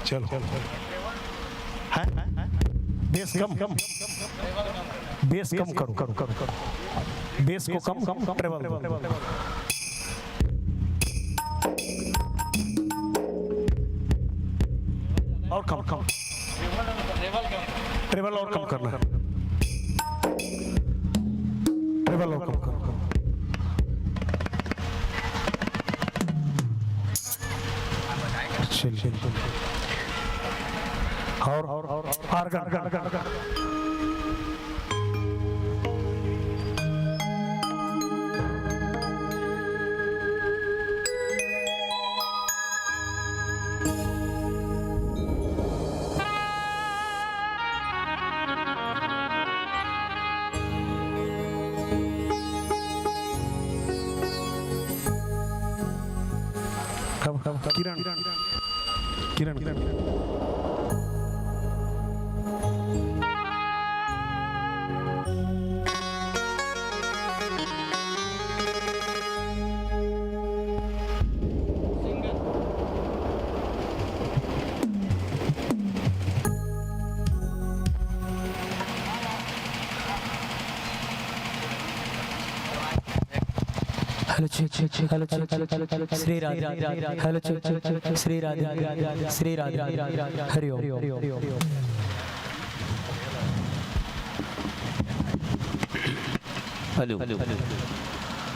चलो है बेस कम बेस कम करो करो करो करो बेस को कम कम ट्रेवल और कम कम ट्रेवल और कम करना है ट्रेवल और कम करो चलिए और organ Kiran Kiran Kiran hello check check check hello check check Shri Radhe hello check check Shri Radhe Shri Radhe Hari Om hello hello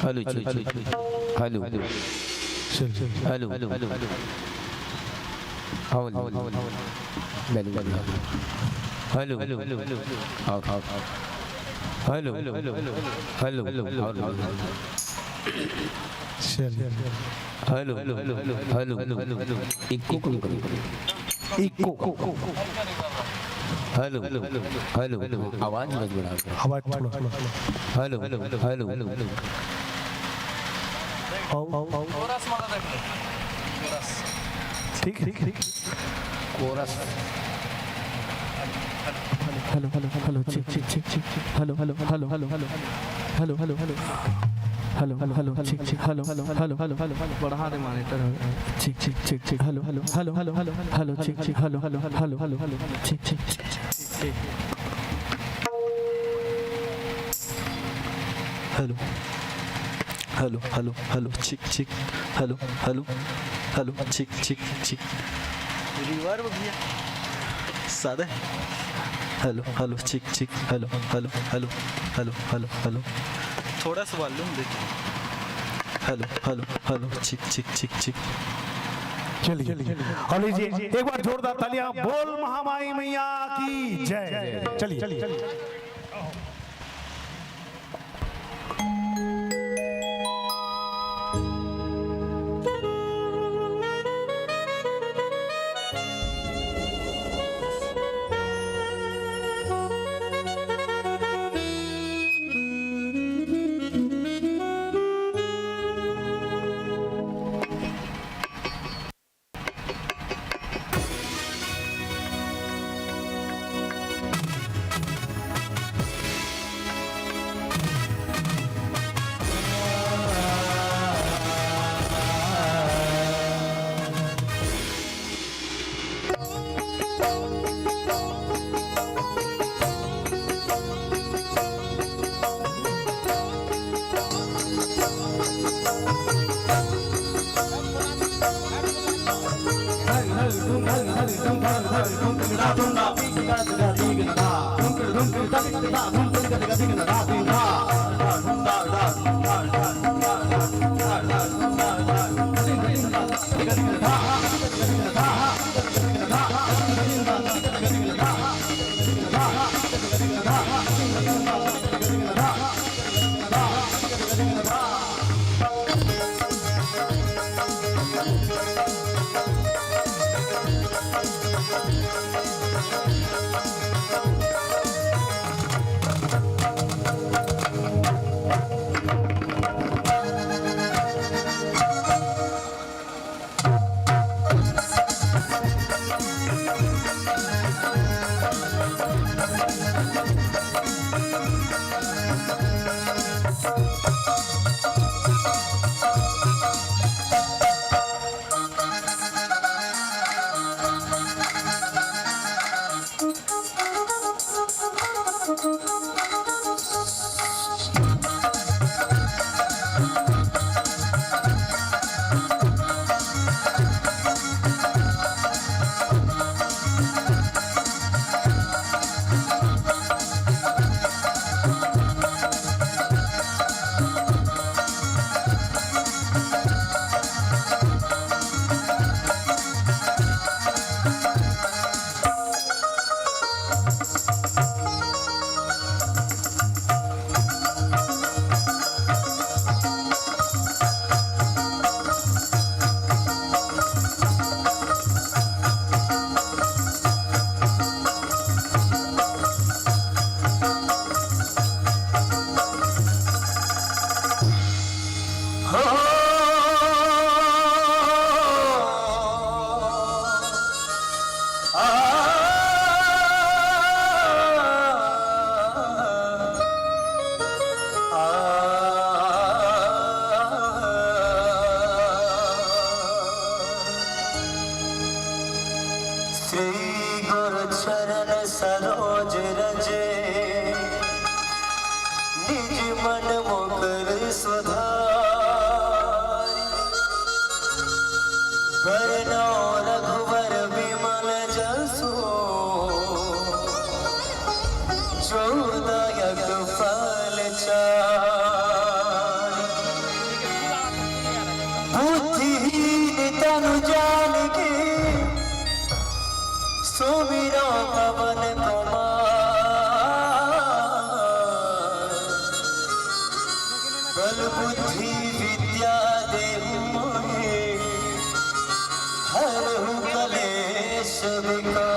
hello check check hello hello hello hello hello hello hello आओ आओ hello hello hello hello hello hello hello hello hello hello echo कम करो echo hello hello hello hello आवाज मत बढ़ाओ आवाज थोड़ा hello hello hello hello chorus मारा ठीक ठीक ठीक chorus hello hello hello check check check check hello hello hello hello hello hello hello hello hello hello hello check check hello hello hello hello hello बढ़ा दे monitor check check check check hello hello hello hello hello hello check check hello hello hello hello hello check check hello hello hello hello check check hello hello hello check check check reverb भैया सादे hello hello check check hello hello hello hello hello hello थोड़ा सा volume देखिए hello hello hello चिक चिक चिक चिक चलिए और लीजिए एक बार जोरदार तालियां बोल महामाई मैया की जय चलिए चलिए निज मन मुकर सुधारी वरनो रघुवर विमल जसो जोदायक फल चारि बुद्धिहीन तनु जान के सुमिरो पवन कुमार बल बुद्धि विद्या देहु मोहे हरहु कलेश विकार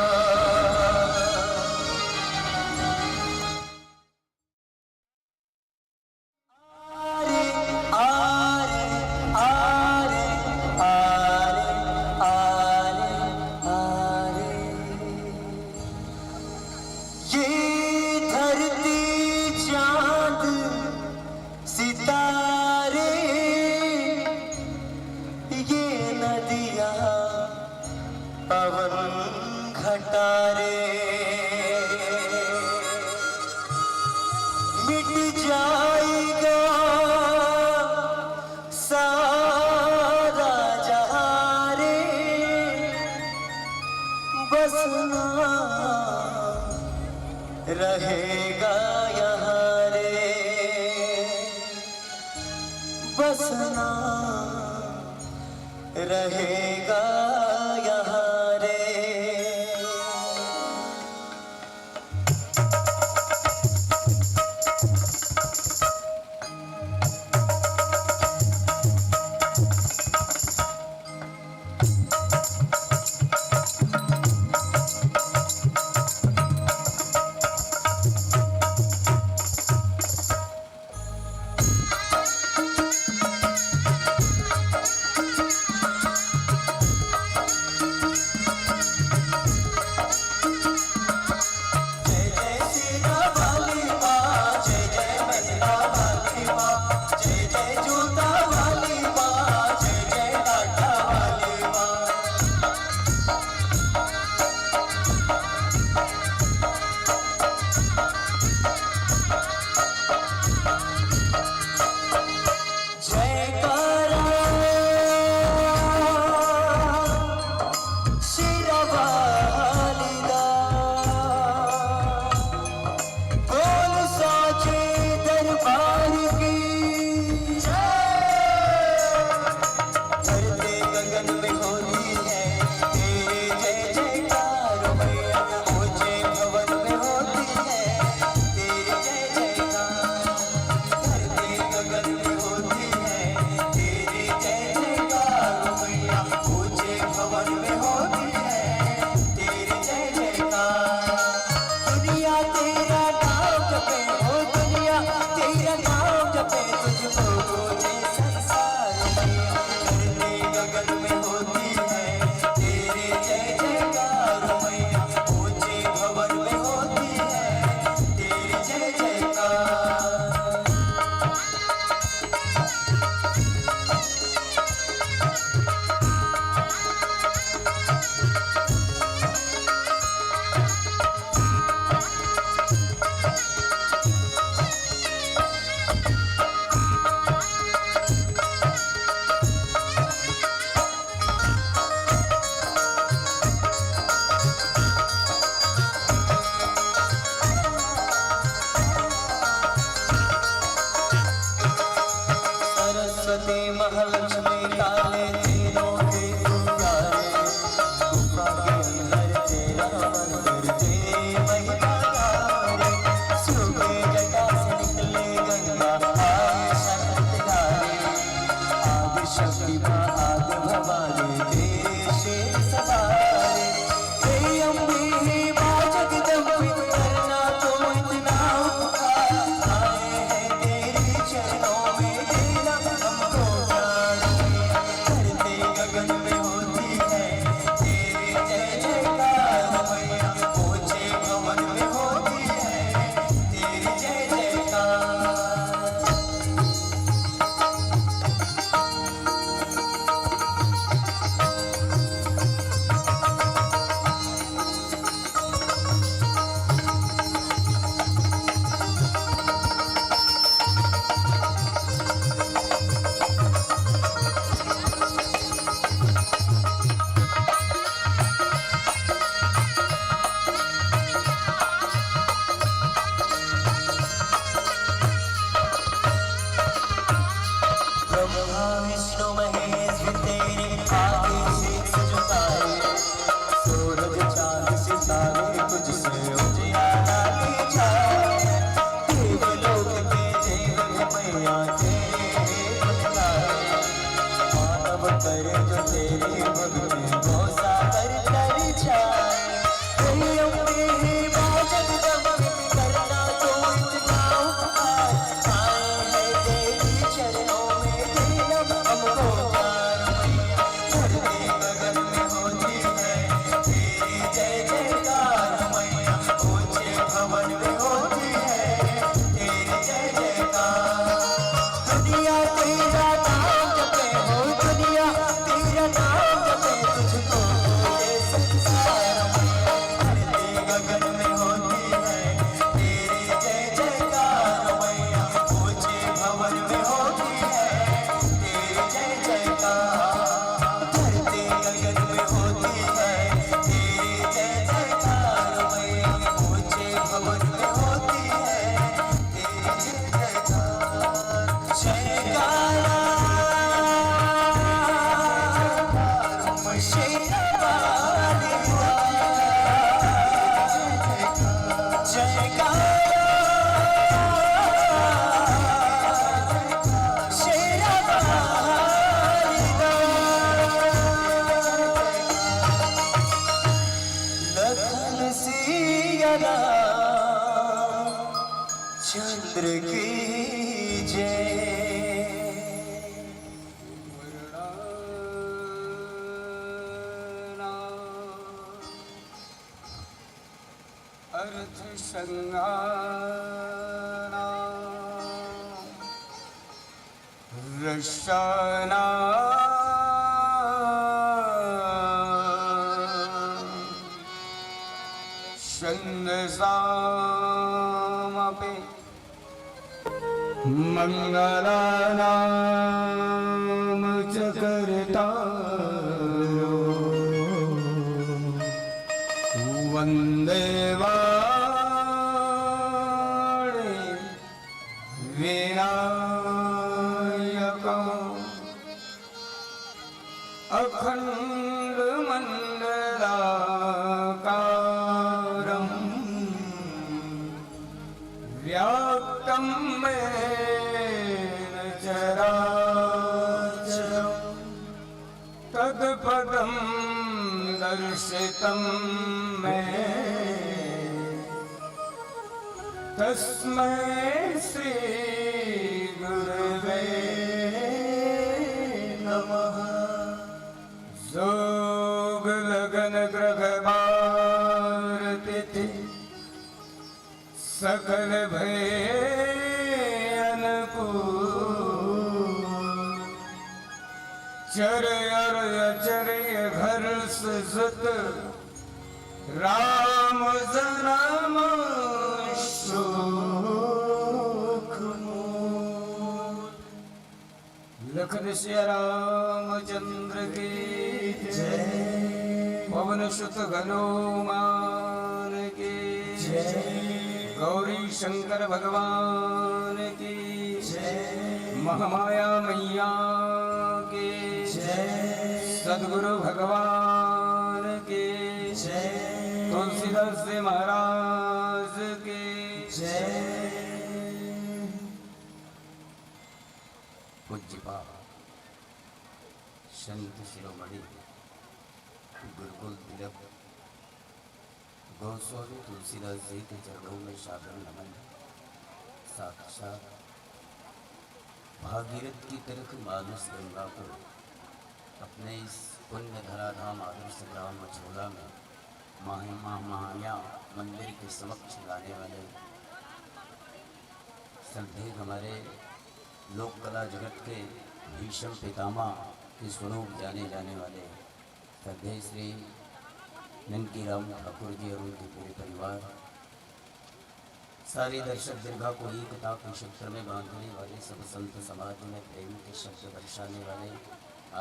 आरे आरे आरे आरे आरे ये धरती चांद सितारे ये नदियाँ पवन घटारे मिट जाएगा सारा जहां रे बसना रहेगा यहाँ रे बसना रहेगा यहाँ रे दुनिया तेरे बतलाए, मानव करे जो तेरी भक्ति वो सागर तर जाए। तेरी अम्बे बाजत दम करना तो इतना उपकार, आए हैं तेरी चरणों में तेरा हमको प्यार मैया। धरती गगन में होती है तेरी जय जयकार मैया, ऊंचे भवन में होती है तेरी जय जयकार। दुनिया तेरा नाम जपे हो, दुनिया तेरा नाम जपे, तुझको ये संसार मैया। धरती गगन में होती है तेरी जय जयकार मैया, ऊंचे भवन में होती है तेरी जय जयकार। धरती गगन में होती है तेरी जय जयकार मैया, ऊंचे भवन में होती है तेरी जय जयकार। जयकारा शेरावाली लखन सिया राम चंद्र की जय। अर्थ संगाना रसाना छंदसामपि मंगलानाम च कर्तारो वंदे वाणी विनायकं अखंड मंडलाकारं व्याप्तं येन चराचरं तत्पदं दर्शितं मे तस्मै श्री गुरवे नमः। जोग लगन ग्रह बार तिथि सकल भय अनुकूल, चरयर अचरय घर सुत राम जन्म सुखमूल। लखन सिया रामचंद्र की जय, पवन सुत हनुमान की जय, गौरी शंकर भगवान की जय, महामाया मैया की जय, सद्गुरु भगवान की जय, तुलसीदास जी महाराज की जय। पूज्यपाद संत शिरोमणि गुरुकुल तिलक गोस्वामी तुलसीदास जी के चरणों में सादर नमन। साक्षात भागीरथ की तरफ मानस गंगा को अपने इस पुण्य धराधाम आदर्श ग्राम मछोला में महामाया मंदिर के समक्ष लाने वाले श्रद्धेय हमारे लोक कला जगत के भीषम पितामह के स्वरूप जाने जाने वाले श्रद्धेय श्री ननकी राम ठाकुर जी और उनके पूरे परिवार, सारी दर्शक दीर्घा को एकता के क्षेत्र में बांधने वाले सब संत समाज में प्रेम के शब्द दर्शाने वाले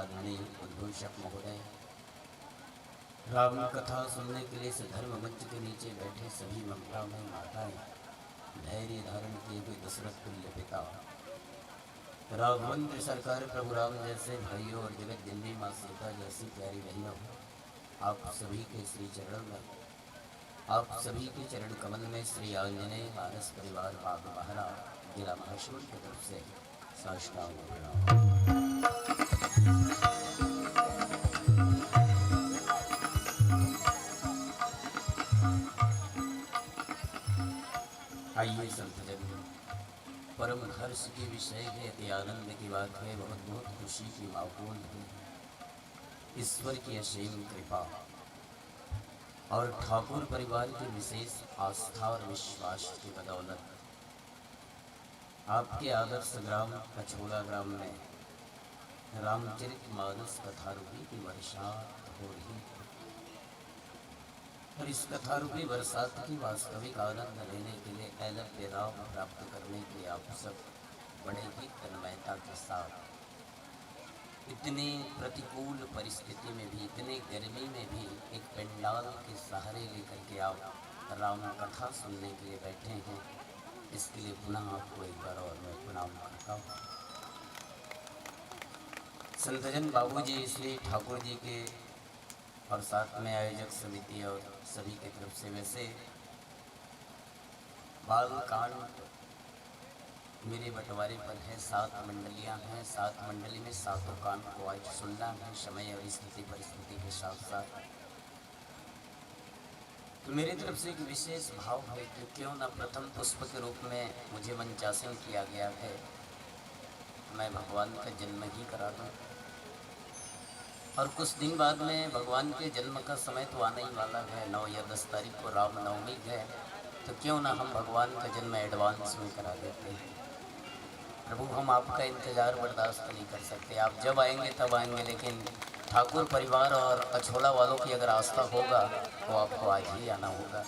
आदरणीय उद्घोषक महोदय, राम कथा सुनने के लिए धर्म मंच के नीचे बैठे सभी ममता में माताएं, धैर्य धारण किए हुए दशरथ तुल्य पिता, राघवेंद्र सरकार प्रभु राम जैसे भाइयों और जगत जननी माँ सीता जैसी प्यारी बहनों, आप सभी के श्री चरण में, आप सभी के चरण कमल में श्री आंजनेय मानस परिवार बाग बहरा जिला महाशूर की तरफ से साष्टांग प्रणाम। आइए संतजन, परम हर्ष के विषय है, अति आनंद की बात है, बहुत बहुत खुशी की माहौल है। ईश्वर की असीम कृपा और ठाकुर परिवार की विशेष आस्था और विश्वास की बदौलत आपके आदर्श ग्राम कछोला ग्राम में रामचरितमानस कथा रूपी की बरसात हो रही है। और इस कथा रूपी बरसात की वास्तविक आनंद लेने के लिए ऐलव्य राम प्राप्त करने के लिए आप सब बड़े ही तन्मयता के साथ इतनी प्रतिकूल परिस्थिति में भी, इतने गर्मी में भी एक पंडाल के सहारे लेकर के आप राम कथा सुनने के लिए बैठे हैं। इसके लिए पुनः आपको एक बार और मैं प्रणाम करता हूँ। संतजन बाबूजी श्री ठाकुर जी के और साथ में आयोजक समिति और सभी की तरफ से वैसे बालकांड मेरे बंटवारे पर है। 7 मंडलियां हैं, 7 मंडली में 7 कांड को आज सुनना है, समय और स्थिति परिस्थिति के साथ साथ। तो मेरी तरफ से एक विशेष भाव है कि क्यों न प्रथम पुष्प के रूप में मुझे मंचासन किया गया है, मैं भगवान का जन्म ही करा दूँ। और कुछ दिन बाद में भगवान के जन्म का समय तो आने ही वाला है। 9 या 10 तारीख को रामनवमी है, तो क्यों ना हम भगवान का जन्म एडवांस में करा देते हैं। प्रभु, हम आपका इंतज़ार बर्दाश्त नहीं कर सकते। आप जब आएंगे तब आएंगे, लेकिन ठाकुर परिवार और अछोला वालों की अगर आस्था होगा तो आपको आज ही आना होगा।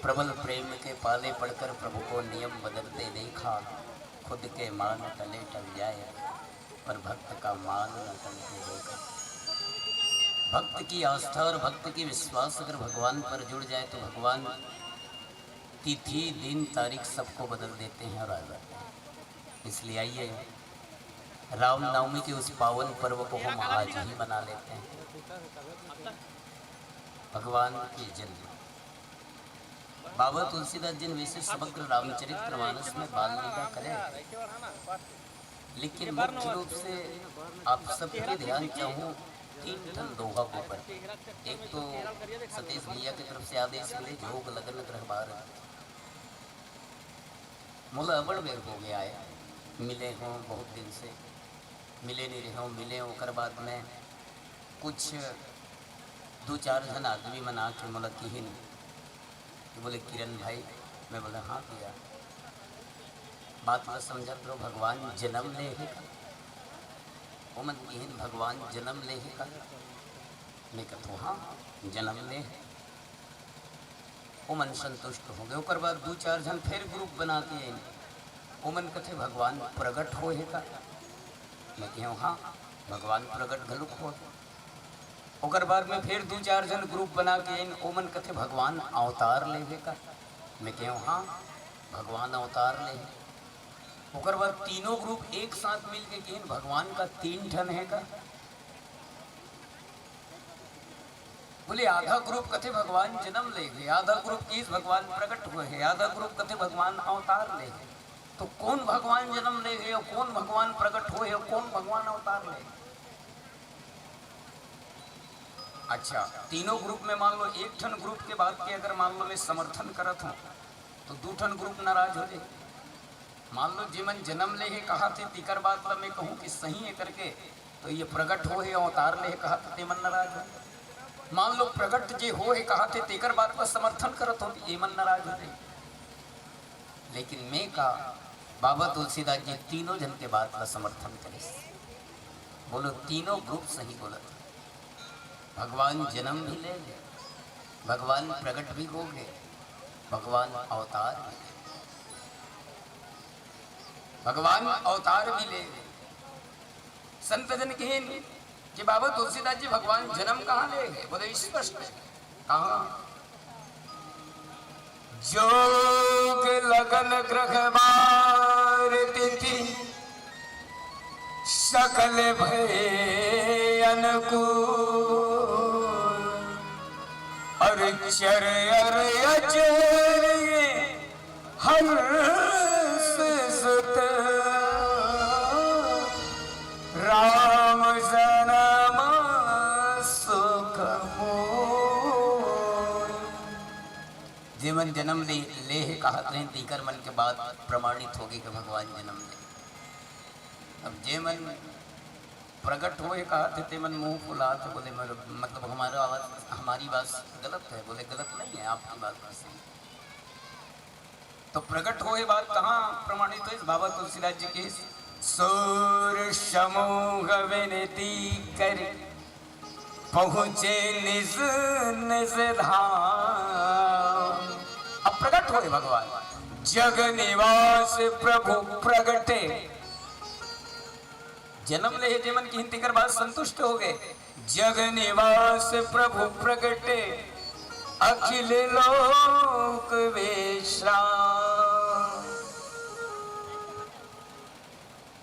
प्रबल प्रेम के पाले पढ़कर प्रभु को नियम बदलते देखा, खुद के मान टले टल जाए पर भक्त का मान न टलते देखा। भक्त की आस्था और भक्त की विश्वास अगर भगवान पर जुड़ जाए तो भगवान तिथि दिन तारीख सबको बदल देते हैं और आ जाते हैं। इसलिए आइए रामनवमी के उस पावन पर्व को हम आज ही मना लेते हैं। भगवान के जन्म बाबा तुलसीदास जी वैसे समग्र रामचरितमानस में बाल लीला करें, लेकिन मुख्य रूप से आप सबके ध्यान चाहूँ 3 टन दोहा के ऊपर। एक तो सतीश भैया की तरफ से आदेश मिले, जोग लगन ग्रह बार मुला अबड़ बेर हो गया है, मिले हों बहुत दिन से, मिले नहीं रहे हों, मिले होकर बाद में कुछ 2-4 जन आदमी मना के मुला की बोले किरण भाई, मैं बोला हाँ भैया, बात न समझा तो भगवान जन्म ले है का वो मन की भगवान जन्म ले है का, मैं कहता हूँ हाँ जन्म ले है। वो मन संतुष्ट हो गए। ओकर बाद 2-4 जन फिर ग्रुप बना के वो मन कथे भगवान प्रगट हो है का, मैं कहूँ हाँ भगवान प्रगट घलुक हो। ओकर बाद में फिर 2-4 जन ग्रुप बना के वो मन कथे भगवान अवतार ले है का, मैं कहूँ हाँ भगवान अवतार ले है। ओकर बाद तीनों ग्रुप एक साथ मिल के कहें भगवान का 3 ठन है का, बोले आधा ग्रुप कथे भगवान जन्म ले गए, आधा ग्रुप किस भगवान प्रकट हुए हैं, आधा ग्रुप कथे भगवान अवतार ले गए। तो कौन भगवान जन्म ले गए और कौन भगवान प्रकट हुए और कौन भगवान अवतार ले गए? अच्छा, तीनों ग्रुप में मान लो 1 ठन ग्रुप के बाद के अगर मान लो मैं समर्थन करत हूँ तो 2 ठन ग्रुप नाराज हो जाए। मान लो जीवन जन्म ले है कहा थे, तीकर बात ला मैं कहूँ कि सही है करके, तो ये प्रकट हो है अवतार ले कहा थे, मन नाराज हो। मान लो प्रकट जे हो है कहा थे, तेकर बात पर समर्थन करत हो, ये मन नाराज हो जाए। लेकिन मैं का बाबा तुलसीदास जी तीनों जन के बात का समर्थन करे, बोलो तीनों ग्रुप सही बोलत। भगवान जन्म भी ले गए, भगवान प्रकट भी हो गए, भगवान अवतार भी ले, भगवान अवतार भी ले गए। संत जन कहें कि बाबा तुलसीदास जी भगवान जन्म कहाँ ले गए, बोले स्पष्ट है कहाँ, जोग लगन ग्रह बार तिथि सकल भय अनुकूल, और चर अचर हर्ष सुत जीवन जन्म ले ले है कहा तीकर मन के बाद प्रमाणित होगी कि भगवान जन्म ले। अब जे मन प्रकट हुए कहा थे ते मन मुंह फुला तो बोले मतलब हमारा आवाज हमारी बात गलत है। बोले गलत नहीं है, आपकी बात सही। तो प्रकट हुए बात कहाँ प्रमाणित हुई? बाबा तुलसीदास जी के सूर समूह विनती कर पहुँचे निज निज धाम। अब प्रकट हुए भगवान, जग निवास प्रभु प्रगटे। जन्म ले जीवन की हिंती कर बात संतुष्ट हो गए। जग निवास प्रभु प्रगटे अखिल लोक विश्राम।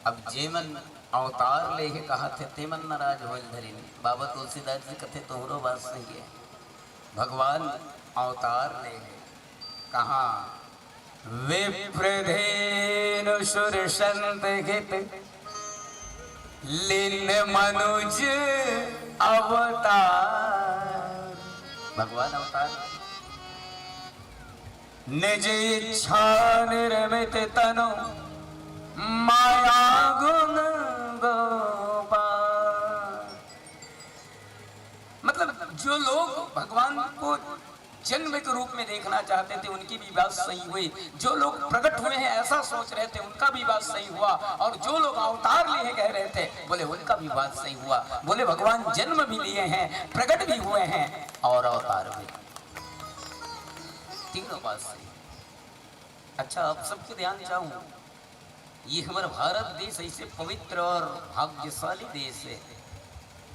अब जेमन अवतार ले कहा थे तेमन नाराज हो धरिन। बाबा तुलसीदास जी कथे तोहरो बात सही है। भगवान अवतार ले कहा विप्रधेनु सुर संत हित लीन मनुज अवतार। भगवान अवतार निज इच्छा निर्मित तनु माया गुण गोपाल। मतलब जो लोग भगवान को जन्म के रूप में देखना चाहते थे उनकी भी बात सही हुई। जो लोग प्रकट हुए हैं ऐसा सोच रहे थे उनका भी बात सही हुआ। और जो लोग अवतार लिए कह रहे थे बोले उनका भी बात सही हुआ। बोले भगवान जन्म भी लिए हैं, प्रकट भी हुए हैं और अवतार भी। तीनों बात सही। अच्छा अब सबके ध्यान चाहूं, ये हमारा भारत देश ऐसे पवित्र और भाग्यशाली देश है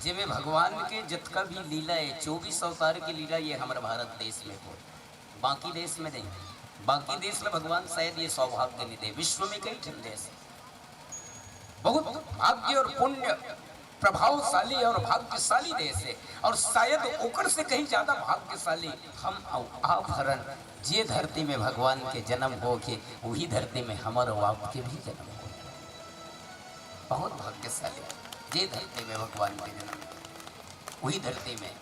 जिसमें भगवान के जितना भी लीला है 24 अवतार की लीला ये हमारे भारत देश में हो, बाकी देश में नहीं। बाकी देश में भगवान शायद ये सौभाग्य नहीं दे। विश्व में कई जन देश बहुत भाग्य और पुण्य प्रभावशाली और भाग्यशाली देश है। और शायद ओकर से कहीं ज्यादा भाग्यशाली हम आप हरण जे धरती में भगवान के जन्म हो के वही धरती में हमारे आपके भी जन्म हो। बहुत भाग्यशाली जे धरती में भगवान के जन्म वही धरती में।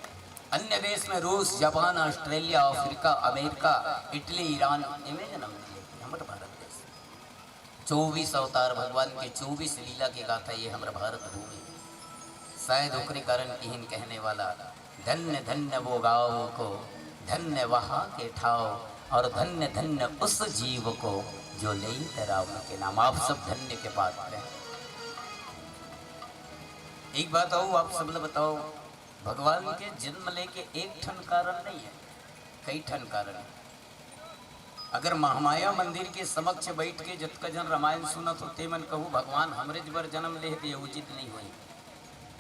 अन्य देश में रूस, Japan, Australia, Africa, America, Italy, Iran इनमें जन्म लिए। हमारे भारत देश 24 अवतार भगवान के 24 लीला के गाथा ये हमारा भारत भूमि। शायद ओकरे कारण किहिन कहने वाला धन्य धन्य वो गाँव को, धन्य वहाँ के ठाव और धन्य धन्य उस जीव को जो ले राम के नाम। आप सब धन्य के पात्र हैं। एक बात आओ आप सब लोग बताओ, भगवान के जन्म लेके एक ठन कारण नहीं है, कई ठन कारण है। अगर महामाया मंदिर के समक्ष बैठ के जतका जन रामायण सुनत होते मन कहूँ भगवान हमरे जबर जन्म ले दिए उचित नहीं हुई।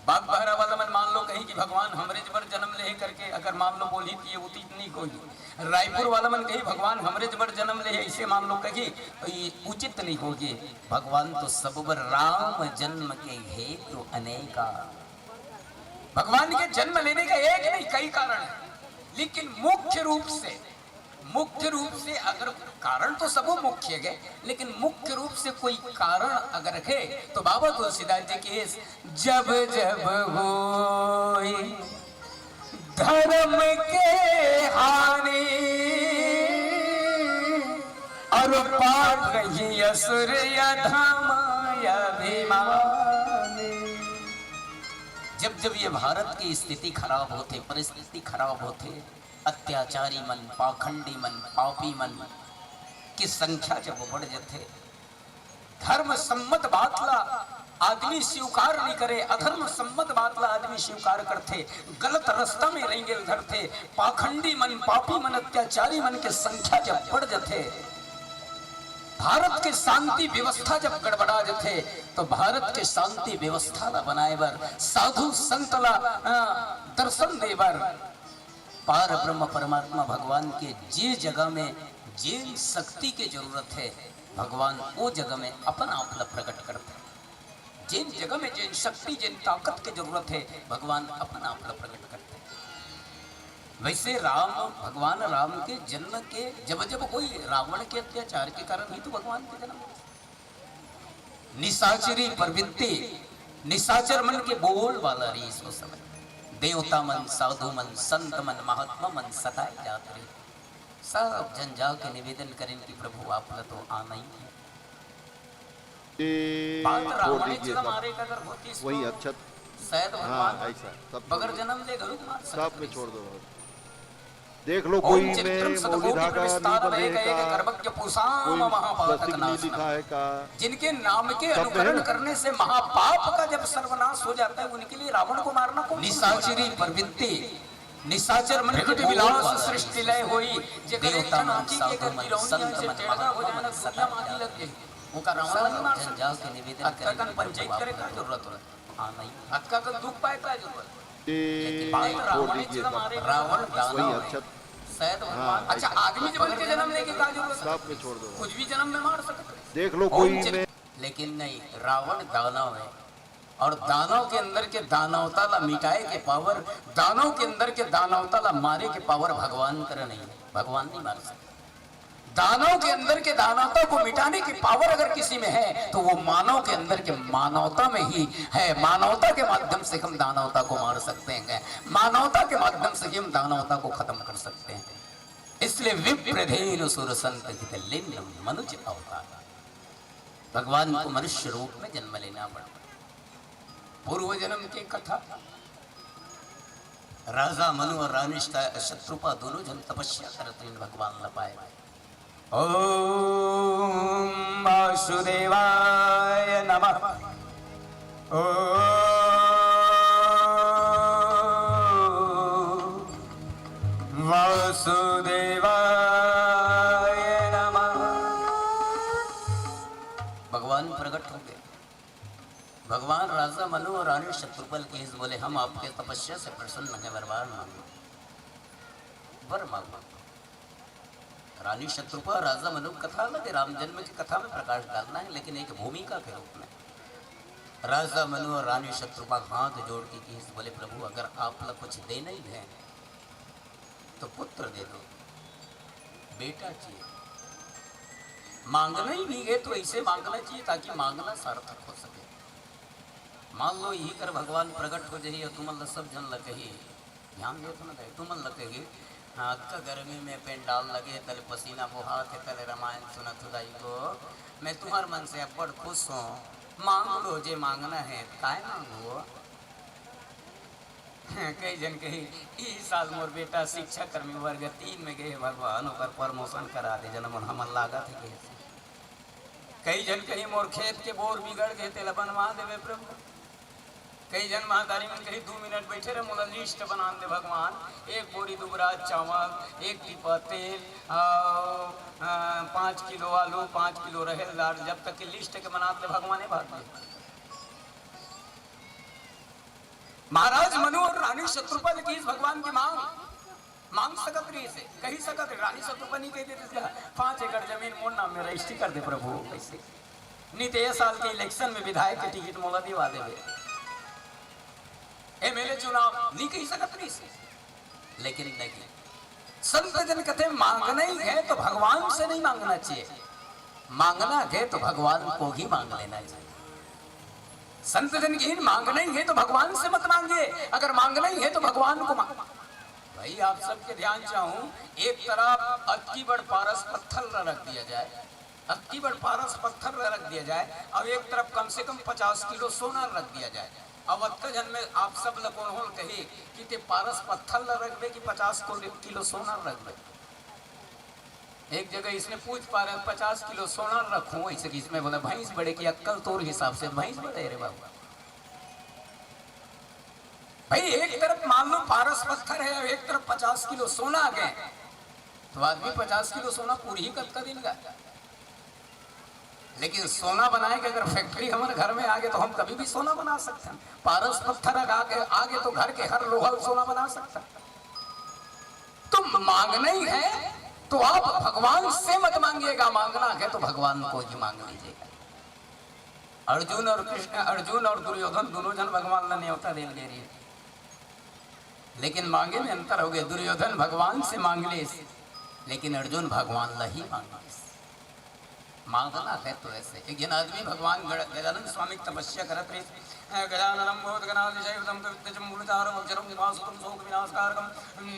बाग बहरा वाला मन मान लो कही कि भगवान हमरे जबर जन्म ले करके अगर मान लो बोली तो ये उचित नहीं होगी। रायपुर वाला मन कही भगवान हमरे जबर जन्म ले ऐसे मान लो कही तो ये उचित नहीं होगी। भगवान तो सब बर राम जन्म के हेतु अनेका। भगवान के जन्म लेने का एक नहीं कई कारण है, लेकिन मुख्य रूप से अगर कारण तो सब मुख्य है, लेकिन मुख्य रूप से कोई कारण अगर है तो बाबा तुलसीदास जी के जब जब होई धर्म के हानि और पार रही असुर अभिमानी। जब जब ये भारत की स्थिति खराब होते, परिस्थिति खराब होते, अत्याचारी मन, पाखंडी मन, पापी मन की संख्या जब बढ़ जाते, धर्म सम्मत बातला आदमी स्वीकार नहीं करे, अधर्म सम्मत बातला आदमी स्वीकार करते, गलत रास्ता में रहेंगे उधर थे, पाखंडी मन, पापी मन, अत्याचारी मन की संख्या जब बढ़ जाते, भारत के शांति व्यवस्था जब गड़बड़ा जाते, तो भारत के शांति व्यवस्था ला बनाए बर साधु संत ला दर्शन दे बर पार ब्रह्म परमात्मा भगवान के जे जगह में जिन शक्ति के जरूरत है भगवान वो जगह में अपन आप प्रकट करते हैं। जिन जगह में जिन शक्ति जिन ताकत की जरूरत है भगवान अपन आप प्रकट करते हैं। वैसे राम भगवान राम के जन्म के जब जब कोई रावण के अत्याचार के कारण ही तो भगवान के जन्म। निशाचरी प्रवृत्ति, निशाचर मन के बोल वाला रही इसको समझ। देवता मन, साधु मन, संत मन, महात्मा मन सताए जाते रहे। सब जन जाओ के निवेदन करें कि प्रभु आप तो आना ही है। ये बात छोड़ रावण दीजिए इतना सब, मारे का अगर होती इसको, वही अक्षत। शायद हाँ भगवान ऐसा सब बगर छोड़ दो। जन्म ले गरुड़ मार सब सकते में थे। छोड़ दो। देख लो कोई में मौली धागा नहीं बंधे का, कोई प्लास्टिक नहीं लिखा है का। जिनके नाम के सब में है अनुकरण ना? करने से महापाप का जब सर्वनाश हो जाता है, उनके लिए रावण को मारना कौन? निशाचरी प्रवृत्ति, निशाचर मन के विलास सृष्टि लय होई, जे देवता मन साधु मन संत मन महात्मा सदा मारी लग गई। वो का रावण नहीं मार सकता। के निवेदन करें पंचायत करे का जरूरत है? हां नहीं अक्का का दुख पाए का जरूरत? ये बात छोड़ रावण दीजिए इतना सब, मारे रावण वही दानव है। अक्षत। शायद हाँ, भगवान अच्छा आदमी जब के जन्म लेके का जरूरत? सब में छोड़ दो। कुछ भी जन्म में मार सकते। देख लो कोई में, लेकिन नहीं, रावण दानव है और दानव के अंदर के दानवता ला मिटाए के पावर, दानव के अंदर के दानवता ला मारे के पावर भगवान कर नहीं है। भगवान नहीं मार सकते। दानव के अंदर के दानवता को मिटाने की पावर अगर किसी में है तो वो मानव के अंदर के मानवता में ही है। मानवता के माध्यम से हम दानवता को मार सकते हैं, मानवता के माध्यम से हम दानवता को खत्म कर सकते हैं। इसलिए विप्रधेनु सुर संत हित लिंगम मनुष्य अवतार, भगवान को मनुष्य रूप में जन्म लेना पड़ा। पूर्व जन्म की कथा, राजा मनु और रानी शत्रुपा दोनों जन तपस्या करते भगवान न पाए। ओम वासुदेवाय नमः। ओम वासुदेवाय नमः। भगवान प्रकट हो गए। भगवान राजा मनु और रानी शत्रुपल के बोले, हम आपके तपस्या से प्रसन्न हैं, वरदान मांगो, वर मांगो। रानी शत्रुपा राजा मनु कथा अलग है, राम जन्म की कथा में प्रकाश डालना है, लेकिन एक भूमिका के रूप में। राजा मनु और रानी शत्रुपा हाथ जोड़ के बोले, प्रभु अगर आप लोग कुछ दे नहीं है तो पुत्र दे दो, बेटा चाहिए। मांगना ही नहीं है तो ऐसे मांगना चाहिए ताकि मांगना सार्थक हो सके। मान लो यही कर भगवान प्रकट हो जाइए और तुम सब जन लगे, ध्यान दे तो ना तुम लगे हाँ का गर्मी में पेंडाल लगे, तले पसीना बुहा थे, तले रामायण सुना खुदाई को। मैं तुम्हारे मन से बड़ खुश हूँ, मांग लो जे मांगना है। काय मांगो? कई जन कही इस साल मोर बेटा शिक्षा कर्मी वर्ग 3 में गए, भगवान ऊपर प्रमोशन करा दे, जन मन हमन लागत है। कई जन कही मोर खेत के बोर बिगड़ गए, तेला बनवा देवे प्रभु। कई जन महादारी में कही 2 मिनट बैठे रहे, मोला लिस्ट बना दे भगवान, 1 बोरी दुबरा चावल, 1 टिपा तेल, 5 किलो आलू, 5 किलो रहेल दाल, जब तक की लिस्ट के बना दे भगवान भाग दे। महाराज मनु और रानी शत्रुपा की भगवान की मांग सकत रही से कही सकत। रानी शत्रुपा नहीं कहते 5 एकड़ जमीन मोर नाम में रजिस्ट्री कर दे प्रभु। कैसे नहीं तो 1 साल के इलेक्शन में विधायक के टिकट मोला दिवा देवे, एमएलए चुनाव नहीं कही सकत नहीं से। लेकिन नहीं, संत जन कहते मांगना ही है तो भगवान से नहीं मांगना चाहिए, मांगना है तो भगवान को ही मांग लेना चाहिए। संत जन की मांगना ही है तो भगवान से मत मांगिए, अगर मांगना ही है तो भगवान को मांग। भाई आप सबके ध्यान चाहूं, एक तरफ अक्की बड़ पारस पत्थर रख दिया जाए, अक्की बड़ पारस पत्थर रख दिया जाए, और एक तरफ कम से कम 50 किलो सोना रख दिया जाए। अब जन में आप सब लोगों होल कहे कि ते पारस पत्थर रखबे कि 50 किलो सोना रखबे। एक जगह इसने पूछ पा रहे 50 किलो सोना रखूं, ऐसे कि इसमें बोला भैंस बड़े की अक्कल तोर हिसाब से भैंस बड़े रे बाबू। भाई एक तरफ मान लो पारस पत्थर है और एक तरफ 50 किलो सोना आ गए, तो आदमी 50 किलो सोना पूरी ही कब का दिन का। लेकिन सोना बनाए के अगर फैक्ट्री हमारे घर में आ गए तो हम कभी भी सोना बना सकते हैं। पारस पत्थर आगे तो घर के हर लोहा सोना बना सकता है। तो मांगना ही है तो आप भगवान से मत मांगिएगा, मांगना है तो भगवान को ही मांग लीजिएगा। अर्जुन और कृष्ण, अर्जुन और दुर्योधन दोनों जन भगवान ने न्योता दे रही, लेकिन मांगे में अंतर हो गया। दुर्योधन भगवान से मांग ले, लेकिन अर्जुन भगवान ला ही मांग ले। मांगना है तो ऐसे। एक जन आदमी भगवान गजानन स्वामी तपस्या करत रहे। गजाननम भूतगणाधिशैवतम कवित्तजम मूलधारम अक्षरम निवासुतम शोक विनाशकारकम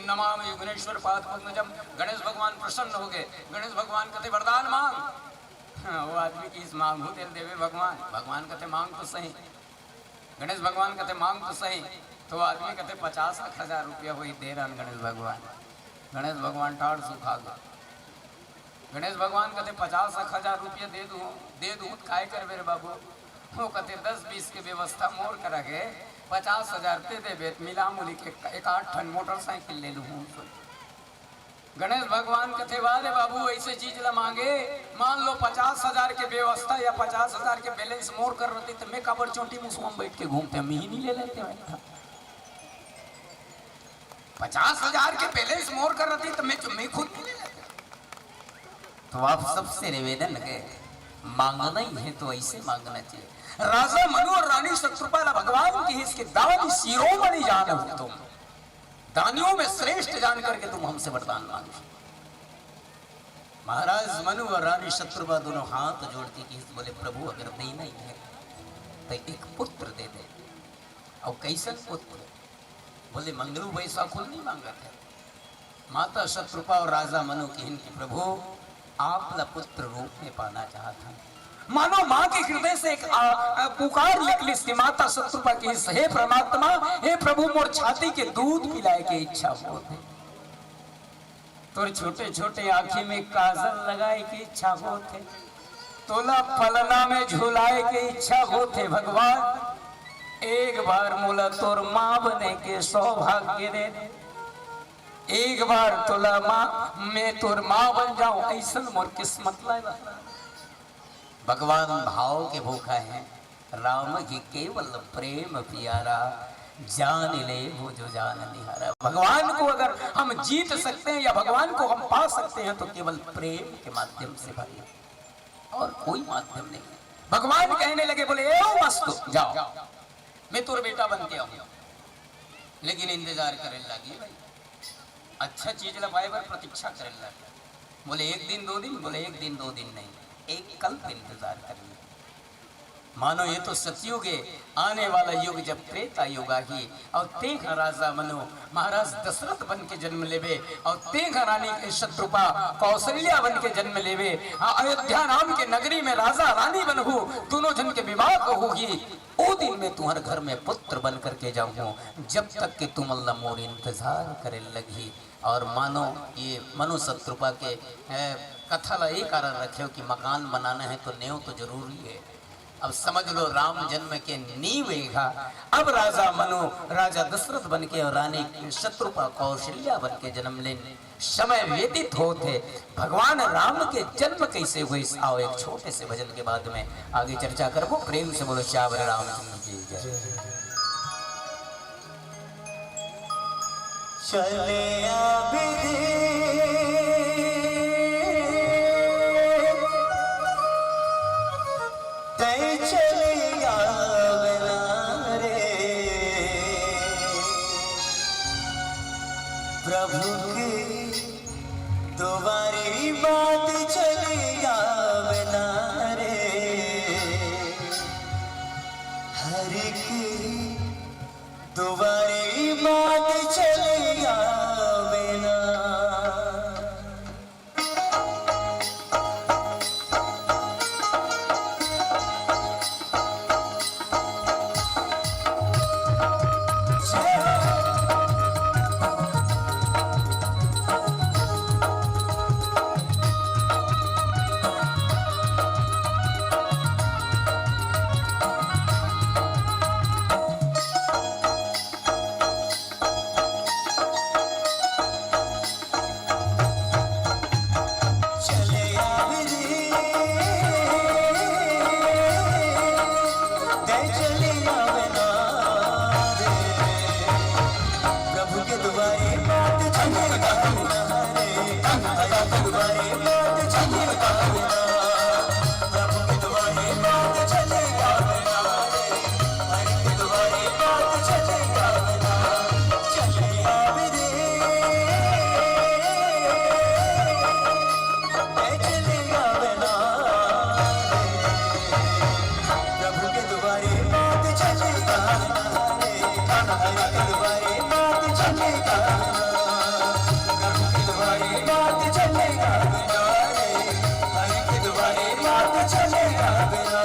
नमामि गुणेश्वर पादपद्मजम। गणेश भगवान प्रसन्न हो गए। गणेश भगवान कहते वरदान मांग। वो आदमी की इस मांग हो तेरे देवे भगवान। भगवान कहते मांग तो सही। गणेश भगवान कहते मांग तो सही। तो आदमी कहते 50,000 रुपया वही दे रहा गणेश भगवान। गणेश भगवान ठाड़ सुखा गए। गणेश भगवान कहते 50,000 रुपया दे दूँ काय कर मेरे बाबू। वो कहते 10-20 के व्यवस्था मोर करा के 50,000 दे दे बेत मिला मुली के 1-8 ठन मोटरसाइकिल ले लूँ। गणेश भगवान कहते वाले बाबू ऐसे चीज ला मांगे। मान लो 50,000 के व्यवस्था या 50,000 के बैलेंस मोर कर रही तो मैं कबर चोटी मुसुम बैठ के घूमते हम ही नहीं ले लेते। 50,000 के बैलेंस मोर कर रही तो मैं खुद नहीं ले लेते। तो आप सबसे निवेदन है मांगना ही है तो ऐसे मांगना चाहिए। राजा मनु और रानी शत्रुपा भगवान की इसके दानी शिरोमणि जान हो तुम। दानियों में श्रेष्ठ जान करके तुम हमसे वरदान मांगो। महाराज मनु और रानी शत्रुपा दोनों हाथ जोड़ती कि बोले प्रभु अगर देना ही है तो एक पुत्र दे दे। और कैसा पुत्र? बोले मंगलू वैसा कुल नहीं मांगा था। माता शत्रुपा और राजा मनु की प्रभु आप पुत्र रूप में पाना चाहता। मानो माँ के हृदय से एक पुकार निकली थी। माता शत्रुपा की हे परमात्मा हे प्रभु मोर छाती के दूध पिलाए के इच्छा होते। तोर छोटे छोटे आंखें में काजल लगाए के इच्छा होते। तोला पलना में झुलाए के इच्छा होते। भगवान एक बार मोला तोर माँ बने के सौभाग्य दे दे। एक बार तोला माँ मैं तोर माँ बन जाऊं ऐसा मोर किस्मत लाए। भगवान भाव के भूखा है। राम की केवल प्रेम प्यारा जान ले वो जो जान निहारा। भगवान को अगर हम जीत सकते हैं या भगवान को हम पा सकते हैं तो केवल प्रेम के माध्यम से भाई और कोई माध्यम नहीं। भगवान कहने लगे बोले ए मस्त जाओ मैं तोर बेटा बन के आऊंगा। लेकिन इंतजार करे लगी भाई अच्छा चीज लपाए पर प्रतीक्षा करे लगे। बोले 1 दिन 2 दिन। बोले 1 दिन 2 दिन नहीं एक कल्प इंतजार करेंगे। मानो ये तो सतयुग है आने वाला युग जब त्रेता युग आगी। और तेघा राजा मनु महाराज दशरथ बन के जन्म लेवे और तेघा रानी के शत्रुपा कौशल्या बन के जन्म लेवे। अयोध्या नाम के नगरी में राजा रानी बनहु दोनों जन के विवाह होगी। ओ दिन में तुम्हारे घर में पुत्र बन करके जाऊं जब तक कि तुम अल्लाह मोर इंतजार करे लगी। और मानो ये मनु शत्रुपा के कथा ला एक कारण रखे कि मकान बनाना है तो नेव तो जरूरी है। अब समझ लो राम जन्म के नींव है। अब राजा मनु राजा दशरथ बन के और रानी शत्रुपा कौशल्या बन के जन्म लेने समय व्यतीत होते। भगवान राम के जन्म कैसे हुए आओ एक छोटे से भजन के बाद में आगे चर्चा करबो। प्रेम से बोलो श्यावर रामचंद्र जी जय। चले अभी चले आवना रे प्रभु की दोबारी बात चले आवना रे। हरि की दोबारी बात चले आवना। हरि के द्वारे बात चलेगा प्रभु के द्वारे बात चलेगा बिना रे हरि के द्वारे बात चलेगा बिना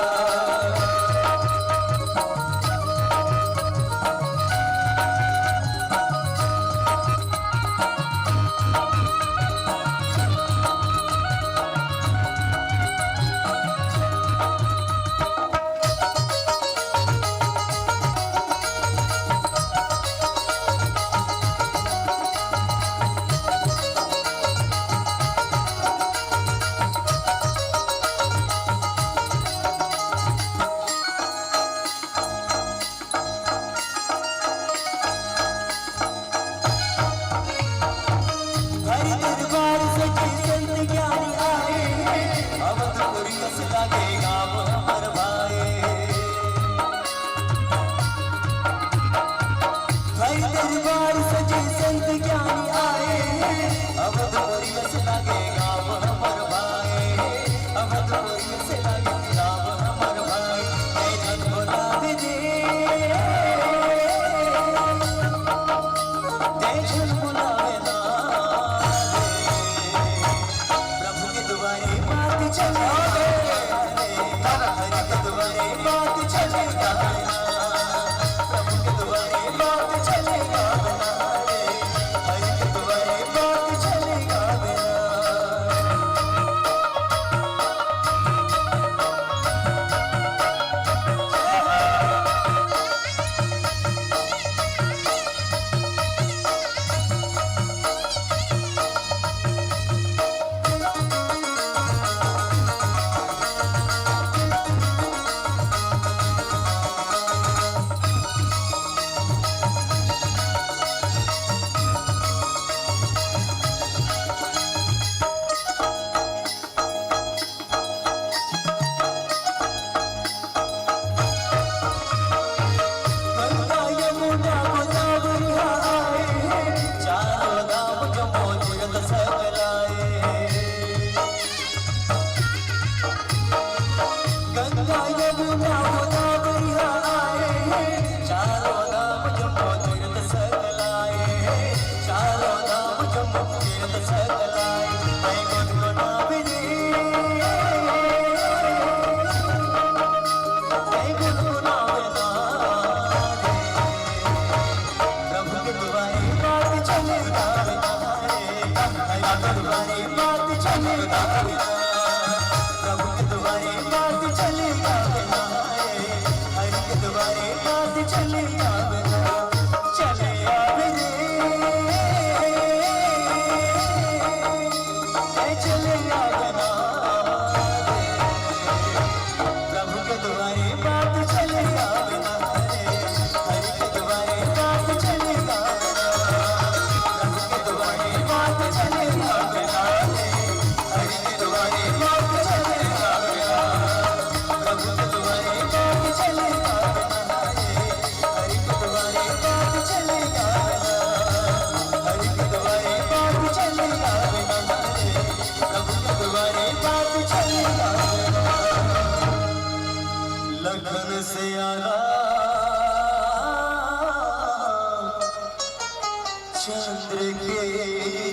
चंद्र के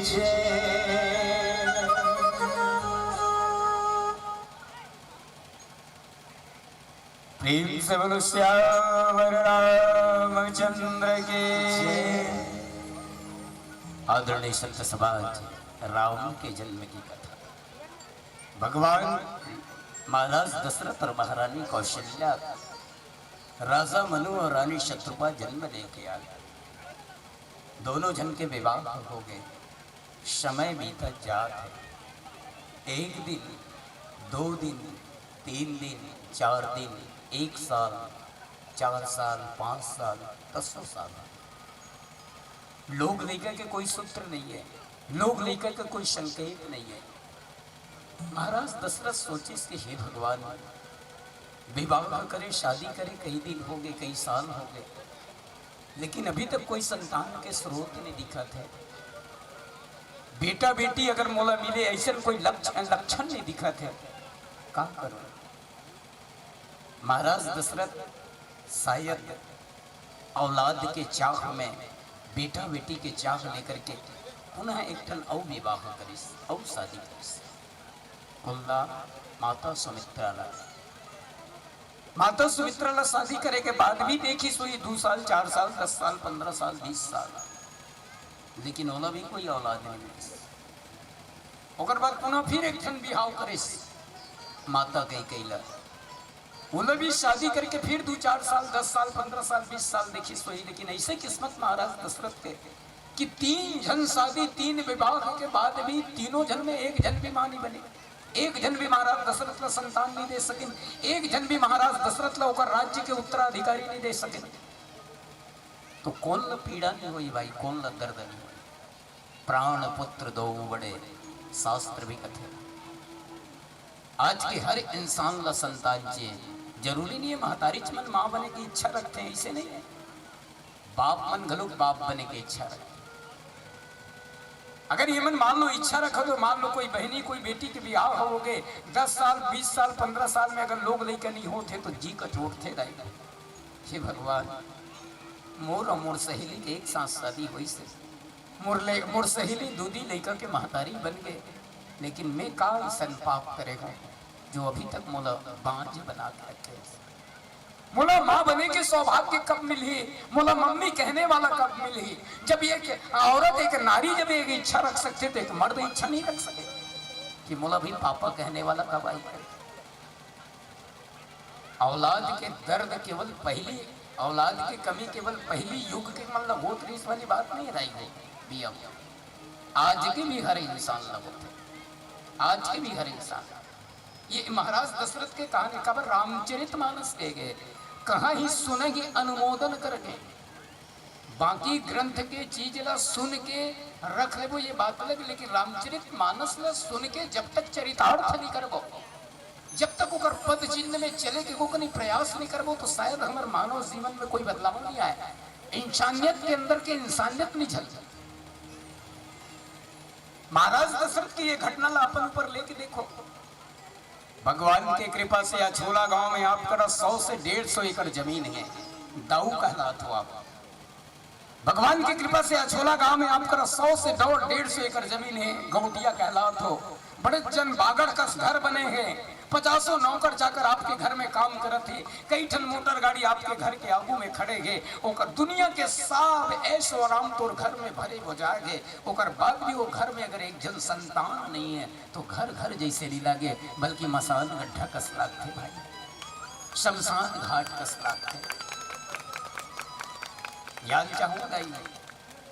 जय प्रेम से बोलो श्यावर रामचंद्र के आदरणीय संत समाज, राम के जन्म की कथा। भगवान महाराज दशरथ और महारानी कौशल्या राजा मनु और रानी शत्रुपा जन्म लेके आ गए। दोनों जन के विवाह हो गए। समय बीता जात है। एक दिन, 2 दिन, 3 दिन, 4 दिन, 1 साल, 4 साल, 5 साल, 10 साल। लोग लेकर के कोई सूत्र नहीं है, लोग लेकर के कोई संकेत नहीं है। महाराज दशरथ सोचे कि हे भगवान, विवाह करे, शादी करे, कई दिन हो गए, कई साल हो गए, लेकिन अभी तक कोई संतान के स्रोत नहीं दिखा थे। बेटा बेटी अगर मोला मिले ऐसे कोई लक्षण नहीं दिखा थे, क्या करो। महाराज दशरथ शायद औलाद के चाह में बेटा बेटी के चाह लेकर के पुनः एक ठन औ विवाह करिस औ शादी करिस। बोला माता सुमित्रा ला शादी करे के बाद भी देखी सोई 2 साल 4 साल 10 साल 15 साल 20 साल, लेकिन ओला भी कोई औलाद नहीं मिली। ओकर बाद पुनः फिर एक ठन बिहाव करिस माता कैकेयी, ओला भी शादी करके फिर 2-4 साल 10 साल 15 साल 20 साल देखी सोई। लेकिन ऐसे किस्मत महाराज दशरथ के कि 3 जन शादी 3 विवाह के बाद भी तीनों जन में एक जन भी मां नहीं बने, एक जन भी महाराज दशरथ ला संतान नहीं दे सके, एक जन भी महाराज दशरथ ला ओकर राज्य के उत्तराधिकारी नहीं दे सके। तो कौन ला पीड़ा नहीं हुई भाई, कौन ला दर्द नहीं हुई। प्राण पुत्र दो बड़े शास्त्र भी कथे। आज के हर इंसान ला संतान चाहिए, जरूरी नहीं है महतारी मन मां बने की इच्छा रखते हैं, ऐसे नहीं है। बाप मन घलुक बाप बने की इच्छा रखते। अगर ये मन मान लो इच्छा रखो तो मान लो कोई बहनी कोई बेटी के बियाह होगे 10 साल 20 साल 15 साल में अगर लोग लेकर नहीं होते तो जी कटोटते रहेगा। हे भगवान, मोर और मोर सहेली के एक साथ शादी हुई से मोर सहेली दूधी लेकर के महतारी बन गए, लेकिन मैं का सन पाप करेगा जो अभी तक मोला बांझ बना के रखे। मोला माँ बने के सौभाग्य कब मिली, मोला मम्मी कहने वाला कब मिली। जब एक औरत एक नारी जब एक इच्छा रख सकते थे तो मर्द इच्छा नहीं रख सके कि मोला भी पापा कहने वाला कब आई। औलाद के दर्द केवल पहली औलाद की कमी केवल पहली युग के मतलब होत रही वाली बात नहीं रही है। आज के भी हर इंसान लगते, आज के भी हर इंसान। ये महाराज दशरथ के कहानी कबर रामचरितमानस के गए, कहाँ ही सुनेगी अनुमोदन करके, बाकी ग्रंथ के चीज ला सुन के रख ले वो ये बात लगे, लेकिन रामचरितमानस ला सुन के जब तक चरितार्थ नहीं करबो, जब तक ओकर पद चिन्ह में चले के को नहीं प्रयास नहीं करबो तो शायद हमारे मानव जीवन में कोई बदलाव नहीं आया। इंसानियत के अंदर के इंसानियत नहीं झलती। महाराज दशरथ की ये घटना ला अपन ऊपर लेके देखो। भगवान की कृपा से अछोला गांव में आपका 100 से 150 एकड़ जमीन है, दाऊ कहलात हो आप। भगवान की कृपा से अछोला गांव में आपका 100 से 150 एकड़ जमीन है, गौटिया कहलात हो। बड़े जन बागड़ कस घर बने हैं, 50 नौकर जाकर आपके घर में काम करत है, कई ठन मोटर गाड़ी आपके घर के आगू में खड़े गए। ओकर दुनिया के सब ऐशो आराम तोर घर में भरे हो जाएंगे। ओकर बाद भी वो घर में अगर एक जन संतान नहीं है तो घर घर जैसे नहीं लागे, बल्कि मसान गड्ढा कस लागते भाई, शमशान घाट कस लागते। याद चाहूंगा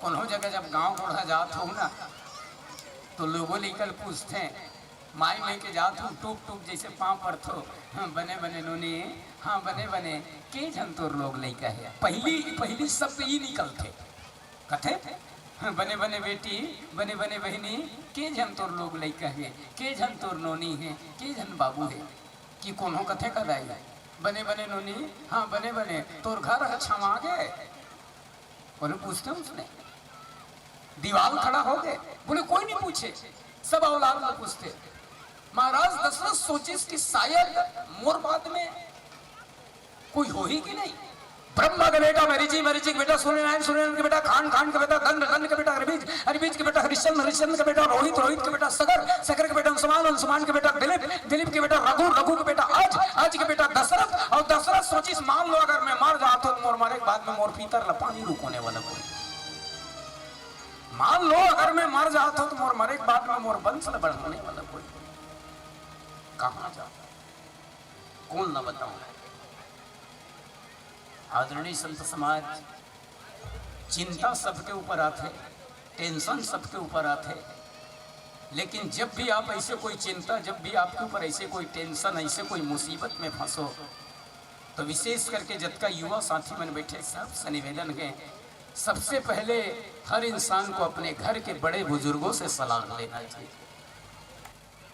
कोनो जगह जब गांव बूढ़ा जात हो ना तो लोगों लेकर पूछते हैं, माई लेके जात हूँ टूक टूक जैसे पाँव पर थो, हाँ बने बने नोनी, हाँ बने बने के जन तोर लोग लेकर है। पहली शब्द ये निकलते कथे, हाँ बने बने बेटी बने बने बहनी, के जन तोर लोग लेकर है, के जन तोर नोनी है, के जन बाबू है। कि कोनो कथे कर रही है बने बने नोनी, हाँ बने बने तोर घर है क्षमा गए। बोले पूछते उसने, दीवार खड़ा हो गए, बोले कोई नहीं पूछे, सब औलाद में पूछते। महाराज दशरथ सोचे कि शायद मोर बाद में कोई हो ही कि नहीं। ब्रह्मा का बेटा मरीची के बेटा सूर्यनारायण के बेटा खान के बेटा दंड के बेटा हरिबीज के बेटा हरिश्चंद्र के बेटा रोहित के बेटा सगर के बेटा अंशुमान के बेटा दिलीप के बेटा रघु के बेटा आज के बेटा दशरथ। और दशरथ सोचिस मान लो अगर मैं मर जाता हूँ मोर मरे के बाद में मोर पीतर ला पानी रुकोने वाला कोई, मान लो अगर मैं मर जाता हूँ तो मोर मरे के बाद में मोर वंश बढ़ाने वाला कोई, कहां जाता कौन न बताऊं। आदरणीय संत समाज, चिंता सबके ऊपर आते, टेंशन सबके ऊपर आते, लेकिन जब भी आप ऐसे कोई चिंता, जब भी आपके ऊपर ऐसे कोई टेंशन, ऐसे कोई मुसीबत में फंसो तो विशेष करके जब का युवा साथी मन बैठे सबसे निवेदन है, सबसे पहले हर इंसान को अपने घर के बड़े बुजुर्गों से सलाह लेना चाहिए,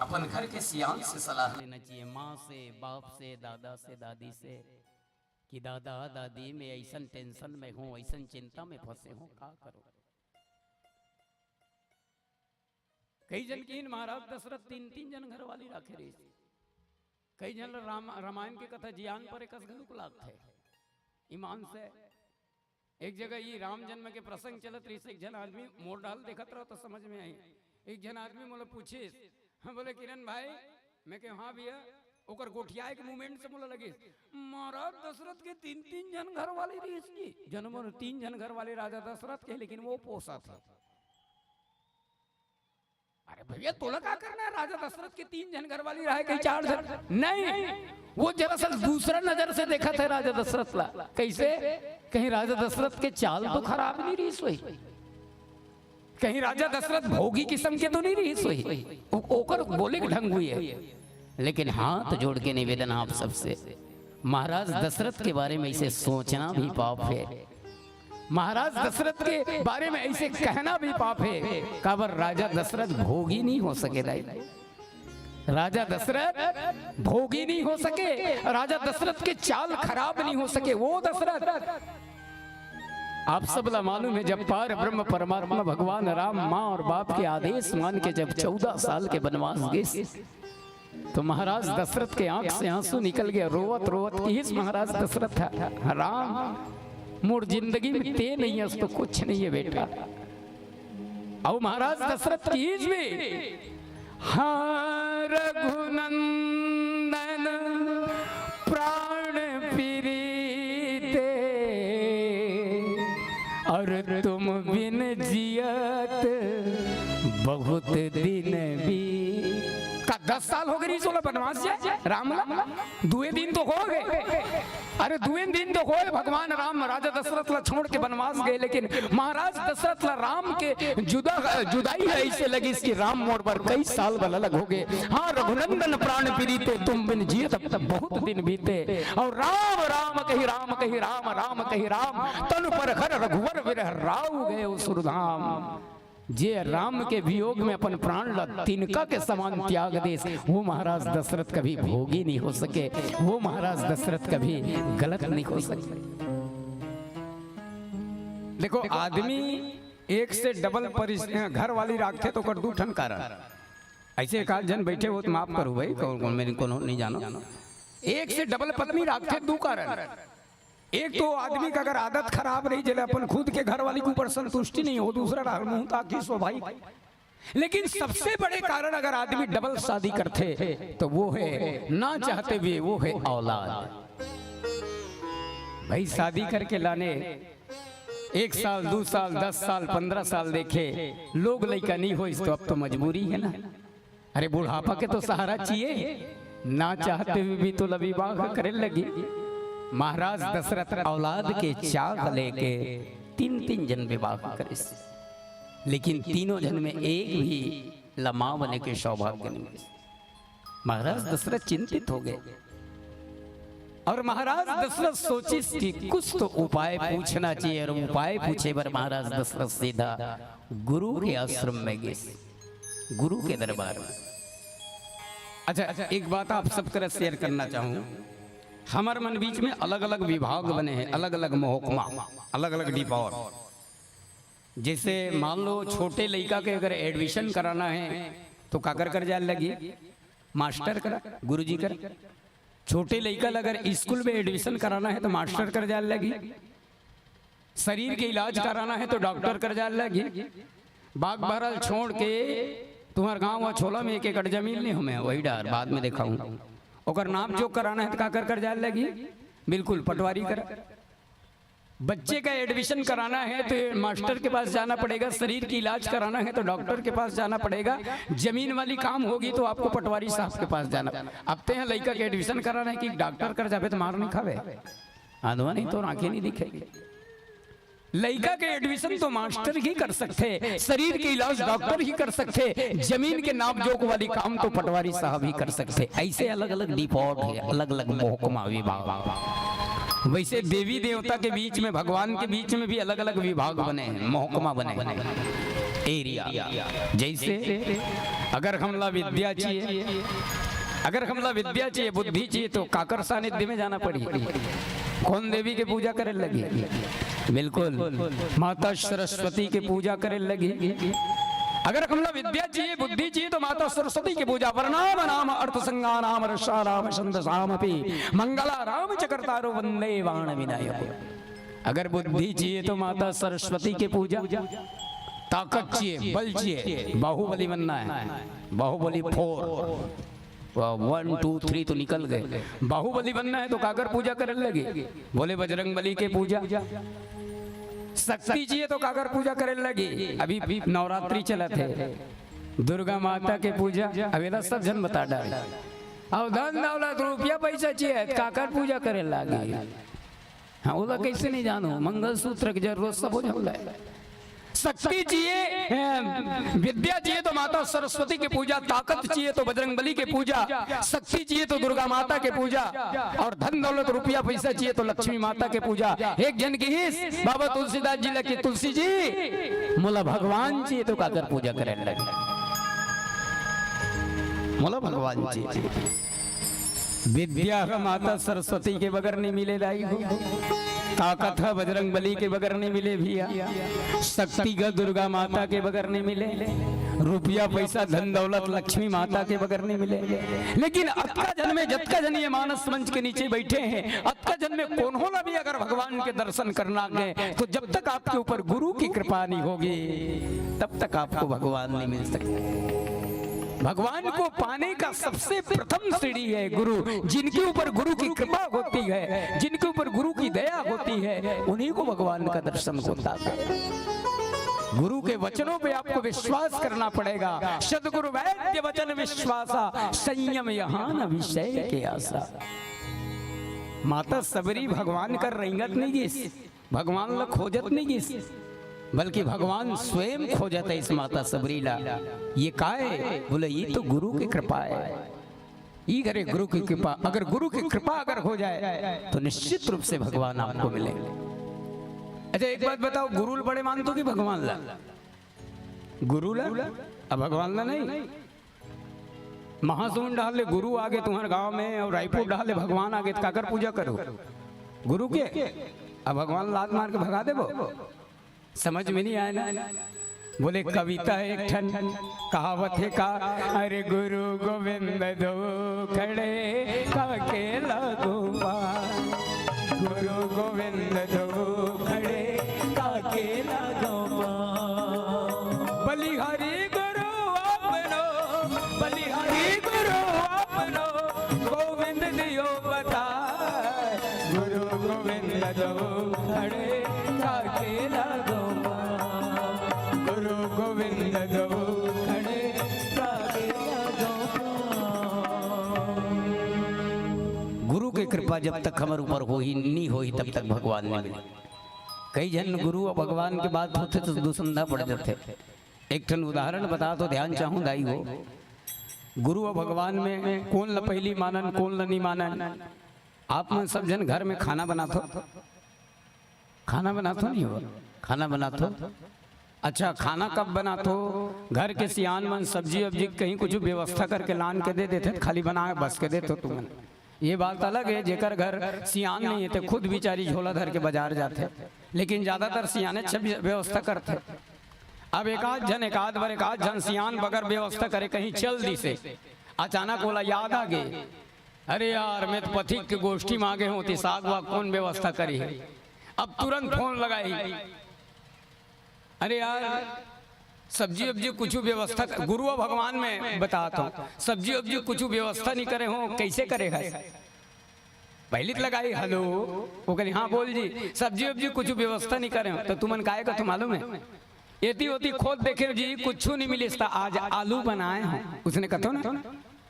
अपन घर के सियान से सलाह लेना चाहिए, माँ से, बाप से, दादा से, दादी से, कि दादा दादी में ऐसा टेंशन में हूँ, ऐसा चिंता में फंसे हूँ, क्या करो। कई जन की महाराज दशरथ 3 जन घर वाली रखे रही, कई जन रामायण की कथा जियान पर एक घलुक लाग थे ईमान से। एक जगह ये राम जन्म के प्रसंग चलत रही से एक जन आदमी मोर डाल देखत रहो तो समझ में आई। एक जन आदमी मोला पूछे, हम बोले किरण भाई, मैं कह हाँ भैया, ओकर गोठिया के मूवमेंट से मोला लगे महाराज दशरथ के 3 जन घर वाले रही इसकी जन्म 3 जन घर वाले राजा दशरथ के, लेकिन वो पोसा था। अरे भैया तोला क्या करना है, राजा दशरथ के 3 जन घर वाली रहे कहीं 4 जन नहीं, वो दरअसल दूसरा नजर से देखा था राजा दशरथ ला। कैसे? कहीं राजा दशरथ के चाल तो खराब नहीं रही सोई, कहीं राजा दशरथ भोगी किस्म के तो नहीं रही सोई, ओकर बोले के ढंग हुई है। लेकिन हाथ जोड़ के निवेदन आप सबसे, महाराज दशरथ के बारे में इसे सोचना भी पाप है, महाराज दशरथ के बारे में ऐसे कहना भी पाप है। काबर राजा दशरथ भोगी नहीं हो सके दाई, राजा दशरथ भोगी नहीं हो सके, राजा दशरथ के चाल खराब नहीं हो सके। वो दशरथ आप सब ला मालूम है, जब पार ब्रह्म परमात्मा भगवान राम माँ और बाप के आदेश मान के जब 14 साल के बनवास गए तो महाराज दशरथ के आंख से आंसू निकल गया, रोवत रोवत इस महाराज दशरथ था, राम मोर जिंदगी में ते नहीं है, तो कुछ नहीं है बेटा। और महाराज दशरथ की भी हाँ रघुनंदन प्राण प्रीते और तुम बिन जियत बहुत दिन भी का 10 साल हो गए 16 बनवास जाए राम ला, 2 दिन तो हो गए। अरे 2 दिन तो हो भगवान राम राजा दशरथ ला छोड़ के बनवास गए, लेकिन महाराज दशरथ ला राम के जुदाई है ऐसे लगी इसकी राम मोड़ पर कई साल बल अलग हो गए। हाँ रघुनंदन प्राण प्रीते तुम बिन जियत बहुत दिन बीते, और राम राम कही राम कही राम राम कही राम तनु पर हर रघुवर विरह राव गए सुरधाम। जे राम के वियोग में अपन प्राण ला तिनका के समान त्याग दे, वो महाराज दशरथ कभी भोगी नहीं हो सके, वो महाराज दशरथ कभी गलत नहीं हो सके। देखो आदमी एक से डबल घर वाली राखे तो कर 2 ठन कारण, ऐसे एक जन बैठे हो तो माफ करो भाई, कौन मेरे को नहीं जानो, एक से डबल पत्नी राखे 2 कारण। एक तो आदमी का अगर आदत खराब रही जले अपन खुद के घर वाली के ऊपर संतुष्टि नहीं हो, दूसरा मुंह ताकि स्वाभाविक। लेकिन सबसे बड़े कारण अगर आदमी डबल शादी करते तो वो है ना चाहते हुए वो है औलाद। भाई शादी करके लाने 1 साल 2 साल 10 साल 15 साल देखे लोग लड़का नहीं हो, तो अब तो मजबूरी है ना। अरे बुढ़ापा के तो सहारा चाहिए, ना चाहते हुए भी तो विवाह करे लगी। महाराज दशरथ औलाद के चाह लेके 3 जन विवाह करे, लेकिन तीनों जन में एक भी लम्हा बने के सौभाग्य नहीं मिले। महाराज दशरथ चिंतित हो गए और महाराज दशरथ सोची कि कुछ तो उपाय पूछना चाहिए, और उपाय पूछे पर महाराज दशरथ सीधा गुरु के आश्रम में गए, गुरु के दरबार में। अच्छा एक बात आप सबके शेयर करना चाहूँ, हमारे मन बीच में अलग अलग विभाग बने हैं, अलग अलग महकमा, अलग अलग डिपार्ट। जैसे मान लो छोटे लड़का के अगर एडमिशन कराना है तो काकर कर जाए लगी, मास्टर करा, गुरुजी कर। छोटे लड़का अगर स्कूल में एडमिशन कराना है तो मास्टर कर जाए लगी, शरीर के इलाज कराना है तो डॉक्टर कर जाए लगी। बाग बहरल छोड़ के तुम्हारे गाँव छोला में 1 एकड़ जमीन नहीं हमें वही डार बाद में देखा हूँ, और नाम जो कराना है तो का कर जाने लगी, बिल्कुल पटवारी कर। बच्चे का एडमिशन कराना है तो मास्टर के पास जाना पड़ेगा, शरीर की इलाज कराना है तो डॉक्टर के पास जाना पड़ेगा, जमीन वाली काम होगी तो आपको पटवारी साहब के पास जाना। अब ते हैं लड़का के एडमिशन कराना है कि डॉक्टर कर जावे तो मार नहीं खावे, आंधवा नहीं तो आंखें नहीं दिखेगी। लड़का के एडमिशन तो मास्टर ही कर सकते, शरीर के इलाज डॉक्टर ही कर सकते, जमीन के नापजोक वाली काम तो पटवारी साहब ही कर सकते। ऐसे अलग अलग डिपार्ट है, अलग अलग महकमा विभाग। वैसे देवी देवता के बीच में, भगवान के बीच में भी अलग अलग विभाग बने हैं, महकमा बने हैं, एरिया। जैसे अगर हमला विद्या चाहिए, अगर हमला विद्या चाहिए, बुद्धि चाहिए तो काकर सानिध्य में जाना पड़ेगी। कौन देवी के पूजा करे लगी? बिल्कुल माता सरस्वती के पूजा करे लगी। अगर हमला विद्या चाहिए, बुद्धि चाहिए तो माता सरस्वती की पूजा। वर्णाम नाम अर्थ संगा नाम रक्षा राम छंद सामपि मंगला राम चकर्तारो वंदे वाण विनायक। अगर बुद्धि चाहिए तो माता सरस्वती के पूजा, ताकत चाहिए, बल चाहिए, बाहुबली बनना है, बाहुबली 4 1 2 3 तो निकल गए, बाहुबली बनना है तो काकर पूजा करने लगे, बोले बजरंग बली के पूजा। शक्ति चाहिए तो काकर पूजा करने लगे, अभी नवरात्रि चला थे, दुर्गा माता के पूजा, अवेला सब जन बता डाले। और धन दौलत रुपया पैसा चाहिए काकर पूजा करे लगे। हाँ बोला कैसे नहीं जानो, मंगलसूत्र की जरूरत सब हो जाए। शक्ति चाहिए, विद्या चाहिए तो माता सरस्वती की पूजा, ताकत चाहिए तो बजरंग बली के पूजा, शक्ति चाहिए तो दुर्गा माता के पूजा, और धन दौलत रुपया पैसा चाहिए तो लक्ष्मी माता के पूजा। एक जन की हिस्स बाबा तुलसीदास जी लगे, तुलसी जी मोला भगवान चाहिए तो काकर पूजा करे लगे, मोला भगवान चाहिए। विद्या का माता सरस्वती के बगैर नहीं मिले दाई हो, ताकत है बजरंग बली के बगैर नहीं मिले भैया, शक्ति का दुर्गा माता के बगैर नहीं मिले, रुपया पैसा धन दौलत लक्ष्मी माता के बगैर नहीं मिले। लेकिन अतका जन में जतका जन ये मानस मंच के नीचे बैठे हैं, अतका जन में कौन होला भी अगर भगवान के दर्शन करना गए तो जब तक आपके ऊपर गुरु की कृपा नहीं होगी तब तक आपको भगवान नहीं मिल सकते। भगवान को पाने का सबसे प्रथम सीढ़ी है गुरु। जिनके ऊपर गुरु की कृपा होती है, जिनके ऊपर गुरु की दया होती है, उन्हीं को भगवान का दर्शन होता है। गुरु के वचनों पे आपको विश्वास करना पड़ेगा। सदगुरु वैद्य वचन विश्वासा, संयम यहाँ न विषय के आशा। माता सबरी भगवान कर रंगत नहीं गिस, भगवान ला खोजत नहीं गिस, बल्कि भगवान स्वयं खोजत है इस माता सबरीला। ये का है? बोले ये तो गुरु की कृपा है। ये करे गुरु की कृपा, अगर गुरु की कृपा अगर हो जाए तो निश्चित रूप से भगवान आपको मिलेंगे। अच्छा एक बात बताओ, गुरु बड़े मानते हो कि भगवान ला? गुरु ला अब भगवान ला नहीं। महासून डाले गुरु आगे तुम्हारे गांव में, और रायपुर डाले भगवान आगे, तो काकर पूजा करो गुरु के? अब भगवान लात मार के भगा दे वो, समझ में नहीं आया ना। बोले कविता एक ठन कहावत है का, अरे गुरु गोविंद दो खड़े काके लगो पार, गुरु गोविंद दो खड़े काके लगो पार। बलिहारी गुरु अपनो, बलिहारी गुरु अपनो, गोविंद दियो बता, गुरु गोविंद दो खड़े काके लगो, गुरु गोविंद दो खड़े काके लगो। गुरु की कृपा जब तक हमारे ऊपर हो ही नहीं होई तब तक भगवान नहीं मिले। कई जन गुरु और भगवान की बात होते तो दुसंधा पड़ जाते। एक ठन उदाहरण बता तो ध्यान चाहूँ दाई हो। गुरु और भगवान में कौन ला पहली मानन कौन ला नहीं मानन? आप में सब जन घर में खाना बनाते, खाना बनाते नहीं हो? खाना बनाते, अच्छा खाना कब बनाते हो? घर के सियान मन सब्जी वब्जी कहीं कुछ व्यवस्था करके लान के दे देते, खाली बना बस के देते तुम। ये बात अलग है, जेकर घर सियान नहीं है तो खुद बेचारी झोला धर के बाजार जाते, लेकिन ज्यादातर सियाने सब व्यवस्था करते। अब एक आध जन सियान बगैर व्यवस्था करे कहीं चल दी से, अचानक बोला याद आ गई, अरे यार मैं तो पथिक की गोष्ठी मांगे होती, साग वाग कौन व्यवस्था करी है? अब तुरंत फोन लगाई, अरे यार सब्जी वब्जी कुछ व्यवस्था, गुरु भगवान में बताता हूँ, सब्जी वब्जी कुछ व्यवस्था नहीं करे हो, कैसे करे है? पहले तो लगाई हेलो, वो कही हाँ बोल जी, सब्जी वब्जी कुछ व्यवस्था नहीं करे हो, तो तुमन काहे का तो मालूम है? एती होती खोद देखे जी कुछ नहीं मिली, आज आलू बनाए हैं। उसने कथो ना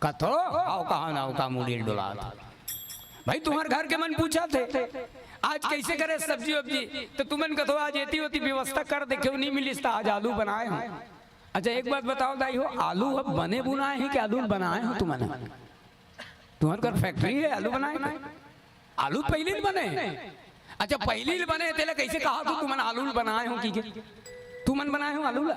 कथो आओ कहा ना का मूड़ी डोला। भाई तुम्हारे घर के मन पूछा थे आज कैसे करे सब्जी वब्जी, तो तुमन कथो आज एती होती व्यवस्था कर देखे नहीं मिली, आज आलू बनाए हैं। अच्छा एक बात बताओ दाई हो, आलू अब बने बुनाए हैं कि आलू बनाए हो? तुम्हारे घर फैक्ट्री है आलू बनाए? आलू पहले बने? अच्छा पहले बने तेला कैसे कहा तू तुमन आलू बनाए हो कि तुमन बनाए हो आलू?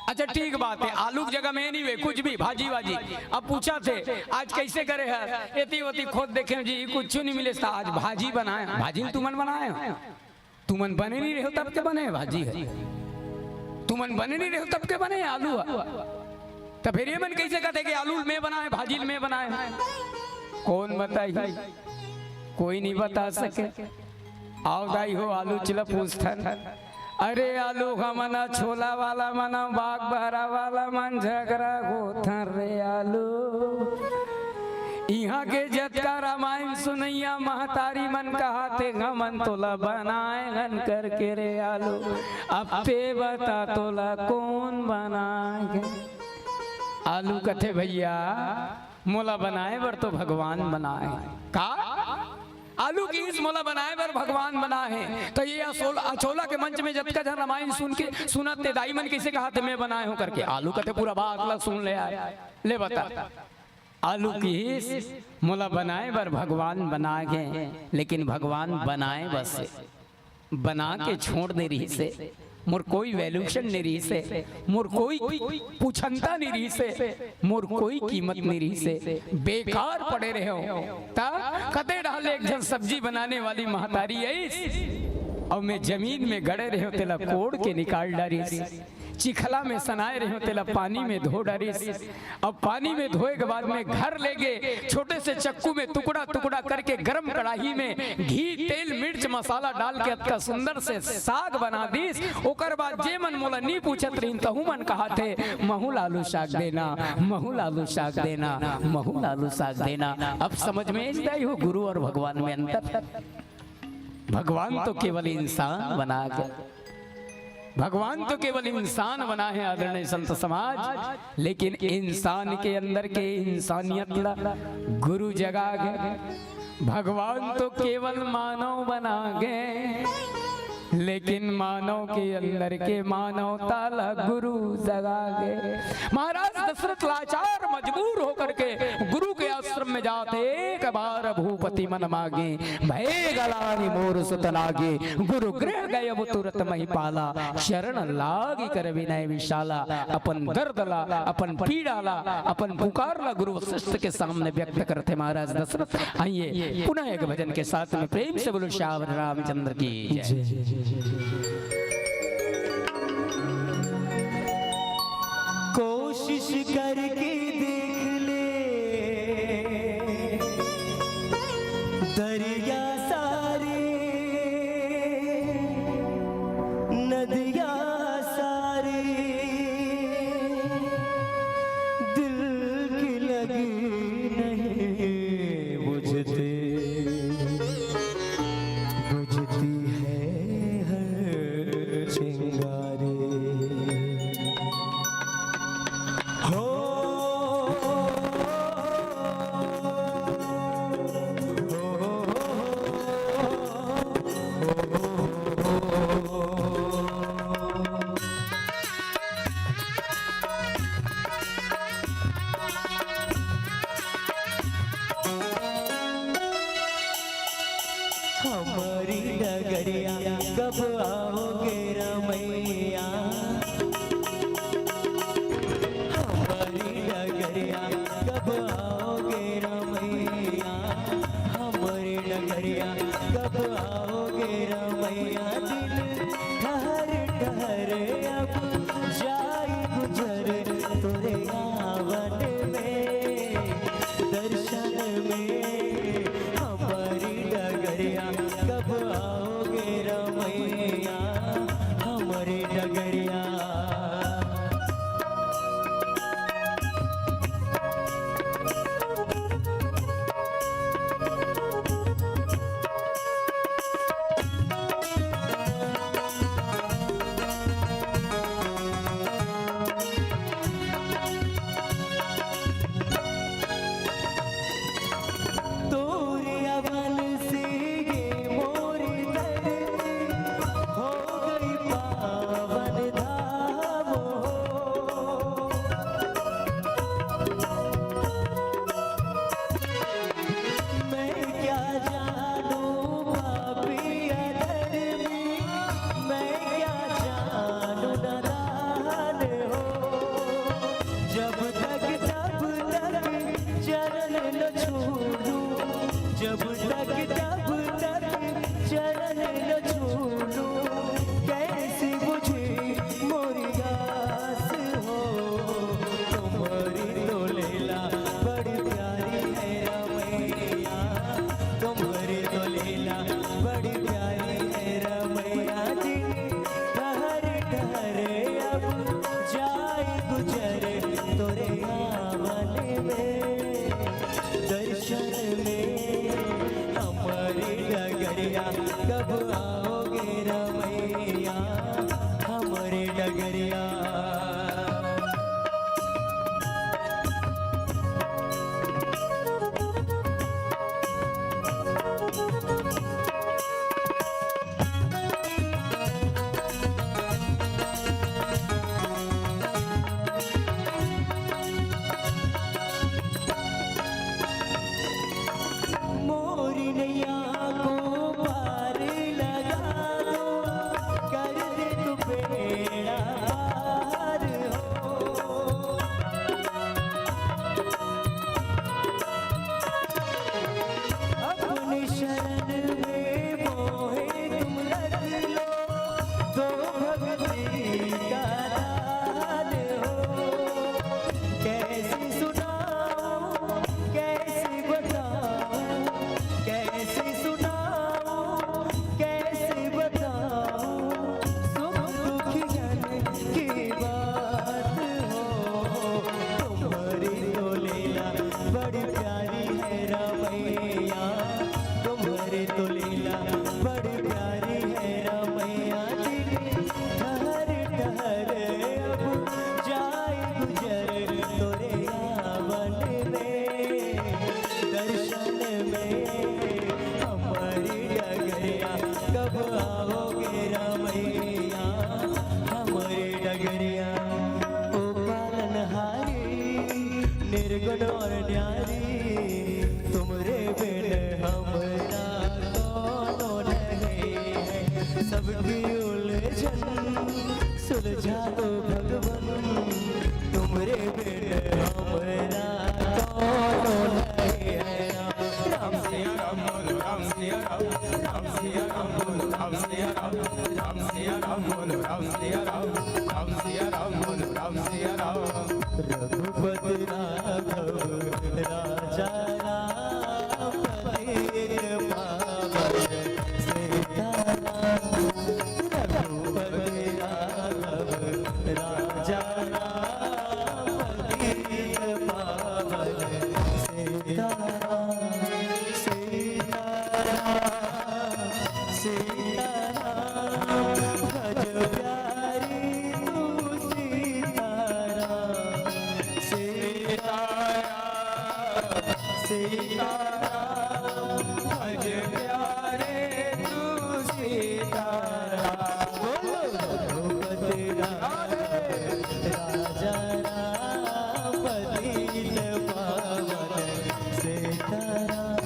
अच्छा ठीक बात है, आलू की जगह में नहीं वे कुछ भी भाजी वाजी। अब पूछा थे आज कैसे करे है, एती होती खोद देखे जी कुछ नहीं मिले, आज भाजी बनाए। भाजी तुमन बनाए हो? तुमन बने नहीं रहे तब के बने भाजी है, तुमन बने नहीं रहे तब के बने आलू। तो फिर ये मन कैसे कहते कि आलू में बनाए भाजी में बनाए? कौन बताई? कोई नहीं बता सके। आओ दाई हो आलू चिला पूछथन अरे आलू का मना छोला वाला मना बाग बहरा वाला मन झगड़ा होथन रे आलू यहाँ के जतका रामायण सुनैया महतारी मन कहाते घमन तोला बनाए घन करके रे आलू अब पे बता तोला कौन बनाए आलू कथे भैया मोला बनाए बर तो भगवान बनाए का आलू की इस मोला बनाए बर भगवान बना है तो ये अचोला के मंच में जब का जन रामायण सुन के सुनते दाई मन किसे कहा थे मैं बनाए हूं करके आलू कहते पूरा बात सुन ले आए ले बता आलू की इस मोला बनाए बर भगवान बना गए लेकिन भगवान बनाए बस बना के छोड़ दे रही से मोर कोई वैल्यूशन नहीं रही से मोर कोई पूछनता नहीं रही से मोर कोई कीमत नहीं रही से बेकार पड़े रहे हो ता कते डाल एक जन सब्जी बनाने वाली महतारी है और मैं जमीन में गड़े रहे हो तेला कोड़ के निकाल डारी चिखला में सनाए रहे हो तेला पानी में धो डारी अब पानी में धोए के बाद में घर ले गए छोटे से चक्कू में टुकड़ा टुकड़ा करके गरम कढ़ाई में घी तेल मिर्च मसाला डाल के अतका सुंदर से साग बना दीस ओकर बाद जे मन मोला नहीं पूछत रही तहु मन कहा थे महू लालू साग देना महू लालू साग देना महू लालू साग देना अब समझ में आई हो गुरु और भगवान में अंतर भगवान तो केवल इंसान बना के भगवान तो केवल इंसान बना है आदरणीय संत समाज लेकिन इंसान के अंदर के इंसानियत ला गुरु जगा गए भगवान तो केवल मानव बना गए लेकिन मानव के अंदर के मानवता ला गुरु जगा गए महाराज दशरथ लाचार मजबूर होकर के गुरु के आश्रम में जाते एक बार भूपति मन मांगे भय गलानी मोर सुतनागे गुरु गृह गए वो तुरंत महिपाला शरण लागी कर विनय विशाला अपन दर्द ला अपन पीड़ा ला अपन पुकार ला गुरु वशिष्ठ के सामने व्यक्त करते महाराज दशरथ आइए पुनः एक भजन के साथ में प्रेम से बोलो श्याम रामचंद्र की जय कोशिश करके देख ले दरिया सारे नदिया सारे दिल की लगी नहीं बुझते बुझती है हर चिंगारे हो हमारी डगरिया कब आओगे रमैया हमारी डगरिया कब आओगे रमैया हमारी डगरिया कब आओगे रमैया दिल ठहर ठहर अब जाई गुजर तोरे आवन में दर्शन में हमारी डगरिया कब आओगे रमैया हमारी डगरिया तोरे अवन से ये मोर डगरिया कब आओगे रमैया हमारे डगरिया। मोरी नैया को पार लगा दो कर दे तू बेड़ा पार हो। अपनी शरण में मोहे तुम रख लो तो भक्ति का दान हो। कैसी सुनाऊं कैसी बताऊं कैसी सुनाऊं कैसे बताऊं सुख दुखी जन की बात हो। तुम्हारी तो लीला बड़ी प्यारी है रमैया तुम्हारी तो लीला बड़ी प्यारी है रमैया। दिल ठहर ठहर अब जाए गुजर तोरे आवन में दर्शन में हमारी डगरिया कब आओगे रमैया हमारी डगरिया। ओ पालनहारी निर्गुण और न्यारी तुमरे बिन हमरा कोनो नहीं है। सबकी उलझन सुलझा दो भगवन तुमरे बिन हमरा कोनो नहीं है। राम सिया राम बोलो राम सिया राम राम सिया राम बोलो राम सिया राम राम सिया राम बोलो राम सिया राम राम सिया राम बोलो राम सिया राम। रघुपति राघव राजा राम पीर पावन सीताराम। रघुपति राघव राजा राम पीर पावन सीताराम। सीताराम भज प्यारी तू सीताराम। सीताराम सीताराम भज प्यारे तू सीताराम। बोलो रघुपति राजा राम पतित पावन सीताराम।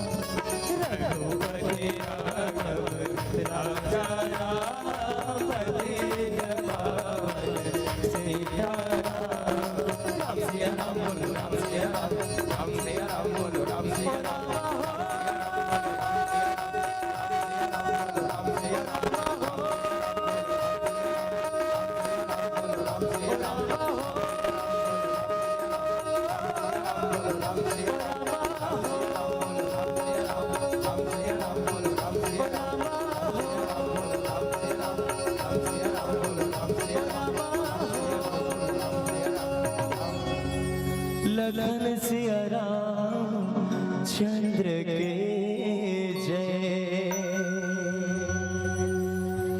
रघुपति राघव राजा राम पतित पावन सीताराम। राम सिया राम बोलो राम सिया राम राम सिया राम बोलो राम सिया राम। लगन सिया राम चंद्र के जय।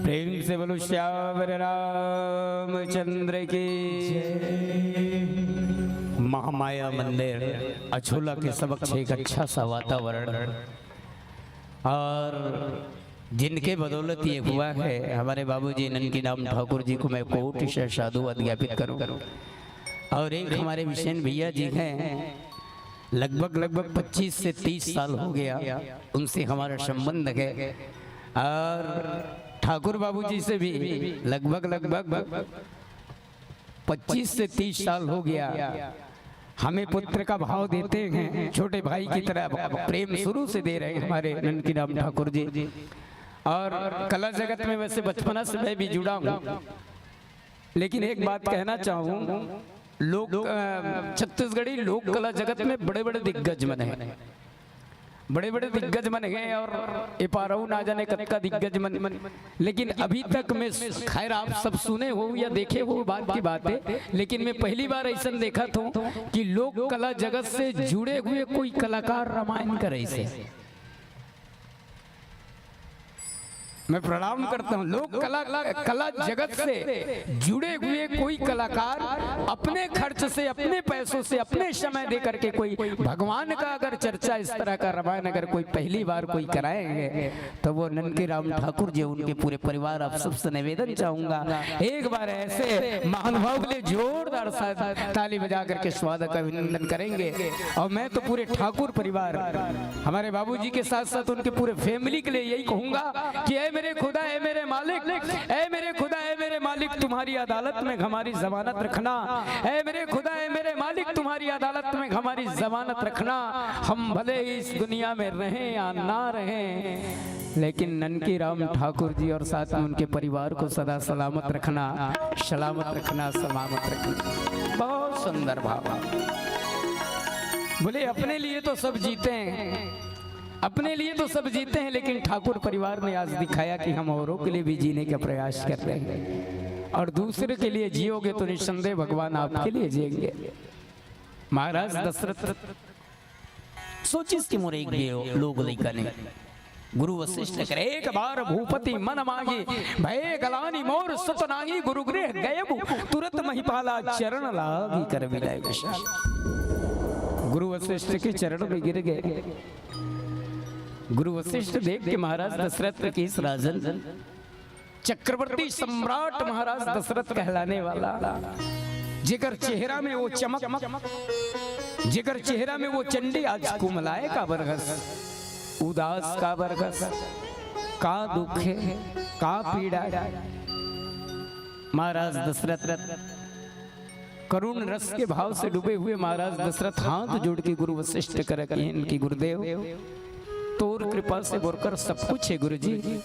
प्रेम से बोलो श्यावर रामचंद्र की महामाया मंदिर अछोला के समक्ष एक अच्छा सा वातावरण और जिनके बदौलत ये हुआ है हमारे बाबूजी ननकी राम ठाकुर जी को मैं कोटि से साधुवाद ज्ञापित करूं। और एक हमारे विशेन भैया जी हैं लगभग 25 से 30 साल हो गया उनसे हमारा संबंध है। और ठाकुर बाबूजी से भी लगभग 25 से 30 साल हो गया। हमें पुत्र का भाव देते हैं, छोटे भाई की तरह प्रेम शुरू से दे रहे हैं हमारे ननकी राम ठाकुर जी। और कला जगत में वैसे बचपना से मैं भी जुड़ा हूँ, लेकिन एक बात कहना चाहूँ, लोग छत्तीसगढ़ी लोक कला जगत में बड़े बड़े दिग्गज बने हैं, बड़े बड़े दिग्गज बन गए और ये पाराऊ ना जाने कब का दिग्गज बन, लेकिन अभी तक मैं खैर आप सब सुने हो या देखे हो बात की बात है, लेकिन मैं पहली बार ऐसा देखा था कि लोक कला जगत से जुड़े हुए कोई कलाकार रामायण करे से। मैं प्रणाम करता हूँ। लोग कला जगत से जुड़े हुए कोई कलाकार अपने खर्च से, अपने पैसों से, अपने समय दे करके कोई भगवान का अगर चर्चा इस तरह का रामायण अगर कोई पहली बार कोई कराएंगे तो वो ननकी राम ठाकुर जी, उनके पूरे परिवार, आप सबसे निवेदन चाहूंगा एक बार ऐसे महानुभाव के लिए जोरदार ताली बजा करके स्वागत अभिनंदन करेंगे। और मैं तो पूरे ठाकुर परिवार, हमारे बाबूजी के साथ साथ उनके पूरे फैमिली के लिए यही कहूंगा कि ऐ मेरे खुदा, ऐ मेरे मालिक, ऐ मेरे खुदा, ऐ मेरे मालिक, तुम्हारी अदालत में हमारी जमानत रखना। ऐ मेरे खुदा, ऐ मेरे मालिक, तुम्हारी अदालत में हमारी जमानत रखना। हम भले ही इस दुनिया में रहें या ना रहें, लेकिन ननकी राम ठाकुर जी और साथ में उनके परिवार को सदा सलामत रखना, सलामत रखना, सलामत रखना। बहुत सुंदर भाव। बोले अपने लिए तो सब जीते हैं, अपने लिए तो सब जीते हैं, लेकिन ठाकुर परिवार ने आज दिखाया कि हम औरों के लिए भी जीने का प्रयास कर रहे हैं। और दूसरे के लिए जियोगे तो निस्संदेह भगवान आपके लिए जिएंगे। महाराज दशरथ सोचिस कि मोरे एक लोग लइका ने गुरु वशिष्ठ करे एक बार भूपति मन मांगी, भय गलानी मोर सुत नागी, गुरु गृह गए तुरंत महिपाला चरण लागी कर विलय विशाल। गुरु वशिष्ठ के चरण में गिर गए। गुरु वशिष्ठ देख के महाराज दशरथ की इस राजन चक्रवर्ती सम्राट महाराज दशरथ कहलाने वाला, जिगर चेहरा में वो चमक, जिगर चेहरा में वो चंडी, आज कुमलाए का बरगस, उदास का बरगस, का दुख है, का पीड़ा। महाराज दशरथ करुण रस के भाव से डूबे हुए महाराज दशरथ हाथ जोड़ के गुरु वशिष्ठ कर इनकी गुरुदेव तोर कृपा से बोलकर सब कुछ है गुरु जी।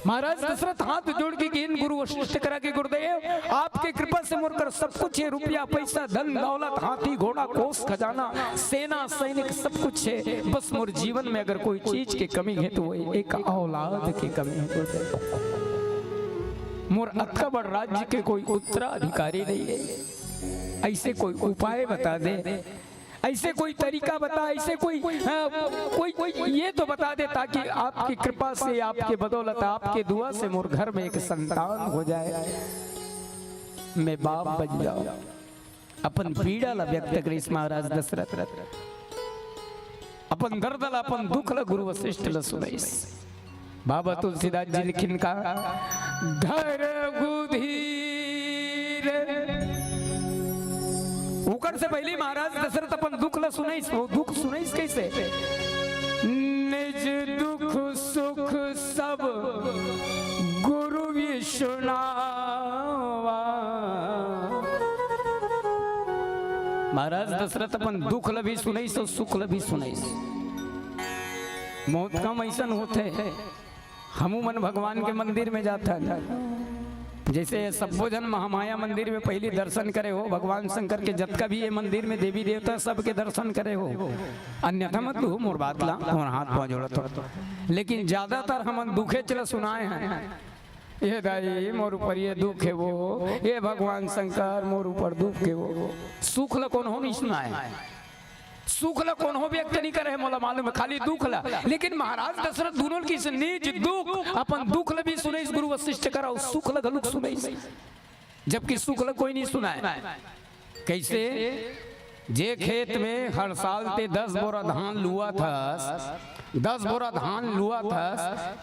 महाराज दशरथ हाथ जोड़ के इन गुरु वशिष्ठ करा के गुरुदेव आपके कृपा से मोरकर सब कुछ है, रुपया पैसा धन दौलत हाथी घोड़ा कोस खजाना सेना सैनिक सब कुछ है, बस मोर जीवन में अगर कोई चीज की कमी है तो वो एक औलाद की कमी है गुरुदेव। मोर अत्का बड़ राज्य के कोई उत्तराधिकारी नहीं है, ऐसे कोई उपाय बता दे, ऐसे कोई तरीका बता, ऐसे कोई ये तो बता दे ताकि आपकी कृपा से, आपके बदौलत, आपके दुआ से मोर घर में एक संतान हो जाए, मैं बाप बन जाऊं। अपन पीड़ा ला व्यक्त करिस महाराज दशरथ, अपन दर्द ला, अपन दुख ला गुरु वशिष्ठ ला सुनाइस। बाबा तुलसीदास जी लिखिन का धर गुधीर, उकर से पहले महाराज दशरथ अपन दुख ला सुनाइस। वो दुख सुनाइस कैसे? निज दुख सुख सब गुरु विष्णुनावा। महाराज दशरथ अपन दुख ला भी सुनाइस और सुख ला भी सुनाइस। मौत कम ऐसा होते है, हमू मन भगवान के मंदिर में जाता है, जैसे सबो जन महामाया मंदिर में पहली दर्शन करे हो, भगवान शंकर के जतका भी ये मंदिर में देवी देवता सबके दर्शन करे हो, अन्यथा मत लू मोर बात ला और हाथ पाँव जोड़त हो। लेकिन ज्यादातर हम दुखे चला सुनाए हैं, ये दाई मोर ऊपर ये दुख है, वो ये भगवान शंकर मोर ऊपर दुख है, वो सुख ला कौन हो नहीं सुनाए, सुख ला कौन हो व्यक्त नहीं करे मोला मालूम है, खाली दुख ला। लेकिन महाराज दशरथ दोनों की निज दुख अपन दुख ला भी सुनाइस गुरु वशिष्ठ करा, सुख ला गलुक सुनाइस, जबकि सुख ला कोई नहीं सुनाए। कैसे? जे खेत में हर साल ते 10 बोरा धान लुआ था, 10 बोरा धान लुआ था,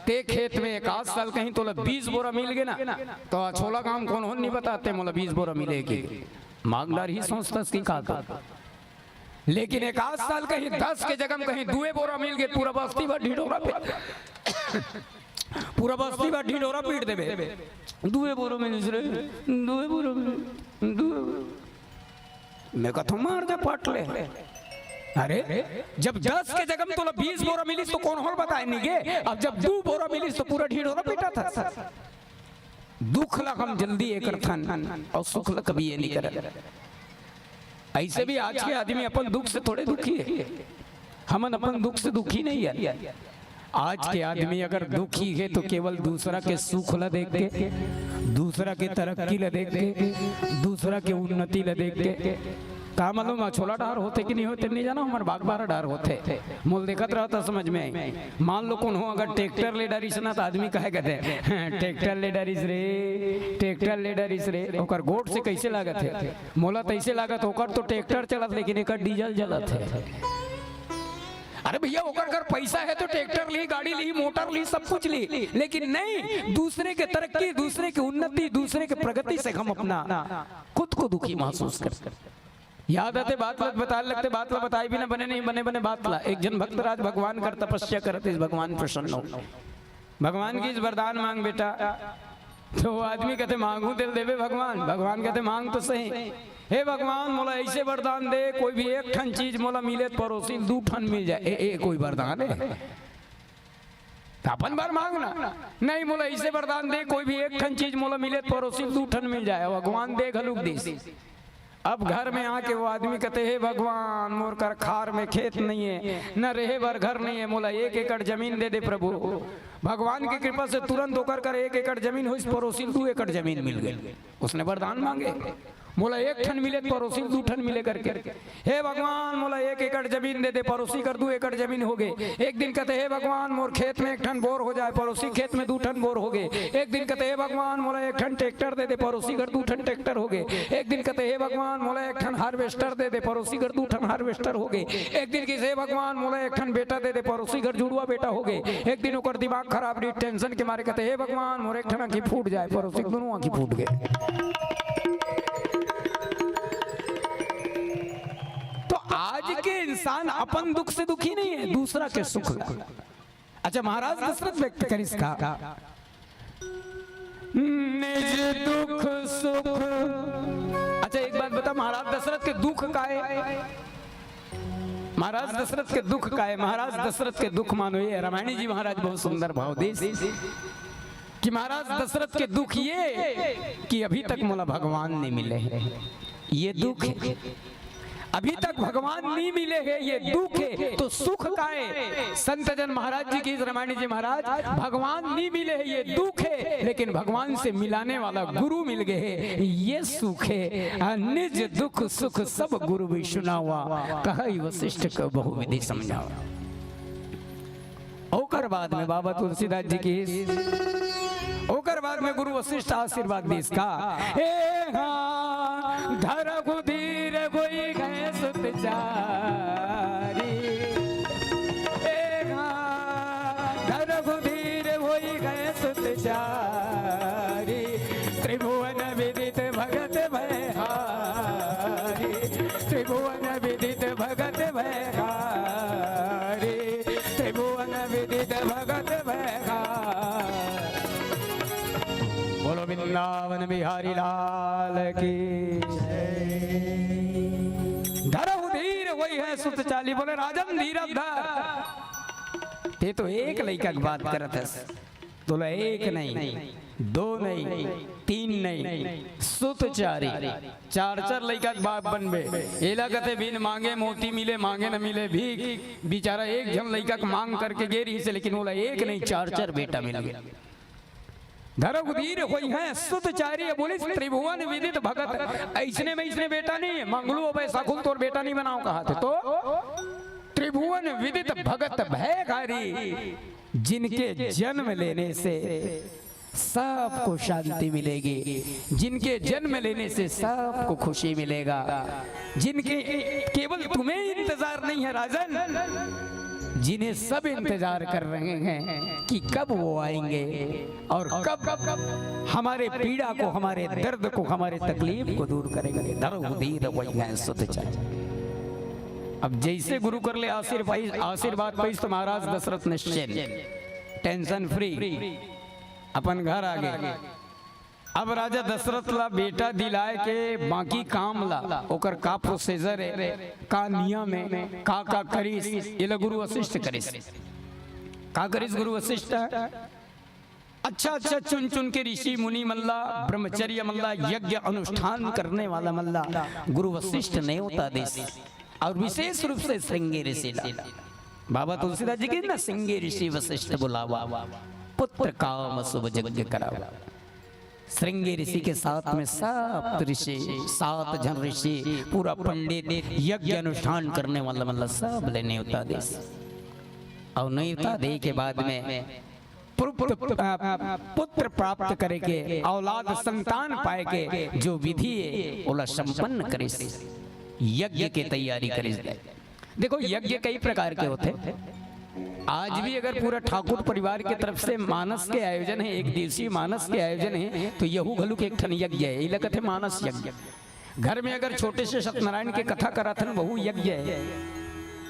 ते खेत में एक आध साल कहीं तो 20 बोरा मिल गए ना, तो छोला काम कौन हो नहीं बताते मोला 20 बोरा मिलेगी, मांगदार ही सोचता की का। लेकिन एक आध साल कहीं 10 के जगह कहीं 2 बोरा मिल गए, पूरा बस्ती भर ढिंडोरा पूरा बस्ती भर ढिंडोरा पीट देवे, 2 बोरा मिल रहे, 2 बोरा मैं कथो मार दे पट ले। अरे जब 10 के जगह तो 20 बोरा मिली तो कौन और बताए नहीं गे, अब जब 2 बोरा मिली तो पूरा ढिंडोरा पीटा था। दुख ला हम जल्दी एक थन और सुख ला कभी ये नहीं करे। ऐसे भी आज के आदमी अपन दुख से थोड़े दुखी है, हम अपन दुख से दुखी नहीं है। आज के आदमी अगर दुखी है तो केवल दूसरा के सुख ला देख के, दूसरा के तरक्की ला देख के, दूसरा के उन्नति ला देख के, का मालूम छोला डार होते कि नहीं होते नहीं जाना, हमारे बाग बारह डार होते मोल देखत रहता समझ में आई। मान लो कौन हो अगर ट्रैक्टर ले डरिस ना तो आदमी कहे कहते ट्रैक्टर ले डरिस रे, ट्रैक्टर ले डरिस रे, ओकर गोट से कैसे लागत है, मोला तैसे लागत ओकर तो ट्रैक्टर चलत लेकिन एक डीजल जलत है। अरे भैया ओकर अगर पैसा है तो ट्रैक्टर ली, गाड़ी ली, मोटर ली, सब कुछ ली, लेकिन नहीं, दूसरे के तरक्की, दूसरे की उन्नति, दूसरे के प्रगति से हम अपना खुद को दुखी महसूस करते। याद आते बात बता लगते, बात बताई भी ना बने नहीं बने बने बात ला। एक जन भक्त राज भगवान कर तपस्या करते, भगवान प्रसन्न हो, भगवान की वरदान मांग बेटा, तो वो आदमी कहते मांगू दिल देवे भगवान, भगवान कहते मांग तो सही, हे भगवान मोला ऐसे वरदान दे कोई भी एक ठन चीज मोला मिले पड़ोसी 2 ठन मिल जाए, ए कोई वरदान है? अपन बार मांगना नहीं, मोला ऐसे वरदान दे कोई भी एक ठन चीज मोला मिले पड़ोसी 2 ठन मिल जाए, भगवान दे घलुक दी। अब घर में आके वो आदमी कहते हे भगवान मोर कर खार में खेत नहीं है, न रहे बर घर नहीं है, मोला 1 एकड़ जमीन दे दे प्रभु। भगवान की कृपा से तुरंत होकर कर 1 एकड़ जमीन हुई, पड़ोसी 2 एकड़ जमीन मिल गई। उसने वरदान मांगे, मोला 1 ठन मिले पड़ोसी 2 ठन मिले करके, हे भगवान मोला 1 एकड़ जमीन दे दे, पड़ोसी कर 2 एकड़ जमीन हो गए। एक दिन कहते हे भगवान मोर खेत में 1 ठन बोर हो जाए, पड़ोसी खेत में 2 ठन बोर हो गए। एक दिन कहते हे भगवान मोला 1 ठन ट्रैक्टर दे दे, पड़ोसी कर 2 ठन ट्रैक्टर हो गए। एक दिन कहते हे भगवान मोला 1 ठन हार्वेस्टर दे दे, पड़ोसी कर 2 ठन हार्वेस्टर हो गए। एक दिन कहते हे भगवान मोला 1 ठन बेटा दे दे, पड़ोसी घर जुड़वा बेटा हो गए। एक दिन ओकर दिमाग खराब रही, टेंशन के मारे कहते हे भगवान मोर 1 ठन आंखी फूट जाए, पड़ोसी दोनों आंखी फूट गए। आज के इंसान अपन दुख से दुखी नहीं है, दूसरा के सुख। अच्छा महाराज दशरथ व्यक्त कर इसका निज दुख सुख। अच्छा एक बात बता, महाराज दशरथ के दुख का है? महाराज दशरथ के दुख का है? महाराज दशरथ के दुख मानो ये रामायणी जी महाराज बहुत सुंदर भाव दे कि महाराज दशरथ के दुख ये कि अभी तक मोला भगवान नहीं मिले हैं, ये दुख है। अभी तक भगवान नहीं मिले हैं, ये दुख है। तो सुख का है? संत जन महाराज जी की रामायणी जी महाराज, भगवान नहीं मिले हैं ये दुख है, लेकिन भगवान से मिलाने वाला गुरु मिल गए हैं, ये सुख है। निज दुख सुख सब गुरु भी सुनावा, कहि वशिष्ठ को बहुविधि समझावा। ओकर बाद में बाबा तुलसीदास जी की, ओकर बाद में गुरु वशिष्ठ आशीर्वाद दी इसका, धर गुधीर गोई गए सुत चारी, धर गुधीर होई गए सुत चारी, त्रिभुवन विदित भगत भयहारी, त्रिभुवन विदित भगत भयहारी, त्रिभुवन विदित भगत भयहारी। बोलो वृंदावन बिहारी लाल की। धरहु धीर वही है सुत चाली, बोले राजन धीरज धर। ये तो एक लड़का की बात करत है, बोला 1 नहीं 2 नहीं 3 नहीं, सुत चारी 4 लड़का के बाप बनबे। एला कहते बिन मांगे मोती मिले, मांगे न मिले भीख। बेचारा एक जन लड़का के मांग करके गे रही से, लेकिन बोला 1 नहीं 4 बेटा मिल गया। धरगुधीर होई है सुत चारी, बोले त्रिभुवन विदित भगत। ऐसने में इसने बेटा नहीं है, मंगलू अब सकुल तोर बेटा नहीं बनाओ कहा थे, तो त्रिभुवन विदित भगत भयकारी, जिनके जन्म लेने से सबको शांति मिलेगी, जिनके जन्म लेने से सबको खुशी मिलेगा, जिनके केवल तुम्हें इंतजार नहीं है राजन, जिन्हें सब इंतजार कर रहे हैं कि कब वो आएंगे और कब हमारे पीड़ा को, हमारे दर्द को, हमारे तकलीफ को दूर करेंगे। धरहु वही है सुत चारी। अब जैसे गुरु कर ले आशीर्वाद पाई तो महाराज दशरथ निश्चिंत, टेंशन फ्री, अपन घर आ गए। अब राजा दशरथ ला बेटा दिलाए के बाकी काम ला, ओकर का प्रोसीजर है, का नियम है, का करिस, ये गुरु वशिष्ठ करिस। का करिस गुरु वशिष्ठ? अच्छा चुन चुन के ऋषि मुनि मल्ला, ब्रह्मचर्य मल्ला, यज्ञ अनुष्ठान करने वाला मल्ला गुरु वशिष्ठ नहीं होता देश, और विशेष रूप से श्रृंगी ऋषि बाबा तुलसीदास जी के ना श्रृंगी ऋषि वशिष्ठ बुलावा, पुत्र काम शुभ यज्ञ करावा। श्रृंगी ऋषि के साथ में 7 ऋषि 7 जन ऋषि पूरा पंडित यज्ञ अनुष्ठान करने वाला मतलब सब लेने उता दे और नहीं उता दे के बाद में पुत्र प्राप्त करे के औलाद संतान पाए के जो विधि है ओला संपन्न करे यज्ञ के तैयारी करे। देखो यज्ञ कई प्रकार के होते हैं। आज भी अगर पूरा ठाकुर परिवार की तरफ से मानस के आयोजन है, एक दिवसीय मानस के आयोजन है, तो यहू घलू के एक ठन यज्ञ है, लगत है मानस यज्ञ। घर में अगर छोटे से सत्यनारायण के कथा कराथन वहू यज्ञ है,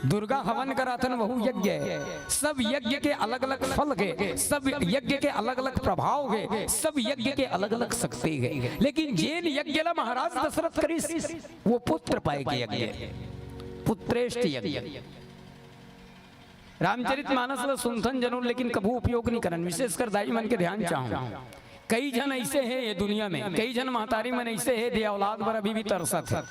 दुर्गा हवन कराथन वहू यज्ञ है। सब यज्ञ के अलग अलग फल है, सब यज्ञ के अलग अलग प्रभाव है, सब यज्ञ के अलग अलग शक्ति है। लेकिन जैन यज्ञ ला महाराज दशरथ करिस वो पुत्र पाए के यज्ञ, पुत्रेष्ठ यज्ञ। रामचरित मानस ला सुनथन जरूर लेकिन कभू उपयोग नहीं करन। विशेषकर दाई मन के ध्यान चाहूं, कई जन ऐसे हैं ये दुनिया में, कई जन महतारी मन ऐसे है दे औलाद पर अभी भी तरसत है।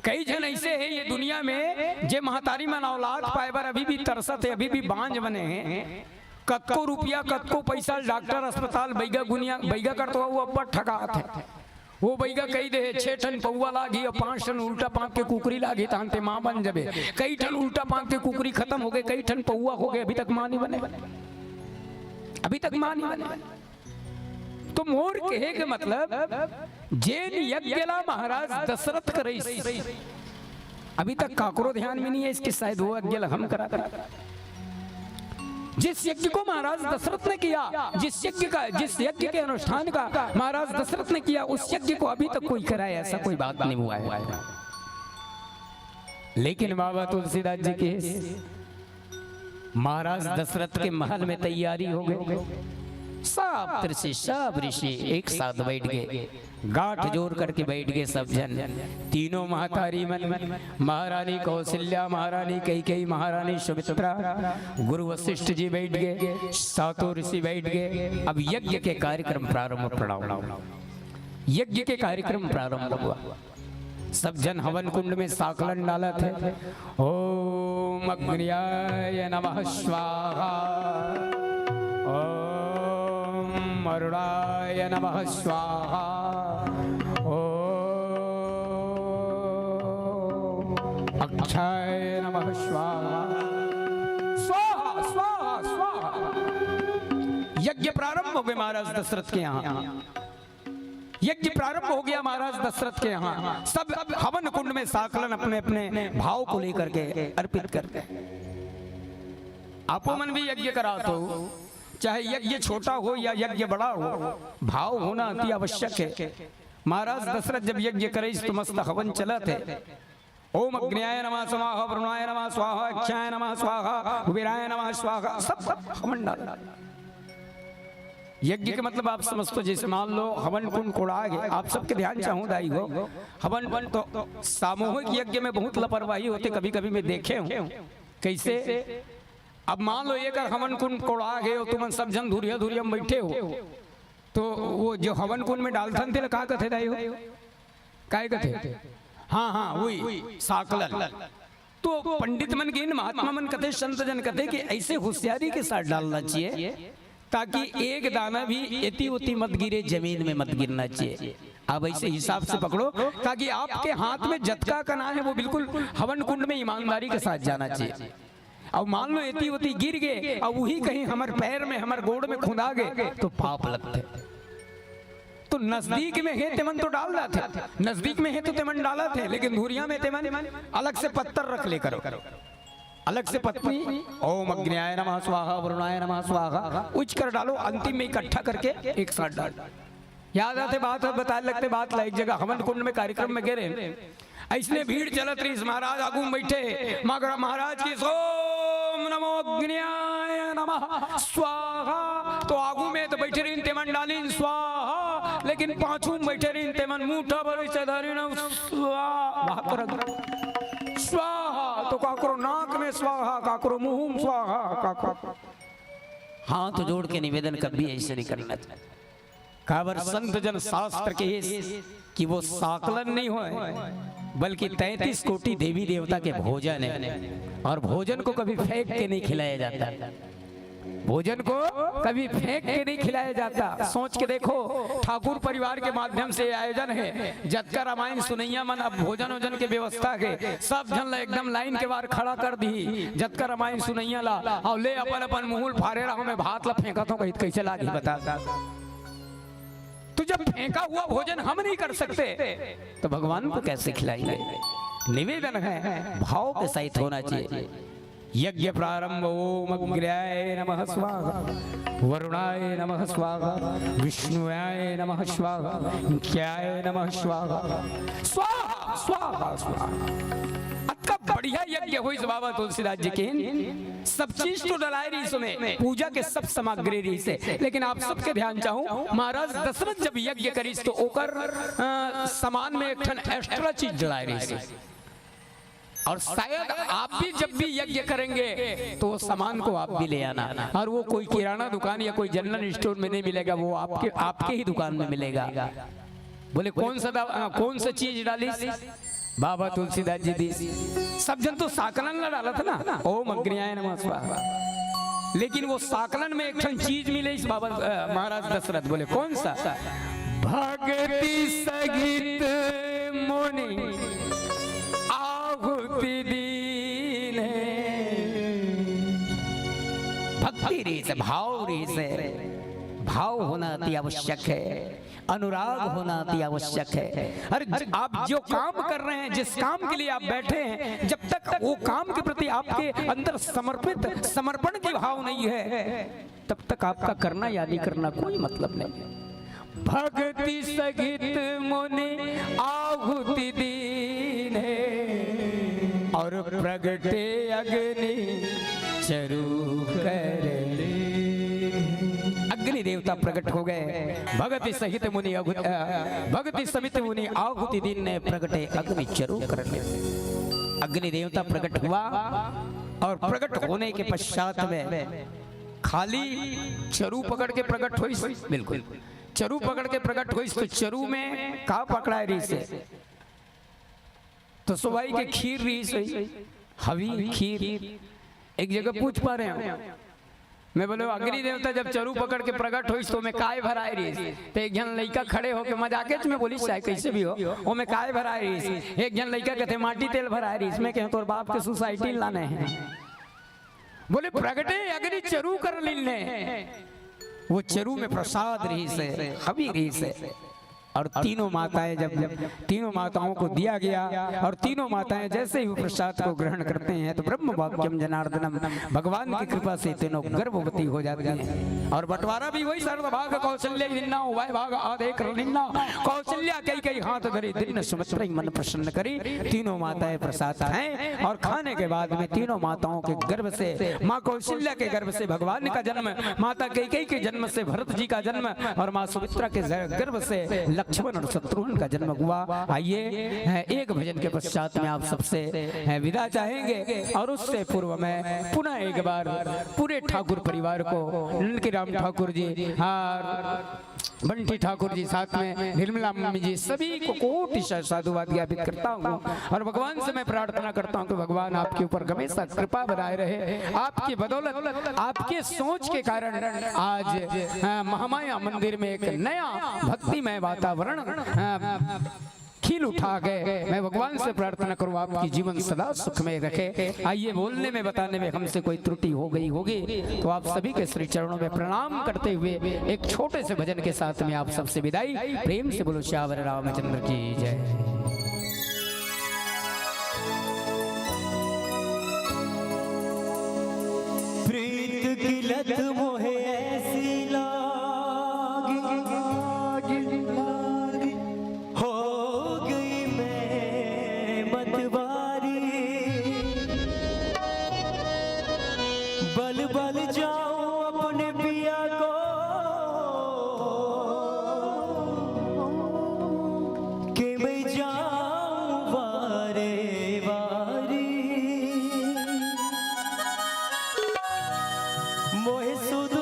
कई जन ऐसे हैं ये दुनिया में जे महतारी मन औलाद पाए बर अभी भी तरसत है, अभी भी बांझ बने हैं। कतको रुपया कतको पैसा डॉक्टर अस्पताल बैगा गुनिया बैगा कर तो वो अब्बा ठगात है। वो बैगा कही दे 6 टन पौवा लागी और 5 टन उल्टा पांक के कुकरी लागी तांते माँ बन जबे। कई टन उल्टा पांक के कुकरी खत्म हो गए, कई टन पौवा हो गए, अभी तक माँ नहीं बने, अभी तक माँ नहीं बने। तो मोर कहे के मतलब जैन यज्ञ ला महाराज दशरथ करे, अभी तक काकरो ध्यान में नहीं है इसके, शायद वो यज्ञ हम करा। जिस यज्ञ को महाराज दशरथ ने किया, जिस यज्ञ के अनुष्ठान का महाराज दशरथ ने किया, उस यज्ञ को अभी तक कोई कराया ऐसा कोई बात नहीं हुआ है। लेकिन बाबा तुलसीदास जी के महाराज दशरथ के महल में तैयारी हो गई। सब ऋषि सब ऋषि एक साथ बैठ गए, गांठ जोड़ करके बैठ गए सब जन। तीनों महतारी मन, महारानी कौशल्या, महारानी कैकेयी, महारानी सुमित्रा, गुरु वशिष्ठ जी बैठ गए, 7 ऋषि बैठ गए। अब यज्ञ के कार्यक्रम प्रारंभ, यज्ञ के कार्यक्रम प्रारंभ हुआ। सब जन हवन कुंड में साकलन डाला थे। ओम अग्न्याय नमः स्वाहा, ओम अरुणाय नमः स्वाहा, ओम अक्षय नमः स्वाहा, स्वाहा स्वाहा स्वाहा। यज्ञ प्रारंभ हो गए महाराज दशरथ के यहाँ, यज्ञ प्रारंभ हो गया महाराज दशरथ के यहाँ। सब हवन कुंड में साकलन अपने अपने भाव को लेकर के अर्पित करते। आपो मन भी यज्ञ करा, तो चाहे यज्ञ छोटा हो या यज्ञ बड़ा हो, भाव होना अति आवश्यक है। महाराज दशरथ जब यज्ञ करे तो मस्त हवन चला थे। ओम अग्न्याय नमः स्वाहा, वरुणाय नमः स्वाहा, अक्षाय नमः स्वाहा, वीराय नमः स्वाहा, सब हवन डाला। यज्ञ के मतलब आप समझते, जैसे मान लो हवन कुंड कोड़ा गए, आप सबके ध्यान चाहूँ दाई हो, हवन तो सामूहिक यज्ञ में बहुत लापरवाही होते, कभी कभी मैं देखे हूँ। कैसे? अब मान लो एक हवन कुंड कोड़ा गए हो, तुम सब जन धुरिया धुरिया में बैठे हो, तो वो जो हवन कुंड में डालथन थे कहा कथे दाई हो, काय कथे? हाँ हाँ वही साकलन। तो पंडित मन के महात्मा मन कथे, संत जन कथे कि ऐसे होशियारी के साथ डालना चाहिए ताकि एक दाना भी एती उती मत गिरे, जमीन में मत गिरना चाहिए। आप ऐसे हिसाब से पकड़ो ताकि आपके हाथ में जतका कना है वो बिल्कुल हवन कुंड में ईमानदारी के साथ जाना चाहिए। अब मान लो एती उती गिर गए और वही कहीं हमारे पैर में हमारे गोड़ में खुदा गए तो पाप लगते। तो नजदीक में है तेमन तो डाल रहा थे, नजदीक में है तो तेमन डाला थे, लेकिन धुरिया में तेमन अलग से पत्थर रख ले करो, अलग से पत्नी ओम अग्न्याय नमः स्वाहा, वरुणाय नमः स्वाहा उच्च कर डालो, अंतिम में इकट्ठा करके एक साथ डाल। याद आते बात बताने लगते बात ला, एक जगह हवन कुंड में कार्यक्रम में गिरे, ऐसने भीड़ चलत रही, महाराज आगू में बैठे, मगर महाराज की ओम नमो अग्न्याय नमः स्वाहा, तो आगू में तो बैठे रही तेमन डाली स्वाहा, लेकिन पाछू में बैठे रही तेमन मुठा भरी से धरी स्वाहा, तो काकरो नाक में स्वाहा, काकरो मुंह में स्वाहा, काकरो हाथ जोड़ के निवेदन कभी ऐसे नहीं करना चाहिए। काबर संत जन शास्त्र के कि वो साकलन नहीं हो बल्कि 33 कोटि देवी देवता के भोजन है, और भोजन को कभी फेंक के नहीं खिलाया जाता। भोजन को कभी फेंक के नहीं खिलाया जाता। सोच के देखो, ठाकुर परिवार के माध्यम से आयोजन है। जतका रामायण सुनैया मन अब भोजन वोजन के व्यवस्था के सब जन ला एकदम लाइन के बाहर खड़ा कर दी। जतका रामायण सुनैया ला और ले अपन अपन मुंह फाड़े रहा मैं भात ला फेंका तो कहीं कैसे लागी बता। तो जब फेंका हुआ भोजन हम नहीं कर सकते तो भगवान को कैसे खिलाएंगे? निवेदन है भाव के सहित होना चाहिए। यज्ञ प्रारंभ ओम अग्र्याय नमः स्वाहा, वरुणाय नमः स्वाहा, विष्णुयाय नमः स्वाहा, ज्ञाय नमः स्वाहा, स्वाहा स्वाहा स्वाहा। अतका बढ़िया यज्ञ हुई बाबा तुलसीदास जी के। सब चीज तो डलाए रही इसमें, पूजा के सब सामग्री रही से। लेकिन आप सबके ध्यान चाहूं, महाराज दशरथ जब यज्ञ करी तो ओकर सामान में एक एक्स्ट्रा चीज डलाए रही से। और शायद आप भी जब भी यज्ञ करेंगे तो वो सामान को आप भी ले आना। और वो कोई किराना दुकान या कोई जनरल स्टोर में नहीं मिलेगा, वो आपके ही दुकान में मिलेगा। बोले कौन सा चीज डाली? बाबा तुलसीदास जी दी। सब जन तो साकलन ला डाला था ना, ओम अग्र्याय नमः स्वाहा। लेकिन वो साकलन में एक चीज मिले इस बाबा महाराज दशरथ। बोले कौन सा? भक्ति सहित मुनि आहुति दीन। भक्ति रीत है, भाव रीत है। भाव होना अति आवश्यक है, अनुराग होना अति आवश्यक है। अरे आप जो काम कर रहे हैं, जिस काम के लिए आप बैठे हैं, जब तक वो काम के प्रति आपके अंदर समर्पण की भाव नहीं है, तब तक आपका करना या नहीं करना कोई मतलब नहीं। भक्ति सहित मुनि आहुति दीन और प्रगटे अग्नि चरु करे। अग्नि देवता प्रकट हो गए। भक्ति सहित मुनि भक्ति समित मुनि आहुति दीन ने प्रगटे अग्नि चरु कर ले। अग्नि देवता प्रकट हुआ और प्रकट होने के पश्चात में खाली चरु पकड़ के प्रकट हुई। बिल्कुल चरु पकड़ के प्रकट हुई तो चरु में का पकड़ा है? रीस है तो सुबाई के खीर रीस है, हवी खीर। एक जगह पूछ पा रहे हैं मैं, बोले अग्नि देवता जब चरु पकड़ के प्रकट हुई तो मैं काय भराए रीस? तो एक जन लड़का खड़े होके मजाके में बोली चाहे कैसे भी हो वो मैं काय भराए रीस? एक जन लड़का कहते माटी तेल भराए रीस। मैं कह तोर बाप के सोसाइटी लाने हैं। बोले प्रगटे अग्नि चरु कर लीने। वो चरु में प्रसाद रही से, हवी रही से। और तीनों माताएं जब तीनों माताओं को दिया गया और तीनों माताएं जैसे ही वो प्रसाद को ग्रहण करते हैं तो ब्रह्म वाक्यम जनार्दनम, भगवान की कृपा से तीनों गर्भवती हो जाती हैं। और बंटवारा भी वही सर्वभाग कौशल्या निन्ना वाय भाग आधे निन्ना कौशल्या कई हाथ धरे दिन सुमित्रा मन प्रसन्न करी। तीनों माताएं प्रसाद हैं और खाने के बाद में तीनों माताओं के गर्भ से, माँ कौशल्या के गर्भ से भगवान का जन्म, माता कैकेयी के जन्म से भरत जी का जन्म और माँ सुमित्रा के गर्भ से लक्ष्मण और शत्रुघ्न का जन्म हुआ। आइए एक भजन के पश्चात में आप सबसे विदा चाहेंगे और उससे पूर्व में पुनः एक बार पूरे ठाकुर परिवार को, नंद राम ठाकुर जी और बंटी ठाकुर जी साथ में निर्मला मम्मी जी सभी को कोटि साधुवाद ज्ञापित करता हूँ। और भगवान से मैं प्रार्थना करता हूँ कि भगवान आपके ऊपर हमेशा कृपा बनाए रहे। आपकी बदौलत, आपके सोच के कारण आज महामाया मंदिर में एक नया भक्तिमय वातावरण खिल उठा गए। मैं भगवान से प्रार्थना करूँ आपकी जीवन सदा सुखमय रखे। आइए बोलने में बताने में हमसे कोई त्रुटि हो गई होगी तो आप सभी के श्री चरणों में प्रणाम करते हुए एक छोटे से भजन के साथ में आप सबसे विदाई। प्रेम से बोलो श्यावर रामचंद्र की जय। प्रीत की लत मोहे ऐसी लागी, हो गई मैं मतवारी, बल बल जाऊं अपने पिया को कि मैं जाऊं वारे वारी। मोहे सुध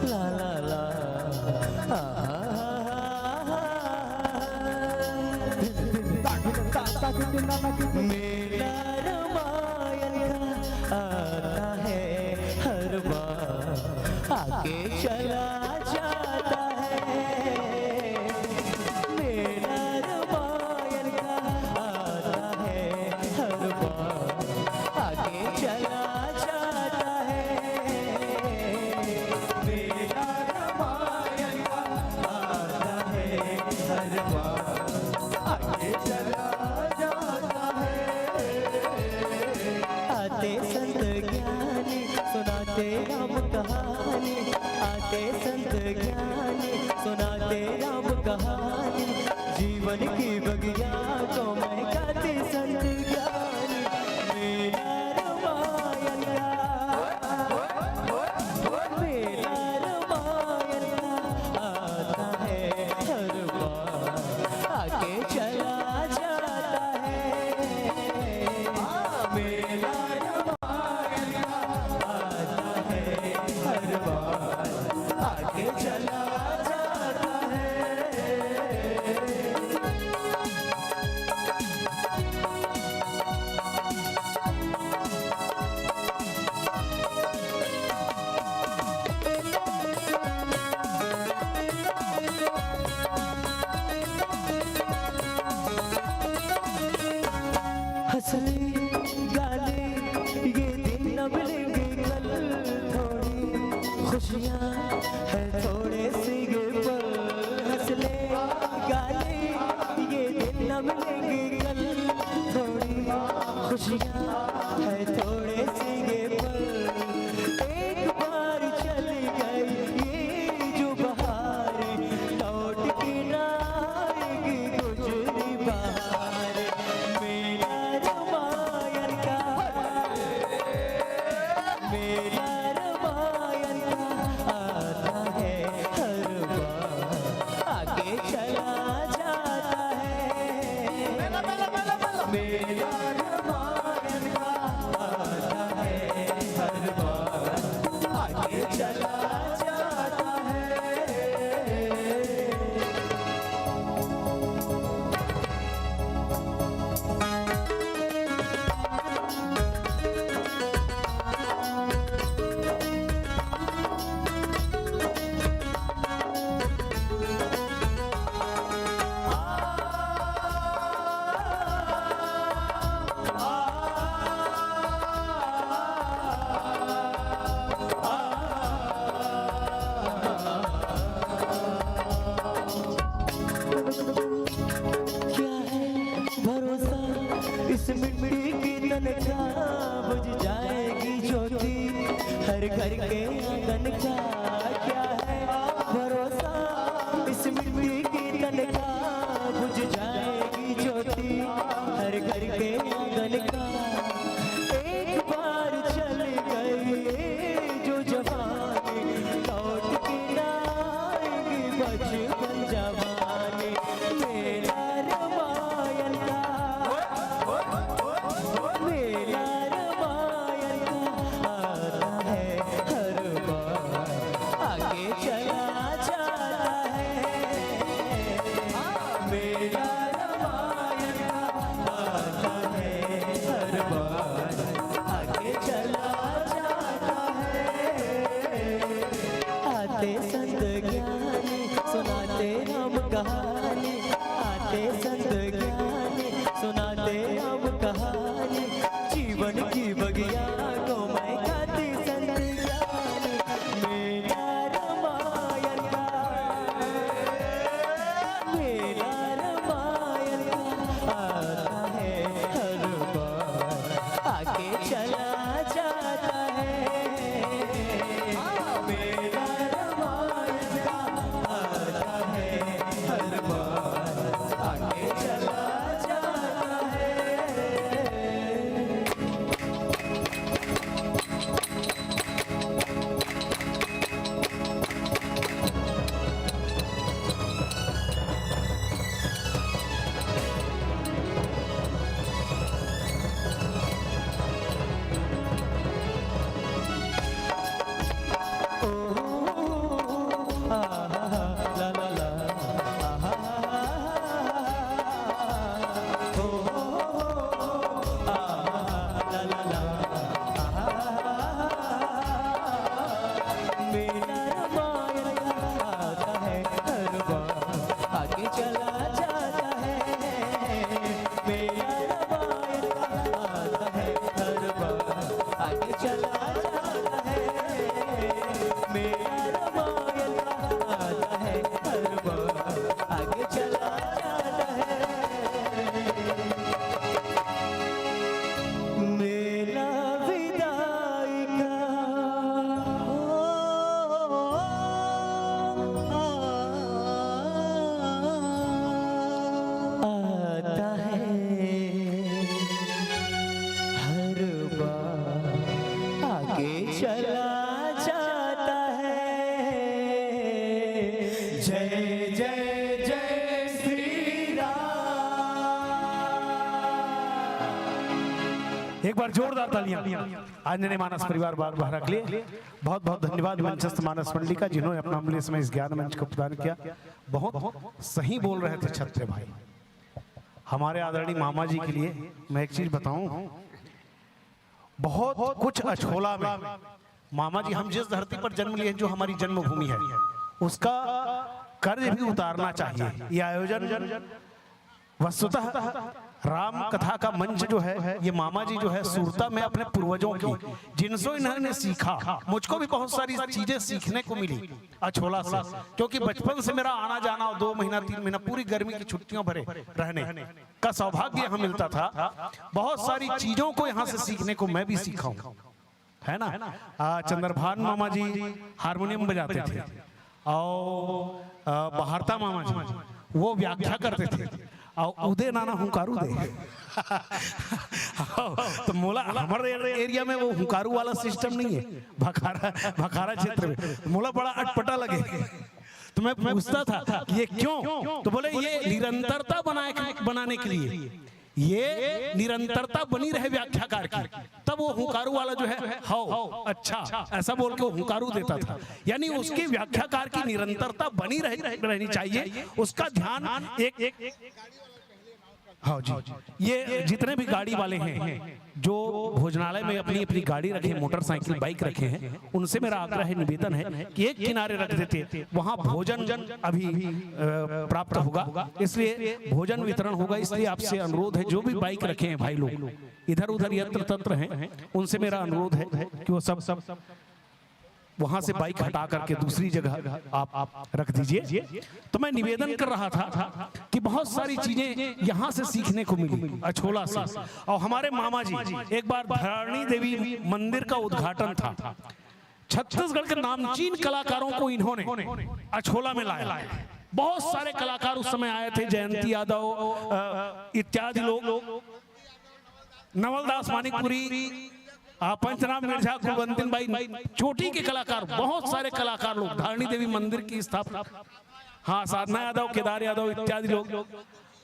ला ला ला मेरा रामायण आता है हर बार आगे चला जाता है मेरा रामायण आता है हर बार आगे चला जाता है मेरा रामायण आता है हर बार आगे चला आते संत ज्ञानी सुनाते राम कहानी आते संत ज्ञानी सुनाते राम कहानी जीवन की बगिया को महकाते संत ज्ञानी मेरा रामायण मेरा रामायण आता है हर बार आगे चला जाता है मेरा रामायण आता है हर बार आगे चला जाता है हंसले गाले ये दिन न मिलेंगे कल थोड़ी खुशियाँ है थोड़े से ये पल हंसले गाले ये दिन न मिलेंगे कल थोड़ी खुशियाँ है थोड़े से ये पल एक बार चली गई ये जो बहार लौट के ना आएगी गुजरी बहार मेरा रामायण आता है हर बार आगे चला जाता है मेरा रामायण आता है हर बार आगे चला जाता है क्या है भरोसा इस मिट्टी की तनख्वा बुझ जाएगी ज्योति हर घर के आंगन का क्या है भरोसा इस मिट्टी की तनख्वा बुझ जाएगी ज्योति हर घर के आंगन का एक बार चल गई जो जवानी लौट के ना आएगी बचपन जवानी मेरा रामायण आता है हर बार आगे के चला जाता है। जय जय जय श्री राम। एक बार जोरदार तालियां आंजनेय मानस परिवार बारह के लिए। बहुत बहुत धन्यवाद मंचस्थ मानस मंडली का, जिन्होंने अपना अमूल्य समय इस ज्ञान मंच को प्रदान किया। बहुत सही बोल रहे थे छत्र भाई। हमारे आदरणीय मामा जी के लिए मैं एक चीज बताऊं, बहुत कुछ अछोला में मामा जी, हम जिस धरती पर जन्म लिए, जो हमारी जन्मभूमि है, उसका कर्ज भी उतारना चाहिए। ये आयोजन वस्तुतः राम कथा का मंच जो है, ये मामा जी जो है सूरता में अपने पूर्वजों की, जिनसे इन्होंने सीखा, मुझको भी बहुत सारी चीजें सीखने को मिली अछोला से, क्योंकि बचपन से मेरा आना जाना 2 महीना 3 महीना पूरी गर्मी की छुट्टियों भरे रहने का सौभाग्य यहाँ मिलता था। बहुत सारी चीजों को यहाँ से सीखने को मैं भी सीखा हूँ, है ना। चंद्रभान मामा जी हारमोनियम बजाते थे, और बहारता मामा जी वो व्याख्या करते थे, और उदय नाना हुंकारू दे। तो मोला हमारे एरिया में वो हुंकारू वाला सिस्टम नहीं है, भखारा क्षेत्र में मोला बड़ा अटपटा लगे। तो मैं पूछता था ये क्यों, तो बोले ये निरंतरता बनाने के लिए, ये निरंतरता बनी रहे व्याख्याकार की, तब वो हुंकारू वाला जो है हाउ अच्छा ऐसा बोल के वो हुंकारू देता था। यानी उसके व्याख्याकार की निरंतरता बनी रहनी चाहिए, उसका ध्यान एक हाँ जी। ये जितने भी गाड़ी वाले हैं जो भोजनालय में अपनी अपनी गाड़ी रखे, मोटरसाइकिल बाइक रखे हैं, उनसे मेरा आग्रह है, निवेदन है कि एक किनारे रख देते, वहां भोजन अभी प्राप्त होगा, इसलिए भोजन वितरण होगा। इसलिए आपसे अनुरोध है, जो भी बाइक रखे हैं भाई लोग, इधर उधर यत्र तत्र हैं, उनसे मेरा अनुरोध है कि वो सब वहां से बाइक हटा करके दूसरी जगह आप रख दीजिए। तो मैं निवेदन कर रहा था कि बहुत सारी चीजें यहाँ से सीखने को मिली अछोला से। और हमारे मामा जी, एक बार धरणी देवी मंदिर का उद्घाटन था, छत्तीसगढ़ के नामचीन कलाकारों को इन्होंने अछोला में लाया। बहुत सारे कलाकार उस समय आए थे, जयंती यादव इत्यादि लोग, नवलदास मानिकपुरी, पंचराम मिर्झा, कुलवंतिन भाई, चोटी के कलाकार, बहुत सारे कलाकार लोग, धरणी देवी मंदिर की स्थापना, हाँ साधना यादव, केदार यादव इत्यादि लोग,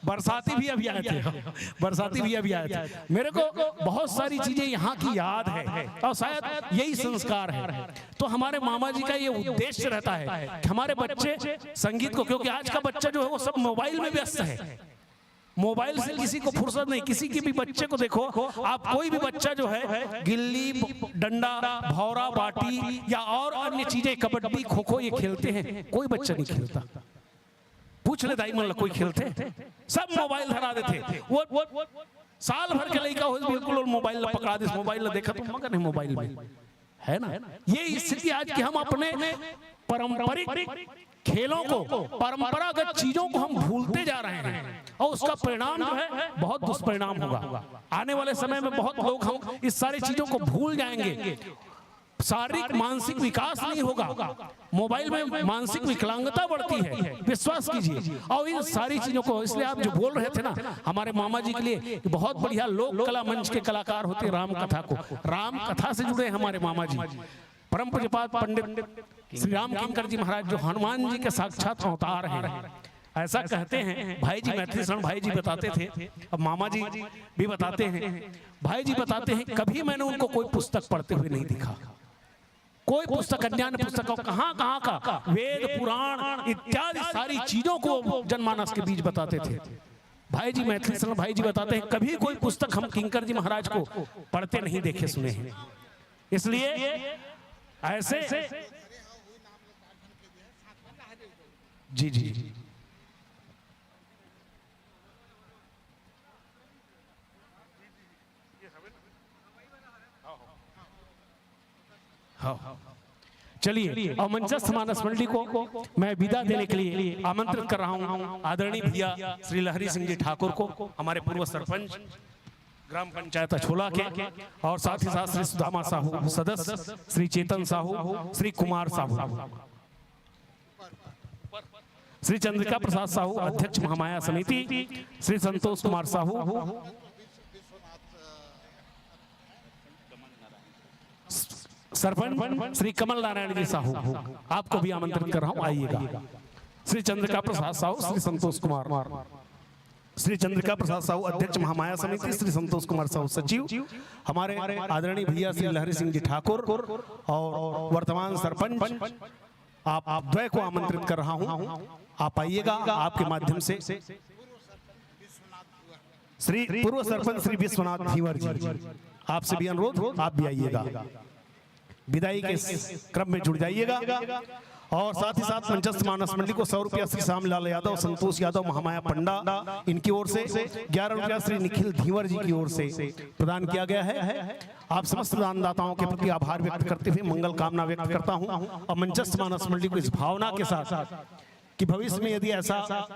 बरसाती भी अभी आए थे, बरसाती भी अभी आए थे। मेरे को बहुत सारी चीजें यहाँ की याद है, और शायद यही संस्कार है। तो हमारे मामा जी का ये उद्देश्य रहता है कि हमारे बच्चे संगीत को, क्योंकि आज का बच्चा जो है वो सब मोबाइल में व्यस्त है, मोबाइल से किसी को फुर्सत नहीं। किसी के भी बच्चे को देखो आप, कोई भी बच्चा जो है गिल्ली डंडा भौरा बाटी या और अन्य चीजें, कबड्डी खो खो ये खेलते हैं, कोई बच्चा नहीं खेलता। पूछ ले दाई मन कोई खेलते, सब मोबाइल धरा देते। वो साल भर के लड़का हो बिल्कुल मोबाइल पकड़ा दे, मोबाइल देखा तो मगन है मोबाइल में, है ना। ये स्थिति आज की, हम अपने पारंपरिक खेलों को, परंपरागत चीजों को हम भूलते जा रहे हैं, और उसका परिणाम जो है बहुत दुष्परिणाम होगा। आने वाले समय में बहुत लोग हम इस सारी चीजों को भूल जाएंगे, शारीरिक मानसिक विकास नहीं होगा, मोबाइल में मानसिक विकलांगता बढ़ती है, विश्वास कीजिए। और इन सारी चीजों को, इसलिए आप जो बोल रहे थे ना हमारे मामा जी के लिए, बहुत बढ़िया लोक कला मंच के कलाकार होते, राम कथा को, राम कथा से जुड़े हमारे मामा जी, परम पूज्यपाद पंडित श्री राम किंकर जी महाराज, जो हनुमान जी के साक्षात अवतार हैं, ऐसा कहते हैं। भाई जी मैथिली शरण भाई जी बताते थे, अब मामा जी भी बताते हैं, भाई जी बताते हैं, कभी मैंने उनको कोई पुस्तक पढ़ते हुए नहीं देखा, कोई पुस्तक, अन्यान्य पुस्तक, कहाँ का वेद पुराण इत्यादि सारी चीजों को जनमानस के बीच बताते थे। भाई जी मैथिली शरण भाई जी बताते हैं, कभी कोई पुस्तक हम किंकर जी महाराज को पढ़ते नहीं देखे सुने हैं। इसलिए ऐसे जी जी हाँ, चलिए। और मंचस्थ मानस मंडली को मैं विदा देने के लिए आमंत्रित कर रहा हूं आदरणीय भैया श्री लहरी सिंह जी ठाकुर को, हमारे पूर्व सरपंच ग्राम पंचायत अछोला के, और साथ ही साथ श्री सुदामा साहू सदस्य, श्री चेतन साहू, श्री कुमार साहू, श्री चंद्रिका प्रसाद साहू अध्यक्ष महामाया समिति, श्री संतोष कुमार साहू, सरपंच श्री कमल नारायण जी साहू, आपको भी आमंत्रित कर रहा हूं, आइएगा। श्री चंद्रिका प्रसाद साहू, श्री संतोष कुमार, श्री चंद्रिका प्रसाद साहू अध्यक्ष महामाया समिति, श्री संतोष कुमार साहू सचिव, हमारे आदरणीय भैया श्री लहरी सिंह जी ठाकुर और वर्तमान सरपंच, आप द्वय को आमंत्रित कर रहा हूं, आप आइएगा। आपके माध्यम से श्री पूर्व सरपंच श्री विश्वनाथ धीवर जी, आपसे भी अनुरोध, आप भी आइएगा, विदाई के क्रम में जुड़ जाइएगा। और साथ ही साथ मंचस्थ मानस मंडली को 100 रुपया श्री श्यामलाल यादव, संतोष यादव, महामाया पंडा, इनकी ओर से 11 रुपया श्री निखिल धीवर जी की ओर से प्रदान किया गया है। आप समस्त दानदाताओं के प्रति आभार व्यक्त करते हुए मंगल कामना व्यक्त करता हूं, और मंचस्थ मानस मंडली को इस भावना के साथ कि भविष्य में यदि ऐसा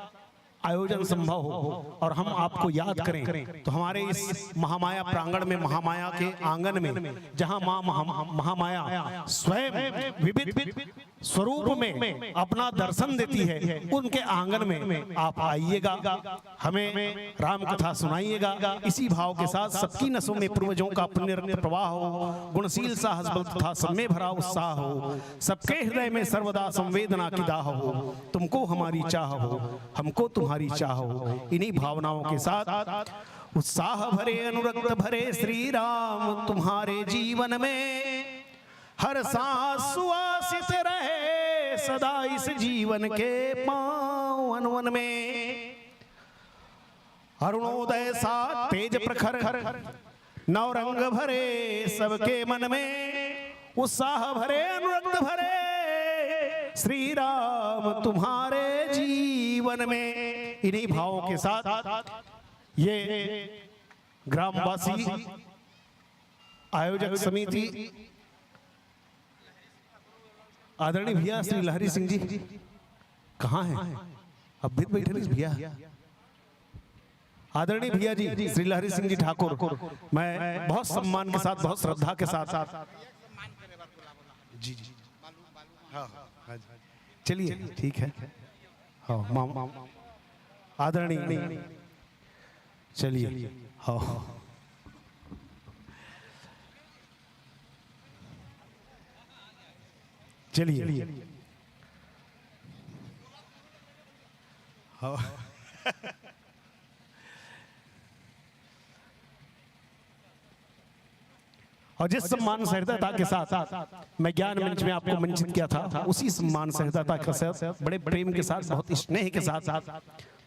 आयोजन संभव हो और हम आपको याद करें, तो हमारे इस महामाया प्रांगण में, महामाया के आंगन में, जहां मां महामाया स्वयं विविध स्वरूप में अपना दर्शन देती है, उनके आंगन में आप आइएगा, हमें राम कथा सुनाइएगा। इसी भाव के साथ सबकी नसों में पूर्वजों का पुण्य रक्त प्रवाह हो, गुणशील साहस बल तथा सब में भरा उत्साह हो, सबके हृदय में सर्वदा संवेदना की दाह हो, तुमको हमारी चाह हो, हमको तुम्हारी चाह हो। इन्हीं भावनाओं के साथ उत्साह भरे अनुरक्त भरे श्री राम तुम्हारे जीवन में हर सांस सुवासित रहे सदा इस जीवन के पावन वन में। अरुणोदय सा तेज प्रखर नवरंग भरे सबके मन में, उत्साह भरे अनुरक्त भरे श्री राम तुम्हारे जीवन में। इन्हीं भावों के साथ ये ग्रामवासी आयोजक समिति आदरणीय भैया श्री लहरी सिंह जी कहाँ हैं? अब भी बैठे नहीं भैया। आदरणीय भैया जी श्री लहरी सिंह जी ठाकुर, मैं बहुत सम्मान के साथ, बहुत श्रद्धा के साथ जी जी चलिए ठीक है। हाँ आदरणीय चलिए। हाँ चलिए। हाँ और जिस सम्मान सहृदयता के साथ मैं ज्ञान मंच में आपको मंचित किया था, उसी सम्मान सहृदयता के साथ, बड़े प्रेम के साथ, बहुत स्नेह के साथ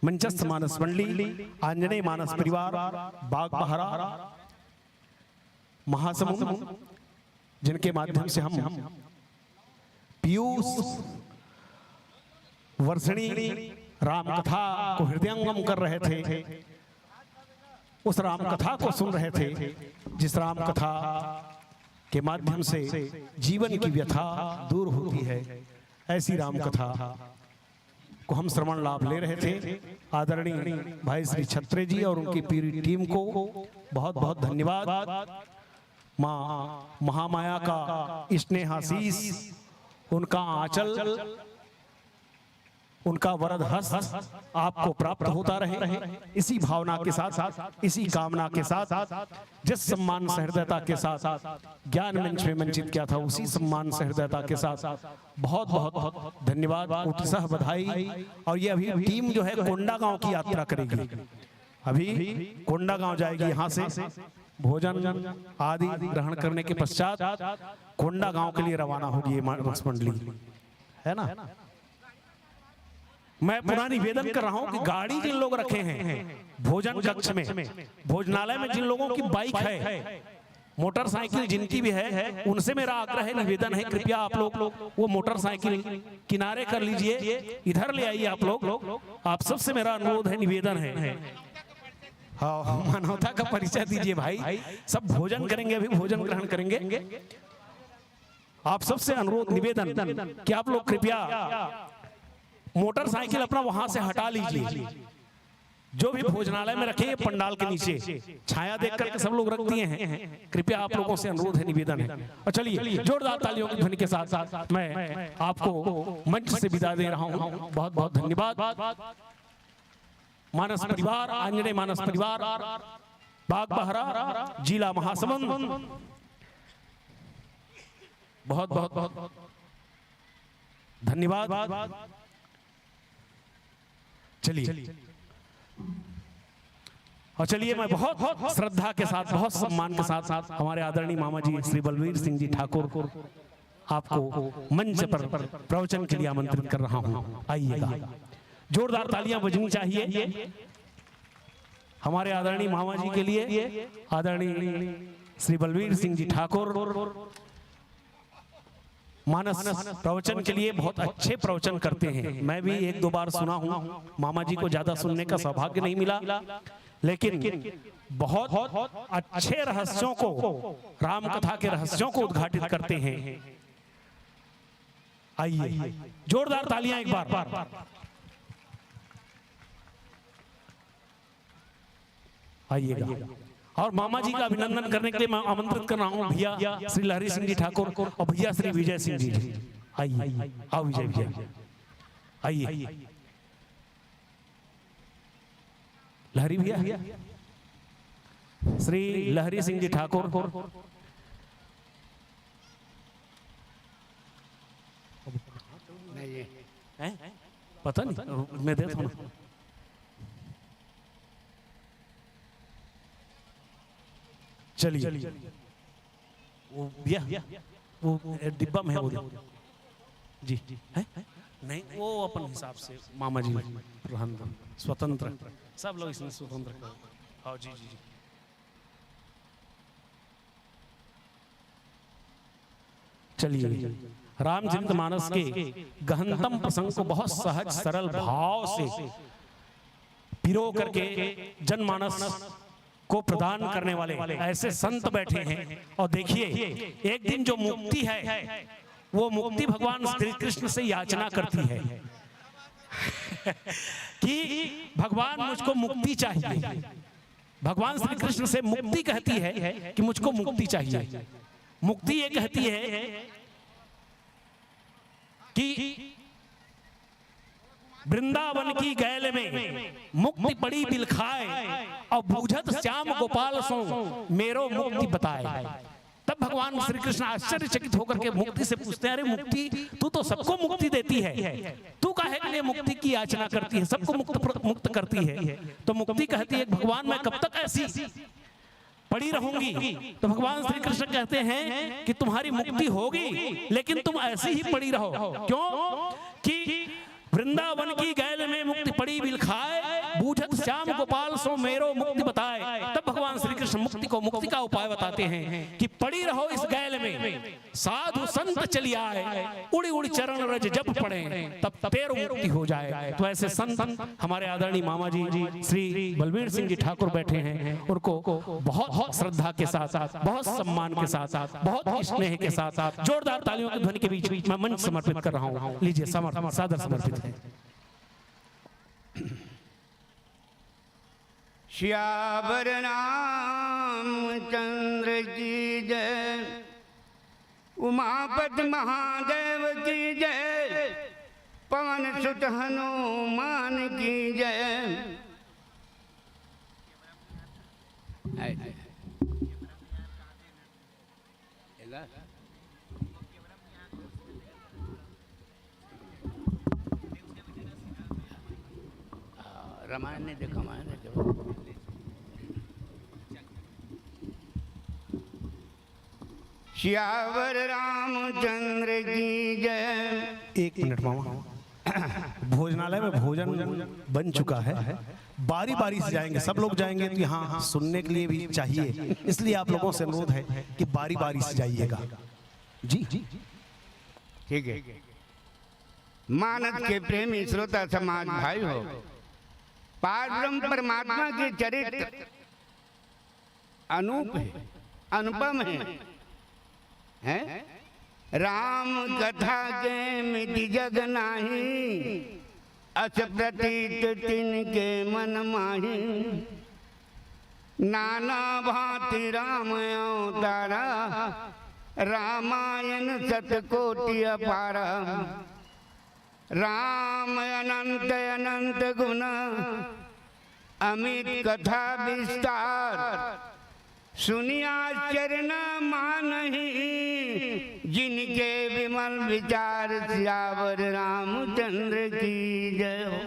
मंचस्थ मानस मंडली, आंजनेय मानस परिवार, बाग बहरा, महासमुंद, जिनके माध्यम से हम पीयूष वर्षणी राम कथा को हृदयंगम कर रहे थे, उस राम कथा को सुन रहे थे, जिस राम कथा के माध्यम से जीवन की व्यथा दूर होती है, ऐसी राम कथा को हम श्रवण लाभ ले रहे थे। आदरणीय भाई श्री छत्रे जी और उनकी पूरी टीम को बहुत बहुत धन्यवाद। माँ महामाया का स्नेहाशीष, उनका आंचल, उनका वरद हस्त आपको प्राप्त होता रहे। इसी भावना के साथ, इसी कामना के साथ, जिस सम्मान सहृदयता के साथ ज्ञान मंच में मंचित किया था, उसी सम्मान सहृदयता के साथ बहुत बहुत धन्यवाद, उत्साह, बधाई। और ये अभी टीम जो है कोंडागांव की यात्रा करेगी, अभी कोंडागांव जाएगी। यहाँ से भोजन आदि ग्रहण करने के पश्चात कोंडागांव के लिए रवाना होगी ये रस मंडली, है ना। मैं पुनः निवेदन कर रहा हूं कि गाड़ी जिन लोग रखे हैं भोजन कक्ष में, भोजनालय में जिन लोगों की बाइक है, मोटरसाइकिल जिनकी भी है, उनसे मेरा आग्रह है, निवेदन है, कृपया आप लोग वो मोटरसाइकिल किनारे कर लीजिए, इधर ले आइए आप लोग। आप सबसे मेरा अनुरोध है, निवेदन है। हाँ, मानवता का परिचय दीजिए भाई, सब भोजन करेंगे, अभी भोजन ग्रहण करेंगे। आप सबसे अनुरोध, निवेदन कि आप लोग कृपया मोटरसाइकिल अपना वहां से हटा लीजिए, जो भी भोजनालय में रखे पंडाल के नीचे, छाया देख करके सब लोग रख दिए हैं। कृपया आप लोगों से अनुरोध है, निवेदन है। और चलिए जोरदार तालियों की ध्वनि के साथ मैं आपको मंच से विदा दे रहा हूं। बहुत बहुत धन्यवाद। मानस परिवार, आंजनेय मानस परिवार, बाग बहरा, जिला महासमुंद, बहुत बहुत बहुत धन्यवाद। चलिए और चलिए मैं बहुत श्रद्धा के साथ, बहुत सम्मान के साथ हमारे आदरणीय मामा जी श्री बलवीर सिंह जी ठाकुर आपको मंच पर प्रवचन के लिए आमंत्रित कर रहा हूं। आइएगा, जोरदार तालियां बजनी चाहिए हमारे आदरणीय मामा जी के लिए। आदरणीय श्री बलवीर सिंह जी ठाकुर मानस प्रवचन के लिए बहुत अच्छे प्रवचन करते हैं। मैं भी 1-2 बार सुना हूं, मामा जी को ज्यादा सुनने का सौभाग्य नहीं मिला, लेकिन बहुत अच्छे रहस्यों को, राम कथा के रहस्यों को उद्घाटित करते हैं। आइए, जोरदार तालियां एक बार। आइएगा, और मामा जी का अभिनंदन करने के लिए मैं आमंत्रित कर रहा हूं भैया श्री लहरी सिंह जी ठाकुर और भैया श्री विजय सिंह जी। आइए, आओ विजय भैया, आइए लहरी भैया, श्री लहरी सिंह जी ठाकुर। पता नहीं, मैं देता हूं। चलिए, वो भैया वो डिब्बा में है वो जी है? नहीं, वो अपन हिसाब से मामा जी प्रधान स्वतंत्र, सब लोग इसमें स्वतंत्र। हाँ जी जी जी। चलिए, रामचरितमानस के गहनतम प्रसंग को बहुत सहज सरल भाव से पिरो करके जनमानस को प्रदान करने वाले ऐसे संत बैठे हैं। और देखिए, एक दिन जो मुक्ति है वो मुक्ति भगवान श्री कृष्ण से याचना करती है कि भगवान मुझको मुक्ति चाहिए। भगवान श्री कृष्ण से मुक्ति कहती है कि मुझको मुक्ति चाहिए। मुक्ति ये कहती है कि वृंदावन की गैल में मुक्ति पड़ी बिलखाए और बूझत श्याम गोपाल सो मेरो मुक्ति बताए। तब भगवान श्री कृष्ण आश्चर्यचकित होकर के मुक्ति से पूछते हैं, अरे मुक्ति, तू तो सबको मुक्ति देती है, तू काहे के लिए मुक्ति की याचना करती है, सबको मुक्त करती है। तो मुक्ति कहती है, भगवान मैं कब तक ऐसी पड़ी रहूंगी। तो भगवान श्री कृष्ण कहते हैं कि तुम्हारी मुक्ति होगी, लेकिन तुम ऐसी ही पड़ी रहो। क्यों? कि वृंदावन की गैल में मुक्ति पड़ी बिलखाए, बूझत श्याम गोपाल सो मेरो मुक्ति बताए। तब भगवान श्री कृष्ण मुक्ति का उपाय बताते हैं कि पड़ी रहो इस गैल में, साधु संत चली आए, उड़ी उड़ी चरण रज जप पड़े, तब तेरो मुक्ति हो जाए। तो ऐसे संत हमारे आदरणीय मामा जी श्री बलवीर सिंह जी ठाकुर बैठे हैं, उनको बहुत श्रद्धा के साथ, बहुत सम्मान के साथ, बहुत स्नेह के साथ जोरदार तालियों की ध्वनि के बीच मैं मंच समर्पित कर रहा हूँ। लीजिए, सादर समर्पित है। श्यावर रामचंद्र की जय, उमापति महादेव की जय, पवन सुत हनुमान की जय। रामायण ने देखा, श्यावर रामचंद्र की जय। 1 मिनट मामा, भोजनालय में भोजन बन चुका है, बारी बारी से जाएंगे, सब लोग जाएंगे तो यहाँ सुनने के लिए भी चाहिए, इसलिए आप लोगों से अनुरोध है कि बारी बारी से जाइएगा। जी ठीक है। मानस के प्रेमी श्रोता समाज भाई हो, पारब्रह्म परमात्मा के चरित्र अनूप है, अनुपम है। राम कथा के मिति जग नाही, अस प्रतीत तिनके मन माही। नाना भांति राम अवतारा, रामायण सतकोटि अपारा। राम अनंत अनंत गुण, अमित कथा विस्तार। सुनी आश्चर्य न मानहि जिनके विमल विचार सियावर रामचंद्र की जय हो।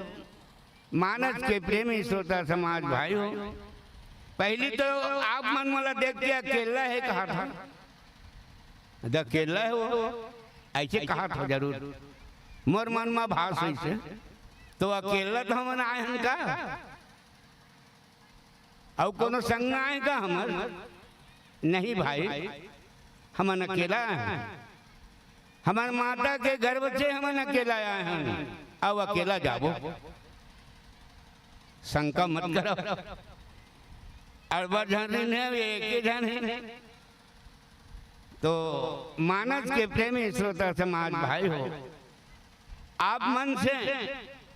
मानस के प्रेमी श्रोता समाज भाइयों, पहली तो आप मन मला देख के अकेला है कहा था, अकेला है वो ऐसे कहा था जरूर मोर मन में भाष ऐसे, तो अकेला तो हम आए हैं का और कोनो संग आए का हमर नहीं भाई, हम अकेला हैं। हमार माता के गर्भ से हम अकेला आए हैं, अब अकेला जाबो शंका मत करो। अड़बड़ जन है एक ही जन है। तो मानस के प्रेमी श्रोता समाज भाई हो, आप मन से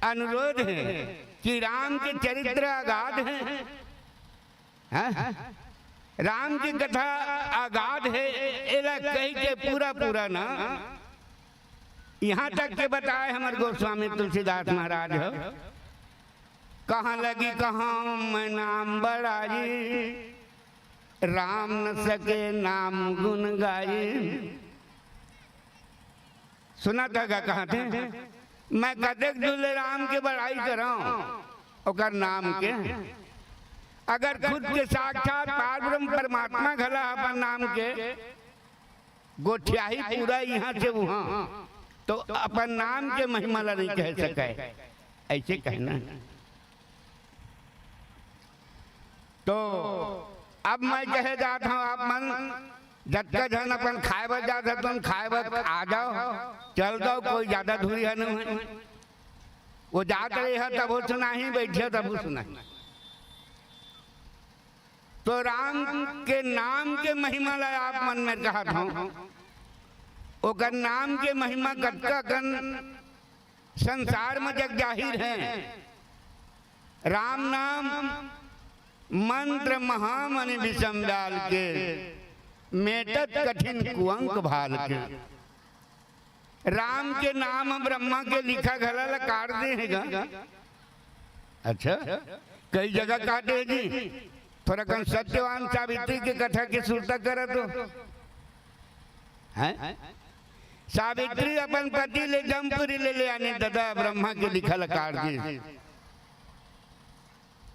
अनुरोध है कि राम के चरित्र अगाध है, राम की कथा अगाध है, एला कही के पूरा पूरा ना यहाँ तक के बताए हमारे गोस्वामी तुलसीदास महाराज हो। कहाँ लगी कहाँ मैं नाम बढ़ाई, राम न सके नाम गुण गाई। सुना था कहा थे मैं कदक दूल्हे राम के बड़ाई कराऊं और नाम के, अगर खुद के साक्षात पारब्रह्म परमात्मा घला अपन नाम के गोठिया ही पूरा यहाँ से वहाँ, तो अपन नाम के महिमा ला नहीं कह सके, ऐसे कहना। तो अब मैं कहे जाता हूँ आप मन जब तक जन अपन खाए बच जाता तुम खाए बच आ जाओ, चल जाओ, कोई ज्यादा दूरी है नहीं। वो जात रही है तब वो सुना ही, बैठे तब वो सुना। तो राम के नाम के महिमा ला आप मन में कहा था, ओकर नाम के महिमा कटका कन संसार में जग जाहिर है। राम नाम मंत्र महामनि विषम डाल के, मेटत कठिन कुअंक भाल के। राम के नाम ब्रह्मा के लिखा घला ला काट देगा। अच्छा कई जगह काटे जी, थोड़ा कम सत्यवान सावित्री की कथा की सुरता करे तो है। सावित्री अपन पति ले जमपुरी ले आने दादा ब्रह्मा के लिखा ला काट दी।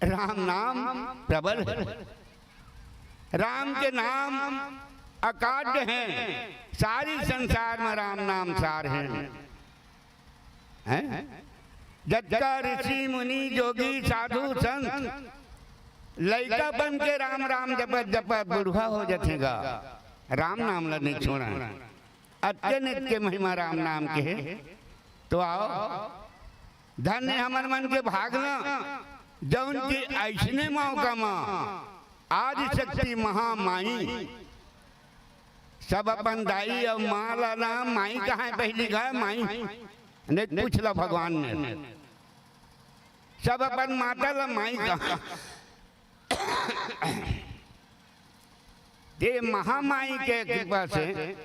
राम नाम प्रबल है, राम के नाम अकाट्य हैं, सारी संसार में राम नाम सार है। जटका ऋषि मुनि जोगी साधु संत लड़का बन के राम राम जपत जपत बुढ़वा हो जाएगा, राम नाम ला नहीं छोड़ा। अत्यंत के महिमा राम नाम के है। तो आओ धन्य हमारे मन के भागना जौन की ऐसने मौका माँ आदि शक्ति महामाई, सब अपन दाई और माँ ला नाम माई कहाँ है, पहली गा माई ने पूछ ला भगवान ने, सब अपन माता ला माई कहाँ। ये महामाई के कृपा से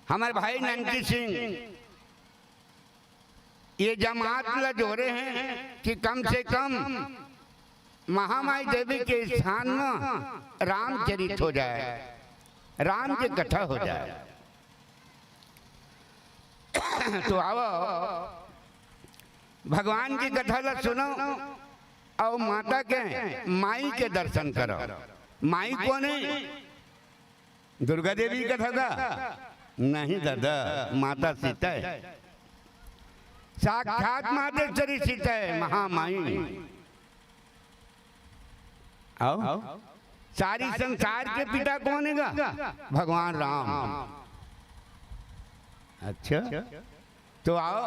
हमारे भाई नंकी सिंह ये जमात ला जोड़े हैं कि कम से कम महामाई देवी के स्थान में रामचरित हो जाए, राम की कथा हो जाए। तो आओ भगवान की कथा ला सुनो और माता के माई के दर्शन करो। माई कौन है? दुर्गा देवी कथा का नहीं दादा, माता सीता है, साक्षात मातेश्वरी सीता है, महामाई। आओ सारी संसार के पिता कौन है? भगवान राम। अच्छा तो आओ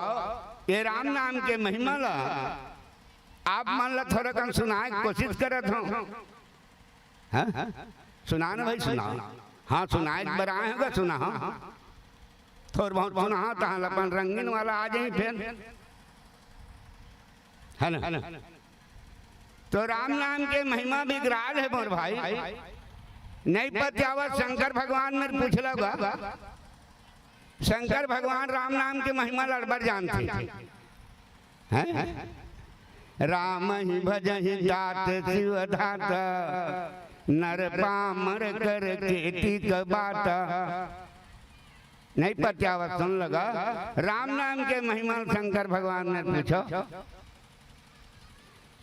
ये राम नाम के महिमा ला आप मान ला थोड़ा कम सुनाए कोशिश करत हूँ। हाँ सुना ना भाई, सुना। हाँ सुनाए बराए होगा, सुना। हाँ थोड़ा बहुत सुना तहाँ अपन रंगीन वाला आ जाए फिर, है ना। तो राम नाम के महिमा विकराल है मोर भाई, नहीं पता शंकर भगवान में पूछ लगा। शंकर भगवान राम नाम के महिमा लड़बर जानते हैं। राम ही भजहि तात शिव धाता, नर पामर कर खेती का बाटा। नहीं पत्यावत सुन लगा। राम नाम के महिमा शंकर भगवान ने पूछो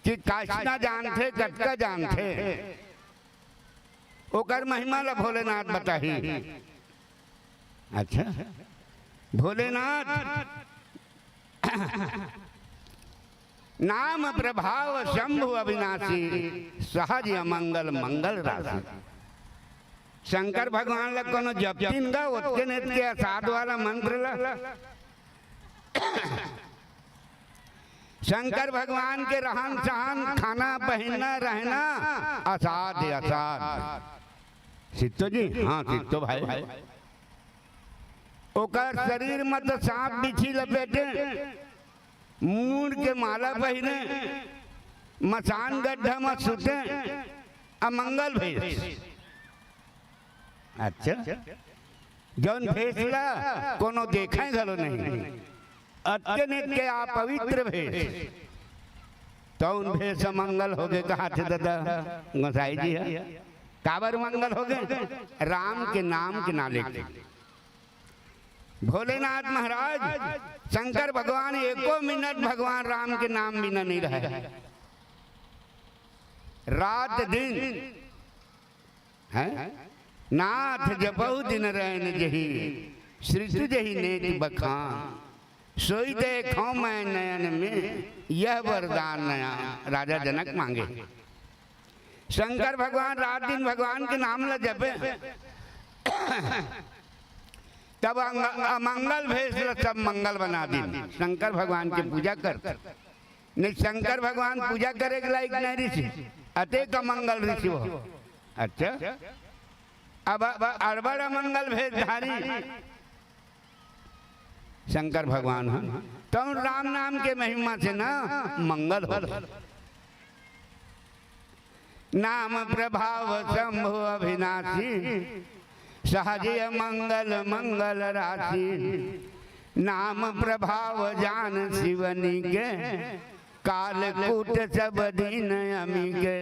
कि काशना जानते कटका जानते ओकर महिमा ला भोलेनाथ बताही। अच्छा भोलेनाथ नाम प्रभाव शंभु अविनाशी सहज अमंगल मंगल राशि। शंकर भगवान ला कोनो जपतीन गा ओतके नेत के साध वाला मंत्र ला शंकर भगवान के रहन सहन खाना पहनना रहना असाध्य असाध्य। सिद्धो जी हाँ सिद्धो भाई ओकर शरीर मत सांप बिछी लपेटे मूड के माला पहने मसान गड्ढा में सुते अमंगल भेष। अच्छा जौन भेषला कोनो देखा घलो नहीं अत्यनित के आप पवित्र भेष तो उन भेष मंगल हो गए। कहा थे दादा गोसाई जी है काबर मंगल हो गए राम के नाम के नाले के। भोलेनाथ महाराज शंकर भगवान एको मिनट भगवान राम के नाम बिना नहीं रहे। रात दिन है नाथ जपहु दिन रहन जही सृष्टि जही नेति बखान सोई देखो मैं नयन में यह वरदान नया। राजा जनक मांगे शंकर भगवान रात दिन भगवान के नाम ला जपे तब अमंगल भेष सब मंगल बना दी। शंकर भगवान की पूजा कर नहीं शंकर भगवान पूजा करे के लायक नहीं ऋषि अते का मंगल ऋषि हो। अच्छा अब अड़बड़ अमंगल भेष धारी शंकर भगवान है तो राम नाम के महिमा से ना मंगल हो। नाम प्रभाव शंभु अविनाशी सहज मंगल मंगल राशि। नाम प्रभाव जान शिवनी के कालकूट सब दीन अमी के।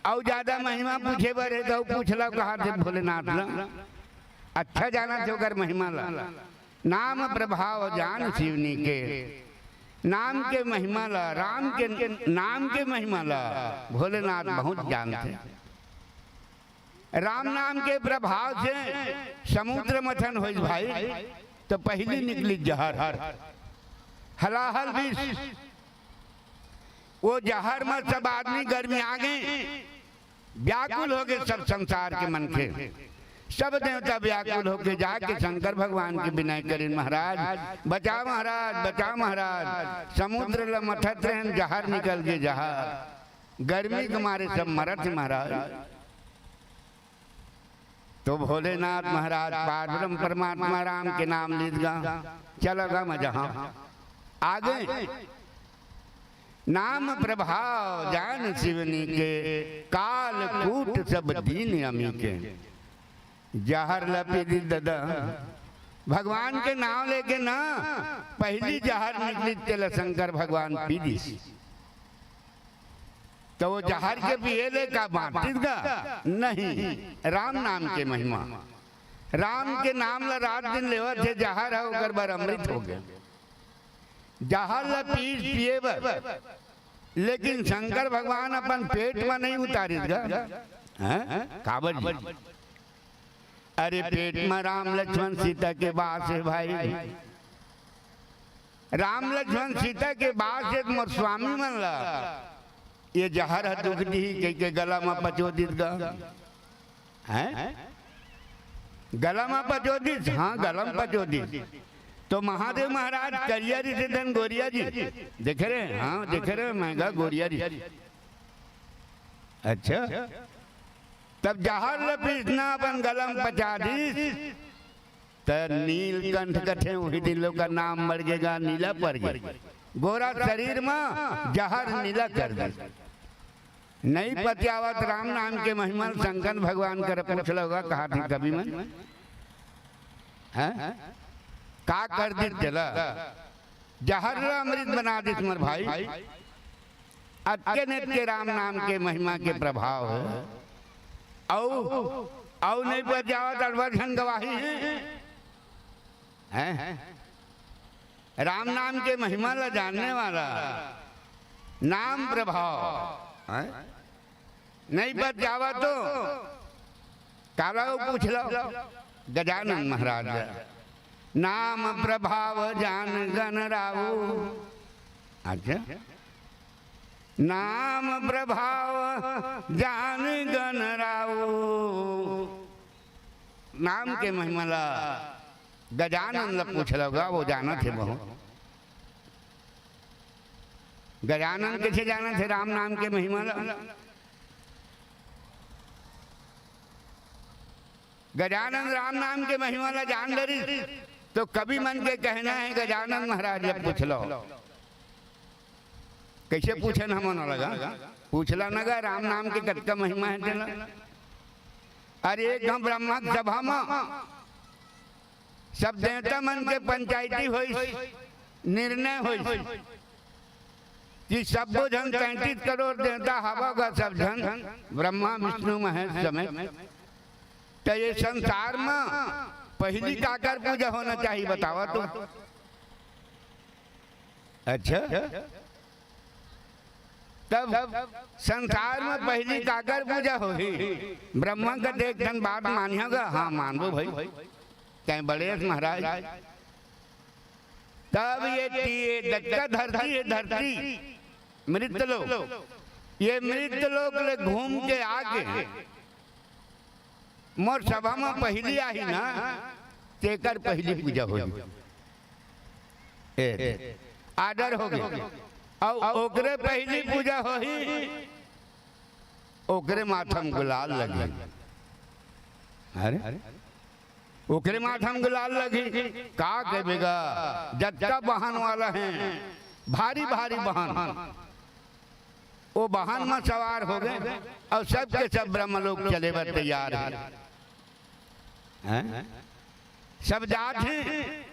और ज्यादा महिमा पूछे बरे तो पूछला कहा थे भोलेनाथ ला अच्छा जाना चोकर महिमा ला। नाम प्रभाव जान शिवनी के नाम के महिमा ला राम के नाम के महिमा ला भोलेनाथ बहुत जानते। राम नाम के प्रभाव से समुद्र मथन हो भाई तो पहली निकली जहर हलाहल विष। वो जहर में सब आदमी गर्मी आ गए व्याकुल हो गए सब संसार के मन के सब देवता व्याकुल होके जाके शंकर भगवान के विनय करें महाराज बचाओ महाराज बचाओ महाराज। समुद्र ल मथत रहन जहर निकल के जहर गर्मी के मारे सब मरत महाराज। तो भोलेनाथ महाराज पारब्रह्म परमात्मा राम के नाम लीत गा चलगा मैं जहाँ आगे। नाम प्रभाव जान शिवनी के काल कूट सब दीन अमी के। जहर लपी दादा भगवान के नाम लेके ना पहली जहर निकली तेल शंकर भगवान पी दी तो वो जहर के पिए का बांटित गा नहीं। राम नाम के महिमा राम के नाम ला रात दिन लेवत थे जहर है ओकर बर अमृत हो गए। जहर ला पीस पिए बर लेकिन शंकर भगवान अपन पेट में नहीं उतारित गा काबर। अरे पेट में राम लक्ष्मण सीता के बास है भाई। राम लक्ष्मण सीता के बास है मोर स्वामी मन ला ये जहर है दुख दी के गला में पचोदित गा है गला में पचोदित। हाँ गला में पचोदित तो महादेव महाराज करियारी से धन गोरिया जी देख रहे हाँ देख रहे महंगा गोरिया जी। अच्छा तब जहर लपीसना अपन गलम पचा दी तो नीलकंठ कथे वही दिन लोग का नाम बढ़ गएगा नीला पड़ गया गोरा शरीर में जहर नीला कर दे। नहीं पतियावत राम नाम के महिमा शंकर भगवान कर पूछ लोगा कहा थी कभी मन है का कर दी चला जहर अमृत बना दी तुम्हारे भाई। अत्यंत के राम नाम के महिमा के प्रभाव है। औ नहीं बच जाओ दरबार गवाही है। राम नाम के महिमा ला जानने वाला नाम प्रभाव है? नहीं बच जावा तो काला पूछ लो गजानन महाराज नाम प्रभाव जान गन रावो। अच्छा नाम प्रभाव जान गन रावो। नाम के महिमा ला गजानन ला पूछ लोगा वो जाना थे बहु। गजानन कैसे जाना थे राम नाम के महिमा ला? गजानन राम नाम के महिमा ला जान डरी तो कभी मन के कहना है गजानन महाराज जब पूछ लो। कैसे पूछन हम लगा पूछला नगा राम नाम के कटका महिमा है तेला। अरे एक हम ब्रह्मा सभा में सब देवता मन के पंचायती होई निर्णय होई कि सब जन 33 करोड़ देवता हवा का सब जन ब्रह्मा विष्णु महेश समेत तो ये संसार में पहली काकर पूजा होना चाहिए बतावा तो। अच्छा तब संसार में पहली काकर पूजा होगी ब्रह्मा का देख धन बात मानिएगा। हाँ मानो भाई कहीं बड़े महाराज। तब ये दक्का धरती है धरती मृतलोक। ये मृतलोक ले घूम के आके मोर सभा में पहली आई ना तेकर पहली पूजा होगी आदर हो गया। और ओकरे पहली पूजा होही ओकरे माथम गुलाल लगी। अरे ओकरे माथम गुलाल लगी का कहेगा जत्ता बहन वाला है भारी भारी बहन वो बहन में सवार हो गए और सब के सब ब्रह्म लोग चले बर तैयार हैं। सब जात हैं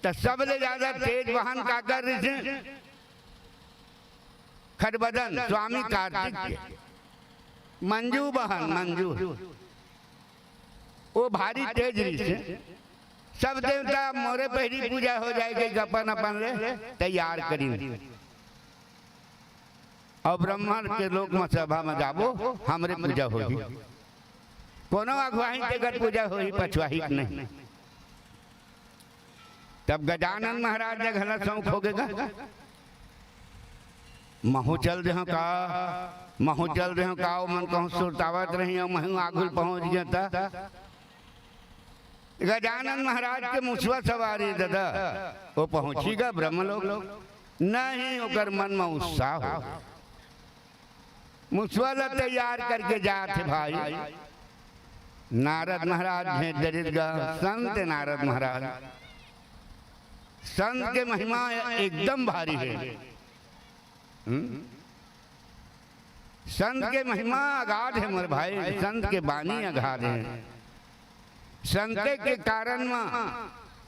तो सबले ज्यादा तेज वाहन का कर रहे थे खड़बदन स्वामी कार्तिक के मंजू बहन मंजू वो भारी तेज रही थे। सब देवता मोरे पहली पूजा हो जाएगी अपन अपन ले तैयार करी और ब्रह्मांड के लोक में सभा में जाबो हमरे पूजा होगी। कोनो अगुवाही के पूजा होगी पछवाही नहीं। तब गजानन महाराज ने घना शौक हो गया महू चल रहे का महू चल रहे का मन कहूँ सुरतावत रही और महू आगुल पहुंच गया। गजानन महाराज के मुसवा सवारी दादा वो पहुंचीगा ब्रह्मलोक नहीं ओकर मन में उत्साह हो। मुसवा ला तैयार करके जाते भाई नारद महाराज भेंट दरिद्गा संत नारद महाराज। संत के महिमा एकदम भारी है। संत के महिमा अगाध है मोर भाई। संत के बानी अगाध है। संत के कारण में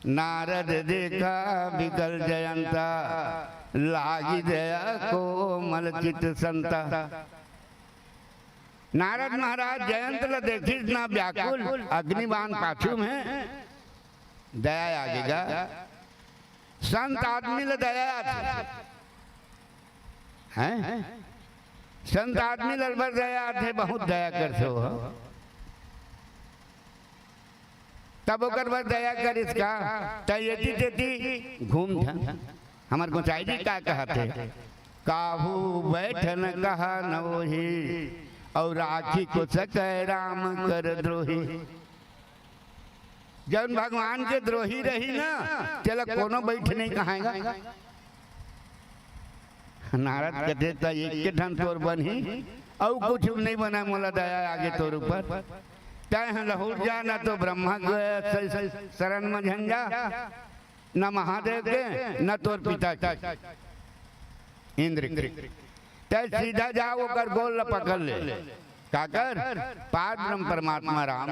नारद देखा विकल जयंता लागी दया को मल चित संता। नारद महाराज जयंत ला देखी ना व्याकुल अग्निबाण पाछू में दया आगेगा। संत आदमी ला दया है संत आदमी लड़बर दया थे बहुत दया करते हो। तब ओकर बाद दया कर इसका तयती तेती घूम था हमार गोसाई जी का कहते काहू बैठन कहा नवोही और राखी को सकै राम कर द्रोही। जब भगवान के द्रोही रही ना चलो कोनो बैठ नहीं कहाएगा। नारद कहते था एक के ढंग तोर बनी और कुछ नहीं बना मोला दया आगे तोर ऊपर चाहे लहूर जा ना तो ब्रह्मा शरण में झंझा न महादेव के न तोर पिता के इंद्र के सीधा जाओ कर गोल पकड़ ले काकर पार ब्रह्म परमात्मा राम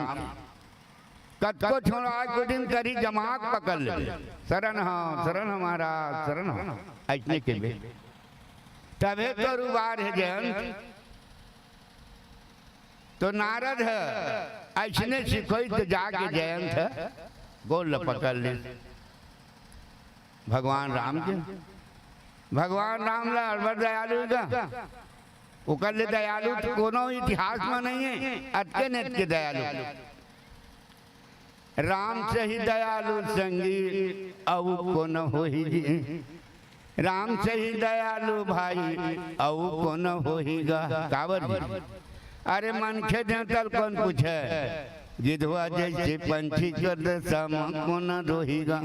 कत को छोड़ो आज को दिन करी जमाक पकड़ ले शरण हमारा शरण हो ऐसने के लिए तबे तो रुबार है जयंत। तो नारद है ऐसने सिखोई तो जाके जयंत है गोल पकड़ ले भगवान राम के। भगवान राम ला अड़बर दयालु का उकर ले दयालु तो कोनो इतिहास में नहीं है, अटके नेत के दयालु। राम से ही दयालु संगी अऊ को न हो ही जी, राम से ही दयालु भाई अऊ को न हो ही गा कावर जी। अरे मन खे तल कौन पूछे गिधवा जैसे पंछी कर सम को न रोहीगा।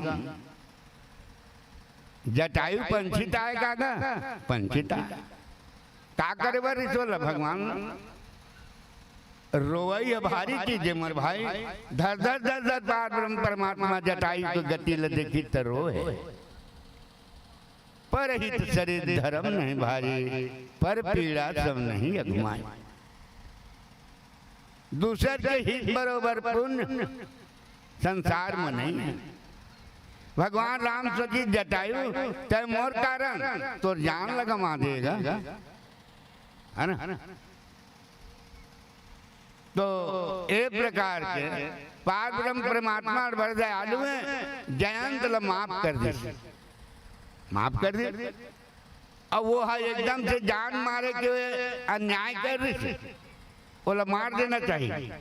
जटायु पंछी ताए का पंछी ताए का करे बर इसोला भगवान रोवई भारी चीज मर भाई। धर धर धर धर ब्रह्म परमात्मा जटायु को गति ल देखी तो रोए। पर हित शरीर धर्म नहीं भारी, पर पीड़ा सब नहीं अगुमाई। दूसर के हित बरोबर पुण्य संसार में नहीं है। भगवान राम सोची जटायु तय मोर कारण तो जान लगा देगा है ना। तो एक प्रकार के पार ब्रह्म परमात्मा बड़ दयालु है। जयंत ल माफ कर दे, माफ कर दे। अब वो है एकदम से जान मारे के अन्याय कर रही बोला मार देना चाहिए।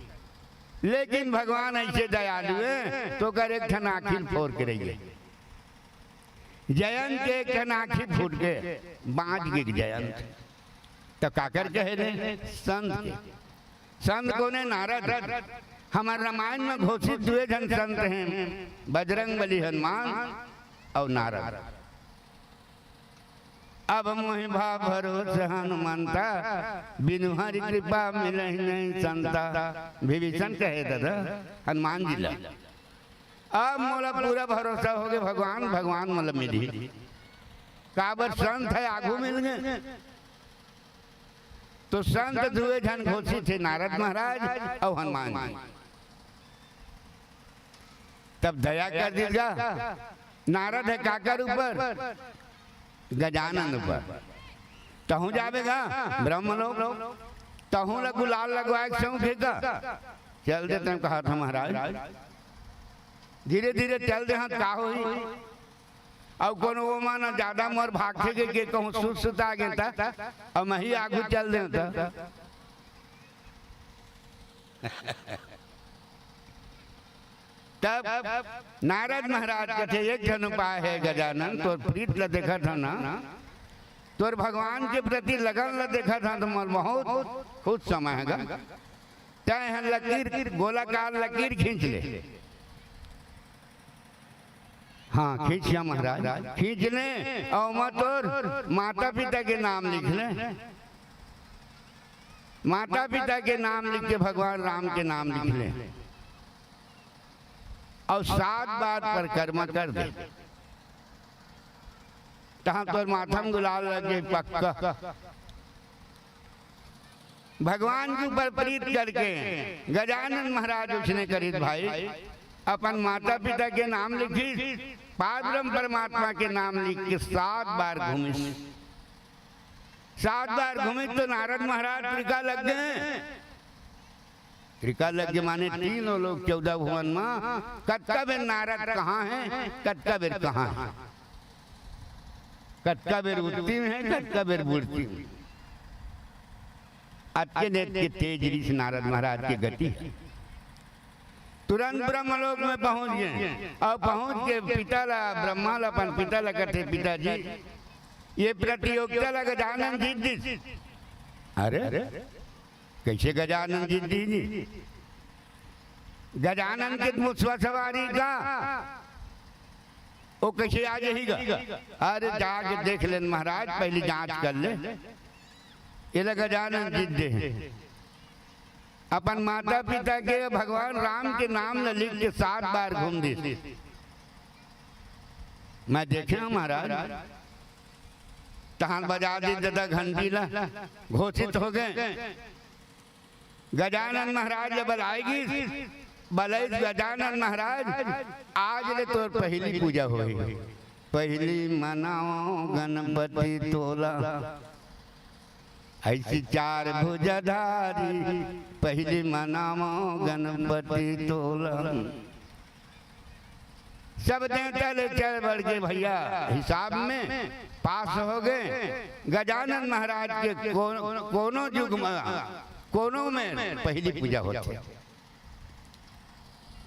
लेकिन भगवान ऐसे दयालु है तो कर एक ठन आखिर फोड़ के रहिए। जयंत के एक ठन आखिर फूट के बाँच गए जयंत। तो काकर कहे रे संत, संत को ने नारद। हमारे रामायण में घोषित हुए जन संत हैं बजरंग बली, हनुमान और नारद। अब मोहि भाव भरोसे हनुमंता, बिनु हरि कृपा मिले नहीं संता। विभीषण कहे दादा हनुमान जी ला अब मोला पूरा भरोसा हो गया भगवान, भगवान मतलब मिली काबर संत है आगू मिल गए। तो संत दुए जन घोषित थे नारद महाराज और हनुमान जी। तब दया कर दीजिएगा। नारद है काकर ऊपर, गजानन ऊपर। तहु जावेगा ब्रह्म लोग, तहु ल गुलाल लगवाए फेंका। चल दे तुम कहा था महाराज, धीरे धीरे चल दे का हो। और कोनो वो माना ज्यादा मोर भाग के कहूँ सुता गया था और मैं ही आगू चल देता। तब नारद महाराज कहते एक जन उपाय है गजानन, तो प्रीत ल देखा था ना, तोर भगवान के प्रति लगन ल देखा था तो मोर बहुत खुश समय है। चाहे लकीर गोलाकार लकीर खींच ले। हाँ खींचिया महाराज, खींच ले और मत और माता पिता के नाम लिख ले। माता पिता के नाम लिख के भगवान राम के नाम लिख ले और 7 बार परिक्रमा कर दे। तहाँ तो माथा में गुलाल लगे पक्का। भगवान के ऊपर प्रीत करके गजानन महाराज उसने करी भाई अपन माता पिता के नाम लिखी, पारब्रह्म परमात्मा के नाम लिख के 7 बार घूमी। 7 बार घूमी तो नारद महाराज टीका लग गए। टीका लग गए माने तीनों लोग 14 भुवन में कटका बेर नारद कहाँ है, कटका बेर कहाँ है। कटका बेर उठती है, कटका बेर बुढ़ती। अटके नेत के तेज ऋष नारद महाराज की गति है। तुरंत ब्रह्मलोक में पहुंच गए और पहुंच के पिता ला ब्रह्मा ला अपन पिता ला कहते पिताजी ये प्रतियोगिता ला गजानन जीत दी। अरे कैसे गजानन जीत दी? गजानन के मुसवा सवारी का वो कैसे आ जाएगा? अरे जाके देख लेन महाराज, पहले जांच कर ले। ये गजानन जीत दे। अपन माता पिता के भगवान राम के नाम न लिख के 7 बार घूम दी। मैं देखे महाराज तहां बजा दी दादा घंटी ला, घोषित हो गए। गजानन महाराज जब आएगी बलैस गजानन महाराज आज ले तो पहली पूजा होगी। पहली मनाओ गणपति तोला ऐसी चार भुजधारी पहली मनामो गणपति तोलन। सब देवता ले चल बढ़ के भैया हिसाब में पास हो गए। गजानन महाराज के कोनों युग में कोनों में पहली पूजा होती।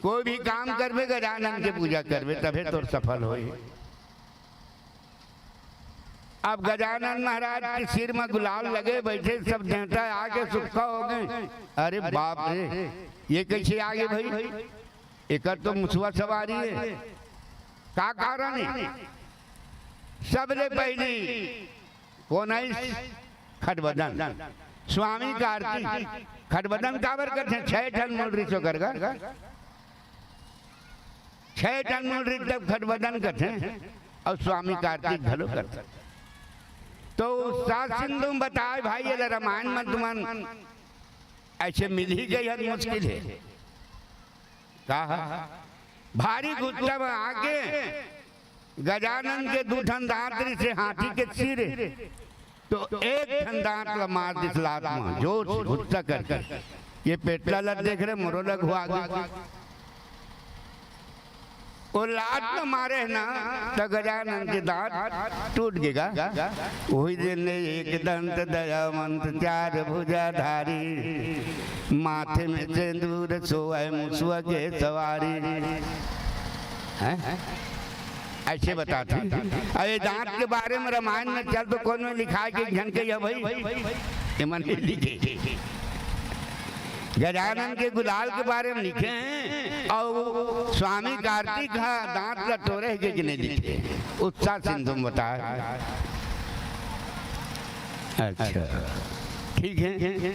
कोई भी काम करवे गजानन के पूजा करवे तबे तो सफल होई। अब गजानन महाराज के सिर में गुलाल लगे बैठे, सब देवता आके सुखा हो गए। अरे बाप रे, ये कैसे आगे भाई? एक तो मुसवा सवारी है, का कारण है? सबले पहली कौन है? खटबदन स्वामी कार्तिक। खटबदन काबर करते? 6 टन मुलरी सो कर 6 टन मुलरी तब खटबदन करते और स्वामी कार्तिक घलो करते। तो सात सिंधु बताए भाई, ये रामायण में तुमन ऐसे मिल ही गई है, मुश्किल है। कहा भारी गुस्सा में आके गजानन के 2 ठन दांत से हाथी के सिर, तो 1 ठन दांत मार दिस लात में जोर से गुस्सा कर। ये पेटला लग देख रहे मोरो लग हुआ गया। वो लात में मारे ना तो गजानन के दांत टूट गएगा। वही दिन एक दंत दयावंत 4 भुजाधारी, माथे में सिंदूर सोए मुसवा के सवारी। ऐसे बताते। अरे दांत के बारे में रामायण में चल तो कौन में लिखा है कि घन के भाई मन लिखे। गजानन के गुलाल के बारे में लिखे हैं और स्वामी कार्तिक का दांत लटोरे के नहीं लिखे। उत्साह सिंधु बताया। अच्छा ठीक है।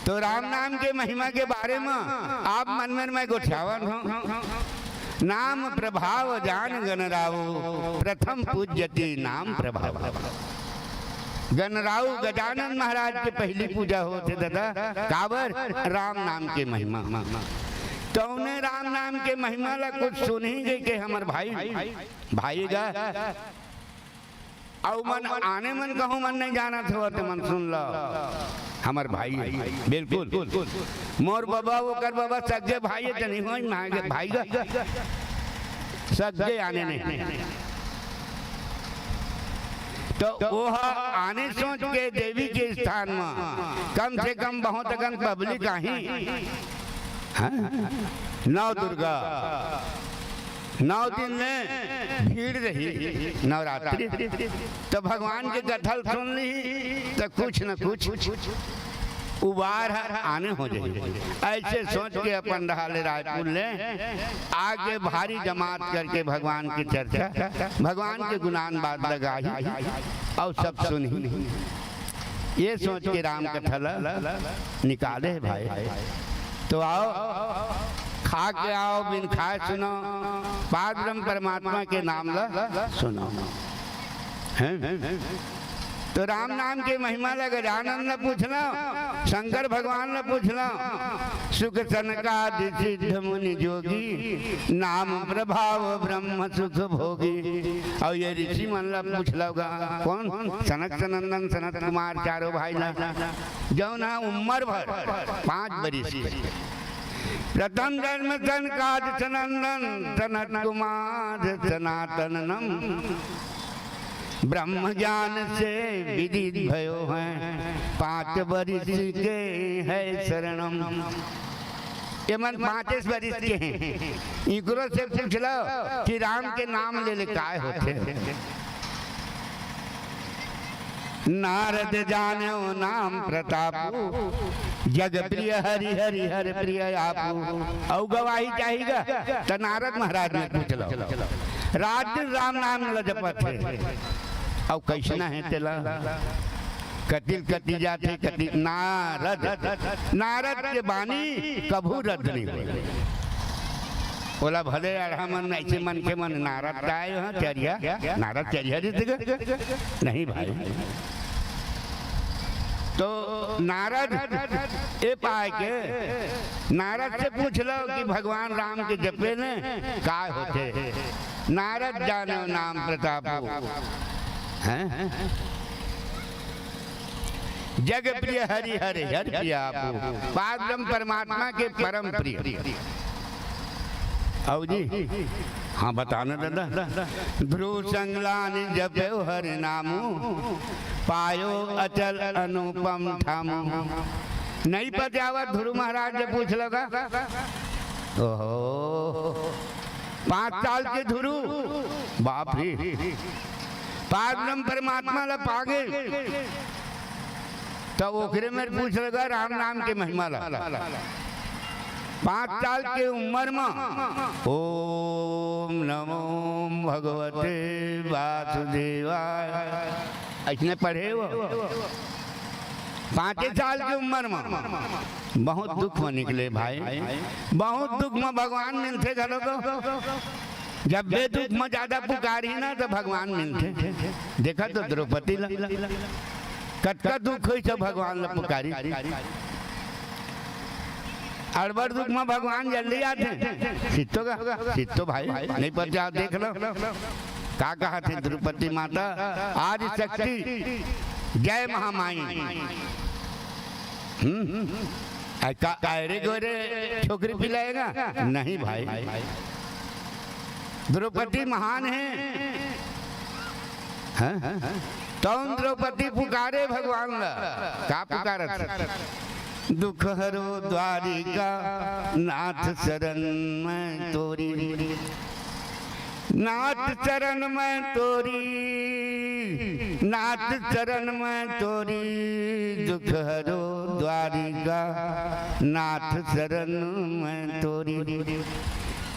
तो राम नाम के महिमा के बारे में आप मन में मैं गोठावन हूँ। नाम प्रभाव जान गणराव, प्रथम पूज्यति नाम प्रभाव। गणराव गजानन महाराज की पहली पूजा होते दादा काबर? राम नाम के महिमा। तो उन्हें राम नाम के महिमा ला कुछ सुनी गई कि हमार भाई गा और मन आने मन कहूँ मन नहीं जाना था तो मन सुन लो हमार भाई। बिल्कुल मोर बाबा वो कर बाबा सगे भाई तो नहीं हो भाई गा सगे आने नहीं। तो वो आने सोच के देवी के स्थान में कम से कम बहुत अगन पब्लिक आई। 9 दुर्गा 9 दिन में भीड़ रही नवरात्रि। तो भगवान के कथल सुन ली तो कुछ न कुछ उबार आने हो जाए। ऐसे सोच के अपन रहाले रायपुर ले आगे भारी जमात करके भगवान की चर्चा, भगवान के गुणान बात लगाई और सब सुनी। ये सोच के राम कथा निकाले भाई। तो आओ खा के आओ, बिन खाए सुनो, पारब्रह्म परमात्मा के नाम ला सुनो। तो राम नाम के महिमा ला गजानन ने पूछना, शंकर भगवान ने पूछना, सुख सनकादि सिद्ध मुनि जोगी, नाम प्रभाव ब्रह्म सुख भोगी। और ये ऋषि मन ला पूछला कौन? सनक सनंदन सनत कुमार चारों भाई ला जो ना उम्र भर 5 बरिस। प्रथम जन्म सनकादि सनंदन सनत कुमार सनातनम, ब्रह्म ज्ञान से विदित भयो हैं, 5 बरिस के है शरणम। ये मन 5 बरिस के हैं। इकरो से पूछ लो कि राम के नाम ले ले काय होते। नारद जानो नाम प्रतापू, जग प्रिय हरि हरि हर प्रिय आपू। और गवाही चाहिएगा तो नारद महाराज ने पूछ लो। रात राम नाम ल जपत है और कैसना है तेला कतिल कति जाते कति। नारद के बानी कभू रद्द नहीं हुए। बोला भले अढ़ा मन ऐसे मन के मन नारद आए हाँ चरिया, नारद चरिया नहीं भाई। तो नारद ये पाए के नारद से पूछ लो कि भगवान राम के जपे ने काय होते। नारद जानो नाम प्रताप जग प्रिय हरि हरि हर प्रिय आपू पारब्रह्म परमात्मा के परम प्रिय। आओ जी हाँ बताना दादा। ध्रुव संगलानि जपो हरि नामू पायो अचल अनुपम ठामू। नहीं पता ध्रुव महाराज ने पूछ लगा। ओहो 5 साल के ध्रुव बाप रे पारब्रह्म परमात्मा ला पागे तो ओकरे में पूछ लगा राम नाम के महिमा ला। 5 साल के उम्र में ओम नमो भगवते वासुदेवाय ऐसने पढ़े वो। 5 साल की उम्र में बहुत दुख में निकले भाई, बहुत दुख में भगवान मिलते घरों को। जब बे दुख में ज्यादा पुकारी ना तो भगवान मिलते। देखा तो द्रौपदी ला कटका दुख हुई तो भगवान ला पुकारी। अड़बड़ दुख में भगवान जल्दी आते। सिद्धो का सिद्धो भाई नहीं पता देख लो का कहा थे द्रौपदी माता आदि शक्ति जय महामाई। अरे गोरे छोकरी पिलाएगा नहीं भाई। द्रौपदी महान है तो द्रौपदी पुकारे भगवान ला का पुकारत। दुख हरो द्वारिका नाथ शरण में तोरी नाथ चरण में तोरी नाथ चरण में तोरी। दुख हरो द्वारिका नाथ शरण में तोरी।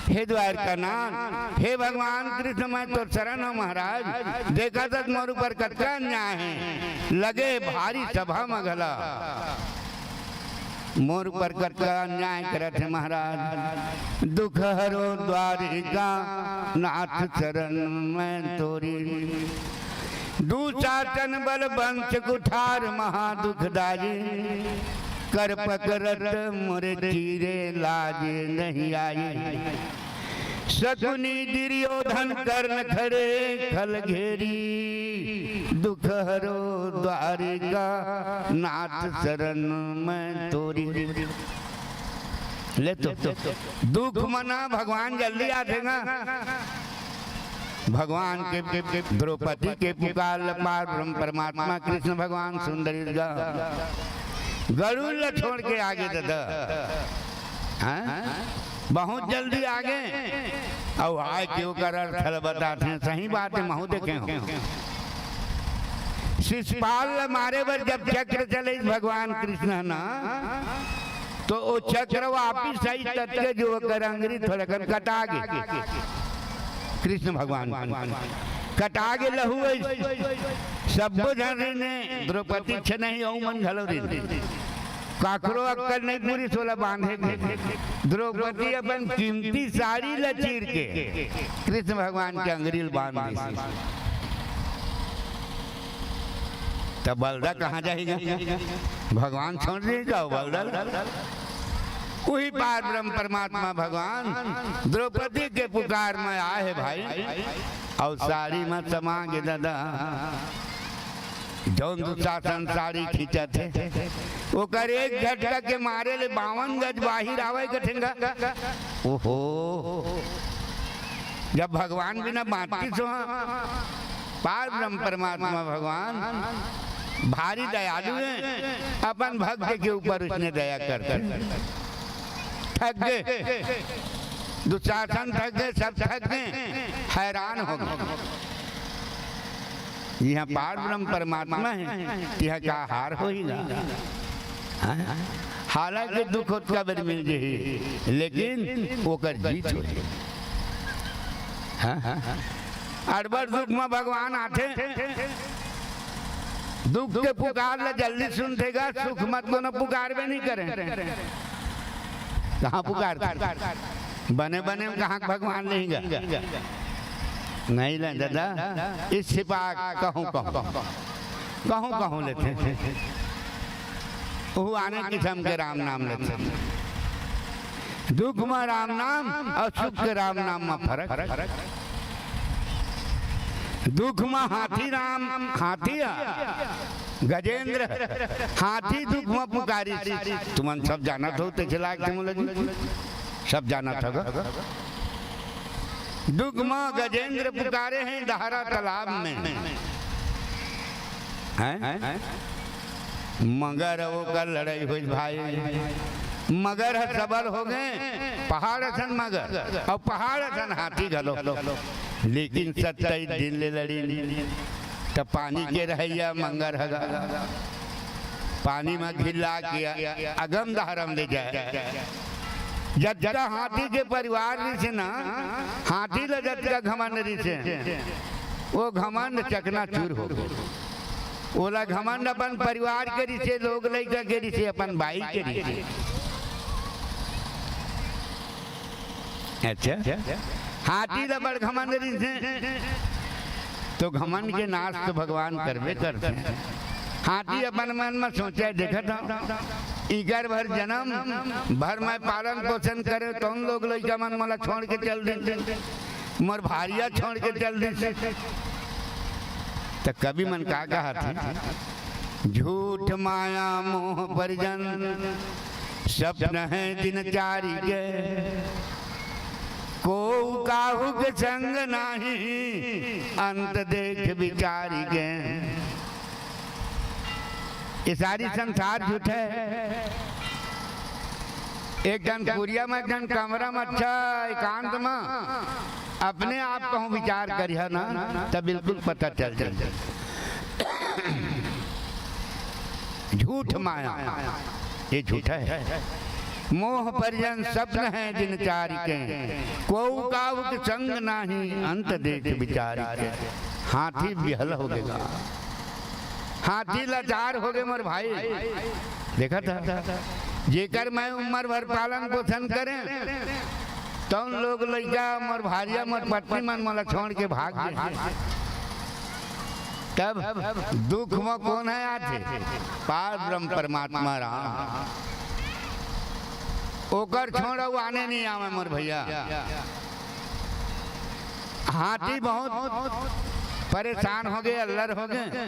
हे द्वारका नाथ हे भगवान कृष्ण मैं तो शरण हूँ महाराज। देखा तक मोर ऊपर कतका अन्याय है लगे भारी सभा में गला मोर ऊपर कतका अन्याय करत है महाराज। दुख हरो द्वारिका नाथ चरण में तोरी। दूसातन बल वंश कुठार महादुखदाई। कर पकड़त मोरे चीरे लाजे नहीं आई। शकुनी दुर्योधन कर्ण खड़े खल घेरी। दुख हरो द्वारिका नाथ शरण में तोरी। ले तो दुख मना भगवान जल्दी आतेगा। भगवान के द्रौपदी के पुकार पारब्रह्म परमात्मा कृष्ण भगवान सुंदरी गरुड़ छोड़ के आगे दादा बहुत जल्दी आगे और आए क्यों कर अर्थ बताते हैं। सही बात है महू देखे हो। शिशुपाल मारे पर जब चक्र चले भगवान कृष्ण ना तो वो चक्र वापिस सही तत्के जो कर अंग्री थोड़ा कर कटा गे कृष्ण भगवान कटा गे लहू सब जन ने द्रौपदी छ नहीं हो मन घलो काकरो अक्कल नहीं पूरी 16 बांधे। द्रौपदी अपन कीमती साड़ी लचीर के कृष्ण भगवान के अंगरील बांध दी। तब बलदा कहाँ जाएगा भगवान छोड़ देगा बलदा। वही पार ब्रह्म परमात्मा भगवान द्रौपदी के पुकार में आए है भाई और साड़ी में समा गे दादा। जौन दुशासन साड़ी खींचा थे वो कर एक झटका के मारे ले 52 गज बाहिर आवे कठेंगा। ओहो जब भगवान बिना बांटती सो पार ब्रह्म परमात्मा भगवान भारी दयालु है। अपन भक्त के ऊपर उसने दया करते थक गए। दुशासन थक गए सब थक गए हैरान हो गए। यहाँ पार ब्रह्म परमात्मा है यह का हार होगा। हालांकि दुख उसका बर मिल जाए लेकिन वो कर जीत हो। अड़बड़ दुख में भगवान आते दुख के पुकार ला जल्दी सुनतेगा। सुख मत को न पुकार भी नहीं करें। कहाँ पुकार बने बने कहाँ भगवान नहीं गा नहीं ले दादा। इस सिपा कहूँ कहूँ लेते वो आने किस्म के राम नाम लेते। दुख में राम नाम और सुख के राम नाम में फर्क। दुख में हाथी राम हाथी गजेंद्र हाथी दुख में पुकारी तुमन सब जाना था ते चला सब जाना था दुख में गजेंद्र पुकारे हैं दहरा तालाब में हैं मगर वो का लड़ाई हुई भाई मगर सबल हो गए पहाड़ सन मगर और पहाड़ सन हाथी घलो लेकिन 27 दिन ले लड़ी तो पानी के रहिया मंगर हगा पानी में घिला के अगम दहरम ले जाए जज्जा हाथी के परिवार से ना हाथी ल जज्जा घमंड से वो घमंड चकना चूर हो गए ओला घमंड अपन परिवार के रिसे लोग लइका के रिसे अपन भाई के रिसे अच्छा हाथी ल बड़ घमंड रिसे तो घमंड के नाश तो भगवान करवे करते हैं हाथी अपन मन में सोचा देखा था इगर भर जन्म भर में पालन पोषण करे तो उन लोग लइका मन मला छोड़ के चल दे मोर भारिया छोड़ के चल दे तो कभी मन का कहा था झूठ माया मोह परिजन स्वप्न है दिनचारी के को काहू के संग नाही अंत देख विचारी के ये सारी संसार झूठ है एक जन पुरिया में एक जन कमरा में अच्छा एकांत में अपने आप कहूँ विचार करिए ना तब बिल्कुल पता चल जाए झूठ माया ये झूठा है मोह परिजन स्वप्न है दिनचारी के को काहू के संग नाही अंत देख विचारी के हाथी बिहल हो गएगा हाथी लाचार हो गए मोर भाई देखा था जेकर मैं उम्र भर पालन पोषण करें तो उन लोग लइका मोर भारिया मोर पत्नी मन मला छोड़ के भाग गए तब दुख में कौन है आते पार ब्रह्म परमात्मा राम ओकर छोड़ आने नहीं आवे मोर भैया हाथी बहुत परेशान हो गए अल्लर हो गए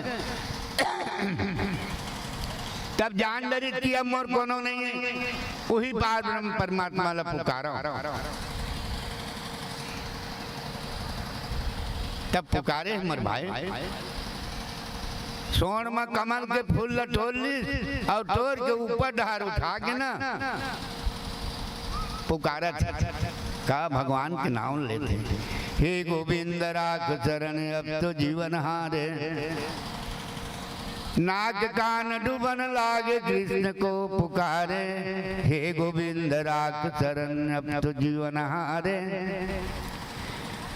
तब जान डरी कि अब मोर कोनो नहीं है वही पार ब्रह्म परमात्मा ला पुकारो तब पुकारे हमर भाई सोन में कमल के फूल लटोल ली और तोड़ के ऊपर ढार उठा के ना पुकारा का भगवान के नाम लेते हे गोविंद राख शरण अब तो जीवन हारे नाग कान डूबन लागे कृष्ण को पुकारे हे गोविंद राख शरण अब तो जीवन हारे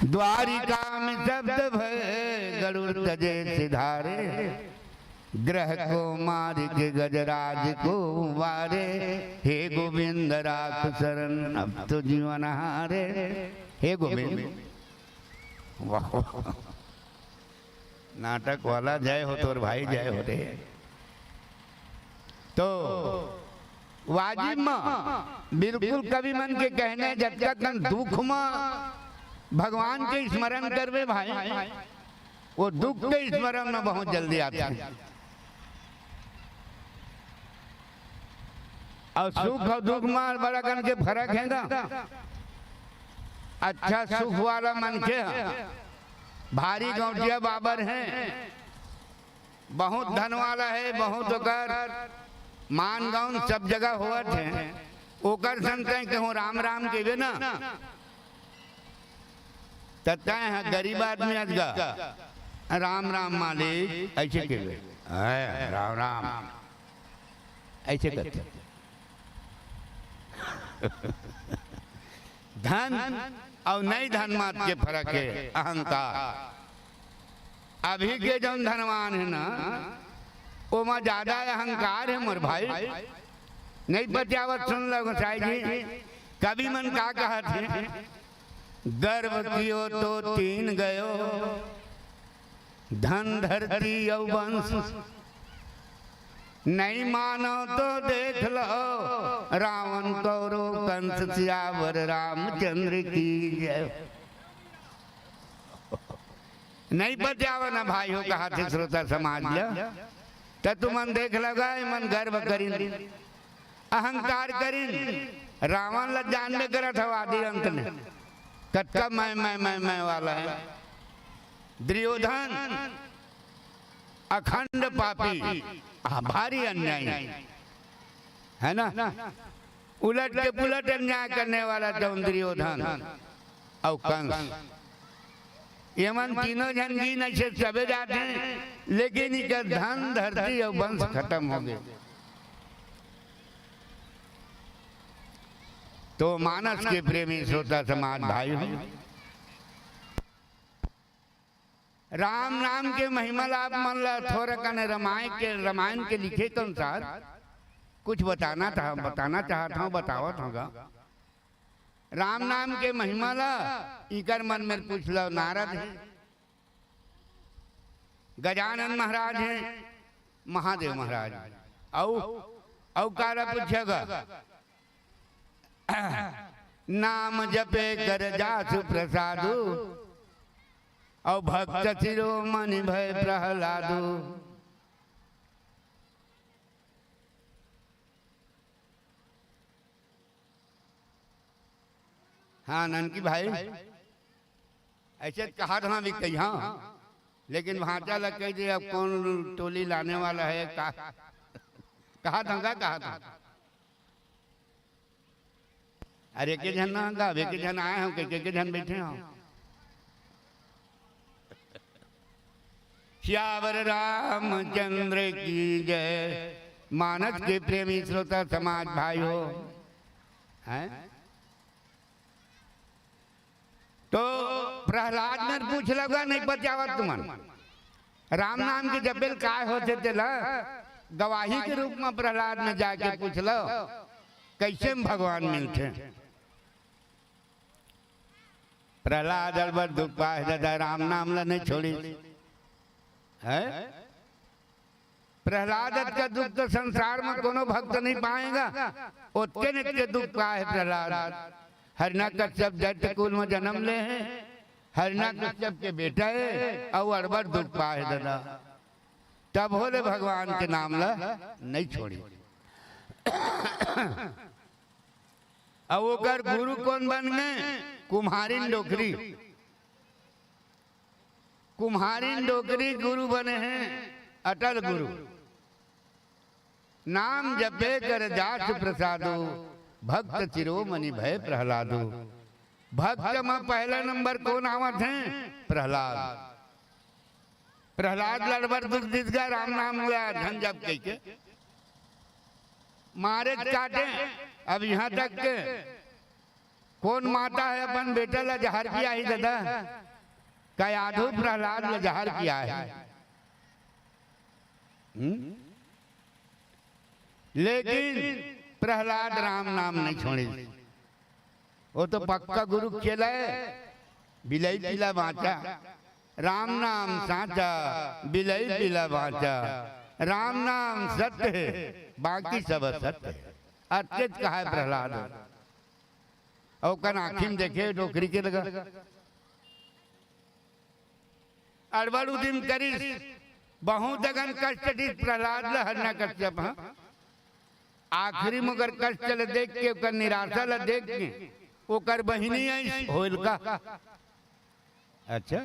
द्वारिका में शब्द भय गरुड़ तजे सिधारे ग्रह को मार के गजराज को वारे हे गोविंद राख शरण अब तो जीवन हारे हे गोविंद वाह नाटक वाला जय हो तो भाई जय हो रे तो वाजिब में बिल्कुल कवि मन के कहने जब तक दुख में भगवान के स्मरण करवे भाई वो दुख के स्मरण में बहुत जल्दी आते हैं और सुख और दुख में बड़ा कन के फर्क है ना अच्छा सुख वाला मन के भारी गौटिया बाबर है बहुत धन वाला है बहुत ओकर मान गाउन सब जगह होत है ओकर संत कहूँ राम राम के ना तत्का है गरीब आदमी अजगा राम राम मालिक ऐसे के राम राम ऐसे करते धन और नहीं धन मात के फर्क है अहंकार अभी के जो धनवान है ना वो में ज्यादा अहंकार है मोर भाई नहीं बचावत सुन लो गोसाई जी कभी मन का कहा थे गर्व कियो तो तीन गयो धन धरती और वंश नहीं मानो तो देख लो रावण कौरव कंस सियावर रामचंद्र की जय नहीं बचावा ना भाई हो कहा थे श्रोता समाज लिया तो तुमन देख लगा मन गर्व करिन अहंकार करिन रावण ला जानने करत हवा आदि अंत ने कटका मैं वाला है दुर्योधन अखंड पापी भारी अन्यायी है ना उलट के पुलट अन्याय करने वाला तो दुर्योधन और कंस ये मन तीनों जन जी नशे सबे जाते हैं लेकिन इनका धन धरती और वंश खत्म हो गए। तो मानस के प्रेमी श्रोता समाज भाई राम नाम के महिमा लाभ मन ला थोड़ा कने रामायण के लिखे के अनुसार कुछ बताना चाहता हूँ बतावत होगा। राम नाम के महिमा ला इकर मन में पूछ लो नारद है, गजानन महाराज हैं, महादेव महाराज औ कारा पूछेगा नाम जपे कर जासु प्रसादु और भक्त शिरोमणि भय प्रहलादु। हाँ ननकी भाई ऐसे कहा था भी कही लेकिन भाषा लग कह दे अब कौन टोली लाने वाला है कहा था अरे के जन ना गावे के जन आए हो के जन बैठे हो। श्यावर रामचंद्र की जय। मानस के प्रेमी श्रोता समाज भाई हो हैं तो प्रहलाद ने पूछ लगा नहीं बचावा तुमन राम नाम के जपेल काय होते थे ला गवाही के रूप में प्रहलाद ने जाके पूछ लो कैसे भगवान मिलते। प्रहलाद अलबर दुख पाए दादा राम नाम ला नहीं छोड़ी है। प्रहलाद का दुख तो संसार में कोनो भक्त नहीं पाएगा उतके नित्य दुख पाए प्रहलाद। हरिना कश्यप दैत्य कुल में जन्म ले हैं हरिना कश्यप के बेटा है और अड़बर दुख पाए दादा तब बोले भगवान के नाम ला नहीं छोड़ी। अब वो कर गुरु कौन बन गए कुम्हारिन डोकरी गुरु बने हैं अटल गुरु। नाम जपे कर जास प्रसादो भक्त चिरोमणि भय प्रहलादो। भक्त में पहला नंबर कौन आवत है प्रहलाद। प्रहलाद लड़बर दुख दिस गया राम नाम हुआ धन जप के मारे काटे। अब यहाँ तक के कौन माता है अपन बेटा ला जहर किया ही दादा का यादव प्रहलाद ला जहर किया है। लेकिन प्रहलाद राम नाम नहीं छोड़ी। वो तो पक्का गुरु खेला है बिलई पिला बाचा राम नाम साचा बिलई पिला बाचा। राम नाम सत्य है बाकी सब असत्य है। अत्यंत कहा है प्रहलाद और कन आखिम देखे डोकरी के लगा अड़बड़ू दिन करी बहुत अगन कष्ट दी प्रहलाद ला हरना कश्यप। आखिरी मगर कष्ट चले देख के ओकर निराशा ला देख के ओकर बहिनी आई होइलका। अच्छा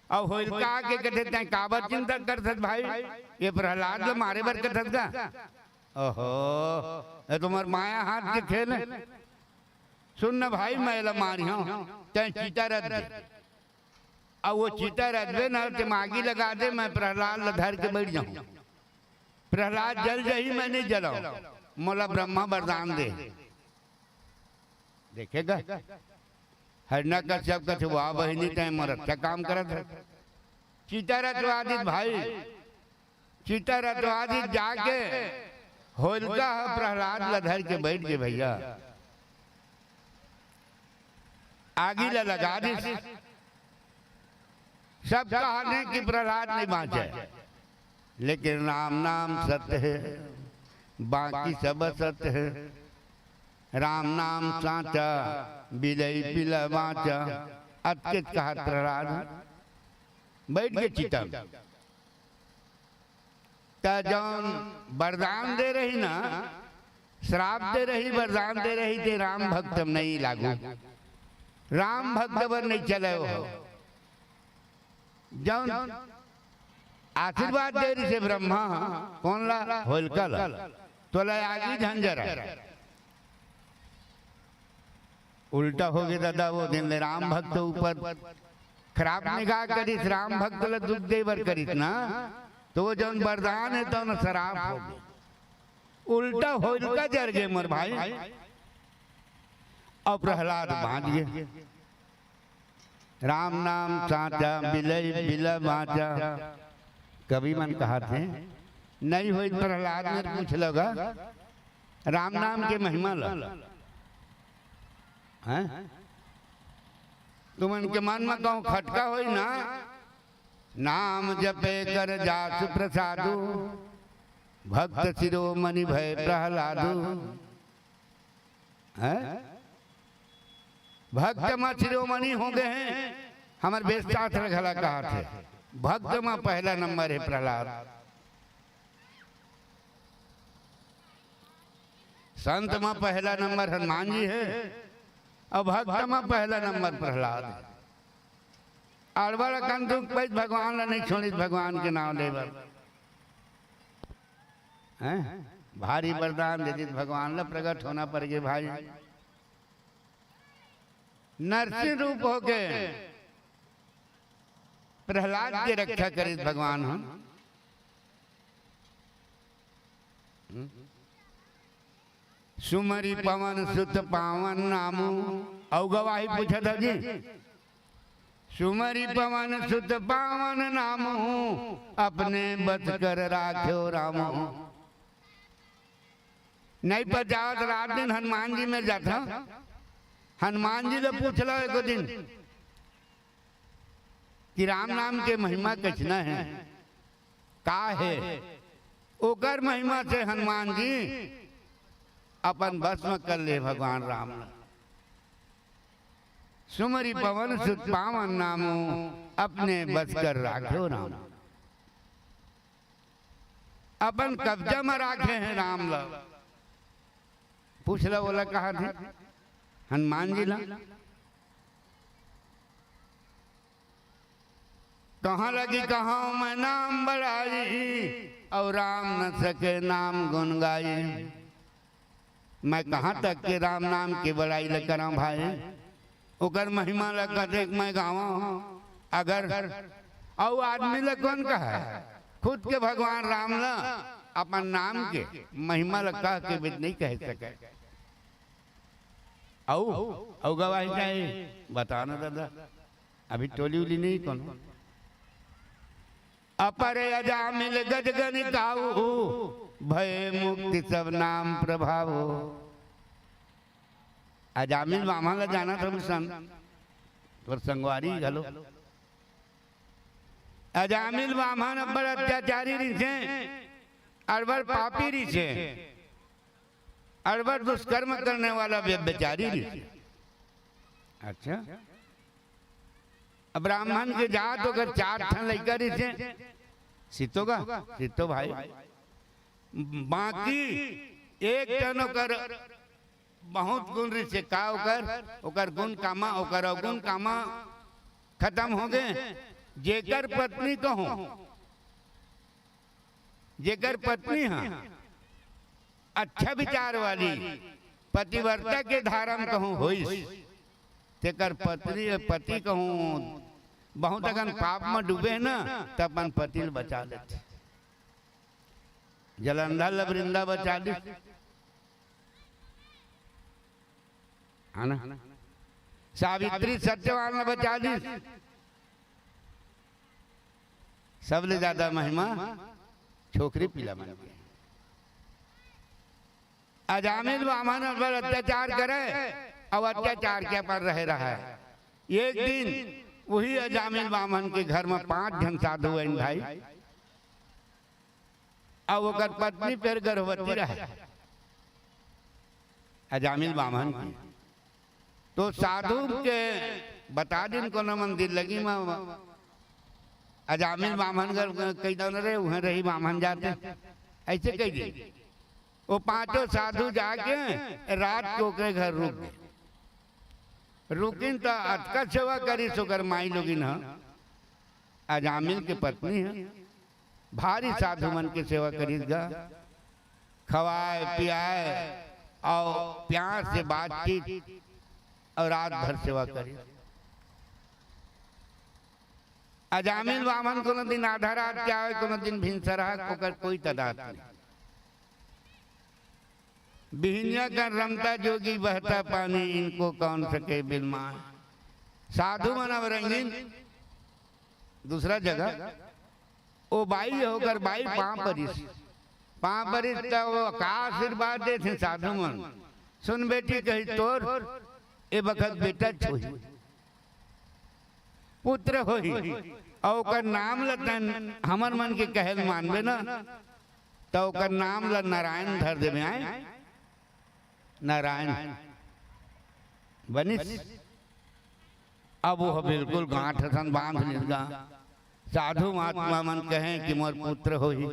और होइलका के कहते हैं काबर चिंता करत भाई ये प्रहलाद ला मारे बर करत का। ओहो ये तुम्हार माया हाथ के खेल सुन न भाई मैं ला मारी हूं तै चीता रद दे और वो चीता रदबे ना ते मागी लगा दे मैं प्रहलाद ला धर के बैठ जाऊं। प्रहलाद जल जही मैं नहीं जलाऊं मोला ब्रह्मा वरदान दे। देखेगा हरना का सब कछ वाह बहिनी टाइम मर अच्छा काम करत है। चीता रतवादित भाई चीता रतवादित जाके होलिका प्रहलाद ला धर के बैठ के भैया आगी ला लगा दी। सब कहा कि प्रहलाद नहीं बाँचे लेकिन राम नाम सत्य है बाकी सब सत्य है। राम नाम साचा बिलई पिला बाचा। अत्यंत कहा प्रहलाद बैठ के चिता तो जौन वरदान दे रही ना, श्राप दे रही, वरदान दे रही थे, राम भक्त नहीं लागू, राम भक्त पर नहीं चले हो। जौन आशीर्वाद दे रही से ब्रह्मा कौन ला होलका ला, तो ला आगी झंझरा उल्टा हो गया दादा। वो दिन ले राम भक्त ऊपर खराब निगाह करीस, राम भक्त ला दुख देवर करीस ना, तो वो जौन वरदान है तो न शराब हो गया, उल्टा होलका जर गए मोर भाई। और प्रहलाद बांध गए, राम नाम साचा बिलय बिला बाचा। कभी मन कहा थे नहीं हुई, प्रहलाद ने पूछ लगा राम नाम के महिमा ला हैं, तुम इनके मन में कहूँ खटका हो ना, नाम जपे कर जासु प्रसादु, भक्त शिरोमणि भय प्रहलादु। भक्त में शिरोमणि हो गए हैं, हमारे वेदशास्त्र घला कहा थे, भक्त में पहला नंबर है प्रहलाद। संत में पहला नंबर हनुमान जी है, और भक्त में पहला नंबर प्रहलाद। अड़बड़ कंदुक पैस भगवान ला नहीं छोड़ी, भगवान के नाम लेवर भारी वरदान दे दी, भगवान ला प्रकट होना पड़ गए भाई। नरसिंह रूप हो गए, प्रहलाद की रक्षा करे भगवान हम। सुमरी पवन सुत पावन नामू, औ गवाही पूछा था जी, सुमरी पवन सुत पावन नामू, अपने बच कर राख्यो रामो। नहीं पर जावत रात दिन हनुमान जी में जाता, हनुमान जी ने पूछला एक दिन कि राम नाम के महिमा कितना है, का है। ओकर महिमा से हनुमान जी अपन भस्म कर ले भगवान राम। सुमरी पवन सुत पावन नामो, अपने बस कर राखो राम। अपन कब्जा में राखे हैं राम ला। पूछला बोला कहा थे हनुमान जी ला, कहाँ लगी कहाँ मैं नाम बढ़ाई, और राम न सके नाम गुन गाई। मैं कहाँ तक के राम नाम के बड़ाई ल करा भाई, ओकर महिमा ल कते मैं गावा। अगर और आदमी ल कौन कहा खुद के भगवान राम ला अपन नाम के महिमा ल कह के भी नहीं कह सके। औ गवाही चाहिए बताना दादा, अभी टोली उली नहीं कौन। अपरे अजामिल गजगन गाऊ, भय मुक्ति सब नाम प्रभाव। अजामिल मामा का जाना था संग और संगवारी घलो। अजामिल मामा न बड़ अत्याचारी रिसे, अड़बड़ पापी रिसे, अड़बड़ दुष्कर्म करने वाला व्यभिचारी रिसे। अच्छा ब्राह्मण के जात होकर 4 ठन लड़का रिसे, सीतो का सीतो भाई, बाकी एक टन ओकर बहुत गुण रिसे। का ओकर गुण कामा, ओकर अवगुण कामा खत्म हो गए। जेकर पत्नी कहूं, जेकर पत्नी हाँ अच्छा विचार वाली पतिव्रता के धारण कहूं होइस, तेकर पत्नी पति कहूं बहुत अगन पाप में डूबे ना, तब अपन पति बचा लेते। जलंधर लवरिंदा बचा दी है ना, सावित्री सत्यवान ने बचा दी। सबले ज्यादा महिमा छोकरी पीला बन गई। अजामिल वामन पर अत्याचार करे और अत्याचार के पर रह रहा है। एक दिन वही अजामिल वामन के घर में 5 जन साधु हैं भाई, और ओकर पत्नी फिर गर्भवती रहे अजामिल वामन की। तो साधु के बता दिन को न मंदिर लगी में अजामिल बामन कही दो रे वहाँ रही बामन जाते ऐसे कही दे। वो पांचों साधु जाके रात को के घर रुक गए। रुकिन तो अटका सेवा करी सोकर माई लोगिन है अजामिल के पत्नी है भारी साधु मन के सेवा करीगा खवाए पियाए और प्यार से बातचीत और रात भर सेवा करी। अजामिल बामन कोनो दिन आधा रात के आवे कोनो दिन भिनसरा ओकर कोई तदाद नहीं। बिहनिया का रमता जोगी बहता पानी इनको कौन सके बिलमान। साधु मन अब रंगीन दूसरा जगह ओ बाई होकर बाई पाँव परिस तो का आशीर्वाद दे थे साधु मन। सुन बेटी कही तोर ए बखत बेटा छोही पुत्र होई और ओकर नाम लतन हमर मन के कहल मानबे ना तो ओकर नाम ल नारायण धर देवे आए नारायण बनिस। अब वो बिल्कुल गांठ सन बांध लिगा। साधु महात्मा मन कहें कि मोर पुत्र होई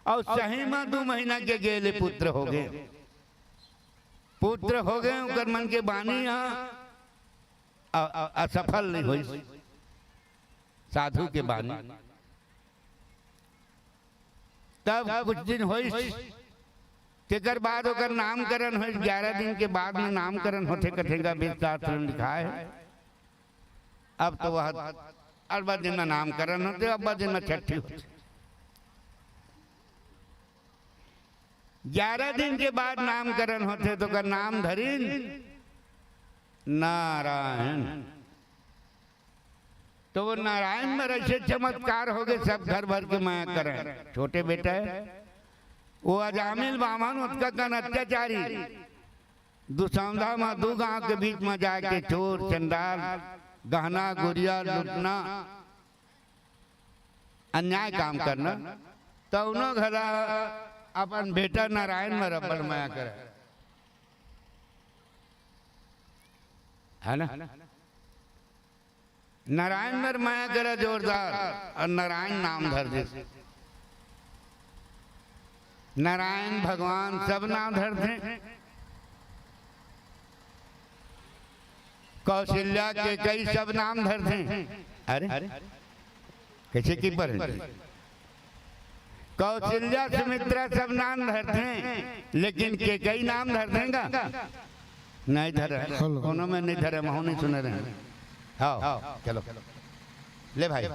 और सही में 2 महीना के गेले पुत्र हो गए। पुत्र हो गए उनकर मन के बानी असफल नहीं हुई साधु के बानी। तब कुछ दिन हुई तेकर बाद ओकर नामकरण हुई। 11 दिन के बाद में नामकरण होते कथेगा वेद लिखा है। अब तो वह 18 दिन में नामकरण होते 18 दिन में छठी होती। 11 दिन के बाद नामकरण होते तो का नाम धरीन नारायण। तो वो नारायण में ऐसे चमत्कार हो गए सब घर भर के माया करें। छोटे बेटा है वो अजामिल बामन उसका कन अत्याचारी दुसौंधा में 2 गांव के बीच में जाके चोर चंडाल गहना गुड़िया लूटना अन्याय काम करना। तो उन्होंने घरा अपन बेटा नारायण में रबर माया करे है ना। नारायण में माया करे जोरदार और नारायण नाम धर दे। नारायण भगवान सब नाम धर दे। कौशल्या के कई सब नाम धर दे। अरे कैसे की पर कौशल्या सुमित्रा सब नाम धरते हैं लेकिन के कई नाम धर देगा नहीं धरे। दोनों में नहीं धरे महू नहीं सुने रहे। हाँ चलो ले भाई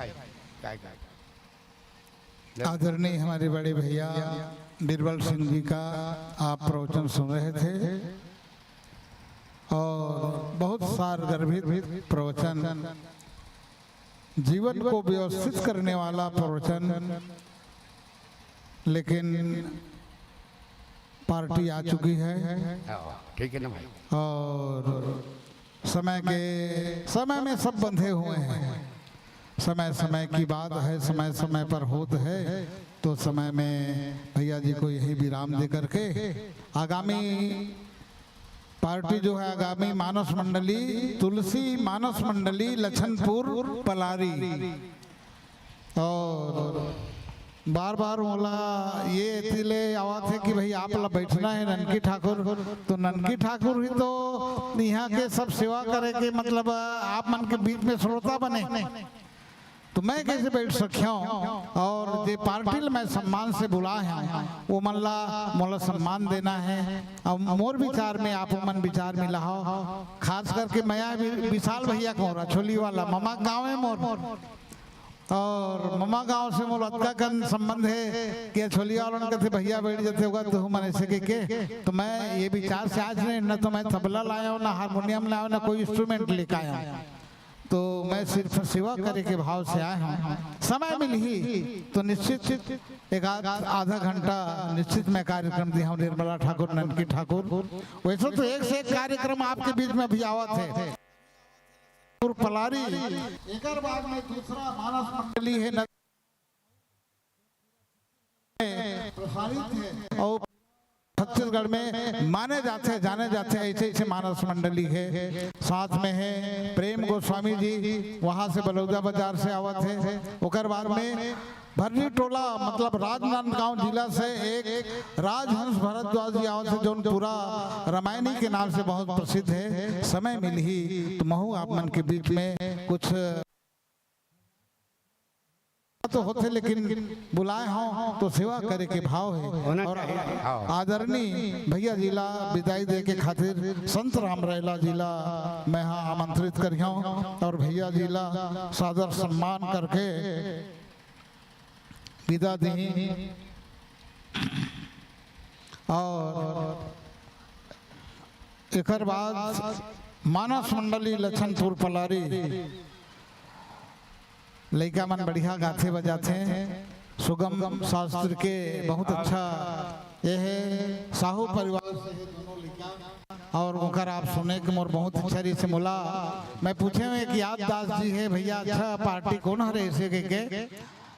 आदरणीय हमारे बड़े भैया बीरबल सिंह जी का आप प्रवचन सुन रहे थे और बहुत सारगर्भित प्रवचन जीवन को व्यवस्थित करने वाला प्रवचन। लेकिन पार्टी आ चुकी है ठीक है ना भाई और समय में सब बंधे हुए हैं। समय समय की बात है समय समय पर होत है। तो समय में भैया जी को यही विराम दे करके आगामी पार्टी जो है आगामी मानस मंडली तुलसी मानस मंडली लखनपुर पलारी और बार बार बोला ये तिले आवा थे कि भाई आप ला बैठना है ननकी ठाकुर। तो ननकी ठाकुर ही तो यहाँ के सब सेवा करे के मतलब आप मन के बीच में श्रोता बने तो मैं कैसे बैठ सकिया। और जे पार्टी मैं सम्मान से बुला है वो मल्ला मोला सम्मान देना है। अब मोर विचार में आप मन विचार मिला हो खास करके मैं विशाल भैया को छोली वाला ममा गाँव है मोर और ममा गांव से मोर अतका कन संबंध है कि छोलिया वालों कहते भैया बैठ जाते होगा तो मन ऐसे के। तो मैं ये विचार से आज नहीं न तो मैं तबला लाया हूँ ना हारमोनियम लाया हूँ ना कोई इंस्ट्रूमेंट लेकर आया हूँ। तो मैं सिर्फ सेवा करे के भाव से आया हूँ। समय मिल ही तो निश्चित एक आधा घंटा निश्चित मैं कार्यक्रम दिया हूँ। निर्मला ठाकुर ननकी ठाकुर वैसे तो एक से एक कार्यक्रम आपके बीच में अभी आवत है पलारी एक बाद में दूसरा मानस मंडली है प्रसारित है और छत्तीसगढ़ में माने जाते जाने जाते ऐसे ऐसे मानस मंडली है। साथ में है प्रेम गोस्वामी जी, वहाँ से बलौदा बाजार से आवत है। ओकर बाद में भरनी टोला मतलब राजनांदगांव जिला से एक राजहंस भरद्वाज जी आवत है, जो पूरा रामायणी के नाम से बहुत प्रसिद्ध है। समय मिली तो महू आप मन के बीच में कुछ तो होते, लेकिन बुलाए हों तो सेवा करे के भाव है। और आदरणीय भैया जिला विदाई दे के खातिर संत राम रैला जिला मैं यहाँ आमंत्रित करियो और भैया जिला सादर सम्मान करके विदा दी। और एक बाद मानस मंडली लखनपुर पलारी लड़का मन बढ़िया गाथे बजाते हैं। सुगम शास्त्र के बहुत अच्छा ये है। साहू परिवार से है दोनों लड़का और ओकर आप सुने के मोर बहुत अच्छा से मुला। मैं पूछे हुए कि याददास जी है भैया अच्छा पार्टी कौन है ऐसे के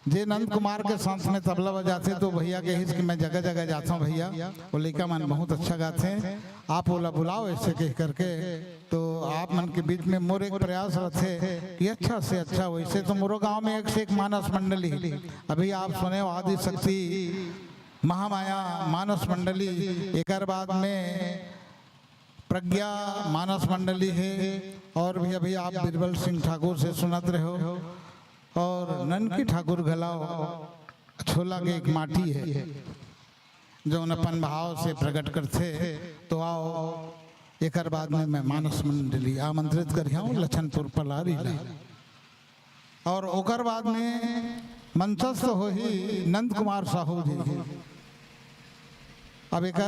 जे नंद कुमार के साथ में तबला बजाते तो भैया के हिस्से मैं जगह जगह जाता हूँ भैया, वो लड़का मन बहुत अच्छा गाते हैं। आप बोला बुलाओ ऐसे कह करके, तो आप मन के बीच में मोर एक प्रयास रहते कि अच्छा से अच्छा। वैसे तो मोरो गांव में एक से एक मानस मंडली, अभी आप सुने आदि शक्ति महामाया मानस मंडली, एक बाद में प्रज्ञा मानस मंडली है। और भी अभी आप बीरबल सिंह ठाकुर से सुनत रहे हो। और ननकी ठाकुर घलाओ छोला के एक माटी है जो अपन भाव से प्रकट करते। तो आओ एक बाद में मैं मानस मंडली आमंत्रित करिया लखनपुर पलारी ला। और ओकर बाद में मंचस्थ हो ही नंद कुमार साहू जी। अब एक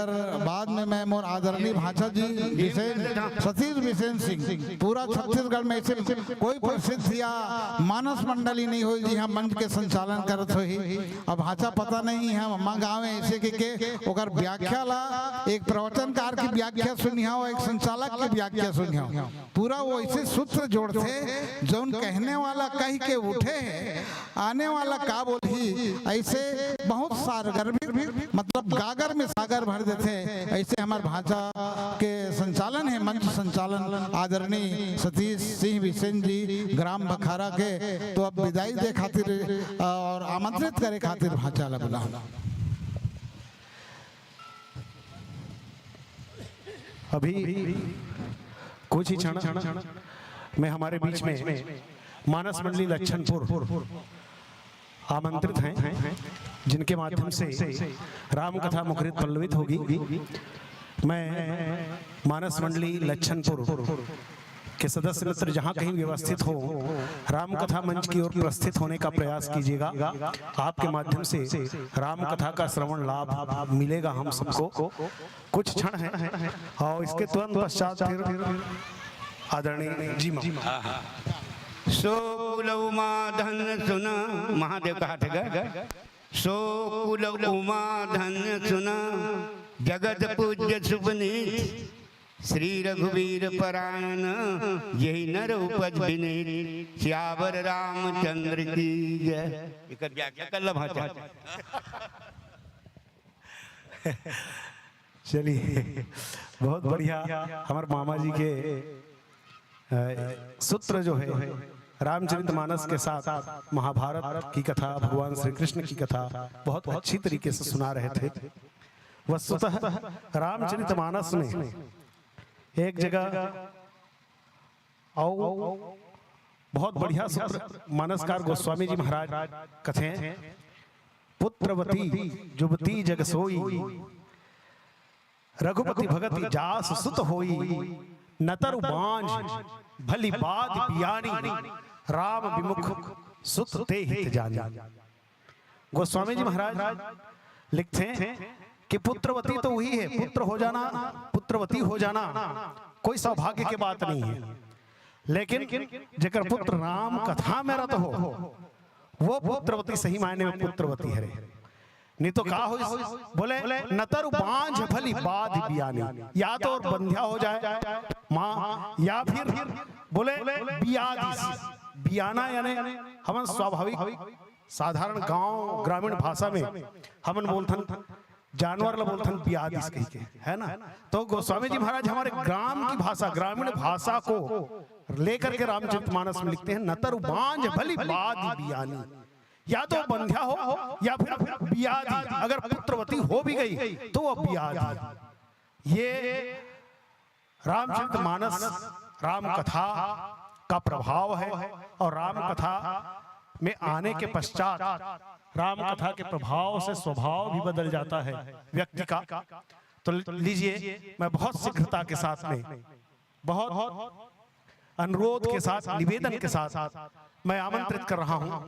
बाद में मैं मोर आदरणीय भाषा जी सतीश बिसेन सिंह, पूरा छत्तीसगढ़ में ऐसे कोई प्रसिद्ध या मानस मंडली नहीं हुई जी हम मंच के संचालन करत हुई। अब भाषा पता नहीं है अम्मा गाँव में ऐसे के ओकर व्याख्या ला एक प्रवचनकार की व्याख्या सुनिया एक संचालक की व्याख्या सुनिया, पूरा वो ऐसे सूत्र जोड़ते जो कहने वाला कह के उठे आने वाला का बोली। ऐसे बहुत सारे मतलब गागर में सागर भर देते। ऐसे हमारे भाषा के संचालन है मंच संचालन आदरणीय सतीश सिंह बिसेन जी ग्राम बखारा के। तो अब विदाई दे खातिर और आमंत्रित करे खातिर भाषा ला बुला। अभी कुछ ही क्षण में हमारे बीच में मानस मंडली लखनपुर आमंत्रित हैं, जिनके माध्यम से राम कथा मुखरित पल्लवित होगी। मैं मानस मंडली लखनपुर के सदस्य मित्र जहाँ कहीं व्यवस्थित हो राम कथा मंच की ओर प्रस्थित होने का प्रयास कीजिएगा। आपके माध्यम से राम कथा का श्रवण लाभ मिलेगा हम सबको। कुछ क्षण है और इसके तुरंत पश्चात फिर आदरणीय जी सो कुलउमा धन सुना महादेव का हाथ है। सो कुलउमा धन सुना जगत पूज्य सुपनीत श्री रघुवीर परायण यही नर उपज विनीत श्यावर रामचंद्र की जय। एक व्याख्या कर ला भाषा। चलिए बहुत बढ़िया। हमारे मामा जी के सूत्र जो है रामचरितमानस के साथ महाभारत की कथा भगवान श्री कृष्ण की कथा बहुत अच्छी तरीके से सुना रहे थे। वस्तुतः रामचरितमानस में एक जगह आओ बहुत बढ़िया सूत्र मानसकार गोस्वामी जी महाराज कथे पुत्रवती जुबती जग सोई रघुपति भगति जास सुत होई नतर बांझ भली बात पियानी राम विमुख सुत ते हित जानी। गोस्वामी जी महाराज लिखते हैं कि पुत्रवती तो वही है, पुत्र हो जाना पुत्रवती हो जाना कोई सौभाग्य की बात नहीं है, लेकिन जेकर पुत्र राम कथा में रत हो वो पुत्रवती सही मायने में पुत्रवती है। नहीं तो का हो बोले नतर बांझ भली बाध बियानी, या तो और बंध्या हो जाए माँ या फिर बोले बियाना यानी हम स्वाभाविक साधारण गांव ग्रामीण भाषा में हमन बोलथन जानवर ला बोलते हैं बियाद इस कही के, है ना। तो गोस्वामी जी महाराज हमारे ग्राम की भाषा, ग्रामीण भाषा को लेकर के रामचरितमानस में लिखते हैं, नतर बांझ भली बादी बियानी, या तो बंध्या हो या फिर बियादी, अगर पुत्रवती हो भी गई तो वो बियादी। ये रामचरितमानस राम कथा का प्रभाव है, और राम कथा में आने के पश्चात राम कथा के प्रभाव से स्वभाव भी बदल जाता है व्यक्ति का। तो लीजिए, मैं बहुत शीघ्रता के साथ में, बहुत अनुरोध के साथ, निवेदन के साथ मैं आमंत्रित कर रहा हूं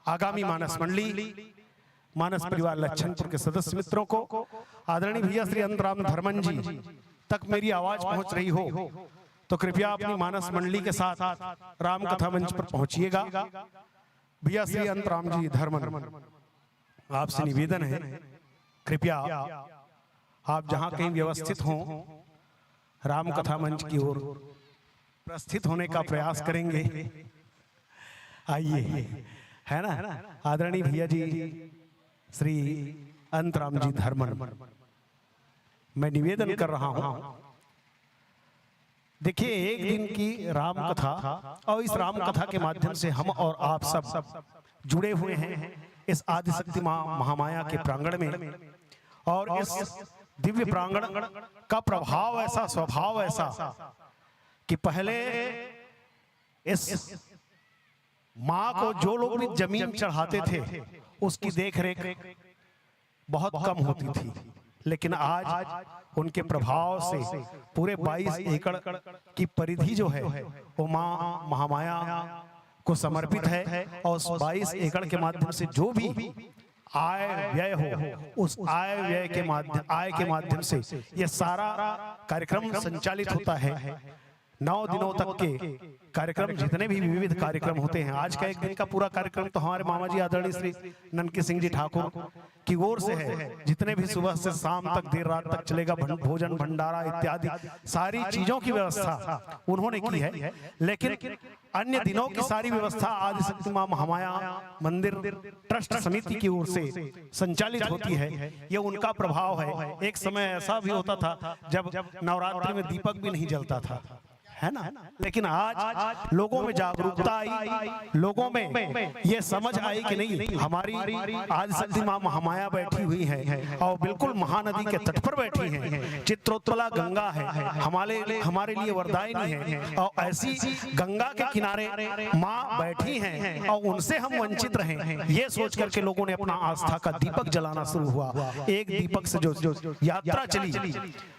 आगामी मानस मंडली, मानस परिवार लच्छनपुर के सदस्य मित्रों को, आदरणीय भैया श्री अंतराम धर्मन जी तक मेरी आवाज पहुंच रही हो तो कृपया अपनी मानस मंडली के साथ राम कथा मंच पर पहुंचिएगा। भैया श्री अंतराम जी धर्मन, आपसे निवेदन है, कृपया आप जहां कहीं व्यवस्थित हों, राम कथा मंच की ओर प्रस्थित होने का प्रयास करेंगे। आइए, है ना। आदरणीय भैया जी श्री अंतराम जी धर्मन, मैं निवेदन कर रहा हूं, देखिए एक दिन की राम कथा, और इस राम कथा के माध्यम से हम और आप सब जुड़े हुए हैं इस आदिशक्ति महामाया के प्रांगण में, और इस दिव्य प्रांगण का प्रभाव ऐसा, स्वभाव ऐसा कि पहले इस माँ को जो लोग भी जमीन चढ़ाते थे उसकी देखरेख बहुत कम होती थी, लेकिन आज उनके प्रभाव से पूरे 22 एकड़ की परिधि जो है वो माँ महामाया को समर्पित है, और उस 22 एकड़ के माध्यम से जो भी आय व्यय हो, उस आय के माध्यम से ये सारा कार्यक्रम संचालित होता है। 9 दिनों तक के कार्यक्रम, जितने भी विविध कार्यक्रम होते हैं, आज का एक दिन का पूरा कार्यक्रम तो हमारे मामा जी आदरणीय श्री ननकी सिंह जी ठाकुर की ओर से है। जितने भी सुबह से शाम तक, देर रात तक चलेगा, भोजन भंडारा इत्यादि सारी चीजों की व्यवस्था उन्होंने की है, लेकिन अन्य दिनों की सारी व्यवस्था आदिशक्ति मां महामाया मंदिर ट्रस्ट समिति की ओर से संचालित होती है। ये उनका प्रभाव है। एक समय ऐसा भी होता था जब नवरात्रि में दीपक भी नहीं जलता था, है ना, लेकिन आज लोगों में जागरूकता आई, लोगों में ये समझ आई कि नहीं, हमारी आदिशक्ति मां महामाया बैठी हुई है और बिल्कुल महानदी के तट पर बैठी है। चित्रोत्पला गंगा है, हमारे लिए वरदायिनी है, और ऐसी गंगा के किनारे माँ बैठी हैं और उनसे हम वंचित रहे, ये सोच करके लोगों ने अपना आस्था का दीपक जलाना शुरू हुआ। एक दीपक से जो यात्रा चली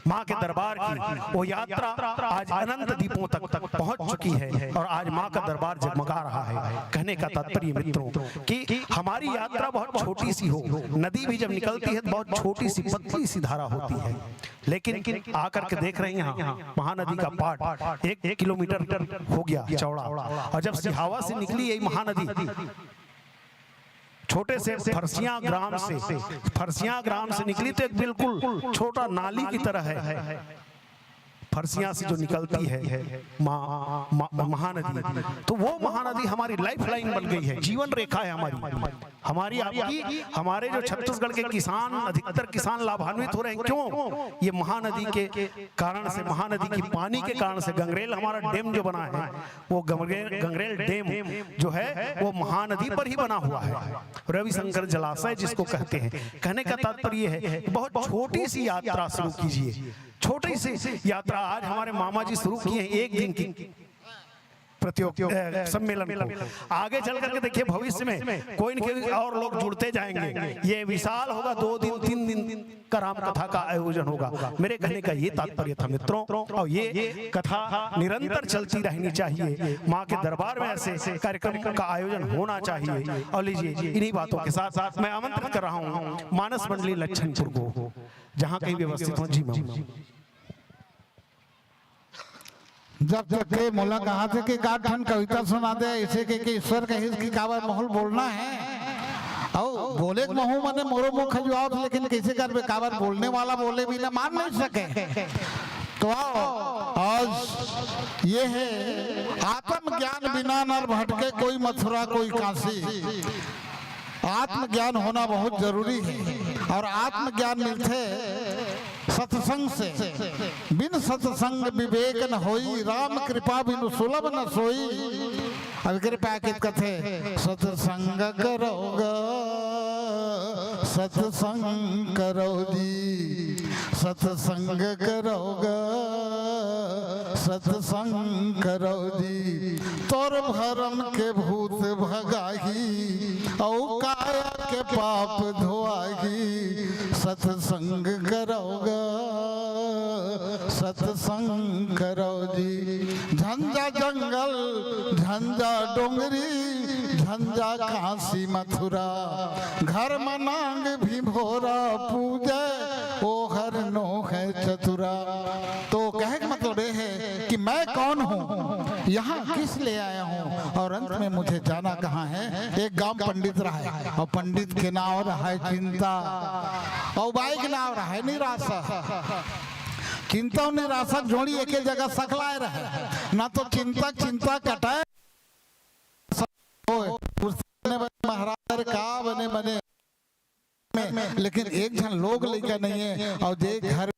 माँ के दरबार की, वो यात्रा आज अनंत दीपों तक पहुंच चुकी है, और आज माँ का दरबार जगमगा रहा है। कहने का तात्पर्य मित्रों कि हमारी यात्रा बहुत छोटी सी हो, नदी भी जब निकलती है तो बहुत छोटी सी पतली सी धारा होती है, लेकिन आकर के देख रहे हैं यहाँ महानदी का पाट 1 किलोमीटर हो गया चौड़ा, और जब सिहावा से निकली यही महानदी छोटे से फरसिया ग्राम से निकली तो एक बिल्कुल छोटा नाली की तरह है। फरसिया से जो निकलती है महानदी, तो वो महानदी हमारी लाइफ लाइन बन गई है, जीवन रेखा है हमारी आपकी। हमारे जो छत्तीसगढ़ के किसान, अधिकतर किसान लाभान्वित हो रहे हैं, क्यों? ये महानदी के कारण से, महानदी की पानी के कारण से। गंगरेल हमारा डैम जो बना है, वो गंगरेल डैम जो है वो महानदी पर ही बना हुआ है, रविशंकर जलाशय जिसको कहते हैं। कहने का तात्पर्य है बहुत छोटी सी यात्रा शुरू कीजिए, छोटी सी यात्रा आज हमारे मामा जी शुरू किए हैं, एक दिन की प्रतियोगिता सम्मेलन को। आगे चल करके देखिए भविष्य में कोई न कोई और लोग जुड़ते जाएंगे, ये विशाल होगा, 2 दिन 3 दिन का राम कथा का आयोजन होगा। मेरे कहने का ये तात्पर्य था मित्रों, और ये कथा निरंतर चलती रहनी चाहिए। माँ के दरबार में ऐसे कार्यक्रम का आयोजन होना चाहिए। और लीजिए, इन्हीं बातों के साथ साथ मैं आमंत्रित कर रहा हूँ मानस मंडली लच्छनपुर को, जहाँ कहीं व्यवस्थित हो। जी मामा, जब तक के मोला कहा थे कि गाठन कविता सुना दे, ऐसे के ईश्वर के हित की काबर माहौल बोलना है, और बोले महू मने मोरो मुख जवाब, लेकिन कैसे कर काबर बोलने वाला बोले भी ना मान नहीं सके। तो आओ, आज ये है आत्मज्ञान बिना नर भटके, कोई मथुरा कोई काशी। आत्मज्ञान होना बहुत जरूरी है। और आत्मज्ञान मिलते सत्संग से। बिन सत्संग विवेक न होई, राम कृपा बिनु सुलभ न सोई। अब कृपा कित कथे सत्संग करोगा, सत्संग करो जी, सत्संग करोगा, सत्संग करो जी। तोर भरम के भूत भगाही, औ काया के पाप धोआही। सत्संग करोगा, सत्संग करो जी। झंझा जंगल, झंझा डोंगरी, झंझा काशी मथुरा। घर मनांग भी भोरा पूजे, ओ हर नो है चतुरा। तो कहे का मतलब ये है कि मैं कौन हूँ, यहाँ किस ले आया हूँ, और अंत में मुझे जाना कहाँ है। एक गांव पंडित रहा है, और पंडित के नाम रहा है चिंता, और बाई के नाम रहा है निराशा। चिंता और निराशा जोड़ी एक जगह सकलाए रहे, ना तो चिंता कटाए महाराज का बने बने में, लेकिन एक जन लोग लेकर नहीं है। और जे घर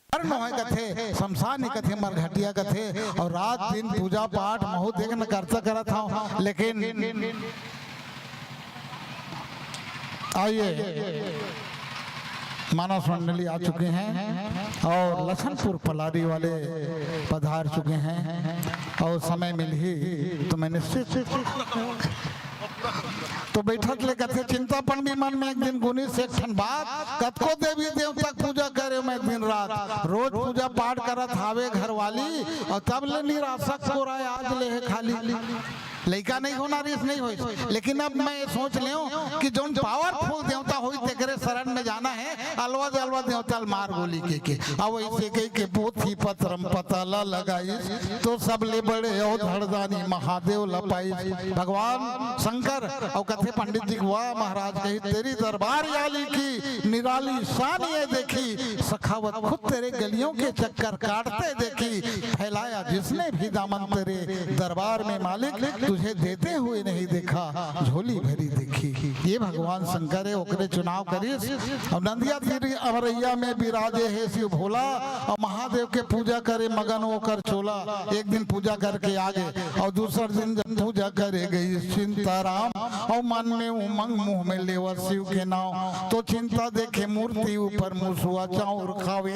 कथे शमशान कथे मरघटिया कथे, और रात दिन पूजा पाठ महु देखना करता करत हूँ। लेकिन आइए मानस मंडली आ चुके हैं, और लखनपुर पलारी वाले पधार चुके हैं, और समय मिल ही तो मैं निश्चित तो बैठक ले कथे चिंतापन भी मन में एक दिन गुनी से एक बात। कतको देवी देवता पूजा करे मैं दिन रात, रोज पूजा पाठ करत हावे घर वाली, और तब ले निराशा को राय आज ले है खाली। लड़का नहीं होना रिस नहीं हो, लेकिन अब मैं सोच ले कि जो पावरफुल देवता हुई तेरे शरण में जाना है। अलवा जलवा देवता मार गोली के अब ऐसे कही के पोथी पत्रम पताला लगाई, तो सब ले बड़े और धड़दानी महादेव लपाई। भगवान शंकर और कथे पंडित जी वाह महाराज कही तेरी दरबार याली की निराली शान ये देखी। सखावत खुद तेरे गलियों के चक्कर काटते देखी, फैलाया जिसने भी दामन तेरे दरबार में मालिक, तुझे देते हुए नहीं देखा झोली भरी देखी। ये भगवान शंकर है, ओकरे चुनाव करिस। और नंदिया तीर अमरैया में विराजे है शिव भोला, और महादेव के पूजा करे मगन होकर चोला। एक दिन पूजा करके आगे, और दूसरा दिन जब पूजा करे गई चिंताराम, और मन में उमंग मुंह में लेवा शिव के नाम। तो चिंता देखे मूर्ति ऊपर मुसुआ चाउर खावे,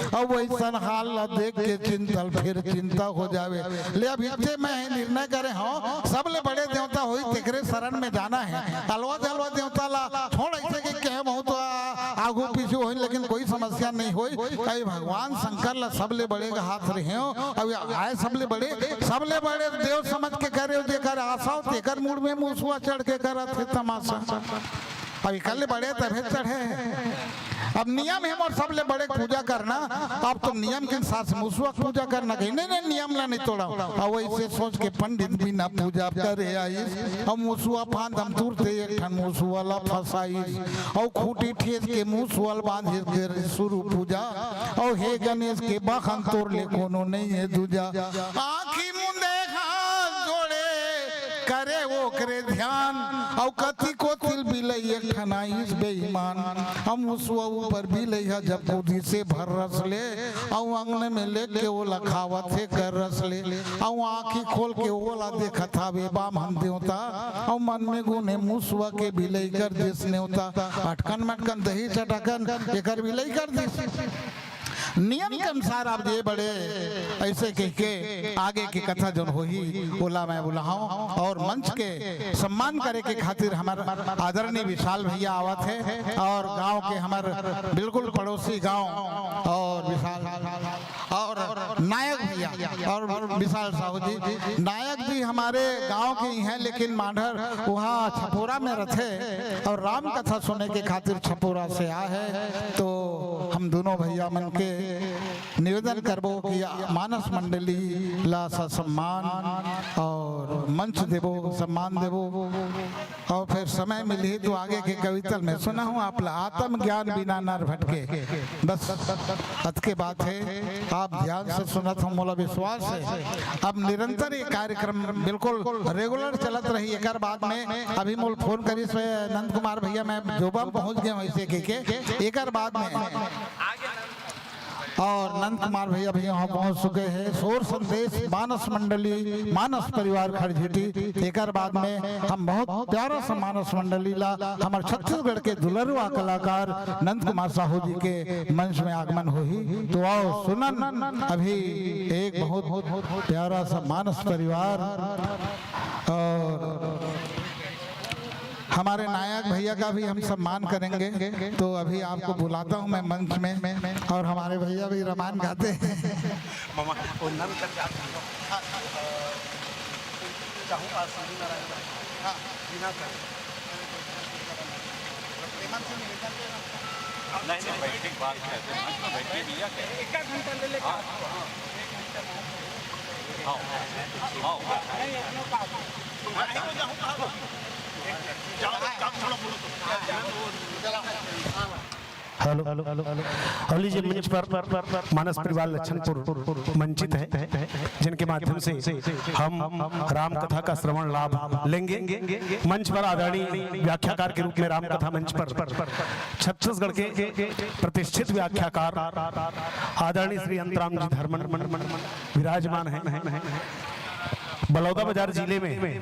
और वैसा हाल देख के चिंतल फिर चिंता हो जावे। ले अब इतने मैं निर्णय करे हाँ सबले बड़े देवता हुई तेरे शरण में जाना है। अलवा जलवा देवता ला छोड़ ऐसे के कहे बहुत आगू पीछे हो, लेकिन कोई समस्या नहीं हुई। कई भगवान शंकर ला सबले बड़े का हाथ रहे हो, अब आए सबले बड़े देव समझ के करे देकर आशा तेकर मूड में मुसुआ चढ़ के करत है तमाशा। अभी कल बड़े तभे चढ़े। अब नियम है और सबले बड़े पूजा करना, अब तुम नियम के साथ मुसुआ पूजा करना कहीं नहीं नियम ला नहीं तोड़ा। और वैसे सोच के पंडित बिना पूजा करे आई, हम मुसुआ फांद हम तुरते एक ठन मुसुआ ला फसाई, और खूटी ठेस के मुसुआ बांध के शुरू पूजा। और हे गणेश के बखन तोड़ ले कोनो नहीं है दूजा। आँखी मुंदे हाथ जोड़े करे वो करे ध्यान, और कथी को तिल बिलई एक ठनाइस बेईमान। हम उस ऊपर बिलई है जब बुद्धि से भर रस ले, और अंगने में लेके वो लखावत है कर रस ले, और आँखी खोल के ओला देखा था वे बाम हम देवता। और मन में गुने मुसुआ के बिलई कर देश नेवता, अटकन मटकन दही चटकन एकर बिलई कर देश। नियम के अनुसार आप ये बड़े ऐसे कह के आगे की कथा जो हो ही बोला मैं बुलाऊं। और मंच के सम्मान करे के खातिर हमारे आदरणीय विशाल भैया आवत है, और गांव के हमारे बिल्कुल पड़ोसी गांव और विशाल और नायक भैया और विशाल साहू जी। नायक जी हमारे गांव के ही हैं, लेकिन मांडर वहाँ छपोरा में रथे, और राम कथा सुनने के खातिर छपोरा से आए हैं। तो हम दोनों भैया मन के निवेदन करबो कि मानस मंडली ला सम्मान और मंच देबो, सम्मान देबो। और फिर समय मिली तो आगे के कविता में सुना हूँ आप आत्म ज्ञान बिना नर भटके, बस अत के बात है। आप ध्यान से सुनत हो, मोला विश्वास है अब निरंतर ये कार्यक्रम बिल्कुल रेगुलर चलत रही। एक बाद में अभी मोल फोन करी से नंद कुमार भैया मैं जोबम पहुंच गए वैसे के एक बाद में, और नंद कुमार भैया भी यहाँ पहुँच चुके हैं। शोर संदेश मानस मंडली मानस परिवार खड़झिटी, एक बाद में हम बहुत प्यारा सा मानस मंडली ला हमारे छत्तीसगढ़ के दुलरुआ कलाकार नंद कुमार साहू जी के मंच में आगमन हुई। तो आओ सुनन अभी एक बहुत प्यारा सा मानस परिवार। और हमारे नायक भैया का भी हम सम्मान करेंगे। तो अभी आपको बुलाता हूं मैं मंच में, और हमारे भैया भी रामायण गाते हैं। हेलो और लीजिए मंच पर मानस परिवार लच्छनपुर मंचित है, जिनके माध्यम से हम राम कथा का श्रवण लाभ लेंगे। मंच पर आदरणीय व्याख्याकार के रूप में राम कथा मंच पर छत्तीसगढ़ के प्रतिष्ठित व्याख्याकार आदरणीय श्री अंतराम जी धर्मन विराजमान हैं। बलौदा बाजार जिले में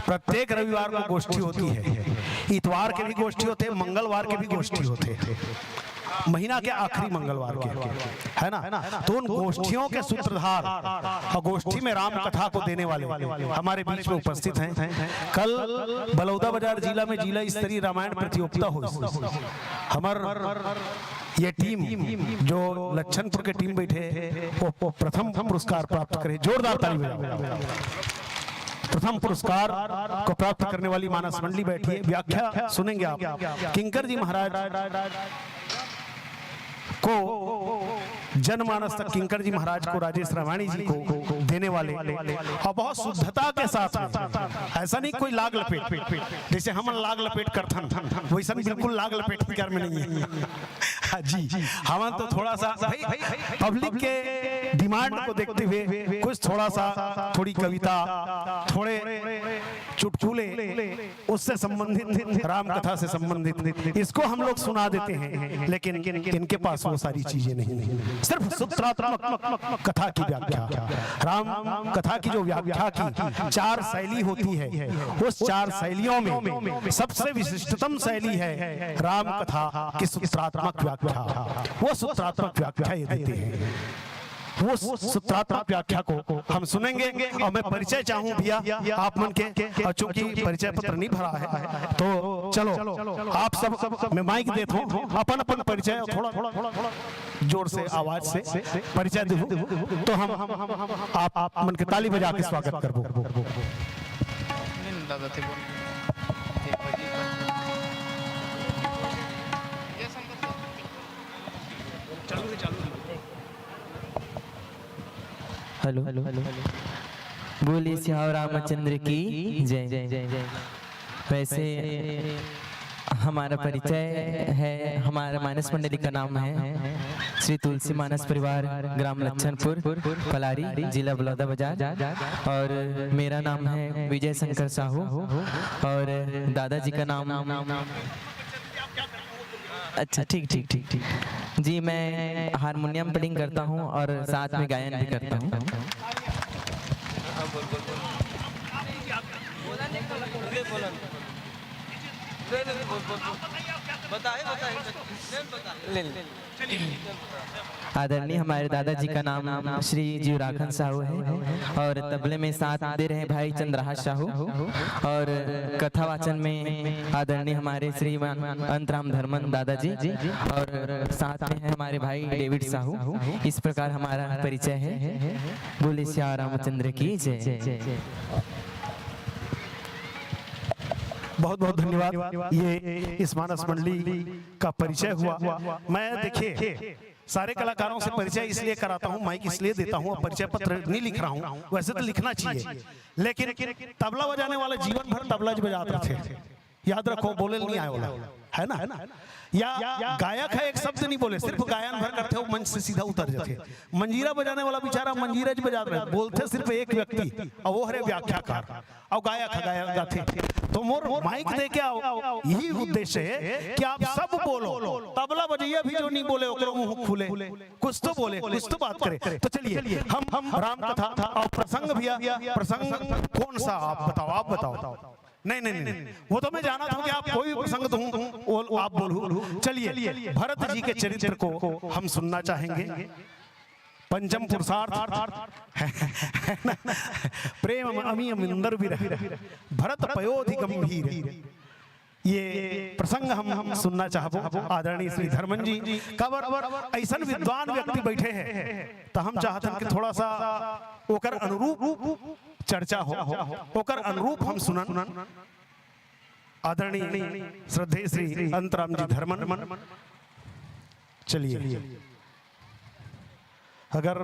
प्रत्येक रविवार को गोष्ठी होती है, इतवार के भी गोष्ठी होते, मंगलवार के भी गोष्ठी होते, महीना के आखिरी मंगलवार के, है ना। तो उन गोष्ठियों के सूत्रधार और गोष्ठी में राम कथा को देने वाले हमारे बीच में उपस्थित हैं। कल बलौदा बाजार जिला में जिला स्तरीय रामायण प्रतियोगिता हुई। हमार ये टीम जो लच्छनपुर के टीम बैठे वो प्रथम पुरस्कार प्राप्त करे, जोरदार ताली बजाओ। प्रथम पुरस्कार को प्राप्त करने वाली मानस मंडली बैठी है। व्याख्या सुनेंगे आप किंकर जी महाराज को, जनमानस तक किंकर जी महाराज को राजेश रामायणी जी को देने वाले, और बहुत शुद्धता के साथ में, ऐसा नहीं कोई लाग लपेट जैसे हम लाग लपेट करथन, वैसा बिल्कुल लाग लपेट कर में नहीं है जी। हम तो थोड़ा सा पब्लिक के डिमांड को देखते हुए कुछ थोड़ा सा, थोड़ी कविता, थोड़े चुटकुले उससे संबंधित, राम कथा से संबंधित, इसको हम लोग सुना देते हैं। लेकिन इनके पास वो सारी चीजें नहीं, सिर्फ सूत्रात्मक कथा की व्याख्या। राम कथा की जो व्याख्या की 4 शैली होती है, उस 4 शैलियों में सबसे विशिष्टतम शैली है राम कथा की सूत्रात्मक व्याख्या। वो सूत्रात्मक व्याख्या ये देते हैं, वो सूत्रात्मक व्याख्या को हम सुनेंगे। और मैं परिचय चाहूं भैया आप मन के, चूंकि परिचय पत्र नहीं भरा है तो चलो आप सब मैं माइक देता हूं, अपन अपन परिचय थोड़ा जोर से आवाज से परिचय दूं तो हम आप मन के ताली बजा के स्वागत करबो। हेलो बोलिए सियावर रामचंद्र की जय। वैसे हमारा परिचय है, हमारा मानस मंडली का नाम है श्री तुलसी मानस परिवार, ग्राम लच्छनपुर, पलारी, जिला बलौदा बाजार, और मेरा नाम है विजय शंकर साहू, और दादाजी का नाम अच्छा ठीक जी। मैं हारमोनियम प्लेइंग करता हूँ और साथ में गायन भी करता हूँ। आदरणीय हमारे दादाजी का नाम श्री जीवराखन साहू है, और तबले में साथ दे रहे भाई चंद्रहास साहू, और कथावाचन में आदरणीय हमारे श्रीमान अंतराम धर्मन दादाजी, और साथ में है हमारे भाई डेविड साहू। इस प्रकार हमारा परिचय है। बोले सिया रामचंद्र की जय। बहुत बहुत धन्यवाद। ये इस मानस मंडली का परिचय हुआ। मैं देखिए सारे कलाकारों से परिचय इसलिए कराता हूँ, माइक इसलिए देता हूँ, परिचय पत्र नहीं लिख रहा हूँ, वैसे तो लिखना चाहिए, लेकिन तबला बजाने वाले जीवन भर तबला बजाते थे, याद रखो, बोले नहीं आए वाला है ना। या गायक है, एक शब्द नहीं बोले, सिर्फ गायन भर करते हो, मंच से सीधा उतर जाते। मंजीरा बजाने वाला बेचारा मंजीरा ज बजा रहे, बोलते सिर्फ एक व्यक्ति और वो है व्याख्याकार, और गायक गाते। तो मोर माइक दे के आओ, यही उद्देश्य है कि आप सब बोलो, तबला बजैया भी जो नहीं बोले ओकरो मुंह खुले, कुछ तो बोले, कुछ तो बात करे। तो चलिए हम राम कथा और प्रसंग भैया, प्रसंग कौन सा आप बताओ। नहीं, वो तो मैं जाना था कि आप कोई भी प्रसंग तो आप बोलो। चलिए भरत जी के चरित्र को हम सुनना चाहेंगे। पंचम पुरुषार्थ प्रेम अमी अमिंदर भी भरत पयोधि गंभीर, ये प्रसंग हम सुनना चाहबो। आदरणीय श्री धर्मन जी कबर ऐसा विद्वान व्यक्ति बैठे हैं, तो हम चाहते कि थोड़ा सा ओकर अनुरूप चर्चा हो, ओकर अनुरूप हम सुनन। आदरणीय श्रद्धेय श्री अंतराम जी धर्मन, चलिए अगर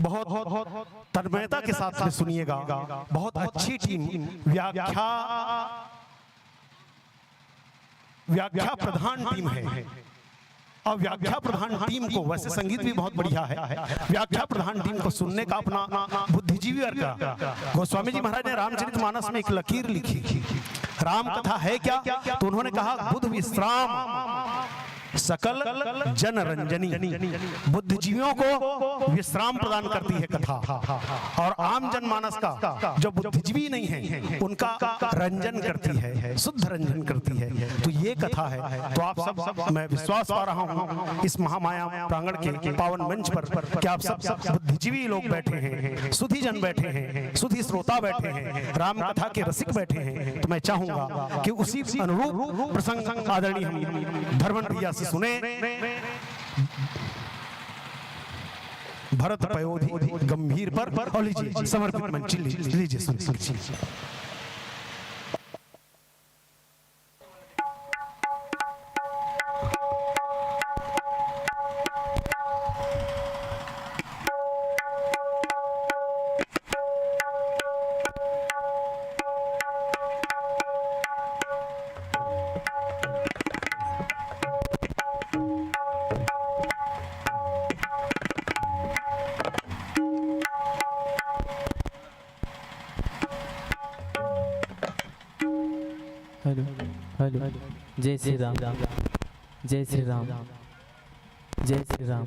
बहुत तन्मयता के साथ में सुनिएगा, बहुत अच्छी टीम, व्याख्या प्रधान टीम है, और व्याख्या प्रधान टीम को, वैसे संगीत भी बहुत बढ़िया है, व्याख्या प्रधान टीम को सुनने का अपना बुद्धिजीवी वर्ग का। गोस्वामी जी महाराज ने रामचरितमानस में एक लकीर लिखी, राम कथा है क्या, तो उन्होंने कहा बुद्ध विश्राम सकल जन रंजनी, बुद्धिजीवियों को विश्राम प्रदान करती है कथा, और आम जनमानस का जो बुद्धिजीवी नहीं है उनका रंजन करती है, शुद्ध रंजन करती है। तो ये कथा है। तो आप सब, मैं विश्वास पा रहा हूँ इस महामाया प्रांगण के पावन मंच पर कि आप सब बुद्धिजीवी लोग बैठे हैं, सुधी जन बैठे हैं, सुधी श्रोता बैठे हैं, राम कथा के रसिक बैठे हैं। तो मैं चाहूंगा कि उसी अनुरूप प्रसंग आदरणीय हम धर्मन भैया से सुने। भरत पयोधि गंभीर पर, और लीजिए समर्पित मंच लीजिए सुनिए। हेलो, जय श्री राम, जय श्री राम, जय श्री राम।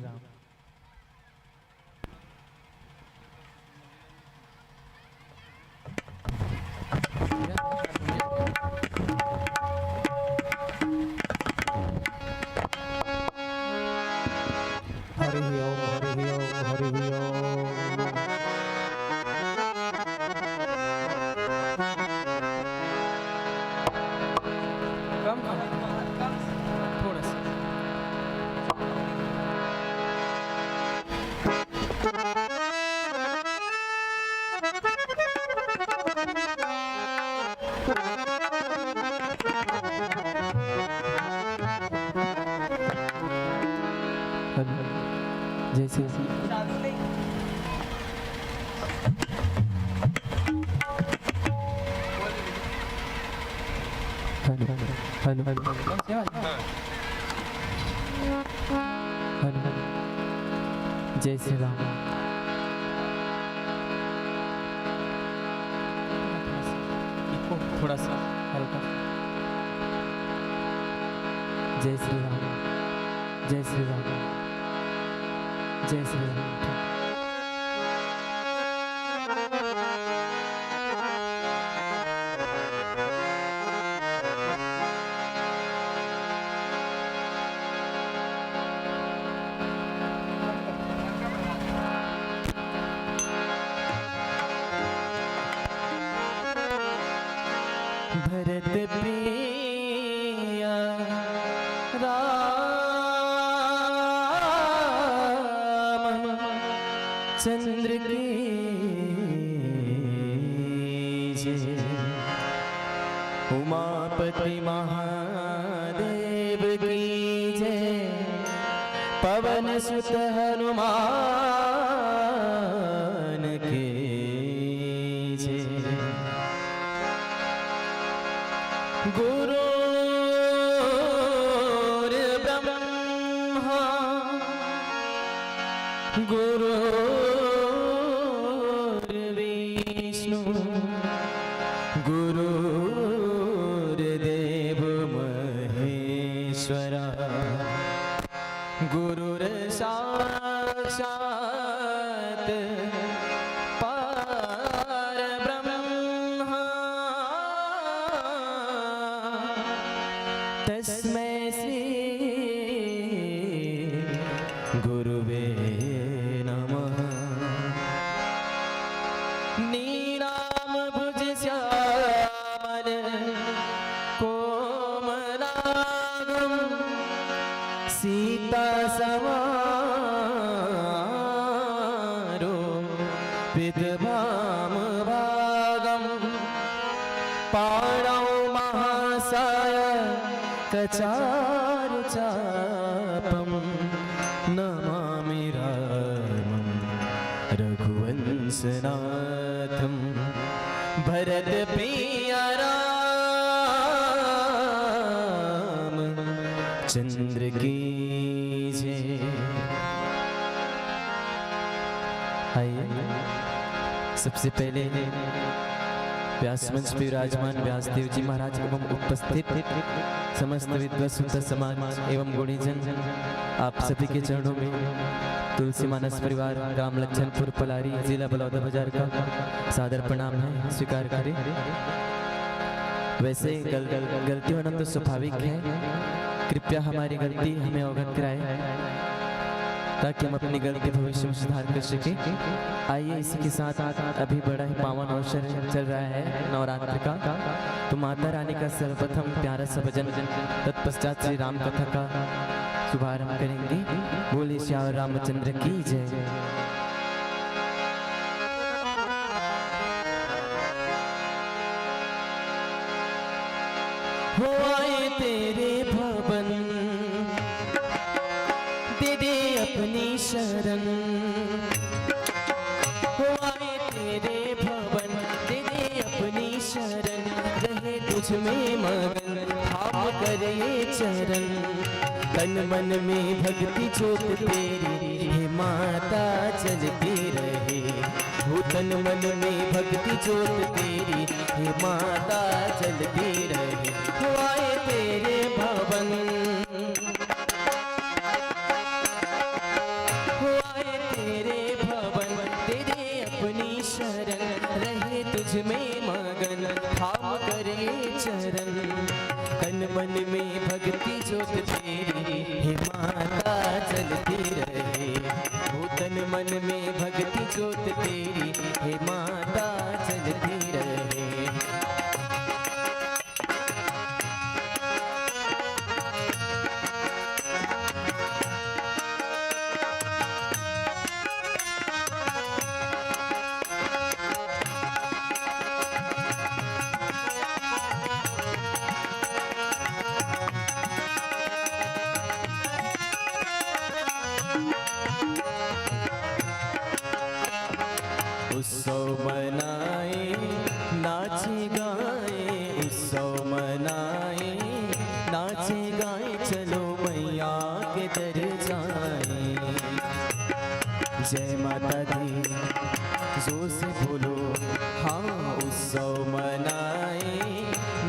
हरि ओम, हरि ओम, हरि ओम। थोड़ा सा जैसे हेलो, जय श्री राम। थोड़ा सा हल्का। जय श्री राम, जय श्री राम, जय श्री राम। भरत प्रिया राम चंद्र की जय, उमापति उमापति महादेव की जय। पवन सुत हनुमान की जय। गुरुर्ब्रह्मा गुरुर्विष्णु गुरुर्देव महेश्वरा। गुरुर्साक्षात् परब्रह्म तस्मै श्री गुरुवे नमः। नीलाम भुज श्यामल कोमलांगं सीता समारोपित भामभागं। पाणौ महासाय कचारुचापं। नमामि रामं रघुवंशनाथं। भरत प्रिय राम चंद्र की जय। आइए सबसे पहले व्यास मंच पे विराजमान व्यासदेव जी महाराज एवं उपस्थित समस्त विद्वत समाज एवं गुणीजन आप सभी के चरणों में तुलसी मानस परिवार राम लखनपुर पलारी जिला बलौदा बाजार का सादर प्रणाम है, स्वीकार करें। वैसे गलती होना तो स्वाभाविक है, कृपया हमारी गलती हमें अवगत कराएं ताकि हम अपनी गलती भविष्य में सुधार कर सके। आइए इसी के साथ अभी बड़ा ही पावन अवसर चल रहा है नवरात्र का, तो माता रानी का सर्वप्रथम प्यारा सा भजन, तत्पश्चात श्री राम कथा का शुभारंभ करेंगे। बोले श्याम रामचंद्र की जय। हो आए तेरे भवन दे दे अपनी शरण। हो आए तेरे भवन दे दे अपनी शरण। रहे तुझ में मगन थाम कर ये चरण। तन मन में भक्ति ज्योत तेरी हे माता चलती रहे। हो तन मन में भक्ति ज्योत तेरी हे माता चलती रहे। हो आए तेरे भवन हो आए तेरे भवन तेरे अपनी शरण। रहे तुझ में मगन थाम कर ये चरण। तन मन में भक्ति ज्योत तेरी हे माता चलती रहे। हो तन मन में भक्ति ज्योत तेरी हे माता चलती रहे। उत्सव मनाए नाचे गाए। उत्सव मनाए नाचे गाए। चलो मैया के दर जाए। जय माता दी जोर से बोलो हाँ। उत्सव मनाए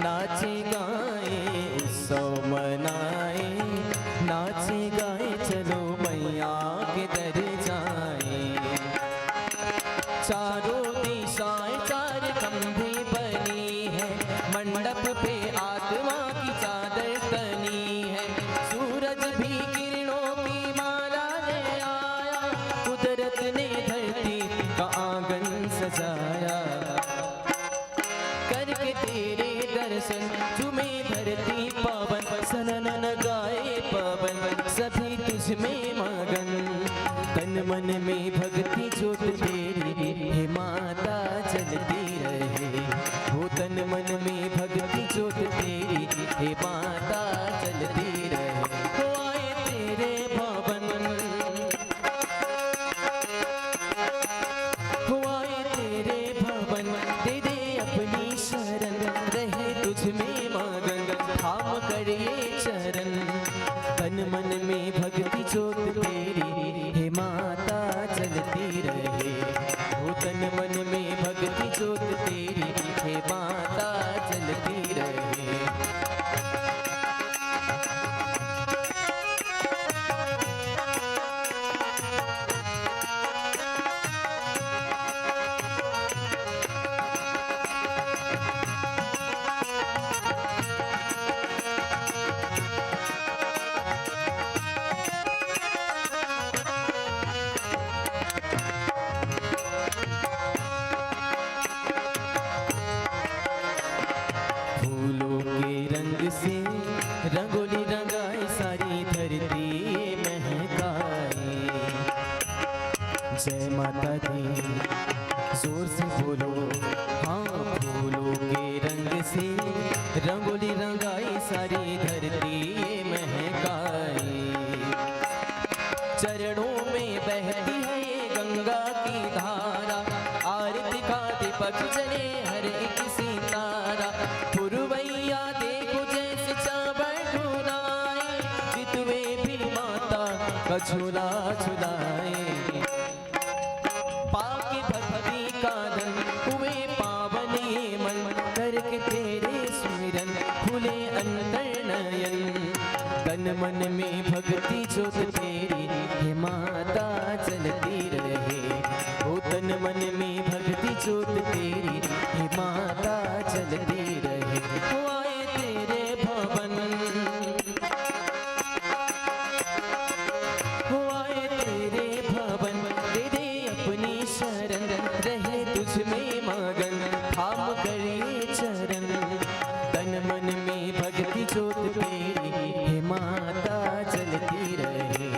नाचे गाए। उत्सव मनाए नाचे गाए। चलो मैया के दर जाए। चारों दिशाएं चार खंभे बनी है। मंडप पे आत्मा की चादर तनी है। सूरज भी किरणों की माला ले आया। कुदरत ने धरती का आंगन सजाया। करके तेरे दर्शन झूमे धरती पावन। सनन गाए पवन सभी तुझ में मगन। तन मन में भक्ति ज्योत तेरी हे माता चलती रहे। हो तन मन में भक्ति ज्योत तेरी मन में भक्ति ज्योत तेरी हे माता चलती रहे। हो तन मन में भक्ति ज्योत तेरी हे माता चलती रहे। फूलों के रंग से रंगोली रंगाए सारी धरती महकाए। जय माता दी जोर से बोलो, हाँ। फूलों के रंग से रंगोली रंगाई सारी धरती महकाए। चरणों में बहती है ये गंगा की धारा, आरती का दीपक जले हर एक सितारा। पुरवैया देखो जैसे चावल ढुलाए, विधवे भी माता का झूला झुलाए। पाके भक्ति का धन हुए पावन ये मन, करके तेरे सुमिरन खुले अंतर नयन। तन मन में भक्ति ज्योत तेरी हे माता चलती रहे। ओ तन मन में भक्ति ज्योत तेरी हे माता चलती रहे। हो आए तेरे भवन, हो आए तेरे भवन, दे दे अपनी शरण, रहे तुझ में मगन, थाम करे चरण। तन मन में भक्ति ज्योत तेरी हे माता चलती रहे।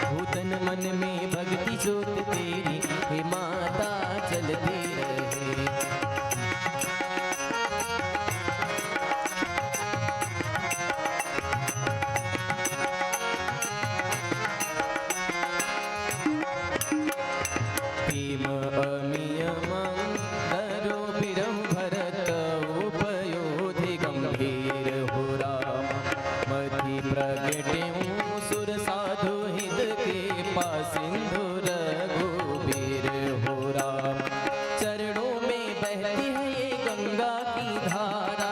हो तन मन में भक्ति ज्योत तेरी हे माता चलती रहे। प्रेम अमिय मंगलो बिरम भरत उपयोधि गंभीर हो राम। मति प्रगट्यु सुर साधु हित के पास सिंधु रघुबीर हो राम। चरणों में बहती है ये गंगा की धारा,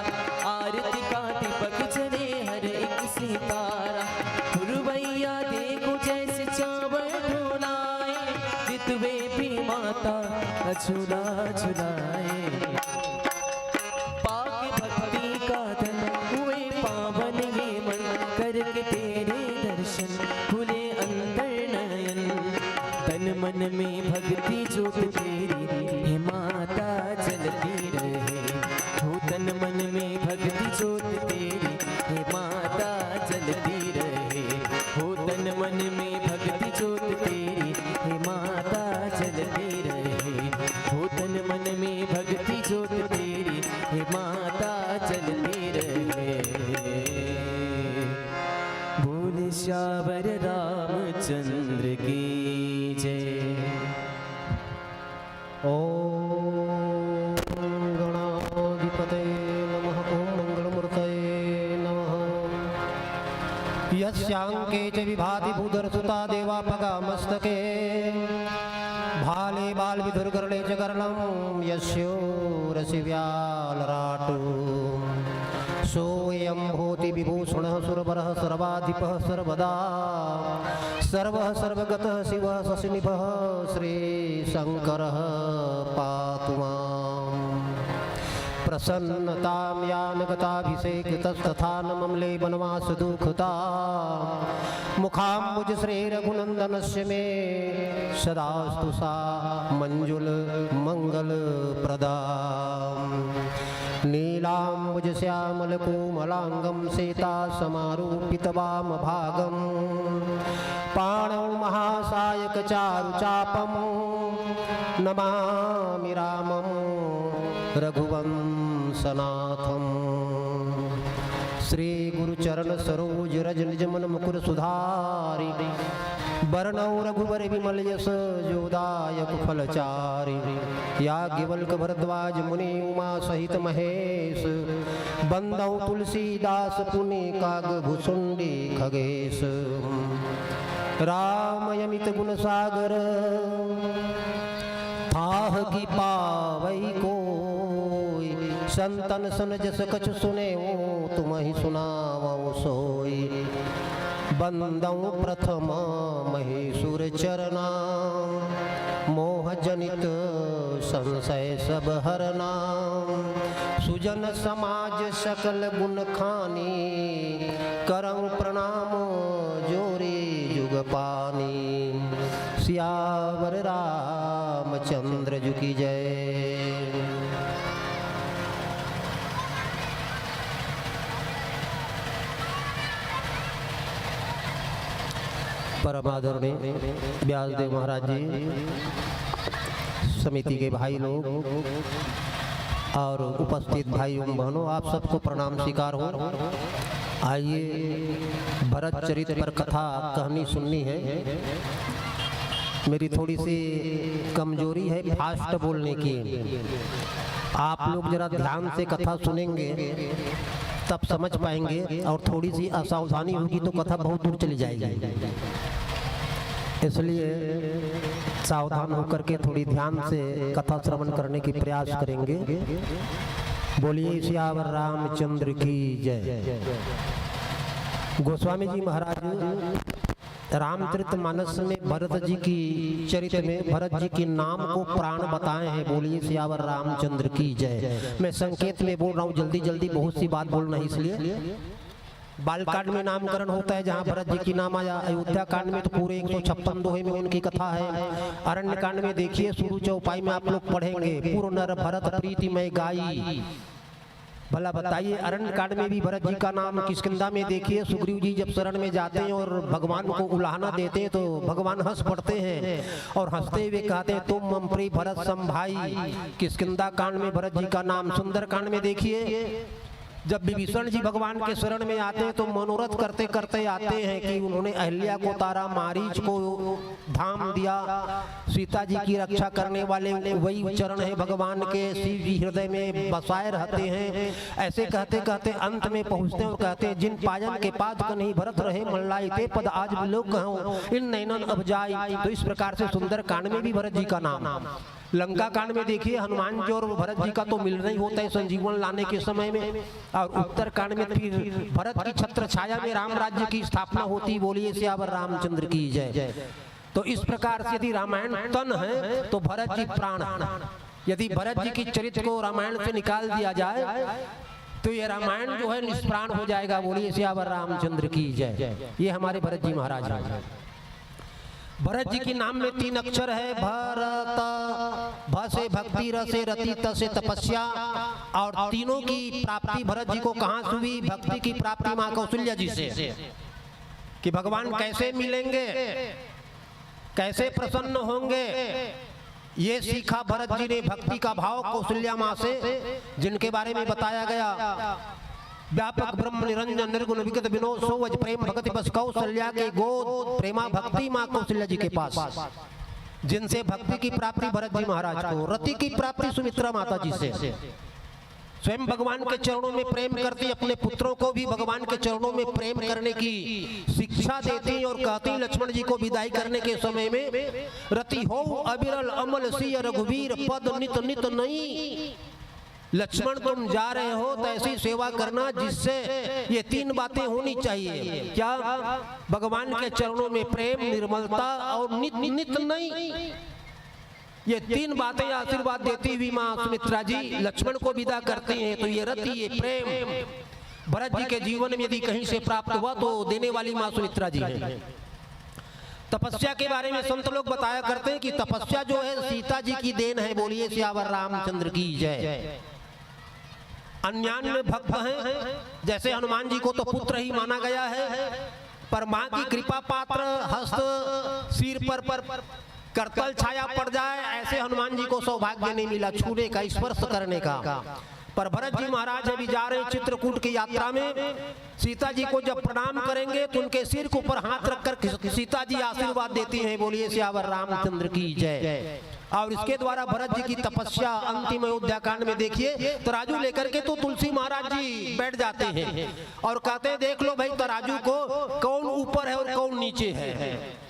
आरती का दीपक जले हर एक सितारा। पुरवैया देखो जैसे चावल ढुलाए, विधवे भी माता का झूला झुलाए। पाके भक्ति का धन हुए पावन ये मन, करके तेरे दर्शन खुले अंतर नयन। तन मन में भक्ति ज्योत तेरी हे माता चलती रहे। हो तन मन में भक्ति ज्योत तेरी हे माता चलती रहे। हो तन मन में भक्ति ज्योत तेरी हे माता चलती रहे। हो तन मन में भक्ति ज्योत तेरी हे माता चलती रहे। बोले श्यावर रामचंद्र की जय। ॐ गणाधिपतये नमः। ॐ मंगलमूर्तये नमः। यस्यांके च विभाति भूधरसुता देवापगा मस्तके, भाले बाल विधुर्गर्णे च कर्णं यस्योरसि व्यालराटु। सोऽयं भूति विभूषणः सुरवरः सर्वाधिपः सर्वदा, सर्वः सर्वगतः शिवः शशिनिभः श्रीशङ्करः पातु माम्। प्रसन्नतां यान गताभिषेकतस्तथा न ममले वनवास दुःखता। मुखाम्बुज श्रीरघुनन्दनस्य मे सदास्तु सा मंजुल मंगलप्रदा। नीलाम्बुज श्यामल कोमलांगं सीता समारूपितवामभागं। पाणौ महासायक चारुचापं नमामि रामं रघुवंशनाथं। श्री गुरुचरण सरोज रज निज मन मुकुर सुधारि वर्णौ रघुवर विमल यश जोदायक फलचारि याज्ञवल्क भरद्वाज मुनि उमा सहित महेश बंदौ तुलसीदास पुनि काग भुसुंडी खगेश रामयमित गुण सागर थाह की पावई कोई संतन सन जस कछ सुने तुम ही सुनावो सोई बंदौ प्रथम महेशुर चरना मोह जनित संशय सब हरना सुजन समाज सकल गुण खानी करम प्रणाम जोरी जुग पानी सियावर रामचंद्र जु की जय। परम आदरणीय व्यासदेव महाराज जी, समिति के भाई लोग और उपस्थित भाई एवं बहनों, आप सबको प्रणाम स्वीकार हो। आइए भरत चरित पर कथा कहानी सुननी है। मेरी थोड़ी सी कमजोरी है फास्ट बोलने की। आप लोग जरा ध्यान से कथा सुनेंगे तब समझ पाएंगे, और थोड़ी सी असावधानी होगी तो कथा बहुत दूर चली जाएगी। इसलिए सावधान होकर के थोड़ी ध्यान से कथा श्रवण करने की प्रयास करेंगे। बोलिए सियावर रामचंद्र की जय। गोस्वामी जी महाराज रामचरितमानस में भरत जी की चरित्र में भरत जी के नाम को प्राण बताए हैं। बोलिए सियावर रामचंद्र की जय। मैं संकेत में बोल रहा हूँ, जल्दी जल्दी बहुत सी बात बोलना है। इसलिए बालकांड में नामकरण होता है जहाँ भरत जी की नाम आया। अयोध्या कांड में तो पूरे 156 दोहे में उनकी कथा है। अरण्य कांड में देखिए शुरू चौपाई में आप लोग पढ़ेंगे, पूर्ण नर भरत प्रीति में गाई। भला बताइए, अरण्य कांड में भी भरत जी का नाम। किष्किंधा में देखिए सुग्रीव जी जब शरण में जाते हैं और भगवान को उलाहना देते हैं तो भगवान हंस पड़ते हैं और हंसते हुए कहते हैं तुम मम प्रिय भरत सम भाई। किष्किंधा कांड में भरत जी का नाम। सुंदर कांड में देखिए जब विभीषण जी भगवान के शरण में आते हैं तो मनोरथ करते करते आते हैं कि उन्होंने अहल्या को तारा, मारीच को धाम दिया। सीता जी की रक्षा करने वाले वही चरण है भगवान के, शिव जी हृदय में बसाए रहते हैं। ऐसे कहते कहते अंत में पहुंचते हैं और कहते हैं जिन पायन के पाद कन्ही भरत रहे मल्लाई ते पद आज लोग कहूं इन नैनन अब जाई। तो इस प्रकार से सुंदर कांड में भी भरत जी का नाम। लंका कांड में देखिए हनुमान जी और भरत जी का तो मिलना ही होता है संजीवन लाने के समय में। और उत्तर कांड में फिर भरत की छत्र छाया में राम राज्य की स्थापना होती। बोलिए सियावर रामचंद्र की जय। तो इस प्रकार से यदि रामायण तन है तो भरत जी प्राण है। यदि भरत जी की चरित्र को रामायण से निकाल दिया जाए तो ये रामायण जो है निष्प्राण हो जाएगा। बोलिए सियावर रामचंद्र की जय। ये हमारे भरत जी महाराज हैं। भरत जी के नाम में 3 अक्षर है। भरत, भ से भक्ति, र से रति, त से तपस्या। और तीनों की प्राप्ति भरत जी को कहाँ से हुई? भक्ति की प्राप्ति माँ कौशल्या जी से। कि भगवान कैसे मिलेंगे, कैसे प्रसन्न होंगे, ये सीखा भरत जी ने भक्ति का भाव कौशल्या माँ से, जिनके बारे में बताया गया व्यापक ब्रह्म निरंजन निर्गुण विगत विनोद सोवज प्रेम भक्ति बस कौशल्या के गोद प्रेमा भक्ति माँ कौशल्या जी के पास, जिनसे भक्ति की प्राप्ति भरत जी महाराज को। रति की प्राप्ति सुमित्रा माता जी से। स्वयं भगवान के चरणों में प्रेम करती, अपने पुत्रों को भी भगवान के चरणों में प्रेम करने की शिक्षा देती और कहती लक्ष्मण जी को विदाई करने के समय में रति हो अविरल अमल सिय रघुवीर पद नित नित नहीं। लक्ष्मण तुम जा रहे हो तो ऐसी सेवा करना जिससे ये 3 बातें होनी चाहिए। क्या? भगवान के चरणों में प्रेम, निर्मलता और नित नित नहीं। ये 3 बातें आशीर्वाद देती हुई माँ सुमित्रा जी लक्ष्मण को विदा करती हैं। तो ये रति, ये प्रेम भरत जी के जीवन में यदि कहीं से प्राप्त हुआ तो देने वाली माँ सुमित्रा जी है। तपस्या के बारे में संत लोग बताया करते हैं कि तपस्या जो है सीता जी की देन है। बोलिए सियावर रामचंद्र की जय। अन्यान्य भक्त हैं, जैसे हनुमान जी को तो पुत्र ही माना गया है, पर माँ की कृपा पात्र हस्त सिर पर करतल छाया पड़ जाए ऐसे हनुमान जी को सौभाग्य नहीं मिला छूने का, स्पर्श करने का। पर भरत जी महाराज अभी जा रहे हैं चित्रकूट की यात्रा में। सीता जी को जब प्रणाम करेंगे तो उनके सिर के ऊपर हाथ रखकर सीता जी आशीर्वाद देती हैं, बोलिए सियावर रामचंद्र की जय। और इसके द्वारा भरत जी की तपस्या अंतिम अयोध्या कांड में देखिए, तराजू लेकर के तो तुलसी महाराज जी बैठ जाते हैं और कहते हैं देख लो भाई तराजू को कौन ऊपर है और कौन नीचे है।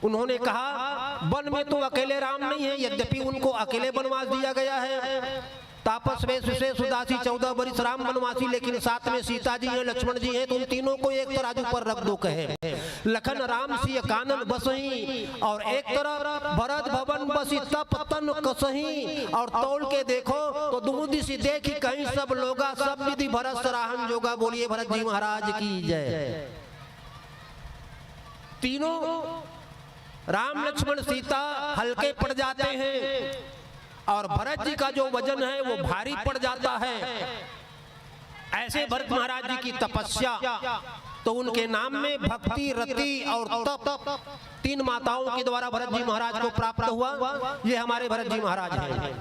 उन्होंने कहा वन में तो अकेले राम नहीं है, यद्यपि उनको अकेले वनवास दिया गया है, तापस में सुशेष उदासी 14 वर्ष राम वनवासी, लेकिन साथ में सीता जी हैं, लक्ष्मण जी हैं, तो उन तीनों को एक तराजू पर रख दो कहे। लखन राम सिय कानन बसही और एक तरफ भरत भवन बसी तप तन कसही, और तौल के देखो तो दुनु दिशि देखी कहीं सब लोगा, सब विधि भरत सराहन जोगा, बोलिए भरत जी महाराज की जय। तीनों राम लक्ष्मण सीता हल्के पड़ जाते हैं और भरत जी का जो वजन है वो भारी पड़ जाता है। ऐसे भरत महाराज जी की तपस्या, तो उनके नाम में भक्ति, रति और तप 3 माताओं के द्वारा भरत जी महाराज को प्राप्त हुआ। ये हमारे भरत जी महाराज हैं।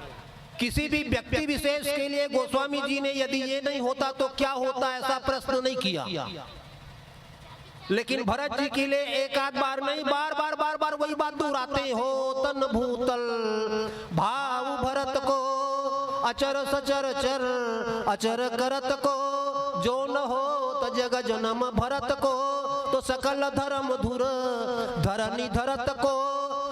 किसी भी व्यक्ति विशेष के लिए गोस्वामी जी ने यदि ये नहीं होता तो क्या होता ऐसा प्रश्न नहीं किया, लेकिन भरत जी के लिए एक आध बार नहीं, बार बार वही बात दोहराते हो। तन भूतल भाव भरत को अचर सचर चर अचर करत को, जो न हो तो जग जन्म भरत को, तो सकल धर्म धुर धरनी धरत को।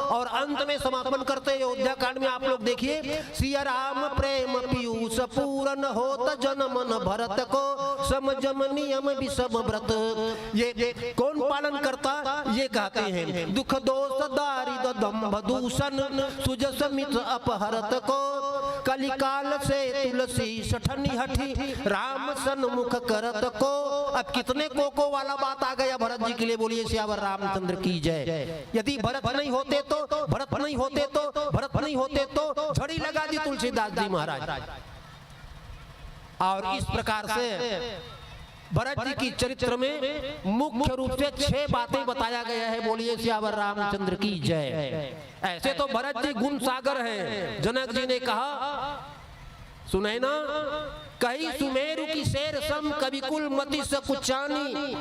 और अंत में समापन करते हैं अयोध्या कांड में आप लोग देखिए, सिया राम प्रेम पीयूष पूरन होत जन्म न भरत को, समझम नियम विषम व्रत। ये कौन पालन करता, ये कहते हैं दुख दोष दारिद दंभ दूषण सुजस मित अपहरत को, कलिकाल से तुलसी सठनी हठी राम सन्मुख करत को। अब कितने कोको वाला बात आ गया भरत जी के लिए, बोलिए सियावर रामचंद्र की जय। यदि भरत नहीं होते तो झड़ी लगा दी तुलसीदास जी महाराज। और इस प्रकार से भरत जी की चरित्र में मुख्य रूप से 6 बातें बताया गया है, बोलिए सियावर रामचंद्र की जय। ऐसे तो भरत जी गुण सागर हैं। जनक जी ने कहा सुने ना, कहीं सुमेरु की शेर सम कविकुल मति सकुचानी।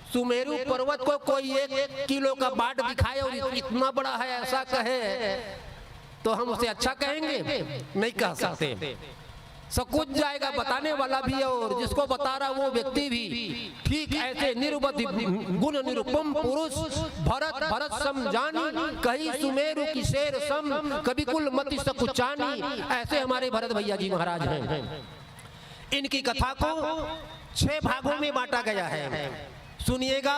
सुमेरु पर्वत को कोई 1 किलो का बाट दिखाए और इतना बड़ा है ऐसा कहे तो हम उसे अच्छा कहेंगे? नहीं कह सकते, सकुच जाएगा बताने वाला भी और जिसको बता रहा वो व्यक्ति भी। ठीक ऐसे निर्वधि गुण निरुपम पुरुष भरत सम जानी, कहीं सुमेरु की शेर सम कविकुल मति सकुचानी। ऐसे हमारे भरत भैया जी महाराज हैं। इनकी कथा को 6 भागों में बांटा गया है। सुनिएगा,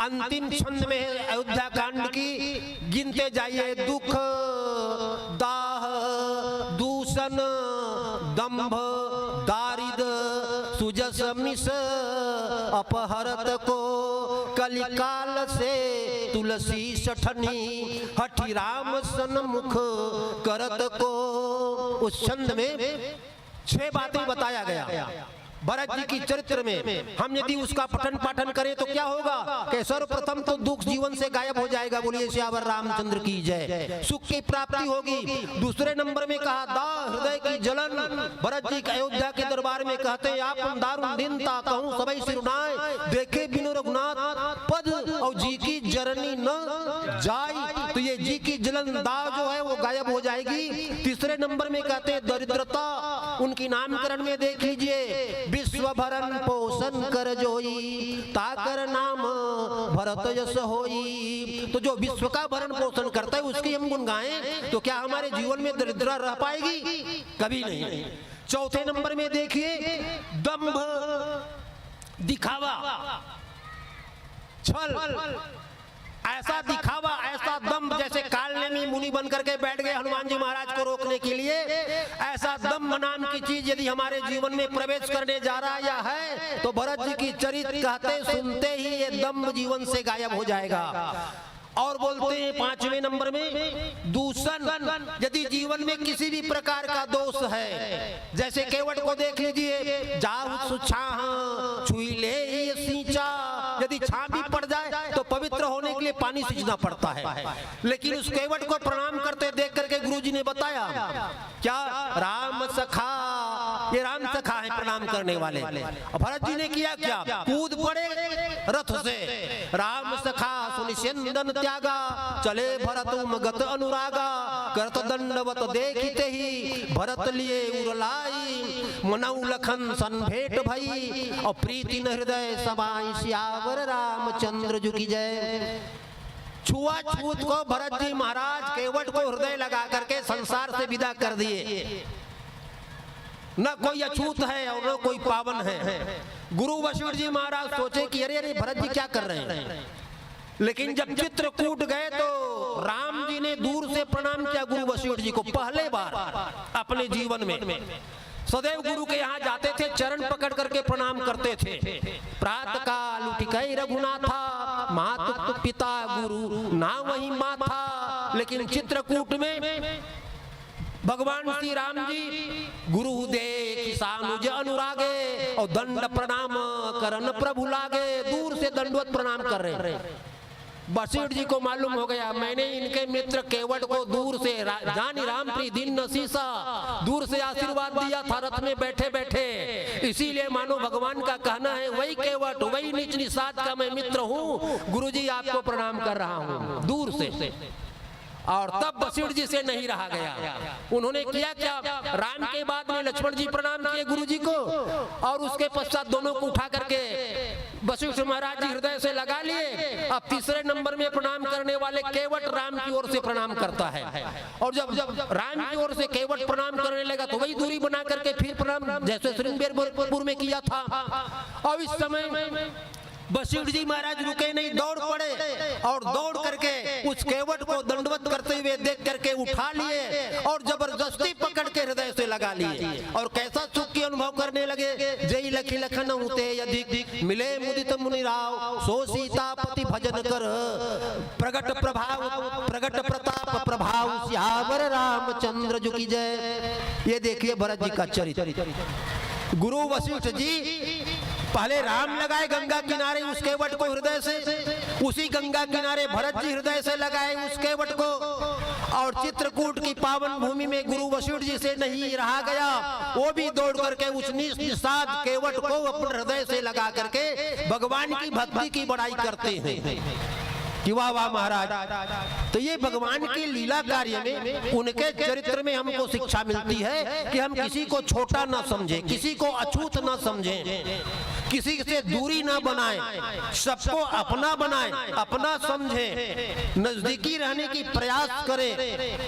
अंतिम छंद में है अयोध्या कांड की, गिनते जाइए। दुख दाह दूषण दंभ दारिद सुजस मिस अपहरत को, कलिकाल से तुलसी सठनी हठी राम सन्मुख करत को। उस छंद में 6 बातें बताया गया भरत जी की चरित्र में। हम यदि उसका पठन पाठन करें तो क्या होगा कि सर्वप्रथम तो दुख जीवन से गायब हो जाएगा, बोलिए सियावर रामचंद्र की जय। सुख की प्राप्ति होगी। दूसरे नंबर में कहा दाह हृदय की जलन। भरत जी अयोध्या के दरबार में कहते हैं आप दारुण दिन ता कहूं सबई सिरुनाए, देखे बिनु रघुनाथ पद और जी की जरनी न जाई। तो ये जी की जलन दाह जो है वो गायब हो जाएगी। तीसरे नंबर में कहते हैं दरिद्रता। उनकी नामकरण में देख लीजिए, विश्व भरण पोषण कर जोई ताकर नाम भरत यश होई। तो जो विश्व का भरण पोषण करता है उसकी हम गुण गाएं तो क्या हमारे जीवन में दरिद्रता रह पाएगी? कभी नहीं। चौथे नंबर में देखिए दंभ दिखावा छल। ऐसा दिखावा ऐसा दम, जैसे कालनेमी मुनि बन करके बैठ गए हनुमान जी महाराज को रोकने के लिए, ऐसा दम नाम की चीज यदि हमारे जीवन में प्रवेश करने जा रहा या है तो भरत जी की चरित्र कहते सुनते ही ये दम जीवन से गायब हो जाएगा। और बोलते हैं 5वें नंबर में दूषण। यदि जीवन में किसी भी प्रकार का दोष है, जैसे केवट को देख लीजिए, जाहु सुछाह छुई ले सींचा। यदि छां भी पड़ जाए तो पवित्र होने के लिए पानी सींचना पड़ता है, लेकिन उस केवट को प्रणाम करते देख करके गुरुजी ने बताया क्या राम सखा ये राम सखा है प्रणाम करने वाले। और भरत जी ने किया क्या, कूद पड़े रथ से, राम सखा सुनि स्यंदन त्यागा, चले भरत उमगत अनुरागा, करत दंडवत देखते ही, भरत लिए उरलाई, मनऊ लखन सन भेंट भई, और प्रीति न हृदय समाई, सियावर रामचंद्र जी की जय। छुआछूत को भरत जी महाराज केवट को हृदय लगा करके संसार से विदा कर दिए। न कोई अछूत है और न कोई पावन है। गुरु वशिष्ठ जी महाराज सोचे कि अरे अरे भरत जी क्या कर रहे हैं, लेकिन जब चित्रकूट गए तो राम जी ने दूर से प्रणाम किया गुरु वशिष्ठ जी को, पहले बार अपने जीवन में। सदैव गुरु के यहाँ जाते थे, चरण पकड़ करके प्रणाम करते थे। प्रातः काल उठिकै रघुनाथा, मातु पिता गुरु ना वही माथा। लेकिन चित्रकूट में भगवान श्री राम जी गुरु देख सानुज अनुरागे, और दंड प्रणाम करन प्रभु लागे, दूर से दंडवत प्रणाम कर रहे हैं। वशिष्ठ जी को मालूम हो गया, मैंने इनके मित्र केवट को दूर से जानी राम प्री दिन नसीसा, दूर से आशीर्वाद दिया था रथ में बैठे बैठे, इसीलिए मानो भगवान का कहना है वही केवट वही नीच निषाद का मैं मित्र हूँ, गुरुजी आपको प्रणाम कर रहा हूँ दूर से। और तब वशिष्ठ जी से नहीं रहा गया, उन्होंने किया क्या, राम के बाद में लक्ष्मण जी प्रणाम किए गुरु जी को, और उसके पश्चात दोनों को उठा करके वशिष्ठ महाराज जी हृदय से लगा लिए। अब तीसरे नंबर में प्रणाम करने वाले केवट राम की ओर से प्रणाम करता है, और जब राम की ओर से केवट प्रणाम करने लगा तो वही दूरी बना करके फिर प्रणाम जैसे श्रृंगेरपुर में किया था। और इस समय वशिष्ठ जी महाराज रुके नहीं, दौड़ पड़े और दौड़ करके उस केवट को दंडवत करते हुए देख करके उठा लिए और जबरदस्ती पकड़ के हृदय से लगा लिए। और कैसा सुख की अनुभव करने लगे, जय लखी लखन होते अधिक मिले मुदित मुनि राव, सो सीतापति भजन कर, प्रगट प्रभाव प्रगट प्रताप प्रभाव, सियावर रामचंद्र जी की जय। ये देखिए भरत जी का चरित्र। गुरु वशिष्ठ जी पहले राम लगाए गंगा किनारे उस केवट को हृदय से, उसी गंगा किनारे भरत जी हृदय से लगाए उस केवट को, और चित्रकूट की पावन भूमि में गुरु वशिष्ठ जी से नहीं रहा गया, वो भी दौड़ करके उस निषाद केवट को अपने हृदय से लगा करके भगवान की भक्ति की बड़ाई करते हैं कि वाह वाह महाराज। तो ये भगवान के लीला कार्य में उनके चरित्र में हमको शिक्षा मिलती है कि हम किसी को छोटा ना समझें, किसी को अछूत ना समझें, किसी से दूरी ना बनाएं, सबको अपना बनाएं, अपना समझें, नजदीकी रहने की प्रयास करें।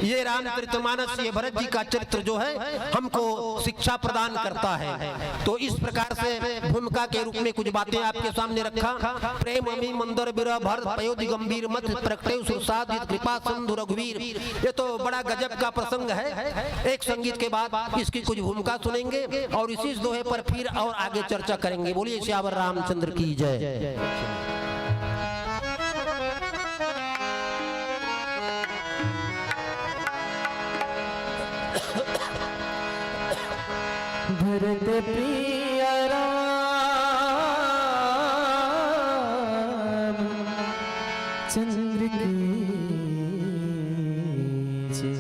ये रामचरितमानस, ये भरत जी का चरित्र जो है हमको शिक्षा प्रदान करता है। तो इस प्रकार से भूमिका के रूप में कुछ बातें आपके सामने रखा। प्रेम अमी मंदर बिरह भरत पयोधि गंभीर मत प्रकटे सुरसाद कृपा सिंधु रघुवीर। ये तो बड़ा गजब का प्रसंग है। एक संगीत के बाद इसकी कुछ भूमिका सुनेंगे और इसी दोहे पर फिर और आगे चर्चा करेंगे। बोलिए सियावर रामचंद्र की जय। भरत प्रिय राम चंद्र की जय।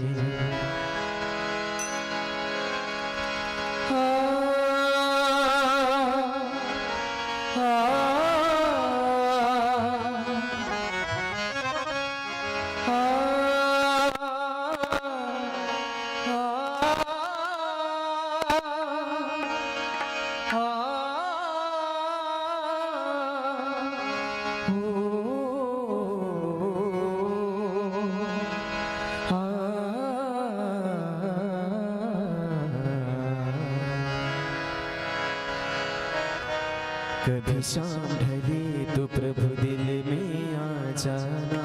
कभी शाम ढले तो प्रभु दिल में आ जाना,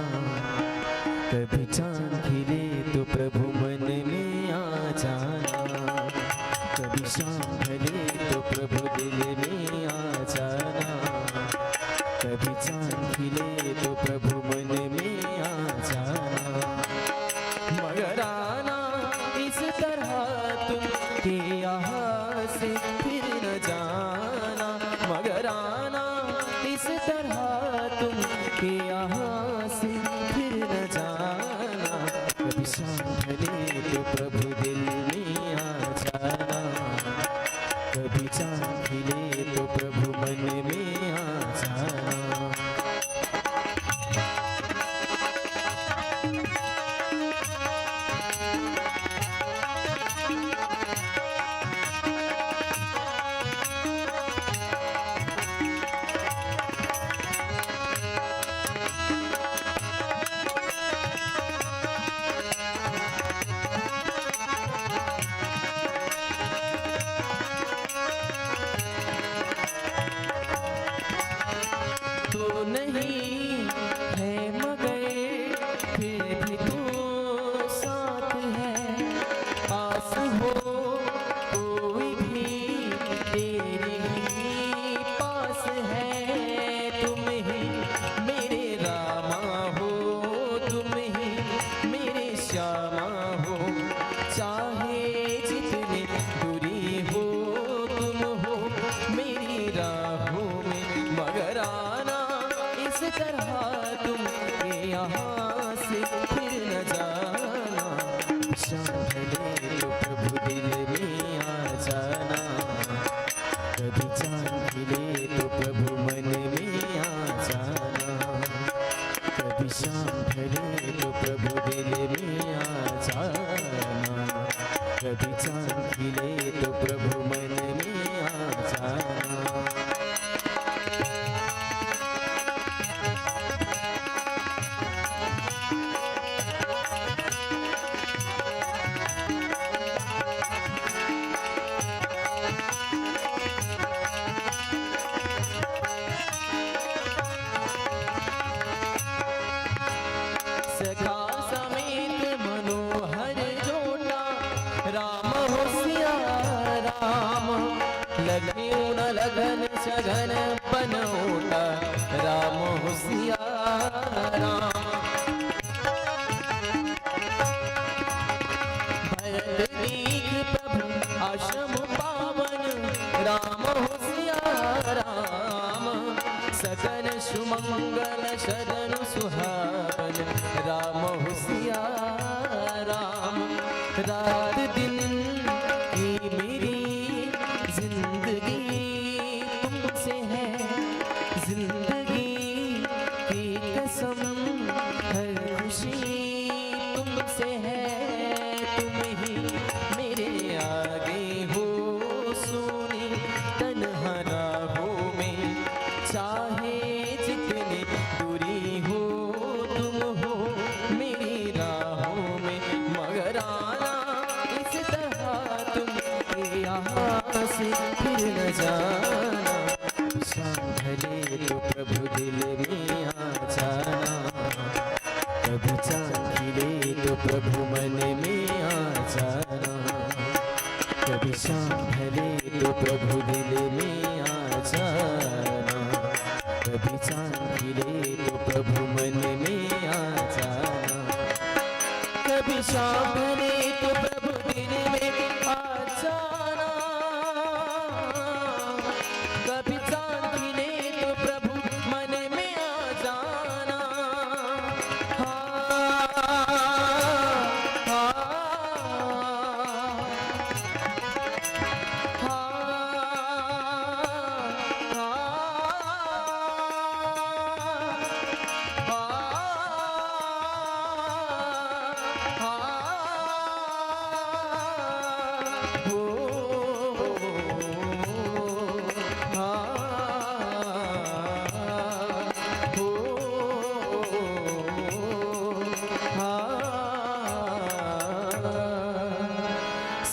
कभी चांद खिले तो प्रभु मन में आ जाना, कभी शाम ढले तो प्रभु दिल में आ जाना, कभी चांद खिले तो प्रभु मन में आ जाना। मगर आना इस तरह तुम के यहाँ से फिर न जाना, मगर आना इस तरह तुम के यहाँ से फिर न जाना, कभी शाम ढले तो प्रभु दिल में आ जाना, यहाँ से फिर न जाना, शाम ढले तो प्रभु दिल में आ जाना, कभी चांद खिले तो प्रभु मन में आ जाना, कभी शाम ढले तो प्रभु दिल में आ जाना, कभी चांद खिले तो प्रभु मन में आ जाना। सखा समेत मनोहर जोटा, राम हो सिया राम, लग्यो न लगन सघन बनोटा, राम हो सिया राम। भरत दीख प्रभु आश्रम पावन, राम हो सिया राम, सकल सुमंगल शरण सुहावन, राम हो सिया राम। रात दिन की मेरी जिंदगी तुमसे है, जिंदगी की कसम हर खुशी तुमसे है, तुम ही मेरे आगे हो सोनी तन्हा राहों में, चाहे जितनी दूरी हो तुम हो मेरी राहों में, मगर आना इस तरह तुम यहाँ से फिर न जाना, शाम ढले तो प्रभु दिल में आ जाना, कभी चांद खिले तो प्रभु मन में आ जाना, कभी शाम ढले तो प्रभु दिल में आ जाना, कभी चांद खिले तो प्रभु मन में आ जाना, कभी शाम ढले तो प्रभु दिल में आ जाना, कभी चांद खिले तो प्रभु मन में आ जाना।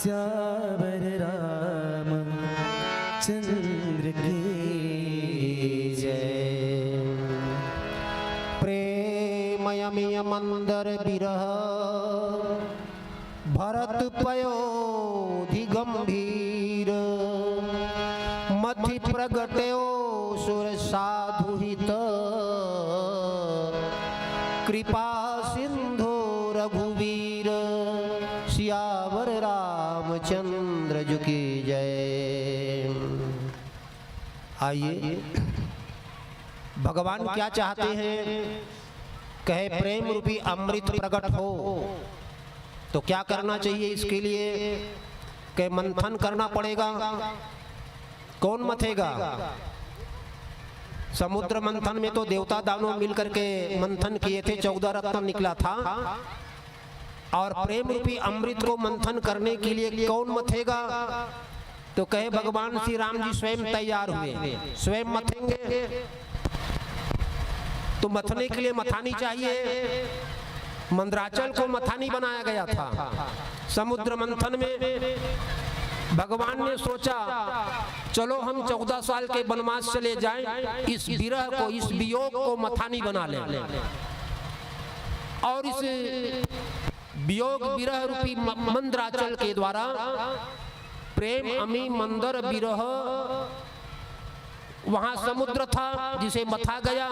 श्यावर राम चंद्र की जय। प्रेमयमिय मंदर विरह भरत पयोधि गंभीर, मथि प्रगट्यो सुर साधु हित, कृपा सिंधु रघुवीर, सियावर रामचंद्र जी की जय। आइए, भगवान क्या चाहते हैं? कहे प्रेम रूपी अमृत प्रकट हो तो क्या करना चाहिए? इसके लिए कहे मंथन करना पड़ेगा। कौन मथेगा? समुद्र मंथन में तो देवता दानव मिलकर के मंथन किए थे, 14 रत्न निकला था। और प्रेम रूपी अमृत को मंथन करने के लिए कौन मथेगा? तो कहे भगवान श्री राम जी स्वयं तैयार हुए, स्वयं मथेंगे। तो मथने के लिए मथानी चाहिए। मंदराचल को मथानी बनाया गया था। समुद्र मंथन में भगवान ने सोचा चलो हम 14 साल के वनवास चले जाएं, इस विरह को, इस वियोग को मथानी बना लें। और इस वियोग विरह रूपी मंदराचल के द्वारा प्रेम अमी मंदर विरह, वहां समुद्र था जिसे मथा गया।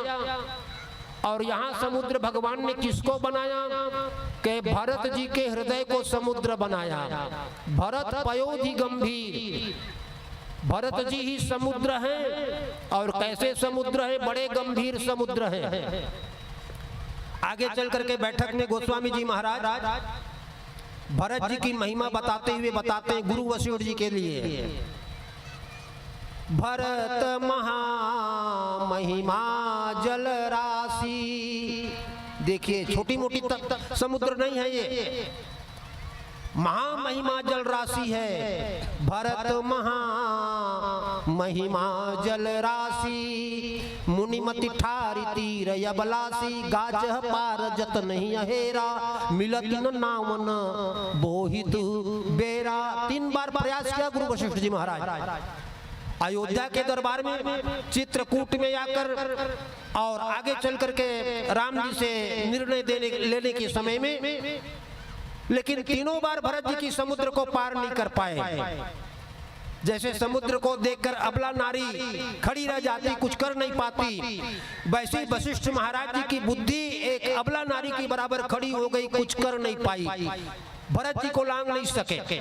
और यहाँ समुद्र भगवान ने किसको बनाया? के भरत जी के हृदय को समुद्र बनाया। भरत पयोधि गंभीर, भरत जी ही समुद्र हैं। और कैसे समुद्र है? बड़े गंभीर समुद्र हैं। आगे चल करके बैठक में गोस्वामी जी महाराज भरत जी की महिमा बताते हुए बताते हैं गुरु वशिष्ठ जी के लिए। भरत महामहिमा जल राशि, देखिए छोटी मोटी समुद्र नहीं है ये, महामहिमा जल राशि है। भरत महामहिमा जल राशि, मुनिमति ठारी तीर यबलासी, गाजह पार जत नहीं अहेरा, मिलत न नावन बोहित बेरा। 3 बार प्रयास किया गुरु वशिष्ठ जी महाराज अयोध्या के दरबार में, चित्रकूट में आकर और आगे चल करके राम जी से निर्णय लेने के समय में, लेकिन तीनों बार भरत जी की समुद्र को पार नहीं कर पाए। जैसे समुद्र को देखकर अबला नारी खड़ी रह जाती, कुछ कर नहीं पाती, वैसे वशिष्ठ महाराज जी की बुद्धि एक अबला नारी की बराबर खड़ी हो गई, कुछ कर नहीं पाई, भरत जी को लांग नहीं सके।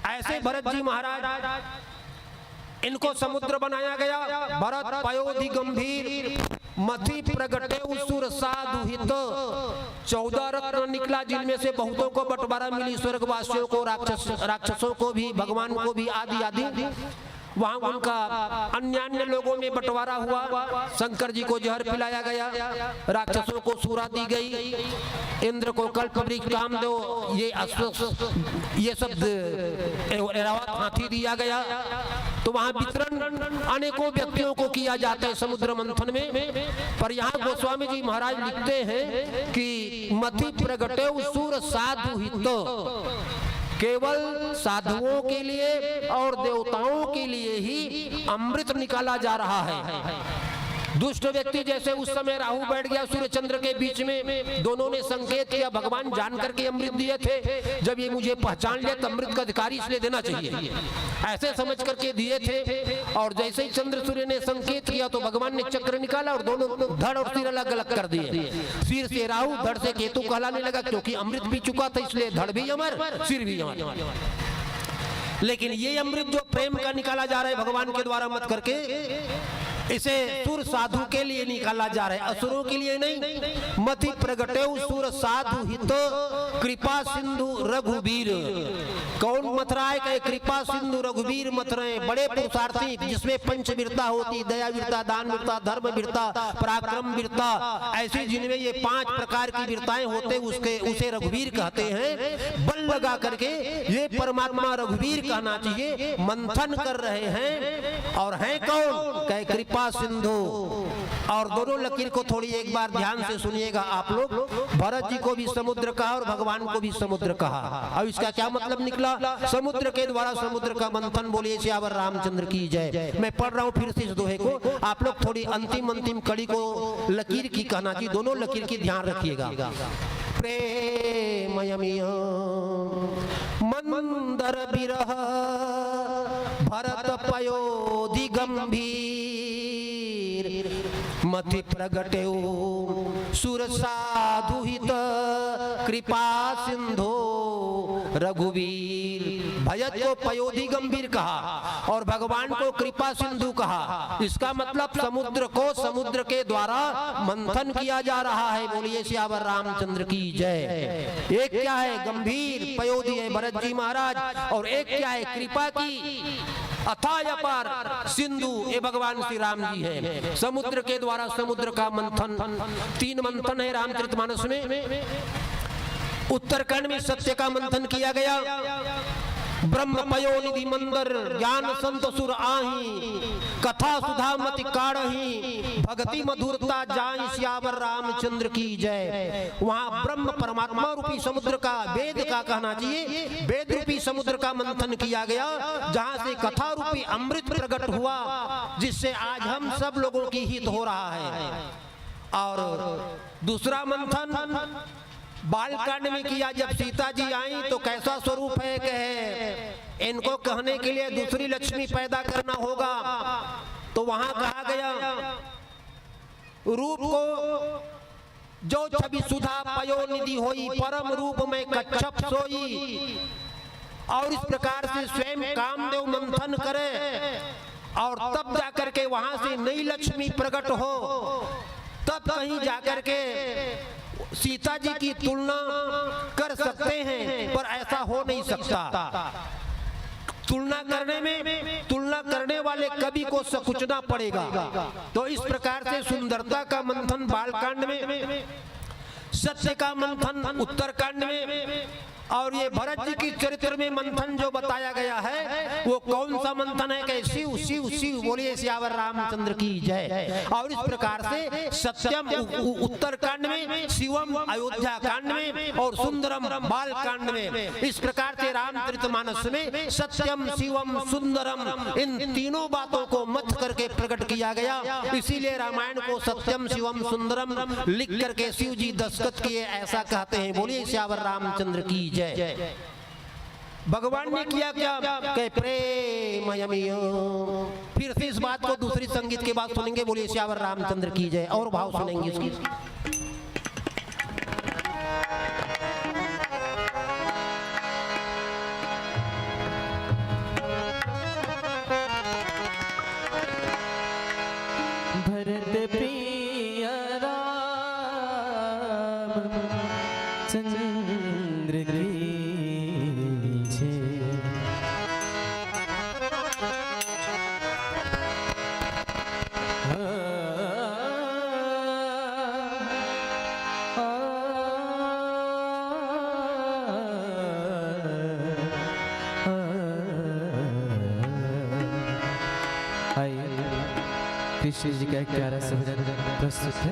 ऐसे भरत जी महाराज इनको समुद्र बनाया गया। भरत पयोधि गंभीर, मथि प्रगटे सुर साधु हित, 14 रत्न निकला, जिनमें से बहुतों को बंटवारा मिली, स्वर्गवासियों को, राक्षसों को भी, भगवान को भी, आदि आदि। वहां उनका अन्य लोगों में बंटवारा हुआ। शंकर जी को जहर पिलाया गया, राक्षसों को सूरा दी गई, इंद्र को कल्पवृक्ष, कामदेव ये सब ऐरावत हाथी दिया गया। तो वहां वितरण अनेकों व्यक्तियों को किया जाता है समुद्र मंथन में। पर यहाँ गोस्वामी जी महाराज लिखते हैं कि मति प्रगटे सुर साधु हित, केवल साधुओं के लिए और देवताओं के लिए ही अमृत निकाला जा रहा है। दुष्ट व्यक्ति जैसे उस समय राहु बैठ गया सूर्य चंद्र के बीच में, दोनों ने संकेत किया, भगवान जान करके अमृत दिए थे, जब ये मुझे पहचान लिया तो अमृत का अधिकारी इसलिए देना चाहिए, ऐसे समझ करके दिए थे। और जैसे ही चंद्र सूर्य ने संकेत किया तो भगवान ने चक्र निकाला और दोनों धड़ और सिर अलग अलग कर दिए। सिर से राहु, धड़ से केतु कहलाने लगा, क्योंकि अमृत भी चुका था, इसलिए धड़ भी अमर, सिर भी अमर। लेकिन ये अमृत जो प्रेम का निकाला जा रहा है भगवान के द्वारा मत करके, इसे सुर साधु के लिए निकाला जा रहा है, असुरों के लिए नहीं। मति प्रगटे सुर साधु हित, कृपा सिंधु रघुवीर। कौन मत रहा है? कहे कृपा सिंधु रघुवीर मत रहे, बड़े पुरुषार्थी, जिसमें पंचवीरता होती, दया वीरता, दान वीरता, धर्म वीरता, पराक्रम वीरता, ऐसी जिनमें ये 5 प्रकार की वीरताएं होते, उसे रघुवीर कहते हैं। बल लगा करके ये परमात्मा रघुवीर कहना चाहिए, मंथन कर रहे हैं। और हैं कौन? कहे कृपा सिंधु। और दोनों लकीर को थोड़ी एक बार ध्यान से सुनिएगा आप लोग। भरत जी को भी समुद्र कहा और भगवान को भी समुद्र कहा। अब इसका क्या मतलब निकला? समुद्र के द्वारा समुद्र का मंथन। बोलिए सियावर रामचंद्र की जय। मैं पढ़ रहा हूँ फिर से इस दोहे को, आप लोग थोड़ी अंतिम कड़ी को लकीर की कहना चाहिए, दोनों लकीर की ध्यान रखिएगा। प्रेमयमिय मंदर बिरह, भरत पयोधि गंभीर, मति प्रगटे सुर साधु हित, कृपा सिंधु रघुवीर। भयत को पयोधि गंभीर कहा और भगवान को कृपा सिंधु कहा। इसका मतलब समुद्र को समुद्र के द्वारा मंथन किया जा रहा है। बोलिए सियावर रामचंद्र की जय। एक क्या है? गंभीर पयोधि है भरत जी महाराज, और एक क्या है? कृपा की अथाह अपार सिंधु, ये भगवान श्री राम जी है। समुद्र के द्वारा समुद्र का मंथन, 3 मंथन है रामचरितमानस में। उत्तरकांड में सत्य का मंथन किया गया, ब्रह्म पयोनिधि मंदर, ज्ञान संत सुर आही, कथा सुधा मति काढ़ही, भक्ति मधुरता जाहि सियावर रामचंद्र की जय। वहाँ ब्रह्म परमात्मा रूपी समुद्र का, वेद का कहना चाहिए, वेद रूपी समुद्र का मंथन किया गया, जहाँ से कथा रूपी अमृत प्रकट हुआ, जिससे आज हम सब लोगों की हित हो रहा है। और दूसरा मंथन बालकांड में किया, जब सीता जी आई तो कैसा स्वरूप है, कहे इनको कहने के लिए दूसरी लक्ष्मी पैदा करना होगा। तो वहां कहा गया रूप को जो छवि सुधा पयोनिधि होई, परम रूप में कच्छप सोई। और इस प्रकार से स्वयं कामदेव मंथन करे और तब जाकर के वहां से नई लक्ष्मी प्रकट हो। तब कहीं जाकर के सीता जी की तुलना कर सकते हैं, पर ऐसा हो नहीं सकता। तुलना करने वाले कवि को सकुचना पड़ेगा। तो इस प्रकार से सुंदरता का मंथन बालकांड में, सत्य का मंथन उत्तरकांड में, और ये भरत जी की चरित्र में मंथन जो बताया गया है वो कौन सा मंथन है? कि शिव शिव शिव बोलिए सियावर रामचंद्र की जय। और इस प्रकार से सत्यम उत्तरकांड में, शिवम अयोध्या कांड में और सुंदरम बाल कांड में, इस प्रकार से रामचरितमानस में सत्यम शिवम सुंदरम इन तीनों बातों को मत करके प्रकट किया गया। इसीलिए रामायण को सत्यम शिवम सुंदरम लिख करके शिव जी दस्तखत किए, ऐसा कहते हैं। बोलिए सियावर रामचंद्र की जय। भगवान ने किया क्या? कि प्रेमयमियो। फिर से इस बात को दूसरी संगीत के बाद सुनेंगे। बोलिए सियावर रामचंद्र की जय। और भाव सुनेंगे इसकी। भरत प्रिय राम चंद्र की जय। कृष्ण जी का एक प्यारा सा भजन प्रस्तुत है।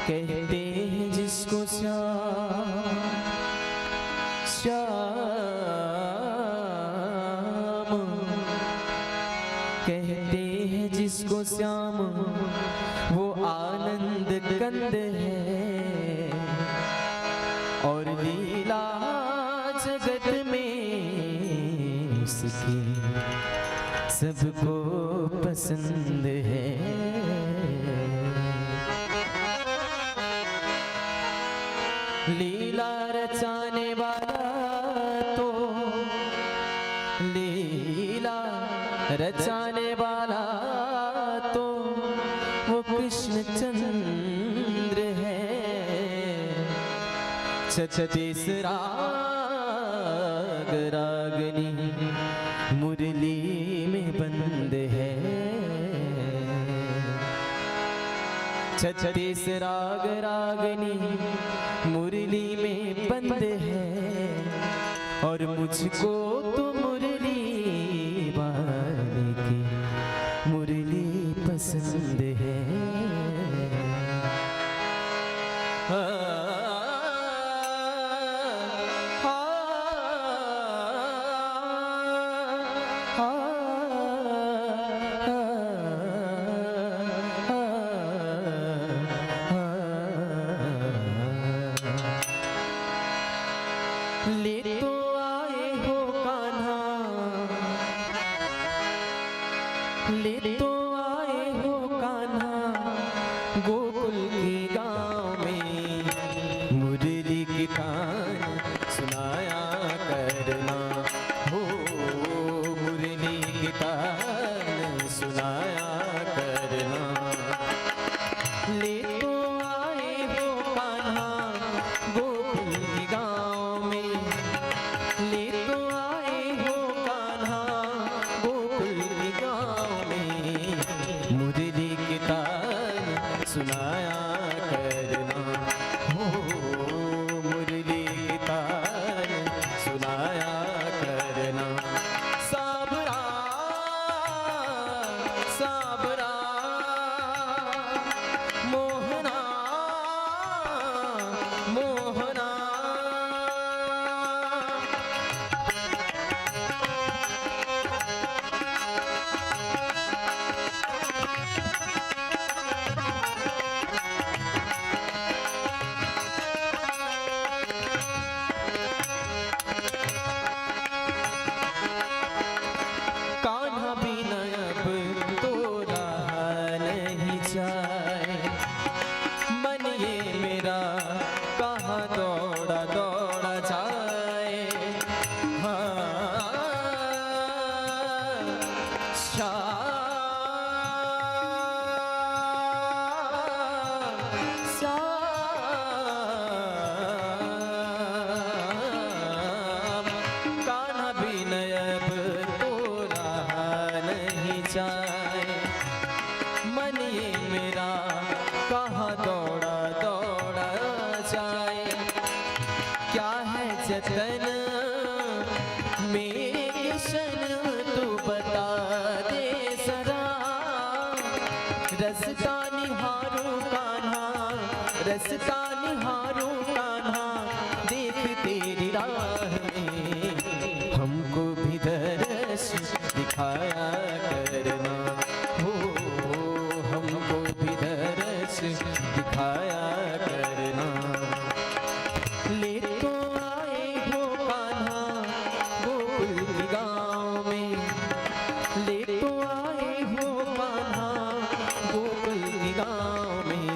कहते हैं जिसको श्याम श्याम, कहते हैं जिसको श्याम वो आनंद कंद है, और लीला जगत में उसकी सबको पसंद है। लीला रचाने वाला तो, लीला रचाने वाला तो वो कृष्ण चंद्र है। 36 राग रागनी मुरली में बंद है। 36 राग रागनी मुरली में बंद है, और मुझको तो मुरली वाले की मुरली पसंद है। ले तो आए हो कान्हा, ले तो आए हो कान्हा गोकुल के गांव में, मुरली की तान सुनाया करना हो, मुरली की तान सुनाया करना। ले तो आए हो कान्हा गोकुल के गांव में, ले तो आए हो कान्हा गोकुल के गांव में, मुरली की तान सुनाया करना हो, मुरली की तान सुनाया करना। साबरा साबरा मोहना मोहना, कान्हा बिना अब तो रहा नहीं जाए, मन ये मेरा कहाँ दौड़ा दौड़ा जाए। हाँ रसता निहारूं कान्हा देख तेरी राह में, हमको भी दरस दिखाया करना हो, हमको भी दरस दिखाया करना। ले तो आए हो कान्हा गोकुल की गाँव में, ले तो आए हो कान्हा गोकुल की गाँव में,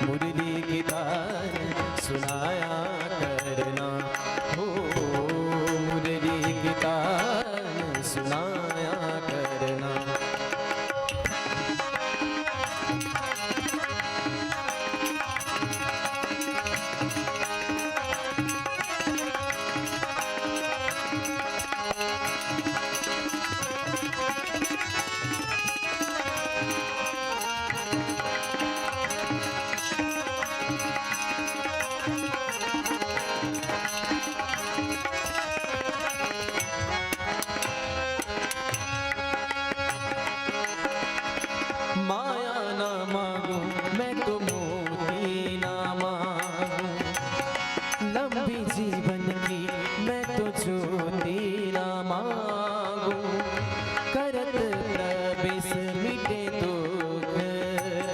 मुरली की तान सुनाया करना हो, मुरली की तान सुनाया करना। माया ना मांगू मैं तो मोती ना मांगू, लंबी जीवन की मैं तो ज्योति ना मांगू, करत प्रवेश मिटे तो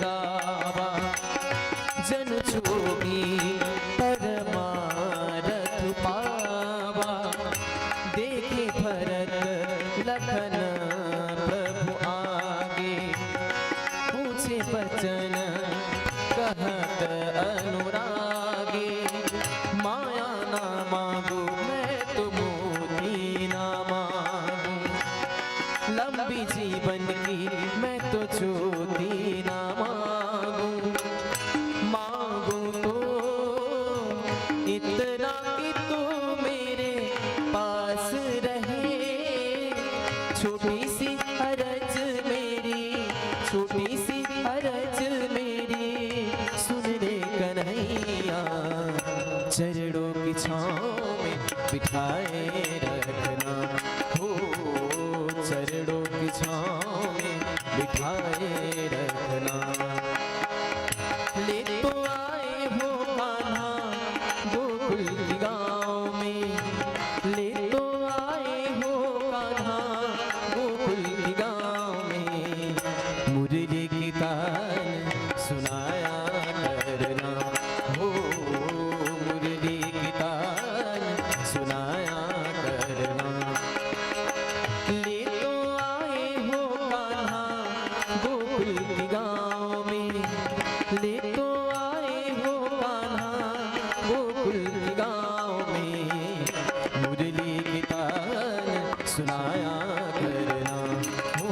दावा, जन जोगी परमारथ पावा, देखे भरत लखन प्रभु आगे, पूछे बचन कहत अनुरागे, माया ना मांगू मैं तो मोती ना मांगू, लंबी जीवन की मैं तो ज्योति ना मांगू, मांगू तो इतना कि तू मेरे पास रहे, छोटी सी अरज मेरी, छोटी सी अरज मेरी, सुन रे कन्हैया, चरणों की छाँव में बिठाए रखना हो, चरणों की छाँव में बिठाए रखना। ले तो आए हो कान्हा गोकुल की गाँव में, ले तो आए हो कान्हा गोकुल की गाँव में, मुरली की तान सुनाया करना हो, मुरली की तान सुनाया करना। ले तो आए हो कान्हा गोकुल की गाँव में, ले तो आए हो कान्हा गोकुल की गाँव में, मुरली की तान सुनाया करना हो,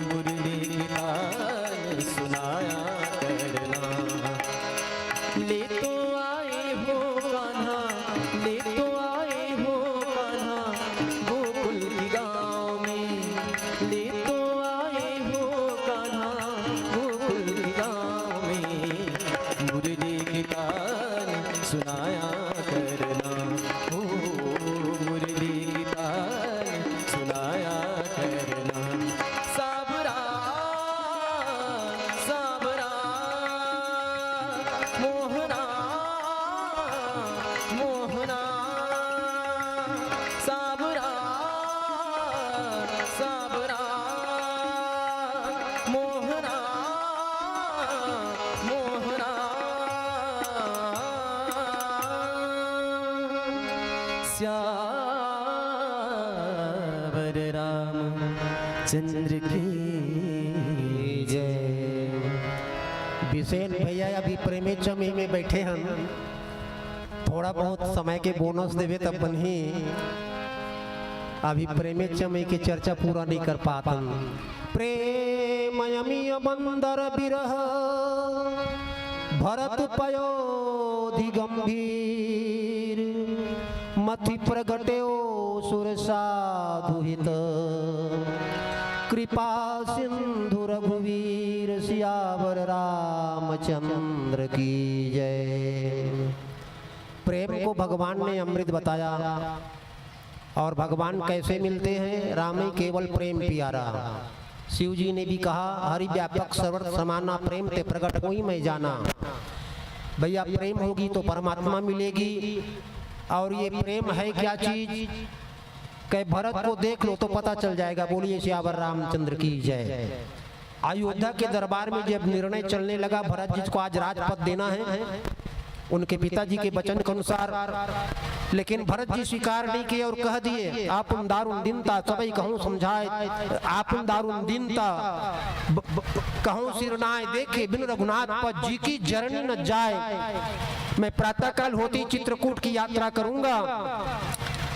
मुरली की तान सुनाया करना। ले तो आए हो कान्हा, ले तो आए हो कान्हा गोकुल की गाँव में, ले तो आए हो कान्हा गोकुल की गाँव में, मुरली की तान सुनाया करना हो, मुरली की तान सुनाया करना। साबरा साबरा मोहना मोहना, साबरा साबरा मोहना मोहना, श्यावर राम चंद्र की जय। विशेन भैया अभी प्रेमे चमे में बैठे हम, थोड़ा बहुत समय के बोनस देवे तब बनी, अभी प्रेमे चमे के चर्चा पूरा नहीं कर पातन। प्रेमयमीय बंदर बिरह भरत पयोधि गंभीर, मति प्रगट्यो सुर साधुहित, कृपा सिंधु रघुवीर सियावर रामचंद्र की जय। प्रेम को भगवान ने अमृत बताया और भगवान कैसे मिलते हैं, राम ही केवल प्रेम प्यारा। शिव जी ने भी कहा हरि व्यापक सर्वर समाना, प्रेम ते प्रगट कोई मैं जाना। भैया प्रेम होगी तो परमात्मा मिलेगी। और ये प्रेम है क्या चीज, कह भरत को देख लो तो पता चल जाएगा। बोलिए सियावर रामचंद्र की जय। अयोध्या के दरबार में जब निर्णय चलने लगा भरत जी को आज राजपद देना है उनके पिताजी के वचन के अनुसार, लेकिन भरत जी स्वीकार नहीं किए और कह दिए आप दारुण दीनता सबई कहूँ समझाए, आप दारुण दीनता कहूँ सिरनाए, देखे बिन रघुनाथ पद जी की जरनी न जाए। मैं प्रातःकाल होती चित्रकूट की यात्रा करूंगा।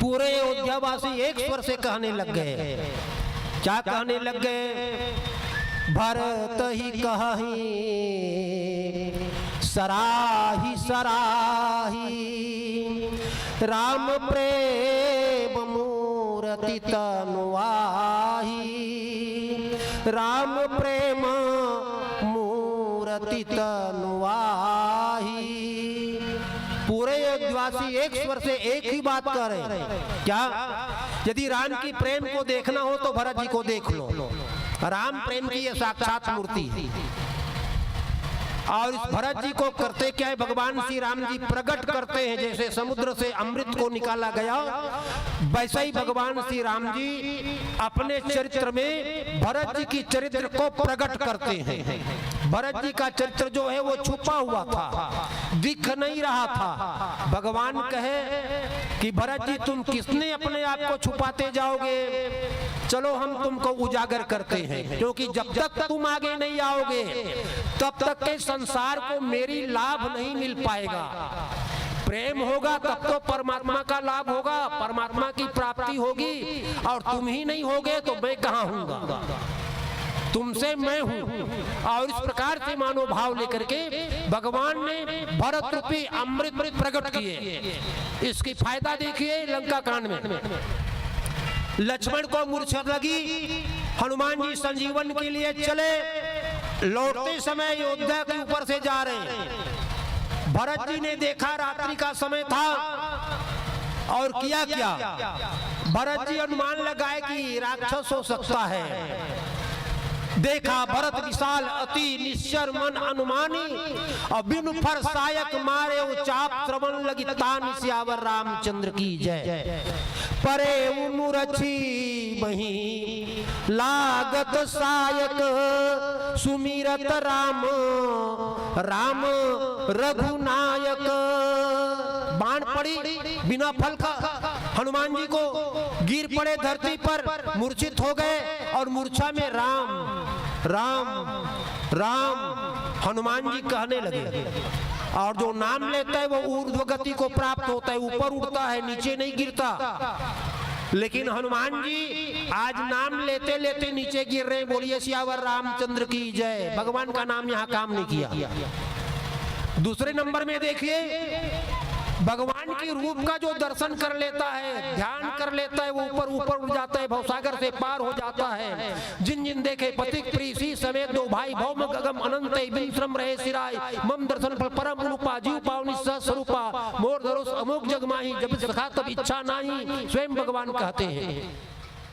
पूरे अयोध्यावासी एक स्वर से कहने लग गए। क्या कहने लग गए, भरत ही कहीं सराही सराही, राम प्रेम मूर्ति तनुआही, राम प्रेम मूर्ति तनुआही। पूरे अयोध्यावासी एक स्वर से एक ही बात कर रहे हैं। क्या, यदि राम की प्रेम को देखना हो तो भरत जी को देख लो। राम प्रेम की ये साक्षात मूर्ति है। और इस भरत जी को करते क्या है, भगवान श्री राम जी प्रकट करते हैं। जैसे समुद्र से अमृत को निकाला गया, वैसे ही भगवान श्री राम जी अपने चरित्र में भरत जी की चरित्र को प्रकट करते हैं। भरत जी का चरित्र जो है वो छुपा हुआ था, दिख नहीं रहा था। भगवान कहे कि भरत जी तुम किसने अपने आप को छुपाते जाओगे, चलो हम तुमको उजागर करते हैं, क्योंकि जब तक तुम आगे नहीं आओगे तब तक के संसार को मेरी लाभ नहीं मिल पाएगा। प्रेम होगा तब तो परमात्मा का लाभ होगा, परमात्मा की प्राप्ति होगी। और तुम ही नहीं होगे तो मैं कहाँ हूँगा, तुमसे मैं हूँ। और इस प्रकार से मानो भाव लेकर के भगवान ने भरत रूपी अमृत प्रकट किए। इसकी फायदा देखिए लंका कांड में। लक्ष्मण को मूर्छा लगी, हनुमान जी संजीवन के लिए चले, लौटते समय अयोध्या के ऊपर से जा रहे हैं। भरत जी ने देखा रात्रि का समय था और किया क्या, भरत जी अनुमान लगाए कि राक्षस हो सकता है। देखा भरत विशाल अति निश्चर मन अनुमानी, और बिनु फर सायक मारे चाप श्रवण लगी तान। सियावर रामचंद्र की जय। परे मुरछी मही लागत सायक, सुमिरत राम राम रघुनायक। बाण पड़ी बिना फल का, हनुमान जी को गिर पड़े धरती पर, मूर्छित हो गए और मूर्छा में राम राम राम हनुमान जी कहने लगे। और जो नाम लेता है वो ऊर्ध्व गति को प्राप्त होता है, ऊपर उड़ता है, नीचे नहीं गिरता। लेकिन हनुमान जी आज नाम लेते लेते नीचे गिर रहे। बोलिए सियावर रामचंद्र की जय। भगवान का नाम यहाँ काम नहीं किया। दूसरे नंबर में देखिए, भगवान की रूप का जो दर्शन कर लेता है, ध्यान कर लेता है, वो ऊपर ऊपर उड़ जाता है, भवसागर से पार हो जाता है। जिन जिन देखे पथिक प्रीति समेत दो भाई, भौम गगम अनंत बिन श्रम रहे सिराय, मम दर्शन फल परम रूपा, जीव पावनी सह स्वरूपा, मोर धरोस अमोक जगमाही, जब सखा तब इच्छा नाही, स्वयं भगवान कहते हैं।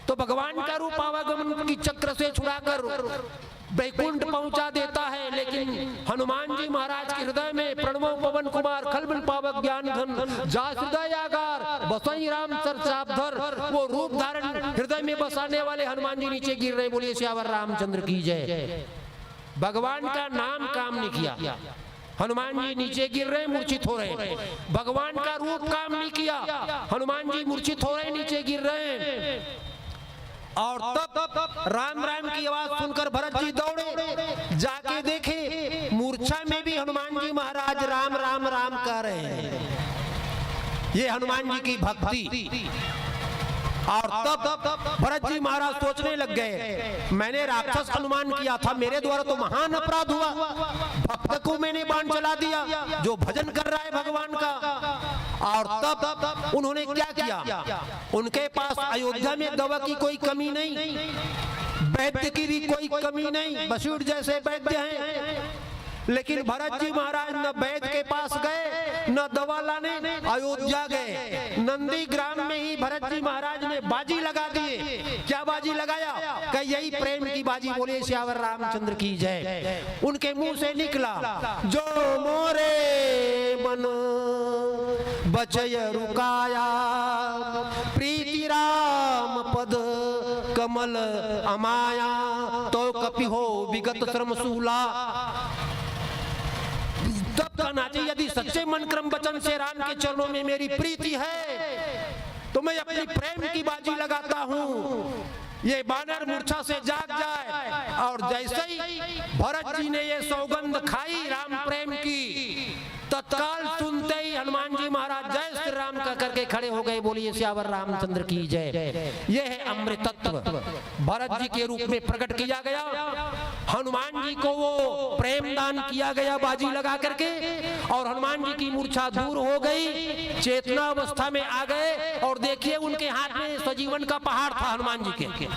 तो भगवान का रूप आवागमन की चक्र से छुड़ाकर वैकुंठ पहुंचा देता है। लेकिन हनुमान जी महाराज के हृदय में प्रणवो पवन कुमार खलबल पावक ज्ञान घन, जा हृदय आगार बसई राम सरसापधर। वो रूप धारण हृदय में बसाने वाले हनुमान जी नीचे गिर रहे। बोलिए सियावर रामचंद्र की जय। भगवान का नाम काम नहीं किया, हनुमान जी नीचे गिर रहे, मूर्छित हो रहे। भगवान का रूप काम नहीं किया, हनुमान जी मूर्छित हो रहे, नीचे गिर रहे। और तब राम राम की आवाज सुनकर भरत जी दौड़े, जाके देखे मूर्छा में भी हनुमान जी महाराज राम राम राम कह रहे हैं। ये हनुमान जी की भक्ति। और तब भरत जी महाराज सोचने लग गए, मैंने राक्षस अनुमान किया था, मेरे द्वारा तो महान अपराध हुआ। भक्त को मैंने बाण चला दिया जो भजन कर रहा है भगवान का। और तब उन्होंने क्या किया, उनके पास अयोध्या में दवा की कोई कमी नहीं, वैद्य की भी कोई कमी नहीं, बसूर जैसे वैद्य हैं। लेकिन भरत जी महाराज न वैद्य के पास गए न दवा लाने, अयोध्या गए। नंदी ग्राम में ही भरत जी महाराज ने बाजी लगा दिए। क्या बाजी लगाया? कि यही प्रेम की बाजी। बोले श्यावर रामचंद्र की जय। उनके मुंह से निकला, जो मोरे मन बचय रुकाया, प्रीति राम पद कमल अमाया, तो कपि हो विगत श्रम सूला। तब कहना चाहिए यदि सच्चे मन क्रम वचन से राम के चरणों में मेरी प्रीति है तो मैं अपनी प्रेम की बाजी लगाता हूँ, ये बानर मूर्छा से जाग जाए। और जैसे ही भरत जी ने ये सौगंध खाई राम प्रेम की, तत्काल सुनते ही हनुमान जी महाराज जय श्री राम का करके खड़े हो गए। बोलिए श्यावर रामचंद्र की जय। यह है अमृतत्व भरत जी के रूप में प्रकट किया गया। हनुमान जी को वो प्रेम दान किया गया बाजी लगा करके, और हनुमान जी की मूर्छा दूर हो गई, चेतना अवस्था में आ गए। और देखिए उनके हाथ में सजीवन का पहाड़ था हनुमान जी के,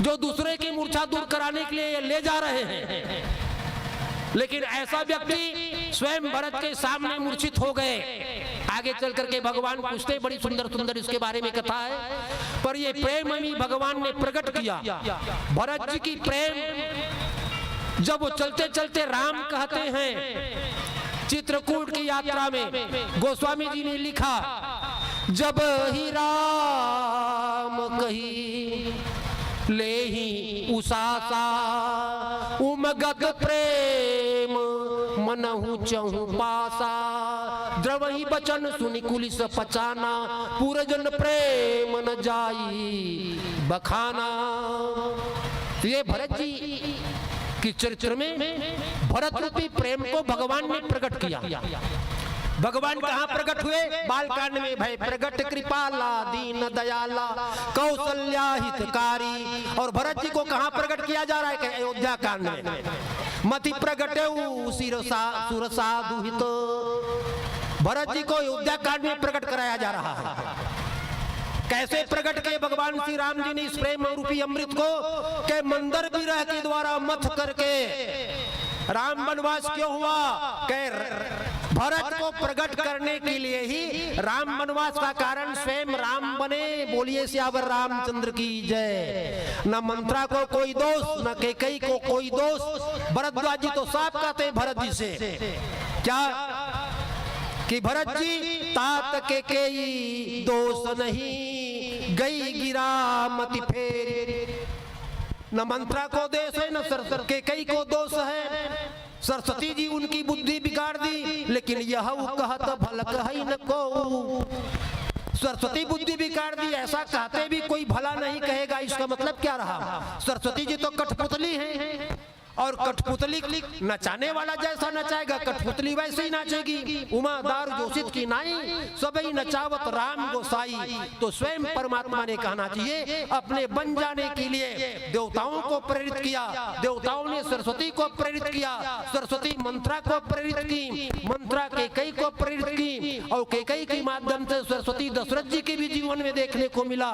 जो दूसरे की मूर्छा दूर कराने के लिए ले जा रहे हैं। लेकिन ऐसा व्यक्ति स्वयं भरत के सामने मूर्छित हो गए। आगे चल करके भगवान पूछते, बड़ी सुंदर सुंदर इसके बारे में कथा है, पर ये प्रेम ही भगवान ने प्रकट किया। भरत जी की प्रेम जब वो चलते चलते राम कहते हैं, चित्रकूट की यात्रा में गोस्वामी जी ने लिखा, जब ही राम कही ले ही उसासा, उमगत प्रेम मनहु चहु पासा, द्रवहि बचन सुनि कुलिस पचाना, पूरजन प्रेम न जाई बखाना। तो ये भरत जी की चरित्र में भरत रूपी प्रेम को भगवान ने प्रकट किया। भगवान कहाँ प्रकट हुए? बालकांड में भय प्रगट कृपाला दीन दयाला कौशल्या हितकारी। और भरत जी को कहाँ प्रकट किया जा रहा है? कि अयोध्या कांड में मति प्रगटेउ सिरसा सुरसा दुहित। भरत जी को अयोध्या कांड में प्रकट कराया जा रहा है। कैसे प्रकट किए भगवान श्री राम जी ने इस प्रेम रूपी अमृत को? के मंदर विरह के द्वारा मथ करके राम वनवास क्यों हुआ? के भरत को प्रकट करने के लिए ही राम वनवास का कारण स्वयं राम बने। बोलिए श्यावर रामचंद्र की जय। न मंत्रा को कोई दोष, न कैकेयी को कोई दोष। भरद्वाज जी तो साफ कहते हैं भरत जी से क्या कि भरत जी तात कैकेयी दोष नहीं, गई गिरा मति फेर। न मंत्रा को दोष है, न कैकेयी को दोष है। सरस्वती जी उनकी बुद्धि बिगाड़ दी, लेकिन यह कहत भल कहि न को। सरस्वती बुद्धि बिगाड़ दी, ऐसा कहते भी कोई भला नहीं कहेगा। इसका मतलब क्या रहा? सरस्वती जी तो कठपुतली हैं, और कठपुतली नचाने वाला जैसा नचाएगा कठपुतली वैसे ही नाचेगी। उमा दार जोशित की नाई, सबई नचावत राम गोसाई। तो स्वयं परमात्मा ने कहना चाहिए अपने बन जाने के लिए देवताओं को प्रेरित किया। देवताओं ने सरस्वती को प्रेरित किया, सरस्वती मंत्रा को प्रेरित की, मंत्रा कैकेयी को प्रेरित की, और कैकेयी के माध्यम से सरस्वती दशरथ जी के भी जीवन में देखने को मिला।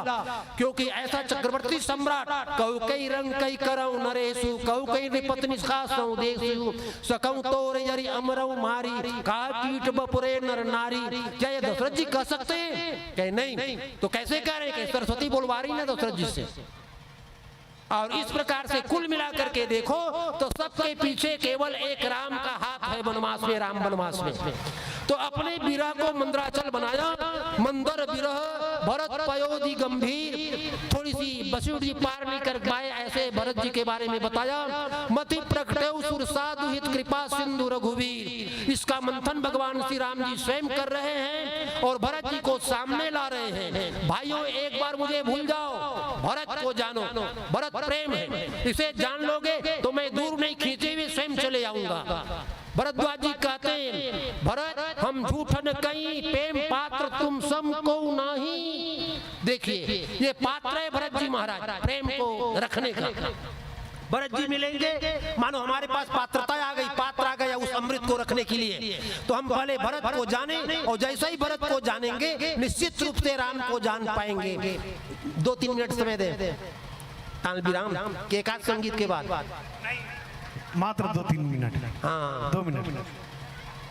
क्योंकि ऐसा चक्रवर्ती सम्राट कहु कई रंग कई करऊ नरेशु, कहु कई पत्नी खासऊ देशु, सकऊ तोर यरि अमरऊ मारी, का कीट बपुरे नर नारी। क्या ये दशरथ जी कह सकते हैं? कहे नहीं। तो कैसे कह रहे हैं? सरस्वती बोलवा रही ना दशरथ जी से। और इस प्रकार से कुल मिला करके देखो तो सबके पीछे केवल एक राम का हाथ है वनवास में, राम वनवास में। तो अपने विरह को मंदराचल बनाया, मंदर विरह भरत पयोधि गंभीर। थोड़ी सी बसुड़ जी पार नहीं कर पाए, ऐसे भरत जी के बारे में बताया। मति प्रगटेउ सुरसा दुहित कृपा सिंधु रघुवीर। इसका मंथन भगवान श्री राम जी स्वयं कर रहे हैं और भरत जी को सामने ला रहे हैं। भाइयों एक बार मुझे भूल जाओ, भरत को जानो। भरत प्रेम है, इसे जान लोगे तो मैं दूर नहीं खींचे हुए स्वयं चले आऊंगा। भरद्वाज जी कहते हैं भरत हम झूठन कहीं प्रेम पात्र तुम सम को नहीं। देखिए ये पात्र है भरत जी महाराज प्रेम को रखने का। भरत जी मिलेंगे मानो हमारे पास पात्रता आ गई, पात्र आ गया उस अमृत को रखने के लिए। तो हम पहले भरत को जाने और जैसे ही भरत को जानेंगे निश्चित रूप से राम को जान पाएंगे। 2-3 मिनट समय दे ताल विराम के एकाध संगीत के बाद मात्र 2-3 मिनट। हाँ 2 मिनट।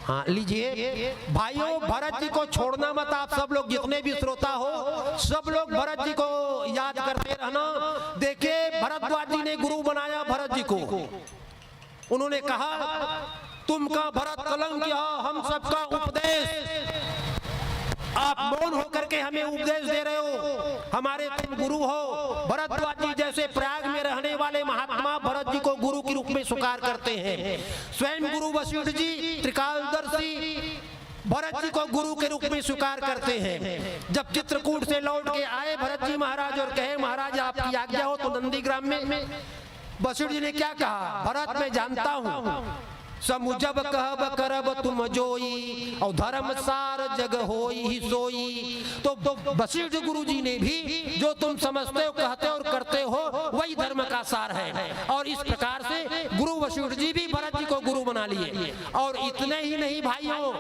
हाँ लीजिए भाइयों, भरत जी को छोड़ना मत। आप सब लोग जितने भी श्रोता हो, सब लोग भरत जी को याद करते रहना। देखिए भरद्वाज जी ने गुरु बनाया भरत जी को। उन्होंने कहा तुम का भरत कलंक यहाँ हम सबका उपदेश, आप मौन होकर के हमें उपदेश दे रहे हो, हमारे तुम गुरु हो। भरद्वाज जी जैसे प्रयाग में रहने वाले महात्मा भरत जी को गुरु के रूप में स्वीकार करते हैं। स्वयं गुरु वशिष्ठ जी त्रिकालदर्शी भरत जी को गुरु के रूप में स्वीकार करते हैं। जब चित्रकूट से लौट के आए भरत जी महाराज और कहे महाराज आपकी आज्ञा हो, तो नंदीग्राम में वशिष्ठ जी ने क्या कहा, भरत मैं जानता हूँ समुझब कहब करब तुम जोई और धर्म सार जग होई ही सोई। तो वशिष्ठ गुरु जी ने भी जो तुम समझते हो, कहते हो और करते हो वही धर्म का सार है। और इस प्रकार से गुरु वशिष्ठ जी भी भरत जी को गुरु बना लिए। और इतने ही नहीं भाइयों,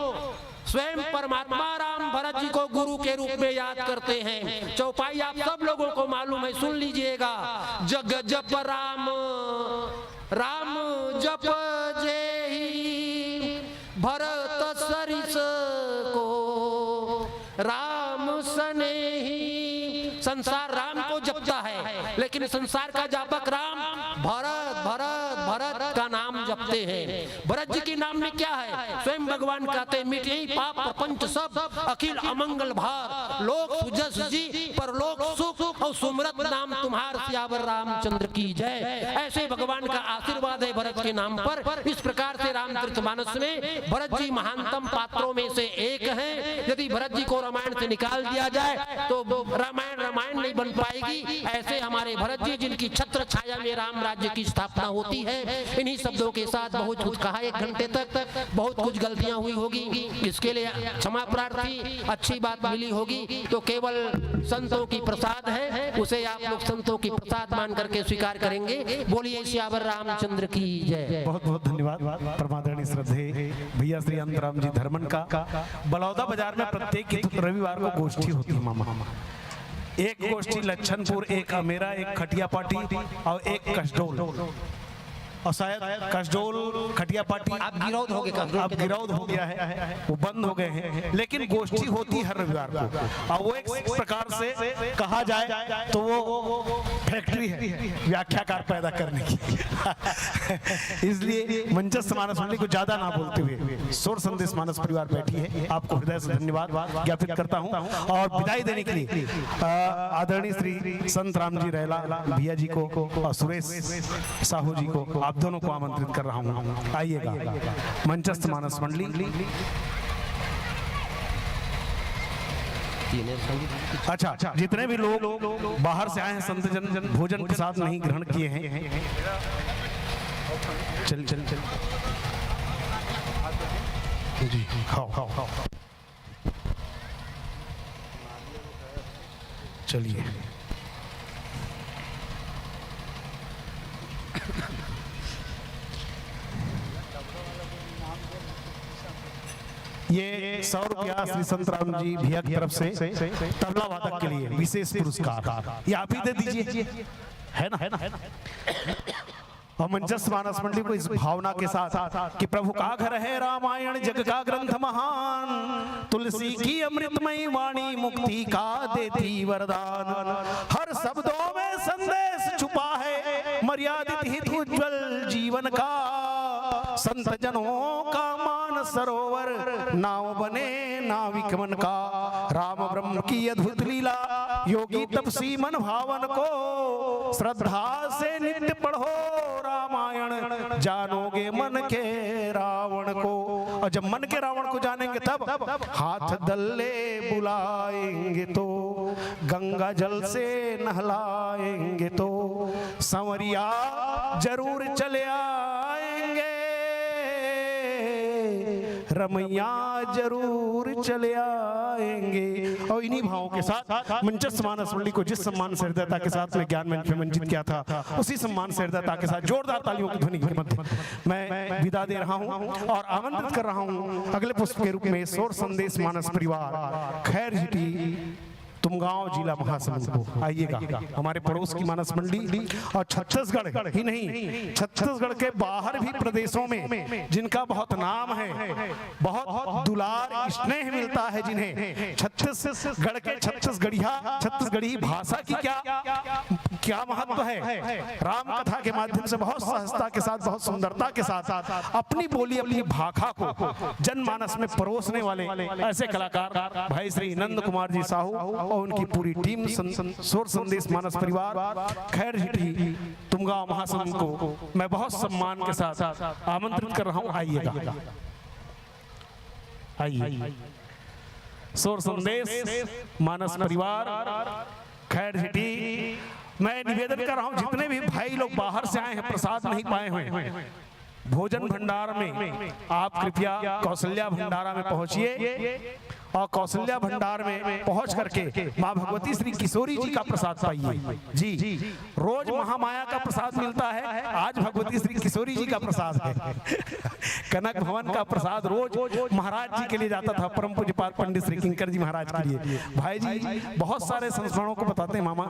स्वयं परमात्मा राम भरत जी को गुरु के रूप में याद करते हैं। चौपाई आप सब लोगों को मालूम है, सुन लीजिएगा। जग जप राम राम जप जेहि भरत सरिस को राम सनेही। संसार राम को जपता है, लेकिन संसार का जापक राम भरत भरत भरत का नाम जपते हैं। भरत जी के नाम में क्या है, स्वयं भगवान कहते हैं मिटे पाप प्रपंच सब अखिल अमंगल भार, लोक सुजस जी परलोक सुख और सुमरत नाम तुम्हार सियावर रामचंद्र की जय। ऐसे भगवान का आशीर्वाद है भरत के नाम पर। इस प्रकार से रामचरितमानस में भरत जी महानतम पात्रों में से एक हैं। यदि भरत जी को रामायण से निकाल दिया जाए तो रामायण नहीं बन पाएगी। ऐसे हमारे भरत जी जिनकी छत्र छाया में राम राज्य की स्थापना होती है। इन्हीं शब्दों के साथ बहुत कुछ कहा, 1 घंटे तक बहुत कुछ गलतियां हुई होगी, इसके लिए क्षमा प्रार्थी। अच्छी बात मिली होगी तो केवल संतों की प्रसाद है, उसे आप लोग संतों की प्रसाद मान करके स्वीकार करेंगे। बोलिए सियावर रामचंद्र की जय। बहुत बहुत धन्यवाद परमादरणीय श्रद्धेय भैया श्री अंतराम जी धर्मन का। बलौदा बाजार में प्रत्येक रविवार को गोष्ठी होती है मामा। एक गोष्ठी लच्छनपुर, एक अमेरा, एक खटिया पाटी और एक कसडोल। और शायद कसडोल खटिया पाटी अब गिरौद हो गया, अब गिरौद हो गया है, वो बंद हो गए हैं। लेकिन गोष्ठी होती हर रविवार को। और वो एक प्रकार से कहा जाए तो वो फैक्ट्री है व्याख्याकार पैदा करने की। इसलिए मंचस्थ मानस मंडली को ज्यादा ना बोलते हुए सोर संदेश मानस परिवार बैठी है, आपको हृदय से धन्यवाद ज्ञापित करता हूं। और विदाई देने के लिए आदरणीय श्री संत राम जी रैला भैया जी को और सुरेश साहू जी को, आप दोनों को आमंत्रित कर रहा हूं, आइएगा मंचस्थ मानस मंडली। अच्छा, जितने भी लोग बाहर से आए हैं, संत जन भोजन प्रसाद नहीं ग्रहण किए हैं, चल जी खाओ चलिए। ये 100 रुपया श्री संत राम जी भैया की तरफ से तबला वादक के लिए विशेष पुरस्कार, ये आप ही दे दीजिए, है ना। और मंचस्थ मानस मंडली को इस भावना के साथ कि प्रभु का घर है रामायण जग का ग्रंथ महान, तुलसी की अमृतमयी वाणी मुक्ति का देती वरदान, हर शब्दों में संदेश छुपा है मर्यादित हित उज्जवल जीवन का, संत जनों का मान सरोवर नाव बने नाविक मन का, राम ब्रह्म की अद्भुत लीला योगी तपसी मन भावन को, श्रद्धा से नित्य पढ़ो रामायण जानोगे मन के रावण को। और जब मन के रावण को जानेंगे तब हाथ दल्ले बुलाएंगे तो, गंगा जल से नहलाएंगे तो, संवरिया जरूर चले आएंगे, रमैया जरूर चले आएंगे। और इन्हीं भावों के साथ मंचस्थ मानस मंडली को जिस सम्मान से हृदयता के साथ में ज्ञान मंच में मंचित किया था, उसी सम्मान से हृदयता के साथ जोरदार तालियों की ध्वनि के मध्य मैं विदा दे रहा हूं और आमंत्रित कर रहा हूं अगले पुष्प के रूप में सोर संदेश मानस परिवार खैर जीटी तुमगांव जिला महासमुंद को आइएगा। हमारे पड़ोस की मानस मंडी और छत्तीसगढ़ ही नहीं, छत्तीसगढ़ के बाहर भी प्रदेशों में जिनका बहुत नाम है, बहुत दुलार स्नेह मिलता है जिन्हें, छत्तीसगढ़ के छत्तीसगढ़ी भाषा की क्या महत्व है। राम कथा के माध्यम से बहुत सहजता के साथ, बहुत सुंदरता के साथ अपनी बोली, अपनी भाषा को जनमानस में परोसने वाले ऐसे कलाकार भाई श्री नंद कुमार जी साहू और उनकी पूरी टीम सोर संदेश मानस परिवार खैर झिटी तुमगांव महासमुंद को मैं बहुत सम्मान के साथ आमंत्रित कर रहा हूं। आइएगा, आइए। सोर संदेश मानस परिवार खैर झिटी, मैं निवेदन कर रहा हूं जितने भी भाई लोग बाहर से आए हैं, प्रसाद नहीं पाए हुए हैं, भोजन भंडार में आप कृपया कौशल्या भंडारा में पहुंचिए और कौशल्या भंडार में पहुंच करके मां भगवती श्री किशोरी जी का प्रसाद पाइए। जी, रोज महामाया का प्रसाद मिलता है, आज भगवती श्री किशोरी जी का प्रसाद है। कनक भवन का प्रसाद रोज महाराज जी के लिए जाता था, परम पूज्यपाद पंडित श्री किंकर जी महाराज के लिए। भाई जी बहुत सारे संस्मरणों को बताते हैं मामा,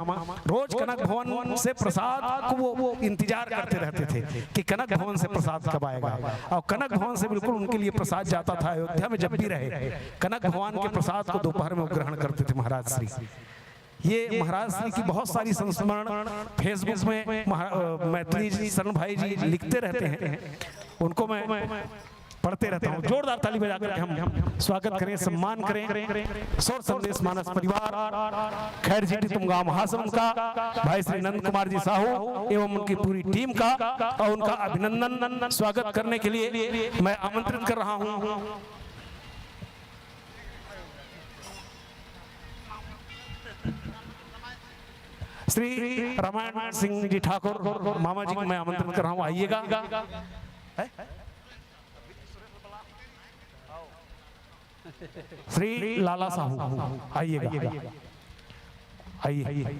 रोज कनक भवन से प्रसाद को वो इंतजार करते रहते थे कि कनक भवन से प्रसाद कब आएगा, और कनक भवन से बिल्कुल उनके लिए प्रसाद जाता था। अयोध्या में जब भी रहे कनक भवन के प्रसाद को दोपहर में ग्रहण करते थे महाराज श्री। ये महाराज श्री की बहुत सारी संस्मरण फेसबुक में मैथिली जी शरण भाई जी लिखते रहते हैं, उनको मैं पढ़ते रहता हूँ। जोरदार ताली बजाकर के हम स्वागत करें, सम्मान करें सोर संदेश मानस परिवार खैर झिटी तुमगांव महासमुंद का भाई श्री नंद कुमार जी साहू एवं उनकी पूरी टीम का, और उनका अभिनंदन स्वागत करने के लिए मैं आमंत्रित कर रहा हूँ। श्री रामायण सिंह जी ठाकुर मामा जी को मैं आमंत्रित कर रहा हूँ, आइएगा। श्री लाला साहू आइएगा, आइए।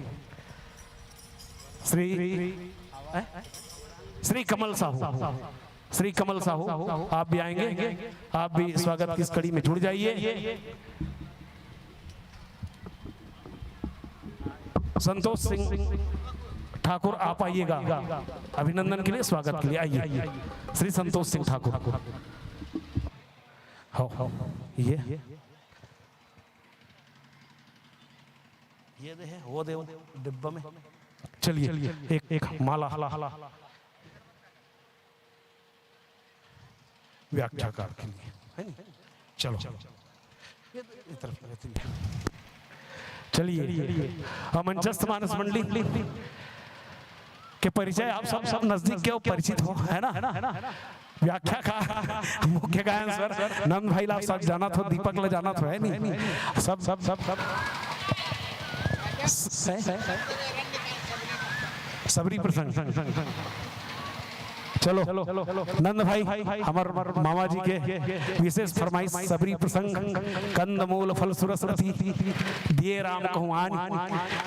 श्री कमल साहू, श्री कमल साहू आप भी आएंगे, आप भी स्वागत की इस कड़ी में जुड़ जाइए। संतोष सिंह ठाकुर आप आइएगा अभिनंदन के लिए, स्वागत के लिए आइए। श्री संतोष सिंह ठाकुर हो ये दे है, वो दे डिब्बा में। चलिए एक माला व्याख्याकार के लिए, चलो चलिए। मंचस्थ मानस मंडली के परिचय आप सब नजदीक के परिचित हो, है ना। व्याख्या का मुख्य गायन स्वर नंद भाई आप सब जाना थो, दीपक ला जाना थो, है नहीं सब सबरी प्रसंग। चलो नंद भाई हमार मामा जी के विशेष फरमाइश सबरी प्रसंग कंदमूल फल सुरसरथी दिए राम कहुआन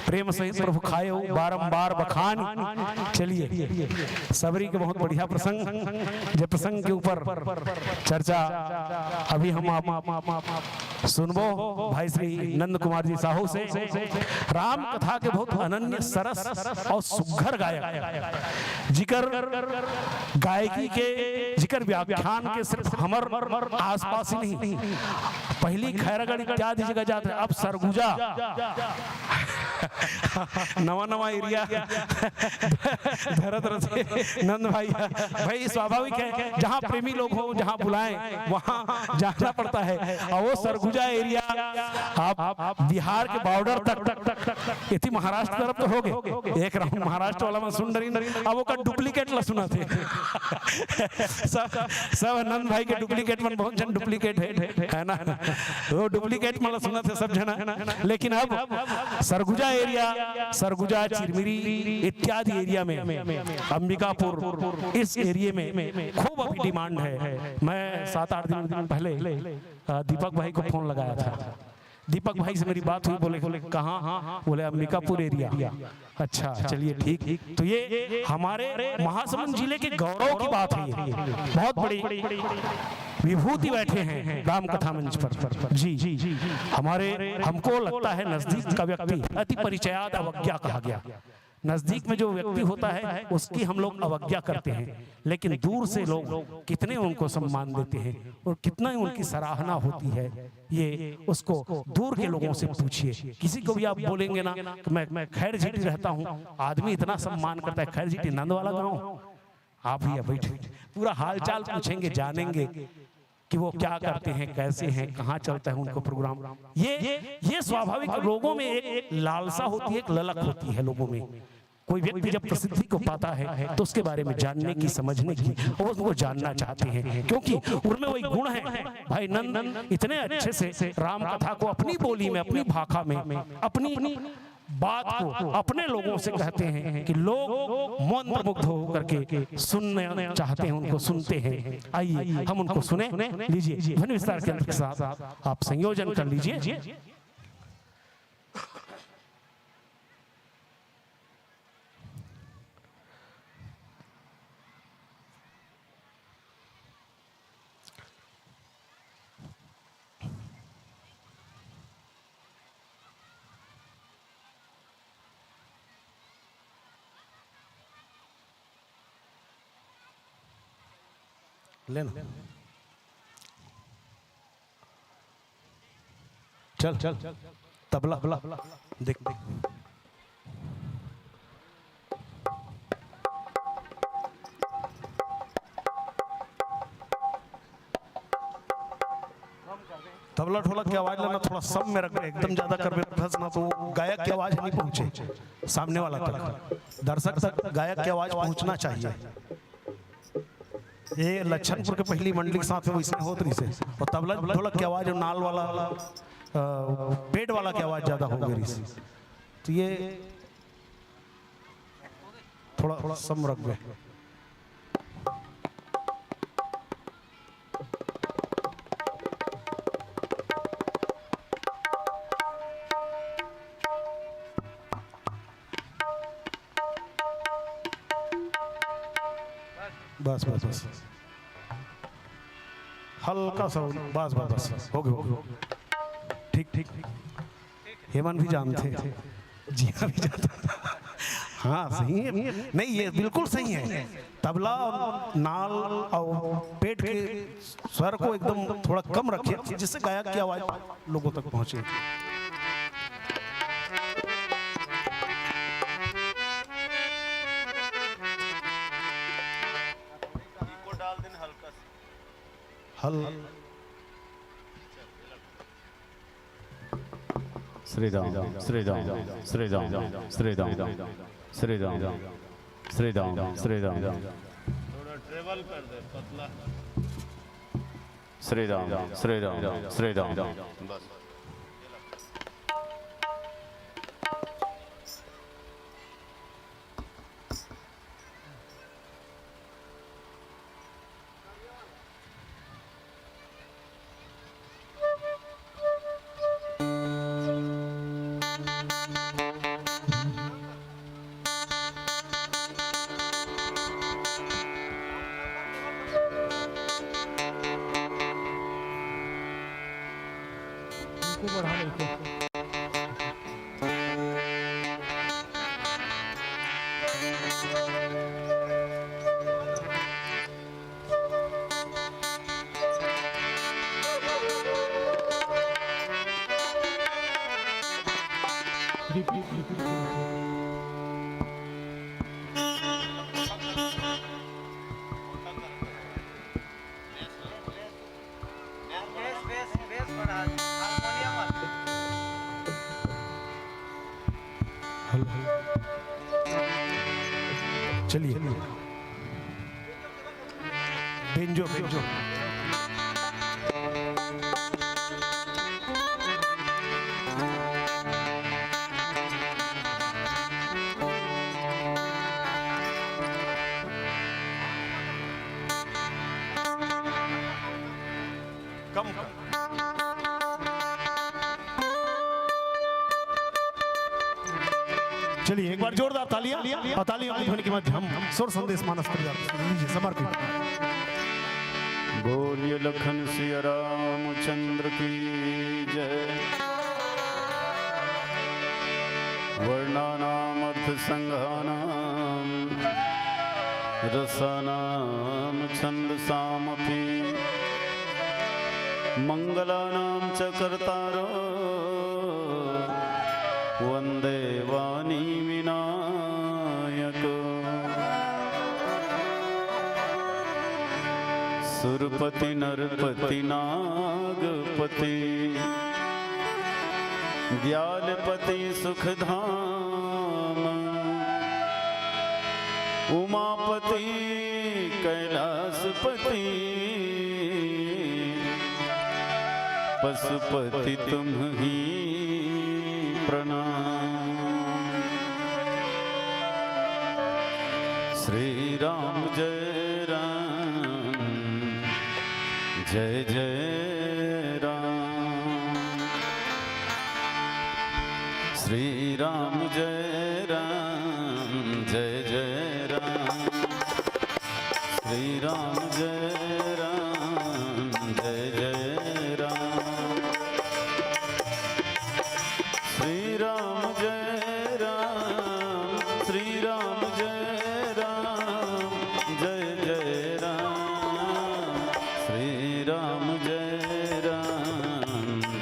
प्रेम सहित प्रभु खायो बारंबार बखान। चलिए सबरी के बहुत बढ़िया प्रसंग, जो प्रसंग के ऊपर चर्चा अभी हम आप सुनबो भाई श्री नंद कुमार जी साहू से। राम कथा के बहुत अनन्य सरस और सुघर गायक, जिकर गायकी के, जिकर व्याख्यान के सिर्फ हमर आसपास ही नहीं, पहली खैरागढ़ इत्यादि जगह जाते, अब सरगुजा नवा एरिया धरत रहे नंद भाई स्वाभाविक है, जहाँ प्रेमी लोग हो, जहाँ बुलाएं वहाँ जाना पड़ता है। और वो सरगुजा एरिया आप बिहार के बॉर्डर तक इतनी महाराष्ट्र तरफ तो हो गए, एक राउंड महाराष्ट्र वाला में सुन रही, अब वो का डुप्लीकेट ला सुना थे सब नंद भाई के डुप्लीकेट में बहुत जन डुप्लीकेट है ना, वो डुप्लीकेट मतलब सुना थे सब जना। लेकिन अब सरगुजा एरिया, सरगुजा चिरमिरी इत्यादि एरिया में, अंबिकापुर इस एरिया में खूब अभी डिमांड है। मैं 7-8 दिन पहले दीपक भाई को फोन लगाया था, दीपक भाई से मेरी बात हुई, बोले कहाँ, बोले अंबिकापुर एरिया। अच्छा चलिए ठीक। तो ये हमारे महासमुंद जिले के गौरव की बात है, ये बहुत बड़ी विभूति बैठे हैं राम कथा मंच पर। जी जी हमारे हमको लगता है नजदीक का व्यक्ति अति परिचयाद अवज्ञा कहा गया। नजदीक में जो व्यक्ति होता है उसकी हम लोग अवज्ञा करते हैं, लेकिन दूर से लोग कितने उनको सम्मान देते हैं और कितना ही उनकी सराहना होती है, ये उसको दूर के लोगों से पूछिए। किसी को भी आप बोलेंगे ना कि मैं खैर झीटी रहता हूँ, आदमी इतना सम्मान करता है। खैर झीटी नंद वाला गाँव, आप ही बैठे पूरा हालचाल पूछेंगे, जानेंगे कि वो क्या करते हैं, कैसे हैं, कहाँ चलता है उनको प्रोग्राम। ये स्वाभाविक लोगों में एक लालसा होती है, एक ललक होती है लोगों में। कोई व्यक्ति जब प्रसिद्धि को पाता है तो उसके बारे में जानने की, समझने की, और उसको जानना चाहते हैं, क्योंकि उनमें वही गुण है। भाई नंद इतने अच्छे से राम कथा को अपनी बोली में, अपनी भाषा में, अपनी बात को अपने लोगों से कहते हैं कि लोग मंत्रमुग्ध होकर के सुनना चाहते हैं, उनको सुनते हैं। आइए हम उनको सुने। लीजिए ध्वनि विस्तार के अंतर के साथ आप संयोजन कर लीजिए। लेना चल चल तबला देख तबला ढोलक की आवाज लेना थोड़ा सब में रख, एकदम ज्यादा कर फंसना तो गायक की आवाज नहीं पहुंचे सामने वाला तक, दर्शक तक गायक की आवाज पहुंचना चाहिए। ये लक्षणपुर के पहली मंडली के साथ में वैसे होतरी से, और तबला ढोलक की आवाज और नाल वाला पेट वाला की आवाज ज्यादा हो गई से, तो ये थोड़ा सम रख गए। बस बस बस हल्का सा बस बस बस हो गया। ठीक ठीक हेमन भी जानते, जिया भी जानता। हाँ सही है, नहीं ये बिल्कुल सही है। तबला और नाल और पेट के स्वर को एकदम थोड़ा कम रखिए, जिससे गायक की आवाज लोगों तक पहुंचे। हल श्रीराम श्रीराम श्रीराम श्रीराम श्रीराम श्रीराम श्रीराम थोड़ा ट्रेवल कर दे पतला। श्रीराम श्रीराम श्रीराम बस चलिए बेंजो बेंजो कम चलिए एक बार जोरदार तालियां और तालियों की ध्वनि के मध्य हम सुर संदेश मानस पर जाते हैं। लीजिए समर्पित। बोलिए लखन सिया रामचंद्र की जय। वर्णानाम अर्थ संघानाम रसानाम छंदसामपि मंगलानाम च कर्तारो वंदे वाणी विनायको। सुरपति नरपति नागपति दयालपति सुखधाम उमापति कैलासपति पशुपति तुम ही प्रणाम। श्री राम जय राम जय जय राम। श्री राम जय राम जय जय राम। श्री राम जय राम जय जय राम। श्री राम जय राम श्री राम जय राम जय जय राम। श्री राम जय राम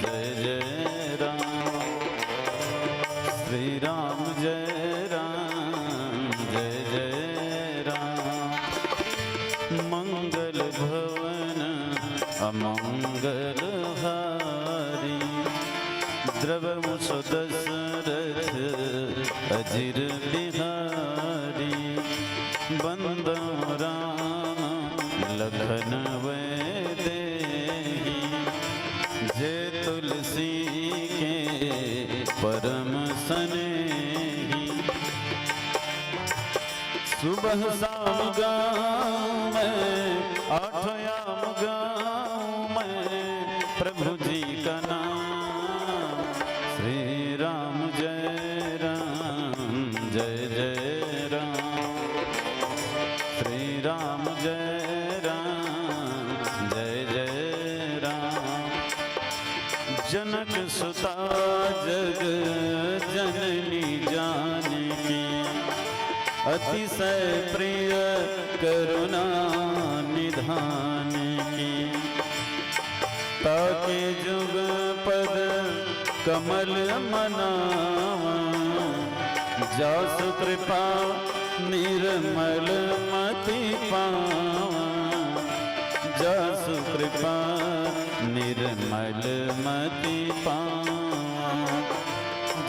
जय जय राम। श्री राम जय राम जय जय राम। मंगल भवन अमंगल हारी द्रवमुष दशरथ अजिर बिहारी। बंदो राम लखन वैदेही जय तुलसी के परम स्नेही। सुबह शाम गाँव में आठों याम गाँव में प्रभु जी का नाम। श्री राम जय जय राम। श्री राम जय जय राम। जनक सुता जग जननी जानकी अतिशय प्रिय करुणा निधान की। ताके जुग पद कमल मनावा जासु कृपा निर्मल मति पावा। जासु कृपा निर्मल मति पावा।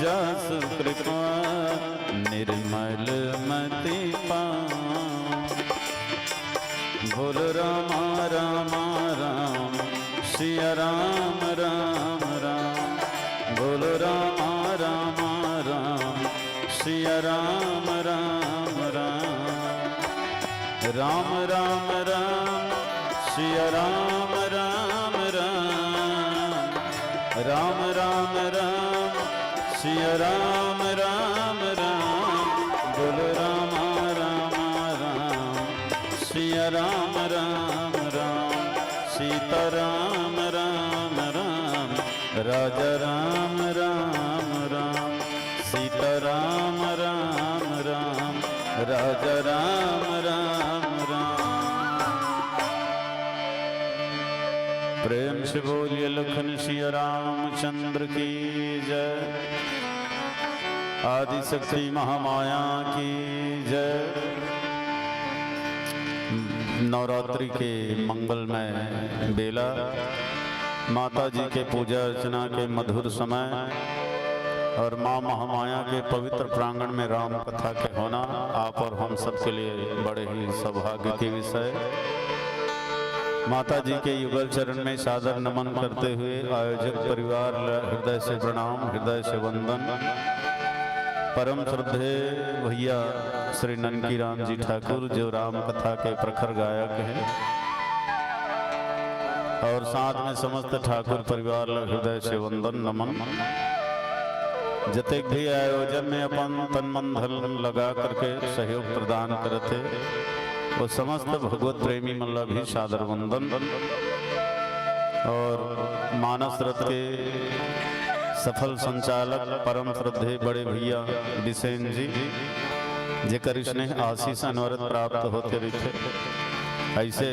जासु कृपा निर्मल मति पावा। बोल राम राम राम सिया राम राम राम। बोल राम राम राम सिया राम राम राम। राम राम राम सिया राम राम राम। राम राम राम सिया राम राम राम। बोल राम राम राम सिया राम राम राम। सीता राम राम राम राजा राम राम राम। सीता राम राम राम राजा राम राम राम। प्रेम से बोलिए लखन सिया रामचंद्र की जय। आदि शक्ति महामाया की जय। नवरात्रि के मंगलमय बेला माता जी के पूजा अर्चना के मधुर समय और माँ महामाया के पवित्र प्रांगण में राम कथा के होना आप और हम सब के लिए बड़े ही सौभाग्य के विषय। माता जी के युगल चरण में सादर नमन करते हुए आयोजक परिवार हृदय से प्रणाम हृदय से वंदन। परम श्रद्धेय भैया श्री ननकी राम जी ठाकुर जो राम कथा के प्रखर गायक हैं और साथ में समस्त ठाकुर परिवार हृदय से वंदन नमन। जतेक भी आयोजन में अपन तन मन धन लगा करके सहयोग प्रदान करते वो समस्त भगवत प्रेमी मल्ला भी सादर वंदन। और मानस रथ के सफल संचालक परम श्रद्धे बड़े भैया बिसेन जी जेकर स्नेह आशीष अनवरत प्राप्त होते रहे। ऐसे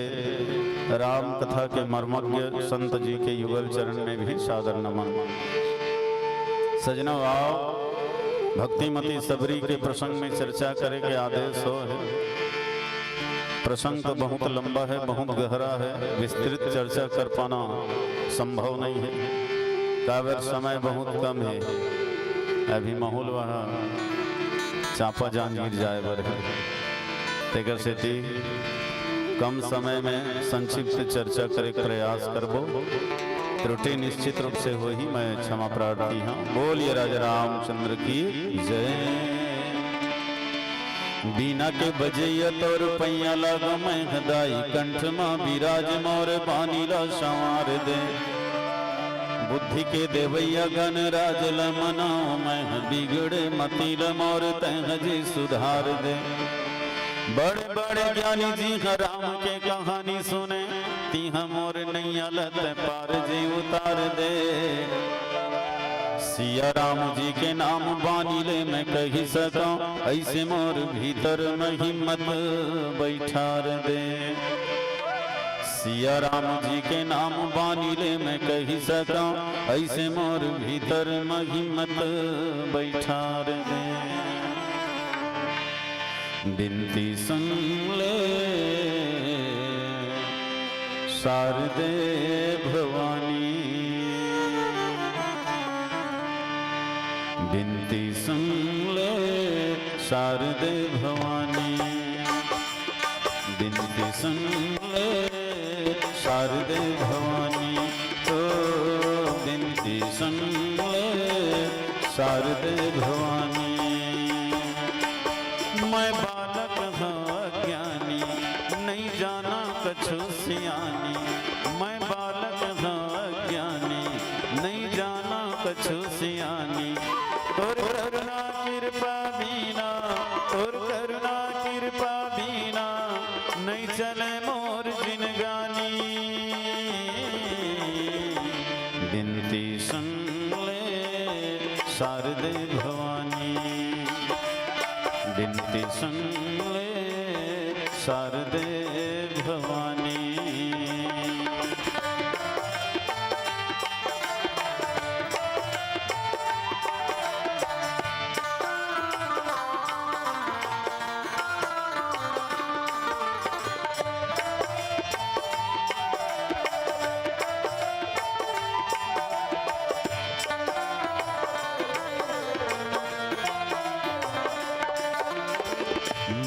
राम कथा के मर्मज्ञ संत जी के युगल चरण में भी सादर नमन। सजनों आओ भक्तिमती सबरी के प्रसंग में चर्चा करे के आदेश हो है। प्रसंग तो बहुत लंबा है, बहुत गहरा है, विस्तृत चर्चा कर पाना संभव नहीं है। काव्य समय बहुत कम है, अभी माहौल वहाँ चापा जान गिर जाए बर है। तेकर से कम समय में संक्षिप्त चर्चा करे प्रयास करबो। त्रुटि निश्चित रूप से हो ही मैं क्षमा प्रार्थी हाँ। बोलिए राजा रामचंद्र की जय। बीना के बजैया तोर पैया लाग मैं हदाई कंठ मां विराज मोर बानीला संवार दे। बुद्धि के देवैया गण राज लमनाओ मैं बिगड़े मतिल मोर तह जी सुधार दे। बड़े बड़े ज्ञानी जी राम के कहानी सुने तीह मोर नैया लत पार जी उतार दे। सिया राम जी के नाम बानी ले मैं कही सका ऐसे मोर भीतर में हिम्मत बैठार दे। सिया राम जी के नाम बानी ले मैं कही सका ऐसे मोर भीतर में हिम्मत बैठार दे। बिनती सुन ले शारदे भवानी। बिनती सुन ले शारदे भवानी। बिनती सुन ले शारदे भवानी। तो बिनती सुन ले शारदे भवानी। मैं बालक हाँ ज्ञानी नहीं जाना कछु सियानी। मैं बालक हाँ ज्ञानी नहीं जाना कछु सियानी। तोर करुणा कृपा बीना तोर करुणा कृपा बीना नहीं चले मोर जिनगानी। बिनती सुन ले शारदे भवानी। बिनती सुन ले शारदे भवानी।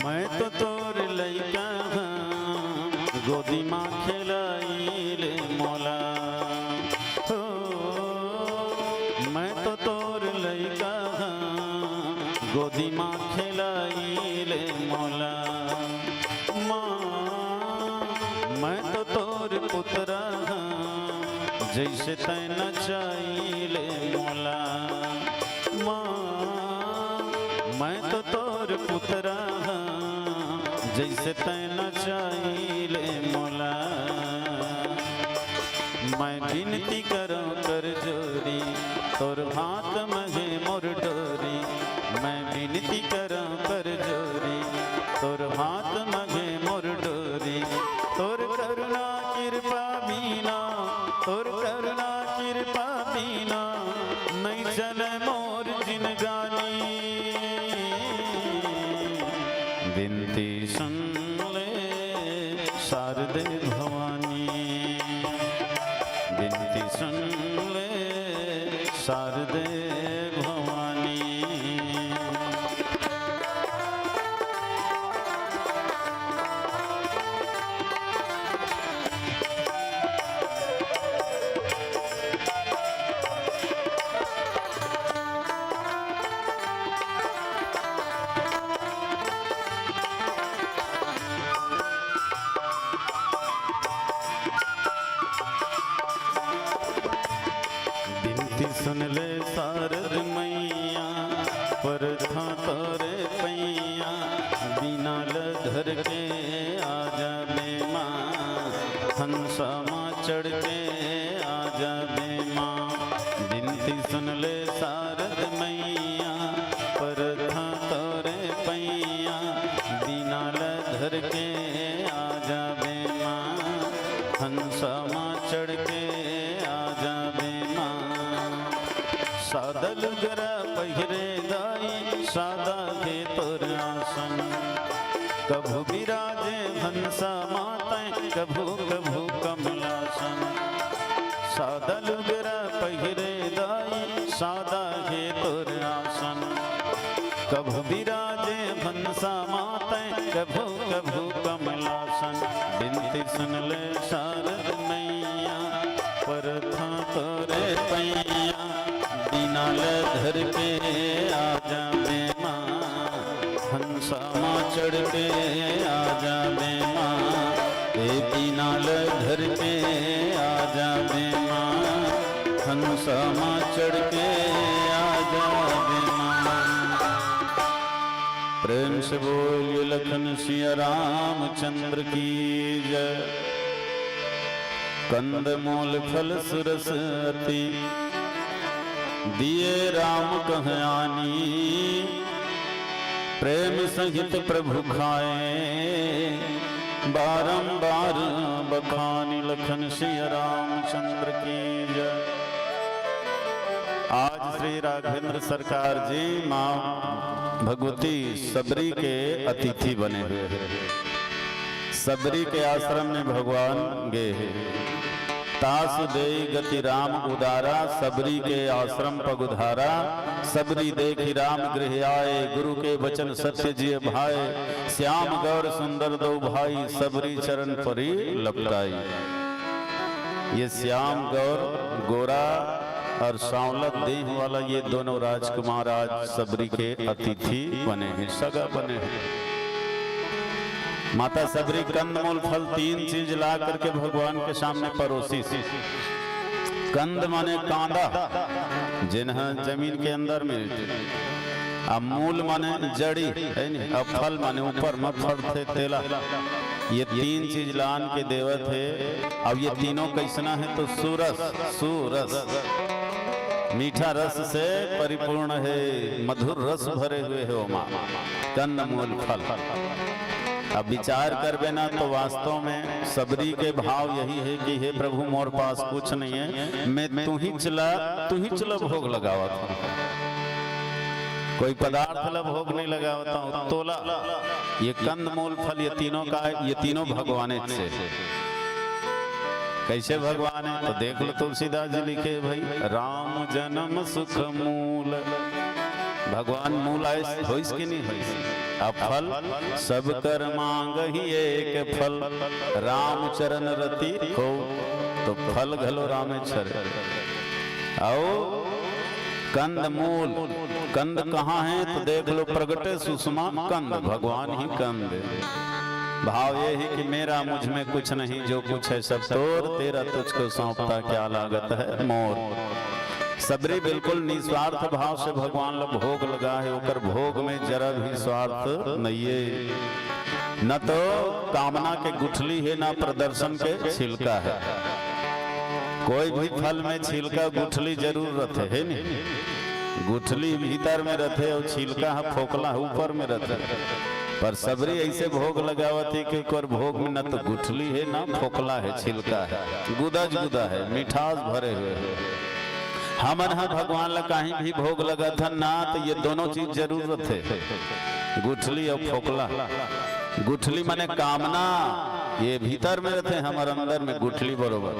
मैं तो तोर लइका गोदी माँ खिलाई ले मौला हो। मैं तो तोर लइका गोदी माँ खिलाई ले मौला। माँ मैं तो तोर पुत्रा जैसे तै नचाई ले मौला। माँ मैं तो तोर पुत्रा जैसे तै नचाइले मौला। मैं विनती करूं कर जोरी तोर हाथ महे मोर डोरी। मैं विनती करूं कर जोरी तोर हाथ महे मोर डोरी। तोर करुणा कृपा बीना तोर करुणा कृपा बीना नहीं चले मोर जिनगानी। बिनती सुन ले शारदे भवानी। बिनती सुन ले शारदे भवानी। सुन ले शारद मैया पर था तोरे पैया बिना लधर के चढ़ के आ जावे माँ, बिनती सुन ले शारद मैया, पर था तोरे पैया, बिना धर के आ जावे माँ, हंसा माँ चढ़ के आ जावे माँ। सादा लुगरा पहिरे दाई, सादा के तोर आसन, कभू विराजे हंसा माताएं, कभू कभू कमलासन। सादा लुगरा पहिरे दाई, सादा के तोर आसन, कभू विराजे हंसा माताएं, कभू कभू कमलासन। बिनती सुन ले शारद मैया, पर था तोरे पैया, बिना धर के आ जावे माँ, हंसा माँ चढ़ के आ जावे माँ, ए बिना धर के आ जावे माँ, हंसा माँ चढ़ के आ जावे माँ। प्रेम से बोलिए लखन सिया रामचंद्र की जय। कंद मूल फल सुरस अति, दिए राम कहयानी, प्रेम सहित प्रभु खाए, बारंबार बखानी। लखन सिया रामचंद्र की जय। आज श्री राघवेंद्र सरकार जी माँ भगवती सबरी के अतिथि बने हुए हैं। सबरी के आश्रम में भगवान गए हैं। तासु देई गति राम उदारा, सबरी के आश्रम पगुधारा। सबरी देखी राम गृह आए, गुरु के वचन सत्य जिय भाए। श्याम गौर सुंदर दो भाई, सबरी चरण परी लपटाई। ये श्याम गौर गोरा और सांवला देह वाला ये दोनों राजकुमार आज सबरी के अतिथि बने हैं, सगा बने हैं। माता सबरी कंदमूल फल 3 चीज ला करके भगवान के सामने परोसी। कंद माने कांदा, जिन्हें जमीन के अंदर मिलती। अब मूल माने जड़ी है नहीं, अब फल माने ऊपर में फल थे तेला। ये 3 चीज लान के देवत है। अब ये तीनों कैसना है तो सुरस, सुरस मीठा रस से परिपूर्ण है, मधुर रस भरे हुए है। माँ कंदमूल फल। अब विचार करबे ना तो वास्तव में सबरी के भाव यही है कि हे प्रभु मोर पास कुछ नहीं है, मैं तू ही चला भोग लगावत हूँ। कोई पदार्थ ला भोग नहीं लगावता हूँ। तोला ये कंदमूल फल ये तीनों का, ये तीनों भगवान से। कैसे भगवान है तो देख लो, तुलसीदास जी लिखे भाई, राम जन्म सुख मूल। भगवान मूल आए हो इसकी नहीं है। अब फल सब कर मांग ही एक फल, राम चरण रति हो। तो फल घलो राम चर। आओ कंद मूल, कंद कहाँ है तो देख लो, प्रगटे सुषमा कंद, भगवान ही कंद। भाव ये है कि मेरा मुझ में कुछ नहीं, जो कुछ है सब तोर, तेरा तुझको सौंपता क्या लागत है मोर। सबरी बिल्कुल निस्वार्थ भाव से भगवान ला भोग लगा है। ओकर भोग में जरा भी स्वार्थ नहीं है। न तो कामना के गुठली है, न प्रदर्शन के छिलका है। कोई भी फल में छिलका गुठली जरूर रहते है नहीं। गुठली भीतर में रहते और छिलका है फोकला ऊपर में रहते। पर सबरी ऐसे भोग लगावत है कि ओकर भोग में न तो गुठली है न फोकला है, छिलका है, गुदज गुदा है, मिठास भरे हुए है। हमन हा भगवान ला कहीं भी भोग लगा था ना तो ये दोनों चीज जरूरत है, गुठली और फोकला। गुठली माने कामना, ये भीतर में रहते, हमारे अंदर में गुठली बरोबर।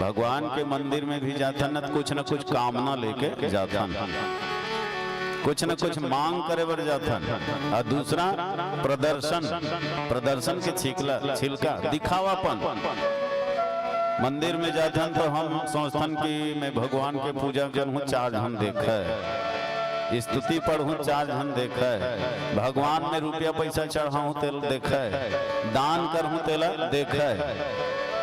भगवान के मंदिर में भी जाता न कुछ कामना लेके जाता, कुछ न कुछ मांग करे बर जाता। और दूसरा प्रदर्शन के छिलका दिखावापन। मंदिर में जाथन तो हम सोचथन कि मैं भगवान के पूजा करूँ, 4 जन देखा है, स्तुति पढ़ूँ 4 जन देखा है, भगवान में रुपया पैसा चढ़ाऊँ तेल देखा है, दान करूँ तेला देखा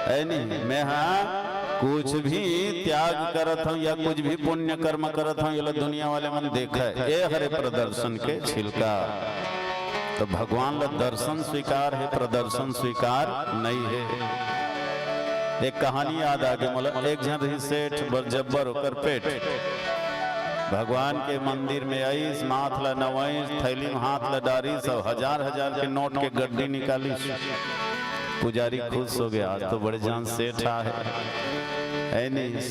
है नहीं। मैं हाँ कुछ भी त्याग करत हूँ या कुछ भी पुण्य कर्म करत हूँ, ये दुनिया वाले मन देखा है। ये हरे प्रदर्शन के छिलका। तो भगवान ला दर्शन स्वीकार है, प्रदर्शन स्वीकार नहीं है। एक कहानी याद आ गई मोला। एक जन रही सेठ बरजब्बर होकर पेट भगवान के मंदिर में आई, माथ ला नवाई, थैली में हाथ ला डारी, सब हजार हजार के नोट के गड्डी निकाली। पुजारी खुश हो गया, आज तो बड़े जान सेठ है नहीं,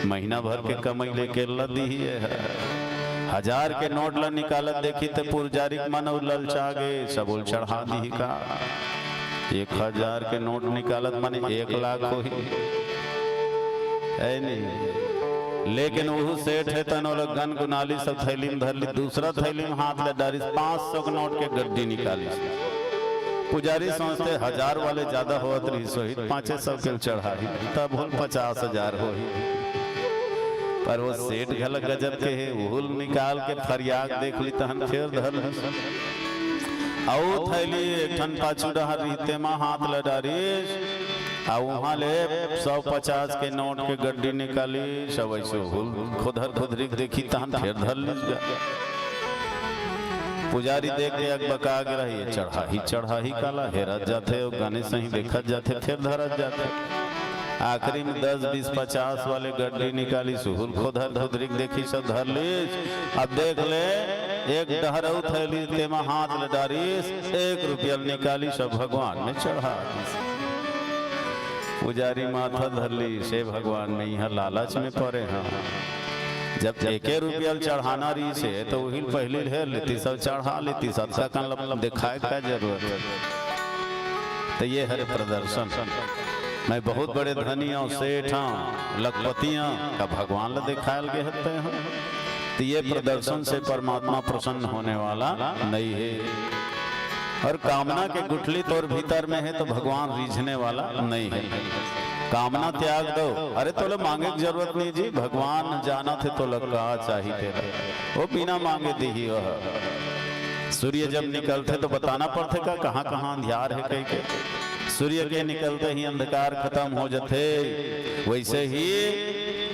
महीना भर के कमाई लेके लदी ही है। हजार के नोट ला निकालत देखी तो पुजारी मन ललचा गए, सब उल चढ़ा दी का। 1000 के नोट निकालत माने 1 लाख हो ही है नहीं। लेकिन वो सेठ है तनो लोग गन गुनाली सब थैली में धर ली, दूसरा थैली में हाथ ले डाली, 500 के नोट के गड्डी निकाली। पुजारी समझते 1000 वाले ज्यादा होत रही, सोही 500 के चढ़ा ही, तब होल 50,000 हो ही। पर वो सेठ गल गजब के है, भूल निकाल के फरियाद देख ली तहन फिर धर औ थैली एक ठन पाछू डहर रीते में हाथ लडारी, आ वहाँ ले 150 के नोट के गड्डी निकाली, सब ऐसे खुदर खुदरी देखी तहन फिर धर ली। पुजारी देख के अकबका के रही, चढ़ा ही काला हेरत जाते, गाने सही देखत जाते, फिर धरत जाते। आखिरी में 10, 20, 50 वाले गड्डी निकाली, सुहुल खुदर खुदरी देखी, सब धर ली। अब देख ले एक डहरऊ थैली तेमा हाथ लडारी, 1 रुपया निकाली, सब भगवान में चढ़ा। पुजारी माथा धर ली, से भगवान में यहाँ लालच में पड़े हैं, जब 1 रुपया चढ़ाना रही से तो वही पहले है लेती, सब चढ़ा लेती, सब का दिखाए का जरूरत है। तो ये है प्रदर्शन। मैं बहुत बड़े धनियों सेठों लखपतियों का भगवान ला दिखायल गए होते हैं। तो ये प्रदर्शन से परमात्मा प्रसन्न होने वाला नहीं है। और कामना के गुठली तोर भीतर में है तो भगवान रीझने वाला नहीं है। कामना त्याग दो, अरे तो मांगे की जरूरत नहीं जी, भगवान जाना थे तो लगा चाहिए वो बिना मांगे दी ही। वह सूर्य जब निकलते तो बताना पड़ते का कहाँ कहाँ अंधियार है कहीं के। सूर्य के निकलते ही अंधकार खत्म हो जाते, वैसे ही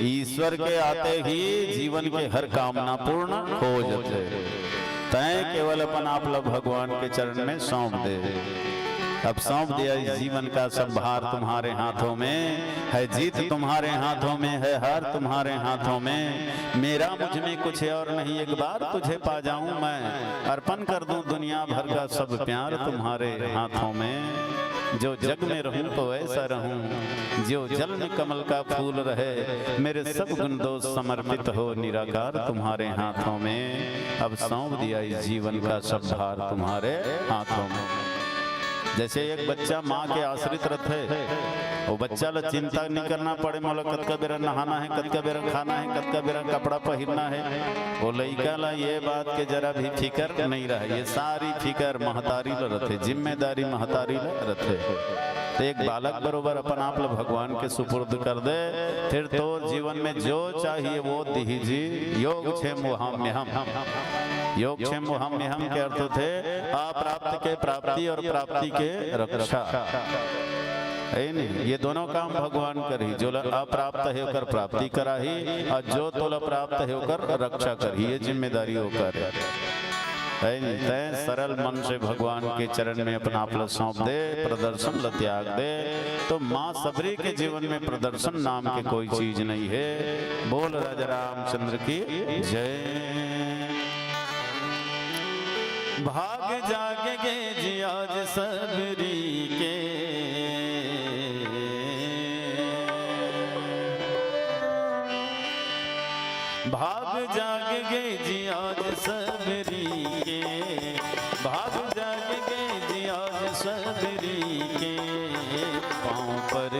ईश्वर के आते ही जीवन के हर कामना पूर्ण हो जाते। तय केवल अपन आप लोग भगवान के चरण में सौंप दे। अब सौंप दिया, इस जीवन का सब भार तुम्हारे हाथों में है, जीत तुम्हारे हाथों में है, हार तुम्हारे हाथों में। मेरा मुझ में कुछ और नहीं, एक बार तुझे पा जाऊं मैं, अर्पण कर दूं दुनिया भर का सब प्यार तुम्हारे हाथों में। जो जग में रहूं तो ऐसा रहूं, जो जल में कमल का फूल रहे, मेरे सब गुण दोष समर्पित हो निराकार तुम्हारे हाथों में। अब सौंप दिया इस जीवन का सब भार तुम्हारे हाथों में। जैसे एक बच्चा माँ के आश्रित रहते, वो बच्चा ला चिंता नहीं करना पड़े, मोला कतका बेरा नहाना है, कतका बेरा खाना है, कतका बेरा कपड़ा पहनना है। वो लड़का ला ये बात के जरा भी फिकर नहीं रहा, ये सारी फिकर महतारी ला रहते, जिम्मेदारी महतारी ला रहते। तो एक बालक बरोबर अपन आप ला भगवान के सुपुर्द कर दे, फिर तो जीवन में जो चाहिए वो दीजी। योग छे मोहम्य हम, योग छे मोहम्य हम के अर्थ थे अप्राप्त के प्राप्ति और प्राप्ति के रक्षा। है नहीं, ये दोनों काम भगवान करी, जो अप्राप्त है होकर प्राप्ति कराही, और जो तो प्राप्त है होकर रक्षा करी, ये जिम्मेदारी होकर है नहीं। तय सरल मन से भगवान के चरण में अपना आप सौंप दे, प्रदर्शन ल त्याग दे, तो माँ सबरी के जीवन में प्रदर्शन नाम के कोई चीज नहीं है। बोल राजा रामचंद्र की जय। भाग जागे जी आज सबरी के, भाग जाग गए जी आज सबरी के, भाग जाग गए जी आज सबरी के। पाँव पर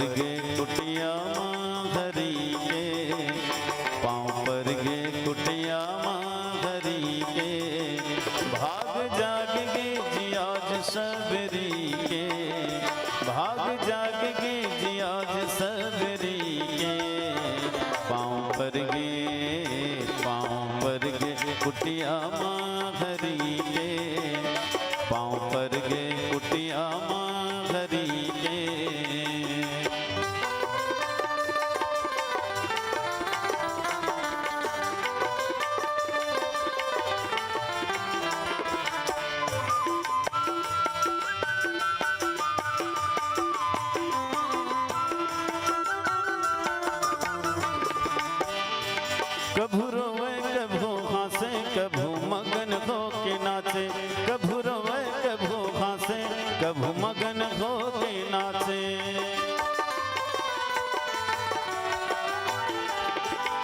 गे कुटिया धरी के, पाँव पर गे कुटिया धरी के। भाग जाग गए जी आज सबरी के, भाग जाग गए जी आज सबरी के। पाँव पर गे कुटिया धरी के, पाँव पर गे कुटिया धरी के।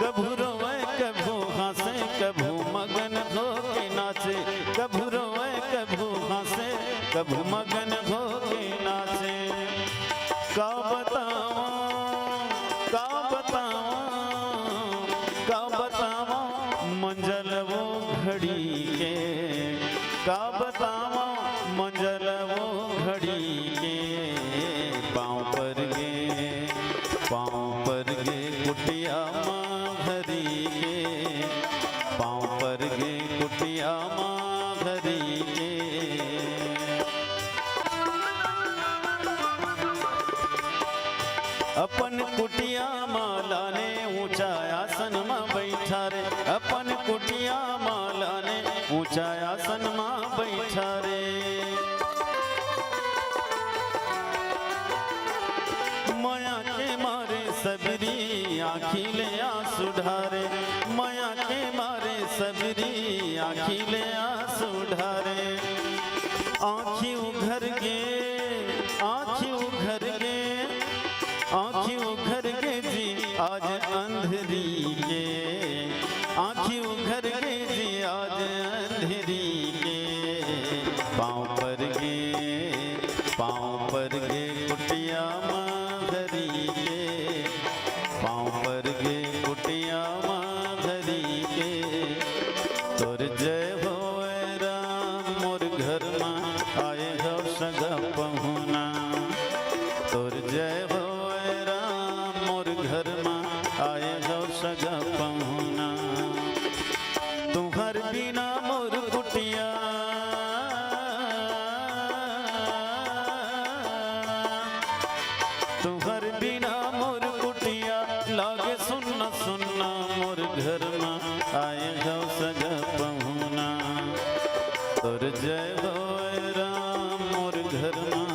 कभू रोवे कभू हंसे कभू मगन हो के नाचे, कभू रोवे कभू हंसे कभू मगन हो के नाचे। का बतावा का बतावा का बतावा मंजल वो घड़ी के, का बतावा मंजल वो घड़ी के। पाँव पर गे कुटिया माँ घरी के, पाँव पर गे कुटिया माँ घरी के। अपन कुटिया माला ने ऊंचा आसन माँ बैठा रे, अपन कुटिया माला ने ऊंचा आसन माँ बैठा रे। माया के मारे सबरी आँखी ले आंसू ढारे, माया के मारे सबरी आँखी ले आंसू ढारे। आँखी उघर गे आँखी उघर गे आँखी उघर के जी आज अंधेरी के, आँखी उघर के जी आज अंधेरी के। पाँव पर गे कुटिया माँ घरी के, पाँव पर गे कुटिया माँ घरी के। तोर जय हो राम मोर घर माँ आए हो सगा पहुना, तोर जय हो राम मोर घर माँ आए हो सगा पहुना। तुम्हार बिना मोर कुटिया तुम्हार बिना मोर कुटिया लागे सुनना सुनना मोर घर माँ आए हो सगा पहुना। तोर जय हो राम मोर घर माँ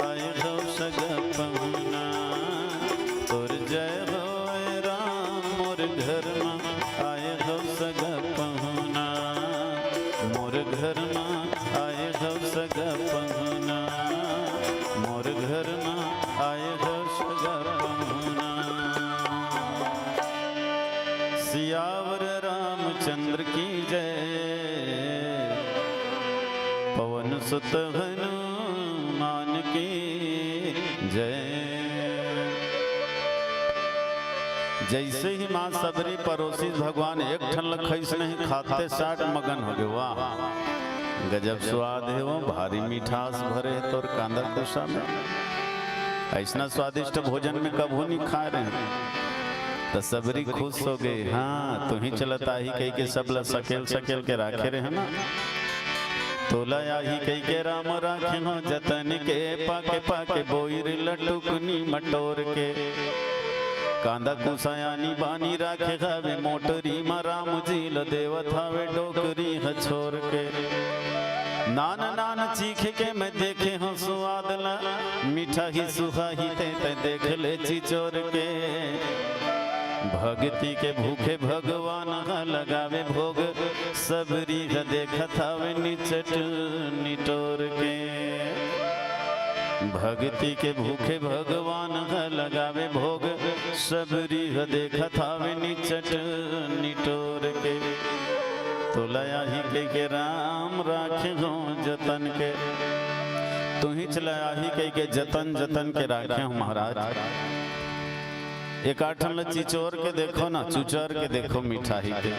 आए हो सगा पहुना, तोर जय हो राम मोर घर माँ आए हो सगा पहुना, मोर घर माँ आए हो सगा पहुना, मोर घर माँ आए हो सगा पहुना। सियावर रामचंद्र की जय, पवन सुत हनुमान की जय। जैसे ही माँ सबरी परोसी भगवान एक ठन लखैस नहीं खाते 60 मगन हो गए। वाह गजब स्वाद है वो, भारी मिठास भरे तोर कांदा कोसा में। ऐसा स्वादिष्ट भोजन में कभू नहीं खा रहे तो सबरी खुश हो गए। हाँ तू ही चलता ही कही के सब ल सकेल सकेल के राखे रहे ना, तोला ही कही के राम राखे हो जतन के, पाके पाके बोईर लटुकनी मटोर के। कांदा कुसायानी बानी राखे खावे मोटरी मा राम जी ल देवत हावे डोकरी हछोर के। नान नान चीख के मैं देखे हूँ स्वाद ला, मीठा ही सुहा ही ते देख ले चिचोर के। भक्ति के भूखे भगवान लगावे भोग, सबरी देखत हावे निचट निटोर के। भक्ति के भूखे भगवान लगावे भोग, सबरी देखत हावे निचट निटोर के। तो लया ही के राम राखे हो जतन के, तू ही चलाया ही के जतन जतन के राखे हो महाराज। एक आठन चिचोर के देखो ना, चुचोर के देखो मिठाई के।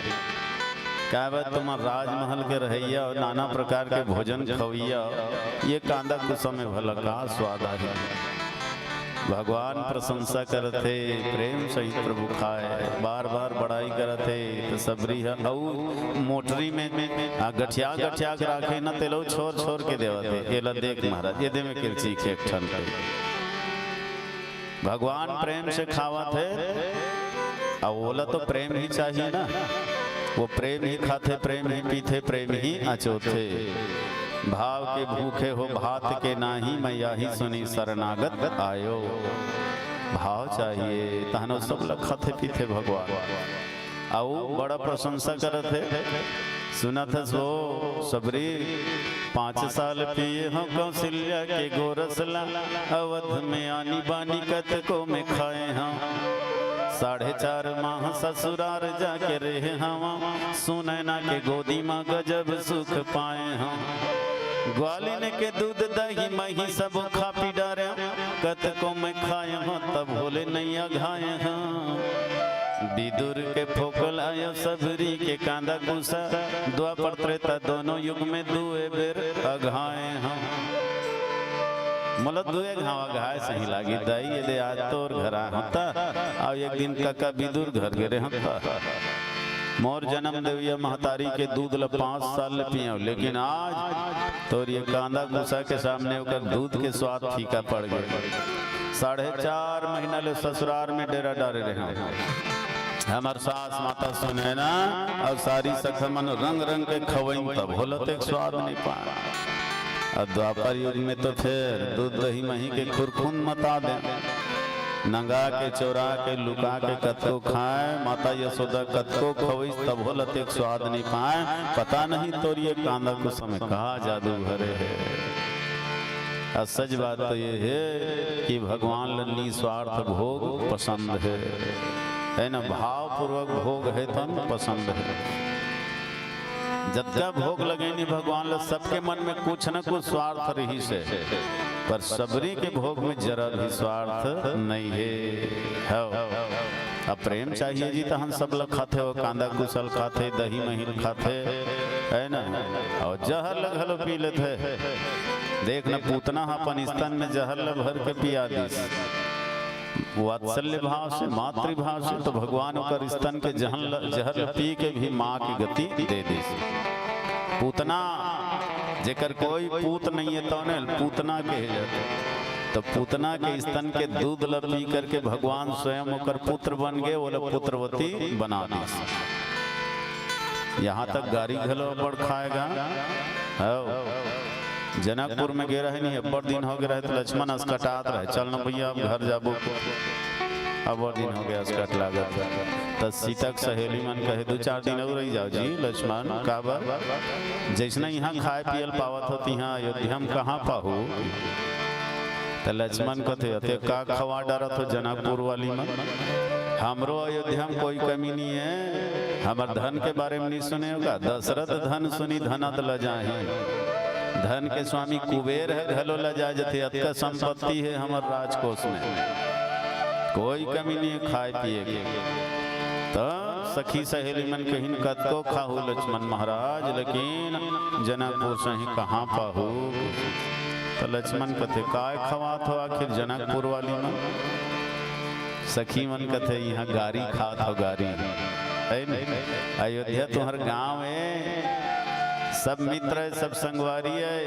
क्या बात तुम्हारा राजमहल के रहैया और नाना प्रकार के भोजन खवैया, ये कांदा कुसम में भला का स्वाद है। भगवान प्रशंसा करते प्रेम सहित प्रभु खाए, बार बार बड़ाई करते तो सबरी है। और मोटरी में गठिया गठिया के राखे ना तेलो छोर छोर के देवते। ये ला देख महाराज ये दे में किरची के ठन पे भगवान प्रेम से खावत है। अब बोला तो प्रेम ही चाहिए ना, वो प्रेम ही खाते प्रेम ही पीते प्रेम ही अचोथे। भाव के भूखे हो भात के नाही, मैया ही सुनी शरणागत आयो। भाव चाहिए तहनो सब लोग खाते पीते भगवान। आओ बड़ा प्रशंसा करते सुना था सो सबरी 5 साल पिए हो कौशल्या के गोरसला, अवध में आनी बानी कत को में खाए हम। 4.5 माह ससुरार जाके रहे हम सुनैना के गोदी में गजब सुख पाए हम ग्वालिन के दूध दही मही सब खा पी डारे कत को मैं खाए हूँ तब भोले नैया घाये हैं विदुर के फोकल आयो सबरी के कांदा कुसा द्वापर त्रेता दोनों युग में दुए बेर अघाए हम मतलब दुए घावा घाय सही लागी दाई ये दे आज तोर घरा होता और एक दिन काका विदुर घर गिरे होता मोर जन्म देविया महतारी के दूध ल 5 साल ले पियो लेकिन आज तोर ये कांदा कुसा के सामने ओकर दूध के स्वाद फीका पड़ गए 4.5 महीना ले ससुराल में डेरा डारे रहे हमार सास माता सुने ना और सारी सखमन रंग रंग के खवैन तब होलत एक स्वाद नहीं पाया और द्वापर युग में तो फिर दूध दही मही के खुरखुन मता दे नंगा के चोरा के लुका के कतको खाए माता यशोदा कतको खवई तब होलत एक स्वाद नहीं पाए पता नहीं तोर ये कांदा को समय कहा जादू भरे है और सच बात तो ये है कि भगवान लल्ली स्वार्थ भोग पसंद है ना भाव पूर्वक भोग है तो पसंद है जब तक भोग लगे नहीं भगवान लोग सबके मन में कुछ न कुछ स्वार्थ रही से पर सबरी के भोग में जरा भी स्वार्थ नहीं है अब प्रेम चाहिए जी तो हम सब लोग खाते हो कांदा कुशल खाते दही महीन खाते है ना और जहर लगल पी लेते देख न पूतना अपन स्तन में जहर भर के पिया दी वात्सल्य भाव से मातृभाव से तो भगवान कर स्तन के जहर पी के भी माँ की गति दे दी पूतना जेकर कोई पूत नहीं है तो ने पूतना के जाते तो पूतना के स्तन के दूध ल पी करके भगवान स्वयं होकर पुत्र बन गए वो लोग पुत्रवती बना दी यहाँ तक गाड़ी घलो बड़ खाएगा जनकपुर में गे रहे नहीं बड़ दिन हो गए रहे तो लक्ष्मण अस्कटात रहे चल न भैया अब घर जाबो अब बड़ दिन हो गया अस्कट लागत तो सीता के सहेली मन कहे 2-4 दिन और रह जाओ जी लक्ष्मण काबर जैसना यहाँ खाए पियल पावत होती यहाँ अयोध्या में कहाँ पाहू तो लक्ष्मण कहते अते का खवा डरत हो जनकपुर वाली में हमरो अयोध्या में कोई कमी नहीं है हमार धन के बारे में नहीं सुने होगा दशरथ धन सुनी धनत ल जाए धन के स्वामी कुबेर है घलो ल जा जते अतका संपत्ति है हमार राजकोष में कोई कमी नहीं है खाए पिए के तो सखी सहेली मन कहीं कतको खाहू लक्ष्मण महाराज लेकिन जनकपुर से ही कहाँ पाहू तो लक्ष्मण कथे काय खवात हो आखिर जनकपुर वाली में सखी मन कथे यहाँ गारी खात हो गारी है न अयोध्या तुम्हार गांव है सब मित्र है सब संगवारी है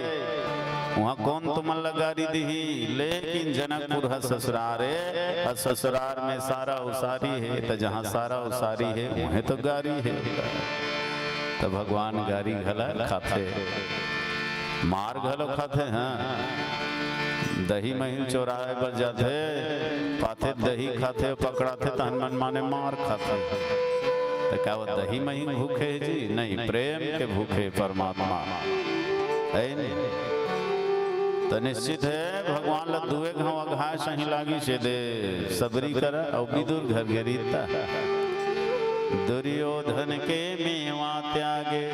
वहाँ कौन तुम लगारी दी लेकिन जनकपुर है ससुरार है और ससुरार में सारा उसारी है तो जहाँ सारा उसारी है वहाँ तो गारी है तो भगवान गारी घला खाते मार घलो खाते हैं दही महीन चौराहे पर जाते पाथे दही खाते पकड़ाते तो हनुमान माने मार खाते तो क्या वो दही महीन भूखे जी नहीं प्रेम के भूखे परमात्मा है नहीं तो निश्चित है भगवान ल दुए घाव घाय सही लागी से दे सबरी कर और विदुर घर घेरीता दुर्योधन के मेवा त्यागे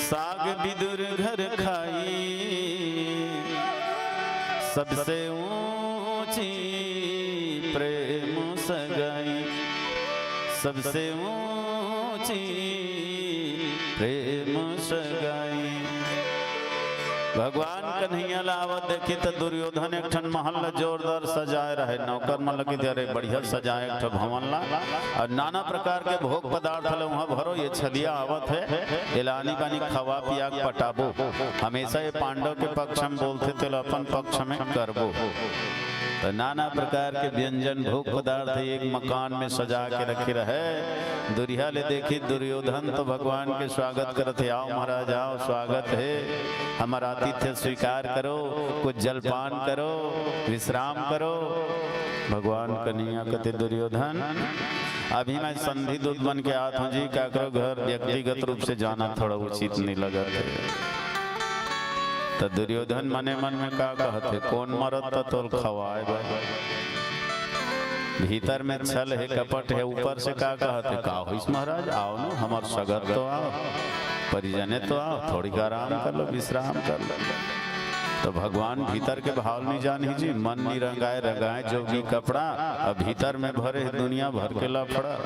साग विदुर घर खाई सबसे ऊंची प्रेम सगाई सबसे ऊंची प्रेम सगाई भगवान कन्हैया लावत देखी तो दुर्योधन एक ठन महल जोरदार सजाए रहे नौकर मन लगी दे बढ़िया सजाए एक ठन भवन ला और नाना प्रकार के भोग पदार्थ ले वहाँ भरो ये छलिया आवत है एलानी पानी खवा पिया पटाबो हमेशा ये पांडव के पक्ष में बोलते थे अपन पक्ष में करबो तो नाना प्रकार के व्यंजन भोग पदार्थ एक मकान में सजा के रखे रहे दुरिया ले देखी दुर्योधन तो भगवान के स्वागत करते आओ महाराज आओ स्वागत है हमारा आतिथ्य स्वीकार करो कुछ जलपान करो विश्राम करो भगवान कन्हैया कहते दुर्योधन अभी मैं संधि दूत बन के आत हूँ जी क्या करो घर व्यक्तिगत रूप से जाना थोड़ा उचित नहीं लगा तो दुर्योधन मने मन में का कहते कौन मरत तो तोल खवाए भीतर में छल है कपट है, ऊपर से का कहते का हो इस महाराज आओ ना हमार सगत तो आओ, परिजने तो आओ, थोड़ी का आराम कर लो, विश्राम कर लो। तो भगवान भीतर के भाव नहीं जानी जी, मन नहीं रंगाए रंगाए जोगी कपड़ा, अब भीतर में भरे दुनिया भर के लफड़ा।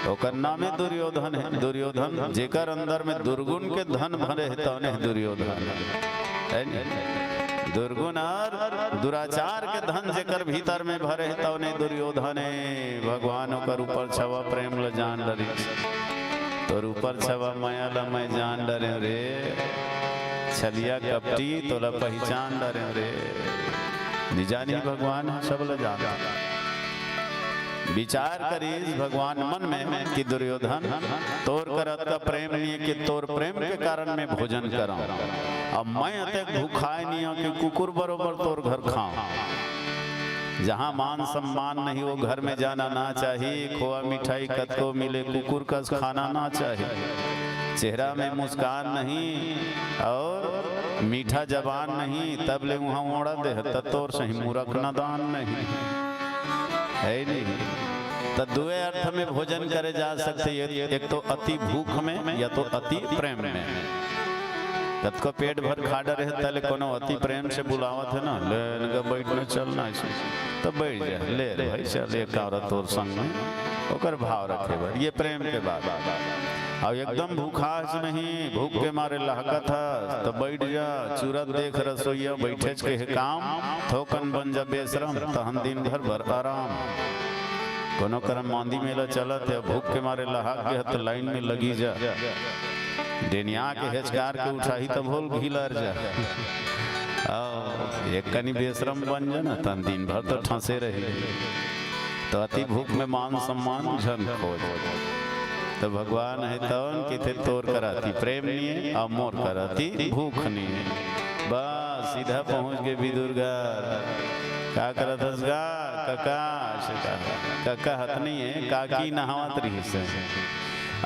ओकर नाम है दुर्योधन है। दुर्योधन जेकर अंदर में दुर्गुण के धन भरे है तो उन्हें दुर्योधन है। दुर्गुण और दुराचार के धन जेकर भीतर में भरे है तो उन्हें दुर्योधन है। भगवान ओकर ऊपर छवा प्रेम ल जान डरी, तो ऊपर छवा माया ल मैं जान डरे रे, छलिया कपटी तोला पहचान डरे रे। निजानी भगवान सब ल जान। विचार करी भगवान मन में कि दुर्योधन तोर करत का प्रेम नहीं है कि तोर प्रेम के कारण मैं भोजन कराऊं, अब मैं अतक भूखाए नहीं हूं कि कुकुर बरोबर तोर घर खाऊं। जहां मान सम्मान नहीं वो घर में जाना ना चाहिए, खोआ मिठाई कतको मिले कुकुर का खाना ना चाहिए। चेहरा में मुस्कान नहीं और मीठा जबान नहीं, तब ले वहां ओढ़ा दे तोर सही मूर्ख नादान नहीं है नहीं। तो दुए अर्थ में भोजन करे जा सकते, एक तो अति भूख में या तो अति प्रेम में। तब को पेट भर खाड़ा रहे तले कोनो अति प्रेम से बुलावत है ना, ले बैठने चलना ऐसे तो बैठ जा, ले भाई चल एक औरत और संग में ओकर भाव रखे बर, ये प्रेम के बाद। और एकदम भूखा नहीं, भूख के मारे लहका था तो बैठ जा, चूरत देख रसोईया बैठे के काम, थोकन बन जा बेशरम तहन दिन भर भर आराम। कोनो करम मांदी मेला चलत है, भूख के मारे लहाक के हत लाइन में लगी जा, डेनिया के हेचकार के उठाही तब होल घिलर जा। एक कनी बेशरम बन जा ना तन दिन भर तो ठंसे रही। तो अति भूख में मान सम्मान झन खोज, तो भगवान है तवन कि थे तोर कराती प्रेम नहीं है और मोर कराती भूख नहीं है। बस सीधा पहुंच गए विदुरगा, क्या करत हसगा कका हत नहीं है, काकी नहावत रही से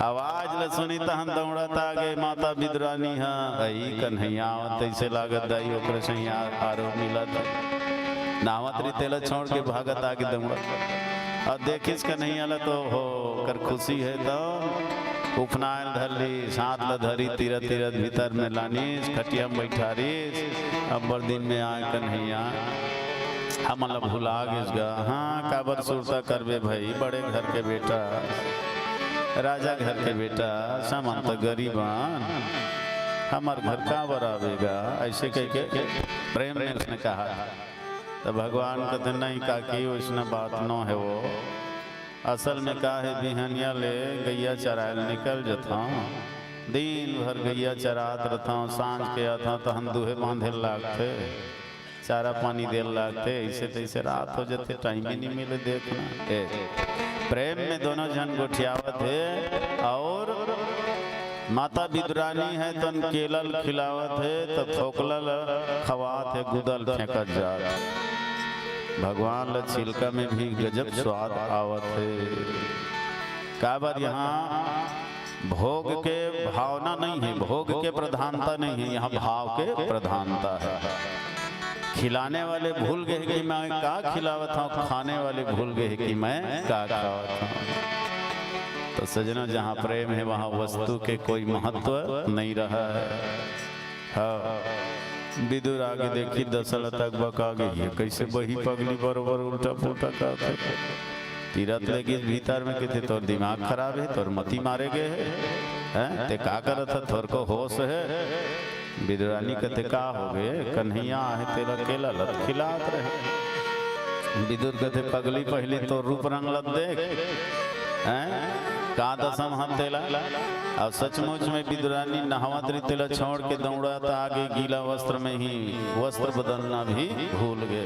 आवाज ल सुनी तहन दौड़त आगे माता विदुरानी हाँ आई कन्हैया आवत, ऐसे लागत दाई ओकरे से आरो मिलत नहावत रही तेला छोड़ के भागत आगे दौड़त। और देखिस कन्हैया ला तो हो कर खुशी है तो उपनायन धरली साथ ल धरी तीरथ तीरथ भीतर में लानीस खटिया में बैठारीस। अब बड़ दिन में आए कन्हैया हम भुला गा, हाँ काबर सुरता करबे भाई, बड़े घर के बेटा राजा घर के बेटा सामंत गरीबान हमार घर का बराबेगा, ऐसे कह के प्रेम ने उसने कहा। तो भगवान कहते नहीं काकी वैसना बात न है, वो असल में का है बिहनिया ले गैया चरायल निकल जाता, दिन भर गैया चरात रहता, सांझ के आता तो हम दूहे बांधे लागते, चारा पानी दे लागते, ऐसे तैसे रात हो जाते, टाइम ही नहीं मिले देखना। प्रेम में दोनों जन गोठियावत है और माता विदुरानी है तो केलल खिलावत है, तो थोकलल खवात है, गुदल फेंकत जा। भगवान ल छिलका में भी गजब स्वाद आवत है। काबर यहाँ भोग के भावना नहीं है, भोग के प्रधानता नहीं है, यहाँ भाव के प्रधानता है। खिलाने वाले भूल गए कि मैं का खिलावत हूँ, खाने वाले भूल गए कि मैं का खावत हूँ। तो सजना जहाँ प्रेम है वहाँ वस्तु के कोई महत्व नहीं रहा है। हाँ विदुर आगे देखी दशरथ तक बका गई है, कैसे बही पगली बरोबर उल्टा पुल्टा करते तीरथ लेगी भीतर में कहते तोर दिमाग खराब है, तोर मती मारे गए हैं, ते का करत था, थोर को होश है। विदुरानी कहते का हो गए, कन्हैया है तेरा केला लत खिलात रहे। विदुर कहते पगली पहले तो रूप रंग लत देख हैं का दसम हम तेला। और सचमुच में विदुरानी नहावत रही, तेला छोड़ के दौड़ा था आगे, गीला वस्त्र में ही वस्त्र बदलना भी भूल गए।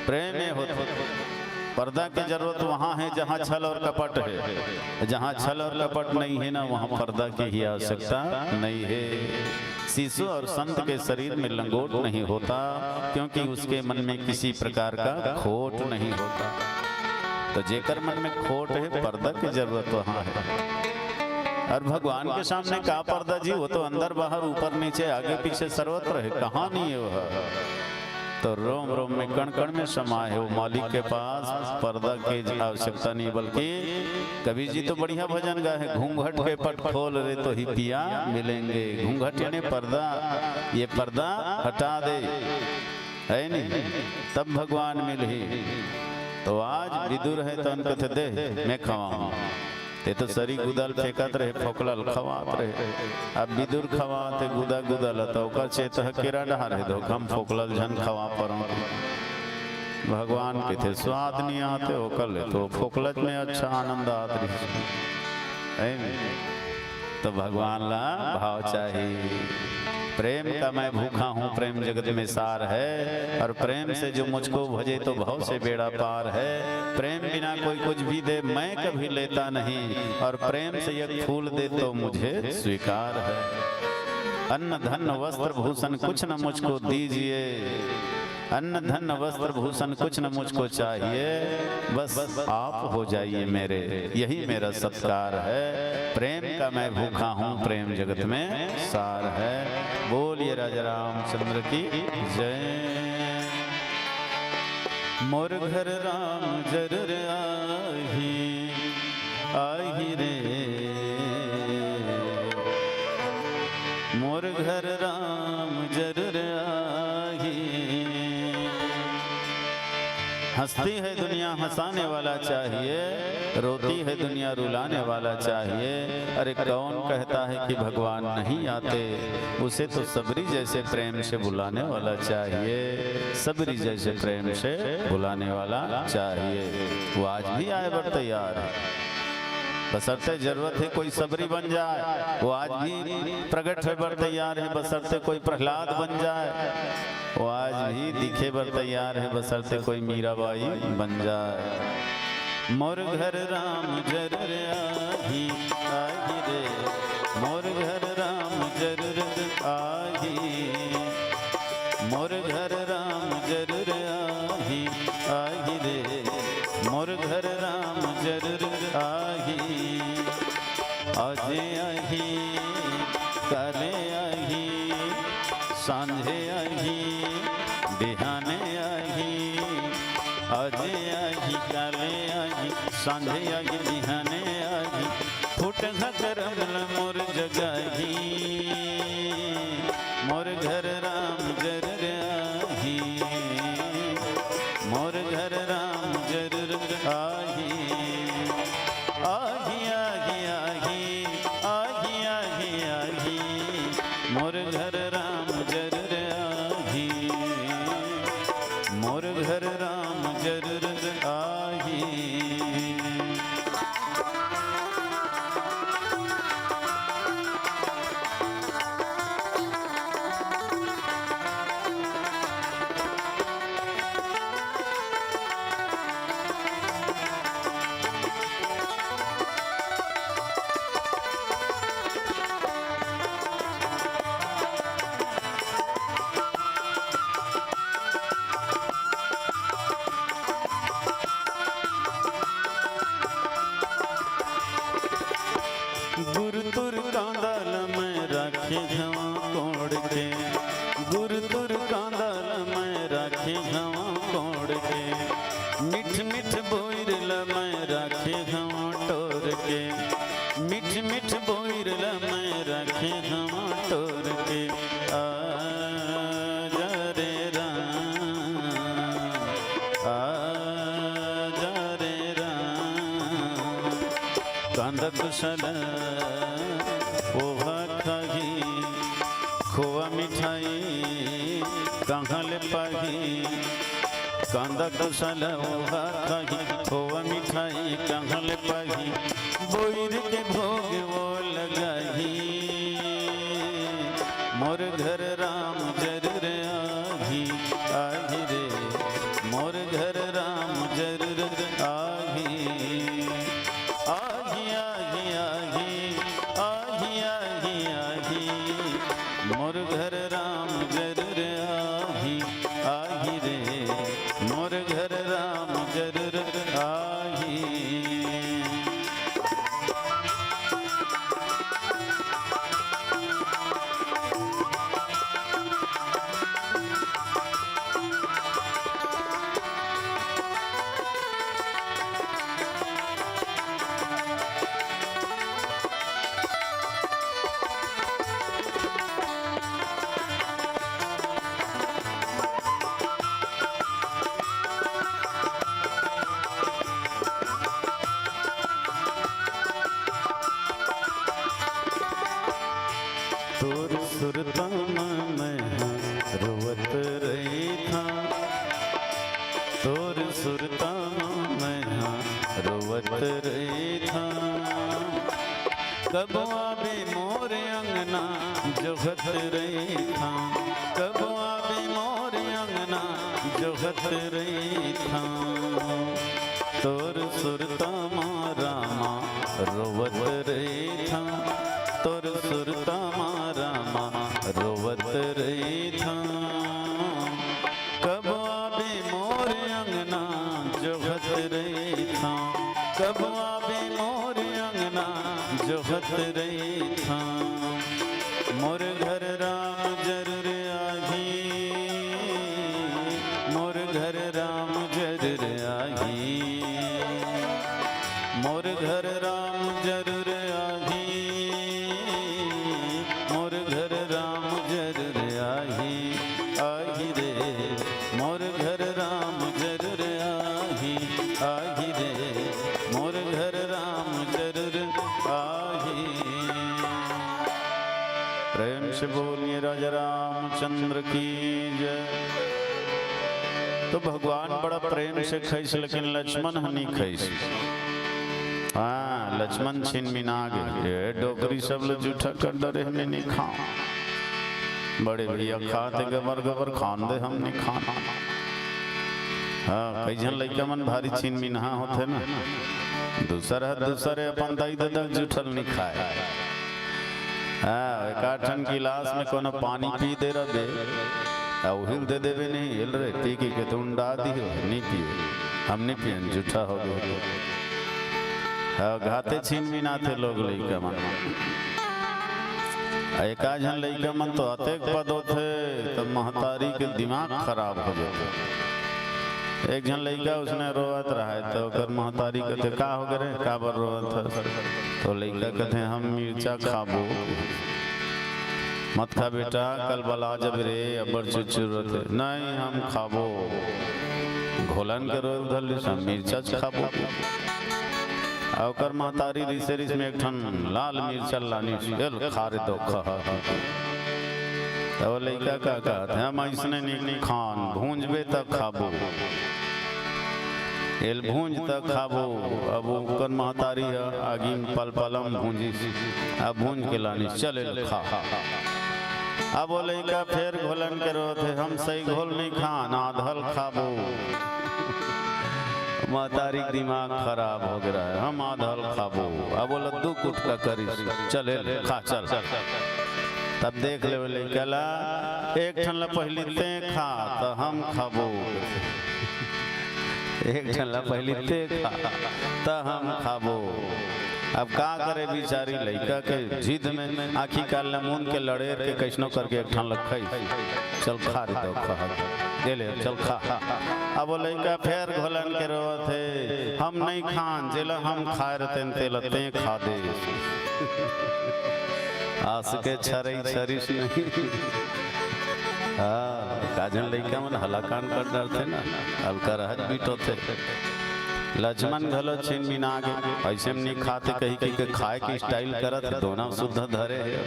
प्रेम में होता पर्दा की जरूरत वहाँ है जहाँ छल और कपट है, जहाँ छल और कपट नहीं है ना वहाँ पर्दा की ही आवश्यकता नहीं है। शिशु और संत के शरीर में लंगोट नहीं होता, क्योंकि उसके मन में किसी प्रकार का खोट नहीं होता। तो जेकर मन में खोट है पर्दा की जरूरत वहाँ है। और भगवान के सामने का पर्दा जी, वो तो अंदर बाहर ऊपर नीचे आगे पीछे सर्वत्र है, कहाँ नहीं है वह। तो रोम रोम में कण कण में समाये है। वो मालिक के पास पर्दा की आवश्यकता नहीं, बल्कि कबीर जी तो बढ़िया भजन गाए हैं, घूंघट के पट खोल रे तो ही पिया मिलेंगे। घूंघट यानी पर्दा, ये पर्दा हटा दे, है नहीं, तब भगवान मिल ही। तो आज विदुर है तो उनको थे दे मैं खवाऊं, ते तो सरी गुदल फेंकत रहे, फोकलल खवात रहे। अब विदुर खवाते गुदा गुदल तो ओकर चेत केरा डहार है, धोखम फोकलल झन खवा परों। भगवान के थे स्वाद नहीं आते हो कर ले तो फोकलज में अच्छा आनंद आते है। तो भगवान ला भाव चाहिए, प्रेम का मैं भूखा हूँ, प्रेम जगत में सार है। और प्रेम से जो मुझको भजे तो भाव से बेड़ा पार है। प्रेम बिना कोई कुछ भी दे मैं कभी लेता नहीं, और प्रेम से एक फूल दे तो मुझे स्वीकार है। अन्न धन वस्त्र भूषण कुछ न मुझको दीजिए, अन्न धन वस्त्र भूषण कुछ न मुझको चाहिए, बस आप हो जाइए मेरे, यही मेरा सत्कार है। प्रेम का मैं भूखा हूँ, प्रेम जगत में सार है। बोलिए राजा रामचंद्र की जय। मोर घर राम जरूर आही आही रे, मोर घर राम जरूर आही। हंसती है दुनिया हंसाने वाला चाहिए, रोती है दुनिया रुलाने वाला चाहिए। अरे कौन कहता है कि भगवान नहीं आते, उसे तो सबरी जैसे प्रेम से बुलाने वाला चाहिए, सबरी जैसे प्रेम से बुलाने वाला चाहिए। वो आज भी आए बर तैयार है, बशर्ते जरूरत है कोई सबरी बन जाए। वो आज भी प्रकट है बर तैयार है, बशर्ते कोई प्रहलाद बन जाए। वो आज भी दिखे बर तैयार है, बशर्ते कोई मीराबाई बन जाए। मोर घर राम जरूर आही आही रे, मोर घर राम जरूर आही, मोर घर राम जरूर आही आही रे, मोर घर राम जरूर आही। आजे आही काले आही, सांझे आही बिहाने आही, आजे आही काले आही, सांझे आही बिहाने आही। फुट करम मोर जगाही, मोर घर राम जरूर आही, मोर घर राम जरूर आही। आही आही आही आही आही आही, मोर घर राम जरूर आही, मोर घर राम जरूर आही। गुरु तुर कांदल में राखे घवा कोड़ के, गुरु तुर कांदल में राखे घवा कोड़ के। मिठ मिठ बोइरल में राखे घवा टोर के, मिठ मिठ बोइरल में राखे घवा टोर के। आजा रे राम, आजा रे राम। कांद कुशल ओहा खाही, खोआ मिठाई कहाँ ले पाही। कांदा कुशल ओहा खाही, खोआ मिठाई कहाँ ले पाही। बोइर के भोग वो लगाही, मोर घर राम जरूर आही आही रे, मोर घर राम जरूर आही। आही आही आही आही आही आही, मोर घर राम जरूर आही आही रे, मोर घर राम जरूर आही। रोवत रही था। कब आवे मोर अंगना जोहत रही था, कब आवे मोर अंगना जोहत रही था। तोर सुरता मारा माँ रोवत रही था, तोर सुरता मारा माँ रोवत रही था। कब आवे मोर अंगना जोहत रही था, कब आवे मोर अंगना जोहत रही था। मोर घर राम जरूर आही, मोर घर राम जरूर आही, मोर घर राम जरूर आही, मोर घर राम जरूर आही। आही रे मोर घर राम जरूर आही, आही रे मोर घर राम जरूर आही। प्रेम से बोलिए राजा रामचंद्र की जय। तो भगवान बड़ा प्रेम से खैस, लेकिन लक्ष्मण हनी खैस। हाँ लक्ष्मण छिन मिना गए, डोकरी सब लोग जूठा कर डरे हमने नहीं खाओ। बड़े भैया खाते गबर गबर खान दे हमने खाना। हाँ कई जन लड़का मन भारी छिन मिना होते ना, दूसरे अपन दाई दादा जूठल नहीं खाए। हाँ एक आठन गिलास में कोनो पानी पी दे रहे हिल दे देवे नहीं हिल रहे पी के तुम डा दी हो नहीं पिए, हम नहीं पियन जूठा हो गया। हाँ घाते छीन भी ना थे लोग लड़का मन। एक जन लड़का मन तो अतेक पद होते तब महतारी के दिमाग खराब हो जाते। एक जन लड़का उसने रोवत रहा है तो कर महतारी कहते का हो गए का बर रोवत, तो लड़का कहते हम मिर्चा खाबो। मत खा बेटा कल बला जब रे अबर चुचुर नहीं हम खाबो। घोलन के रोल धल हम मिर्चा खाबो। और महतारी रिसेरिस में एक ठन लाल मिर्चा लानी खारे दो खा। तो लड़का का कहते हम ऐसने नहीं खान भूंजबे तक खाबो, एल भूंज तक खाबो। अब ओकर महतारी आगी में पल पलम भूंजी, अब भूंज के लानी चले खा। अब वो लड़का फिर घोलन के रोते हम सही घोल नहीं खान आधल खाबो। महतारी दिमाग खराब हो गया है हम आधल खाबो। अब वो लड्डू कुट का करी चले खा चल। तब देख ले लड़का ला एक ठन ला पहली ते खा तो हम खाबो, एक ठन ला पहली ते खा तो हम खाबो। अब का करे बेचारी लड़का के जिद में आखी काल मुन के लड़े के कैसनो करके एक ठन लख चल खा रे दो खा दे ले चल खा। अब वो लड़का फिर घोलन के रोत है हम नहीं खान जेला हम खाए रहते तेलते खा दे। आस के छरई छरिस नहीं। हाँ काजन लड़का मन हलाकान कर डरते ना हल्का रहत बीटो थे। लक्ष्मण घलो छिन मिना गे ऐसे में नहीं खाते कहीं कहीं के खाए की स्टाइल करत दोनों शुद्ध धरे है।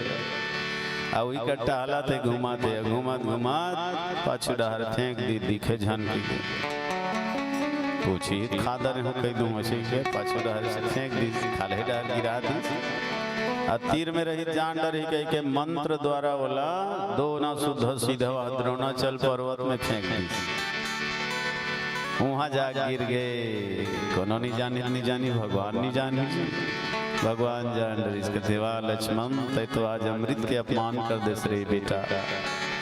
अब इकट्ठा हालत है घुमाते घुमात घुमात पाछू डहर फेंक दी दिखे झनकी के पूछी खादर हो कई दूं ऐसे के पाछू डहर से फेंक दी खाले डहर गिरा दी। आ तीर में रही जान डरी कही के मंत्र द्वारा बोला दो ना शुद्ध सीधा द्रोणाचल पर्वत में फेंक दी। वहाँ जा गिर गए कोनो नहीं जानी भगवान नहीं जानी। भगवान जान डर इसके देवा लक्ष्मण तय तो आज अमृत के अपमान कर दे रे बेटा।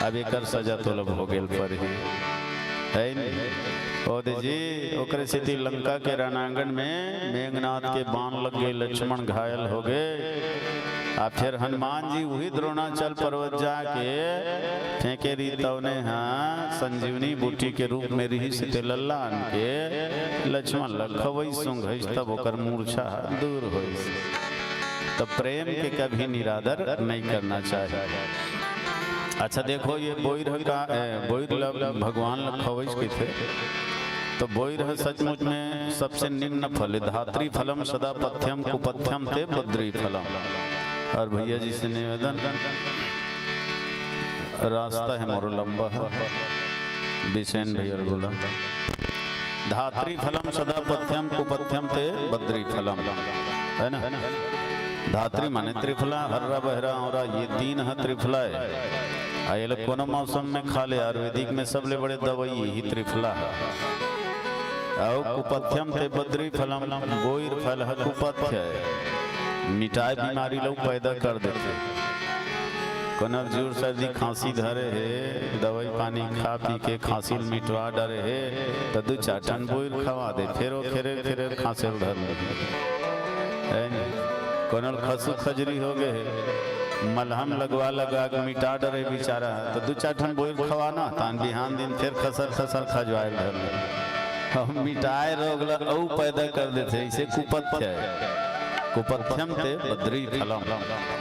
अब एक सजा तो लब हो गेल पर ही है नहीं। ओ दे जी ओकरे सिटी लंका के रणांगण में मेघनाथ के बाण लग गए, लक्ष्मण घायल हो गए। अब फिर हनुमान जी वही द्रोणाचल पर्वत जाके फेंके री तवने हाँ संजीवनी बूटी के रूप में रही सीते लल्लान के लक्ष्मण लखवई सुंघ तब ओकर मूर्छा दूर हो। तो प्रेम के कभी निरादर नहीं करना चाहिए। अच्छा देखो ये बोईर भगवान लखवई के थे तो बोईर सचमुच में सबसे निम्न फल धात्री फलम सदा पथ्यम कुपथ्यम ते बद्री फलम। और भैया जी से निवेदन रास्ता है मोर लंबा है बिसेन भैया बोला धात्री फलम सदा पथ्यम कुपथ्यम ते बद्री फलम, है ना। धात्री माने त्रिफला, हर्रा बहरा औरा, ये तीन है त्रिफला है। ये लोग कोनो मौसम में खा ले। आयुर्वेदिक में सबले बड़े दवाई ही त्रिफला है। और कुपथ्यम ते बद्री फलम, बोईर फल है कुपथ्य है, मिटाई बीमारी लोग पैदा कर देते। कोनो जोर सर्दी खांसी धरे है, दवाई पानी खा पी के खांसी मिटवा डरे है, तो 2-4 टन बोईर खवा दे, फिर खांसी उधर है। कोनो खसु खजरी हो गए, मलहम लगवा के मिटा डरे बेचारा, तो 2-4 टन बोईर खवाना, तान बिहान दिन फिर खसर खजवाए धर हम मिटाए रोग औ पैदा कर देते। इसे कुपथ्य है। कुपथ्यम ते बद्री फलम।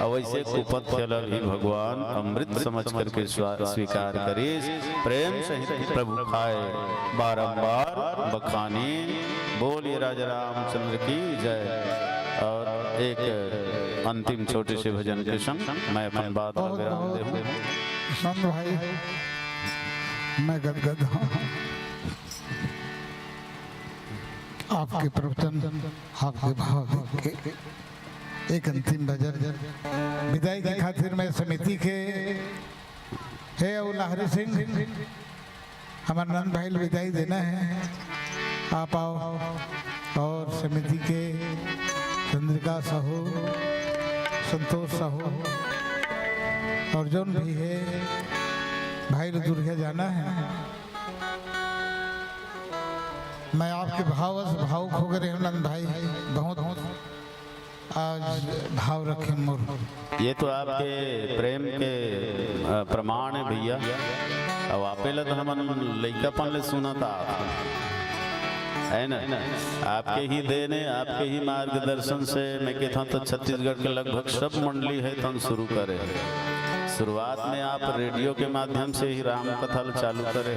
और वैसे कुपथ्य भी भगवान अमृत समझ करके स्वीकार करे, प्रेम सहित प्रभु खाए, बारंबार बखानी। बोलिए राजा रामचंद्र की जय। और एक अंतिम छोटे से भजन के संग मैं अपन बात विराम दूं। नंद भाई मैं गदगद हूँ आपके प्रवचन, आपके भाव के। एक अंतिम भजन विदाई की खातिर मैं समिति के है और लहरी सिंह हमारे नंद भाई विदाई देना है। आप आओ और समिति के चंद्रिका साहू, संतोष साहू और जो भी है भाई दुर्गा जाना है। मैं आपके भावुक हो गए नंद भाई, बहुत आज भाव रखे मोर। ये तो आपके प्रेम के प्रमाण है भैया। अब आपे लग हम लइकापन ले सुना था है ना। आपके ही देने, आपके ही मार्गदर्शन से मैं कहता हूँ तो छत्तीसगढ़ के लगभग सब मंडली है तो शुरू करे। शुरुआत में आप रेडियो के माध्यम से ही राम कथा चालू करे।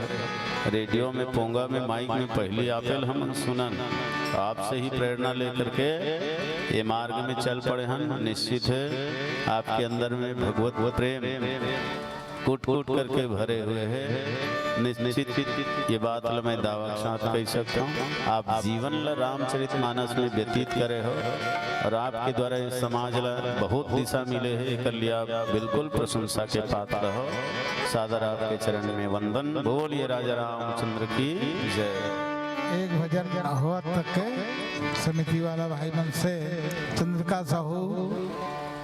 रेडियो में पोंगा में माइक में पहली आपेल हम सुनन, आपसे ही प्रेरणा लेकर के ये मार्ग में चल पड़े हम। निश्चित है आपके अंदर में भगवत प्रेम कूट करके भरे हुए हैं। निश्चित ये बात मैं दावा के साथ कह सकता हूँ। आप जीवन ला रामचरितमानस में व्यतीत करे हो और आपके द्वारा इस समाज ला बहुत दिशा मिले है। एक लिए आप बिल्कुल प्रशंसा के पात्र हो। सादर आपके चरण में वंदन। बोलिए राजा रामचंद्र की जय। एक भजन हुआ तक के समिति वाला भाई मन से चंद्रिका साहू,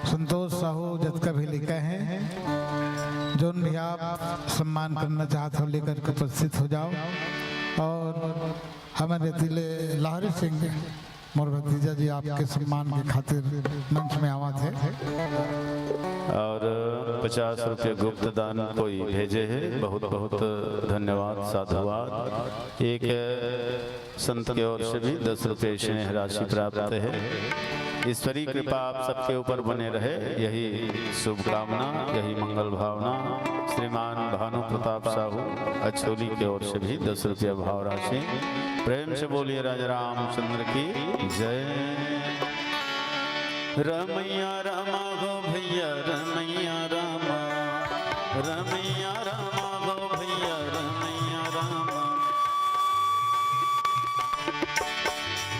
संतोष साहू जत का भी लिखा है। जो भी आप सम्मान करना चाहते हो लेकर के उपस्थित हो जाओ। और हमारे तिले लहरी सिंह मोर भतीजा जी आपके सम्मान के खातिर मंच में आवा थे और 50 रुपये गुप्त दान कोई भेजे है। बहुत बहुत धन्यवाद, साधुवाद। एक संत की ओर से भी 10 रुपये स्नेह राशि प्राप्त है। ईश्वरी कृपा आप सबके ऊपर बने रहे, यही शुभकामना, यही मंगल भावना। श्रीमान भानु प्रताप साहू अछोली की ओर से भी 10 रुपया भाव राशि। प्रेम से बोलिए राजा रामचंद्र की जय। रमैया रामा गो भैया, रमैया रामा, रमैया रामा गो भैया, रमैया रामा।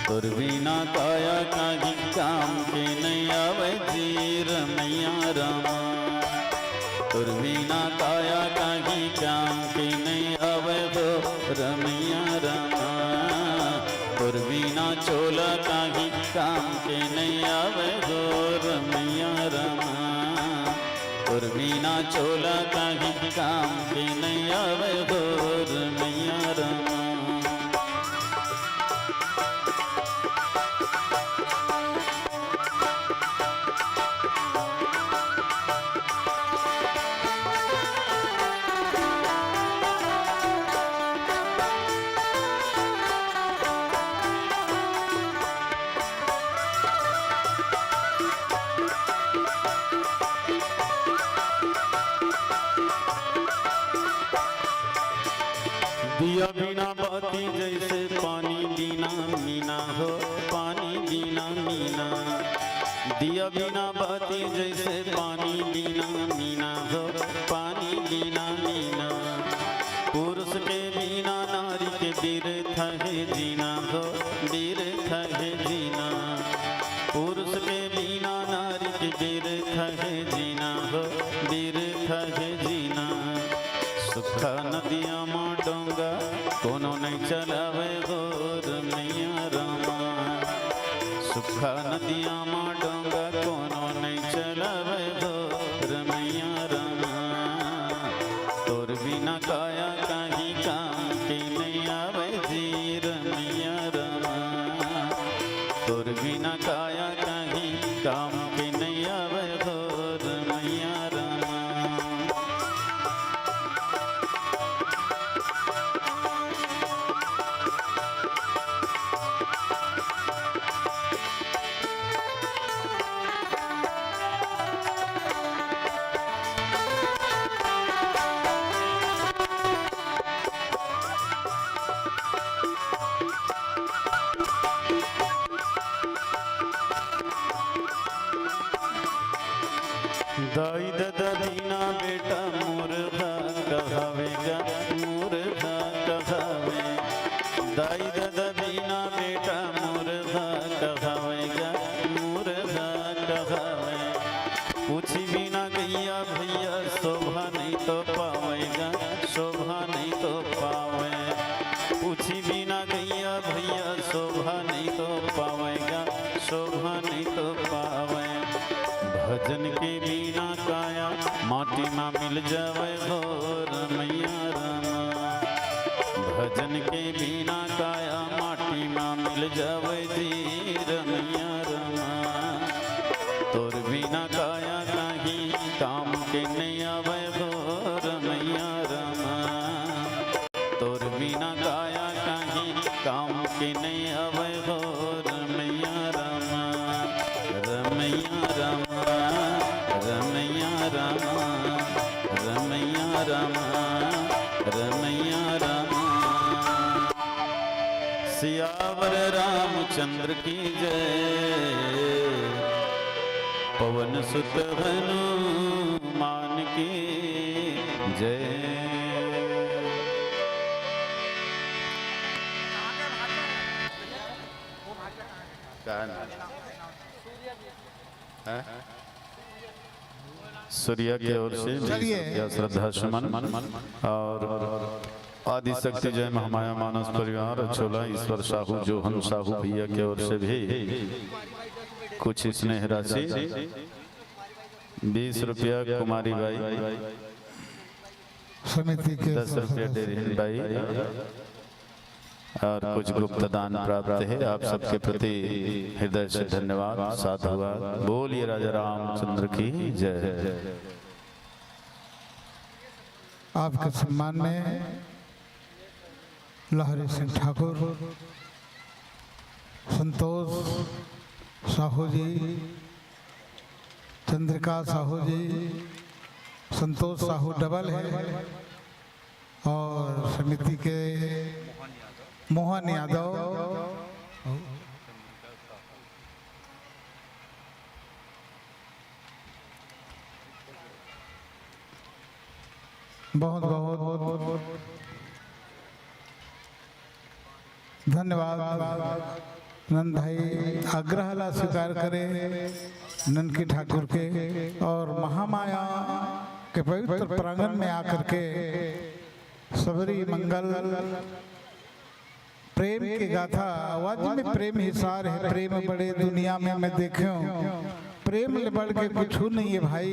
तुर बिना काया कागी काम के नहीं आवे जी, रमैया रामा। तुर बिना काया कागी काम के नहीं आवे गो, रमैया रामा। तुर बिना चोला कागी काम के नहीं आवे गो, रमैया रामा। तुर बिना चोला कागी काम के नहीं आवे गो, रमैया रामा। दिया बिना बाती जैसे पानी बिना मीना हो, पानी बिना मीना। दिया बिना बाती जैसे पानी बिना मीना हो, पानी बिना मीना। पुरुष के बिना नारी के बिरथ है जीना हो बिरथ है जीना। पुरुष के बिना नारी के बिरथ है जीना हो बिरथ है जीना। सुखा नदिया माँ डोंगा कोनो नहीं चलावे हो रमैया रामा। सुखा नदिया माँ डोंगा कोनो नहीं चलावे हो रमैया रामा। तोर बिना काया कहीं काम के नहीं आवे जी रमैया रामा। तोर बिना काया कहीं काम के नहीं आवे हो रमैया रामा। दाई दादा दीना बेटा मूर्खा कहावेगा मूर्खा कहावे। दाई दादा दीना बेटा मूर्खा कहावेगा मूर्खा कहावे। पूछी बिना गैया भैया शोभा नहीं तो पावेगा शोभा नहीं तो पावे। पूछी बिना गैया भैया शोभा नहीं तो पावेगा शोभा नहीं तो पावे। भजन के बिना काया माटी में मिल जावे हो रमैया रामा। भजन के बिना काया माटी में मिल जावे जी रमैया रामा। तोर बिना काया कहीं काम के नहीं आवे हो रमैया रामा। तोर बिना काया कहीं काम के नहीं आवे हो रमैया रामा। रमैया रामा रमैया रामा रमैया रामा रमैया रामा। सियावर रामचंद्र की जय। पवन सुत हनुमान की जय। सूर्य की ओर से या श्रद्धा सुमन और आदि शक्ति जय महामाया मानस परिवार छोला ईश्वर साहू जोहन साहू भैया की ओर से भी कुछ स्नेह राशि 20 रुपया कुमारी बाई समिति के 10 रुपया डेरी बाई और कुछ गुप्त दान प्राप्त है। आप सबके प्रति हृदय से धन्यवाद साधुवाद। बोलिए राजा रामचंद्र की जय। आपके सम्मान में लहरी सिंह ठाकुर, संतोष साहू जी, चंद्रिका साहू जी, संतोष साहू डबल है और समिति के मोहन यादव, बहुत बहुत धन्यवाद। नंद भाई आग्रह ला स्वीकार करे ननकी ठाकुर के और महामाया के पवित्र प्रांगण में आकर के सबरी मंगल प्रेम की गाथा आवाज में प्रेम ही सार है। प्रेम बड़े दुनिया में मैं देखूं प्रेम ले बढ़ के कुछ नहीं है भाई।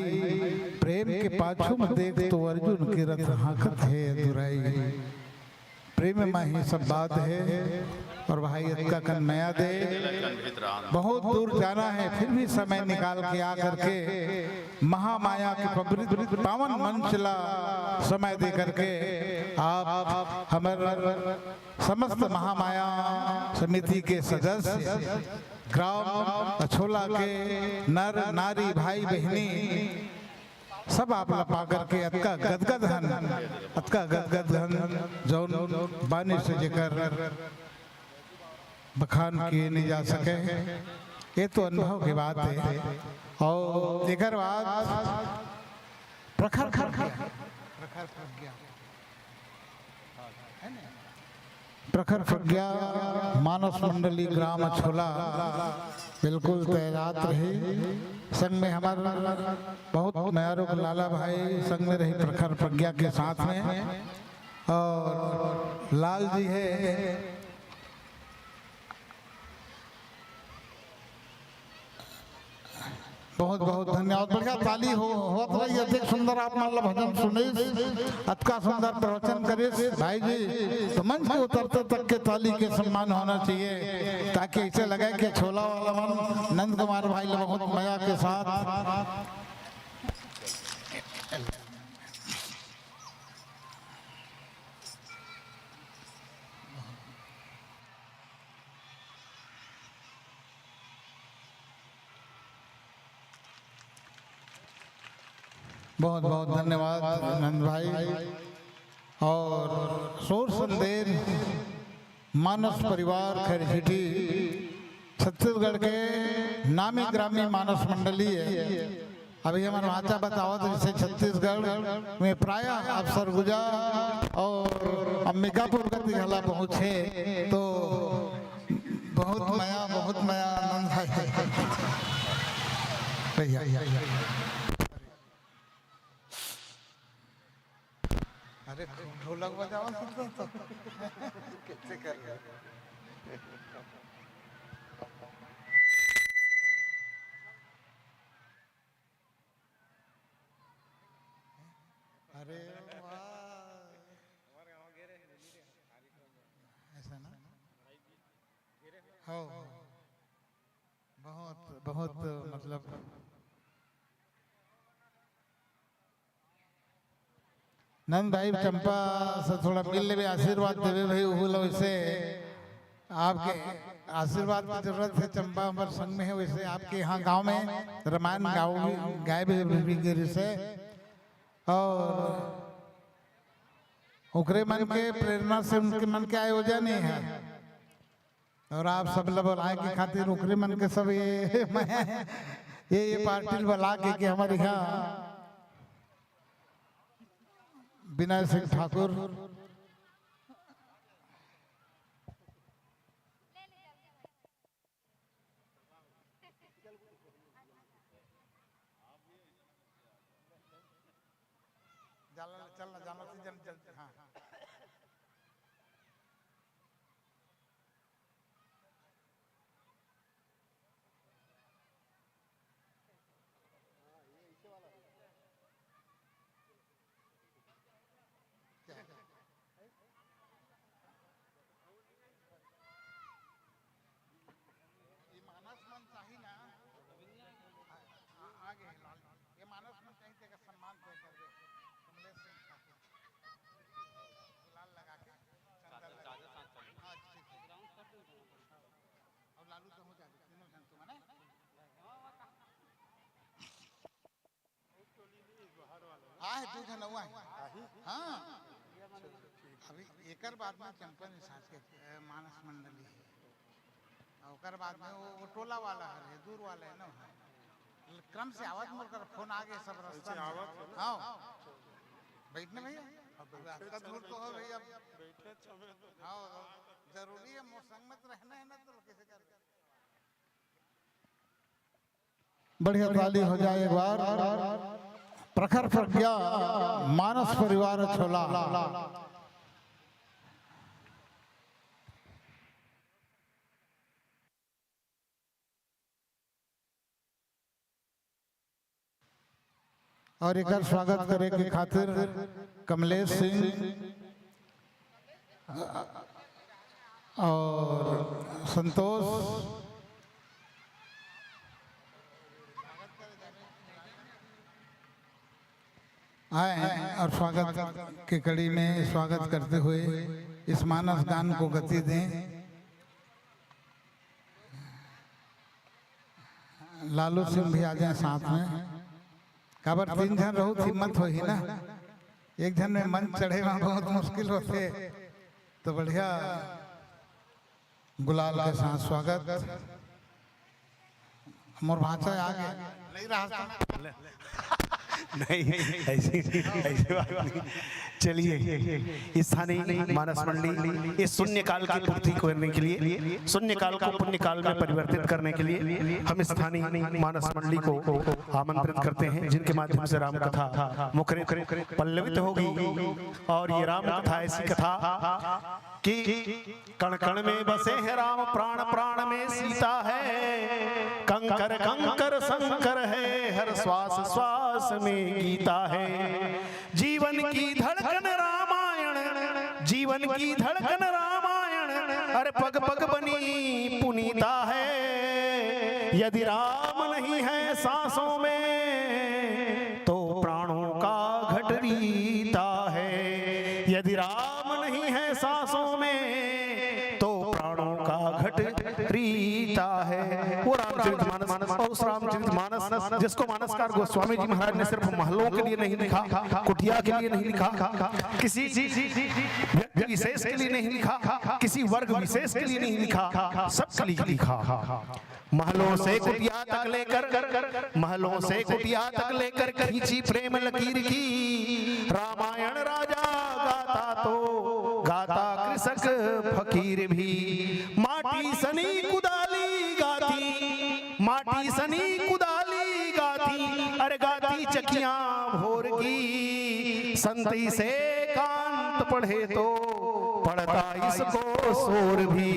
प्रेम के पाछू में देख तो अर्जुन की रथ हाकत है दुराई। प्रेम में ही सब बात है और भाई इसका कन्हैया दे बहुत दूर जाना है फिर भी समय निकाल के आकर के महामाया के पवित्र पावन मंचला समय दे करके आप हमारे समस्त महामाया समिति के सदस्य ग्राम अछोला के नर नारी भाई बहनी सब आप लपा करके अतका गदगद हन जौन बानी से जेकर बखान किए नहीं जा सके। ये तो अनुभव की बात है और एकर बाद प्रखर प्रखर प्रज्ञा मानस मंडली ग्राम अछोला बिल्कुल तैनात रही। संग में हमारा बहुत मेहरो लाला भाई संग में रही प्रखर प्रज्ञा के साथ में, और लाल जी है बहुत बहुत धन्यवाद। बढ़िया ताली होत रही। अधिक सुंदर आप मतलब भजन सुने, अतका सुंदर प्रवचन करे भाई जी, तो मंच के उतरते तक के ताली के सम्मान होना चाहिए, ताकि ऐसे लगे कि छोला वाला मन नंद कुमार भाई बहुत मजा के साथ। बहुत बहुत धन्यवाद नंद भाई। और शोर संदेर मानस परिवार खैरझिटी छत्तीसगढ़ के नामी ग्रामी मानस मंडली है। अभी हमारे भाषा बताओ तो जैसे छत्तीसगढ़ में प्राय आप सरगुजा और अंबिकापुर का दिखला पहुँचे तो बहुत मया नंद भाई भैया। अरे ढोलक बजाओ तो कैसे कर रहे? अरे वाह, ऐसा ना हो बहुत बहुत मतलब नंद भाई चंपा से थोड़ा मिलने में आशीर्वाद देवे भाई उहुल, वैसे आपके आशीर्वाद की जरूरत है। चंपा हमारे संग में है, वैसे आपके यहाँ गांव में रामायण गाय भी से, और उकरे मन के प्रेरणा से उनके मन के आयोजन ही है, और आप सब लोग बुलाए की खातिर उकरे मन के सब ये पार्टी बुला के हमारे यहाँ विनय सिंह ठाकुर चलना जाना हाँ हाँ अभी एक बाद में चंपन सास के मानस मंडली है, और बाद में वो टोला वाला है, दूर वाला है ना, क्रम से आवाज मोड़ कर फोन आ गए सब रास्ता। हाँ बैठने भैया दूर तो हो भैया, हाँ जरूरी है, संग में रहना है ना, तो कैसे कर। बढ़िया ताली हो जाए एक बार। प्रखर प्रज्ञा मानस परिवार छोला और एक स्वागत करे के खातिर कमलेश सिंह और संतोष आए हैं, और स्वागत के कड़ी में स्वागत करते हुए इस मानस गान को गति दें। लालू सिंह भी आ जाए साथ में, काबर 3 जन रहो हिम्मत हो ही ना, एक जन में मन चढ़े वहां बहुत मुश्किल होते, तो बढ़िया गुलाल के साथ स्वागत। मोर भाषा आगे नहीं रहा नहीं ऐसी बात नहीं। चलिए स्थानीय मानस मंडली इस शून्य काल की पूर्ति करने के लिए, शून्य काल को पुण्य काल में परिवर्तित करने के लिए हम स्थानीय मानस मंडली को आमंत्रित करते हैं, जिनके माध्यम से राम कथा मुखरित पल्लवित होगी। और ये राम कथा ऐसी कथा कि कण कण में बसे हैं राम, प्राण प्राण में सीता है, कंकर कंकर शंकर है, हर श्वास श्वास में गीता है। जीवन की धड़कन रामायण, जीवन की धड़कन रामायण, अरे पग पग बनी पुनीता है। यदि राम नहीं है सांसों में तो प्राणों का घट रीता है। यदि राम नहीं है सांसों में तो प्राणों का घट रीता है। वो रामचरितमानस, और उस रामचरितमानस जिसको मानसकार गोस्वामी जी महाराज ने सिर्फ महलों के लिए नहीं लिखा, कुटिया के लिए नहीं लिखा, किसी व्यक्ति विशेष के लिए नहीं लिखा, किसी वर्ग विशेष के लिए नहीं लिखा, सबके लिए लिखा। महलों से कुटिया तक लेकर, महलों से कुटिया तक लेकर खींची प्रेम लकीर की। रामायण राजा गाता तो गाता कृषक फकीर भी। माटी सनी कुदाली गाती, माटी सनी कुदाली गाती, अरे गाती चकियां भोर की। संती से कांत पढ़े तो पढ़ता इसको शोर भी।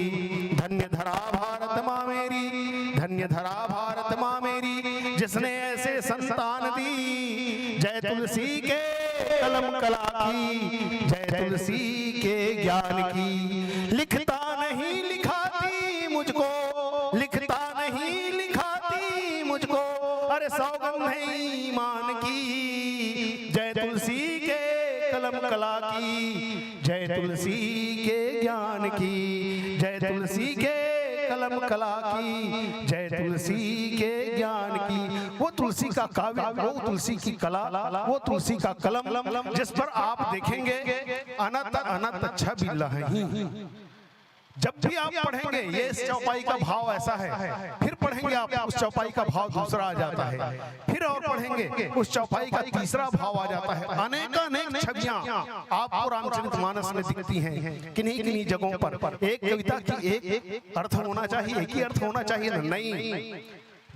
धन्य धरा भारत माँ मेरी, धन्य धरा भारत माँ मेरी, जिसने ऐसे संतान दी। जय तुलसी के कलम कला की, जय तुलसी के ज्ञान की। लिखता नहीं लिखाती मुझको, लिखता नहीं लिखाती मुझको, अरे सौगंध है ईमान की। जय तुलसी के कलम कला की, जय तुलसी के ज्ञान की। जय तुलसी के कलम कला की, जय तुलसी के ज्ञान की। वो तुलसी का काव्य, वो तुलसी की कला, वो तुलसी का कलम, जिस पर आप देखेंगे अनंत अनंत छवि लहरी। जब भी आप पढ़ेंगे ये इस चौपाई का भाव ऐसा है, फिर पढ़ेंगे आप उस चौपाई का भाव दूसरा आ जाता है, फिर और पढ़ेंगे उस चौपाई का तीसरा भाव आ जाता है। अनेक छवियां आपको रामचरितमानस में दिखती हैं, किन्हीं किन्हीं जगहों पर। एक कविता की एक अर्थ होना चाहिए, एक ही अर्थ होना चाहिए, नहीं,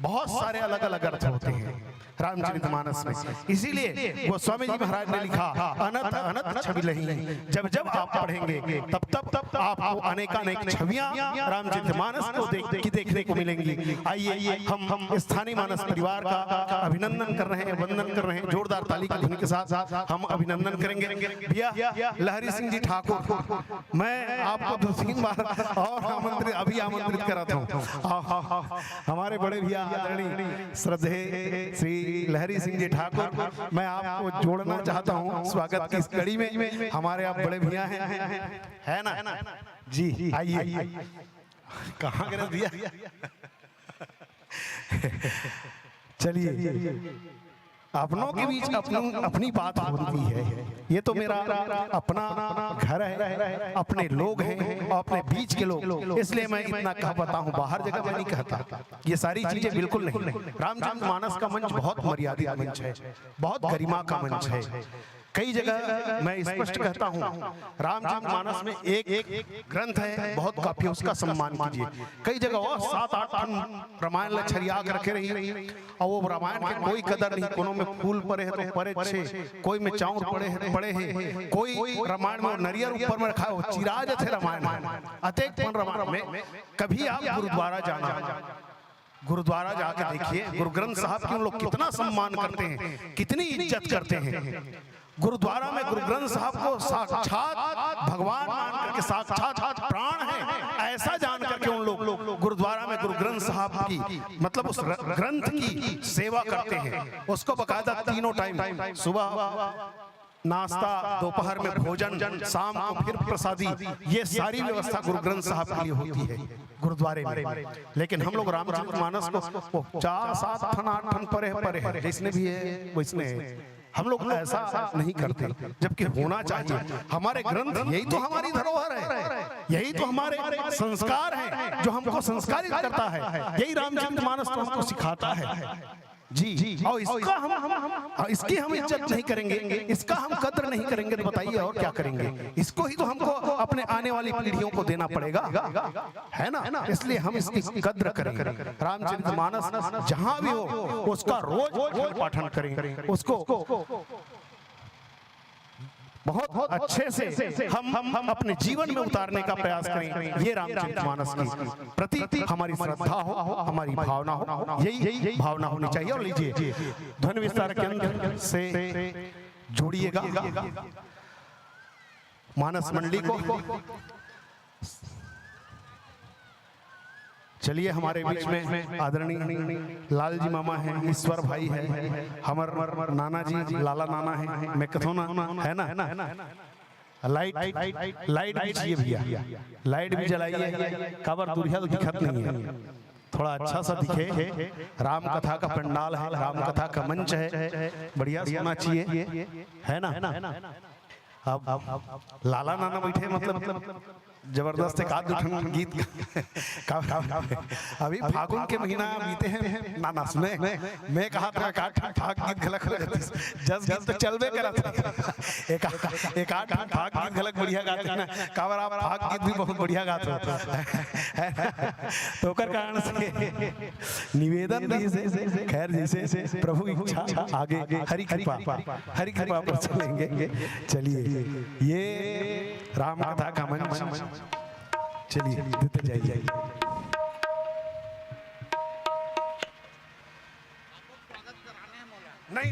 बहुत सारे अलग अलग अर्थ होते हैं रामचरितमानस में। इसीलिए गोस्वामी जी महाराज ने लिखा अनंत अनंत छवि लही। जब जब आप पढ़ेंगे तब तब आपको अनेकानेक छवियां रामचरितमानस को देखने को मिलेंगी। आइए हम स्थानीय मानस परिवार का अभिनंदन कर रहे हैं, वंदन कर रहे हैं। जोरदार ताली की ध्वनि के साथ हम अभिनंदन करेंगे। भैया लहरी सिंह जी ठाकुर, मैं आपको 2-3 बार और अभी आमंत्रित कराता हूँ। हमारे बड़े भैया आदरणीय श्रद्धेय श्री लहरी सिंह जी ठाकुर, मैं आपको जोड़ना चाहता हूं स्वागत की इस कड़ी में। हमारे आप बड़े भैया है ना जी, आइए। कहाँ गए भैया? चलिए, अपनों के बीच अपनी बात होती है। ये तो मेरा अपना घर है, अपने लोग हैं और अपने बीच के लोग, इसलिए मैं इतना कह पाता हूँ, बाहर जगह मैं नहीं कहता। ये सारी चीजें बिल्कुल नहीं। रामचरितमानस का मंच बहुत मर्यादित मंच है, बहुत गरिमा का मंच है। कई जगह मैं स्पष्ट कहता हूँ, रामचरितमानस में एक ग्रंथ है, बहुत काफी, उसका सम्मान कीजिए। कई जगह और 7-8 रामायण लछरिया के रखे रही, और वो रामायण के कोई कदर नहीं। कोनों में फूल पड़े हैं तो पड़े अच्छे, कोई में चाउर पड़े हैं, कोई रामायण में नरियर ऊपर में रखा है, वो चिराज थे रामायण। अतेकपन रामायण में। कभी आप गुरुद्वारा जाना, गुरुद्वारा जाके देखिए, गुरु ग्रंथ साहब के हम लोग कितना सम्मान करते हैं, कितनी इज्जत करते हैं। गुरुद्वारा में गुरु ग्रंथ साहब को साक्षात भगवान मान करके, साक्षात प्राण है ऐसा जान करके उन लोग गुरुद्वारा में गुरु ग्रंथ साहब की, मतलब उस ग्रंथ की सेवा करते हैं। उसको बकायदा तीनों टाइम, सुबह नाश्ता, दोपहर में भोजन, शाम को फिर प्रसादी, ये सारी व्यवस्था गुरु ग्रंथ साहब के लिए होती है गुरुद्वारे में। लेकिन हम लोग रामचरितमानस को 4-7 ठन 8 ठन परे है, जिसने भी है वैसने है। हम लोग ऐसा नहीं करते, जबकि होना चाहिए। हमारे ग्रंथ यही तो हमारी धरोहर है, यही तो हमारे संस्कार है, जो हमको संस्कारित करता है। यही रामचरितमानस तो हमको सिखाता है। जी, और इसका इसकी हम इज्जत नहीं करेंगे, इसका हम कद्र नहीं करेंगे, तो बताइए और क्या करेंगे? इसको ही तो हमको अपने आने वाली पीढ़ियों को देना पड़ेगा, है ना? इसलिए हम इसकी कद्र करेंगे। रामचरितमानस जहां भी हो उसका रोज पाठन करें, उसको बहुत अच्छे से हम अपने जीवन में उतारने का प्रयास करें। ये रामचरितमानस की प्रति हमारी श्रद्धा हो, हमारी भावना हो, यही भावना होनी चाहिए। और लीजिए ध्वनि विस्तार केंद्र से जोड़िएगा मानस मंडली को। चलिए, हमारे बीच में आदरणीय लाल जी मामा हैं, ईश्वर भाई है, हमार नाना जी लाला नाना है, मैं कथो ना है ना। लाइट भी चाहिए भैया, लाइट भी जलाइए। काबर दूरिया तो दिखत नहीं है, थोड़ा अच्छा सा दिखे। राम कथा का पंडाल है, राम कथा का मंच है, बढ़िया सोना चाहिए, है ना। अब लाला नाना बैठे, मतलब जबरदस्त एक आध उठन गीत अभी फागुन के महीना बीते हैं ना सुने। मैं कहा था ठाक गीत गलत जस गीत तो चलबे करा था, एक आठ ठाक गीत गलत बढ़िया गाते हैं ना। काबर आप ठाक गीत भी बहुत बढ़िया गाते हो, तो ओकर कारण से निवेदन भी से खैर जैसे प्रभु इच्छा आगे हरि कृपा पर चलेंगे। चलिए, ये राम कथा का मंच, चलिए देते जाइए। नहीं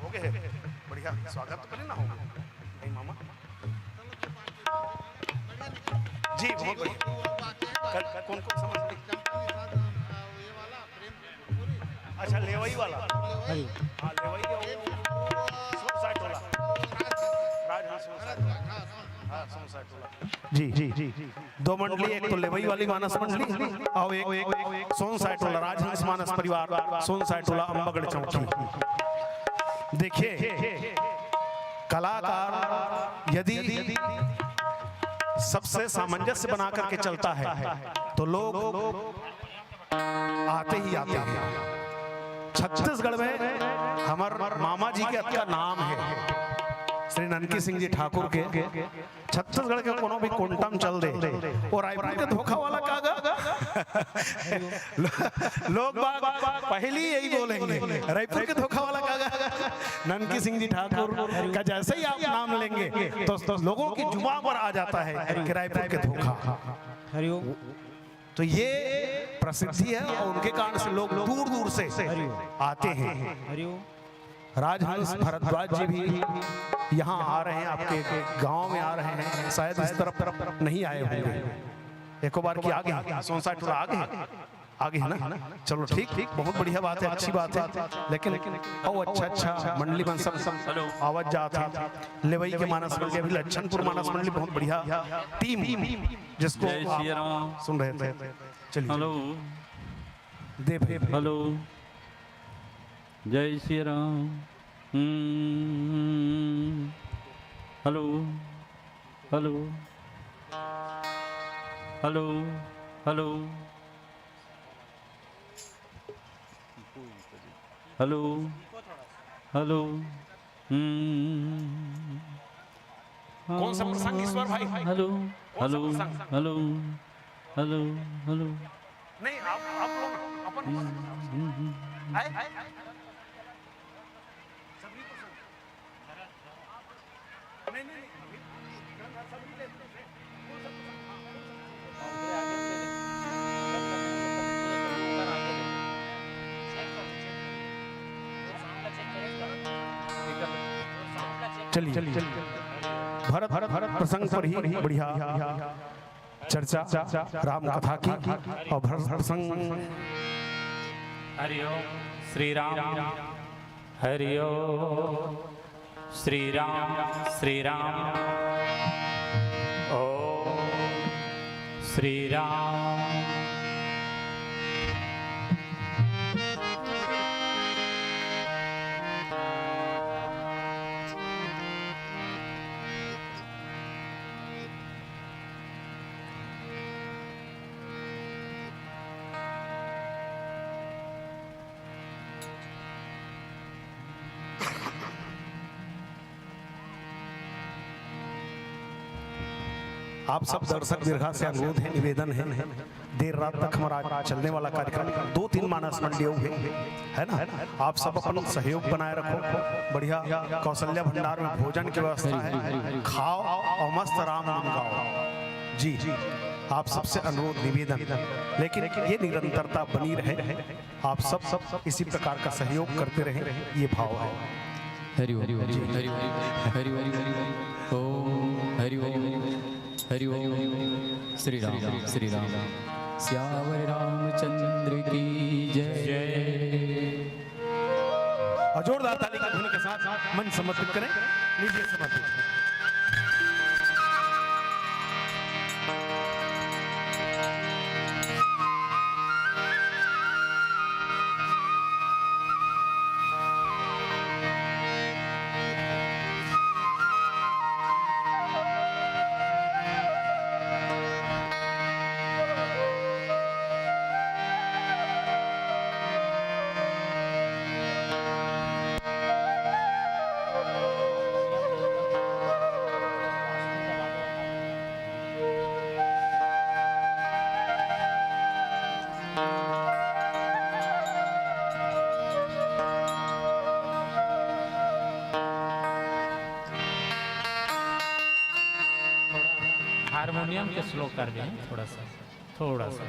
हो गए, बढ़िया स्वागत तो करें ना, हो नहीं मामा जी, बहुत बढ़िया। कौन समझ? अच्छा, लेवई वाला, हाँ लेवई जी। दो मंडली, एक तो लेवई वाली मानस मंडली और एक सोनसाई टोला राजहंस मानस परिवार, सोनसाई टोला अम्बागढ़ चौकी। देखिए, कलाकार यदि सबसे सामंजस्य बना करके चलता है तो लोग आते ही आते हैं। छत्तीसगढ़ में हमारे मामा जी के का नाम है श्री ननकी सिंह जी ठाकुर के। छत्तीसगढ़ के कोनो भी कोंटम चल दे, और रायपुर के धोखा वाला कागा लोग पहली यही बोलेंगे, रायपुर के धोखा वाला कागा। ननकी सिंह जी ठाकुर का जैसे ही आप नाम लेंगे तो लोगों की जुबान पर आ जाता है कि रायपुर के धोखा। तो ये प्रसिद्धि है, और उनके कारण से लोग दूर दूर से आते हैं। राजहंस भारद्वाज जी भी यहाँ आ रहे हैं, आपके गांव में आ रहे हैं, शायद इस तरफ नहीं आए होंगे। एक बार की आगे सोनसाई टोला आगे है ना। चलो ठीक, बहुत बढ़िया बात है, अच्छी बात है। लेकिन अच्छा मंडली बन सब आवाज जाता। लेवई के मानस मंडली, अभी लच्छनपुर मानस मंडली, बहुत बढ़िया टीम जिसको आप सुन रहे थे। चलिए, हेलो हेलो, जय Shri Ram. Hello hello hello hello hello hello. कौन सा प्रसंग ईश्वर भाई? Hello hello hello hello hello. नहीं, आप लोग अपन चलिए, भरत प्रसंग पर ही बढ़िया चर्चा राम कथा की, और भरत प्रसंग। हरि ओम श्री राम, हरि ओम श्री राम, श्री राम, ओम श्री राम। आप सब दर्शक दीर्घा से अनुरोध है, निवेदन है, देर रात तक हमारा चलने वाला कार्यक्रम 2-3 मानस मंडियों है ना, आप सब अपन सहयोग बनाए रखो। बढ़िया कौशल्या भंडार में भोजन की व्यवस्था है, खाओ और मस्त राम नाम गाओ जी। आप सबसे अनुरोध निवेदन, लेकिन ये निरंतरता बनी रहे, आप सब इसी प्रकार का सहयोग करते रहे, ये भाव है। हरि हरि हरि हरि हरि हरि ओम हरि हरि ओम। श्री राम श्यावर रामचंद्र की जय। और जोरदार ताली की ध्वनि के साथ मन समर्पित करें, लीजिए समर्पित। हारमोनियम के स्लो कर दें थोड़ा सा।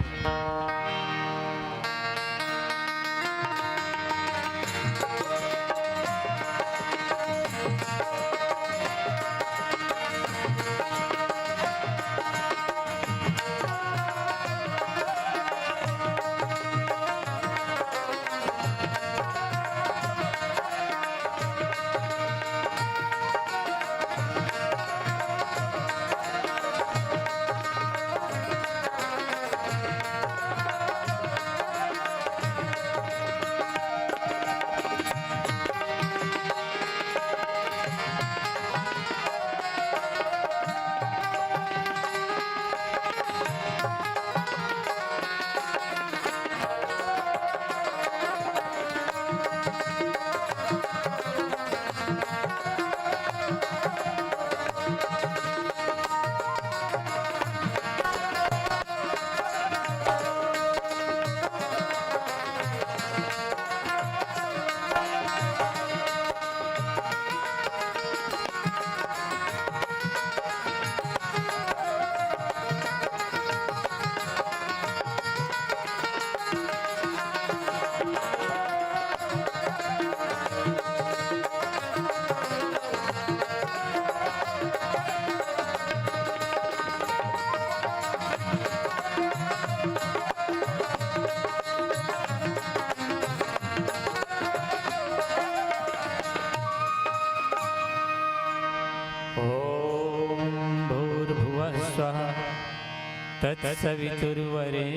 तत्सवितुर्वरेण्यं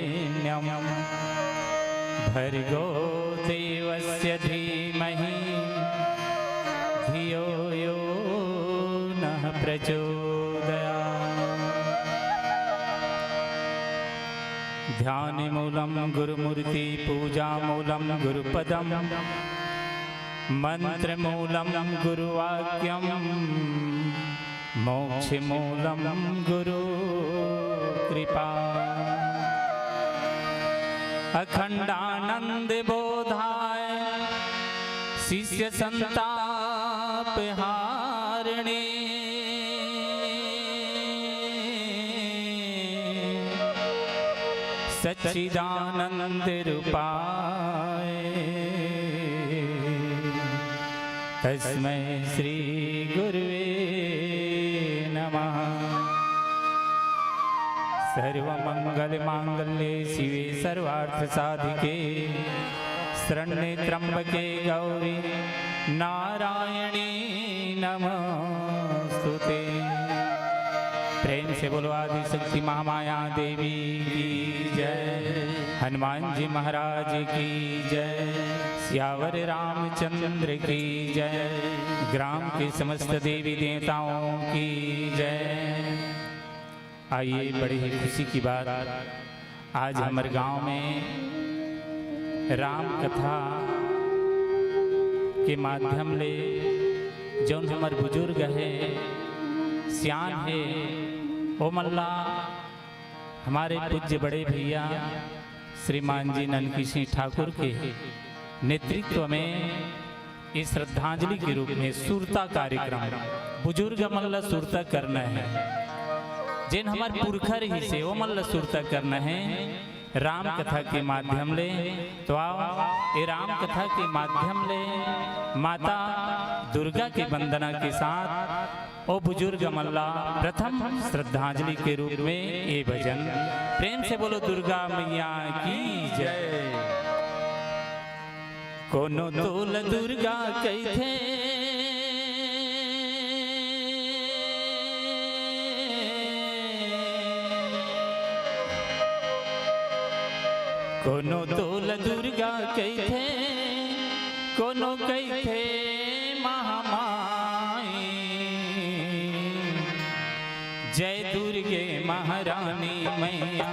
भर्गो देवस्य धीमहि धियो यो नः प्रचोदयात्। ध्यानमूलं गुरुमूर्ति पूजामूलं गुरुपदं मंत्रमूलं गुरुवाक्यं मोक्षमूलं गुरु कृपा। अखंडानंद बोधाय शिष्य संताप हारिणे सच्चिदानंद रूपाय तस्मै श्री गुरुवे नमः। सर्वमंगल मांगल्ये शिवे सर्वार्थ साधिके शरण्ये त्र्यंबके गौरी नारायणी नमोस्तुते। प्रेम से बोलो आदि शक्ति महामाया देवी की जय, हनुमान जी महाराज की जय, सियावर रामचंद्र की जय, ग्राम के समस्त देवी देवताओं की जय। आइए बड़ी ही खुशी की बात, आज हमारे गांव में राम कथा के माध्यम ले जौन हमारे बुजुर्ग है सियान है ओ मल्ला हमारे पूज्य बड़े भैया श्रीमान जी नंदकिशन ठाकुर के नेतृत्व में इस श्रद्धांजलि के रूप में सुरता कार्यक्रम बुजुर्ग मल्ला सुरता करना है जिन हमारे पुरखर ही से वो मल्ला सुरता करना है राम कथा के माध्यम ले। तो आओ ये राम कथा के माध्यम ले माता दुर्गा की वंदना के साथ ओ बुजुर्ग मल्ला प्रथम श्रद्धांजलि के रूप में ये भजन प्रेम से बोलो दुर्गा मैया की जय। कोनो तोल दुर्गा कैथे कोनो तोल दुर्गा कैथे कोनो कैथे महामाई जय दुर्गे महारानी मैया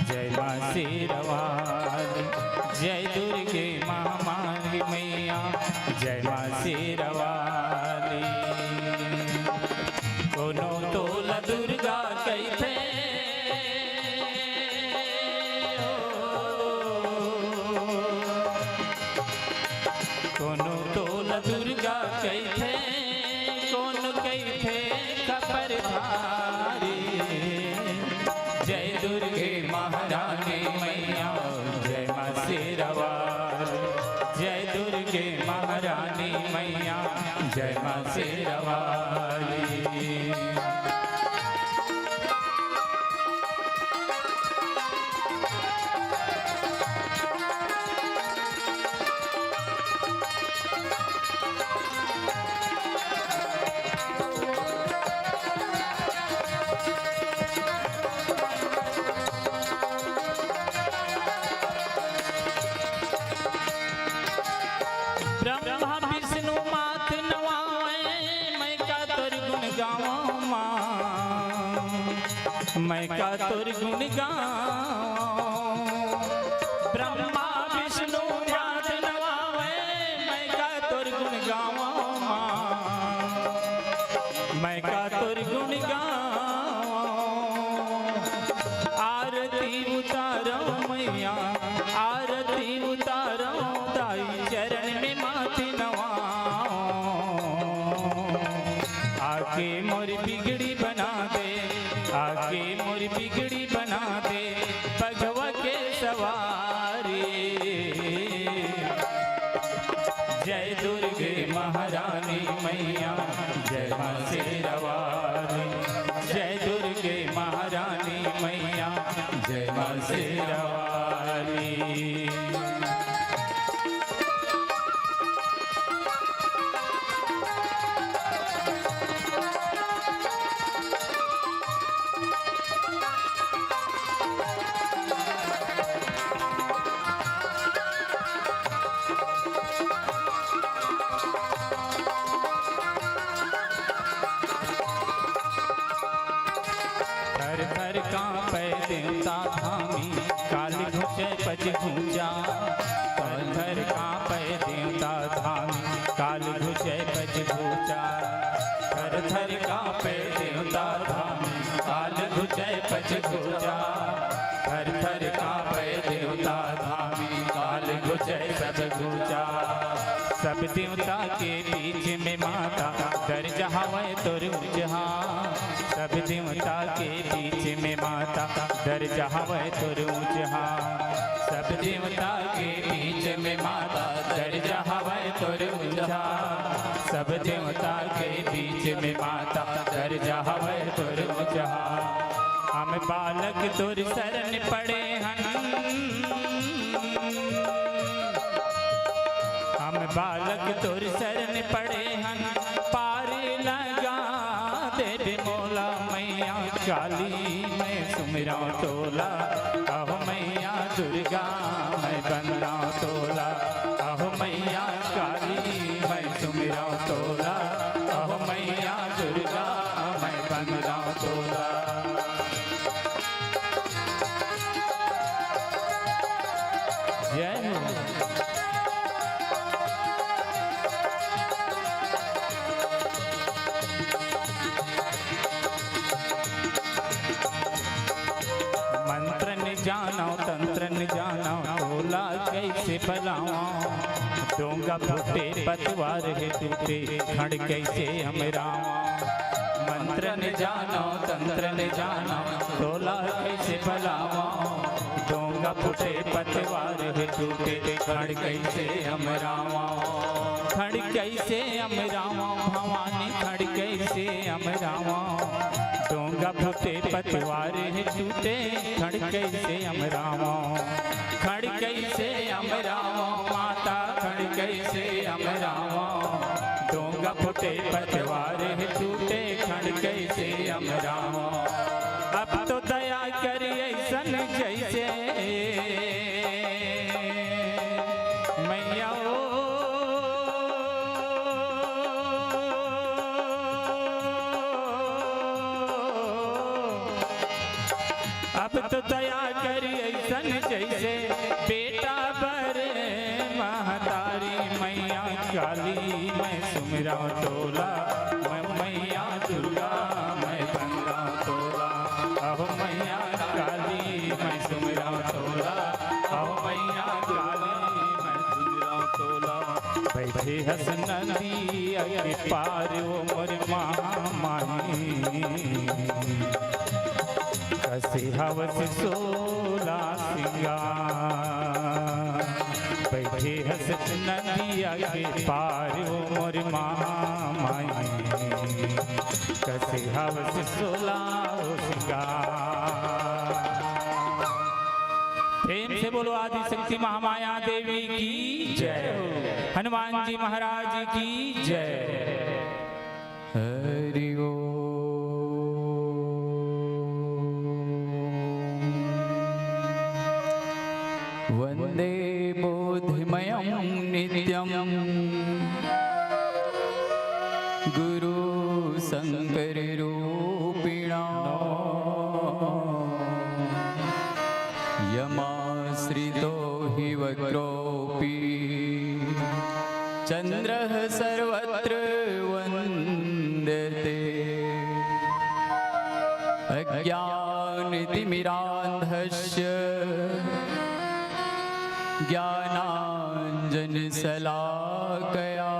जय माँ शेरवाली जय दुर्गे महामाई मैया जय माँ शेरवाली। कोनो तोल दुर्गा कैथे कोनो तोल दुर्गा कैथे कौन कैथे खबर धारी जय दुर्गे महारानी मैया जय माँ शेरवाली जय दुर्गे महारानी मैया जय माँ शेरवाली। ब्रह्मा विष्णु माथ नवाए मैं का तोर गुण गाऊं मां मैं का तोर गुण गाऊं। ब्रह्मा विष्णु माथ नवाए मैं का तोर गुण गाऊं मां मैं का तोर गुण गाऊं। आरती उतारो मैया आरती उतारो ताई चरण में माथे नवाओ आके मोर बिगड़ी बना दे आके मोर बिगड़ी बना दे भगवा के सवारी जय दुर्गे महारानी मैया जय माँ शेरवाली जय दुर्गे महारानी मैया जय माँ शेरवाली। थर थर कांपे देवता धामी काल घुचे पच घूंचा थर थर कांपे देवता धामी काल घुचे पच घूंचा थर थर कांपे देवता धामी काल घुचे पच घूंचा थर थर कांपे देवता धामी काल घुचे सब घूंचा। सब देवता के बीच में माता दर्जा हवे तोर ऊंचा सब देवता के बीच में माता दर्जा हवे तोर ऊंचा सब देवता के बीच में माता दर्जा हवे तोर ऊंचा सब देवता के बीच में माता दर्जा हवे तोर ऊंचा। हम बालक तोर शरण पड़े हन हम बालक तोर शरण पड़े हन पार लगा दे मोला मैया काली मैं सुमिरा तोला अहो मैया दुर्गा मैं बंदा तोला अहो मैया काली मैं सुमिरा तोला अहो मैया दुर्गा मैं बंदा तोला। जय हो जानो तंत्र न जानो तोला कैसे फलावा डोंगा फूटे पतवार है टूटे खड़ कैसे हम रावा मंत्र न जानो तंत्र न जानो तोला कैसे फलावा डोंगा फूटे पतवार है टूटे खड़ कैसे हम रावा खड़ कैसे हम रावा भवानी खड़ कैसे हम रावा डोंगा फूटे पतवार है टूटे खड़ कैसे हम रावा खड़ कैसे हम रावा माता खड़ कैसे हम रावा डोंगा फूटे पतवार है टूटे खड़ कैसे हम रावा अब तो दया करिए सन जैसे मैया अब तो दया करी ऐसन जैसे बेटा बर महतारी मैया काली मैं सुमिरा तोला मैं मैया दुर्गा मैं गंगा तोला अहो मैया काली मैं सुमिरा तोला अहो मैया काली मैं सुमिरा तोला बैठे हस नदी अगे पार वो मोर महामाही कसे हवस सोला सिंगार बैठे हस नदिया के पार वो मोर महामाई कसे हवस सोला सिंगार प्रेम से बोलो आदि शक्ति महामाया देवी की जय हनुमान जी महाराज की जय हरि ओम वंदे बोधिमयं नित्यं गुरु शंकर रूपिणा यमाश्रितो हि वक्रोऽपि चन्द्रः सर्वत्र वन्दते अज्ञानतिमिरान्धस्य ज्ञानाञ्जनशलाकया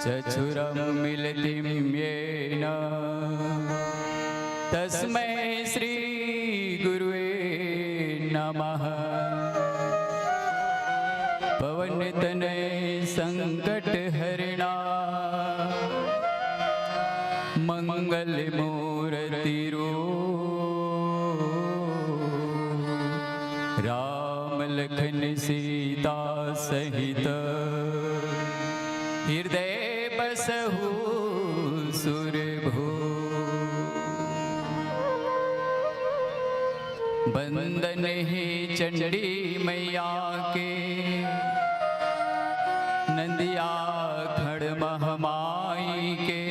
चक्षुरुन्मीलितं येन तस्मै श्रीगुरुवे नमः पवनतनय संकटहरणा मंगलमूर्तिरूप राम लखन सीता सहित हृदय बसहु सुरभू बंदन ही चंडी मैया के नंदिया खड़ महमाई के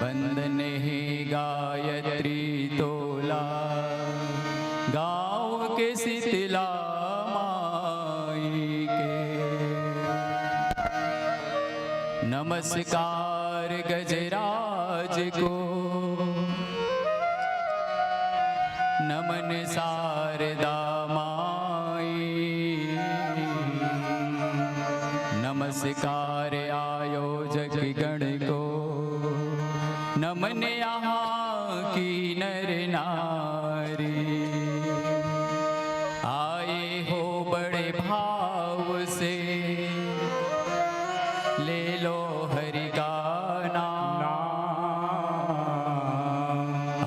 बंदन ही गायत्री तोला गाँव के शीतला माई के नमस्कार गजराज को नमन शारदा माई नमस्कार आयोजक गण को नमन यहाँ की नर नारी आए हो बड़े भाव से ले लो हरि का नाम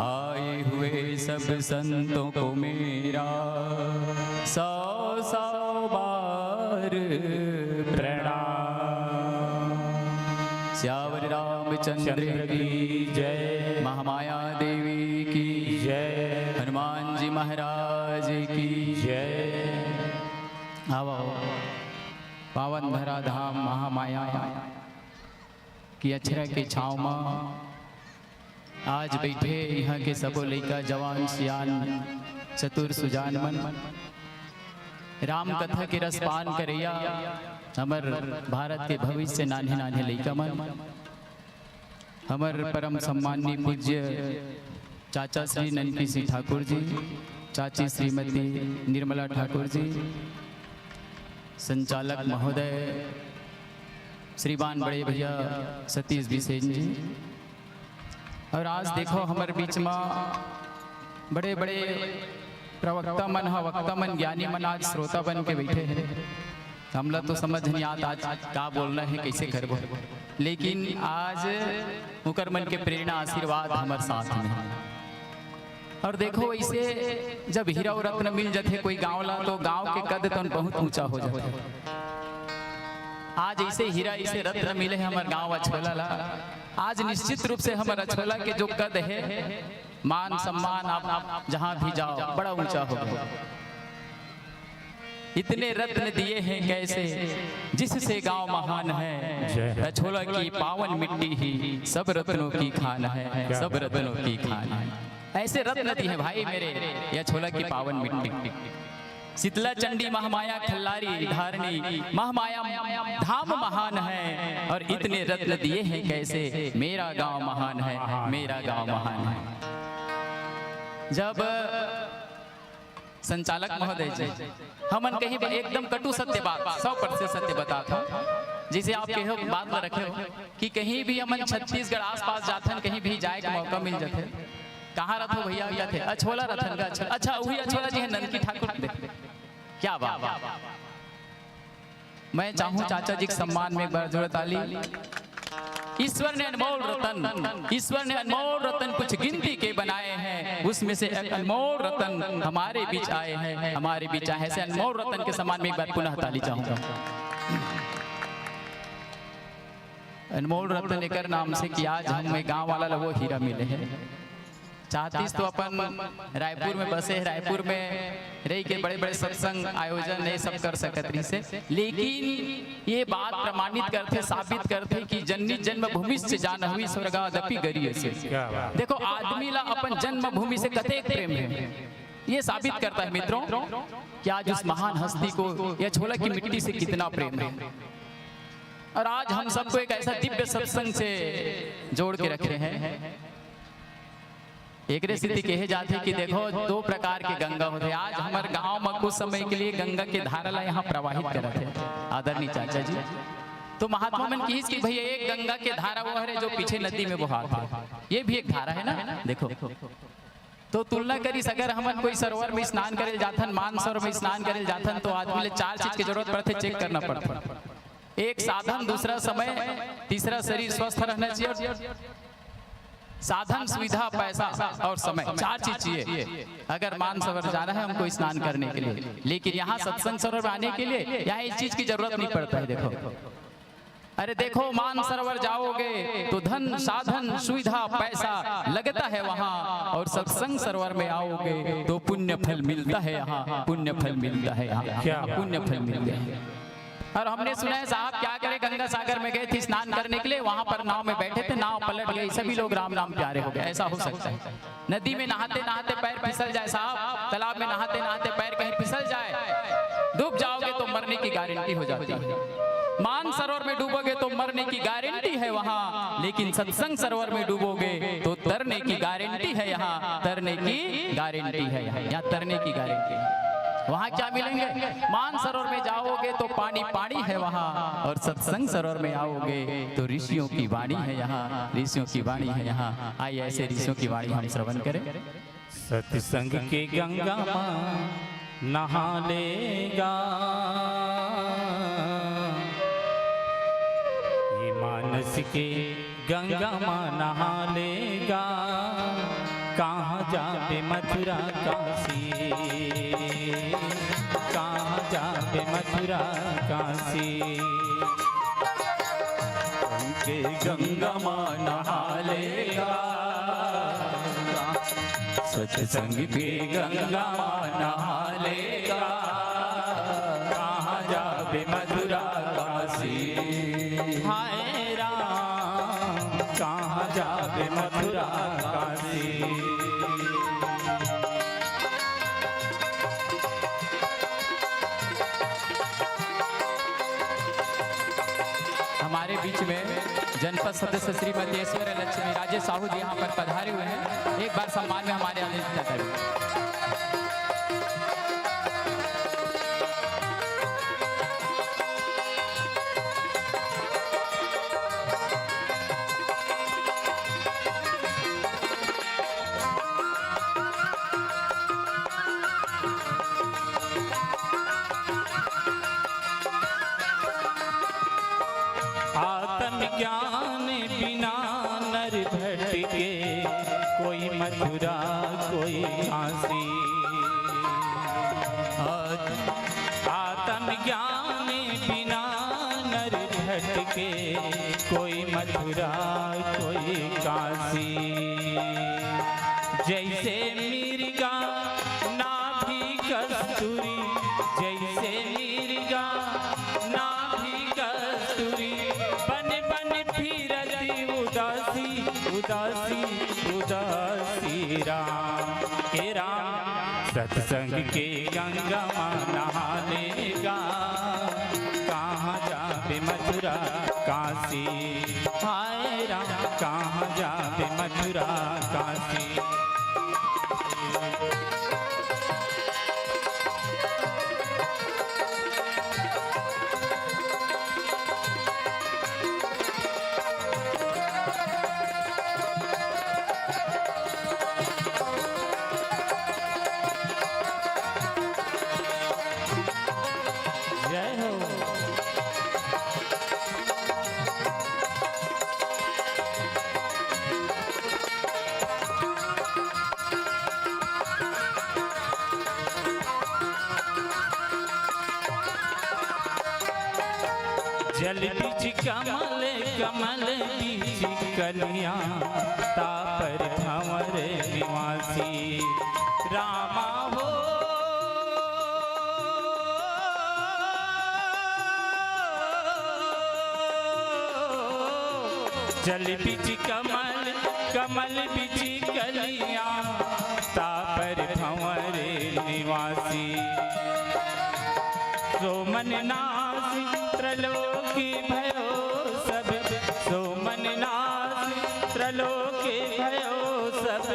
आए हुए सब संतों को मेरा सौ सौ बार प्रणाम श्यावर रामचंद्र की जय महामाया देवी की जय हनुमान जी महाराज की जय आओ पावन धरा धाम महामाया की अक्षरा के छाँव में आज बैठे यहाँ के सबो लइका जवान सियान चतुर सुजान मन राम कथा के रसपान करैया हमर भारत के भविष्य नान्हे नान्हे लइका मन हमार परम सम्माननीय पूज्य चाचा श्री ननकी सिंह ठाकुर जी, चाची श्रीमती निर्मला ठाकुर जी, संचालक महोदय श्रीमान बड़े भैया सतीश बिसेन जी। और आज देखो हमारे बीच में बड़े बड़े प्रवक्ता मन, वक्ता मन, ज्ञानी मन आज श्रोता बन के बैठे हैं। हमला तो समझ नहीं आता आज क्या बोलना है, कैसे करबो, लेकिन आज उकर मन के प्रेरणा आशीर्वाद हमारे साथ में है। और देखो ऐसे जब हीरा और रत्न मिल जाते कोई गाँव ला तो गाँव के कद तो बहुत ऊंचा हो जाता है। आज ऐसे हीरा ऐसे रत्न मिले हैं हमारे गाँव अछोला ला। आज निश्चित रूप से हमारे अछोला के जो कद है, मान सम्मान आप जहाँ भी जाओ बड़ा ऊंचा हो गया। इतने रत्न दिए हैं कैसे जिससे गांव महान है, अछोला की पावन मिट्टी ही सब रत्नों की खान है, सब रत्नों की खान है। ऐसे रत्न दिए हैं भाई मेरे ये अछोला की पावन मिट्टी। शीतला चंडी महामाया खल्लारी धारणी महामाया धाम महान है, और इतने रत्न दिए हैं कैसे मेरा गांव महान है, मेरा गांव महान है। जब संचालक महोदय जी हमन कहीं एकदम कटु सत्य बात 100% सत्य बताता, जिसे आप कहो बात में रखे हो कि कहीं भी हमन छत्तीसगढ़ आसपास जाथन, कहीं भी जाए का मौका मिल जाते, कहाँ रथो भैया क्या थे, अछोला रथन का। अच्छा वही अछोला जी है ननकी ठाकुर, क्या बात। मैं चाहूँ चाचा जी के सम्मान में एक बार जोर ताली। ईश्वर ने अनमोल रतन, ईश्वर ने अनमोल रतन कुछ गिनती के बनाए हैं, उसमें से एक अनमोल रतन हमारे बीच आए हैं, हमारे बीच आए हैं। ऐसे अनमोल रतन के सम्मान में एक बार पुनः ताली चाहूंगा। अनमोल रतन लेकर नाम से कि आज हमें गांव वाला वो हीरा मिले हैं। चाहतीस तो अपन रायपुर में बसे, रायपुर में रह के बड़े बड़े सत्संग आयोजन नहीं सब कर सकत रही से, लेकिन ये बात प्रमाणित करते, साबित करते कि जननी जन्मभूमि से जान हुई स्वर्गादपि गरिय से। देखो आदमी ला अपन जन्मभूमि से कतेक प्रेम है, ये साबित करता है मित्रों कि आज उस महान हस्ती को यह अछोला की मिट्टी से कितना प्रेम है। और आज हम सबको एक ऐसा दिव्य सत्संग से जोड़ के रख रहे हैं। एक स्थिति कहे जाती कि देखो दो प्रकार के गंगा होते। आज हमारे गांव में कुछ समय के लिए गंगा के धारा यहाँ प्रवाहित कर रहे थे आदरणीय चाचा जी। तो महात्मा मन की कि भैया एक गंगा के धारा वो है जो पीछे नदी में बहाता है, ये भी एक धारा है ना। देखो तो तुलना करी अगर हम कोई सरोवर में स्नान करे जाथन, मान सरोवर में स्नान करे जाथन, तो आदमी 4 चीज की जरूरत पड़ती, चेक करना पड़ता। एक साधन, दूसरा समय, तीसरा शरीर स्वस्थ रहना चाहिए। साधन, सुविधा, पैसा और समय, 4 चीज चाहिए अगर मान सरोवर जाना है हमको स्नान करने के लिए। लेकिन यहाँ सत्संग सरोवर आने के लिए यहाँ इस चीज की जरूरत नहीं पड़ता है। देखो अरे देखो मान सरोवर जाओगे तो धन, साधन, सुविधा, पैसा लगता है वहाँ, और सत्संग सरोवर में आओगे तो पुण्य फल मिलता है यहाँ, पुण्य फल मिलता है यहाँ, क्या पुण्य फल मिलता है। और हमने सुना है साहब क्या करे, गंगा सागर में गए थे स्नान करने के लिए, वहां पर नाव में बैठे थे, नाव पलट गई, सभी लोग राम राम प्यारे हो गए। ऐसा हो सकता है। नदी में नहाते नहाते पैर फिसल जाए साहब, तालाब में नहाते नहाते पैर कहीं फिसल जाए, डूब जाओगे तो मरने की गारंटी हो जाती है। मान सरोवर में डूबोगे तो मरने की गारंटी है वहाँ, लेकिन सत्संग सरोवर में डूबोगे तो तरने की गारंटी है यहाँ, तरने की गारंटी है यहाँ तरने की गारंटी है। वहाँ क्या मिलेंगे, मान सरोवर में जाओगे तो पानी पानी है वहाँ, और सत्संग सरोवर में आओगे तो ऋषियों की वाणी है यहाँ, ऋषियों की वाणी है यहाँ। आइए ऐसे ऋषियों की वाणी हम श्रवण करें। सत्संग के गंगा माँ नहा लेगा, ये मानस के गंगा माँ नहा लेगा, कहाँ जाके मथुरा काशी, कहाँ जाके मथुरा काशी, उनके गंगा माँ नहा लेगा, सत्संग के गंगा माँ नहा लेगा, कहाँ जाके मथुरा काशी, हाय राम कहाँ जाके मथुरा काशी। हमारे बीच में जनपद सदस्य श्रीमती ऐश्वर्य लक्ष्मी राजेश साहू जी यहाँ पर पधारे हुए हैं। एक बार सम्मान में हमारे आनंद करें। ज्ञान बिना नर भटके, कोई मथुरा कोई काशी। आत्म ज्ञान बिना नर भटके, कोई मथुरा कोई काशी। जैसे मिर्गा नाभि कस्तूरी, जैसे मिर्गा नाभि कस्तूरी, बन बन फिरती उदासी उदासी उदासी। राम के राम सत्संग के गंगा नहा लेगा, कहाँ जावे मथुरा काशी। हाय राम कहाँ जावे मथुरा काशी। जल बीच कमल कमल बीच कलिया, तापर भंवर निवासी। रामा हो जल बीच कमल कमल बीच कलिया, तापर भंवर निवासी। सोमन नाथ त्रलोकी भयो सब, सोमन नाथ त्रलोकी भयो सब।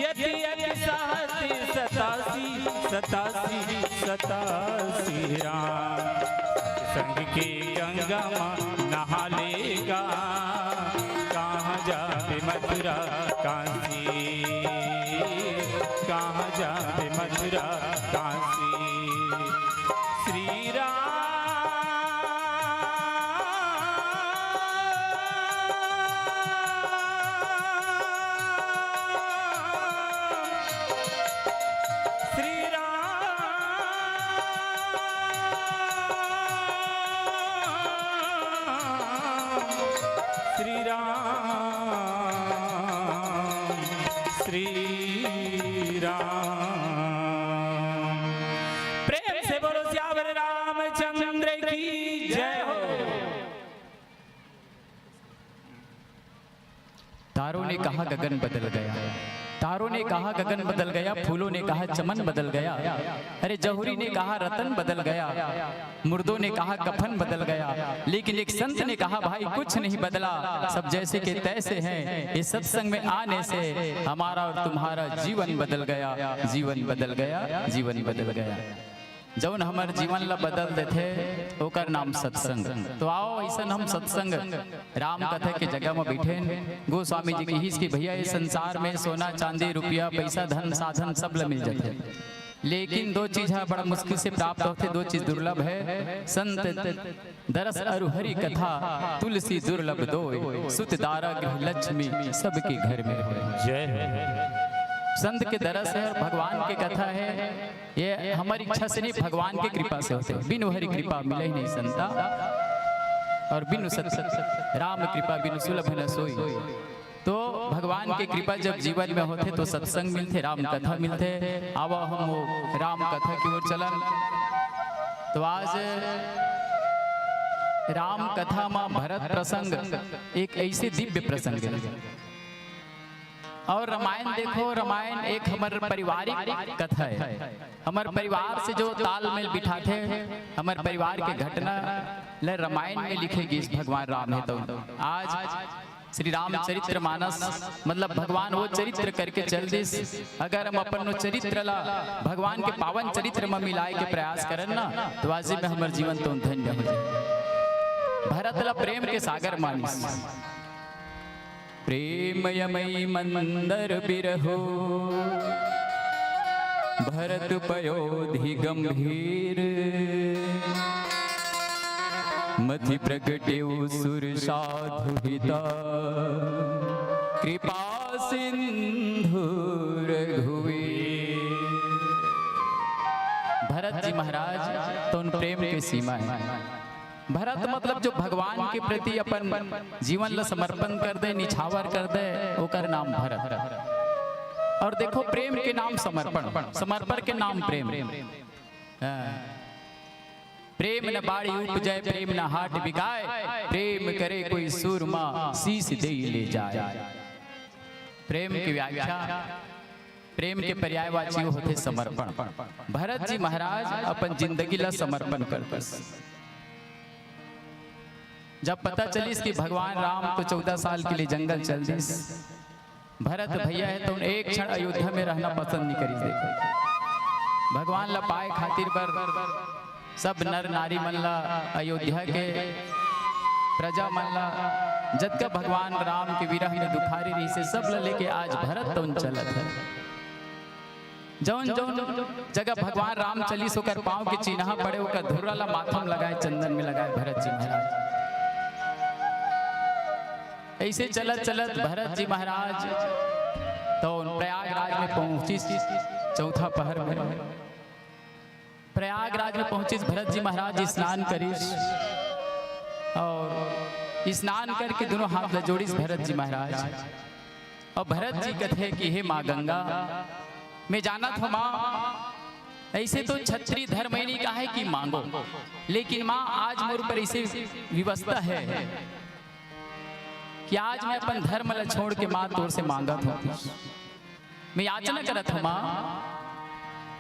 यति यति सहस्ति सतासी सतासी सतासी। राम संग के गंगा माँ नहा लेगा, कहाँ जावे मथुरा काशी। कहाँ जावे मथुरा काशी। श्री राम तारों ने कहा गगन बदल गया, तारों ने कहा गगन बदल गया, फूलों ने कहा चमन बदल गया। अरे जहुरी ने कहा रतन बदल गया, मुर्दों ने कहा कफन बदल गया, लेकिन एक संत ने कहा भाई कुछ नहीं बदला, सब जैसे के तैसे हैं। इस सत्संग में आने से हमारा और तुम्हारा जीवन बदल गया, जीवन बदल गया, जीवन बदल गया। जौन हमारे जीवन ला बदल देते ओकर नाम सत्संग। तो आओ ऐसा हम सत्संग राम कथा के जगह में बैठे गोस्वामी जी की हिस की भैया इस संसार में सोना चांदी रुपया पैसा धन साधन सब ला मिल जाते, लेकिन दो चीज है बड़ा मुश्किल से प्राप्त होते, दो चीज दुर्लभ है, संत दरस अरु हरि कथा, तुलसी दुर्लभ दो, सुत दारा गृह लक्ष्मी सबके घर में हो। जय संत के दरस है और भगवान की कथा है, ये हमारी इच्छा से नहीं भगवान की कृपा से होते। बिनु हरि कृपा मिले ही नहीं संता, और बिनु सत राम कृपा बिनु सुलभ न सोई। तो भगवान की कृपा जब जीवन में होते तो सत्संग मिलते, राम कथा मिलते। अब हम वो राम कथा की ओर चलन। तो आज राम कथा में भरत प्रसंग एक ऐसे दिव्य प्रसंग है। और रामायण देखो, रामायण एक हमारे पारिवारिक कथा है। हमारे परिवार से जो तालमेल बिठाते हमारे परिवार के घटना ले रामायण में लिखेगी भगवान राम है। तो आज श्री रामचरित्र मानस मतलब भगवान वो चरित्र करके चल दिस। अगर हम अपन चरित्र ला भगवान के पावन चरित्र में मिलाए के प्रयास करन ना तो आज में हमारे जीवन तो धन्य हो जाए। भरत ला प्रेम के सागर मानिस, प्रेमयमयी मंदर बिरहो भरत पयोधि गंभीर, मति प्रगटेउ सुर साधु हिता, कृपा सिंधु रघुवीर। भरत जी महाराज तो उन प्रेम की सीमा है। भरत मतलब जो भगवान के प्रति अपन जीवन ला समर्पण कर दे, निछावर कर दे, ओकर नाम भरत। और देखो प्रेम के नाम समर्पण, समर्पण के नाम प्रेम। प्रेम न बाड़ी उपजय, प्रेम न हाट बिगाए, प्रेम करे कोई सूरमा शीस दे ले जाए। प्रेम की व्याख्या, प्रेम के पर्यायवाची होते समर्पण। भरत जी महाराज अपन जिंदगी ला समर्पण करते। जब पता चली कि भगवान राम तो 14 साल के लिए जंगल चल दिस, भरत भैया है तो एक क्षण अयोध्या में रहना पसंद नहीं करी। देखो भगवान ला पाए खातिर पर सब नर नारी मन ला, अयोध्या के प्रजा मन ला जद का भगवान राम के विरह में दुखारी रही से सब ला लेके आज भरत तो चलत है। जौन जौन जगह भगवान राम चली सोकर पाँव के चिन्हा पड़े होकर धुर्रा ला माथम लगाए, चंदन में लगाए भरत जी महाराज। ऐसे चलत चलत भरत जी महाराज तो प्रयागराज में पहुंची। चौथा पहर में प्रयागराज में पहुंचे भरत जी महाराज स्नान करीस और स्नान करके दोनों हाथ जोड़ीस भरत जी महाराज। और भरत जी कहते कि हे माँ गंगा, मैं जाना था माँ ऐसे तो क्षत्रिय धर्म ही नहीं कहा है कि मांगो, लेकिन माँ आज मोर पर ऐसे व्यवस्था है कि आज मैं अपन धर्म ला छोड़ के माँ तोर से मांगा था। मैं याचना करत हूँ माँ,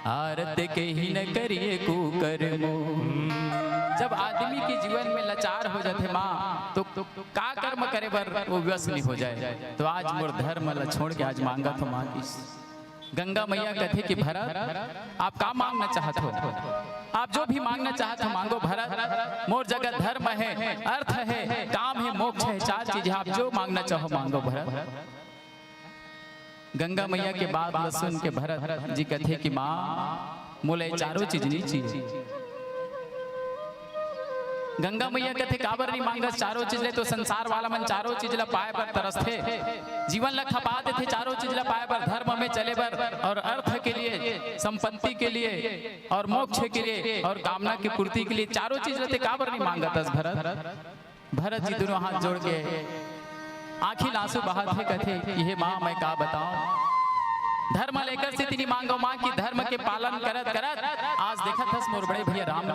आरत के ही न करिए कुकर्मो। जब आदमी के जीवन में लाचार हो जाते माँ तो का कर्म करे बर वो व्यस्त नहीं हो जाए। तो आज मोर धर्म ला छोड़ के आज मांगा तो माँ की। गंगा मैया कहते कि भरत आप का मांगना चाहते हो, आप जो भी मांगना चाहते हो मांगो भरत। मोर जगत धर्म है, अर्थ है, काम है, मोक्ष है, चार चीज आप जो मांगना चाहो मांगो भरत। गंगा मैया के बाद सुन के भरत जी कहते कि माँ मोले चारों चीज नहीं चाहिए। गंगा मैया कहते काबर नहीं मांगा चारों चीज ले, तो संसार वाला मन चारों चीज ला पाए पर तरसथे, जीवन ला खपा देते चारों चीज ला पाए पर, धर्म में चले बर और अर्थ के लिए, संपत्ति के लिए और मोक्ष के लिए और कामना की पूर्ति के लिए चारों चीज लेते काबर नहीं मांगा तस भरत। भरत जी दोनों हाथ जोड़ के आंखी आंसू बहाते कहते कि हे माँ मैं का बताऊं, धर्म लेकर से तिनी मांगो माँ की धर्म के पालन करत करत आज देखा था मोर बड़े भैया राम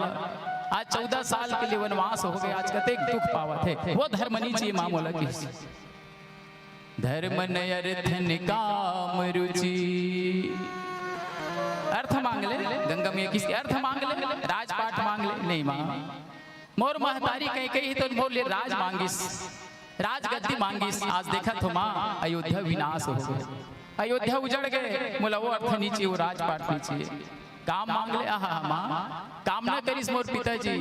आज 14 साल के लिए वनवास हो गए, आज कते दुख पावत है। वो धर्म नहीं चाहिए माँ मोला की। धर्म न अर्थ निकाम रुचि, अर्थ मांग ले गंगा मैया किसके अर्थ मांग ले, राजपाट मांग ले नहीं माँ। मोर महतारी कहीं कहीं तो मोर ले राज मांगिस, राजगद्दी मांगिस। आज देखा तो माँ अयोध्या विनाश हो गए, अयोध्या उजड़ गए, मोला वो अर्थ नहीं चाहिए, वो राजपाट नहीं चाहिए। काम मांग ले, आहा माँ काम ना करिस मोर पिताजी,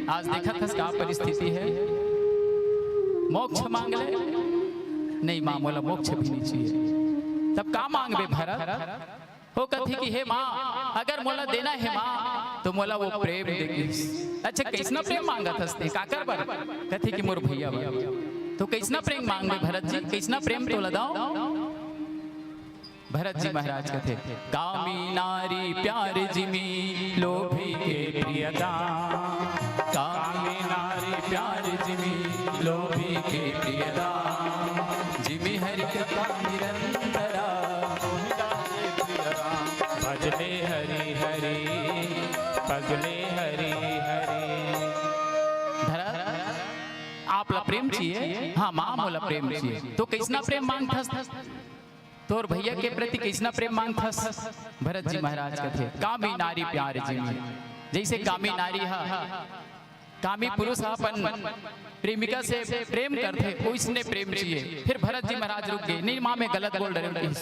आज देखा था क्या परिस्थिति है। मोक्ष मांग ले नहीं माँ, मोला मोक्ष भी नहीं चाहिए। तब का मांग बे भरत, वो कथी कि हे माँ अगर मोला देना है माँ तो मोला वो प्रेम देगी। अच्छा कैसना प्रेम मांगा था काकर बर, कथी कि मोर भैया तो कैसना प्रेम मांग बे भरत जी, कैसना प्रेम तो लगाओ। भरत जी महाराज कहते कामी नारी प्यार जिमी लोभी के प्रियदाम, कामी नारी प्यार जिमी लोभी के प्रियदाम, जिमी हरि कथा निरंतरा भजले हरि हरि भजले हरि हरि। भरत आप ला प्रेम चाहिए, हाँ माँ मोला प्रेम चाहिए, तो कैसना प्रेम मांग था। तोर भैया के प्रति किसना प्रेम मांगथस? भरत जी महाराज कथे कामी नारी प्यार जिमी। जैसे कामी नारी हा, कामी पुरुष अपन प्रेमिका से प्रेम करते, उसने प्रेम चाहिए। फिर भरत जी महाराज रुक गए, नहीं माँ मैं गलत बोल रहे हूँ।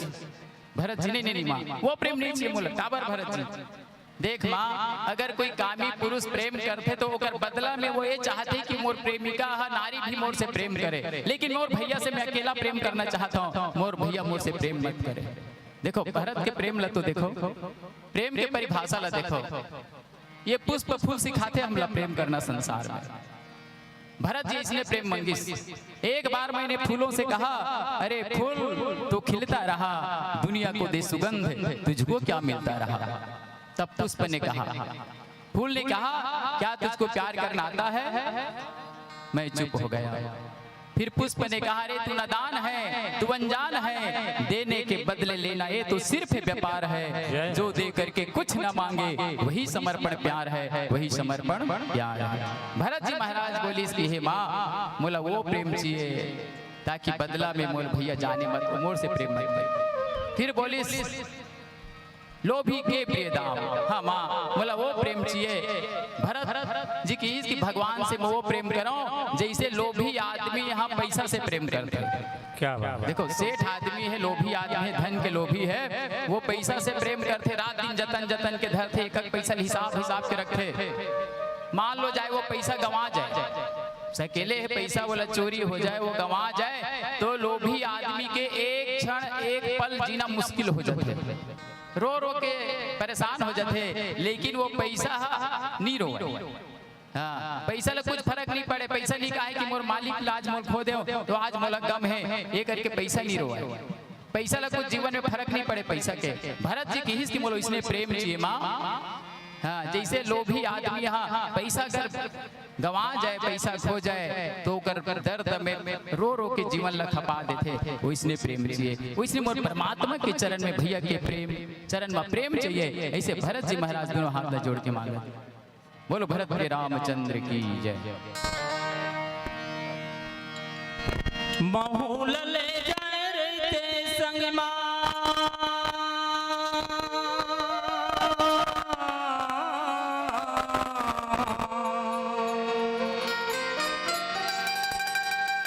भरत जी नहीं माँ, वो प्रेम नहीं चाहिए मोला। टाबर भरत जी देख माँ, अगर कोई कामी पुरुष प्रेम करते तो ओकर बदला में वो ये चाहते कि मोर प्रेमिका हा नारी भी मोर से प्रेम करे, लेकिन मोर भैया से मैं अकेला प्रेम करना चाहता हूँ, मोर भैया मोर से प्रेम मत करे। देखो भरत के प्रेम ला तो देखो, प्रेम के परिभाषा ला देखो, ये पुष्प फूल सिखाते हमला प्रेम करना संसार में। भरत जी इसने प्रेम मंगिस। एक बार मैंने फूलों से कहा, अरे फूल तो खिलता रहा, दुनिया को दे सुगंध, तुझको क्या मिलता रहा। तब पुष्प ने कहा, फूल ने कहा, क्या तुझको प्यार करना आता है? मैं चुप हो गया। फिर पुष्प ने कहा, अरे तू नादान है, तू अनजान है, देने के बदले लेना ये तो सिर्फ व्यापार है, जो दे करके कुछ ना मांगे वही समर्पण प्यार है, वही समर्पण प्यार है। भरत जी महाराज बोली इसकी, हे माँ मोला वो प्रेम चाहिए ताकि बदला में मोल भैया जाने मत, मोर से प्रेम मत करे। फिर बोली लोभी के प्रिय दाम, हाँ माँ बोला वो प्रेम चाहिए। भरत जी की भगवान से वो प्रेम करो जैसे लोभी आदमी यहाँ पैसा से प्रेम करते हैं। क्या बात? देखो सेठ आदमी है, लोभी आदमी है, धन के लोभी है, वो पैसा से प्रेम करते, रात दिन जतन जतन के धरते, एक एक पैसा हिसाब के रखते। मान लो जाए वो पैसा गंवा जाए, अकेले है पैसा बोला चोरी हो जाए, वो गंवा जाए, तो लोभी आदमी के एक क्षण एक पल जीना मुश्किल हो जाते, रो रो के परेशान हो जाते, लेकिन वो पैसा नहीं रो। हाँ, पैसा ला कुछ फर्क नहीं पड़े, पैसा नहीं कहा है कि मोर मालिक लाज मोल खो दे तो आज मोला गम है, ये करके पैसा नहीं रोआ। पैसा ला कुछ जीवन में फर्क नहीं पड़े पैसा के। भरत जी की बोलो इसने प्रेम चाहिए माँ। हाँ, जैसे लोभी आदमी यहाँ पैसा अगर गंवा जाए, पैसा खो जाए तो कर दर्द में रो रो के जीवन ला खपा देते, वो इसने प्रेम चाहिए। वो इसने मोर परमात्मा के चरण में, भैया के प्रेम चरण में प्रेम चाहिए। ऐसे भरत जी महाराज दोनों हाथ जोड़ के मांगे। बोलो भरत के रामचंद्र की जय। महूल ले जाए रे संग माँ,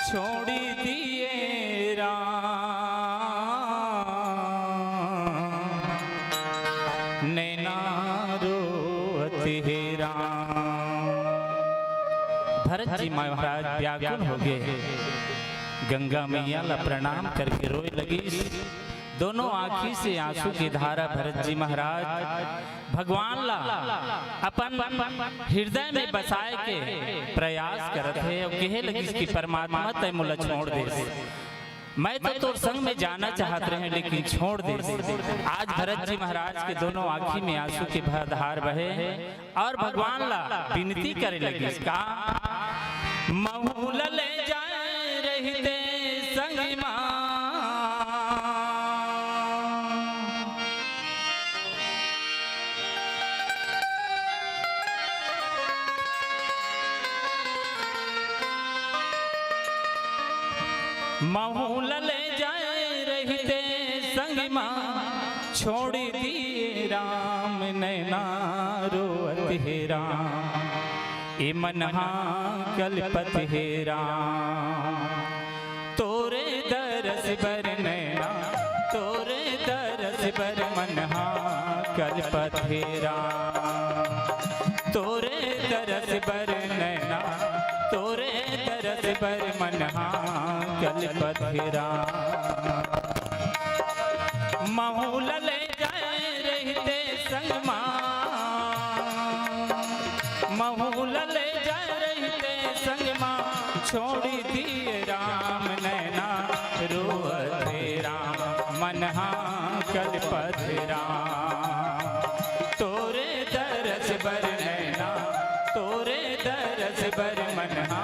छोड़ी दिए राम नैना रोती है राम। भरत जी महाराज व्याकुल हो गए, गंगा मैया ला प्रणाम करके रोए लगी। दोनों आँखी से आंसू की धारा भरत जी महाराज भगवान ला अपन हृदय में बसाए के प्रयास करते हैं और कहे लगी कि परमात्मा तय मुला छोड़ दे, मैं तो तोर संग में जाना चाहते रहे लेकिन छोड़ दे। आज भरत जी महाराज के दोनों आँखी में आंसू की धार बहे और भगवान ला विनती करे लगी, का महूल ले जाए रहते संग माँ, महूल ले जाए रहते संग माँ, छोड़ दिए राम नैना रोअत है राम, ए मनहा कलपत है राम। तोरे दरस बर नैना, तोरे दरस बर मनहा कलपत है राम, तोरे दरस बर नैना, तोरे दरस बर मनहा कलपत है राम। महूल ले जाए रहते संग माँ, महूल ले जाए रहते संग माँ, छोड़ दिए राम नैना रोअत है राम, मनहा कलपत है राम। तोरे दरस बर नैना, तोरे दरस बर मनहा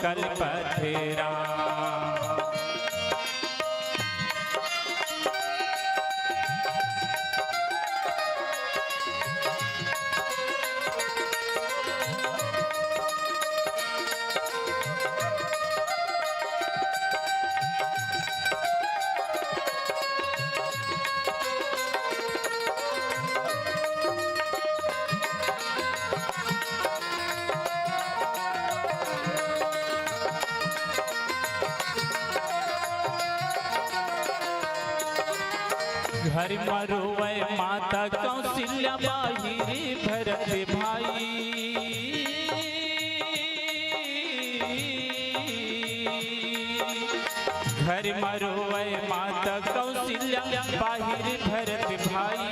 कलपत है राम। घर मरुवै माता कौशल्या बाहिरी भरत भाई। घर मरुवै माता कौशल्या बाहिरी भरत भाई।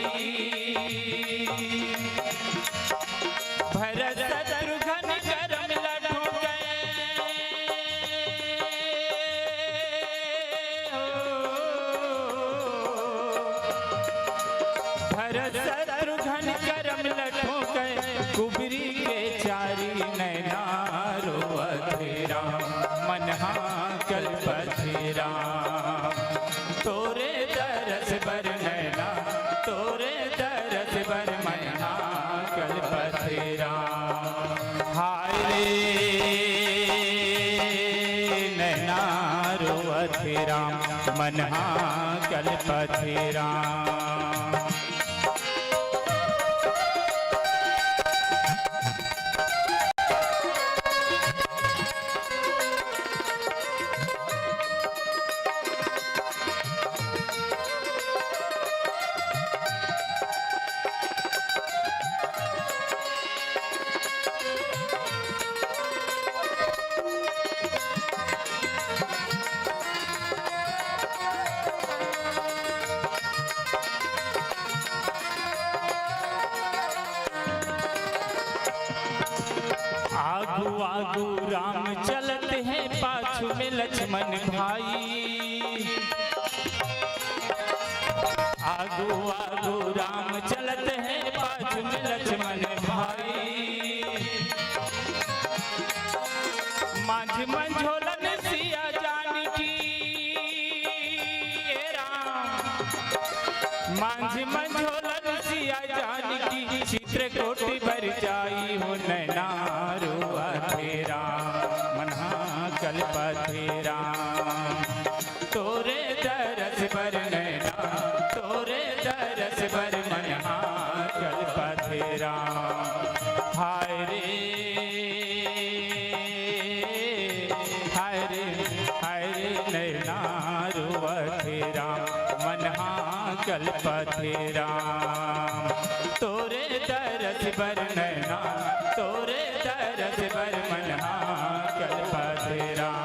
भरत शत्रुघ्न करम लड्डू गए भरत शत्रुघ्न करम लड्डू गए। कुबरी के चारी नैना रोवत राम मनहा कल्पत राम। तोरे दरस बर नैना तोरे दरस बर मनहा कल्पत राम। हाय रे नैना रोवत राम मनहा कल्पत राम। आगू आगू राम चलत हैं पाछू में लक्ष्मण भाई। आगू आगू राम चलत हैं पाछू में लक्ष्मण भाई। माझ मंझोलन सिया जानकी राम। माझ मंझोलन सिया जानकी चित्रकूट भर जाई हो नैना रोवत राम मनहा कल्पत राम। तोरे दरस बर नैना तोरे दरस बर मनहा कल्पत राम। हाय रे नैना रोवत राम मनहा कल्पत राम। तोरे दरस बर नैना तोरे दरस बर मनहा कल्पत राम।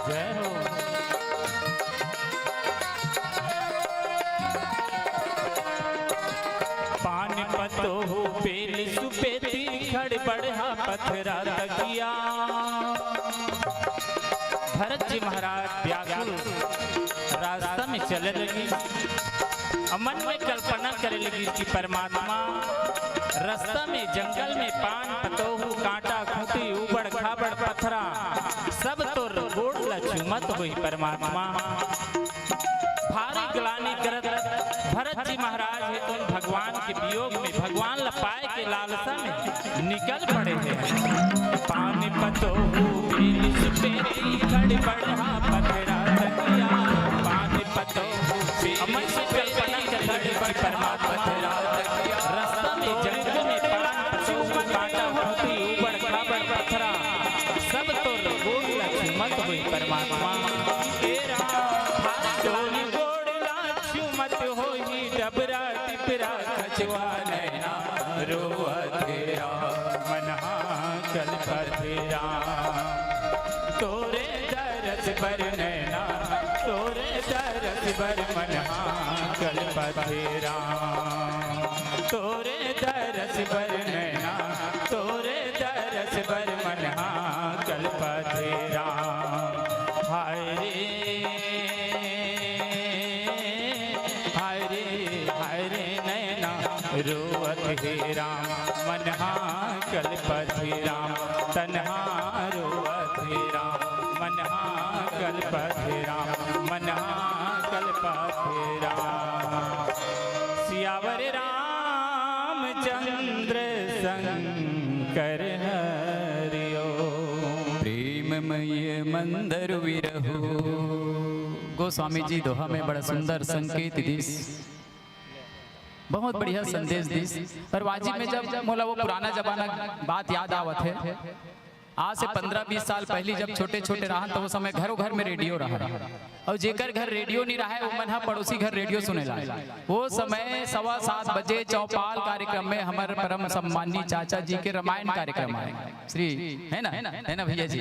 जय हो। पान पतो हो पेल सुपेती खड़ बढ़ा पथरा तकिया। भरत जी महाराज व्याकुल रास्ता में चले लगी। मन में कल्पना करे लगी कि परमात्मा रास्ता में जंगल में पान पतोहू कांटा खूंटी उबड़ खाबड़ पथरा सब तो गोड़ लचुमत हुई परमात्मा। भारी ग्लानि करत भरत जी महाराज है तो भगवान के वियोग में भगवान लपाए के लालसा में निकल पड़े हैं। पानी पतोहू बेली सुपेती खड़ बढ़ा पथरा तकिया। पानी पतोहू मन से कल्पना कर परमात्मा रास्ता में जंगल में पान पतोहू कांटा खूंटी उबड़ खाबड़ पथरा सब तो गोड़ लक्ष्मत हुई परमात्मा। डोली गोड़ लक्ष्मत होई डबरा टिपरा खचवा नैना रोवत राम मनहा कल्पत राम। तोरे दरस बर नैना तोरे दरस बर मनहा कल्पत राम। तोरे दरस बर नैना तोरे दरस बर मनहा कल्पत राम। हाय रे नैना रोवत राम मनहा कल्पत राम। तन्हा रोवत राम मनहा कल्पत राम मनहा कल्पत राम। सियावर राम रामचंद्र शंकर हरिओ। प्रेममय मंदर विरहो। गोस्वामी जी दोहा में बड़ा सुंदर संकेत दिस, बहुत बढ़िया संदेश दिस। और वाजिब में जब मोला वो पुराना जमाना बात याद आवत है, आज से 15-20 साल पहले जब छोटे छोटे रहा तो वो समय घरों घर में रेडियो रहा, और जेकर घर रेडियो नहीं रहा है वो मन पड़ोसी घर रेडियो सुनेला। वो समय 7:15 बजे चौपाल कार्यक्रम में हमारे परम सम्मानी चाचा जी के रामायण कार्यक्रम आए, श्री है ना भैया जी,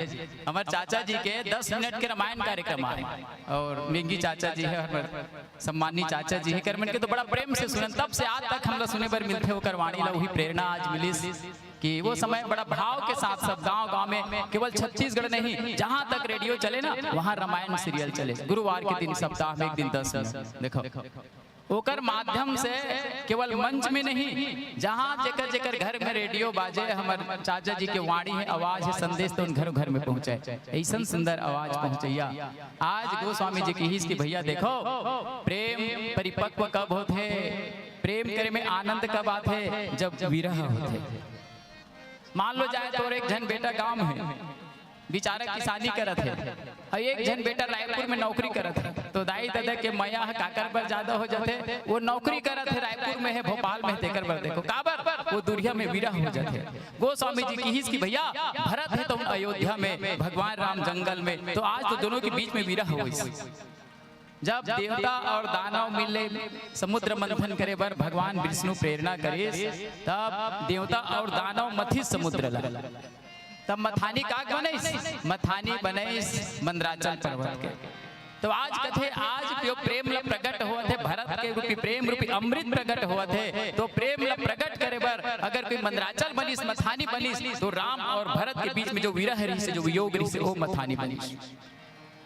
हमारे चाचा जी के 10 मिनट के रामायण कार्यक्रम आए। और मिंगी चाचा जी है हमारे सम्मानी चाचा जी है करमन के, तो बड़ा प्रेम से सुनन, तब से आज तक हम सुने पर मिलते हो करवाणी ला वही प्रेरणा आज मिली कि वो समय बड़ा भाव के साथ सब गांव में, केवल छत्तीसगढ़ नहीं जहां तक रेडियो चले ना वहां रामायण सीरियल चले, गुरुवार के दिन सप्ताह में एक दिन 10 मिनट। देखो ओकर माध्यम से केवल मंच में नहीं, जहां जेकर जेकर घर में रेडियो बाजे, हमारे चाचा जी के वाणी है, आवाज है, संदेश तो उन घरों घर में पहुंचे, ऐसा सुंदर आवाज पहुंचैया। आज गोस्वामी जी की हिस्स की भैया देखो, प्रेम परिपक्व कब होते, प्रेम करे में आनंद कब आते, जब विरह होते। मान लो जाए तो एक जन बेटा गांव में है, बेचारा किसानी करत है, और एक जन बेटा रायपुर में नौकरी करत है, तो दाई दादा के मैया है काकर पर ज्यादा हो जाते, वो नौकरी करत है रायपुर में है, भोपाल में तेकर पर देखो काबर वो दुरिया में विरह हो जाते। गोस्वामी जी की हिस्स की भैया, भरत है तो अयोध्या में, भगवान राम जंगल में, तो आज तो दोनों के बीच में विरह हो। जब देवता और दानव मिले समुद्र मंथन करे बर भगवान विष्णु प्रेरणा करे, तब देवता और दानव मथी समुद्र ला, तब मथानी काग बनैस, मथानी बनैस मंदराचल पर्वत के। तो आज कथे आज प्रेम ल प्रकट हुआ थे, भरत के रूपी प्रेम रूपी अमृत प्रकट हुआ थे, तो प्रेम ल प्रकट करे बर अगर कोई मंदराचल बनिस, मथानी बनिस, तो राम और भरत के बीच में जो विरह रही से, जो वियोग रही से, वो मथानी बनिस।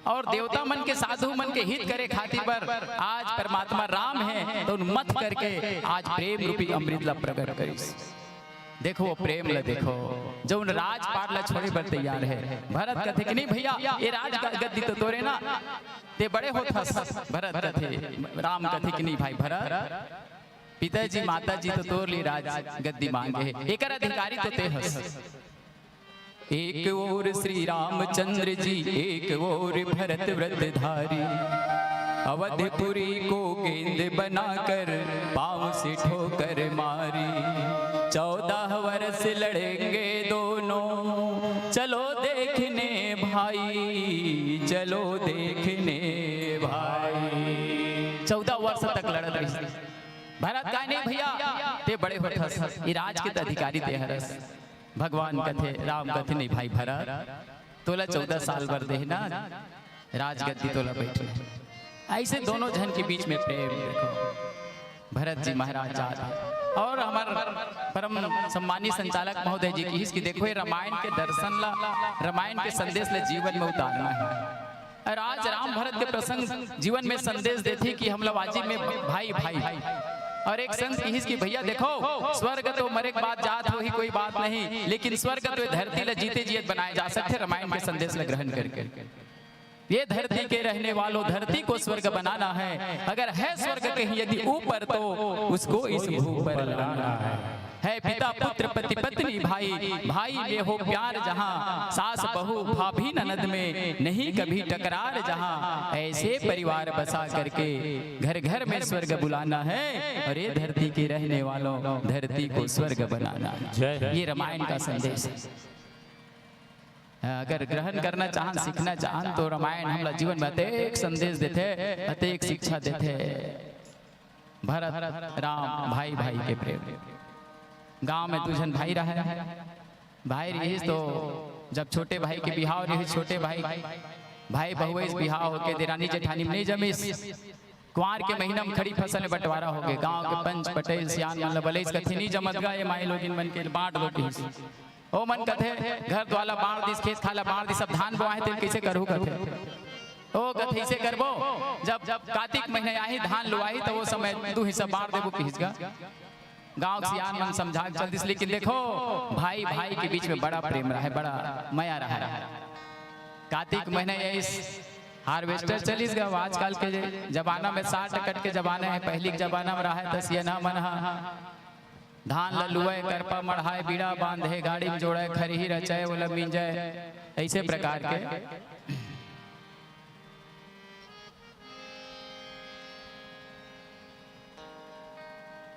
और देवता मन के साधु मन के हित करे खातिर पर आज परमात्मा राम है, तो मत करके आज प्रेम रूपी अमृत ला प्रकट करिस। देखो वो प्रेम ला देखो, जो उन राजपाट ला छोड़े पर तैयार है। भरत कथे कि नहीं भैया ये राज गद्दी तो तोरे ना, ते बड़े होता। भरत कथे, राम कथे कि नहीं भाई भरत, पिताजी माताजी तो तोर ली राज गद्दी मांगे है, एकर अधिकारी तो ते हस। एक ओर श्री रामचंद्र जी, एक ओर भरत व्रतधारी, अवधपुरी को गेंद बनाकर पांव से ठोकर मारी। 14 वर्ष लड़ेंगे दोनों, चलो देखने भाई, चलो देखने भाई। 14 वर्ष तक लड़त रही। भरत का नहीं भैया, ते बड़े होठस, ये राज के अधिकारी ते हरस। भगवान कथे, राम कथे नहीं भाई भरत, तोला 14 साल भर देना राजगद्दी तोला बैठे। ऐसे दोनों जन के बीच में प्रेम देखो। भरत जी महाराज जात और हमारे परम सम्मानी संचालक महोदय जी की इसकी देखो, ये रामायण के दर्शन ला, रामायण के संदेश ले जीवन में उतारना है। और आज राम भरत के प्रसंग जीवन में संदेश देते कि हम लोग वाजिब में भाई भाई। और एक संत की हिस्स की भैया देखो, स्वर्ग तो मरे के बाद जात हो ही कोई बात नहीं, लेकिन स्वर्ग तो धरती ला जीते जीत बनाए जा सकते रामायण के संदेश ला ग्रहण करके। ये धरती के रहने वालों, धरती को स्वर्ग बनाना है। अगर है स्वर्ग कहीं यदि ऊपर, तो उसको इस भू पर लाना है। पिता पुत्र पति पत्नी भाई, भाई में हो प्यार जहाँ, सास बहू भाभी ननद में नहीं कभी टकरार जहाँ। ऐसे परिवार बसा करके घर घर में स्वर्ग बुलाना है, और ये धरती के रहने वालों, धरती को स्वर्ग बनाना। ये रामायण का संदेश है। अगर ग्रहण करना चाहन, सीखना चाहन, तो रामायण हमला जीवन में अतेक संदेश देते, अतेक शिक्षा देते। भरत राम भाई भाई के प्रेम। गांव में दुजन भाई रहे, भाई रही तो जब छोटे भाई के बिहाव रही, छोटे भाई बहु बिहाव होके देरानी जेठानी में नहीं जमीस। कुआर के महीना में खड़ी फसल में बंटवारा हो गए। गांव के पंच पटेल सियान मन बलेस कथी नहीं जमत गा, ये माई लोगिन मन के बांट लो। ओ मन कथे घर द्वाला बाढ़ दिस, खेत खाला बाढ़ दिस, सब धान बोआए थे कैसे करू कथे। ओ कथे ऐसे करबो, जब कार्तिक महीने आई धान लुआई तो वो समय तू हिस्सा बाढ़ देबो किसगा। गांव सियान मन समझा चल दिस। लेकिन देखो भाई भाई के बीच में बड़ा प्रेम रहा है, बड़ा माया रहा है। कार्तिक महीने इस हार्वेस्टर चलीस गया। आजकल के जमाना में 60 कट के जमाना है, पहले के जमाना में रहा है तो सियाना मन धान ललुए करपा मढ़ाए बीड़ा बांधे गाड़ी में जोड़े खरी रचाए वो लमीन जाए, ऐसे प्रकार के।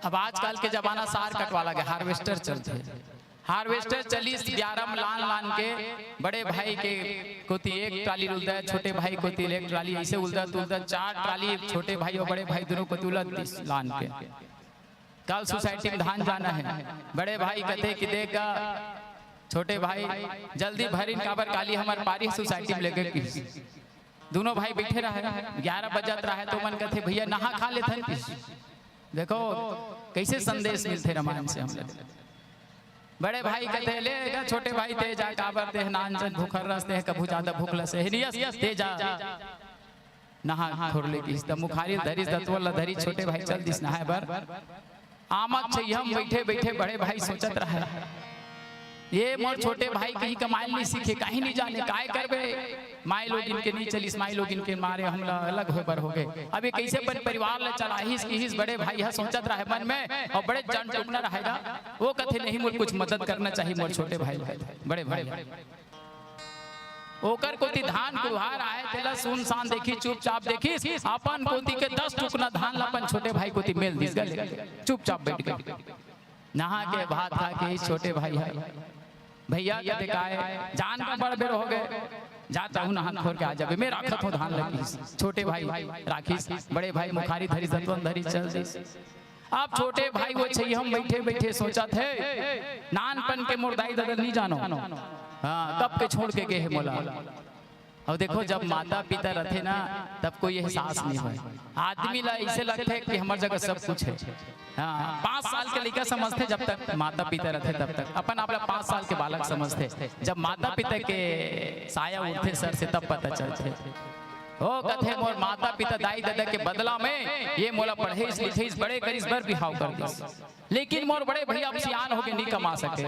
अब आजकल के जमाना सार कटवा लगे, हार्वेस्टर चलते हैं। हार्वेस्टर चली 11 में लान लान के बड़े भाई के कोती एक ट्राली उलदा है, छोटे भाई कोती एक ट्राली, ऐसे उलदा तुलदा 4 ट्राली, छोटे भाई और बड़े भाई दोनों को तुला 30 लान के। कल सोसाइटी में धान जाना है, बड़े भाई कहते कि देगा छोटे भाई जल्दी भरी काबर काली हमारे पारी सोसाइटी में लेकर की। दोनों भाई बैठे रहे, 11 बजत रहा है तो मन कहते भैया नहा खा लेते। देखो कैसे संदेश मिलते रामायण से हम लोग। बड़े भाई कहते ले छोटे भाई ते जा काबर दे नान जन भूखर रस्ते है कभू ज्यादा भूख लसे नियस ते जा नहा खोरले की त मुखारी धरी दतवल धरी छोटे भाई चल दिस नहाए बर आमक छै। हम बैठे बैठे बड़े भाई सोचत रहे ये मोर छोटे भाई कहीं कमाइल नहीं सीखे, कहीं नहीं जाने काय करबे, माई लोग इनके नहीं चलिस, माई लोग इनके मारे हमला अलग हो पर हो गए। अभी कैसे पर परिवार ले चलाहिस की हिस बड़े भाई है सोचत रहे मन में, और बड़े जान टुकना रहेगा वो कथे नहीं मोर कुछ मदद करना चाहिए मोर छोटे भाई बड़े भाई। ओकर कोती धान कुहार आए तेला सुनसान देखी चुपचाप देखी अपन कोती के 10 टुकना धान अपन छोटे भाई कोती मेल दिस गए, चुपचाप बैठ गए। नहा के भात खा के छोटे भाई है भैया क्या दिखाए जान का बड़ बेर हो गए, जाता हूँ नहा खोर के आ जाबे मैं राखत हूँ धान लगी। छोटे भाई राखीस, बड़े भाई मुखारी धरी सतवन धरी चल दिस। अब छोटे भाई वो चाहिए हम बैठे बैठे सोचा थे नानपन के मुर्दाई ददल नहीं जानो, हाँ कब के छोड़ के गए है मोला। और देखो जब माता पिता रहते ना तब कोई एहसास नहीं हुआ, आदमी ला ऐसे लगते कि हमारे जगह सब कुछ है। हाँ 5 साल के लड़का समझते जब तक माता पिता रहते तब तक, अपन आप 5 साल के बालक समझते, जब माता पिता के साया उठते सर से तब पता चलते। ओ कथे मोर माता पिता दाई दादा के बदला में ये मोला पढ़े लिखे बड़े करीस बर बिहाव कर दिस, लेकिन मोर बड़े भैया अब सियान होके नहीं कमा सके,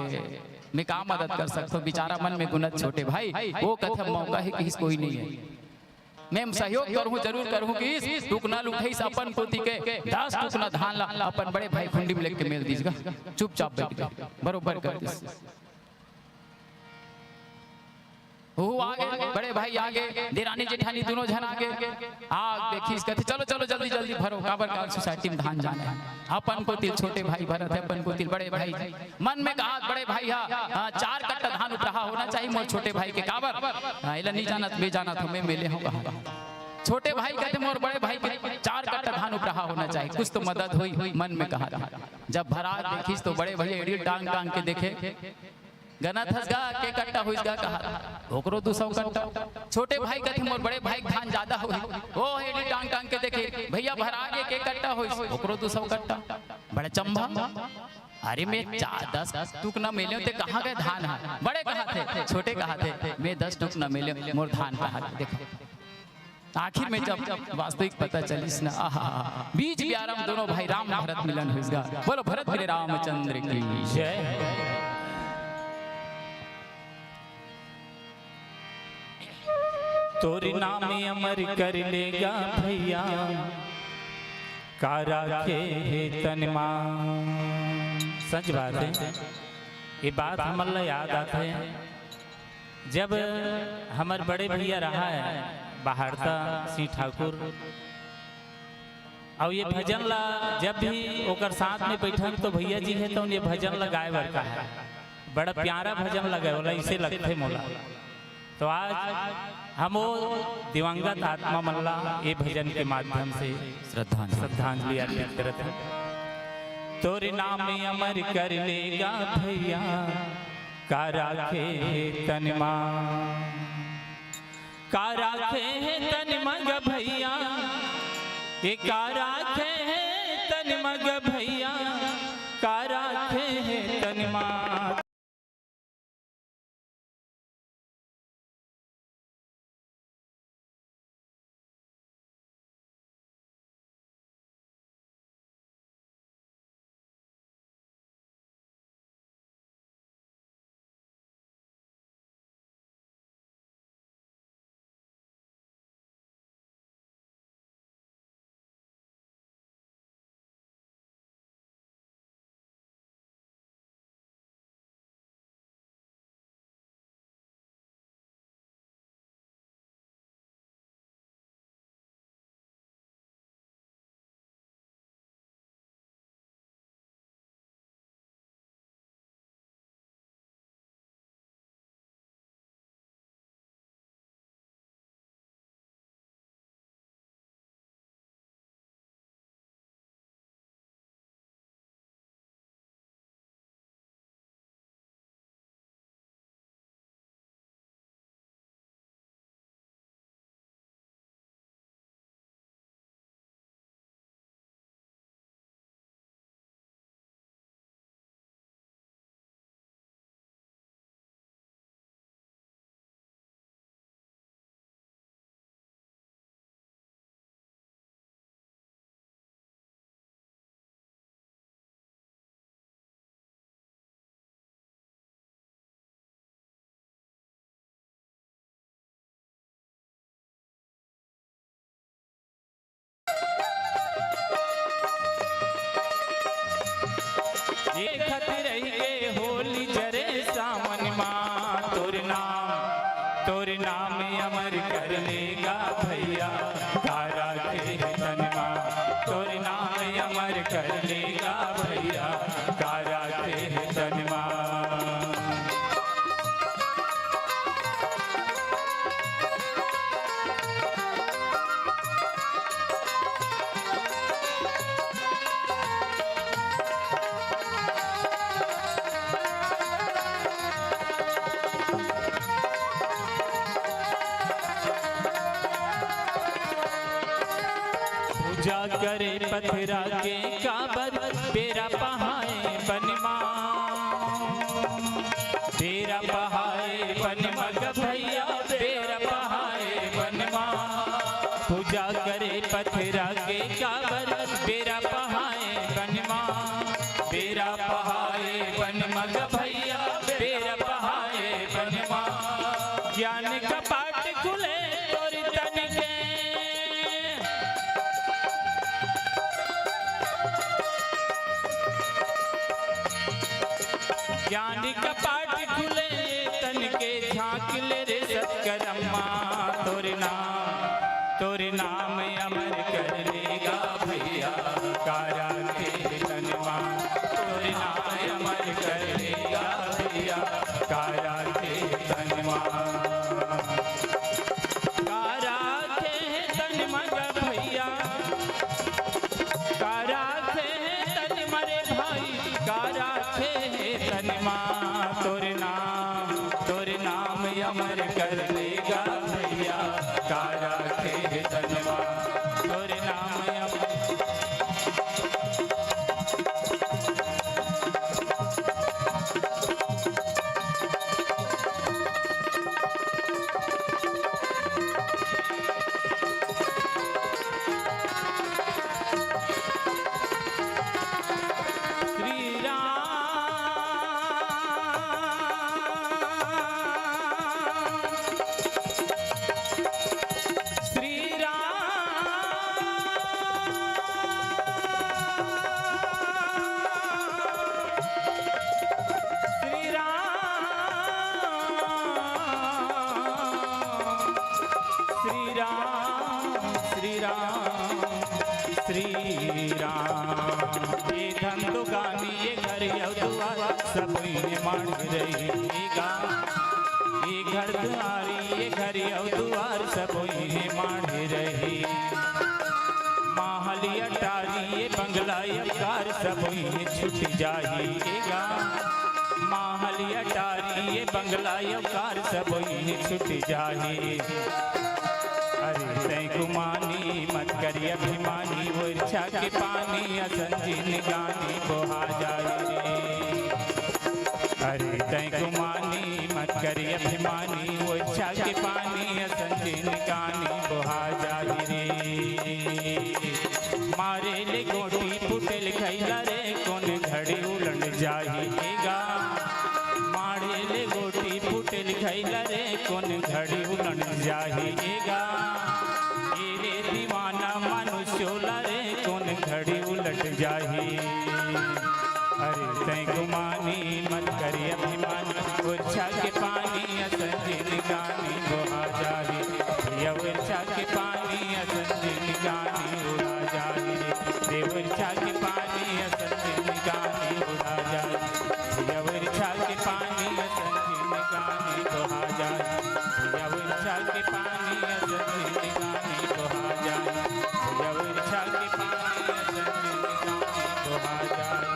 मैं काम मदद कर सकता हूँ। बेचारा मन में गुनत छोटे भाई वो कथे मौका है कि कोई नहीं है, मैं सहयोग करूँ जरूर करूँ कि इस टुकना लुठाई से अपन पोती के 10 टुकना धान ला अपन बड़े भाई खुंडी में लेके मेल दीजिएगा। चुपचाप बैठ गए बरोबर कर दिस। वो आगे बड़े भाई आगे देरानी जेठानी दोनों जन आगे आग देखी कहते चलो चलो जल्दी जल्दी भरो काबर काल सोसाइटी में धान जाना है। अपन को तिल छोटे भाई भरत है, अपन को तिल बड़े भाई मन में कहा बड़े भाई हा 4 कट्टा धान उपराहा होना चाहिए मोर छोटे भाई के काबर इला नहीं जाना ले जाना था मैं मेले हूँ। छोटे भाई कहते मोर बड़े भाई के 4 कट्टा धान उपराहा होना चाहिए, कुछ तो मदद हुई मन में कहा। जब भरात देखीस तो बड़े भैया एड़ी टांग टांग के देखे गना थसगा के कट्टा हुईगा कहा ओकरो 200 कट्टा। छोटे भाई कहते मोर बड़े भाई धान ज्यादा हुई, ओ हेडी टांग टांग के देखे भैया भरा के कट्टा हुई ओकरो 200 कट्टा। बड़ा चंभा अरे मैं 10 टुकना मेले ते कहाँ गए धान है, बड़े कहा थे छोटे कहा थे मैं 10 टुकना मेले मोर धान कहा। देखो आखिर में जब वास्तविक पता चलिस ना आहा बीच ब्यारम दोनों भाई राम भरत मिलन हुईगा। बोलो भरत मेरे रामचंद्र की जय। तोरी नाम अमर कर लेगा भैया कारा के तनमा। सच बात है, ये बात हमारे याद आते हैं जब हमारे बड़े भैया रहा है बाहर था सी ठाकुर, और ये भजन ला जब भी ओकर साथ में बैठन तो भैया जी है तो ये भजन लगाए बर का है, बड़ा प्यारा भजन लगाए वाला इसे लगते मोला। तो आज हम दिवंगत आत्मा मल्ला ये भजन के माध्यम से श्रद्धांजलि अर्पित करते हैं। तोरे नाम अमर कर लेगा भैया कारा के तनमा, कारा के तन मग भैया ये कारा के तन मग भैया कारा के तनमा। तोरे नाम अमर कर लेगा भैया कारा के तनमा तोरे नाम अमर कर लेगा भैया कारा के तनमा। पूजा करे पथरा के काबर बेरा पहाए बनमा बेरा पहाए बनमा भैया बेरा पहाए बनमा। पूजा करे पथरा के काबर बेरा पहाए बनमा बेरा पहाए बनमा भैया बेरा पहाए बनमा। ज्ञान का पाठ खुले तोर तन के ज्ञान का पाठ खुले तन के झांक ले रे सत्कर्मा तोरे नाम अमर कर लेगा भैया कारा के तनमा तोरे नाम अमर कर लेगा भैया कारा के तनमा कारा के तनमा भैया कारा के तनमा रे भाई कारा के तनमा तोरे नाम अमर कर लेगा भैया कारा के तनमा तोरे नाम अमर। ये धंधो गानी ये घर दुआर सब मान रहेगा ये घर दुआरी ये घर दुआर सब मान रही महल अटारी ये बंगला अकार सब छूट जाएगा महल अटारी ये बंगला अकार सब छूट जाए। अरे तय गुमानी मत करी अभिमानी वो इच्छा के पानी असंजीन गानी बहा जाए रे। अरे तय गुमानी मत करी अभिमानी वो इच्छा के पानी असंजीन गानी बहा जाए रे। मारे ले गोटी पुटल खैला रे कौन घड़ी उलट जाएगा मारे ले गोटी पुटल खैला रे कौन घड़ी उलट जाएगा। ये दीवाना मनुष्योला रे कौन घड़ी उलट जाए। अरे तय गुमानी मत करी अभिमानी उच्छा के पानी असंजीन गानी बहा जाए यह उच्छा के पानी असंजीन गानी उड़ा जाए देव उच्छा के पानी असंजीन गानी उड़ा जाए यह उच्छा के पानी असंजीन गानी बहा जाए यह उच्छा के पानी असंजीन गानी बहा जाए यह उच्छा के पानी असंजीन गानी बहा जाए।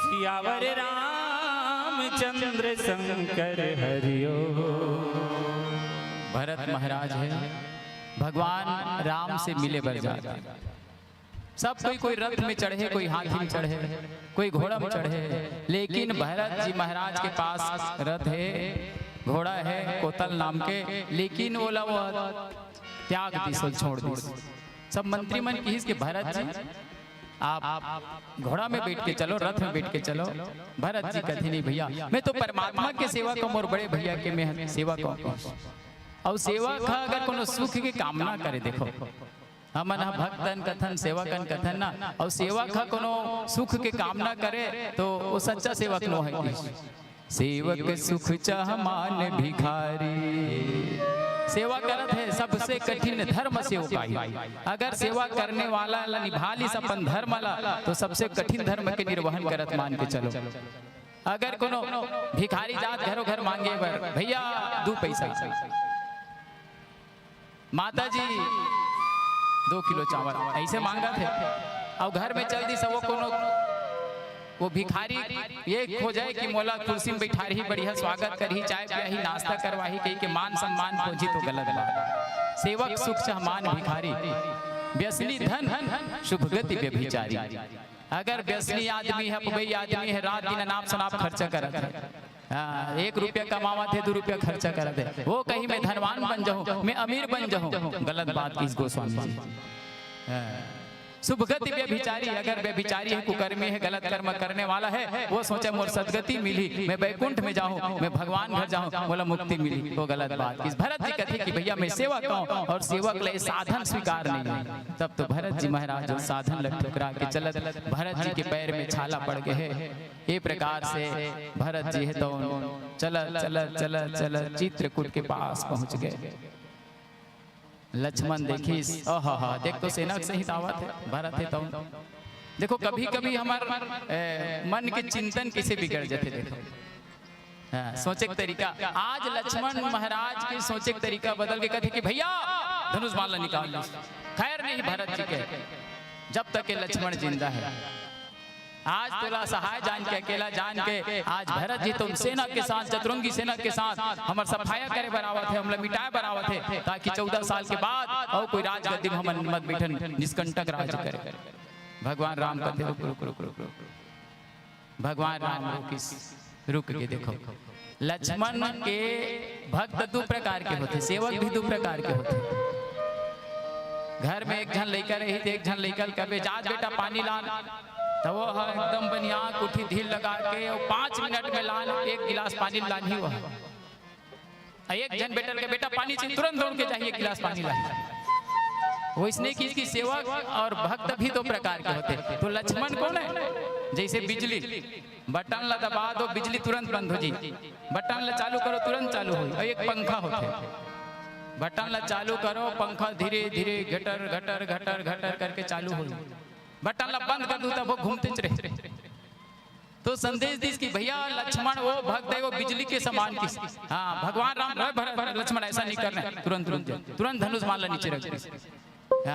सियावर रामचंद्र शंकर हरिओ। भरत महाराज है भगवान राम से मिले बर जाते सब कोई रथ में चढ़े कोई हाथी में चढ़े कोई घोड़ा में चढ़े लेकिन भरत जी महाराज के पास रथ है घोड़ा है कोतल नाम के लेकिन वो त्याग दी छोड़ दी। सब मंत्री मन की के भरत जी आप घोड़ा में बैठ के चलो रथ में बैठ के चलो। भरत जी कहते नहीं भैया मैं तो परमात्मा के सेवा को मोर बड़े भैया के मैं सेवा को और सेवा का अगर कोनो सुख की कामना करे देखो हमन भक्तन कथन सेवकन कथन ना और सेवा का कोनो सुख के कामना करे तो वो सच्चा सेवक नो है। सेवक सुख चाह मान भिखारी। सेवा करत है सबसे कठिन धर्म से उपाय। अगर सेवा करने वाला निभाली अपन धर्म ला तो सबसे कठिन धर्म के निर्वहन करत मान के चलो। अगर कोनो भिखारी जात घरों घर मांगे बर भैया 2 पैसा, माता जी 2 किलो चावल ऐसे मांगा थे और घर में चल दी सब कोनो वो भिखारी ये हो जाए कि मोला कुर्सी में बैठा रही, बढ़िया स्वागत करही, चाय पियाही, नाश्ता करवाही, कही के मान सम्मान खोजी तो गलत बात। सेवक सुख चाह मान भिखारी, व्यसनी धन शुभ गति व्यभिचारी। अगर व्यसनी आदमी है, पबई आदमी है, रात दिन नाम शनाप खर्चा करत है, 1 रुपया कमावा थे 2 रुपया खर्चा करत है, वो कहीं मैं धनवान बन जाऊं, मैं अमीर बन जाऊं, गलत बात की गोस्वामी जी। शुभ गति व्यभिचारी, अगर व्यभिचारी है, कुकर्मी है, गलत कर्म करने वाला है, वो सोचे मोर सदगति मिली, मैं बैकुंठ में जाऊं, मैं भगवान घर जाऊं, बोला मुक्ति मिली, वो गलत बात। इस भरत जी कहते कि भैया मैं सेवक हूं और सेवक ले साधन स्वीकार नहीं है। तब तो भरत जी महाराज जो साधन लग ठुकरा के चलत, भरत जी के पैर में छाला पड़ गए है। ये प्रकार से भरत जी है तो चलत चलत चलत चलत चित्रकूट के पास पहुंच गए। लक्ष्मण देखिस, ओहा देख तो सेना सहित आवत है, भरत है तो देखो कभी कभी हमार मन के चिंतन कैसे बिगड़ जाते। देखो सोचे के तरीका, आज लक्ष्मण महाराज के सोचे के तरीका बदल के कहते कि भैया धनुष माला निकाल लो। खैर नहीं भरत जी के, जब तक के लक्ष्मण जिंदा है, आज तोला सहाय जान के, अकेला जान के, आज भरत जी तुम सेना के साथ, चतुरंगी सेना के साथ हमार सफाया करे बरावत है, हमला मिटाए बरावत है, ताकि 14 साल के बाद और कोई राज गद्दी में हम मत बैठन, निष्कंटक राज करे। भगवान राम कहते रुक रुक रुक रुक रुक। भगवान राम रुक के देखो, लक्ष्मण के भक्त 2 प्रकार के होते, सेवक भी 2 प्रकार के होते। घर में एक जन लड़का रही थे, एक जन लड़का कभी जाज बेटा पानी लान, तो वो एकदम बनिया उठी धीर लगा के 5 मिनट में लान 1 गिलास पानी लान ही हुआ। एक जन बेटा के बेटा पानी चाहिए, तुरंत दौड़ के चाहिए 1 गिलास पानी लान। वो इसने की इसकी सेवक और भक्त भी 2 प्रकार के होते। तो लक्ष्मण कौन है? जैसे बिजली, बटन ला दबा दो बिजली तुरंत बंद हो जाए, बटन ला चालू करो तुरंत चालू हो। और एक पंखा होते, बटन ला चालू करो पंखा धीरे धीरे घटर घटर घटर घटर करके चालू हो, बटन ला बंद कर दो तब वो घूमते रहे। तो संदेश दी कि भैया लक्ष्मण वो भक्त है, वो बिजली के समान की। हाँ भगवान राम लक्ष्मण ऐसा नहीं करना, तुरंत तुरंत तुरंत धनुष माला नीचे रख दे।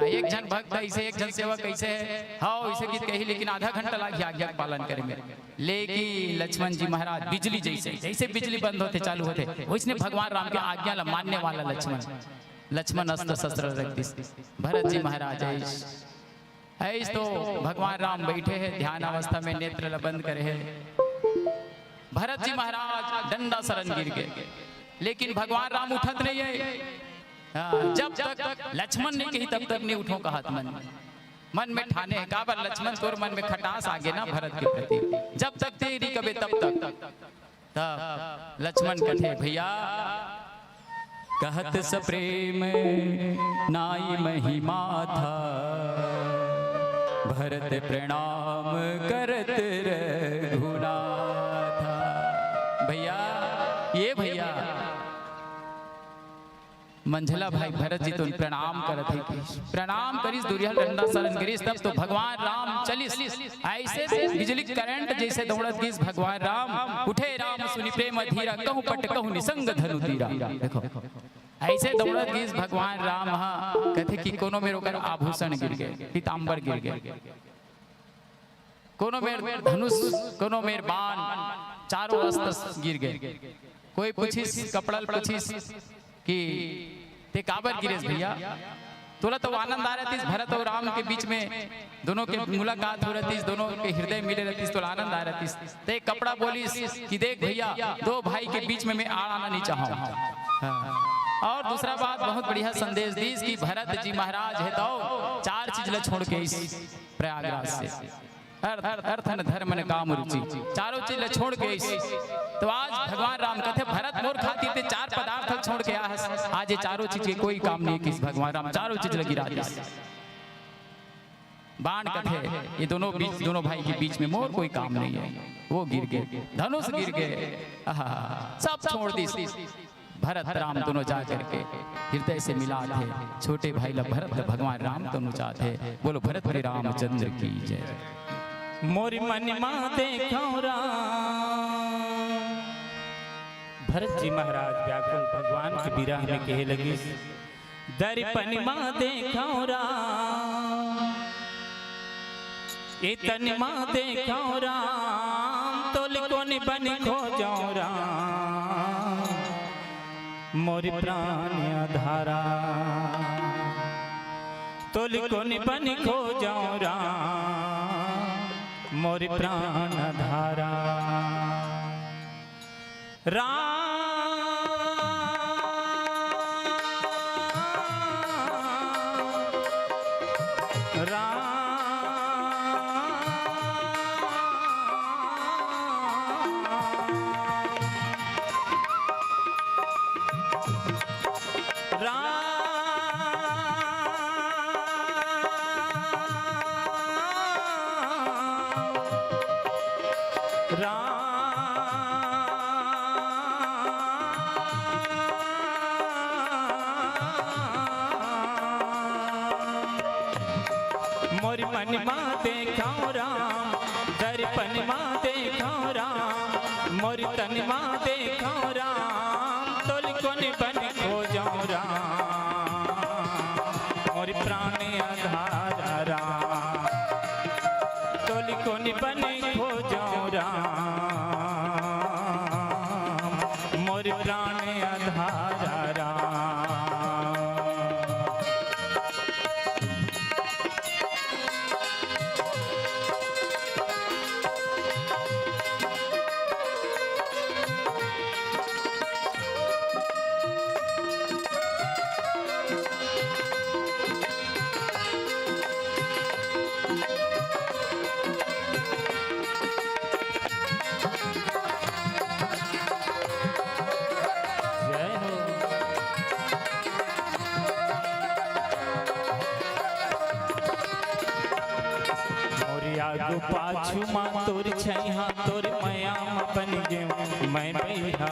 एक जन भक्त ऐसे, एक जन सेवक ऐसे है, हाँ ऐसे गीत कही, लेकिन आधा घंटा लगे आज्ञा पालन करे में। लेकिन लक्ष्मण जी महाराज बिजली जैसे जैसे बिजली बंद होते चालू होते, वैसने भगवान राम के आज्ञा ला मानने वाला लक्ष्मण अस्त्र शस्त्र रख दी। भरत जी महाराज ऐस तो भगवान राम बैठे हैं ध्यान अवस्था में, नेत्र बंद करे है। भरत जी महाराज डंडा शरण गिर गए, लेकिन भगवान राम उठत नहीं है। जब तक लक्ष्मण ने कही तब तक नहीं उठो का हाथ मन में ठाने है। काबर लक्ष्मण तोर मन में खटास आगे ना भरत के प्रति, जब तक तेरी कबे तब तक लक्ष्मण कथे भैया कहत सप्रेम नाई महिमा था, भरत प्रणाम करत रघुनाथ था। भैया ये भैया मंझला भाई भरत जी तो प्रणाम करत है कि प्रणाम करिस, दुर्योधन डंडा शरण गिरिस। तब तो भगवान राम चलिस ऐसे बिजली करंट जैसे दौड़त गिस। भगवान राम उठे, राम सुनि प्रेम धीरा, कहूं पट कहूं निसंग धनु तीरा। देखो ऐसे दौड़त गिस भगवान राम। हाँ कहते कि कोनो में रोकर आभूषण गिर गए, पीताम्बर गिर गए, कोनो में धनुष, कोनो में बाण, चारों अस्त्र गिर गए। कोई पूछिस कपड़ल पूछिस कि ते काबर गिरेस भैया, तोला तो आनंद आ रहा भरत और राम के बीच में दोनों के मुलाकात हो रही, दोनों के हृदय मिले रहती, तो आनंद आ रही। ते कपड़ा बोलिस कि देख भैया 2 भाई के बीच में मैं आना नहीं चाहूँ। और दूसरा बात बहुत बढ़िया संदेश दी कि भरत जी महाराज है तो 4 चीज ला छोड़ के इस प्रयागराज से, अर्थ धर्म ने काम रुचि, चारों चीज छोड़ के तो आज भगवान राम कहते भरत मोर खातिर ते 4 पदार्थ छोड़ के आज ये चारों चीज के कोई काम नहीं किस भगवान राम चारों चीज लगी राज। बाण कथे ये दोनों भाई के बीच में मोर कोई काम नहीं है। वो गिर गए, धनुष गिर गए, सब छोड़ दी। भरत राम दोनों जा करके हृदय से मिला थे। छोटे भाई ला भरत भगवान राम दोनों चाहते। बोलो भरत श्री रामचंद्र की जय। मोरी मनिमा देखो राम। भरत जी महाराज व्याकुल भगवान के विरह में कहे लगी, दर्पणिमा देखो राम, ए तनिमा देखो राम, तोल कोन बन खोजो राम, मोरी प्राण आधारा, तोल कोन बन खोजो राम, मोरी प्राण आधारा। राम मोरी मनिमा देखो राम, दर्पण माँ देखो राम, मोरी तनिमा देखो राम, तोल कोन बन खोजो राम, मोरी प्राण आधारा राम, तोल कोन बन खोजो राम, मोरी प्राण आधारा राम। आगू पाछू माँ तोर छैहा, तोर मयाम बन गयो मैं बैहा,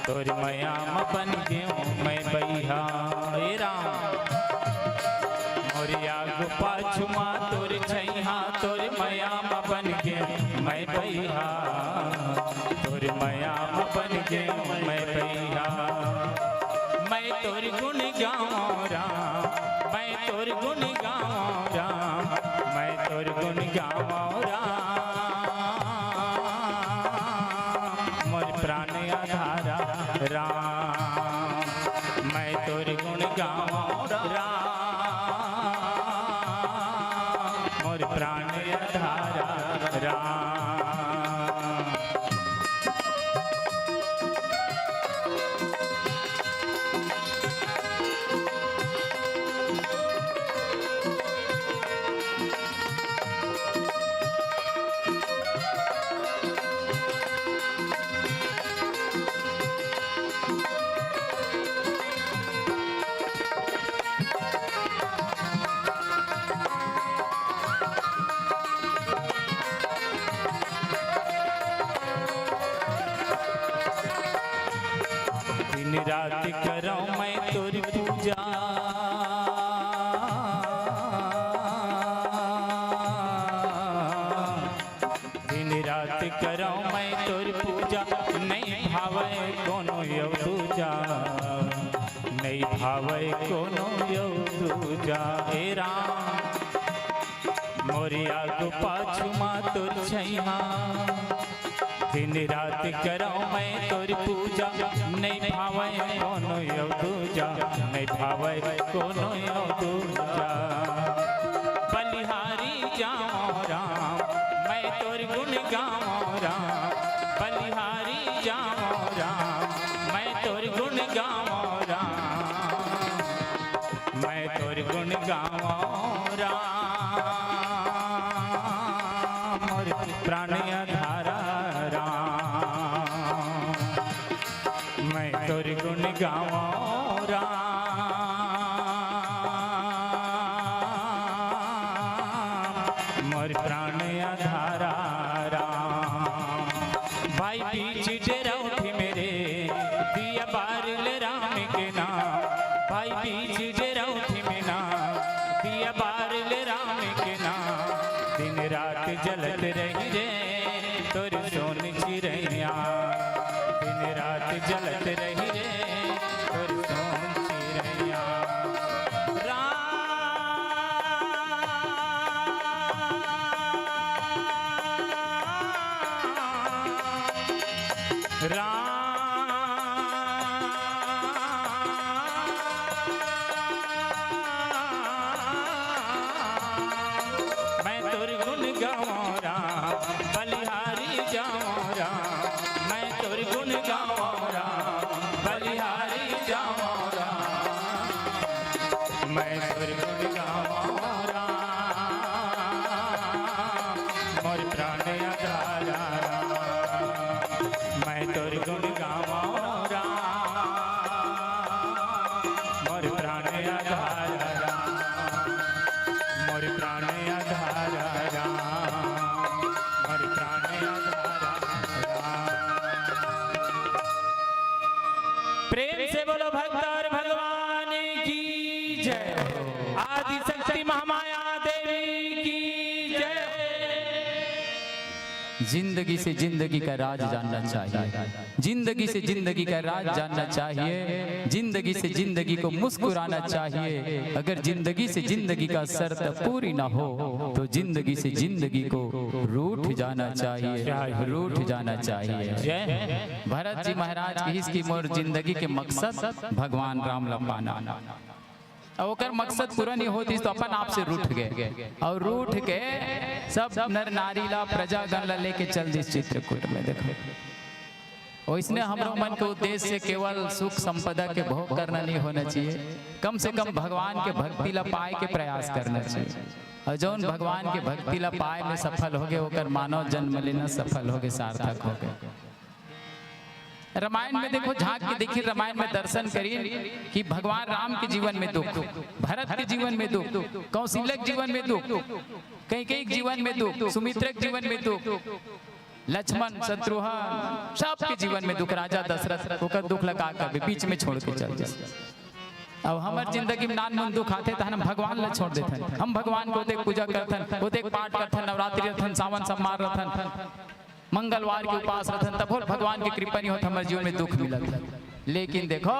तोर मयाम बन गयो मैं बैहा। हे राम मोरी आगू पाछू माँ तोर छैहा, तोर मयाम बन गयो मैं बैहा, तोर मयाम बन गयो मैं बैहा। मैं तोर गुण गाऊं राम, मैं तोर गुण गाऊं राम, मैं तोर गुण गाऊं राम, मोर प्राण आधारा राम, मैं तोर गुण गाऊं राम, मोर प्राण आधारा राम। दिन रात करो मैं तोरी पूजा, दिन रात करो मैं तोरी पूजा, नहीं भावे कोनो यौ दूजा, नहीं भावे कोनो यौ दूजा। हे राम मोरी आगू पाछू माँ तोर छैहा, दिन रात करो मैं तोर पूजा, नहीं भावे कोनो यौ दूजा, नहीं भावे कोनो यौ दूजा। बलिहारी जाओ राम, मैं तोर गुण गाऊं राम, बलिहारी जाओ राम, मैं तोर गुण गाऊं राम, मैं तोर गुण गाऊं राम, मोर प्राण आधारा राम, मैं तोर गुण गाऊं राम, भाई बीच डेरौठी मेरे दिया बारल राम के नाम, भाई बीच डेरौठी में नाम दिया बारल राम के नाम, दिन रात जलत रही रे तोर सोन चिरैया, दिन रात जलत रही रे तोर सोन चिरैया। मैं तोर गुण गाऊं राम बलिहारी जाऊं राम, मैं तोर गुण गाऊं राम बलिहारी जाऊं राम, मैं तोर गुण गाऊं राम मोर प्राण आधारा राम, मैं तोर गुण गाऊं राम मोर प्राण आधारा राम, मोर प्राण आधारा राम, मोर प्राण आधारा राम। प्रेम से बोलो भक्त और भगवान की जय, आदि शक्ति महामाया देवी की जय। जिंदगी से जिंदगी का राज जानना चाहिए, जिंदगी से जिंदगी का राज जानना चाहिए, जिंदगी से जिंदगी को मुस्कुराना चाहिए। अगर जिंदगी से जिंदगी का शर्त पूरी ना हो तो जिंदगी से जिंदगी को रूठ जाना चाहिए, रूठ जाना चाहिए। भरत जी महाराज की इसकी मोर जिंदगी के मकसद भगवान राम लपाना, और ओकर मकसद पूरा नहीं होती तो अपन आप से रूठ गए, और रूठ के सब नर नारी ला प्रजागण ला लेके चल जिस चित्रकूट में देखो। और इसने हमारे मन के उद्देश्य से केवल सुख संपदा के भोग करना नहीं होना चाहिए, कम से कम भगवान के भक्ति ला पाए के प्रयास करना चाहिए। और जौन भगवान के भक्ति ला पाए में सफल हो गए ओकर मानव जन्म लेना सफल हो गए, सार्थक हो गए। रामायण में देखो, झांक के देखिए, रामायण में दर्शन करिए कि भगवान राम के जीवन में दुख, भरत के जीवन में दुख, कौशल्या के जीवन में दुख, कई के जीवन में दुख, सुमित्रा के जीवन में दुख, लक्ष्मण शत्रुघ्न सबके जीवन में दुख, राजा दशरथ ओकर दुख लगा कर बीच में छोड़ के चल जाए। अब हमार जिंदगी में नान मन दुख आते तो हम भगवान ला छोड़ देते, हम भगवान को देख पूजा करथन, वो देख पाठ करथन, नवरात्रि रथन, सावन सम्मार रथन, मंगलवार के उपास रथन, तब भगवान की कृपा नहीं होता हमारे जीवन में दुख मिलत। लेकिन देखो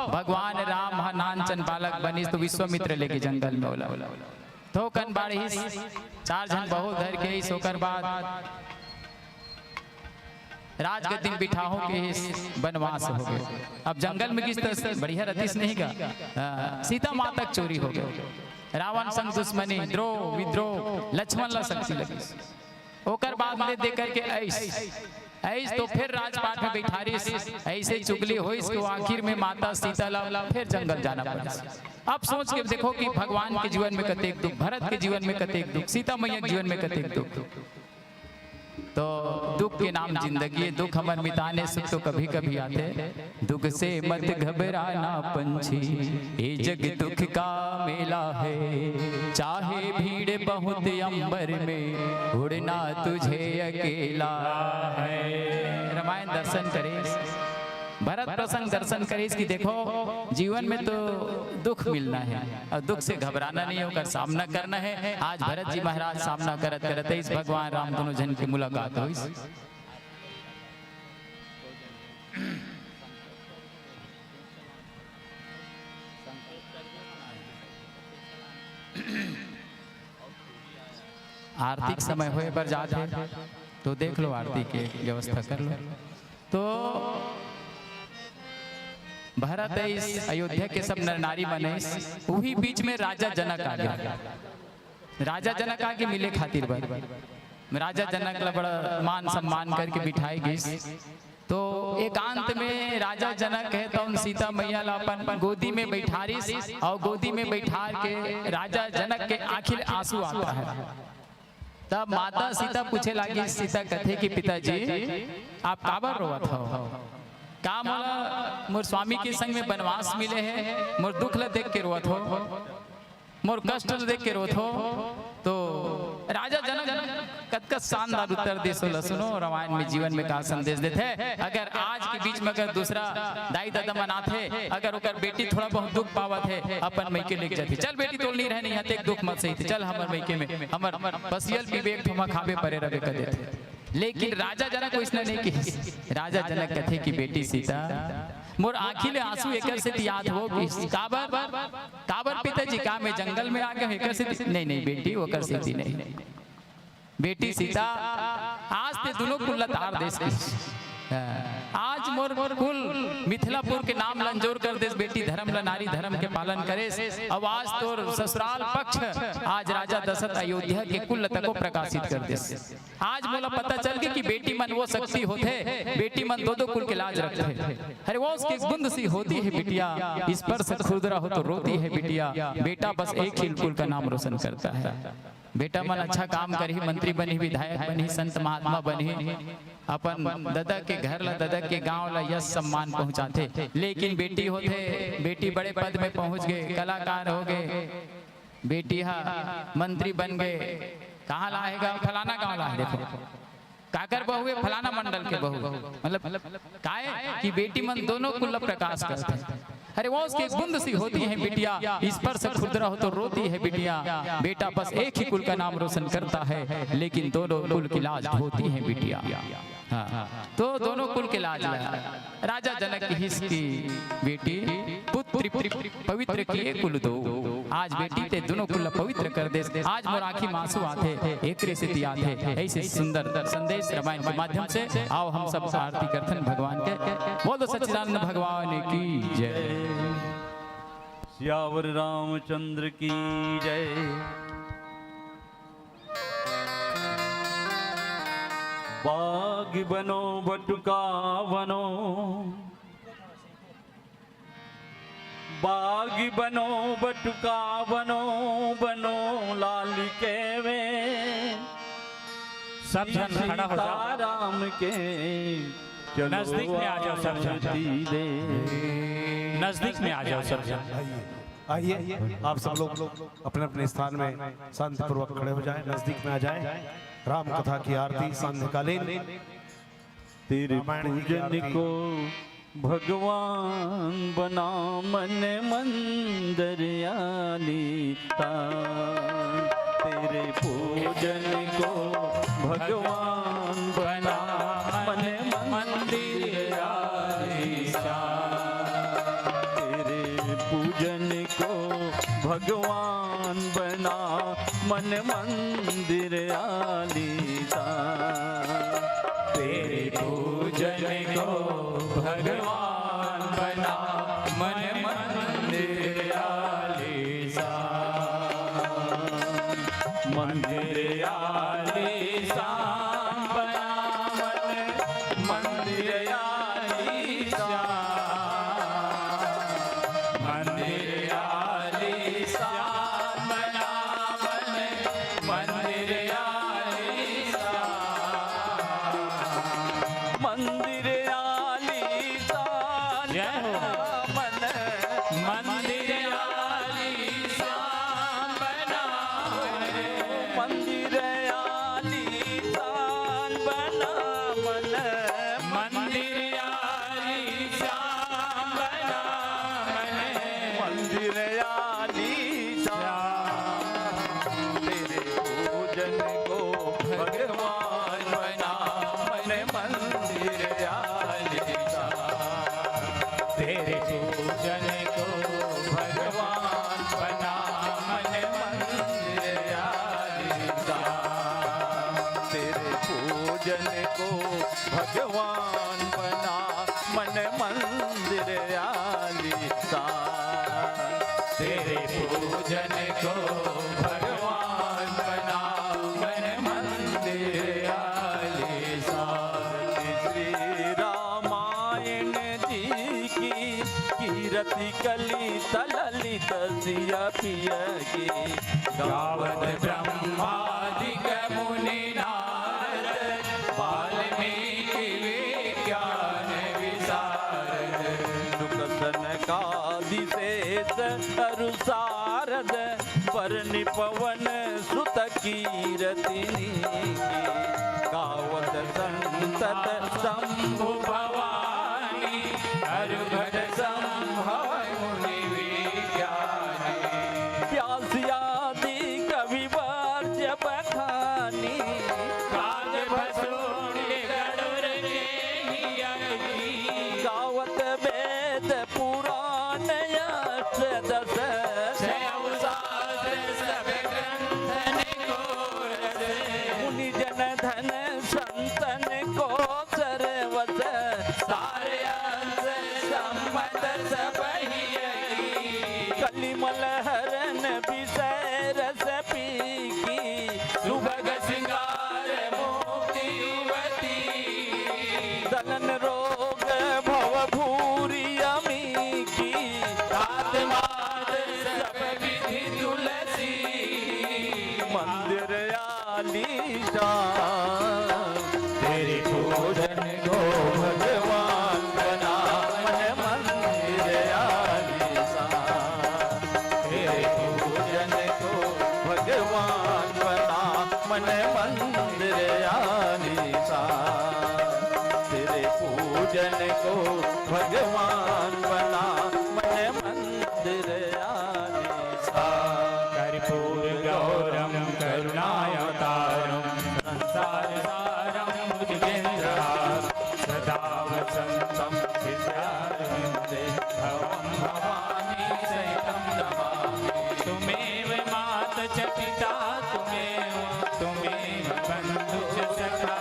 भगवान राम नानचन बालक बनिस तो विश्वामित्र लेके जंगल में होला, तो कन बाड़ी 4 जन बहु धर के सोकर बाद राजगद्दी में बिठाओ के वनवास हो गए। अब जंगल में किस तरह से बढ़िया रतीश नहीं का सीता माँ तक चोरी हो गए, रावण संग दुश्मनी, द्रोह विद्रोह, लक्ष्मण ला शक्ति लगी। ओकर बाद में देख करके ऐस तो फिर राजपाट में बैठा रही, ऐसे चुगली हो इसको, आखिर में माता सीता ला फिर जंगल जाना पड़ा। अब सोच के देखो कि भगवान के जीवन में कतेक दुख, भरत के जीवन में कतेक दुख, सीता मैया के जीवन में कतेक दुख। तो दुख के नाम जिंदगी है, दुख हमारे मिटाने सुख तो कभी कभी आते। दुख से मत घबराना पंछी, ये जग दुख का मेला है, चाहे भीड़ बहुत अंबर में उड़ना तुझे अकेला है। रामायण दर्शन करे, भरत प्रसंग दर्शन करे इसकी, देखो जीवन में तो दुख मिलना है और दुख से घबराना नहीं होकर सामना करना है। आज भरत जी महाराज सामना करत करते इस भगवान राम दोनों जन की मुलाकात हुई। आर्थिक समय हुए पर जाते तो देख लो, आरती की व्यवस्था कर लो। तो भरत इस अयोध्या के सब नर नारी बने, वही बीच में राजा जनक आ गया। राजा जनक आके मिले खातिर बार राजा जनक ला बड़ा मान सम्मान करके बिठाई गई। तो एकांत में राजा जनक है तो उन सीता मैया ला अपन गोदी में बैठा रही, और गोदी में बैठा के राजा जनक के आखिर आंसू आता है। तब माता सीता पूछे लगी, सीता कथे कि पिताजी आप काबर रोवत हो, का मोला मोर स्वामी के संग में वनवास मिले हैं, मोर दुख ला देख के रोवत हो, मोर कष्ट ला देख के रोवत हो। तो राजा जनक कतका शानदार उत्तर दे सुनो रामायण में जीवन में का संदेश देते हैं। अगर आज के बीच में अगर दूसरा दाई दादा मनाथे, अगर ओकर बेटी थोड़ा बहुत दुख पावत है, अपन मैके लेके जाती, चल बेटी तो नहीं रहनी हते दुख मत सही, चल हमर मैके में हमर बसियल विवेक थोमा खाबे परे रवे कर देते। लेकिन राजा जनक को इसने नहीं की। राजा जनक कथे कि बेटी सीता मोर आँखी ले आंसू एकर से याद हो कि काबर पिताजी का मैं जंगल में आ गया एकर से नहीं बेटी ओकर से नहीं बेटी सीता आज ते दोनों कुल लतार देश की आज मोर कुल मिथिलापुर के नाम लंजोर कर देश बेटी धर्म ल नारी धर्म के पालन करे। अब आज तोर ससुराल पक्ष आज राजा दशरथ अयोध्या के कुल लता को प्रकाशित कर दे। आज मोला पता चल गया कि बेटी मन वो शक्ति होते, बेटी मन दो कुल के लाज रखते। अरे वो उसकी गुंद सी होती है बिटिया, इस पर से खुरदरा हो तो रोती है बिटिया, बेटा बस एक ही कुल का नाम रोशन करता है। बेटा मन अच्छा काम करी, मंत्री बनी, विधायक बनी, संत महात्मा बनी, अपन दादा के घर ला दादा के गांव ला यश सम्मान पहुंचाते। लेकिन बेटी होते, बेटी बड़े पद में पहुंच गए, कलाकार हो गए, बेटी हा मंत्री बन गए, कहाँ लाएगा फलाना गांव ला, देखो काकर बहु फलाना मंडल के बहु, मतलब काहे कि बेटी मन दोनों कुल प्रकाश करते। अरे वो उसकी गुंद सी होती है बिटिया, इस पर से खुरदरा हो तो रोती है बिटिया, बेटा बस एक ही कुल का नाम रोशन करता है, लेकिन दोनों कुल की लाज होती है बिटिया। तो दोनों कुल के लाज राजा जनक की हिस की बेटी पुत्र पवित्र किए कुल दो। आज बेटी ते दोनों कुल पवित्र कर दे। आज मोर आँखी मांसू आते एकरे से तियात है। ऐसे सुंदर संदेश रामायण के माध्यम से आओ हम सब आरती करथन भगवान के। बोलो सच्चिदानंद भगवान की जय। सियावर रामचंद्र की जय। बाग बनो बटुका बनो, बाग बनो बटुका बनो, बनो लाल के वे सब जन खड़ा हो जाओ, राम के नजदीक में आ जाओ सब जन, नजदीक में आ जाओ सब जन। आइए आप सब लोग अपने अपने स्थान में शांतिपूर्वक खड़े हो जाएं, नजदीक में आ जाएं। राम कथा की आरती सांध्यकालीन तेरे पूजन को भगवान बना मन मंदिर आलीता। तेरे पूजन को भगवान बना मन मंदिर आलीता। तेरे पूजन को भगवान बना मन मंदिर आलीता। तेरे पूजन को भगवान बना मन मंदिर आलीसा। मंदिर आलीसा बना मन मंदिर आलीसा। मंदिर आलीसा बना मन मंदिर आलीसा। मंदिर आलीसा जय हो। मन मंदिर आलीसा बना मंदिर आलीसा बना मन मंदिर आलीसा बना मंदिर आलीसा। तेरे पूजन को भगवान बना मन मंदिर आलीसा। तेरे पूजन को भगवान बना मन मंदिर आलीसा। तेरे पूजन को भगवान बना मन मंदिर आलीसा। तेरे पूजन को भगवान बना मन मंदिर आलीसा। श्री रामायण जी की कीरति कली तललित सिया पिय की गावत ब्रह्मादिक मुनि नारद वाल्मीकि विज्ञान विशारद। सनकादिशेष अरुसारद पर निपवन सुत कीरतिनी गावत संतत शंभु भवानी हर भर संभव मुनि विज्ञानी प्यासियादि कवि वर्ज्य बखानी काज भसोड़े गरुड़ के गावत वेद पुराण अष्टदश मुनि जन धन संतन को सर्वस सारे अंश सम्मत कलिमल हरन विषय रस पीकी सुभग सिंगार मोती युवती दलन रोग भव भूरी अमी की आत्माद सब विधि तुलसी मंदिर आलीशान तेरे पूजन को भगवान बना मन मंदिर आलीशान तेरे पूजन को भगवान बना मन मंदिर आलीशान तेरे पूजन को भगवान बना मन मंदिर आलीशान कर्पूर गौरम करुणावतारम संसार सारम भुजगेन्द्रहार सदा वसंतम हृदयारविंदे भवं भवानी सहितं नमामि तुमेव माता च पिता तुमेव बन्धु च सखा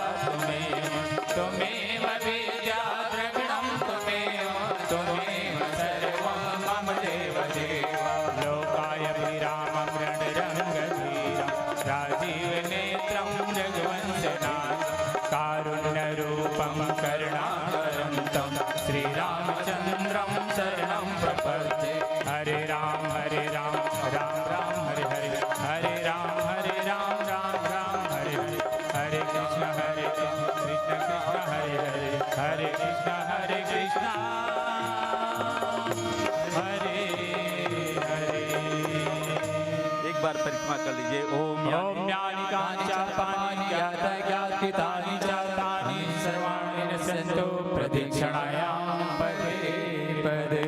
तुमेव विद्या द्रविणं तुमेव सर्वं मम देव लोकाय विरामं रणरङ्गधीरं राजीव नेत्रं जगवंशनाथं कारुण्यरूपं करुणाकरं श्रीरामचन्द्रं शरणं प्रपद्ये हरे राम राम राम हरे हरे हरे राम राम हरे हरे हरे कृष्ण कृष्ण कृष्ण हरे हरे हरे कृष्ण हरे एक बार परिक्रमा कर लीजिए ओम ओम ज्ञानिकानि च पानि ज्ञातानि च तानि सर्वाणि नश्यन्तु प्रदक्षिणायां पदे पदे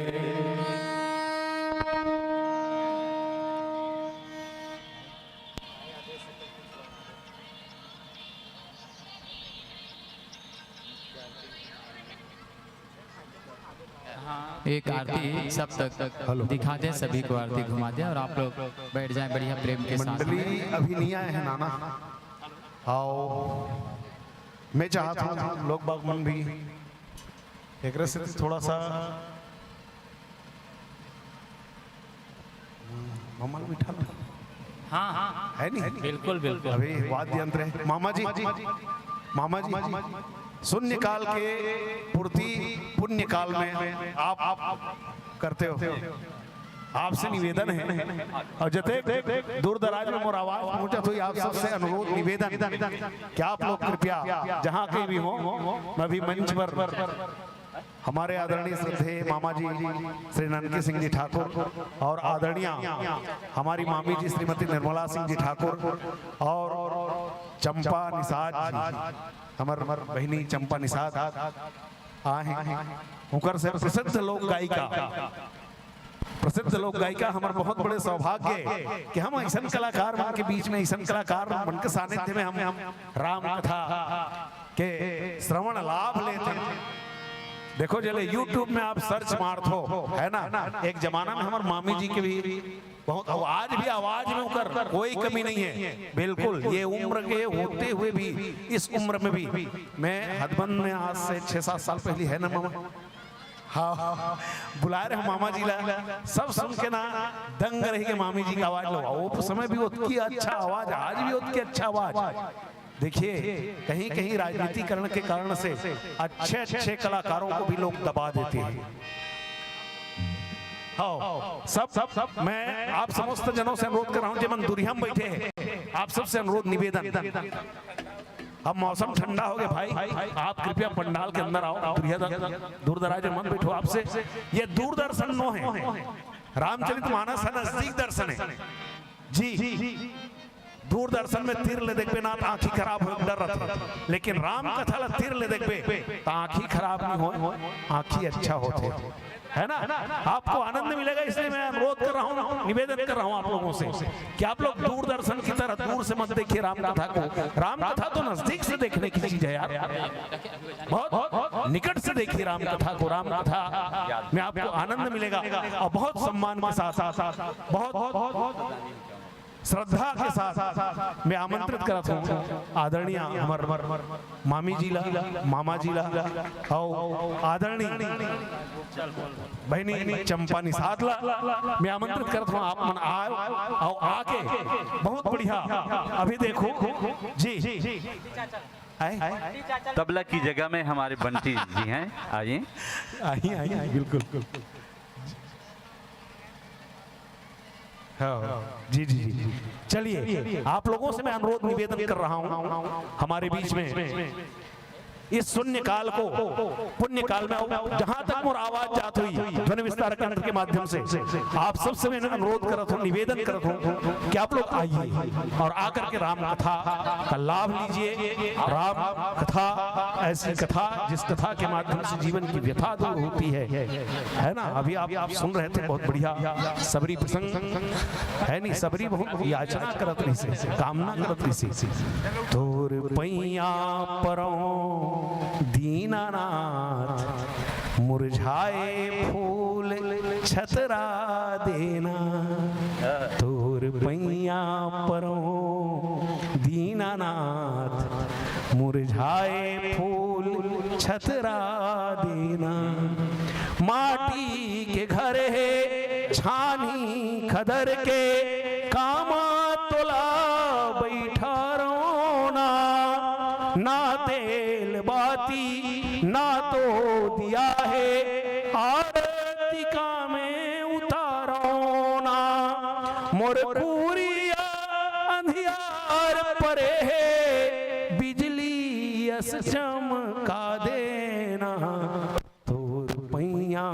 एक आरती सब तक दिखा दें, सभी को आरती घुमा दें और आप लोग बैठ जाएं बढ़िया प्रेम के साथ। मंडली अभी नहीं आए हैं नाना, आओ। मैं चाहता हूँ लोग बाग मन भी एक से थोड़ा सा मामा बिठा लो। हाँ हाँ है नहीं? बिल्कुल बिल्कुल। अभी वाद्य यंत्र है। मामा जी शून्य काल के पूर्ति पुण्य काल में आप करते हो। आपसे निवेदन है और जते दूर दराज में मोर आवाज पहुंचा तो आप सबसे अनुरोध निवेदन कि आप लोग कृपया जहां कहीं भी हो, मैं भी मंच पर हमारे आदरणीय श्रद्धेय मामा जी श्री ननकी सिंह जी ठाकुर और आदरणीय हमारी मामी जी श्रीमती निर्मला सिंह जी ठाकुर और चंपा निषाद जी, हमार बहनी चंपा निषाद आए उनकर से प्रसिद्ध लोक गायिका हमारे बहुत बड़े सौभाग्य कि हम ऐसा कलाकार मन के बीच में, ऐसा कलाकार मन के सानिध्य में हम राम कथा के श्रवण लाभ लेते हैं। देखो जले YouTube में आप सर्च मारते हो, है ना, एक जमाना में हमारे मामी जी के भी बहुत, आज भी आवाज में उकर कोई कमी नहीं है बिल्कुल। ये उम्र के होते हुए भी, इस उम्र में भी मैं हदबंद में आज से 6-7 साल पहले, है ना मामा, हाँ बुलाए रहे मामा जी ला, सब सुन के ना दंग रही के मामी जी की आवाज लो। वो समय भी उसकी अच्छा आवाज, आज भी उसकी अच्छा आवाज। देखिए कहीं कहीं राजनीतिकरण के कारण से अच्छे कलाकारों को भी लोग दबा देते हैं। हाँ सब मैं आप समस्त जनों से अनुरोध कर रहा हूँ, मन दूरिया में बैठे हैं, आप सबसे अनुरोध निवेदन, अब मौसम ठंडा हो गया भाई, आप कृपया पंडाल के अंदर आओ, दूर दराज में मत बैठो। आपसे ये दूरदर्शन नो है, रामचरितमानस है, नजदीक दर्शन है जी। दूरदर्शन में तीर ले देखबे ना आंखी खराब हो डर रहता, लेकिन राम कथा ला तीर ले देखबे तो आंखी खराब नहीं हो, आंखी अच्छा होते, है ना। आपको आनंद मिलेगा, इसलिए मैं अनुरोध कर रहा हूँ, निवेदन कर रहा हूँ आप लोगों से कि आप लोग दूरदर्शन की तरह दूर से मत देखिए राम कथा को। राम कथा तो नजदीक से देखने की चीज है यार, बहुत निकट से देखिए राम कथा को। राम कथा में आपको आनंद मिलेगा और बहुत सम्मान के साथ, बहुत श्रद्धा के साथ मैं आमंत्रित करता हूँ आदरणीय हमार मामी जी ला, मामा जी ला और आदरणीय बहनी चंपा निषाद ला मैं आमंत्रित करता हूँ। आप मन आओ और आके बहुत बढ़िया अभी देखो जी तबला की जगह में हमारे बंटी जी हैं, आइए आइए बिल्कुल जी जी जी। चलिए आप लोगों से मैं अनुरोध निवेदन कर रहा हूं, हमारे बीच में इस शून्य काल को पुण्य काल में जहां तक मोर आवाज जात हुई ध्वनि विस्तारक यंत्र के माध्यम से आप सबसे मैं अनुरोध करता हूं, निवेदन करता हूं कि आप लोग आइए और आकर के राम कथा का लाभ लीजिए। राम कथा ऐसी कथा जिस कथा के माध्यम से जीवन की व्यथा दूर होती है ना। अभी आप सुन रहे थे, बहुत बढ़िया सबरी प्रसंग है नहीं, सबरी बहुत याचना करत रही से, कामना करत रही से, तोर पैया परों दीनानाथ मुरझाए फूल छतरा देना, तोर पैया परों दीनानाथ मुरझाए फूल छतरा देना। माटी के घर है छानी खदर के कामा तोला बैठा रोना, ना तेल बाती ना तो दिया है आरती का में उतारो ना, मोर पूरिया अंधियार परे है बिजली यस चमका देना, तोर पैया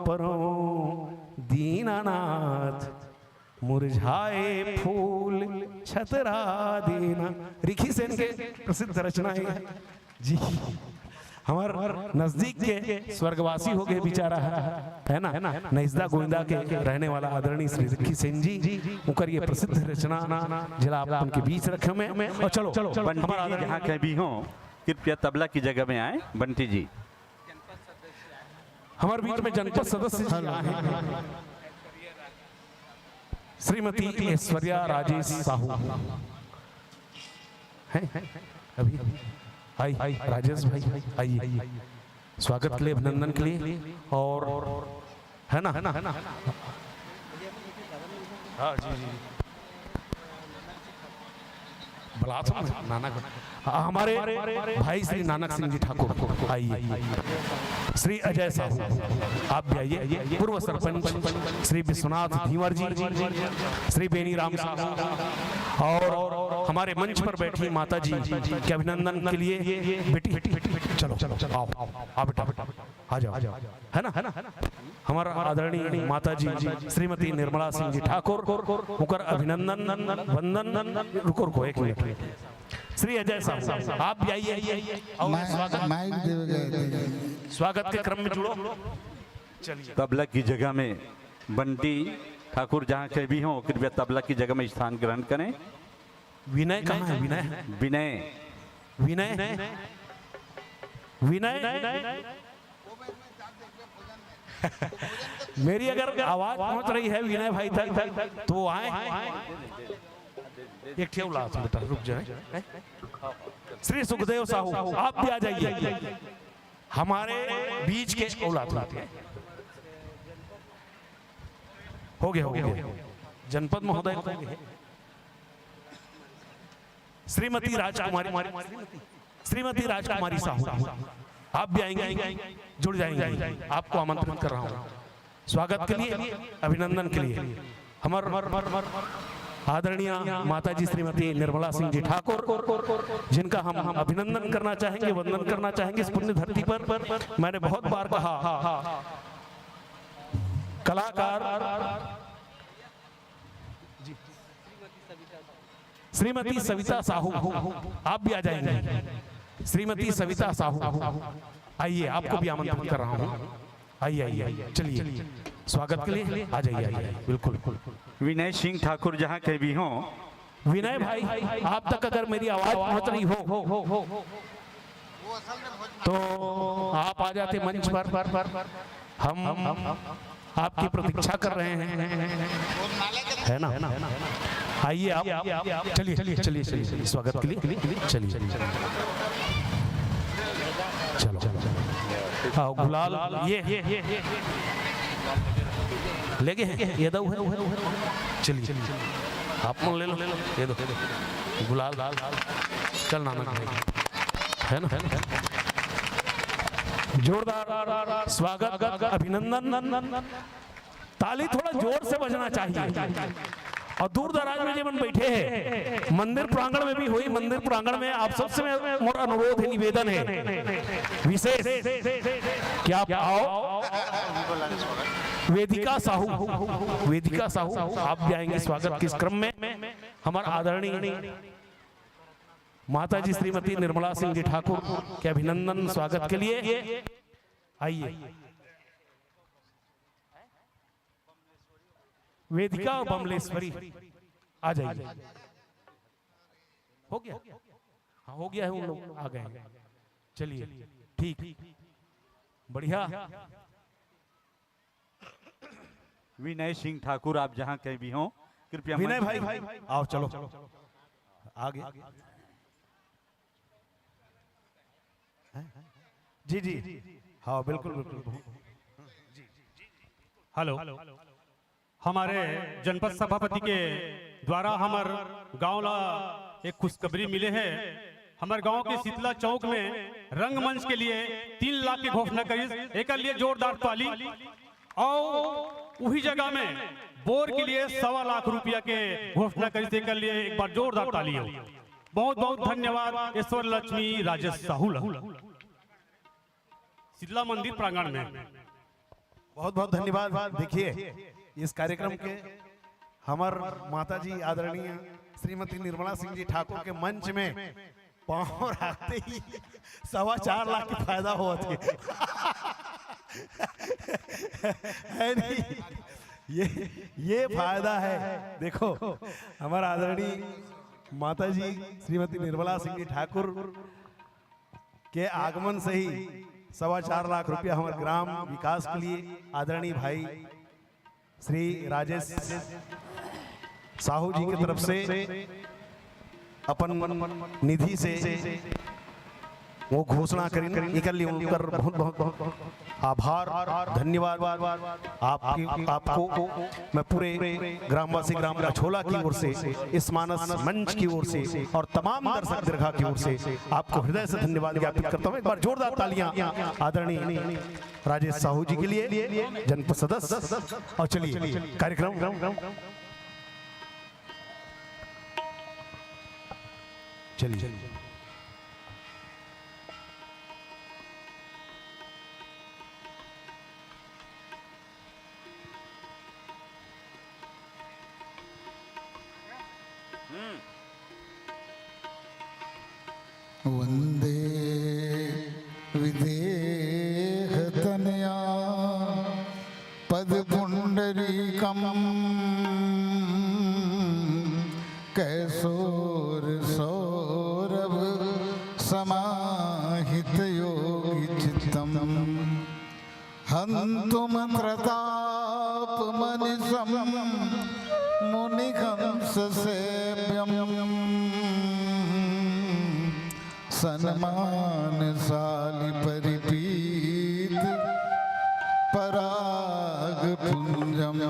परों दीनानाथ मुरझाए फूल छतरा देना। रिखी सेन के प्रसिद्ध रचना है जी, हमार नजदीक के स्वर्गवासी हो गए बेचारा है ना, नैजदा गोविंदा के रहने वाला आदरणीय श्री रिखी सेन जी, उनकर ये प्रसिद्ध रचना जिला आप उनके बीच रखे में। और चलो बंटी जी जहाँ कहीं भी हो कृपया तबला की जगह में आए। बंटी जी हमारे बीच में जनपद सदस्य जी आए, श्रीमती ऐश्वर्या राजेश साहू हैं अभी आई राजेश भाई आइए, स्वागत के लिए अभिनंदन के लिए और है ना हाँ जी नानक हमारे भाई श्री नानक सिंह जी ठाकुर आइए, श्री अजय साहू आप भी आइए, पूर्व सरपंच श्री विश्वनाथ धीवर जी, श्री बेनी राम साहू और हमारे मंच पर बैठी माता जी के अभिनंदन के लिए बेटी चलो आओ बेटा आ जाओ है ना हमारा आदरणीय माता जी श्रीमती निर्मला सिंह जी ठाकुर उनकर अभिनंदन वंदन रुको एक मिनट। श्री अजय साहब आप भी आइए, स्वागत के क्रम में जुड़ो। चलिए तबला की जगह में बंटी ठाकुर जहाँ कहीं भी हो कृपया तबला की जगह में स्थान ग्रहण करें। विनय कहाँ है? विनय विनय विनय मेरी अगर आवाज पहुंच रही है विनय भाई तक तो आए। एक ठेव ला बेटा रुक जाए। श्री सुखदेव साहू आप भी आ जाइए, हमारे बीच के औलाद हो गए जनपद महोदय श्रीमती राजकुमारी साहू आप भी आएंगे, जुड़ जाएंगे, आपको आमंत्रित कर रहा हूँ स्वागत के लिए, अभिनंदन के लिए। हमारे आदरणीय माता जी श्रीमती निर्मला सिंह जी ठाकुर जिनका हम अभिनंदन करना चाहेंगे, वंदन करना चाहेंगे इस पुण्य धरती पर। मैंने बहुत बार कहा कलाकार श्रीमती सविता साहू, आप भी आ जाएंगे। श्रीमती सविता साहू, आइए, आपको भी आमंत्रित कर रहा हूँ। आइए आइए, चलिए स्वागत के लिए आ जाइए, आइए। बिल्कुल। विनय सिंह ठाकुर जहाँ के भी हों, विनय भाई, आप तक अगर मेरी आवाज पहुंच रही हो तो आप आ जाते मंच पर। हम आपकी प्रतीक्षा कर रहे हैं, है ना? आइए आप, चलिए स्वागत के लिए चलिए। चलो आओ, गुलाल ये लेके हैं, ये दो है। चलिए आप ले लो, ये दो गुलाल, चल नानक है ना? जोरदार स्वागत, अभिनंदन। ताली थोड़ा जोर से बजना चाहिए। और दूर दराज में जब बैठे हैं, मंदिर प्रांगण में भी हुई, मंदिर प्रांगण में आप सबसे मोर अनुरोध है, निवेदन है विशेष कि आप आओ। वेदिका साहू आप भी आएंगे स्वागत के इस क्रम में। हमारा आदरणीय माता जी श्रीमती निर्मला सिंह जी ठाकुर के अभिनंदन स्वागत के लिए आइए। वेदिका और बमलेश्वरी आ जाइए। हो गया? हाँ हो गया है, उन लोग आ गए हैं। चलिए ठीक, बढ़िया। विनय सिंह ठाकुर आप जहाँ कहीं भी हों, कृपया विनय भाई आओ, चलो आगे। जी हाँ बिल्कुल। हेलो, हमारे जनपद सभापति के द्वारा हमार गांव ला एक खुशखबरी मिले है। हमारे गांव के शीतला चौक में रंगमंच के लिए 3 लाख की घोषणा करी, एक लिए जोरदार ताली। और वही जगह में बोर के लिए 1.25 लाख रुपया के घोषणा करी, एक लिए एक बार जोरदार ताली हो। बहुत बहुत धन्यवाद ईश्वर लक्ष्मी राजेश साहू, शीतला मंदिर प्रांगण में। बहुत बहुत धन्यवाद। देखिए इस कार्यक्रम के हमार माता जी आदरणीय श्रीमती निर्मला सिंह जी ठाकुर के मंच में पांव रखते ही 4.25 लाख की फायदा हुआ थे। है नहीं? ये फायदा है। देखो हमारा आदरणीय माता जी श्रीमती निर्मला सिंह जी ठाकुर के आगमन से ही 4.25 लाख रुपया हमारे ग्राम विकास के लिए आदरणीय भाई श्री राजेश साहू जी की तरफ से अपन निधि से वो घोषणा करें, कर लिए। उनकर बहुत बहुत बहुत आभार, धन्यवाद। आपको मैं पूरे ग्रामवासी ग्राम अछोला की ओर से, इस मानस मंच की ओर से और तमाम दर्शक दीर्घा की ओर से आपको हृदय से धन्यवाद ज्ञापित करता हूँ। एक बार जोरदार तालियां आदरणीय राजेश साहू जी के लिए, जनपद सदस्य। और चलिए कार्यक्रम चलिए। वंदे विदेहतनया पदपुंडरीकम कैसोर सौरभ समाहित योगी चित्तम हंतुम प्रताप मनिषम मुनिहंस सेव्यम सन्मानशाली परिपीत पराग पुंजम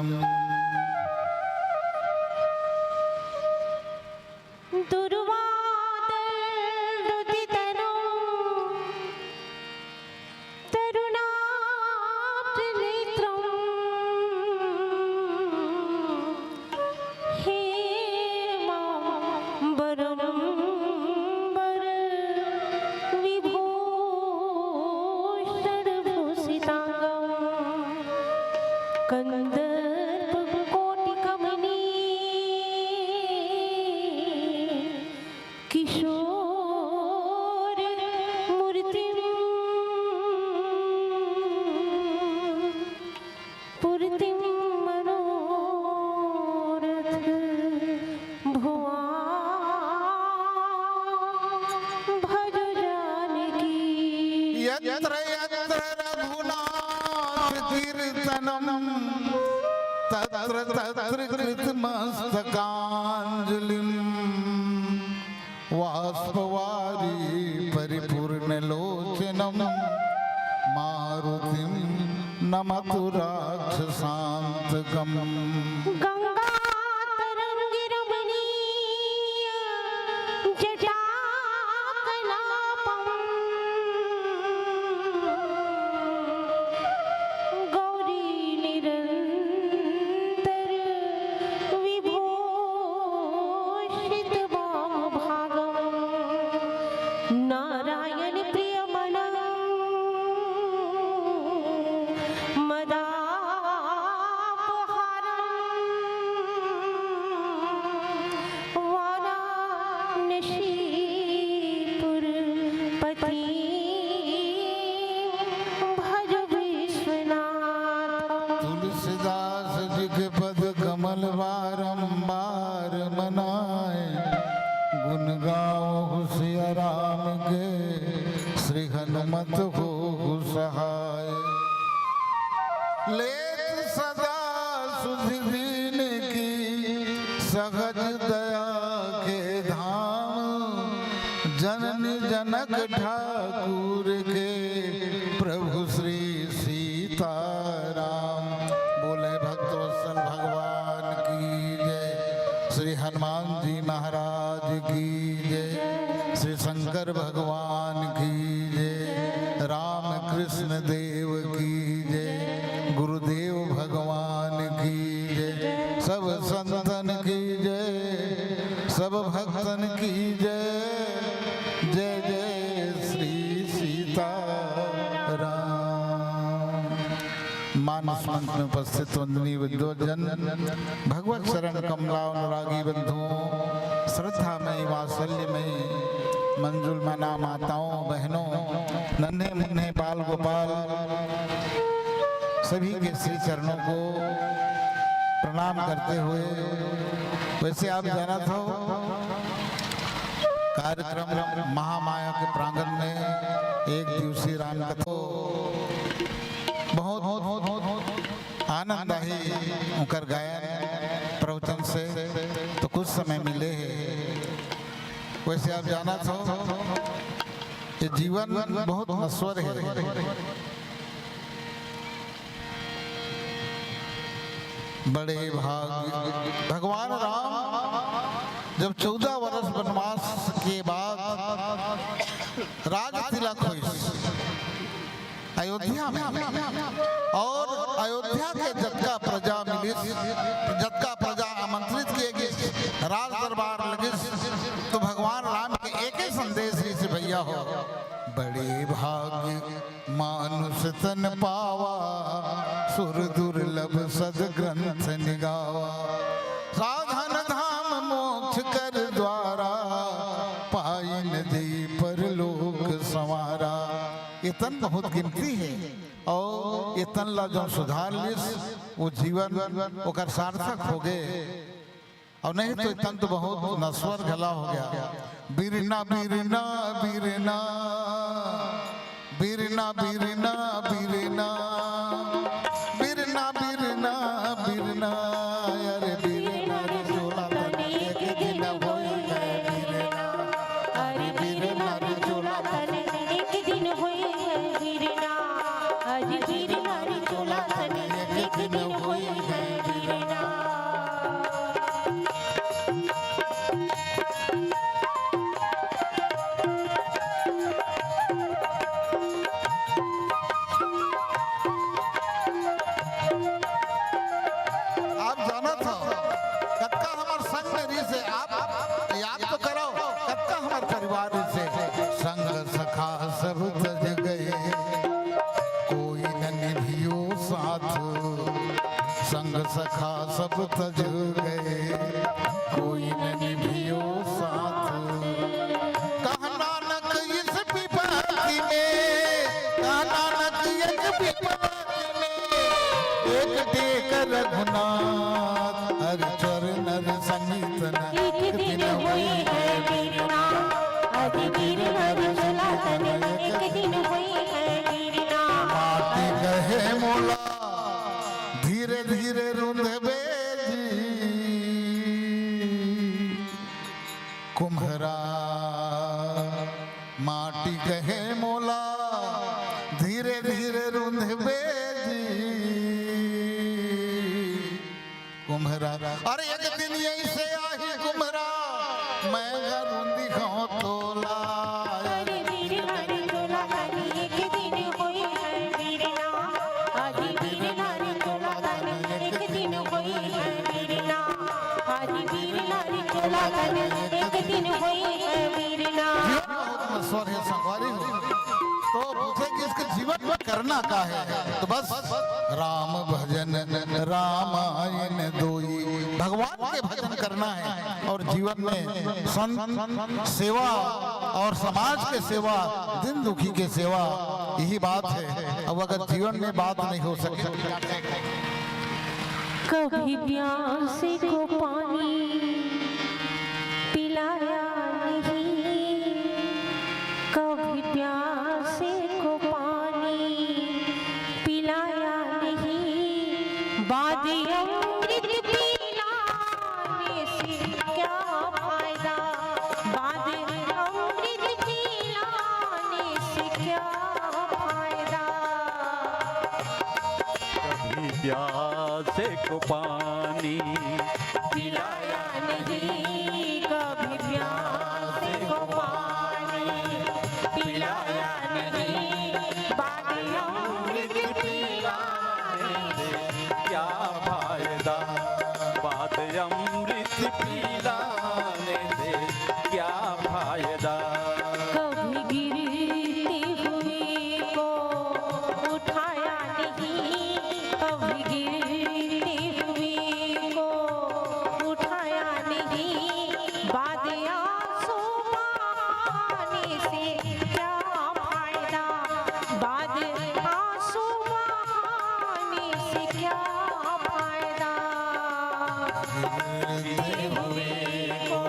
कीर्तनम तत्र तत्र कृतमस्तकाञ्जलिं वाष्पवारी परिपूर्णलोचनं मारुतिं नमतु राक्षसान्तकम्। तुलसीदास जी के पद कमल बारंबार मनाए, गुण गाओ सिया राम के श्री हनुमत हो सहाय। लेत सदा सुधि दीन की सहज दया के धाम, जननी जनक ठाकुर के प्रभु श्री सीताराम। बोले भक्तवत्सल भगवान की जय, श्री हनुमान जी महाराज की जय, श्री शंकर भगवान की जय, राम कृष्ण देव की जय, गुरुदेव भगवान की जय, सब संतन की जय, सब भक्तन की जय। जय जय श्री सीताराम। मानस मंच में उपस्थित वंदनीय विद्वजन, भगवत शरण कमला अनुरागी बंधुओं, श्रद्धामयी वात्सल्यमयी मंजुलमना माताओं बहनों, नन्हे मुन्ने बाल गोपाल, सभी के श्री चरणों को प्रणाम करते हुए, वैसे आप जाना था कार्यक्रम महामाया के प्रांगण में एक दिवसीय राम कथा बहुत आनंददायी होकर गायन प्रवचन से तो कुछ समय मिले हैं। वैसे आप जाना था ये जीवन बहुत नश्वर है। बड़े भाग्य भगवान राम जब 14 वर्ष वनवास के बाद राज तिलक हुई अयोध्या में, और अयोध्या के जत्का प्रजा मिली, जत्का प्रजा आमंत्रित किए गए, राज दरबार लगे, तो भगवान राम के एक ही संदेश से भैया हो, बड़े भाग्य मानुष तन पावा, सुर दुर्लभ सदग्रंथ निगावा, साधन धाम मोक्ष कर द्वारा, पाइन दे परलोक संवारा। ये तन बहुत कीमती है, और ये तन ला जो सुधार लिस वो जीवन ओकर सार्थक हो गए, और नहीं तो तन तो बहुत नश्वर गला हो गया। बीरना बीरना बीरना बीरना बीरना बीरना बीरना बीरना बीरना, अरे बीरना रे चोला तन एक दिन होई है बीरना, अरे बीरना रे चोला तन एक दिन होई है बीरना, अरे बीरना रे चोला तन एक दिन होई है बीरना। आप जाना था कत्का हमार संग मेरी से, आप याद तो करो कत्का हमार परिवार से, संग सखा सब तज गए, कोई न निभियो साथ, संग सखा सब तज गए, कोई न निभियो साथ। कहा नानक इस विपत्ति में, कहा नानक एक विपत्ति में, एक टेक रघुनाथ, हरि चरण संगीत न एक दिन हुई है बीरना, हरि बीरना रे चोला तन एक दिन हुई है बीरना। माटी कहे मोला जी कुम्हरा। अरे एक दिन यही से आही कुम्हरा मैं घर दिखाऊं तोला। संगवारी हो तो पूछे कि इसके जीवन में करना क्या है, तो बस राम भजन रामायण दोई, भगवान के भजन करना है और जीवन में संत सेवा और समाज के सेवा, दिन दुखी के सेवा, यही बात है। अब अगर जीवन में बात नहीं हो सके, कभी प्यासे को पानी पिलाया नहीं, कभी प्यासे को पानी पिलाया नहीं, बाद अमृत पिलाने से क्या फायदा, बाद अमृत पिलाने से क्या फायदा। कभी प्यासे को पानी पिलाया नहीं, कभी प्यासे को पानी पिलाया नहीं, बाद अमृत पिलाने से क्या फायदा, बाद अमृत पिलाने से क्या फायदा। कभी गिरते हुए को उठाया नहीं, कभी गिरते हुए को उठाया नहीं, बाद आंसू बहाने से क्या फायदा, बाद आंसू बहाने से क्या फायदा। गिरते हुए को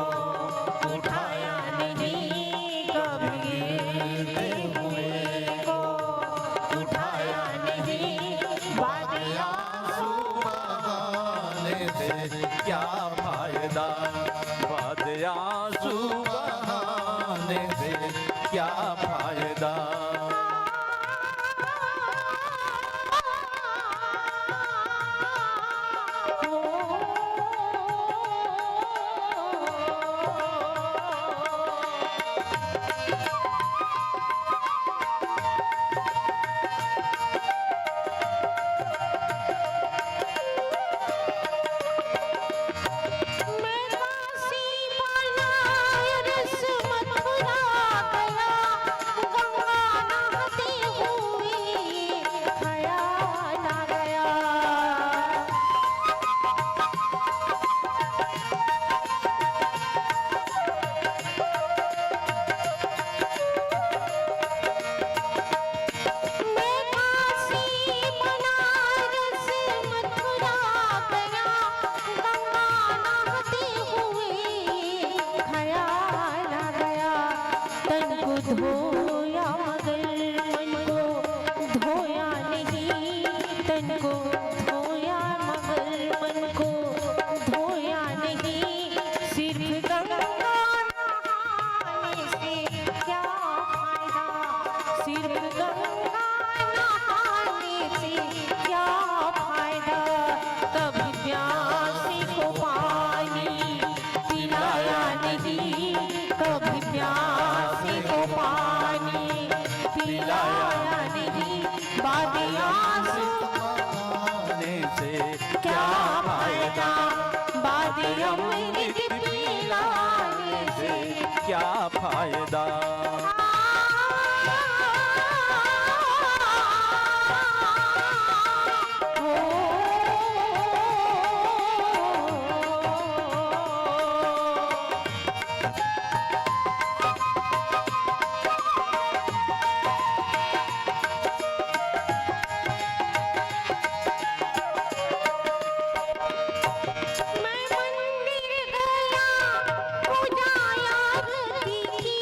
उठाया नहीं, कभी गिरते हुए को उठाया नहीं, बाद आंसू बहाने से क्या फायदा, बाद आंसू बहाने से क्या फायदा। मैं काशी बनारस मथुरा गया, गंगा नहाते हुए ख्याल आ गया। मैं काशी बनारस मथुरा गया, गंगा नहाते हुए ख्याल आ गया। तन को धोया मगर मन को धोया नहीं, तन को धोया मगर मन को धोया नहीं, सिर्फ गंगा नहाने से क्या फायदा, सिर्फ गंगा नहाने से क्या फायदा। कभी प्यासे को पानी पिलाया नहीं, कभी प्यासे को पानी पिलाया नहीं, बाद आंसू बहाने से क्या फायदा, बाद अमृत पिलाने से क्या फायदा। मैं मंदिर गया, पूजा आरती की,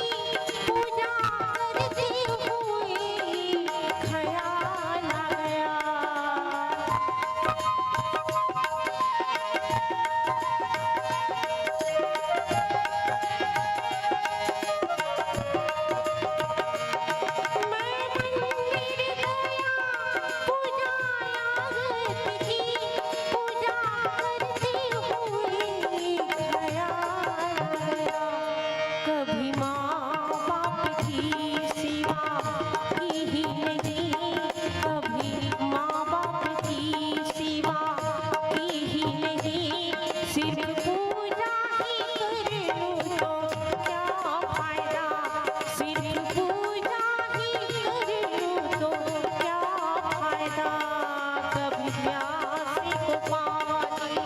कभी प्यासे को पानी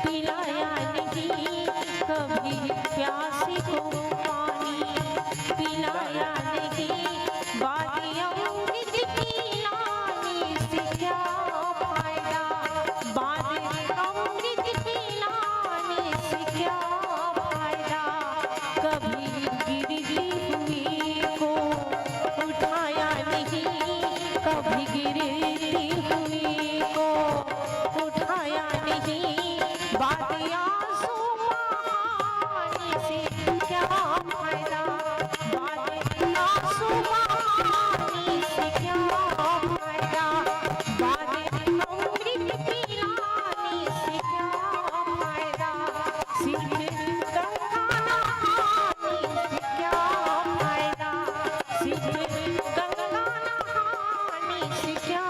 पिलाया नहीं, कभी प्यासे को पानी पिलाया नहीं, बातें अमृत पिलाने से क्या फायदा, बातें अमृत पिलाने से क्या फायदा, कभी गिरती हुई को उठाया नहीं, कभी गिरती हुई को उठाया नहीं, बातें आंसू बहाने से क्या फायदा, बातें आंसू बहाने से क्या फायदा, बातें अमृत पिलाने से क्या फायदा, सिर्फ गंगा नहाने से क्या फायदा, सिर्फ गंगा नहाने से क्या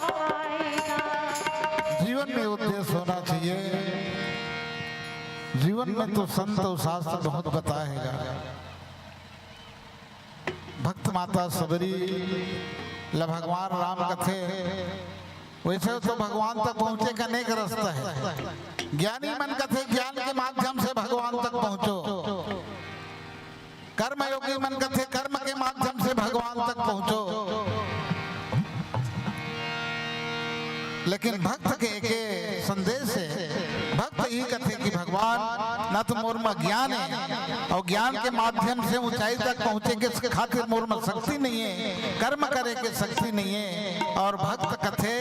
फायदा। जीवन में उद्देश्य होना चाहिए। जीवन में तो संत और शास्त्र बहुत बताएगा। भक्त माता सबरी ल भगवान राम कथे, वैसे तो भगवान तक पहुंचे का अनेक रास्ता है। ज्ञानी मन कथे ज्ञान के माध्यम से भगवान तक पहुंचो, कर्मयोगी मन कथे कर्म के माध्यम से भगवान तक पहुंचो। लेकिन भक्त के संदेश से भक्त ही कथे कि भगवान न तो मोर में ज्ञान है और ज्ञान के माध्यम से ऊंचाई तक पहुंचे के खातिर मोर में शक्ति नहीं है, कर्म करे के शक्ति नहीं है। और भक्त कथे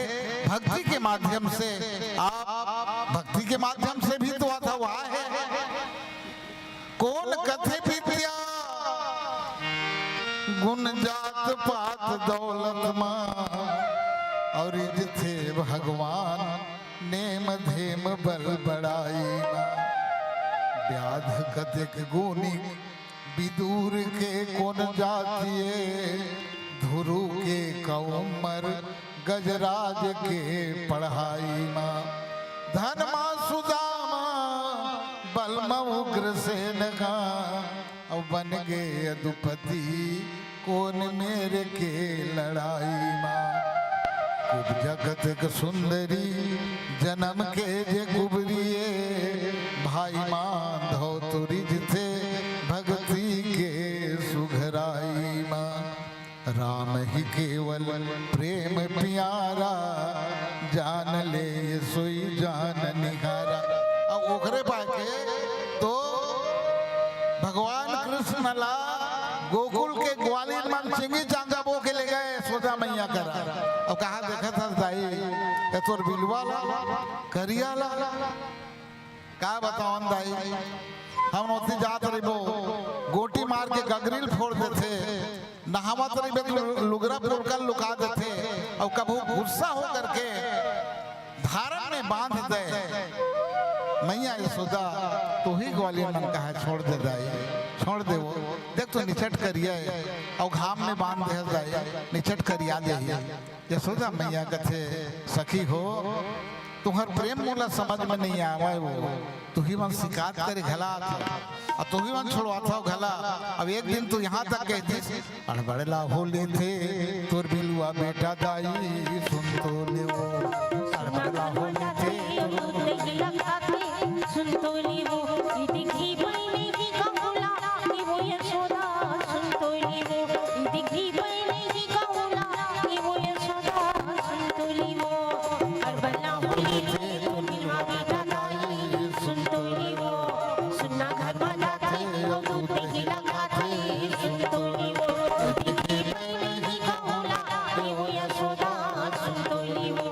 भक्ति के माध्यम से, आप भक्ति के माध्यम से भी तो आता हुआ है। कौन कथे विद्या गुण जात पात दौलत मां, और जिथे भगवान नेम धेम बल बड़ाई ना, व्याध कथिक गुनी विदूर के कौन जातिए, धुरु के कौमर गजराज के पढ़ाई माँ, धनमा सुदामा बलमा उग्र सेन का, और बन गए अदुपति कौन मेरे के लड़ाई माँ। खूब जगत के सुंदरी जन्म के जे कुबरिए, भाई माधव तुरिज थे भक्ति के सुघराई माँ। राम ही केवल प्रेम प्यारा, जान ले सोई जान निहारा। अब ओखरे पाके तो भगवान कृष्ण ला गोकुल के ग्वालियर में चिंगी चांगा बो के ले गए सोजा मैया करा। अब कहा देखा था दाई ये तोर बिलवा ला करिया ला, का बताओ दाई हम नोती जात रही बो गोटी मार के गगरील फोड़ देते, नहावत रही बे लुगरा फोड़ कर लुका देते, और कभी गुस्सा हो करके धारण में बांध दे। मैया यशोदा तो ही ग्वालियर मन कहा छोड़ दे दाई, छोड़ दे वो देख तो निचट करिए और घाम में बांध दे दाई, निचट करिया दे। यशोदा मैया कथे सखी हो तुम्हार प्रेम मोला समझ में नहीं आवे, वो तू ही मन शिकायत करे घला और तू ही मन छोड़वा था घला। अब एक दिन तू यहाँ तक कहती अड़बड़ला हो ले थे तोर बिलुआ बेटा दाई, सुन तो ले वो अड़बड़ला हो ले थे सुन तो ले वो, दिखी बने ही कहूला कि वो यशोदा, सुन तो ले वो दिखी बने ही कहूला कि वो यशोदा, सुन तो ले वो अड़बड़ला हो ले थे तोर बिलुआ बेटा दाई, सुन तो ले वो सुनना घर में जाते वो दूध नहीं लगाते, सुन तो ले वो दिखी बने ही कहूला कि वो यशोदा, सुन तो ले वो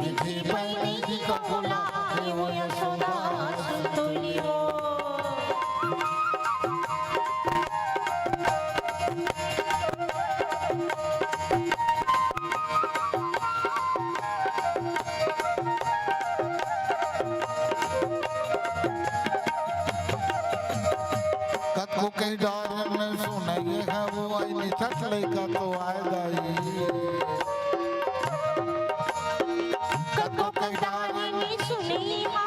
दिखी बने ही कहूला कि वो यशोदा, सुन तो ले वो। कको कई डार में सुनाइए है वो आई निचट लेका तो आए दाई, कको कई डार में सुनी वो,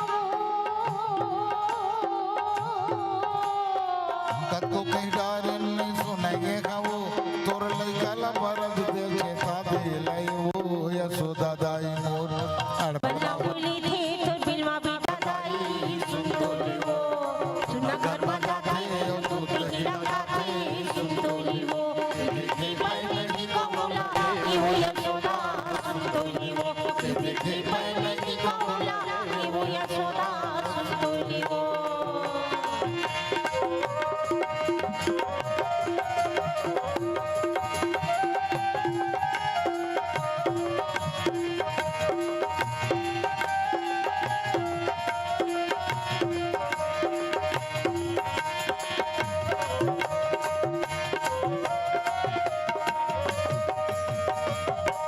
कको कई डार में सुनाइए है वो तोर लेका ला बरद दे के ता दे लाई वो यशोदा दाई मोर बल्ला बोली थे तो बिलवा बेटा दाई सुन तो लीवो सुना घर में जाते तो तेरा खाते सुन तो लीवो देखे पैनी को बोला ये वो यशोदा सुन तो लीवो देखे पैनी को बोला ये वो यशोदा सुन तो लीवो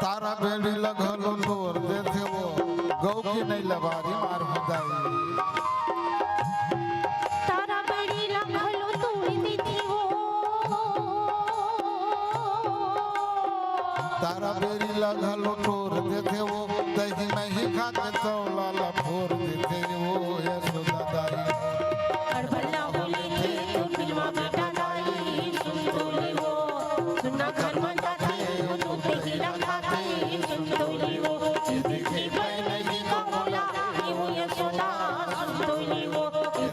तारा बेड़ी लगलो तोर देथे वो गौ की नहीं लबारी मार हो जाई तारा बेड़ी लगलो तोड़ देती हो तारा बेड़ी लगलो तोर देथे वो दही में ही खा के तौला ला फोर देथे वो यशोदा दाई और भला बोले थे तो बिलवा बेटा दाई सुन तो लीवो सुना घर में जाते तो तेरा खाते सुन तो लीवो देखे पैनी को बोला ये वो यशोदा सुन तो लीवो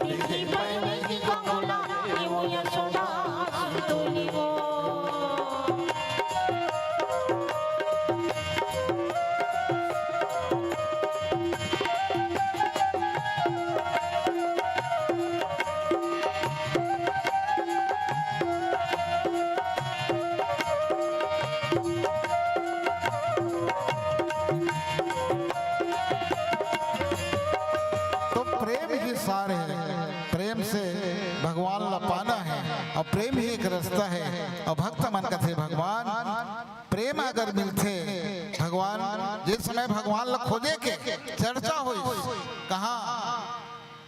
देखे पैनी को बोला ये वो यशोदा सुन तो लीवो तो प्रेम ही सार है प्रेम से भगवान ला पाना है और प्रेम ही एक रास्ता है और भक्त मन कथे भगवान प्रेम अगर मिलते भगवान जिस समय भगवान ला खोजे के चर्चा हुई कहा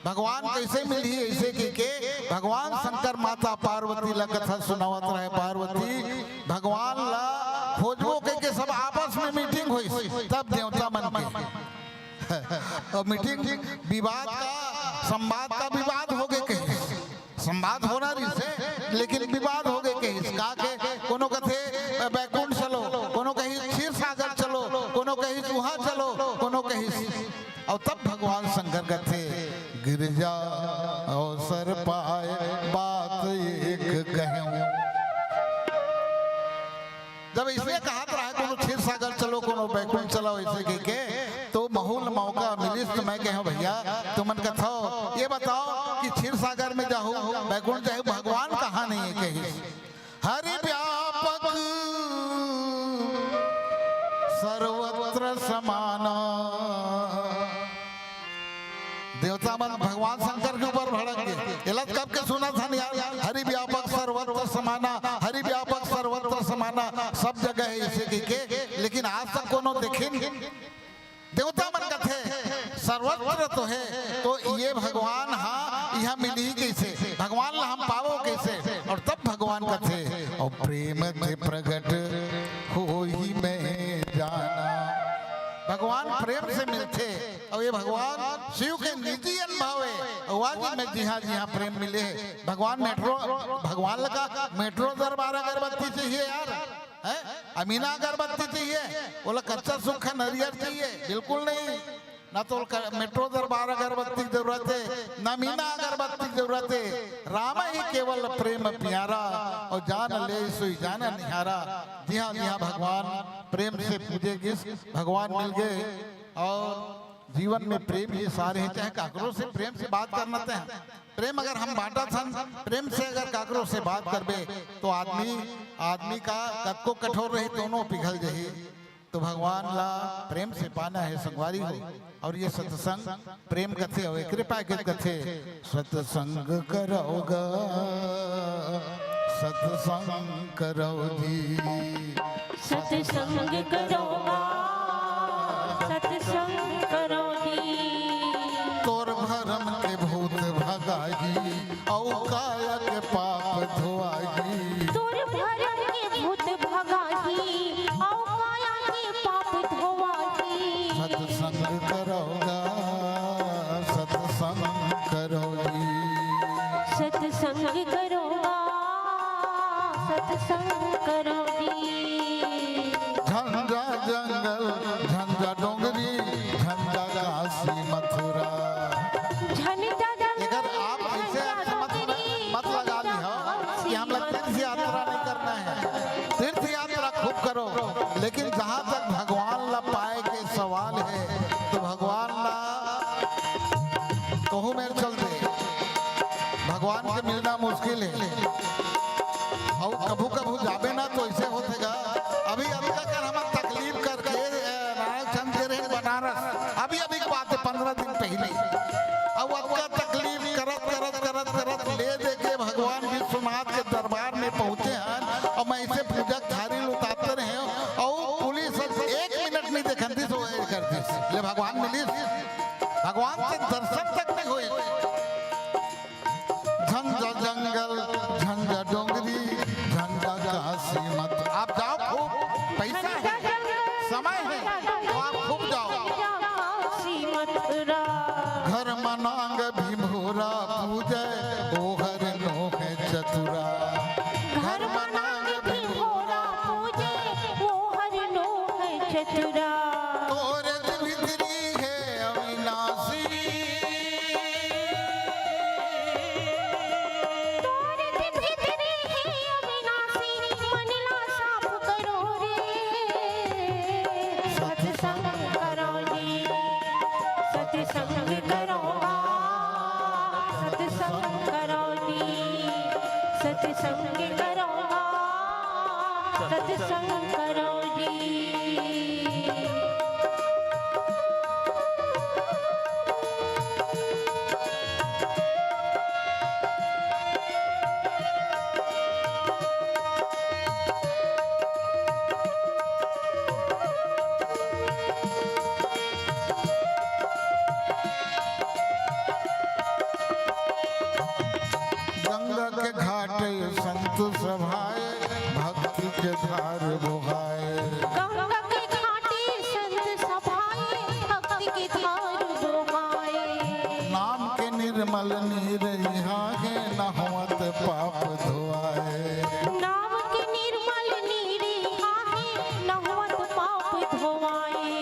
भगवान कैसे मिली ऐसे के भगवान शंकर माता पार्वती ला कथा सुनावत रहे पार्वती भगवान ला खोजबो के सब आपस में मीटिंग हुई तब देवता मन के और मीटिंग विवाद का संवाद का विवाद हो गए कहीं संवाद होना रही से लेकिन विवाद हो गए कहीं इसका के कोनो कथे बैकुंठ चलो कोनो कहीं क्षीर सागर चलो कोनो कहीं चूहा चलो कोनो कहीं और तब भगवान शंकर कथे गिरजा अवसर पाए बात एक कहूं जब इसलिए कहा रहा है कोनो क्षीर सागर चलो कोनो बैकुंठ चलो ऐसे के तो महूल मौका मिलिस तो मैं कहूँ भैया तुमन कथो ये बताओ कि क्षीर सागर में जाऊँ बैकुंठ जाऊँ भगवान कहाँ नहीं है कहीं हरि व्यापक सर्वत्र समाना देवता मन भगवान शंकर के ऊपर भड़क गए इलाज कब के सुना था यार हरि व्यापक सर्वत्र समाना हरि व्यापक सर्वत्र समाना सब जगह है इसे के लेकिन आज तक कोनो देखे देवता मन कथे सर्वत्र तो है तो ये भगवान हाँ यहाँ मिली कैसे भगवान ला हम पावो कैसे और तब भगवान कथे और प्रेम थे प्रकट हो ही में जाना भगवान प्रेम से मिलते और ये भगवान शिव के निजी अनुभव है वाकई में जी हाँ प्रेम मिले भगवान मेट्रो भगवान लगा मेट्रो दरबार अगरबत्ती चाहिए यार है अमीना अगरबत्ती चाहिए बोला कच्चा सूखा नरियर चाहिए बिल्कुल नहीं ना तो मेट्रो दरबार अगरबत्ती की जरूरत है ना मीना अगरबत्ती की जरूरत है राम ही केवल प्रेम प्यारा और जान ले सोई जाना निहारा जी हाँ भगवान प्रेम से पूजे किस भगवान मिल गए और जीवन में प्रेम ही सारे हैं चाहे काकरों से प्रेम से बात करना था प्रेम अगर हम बांटा था प्रेम से अगर काकरों से बात करबे तो आदमी का कद को कठोर रही दोनों पिघल जाही तो भगवान ला प्रेम से पाना है संगवारी हो और ये सत्संग प्रेम कथे हो कृपा के कथे सत्संग करोगा सत्संग करो जी सत्संग करोगा सत्संग करो जी तोर भरम के भूत भगाई औ काया के पाप धोआई तोर भरम के भूत भगाई औ काया के पाप धोआई सत्संग करोगा सत्संग करोगी सत्संग करोगा सत्संग करोगी झंझा जंगल झंझट सवाल है तो भगवान ला कहूँ मैं चल दे, भगवान के मिलना मुश्किल है और कभू कभू जाबे ना तो ऐसे होतेगा। अभी अभी का हम तकलीफ करके नारायण चंद के रहे बनारस, अभी अभी की बात है 15 दिन पहले, अब आपका तकलीफ करत करत करत करत ले दे के भगवान विश्वनाथ के दरबार में पहुंचे हैं और मैं इसे पूजा थारी उतारते रहे और पुलिस 1 मिनट नहीं देखती तो करती ले भगवान मिली, भगवान से दर्शन तक नहीं हुए। झंझा जंगल झंझा डोंगरी झंझा काशी मत, आप जाओ, खूब पैसा है समय है तो आप खूब जाओ। घर मनांग भीमोरा पूजे ओहर नोह चतुरा, घर मनांग भीमोरा पूजे ओहर नोह चतुरा, तोरे भीतरी है अविनाशी, तोरे भीतरी है अविनाशी, मनला साफ करो रे, सत्संग करो जी, सत्संग करो, सत्संग करो जी, सत्संग करो, सत्संग करो जी। गंगा के घाट संत सभाए भक्ति के धार बुहाए, गंगा के घाटे संत सभाए भक्ति के धार बुहाए, नाम के निर्मल नीर यहाँ है न होत पाप धोआए, नाम के निर्मल नीर यहाँ है न होत पाप धोआए,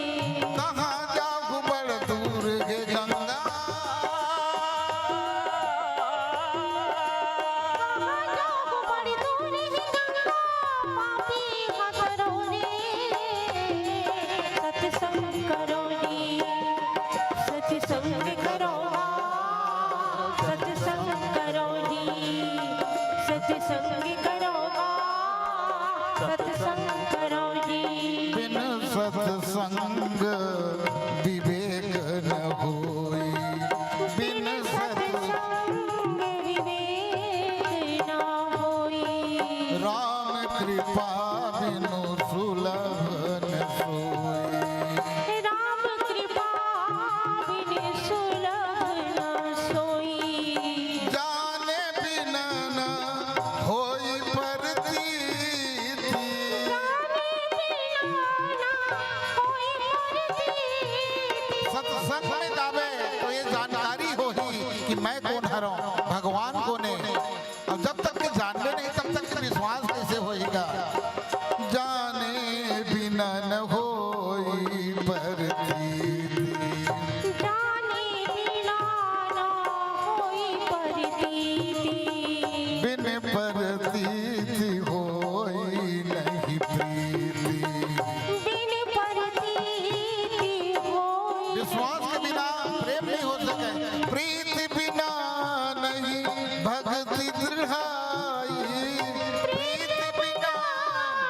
कहाँ जाऊ बड़ दूर है गंगा, सत्संग करो जी, सत्संग करो, सत्संग करो जी, सत्संग करो, सत्संग करो जी। बिन सत्संग विवेक न होई, बिन सत्संग विवेक न होई, राम कृपा बिनु सुलभ न सोई, राम कृपा बिनु सुलभ न सोई, जाने बिना न होई प्रतीति, जाने बिना न होई प्रतीति, सत्संग में जावे तो ये जानकारी होही कि मैं कौन हूँ, भगवान कौन है, और जब तक के जानवे नहीं तब तक विश्वास कैसे होएगा। जाने बिना न होई प्रतीति, जाने बिना न होई प्रतीति, बिन प्रतीति होई नहीं प्रीति, बिन प्रतीति होई, विश्वास के बिना प्रेम नहीं हो सके, प्रीति बिना नहीं भक्ति दृढ़ाई, प्रीति बिना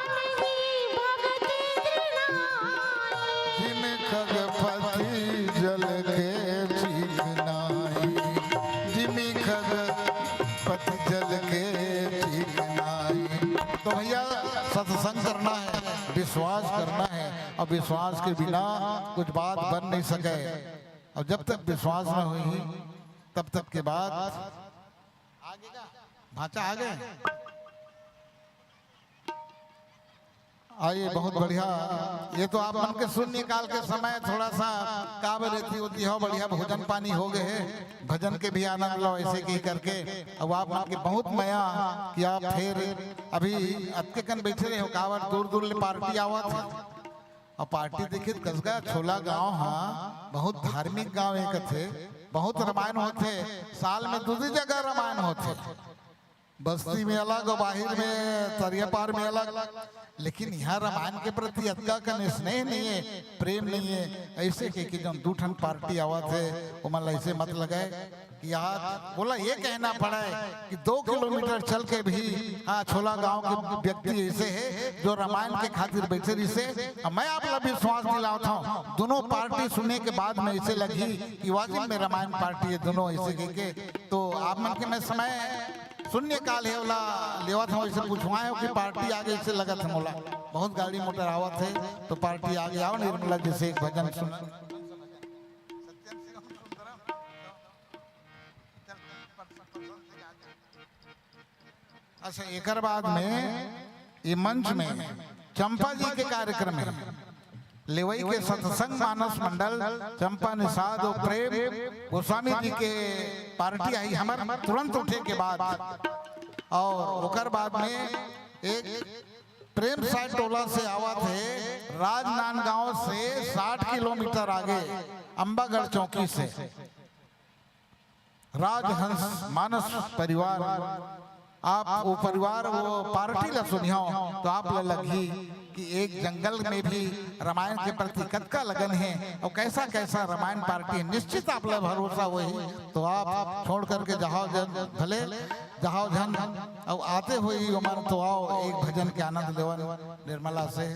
नहीं भक्ति दृढ़ाई, जिन खगपति जल के चिकनाई, जिमी खगपति जल के चिकनाई। तो भैया सत्संग करना है, विश्वास करना है, और विश्वास के बिना कुछ बात बन नहीं सके, और जब तक विश्वास न हुई तब तक के बाद भाचा आ गए। आइए, बहुत बढ़िया। ये तो आप मन के शून्य काल के समय थोड़ा सा काब रहती होती हो, बढ़िया भोजन पानी हो गए है, भजन के भी आनंद लो ऐसे की करके। अब आप मन के बहुत मया कि आप फिर अभी अतके कन बैठे रहे हो, कावर दूर दूर ले पार्टी आवत है, और पार्टी देखिए कसगा छोला गांव, हाँ बहुत धार्मिक गांव एक थे, बहुत रामायण होते, साल में दूसरी जगह रामायण होते, बस्ती में अलग और बाहर में तरिया पार में अलग, लेकिन यहाँ रामायण के प्रति अतका का स्नेह नहीं है, प्रेम नहीं है। ऐसे कि जब दूठन पार्टी आवा थे वो मन ऐसे मत लगाए कि आज बोला ये कहना पड़ा है कि 2 किलोमीटर चल के भी हाँ छोला गांव के व्यक्ति ऐसे है जो रामायण के खातिर बैठे रही से। मैं आप लोग विश्वास दिलाता हूँ दोनों पार्टी सुनने के बाद में ऐसे लगी कि वाजिब में रामायण पार्टी है दोनों ऐसे के। तो आप मन के मैं समय शून्य काल है वाला लेवा था वैसे पूछवाए हो कि पार्टी आगे से लगा था मोला बहुत गाड़ी मोटर आवत है तो पार्टी आगे आओ निर्मला जैसे एक भजन सुना। अच्छा एक बाद में ये मंच में चंपा जी के कार्यक्रम है लेवई के सत्संग मानस मंडल चंपा निषाद और प्रेम गोस्वामी जी के पार्टी आई हमार तुरंत उठे के बाद। और ओकर बाद में एक प्रेम साय टोला से आवा थे राजनांदगांव से 60 किलोमीटर आगे अंबागढ़ चौकी से राजहंस मानस परिवार। आप वो परिवार वो पार्टी ला सुनियो तो आप ला लगी कि एक जंगल में भी रामायण के प्रति कतका लगन है और कैसा कैसा रामायण पार्टी है। निश्चित आप ला भरोसा वही तो आप छोड़ करके जाओ जन भले जाओ जन और आते हुए मन तो आओ एक भजन के आनंद लेवन निर्मला से।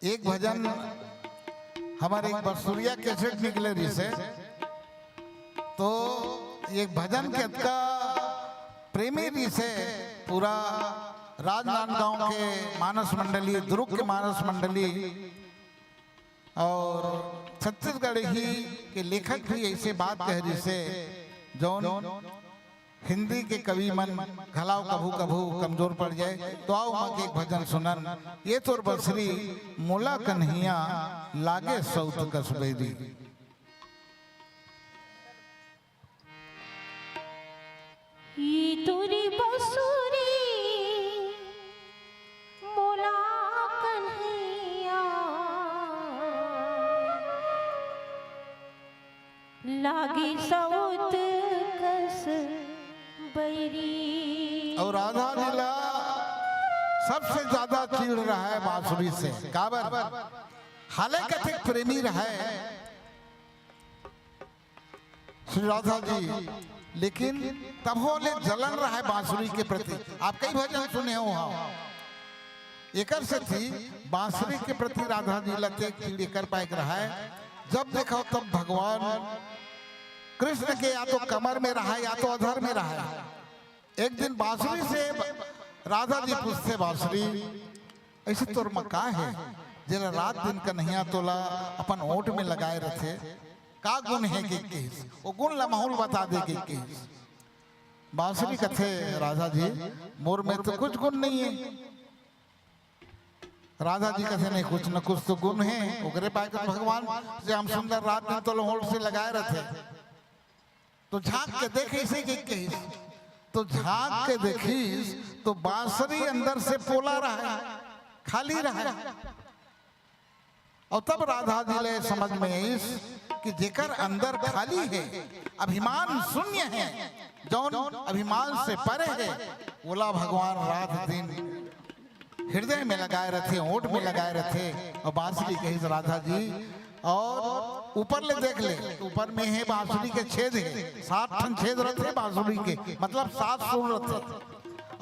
एक भजन हमारे एक बरसुरिया कैसेट निकले रही से तो एक भजन के का प्रेमी रही से पूरा राजनांदगांव के मानस मंडली दुर्ग के मानस मंडली और छत्तीसगढ़ ही के लेखक भी ऐसे बात कह रही से जौन हिंदी के कवि मन घलाव कभू कभू कमजोर पड़ जाए तो आओ माँ के एक भजन सुनन ये तोर बसरी मोला कन्हैया लागे सौत कसबेरी। ये तोरी बसुरी मोला कन्हैया लागी सौत कस बैरी। और राधा लीला सबसे ज्यादा चिड़ रहा है बांसुरी से काबर हालांकि कथिक प्रेमी रहा है श्री राधा जी लेकिन तब हो ले जलन रहा है बांसुरी के प्रति। आप कई भजन सुने हो हाँ एकर से थी बांसुरी के प्रति राधा जी लते कीड़े कर पाए रहा है। जब देखो तब भगवान कृष्ण के या तो कमर में रहा या तो अधर में रहा। एक दिन बांसुरी से राधा जी पूछते बांसुरी ऐसे तोर मक्का है जरा रात दिन का नहीं तोला अपन ओट में लगाए रखे का गुण है कि वो गुण ला माहौल बता दे कि बांसुरी कथे राधा जी मोर में तो कुछ गुण नहीं है। राधा जी कथे नहीं कुछ न कुछ तो गुण है ओकरे पाकर भगवान से हम सुंदर रात दिन तो होठ से लगाए रखे तो झांक के देखे इसे कि तो झांक के देखीस तो बांसुरी अंदर से पोला रहा है खाली रहा है। और तब राधा जी ले समझ में इस कि जेकर अंदर खाली है अभिमान शून्य है जौन अभिमान से परे है बोला भगवान रात दिन हृदय में लगाए रखे ओठ में लगाए रखे। और बांसुरी कही राधा जी और ऊपर ले देख ले ऊपर में है बांसुरी के छेद है 7 ठन छेद रहते बांसुरी के मतलब 7 सुर रहते।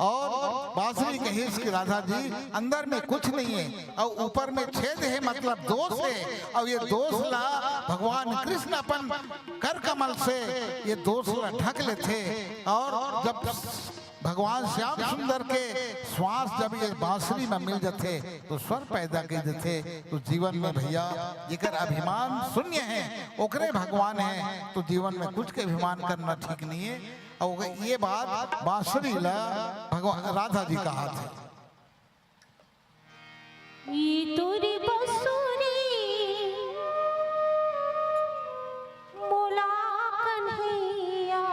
और बांसुरी कही कि राधा जी अंदर में कुछ नहीं है और ऊपर में छेद है मतलब दोष है और ये दोष ला भगवान कृष्ण अपन कर कमल से ये दोष ला ढक लेते। और जब भगवान श्याम सुंदर के श्वास जब ये बांसुरी में मिल जाते तो स्वर पैदा कर देते तो जीवन में भैया जेकर अभिमान शून्य है ओकरे भगवान है तो जीवन में कुछ के अभिमान करना ठीक नहीं है। और ये बात बांसुरी ला भगवान राधा जी कहा था। ये तोरी बसुरी मोला कन्हैया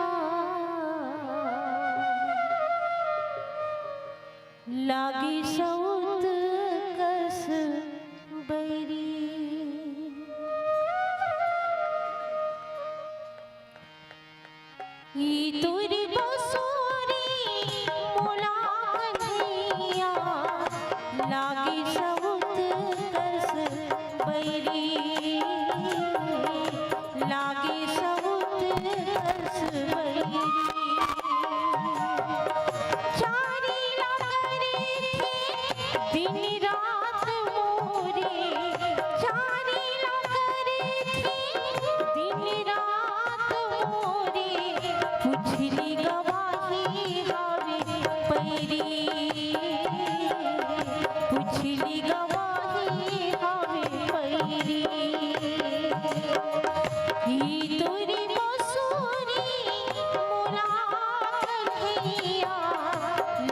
ई तुरी बसोरी मोला कन्हैया लागी सबुत कस बैरी लागी सबुत कस बैरी चारी लागरे थे दिन रात मोरे चारी लागरे थे दिन रात मोरे पुछली गवाही हावे पैरी पुछली गवाही हावे पैरी ई तोरी बसुरी मोला कन्हैया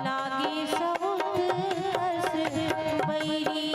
लागे सबुत हस बैरी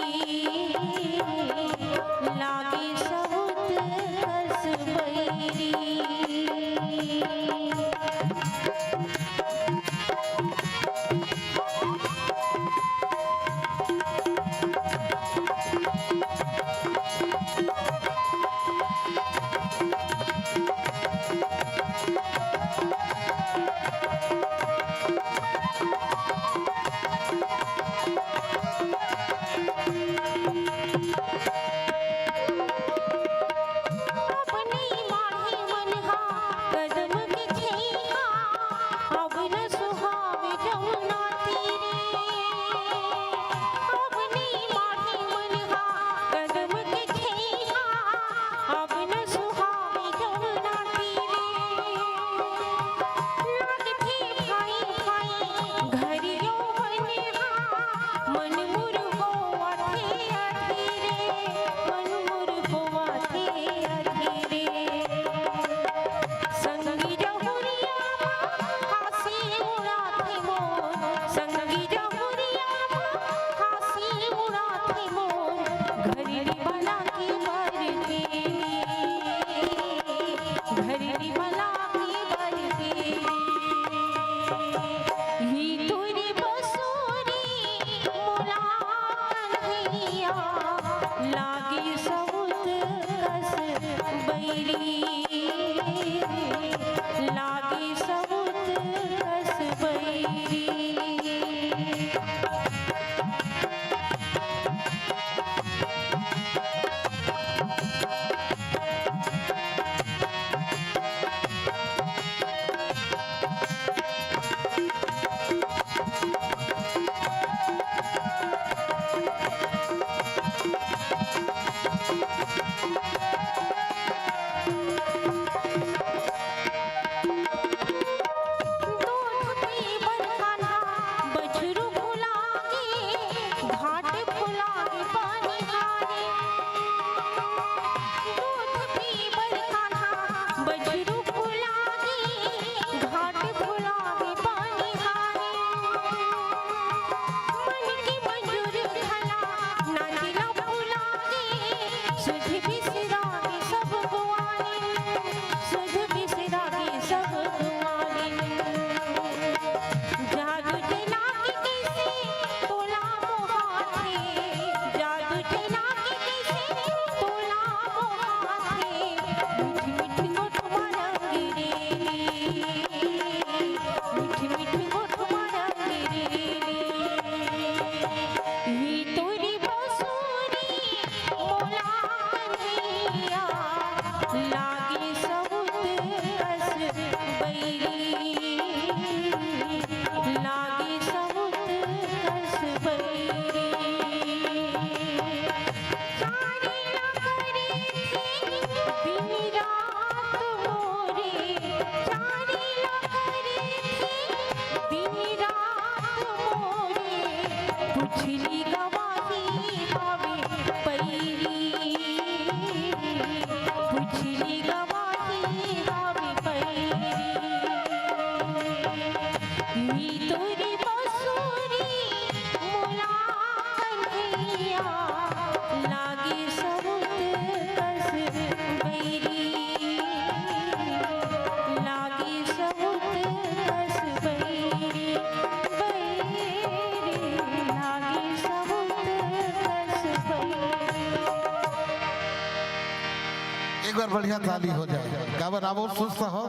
एक बार बढ़िया ताली हो जाए। काबर आप सुस्त हो,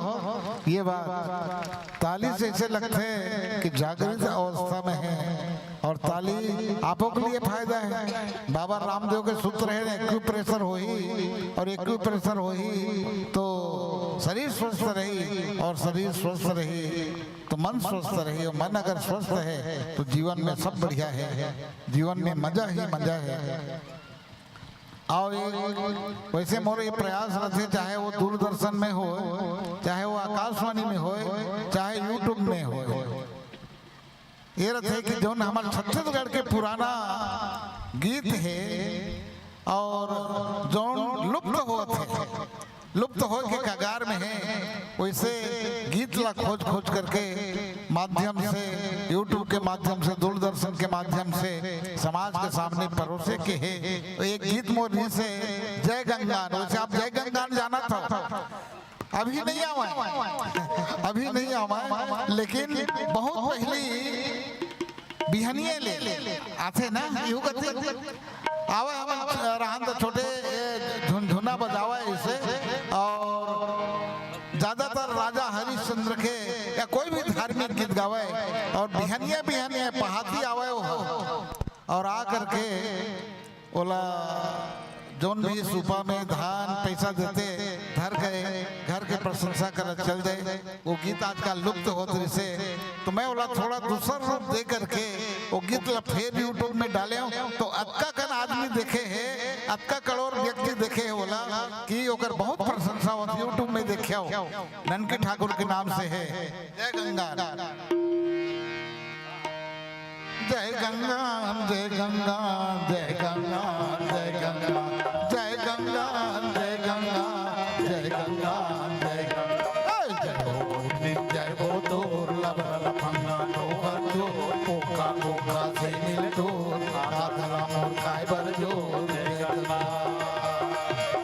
ये बात ताली से ऐसे लगते हैं कि जागृत अवस्था में है, और ताली आपों के लिए फायदा है। बाबा रामदेव के सूत्र है, एक्यूप्रेशर हो ही, और एक्यूप्रेशर हो ही तो शरीर स्वस्थ रही, और शरीर स्वस्थ रही तो मन स्वस्थ रही, और मन अगर स्वस्थ है तो जीवन में सब बढ़िया है, जीवन में मजा ही मजा है। और वैसे मोरे ये प्रयास रहते, चाहे वो दूरदर्शन में हो, चाहे वो आकाशवाणी में हो, चाहे यूट्यूब में हो, ये रहते कि जो हमारे छत्तीसगढ़ के पुराना गीत है और जो लुप्त हो के कगार में है, वैसे गीत ला खोज करके माध्यम से, यूट्यूब के माध्यम से, दूरदर्शन के माध्यम से समाज के सामने परोसे के है। एक गीत मोरनी से जय गंगान, वैसे आप जय गंगान जाना था, अभी नहीं आवा, लेकिन बहुत पहली बिहनिए ले आते ना, यू कहते आवा हम रहन तो छोटे झुनझुना बजावा इसे, और ज्यादातर राजा हरिश्चंद्र के या कोई भी धार्मिक गीत गावे, और बिहनिया पहाती आवे हो, और आ करके बोला जोन भी सूपा में धान पैसा देते धर गए, घर के प्रशंसा कर चल गए। वो गीत आजकल लुप्त होते से, तो मैं बोला थोड़ा दूसरा रूप दे करके वो गीत ला फिर यूट्यूब में डाले हो, तो अक्का कन आदमी देखे है, अक्का करोड़ व्यक्ति देखे है, बोला कि ओकर बहुत प्रशंसा होती, यूट्यूब में देखे हो, ननकी ठाकुर के नाम से है। जय गंगा, जय गंगा, जय गंगा, जय गंगा, जय गंगा, जय गंगा, जय गंगा, जय गंगा, जय गंगा, जय हो दुर्लभ लफंगा डोहर जो पोका पोका से मिल डोर आधरा मोर काय बर जोर, जय गंगा,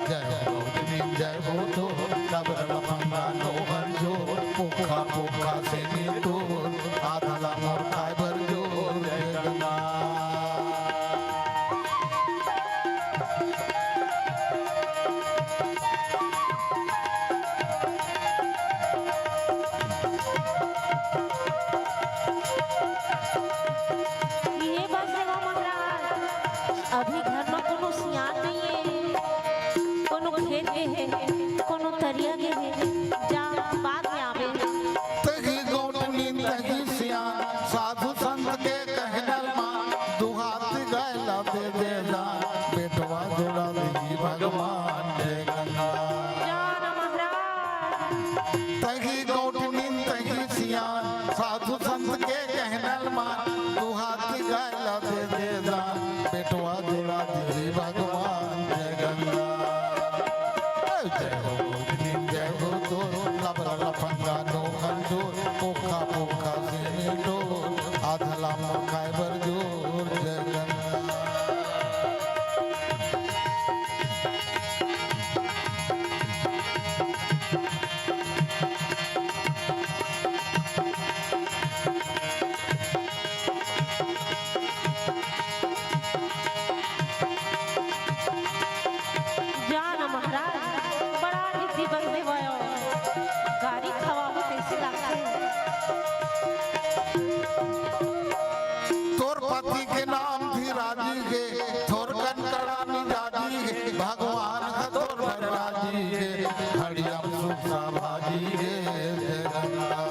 जय हो दुर्लभ लफंगा डोहर जो पोका पोका से मिल डोर आधरा मोर काय बर जोर, जय गंगा। ये बस सेवा महाराज, अभी घर में कोनो सियान नहीं है, कोनो खेत के है, कोनो तरिया के है, जा बाद में आवे। तही गोटनी तही सियान साधु संत के कहनल मान, दुहात गैला दे दे जान, बेटवा जोड़ा देगी भगवान, जय गंगा। तही गोटनी तही सियान साधु संत के कहनल मान, दुहात गैला दे दे जान, बेटवा जोड़ा देगी भगवान, जय गंगा। जय हो गोटनी जय हो तो लबरा लफंगा नो खंजोर पोखा पोखा से मिटोर आधला मोखाय बर जोर, जय गंगा। जाना महाराज, बड़ा रिद्धि बंदे भयो, गाड़ी खवाबो कैसे लागते। तोर पति के नाम भी राजी के, थोर कनकड़ा मिजाजी के, भगवान का तोर राजी के, हरियम सुखा भाजी के, जय गंगा।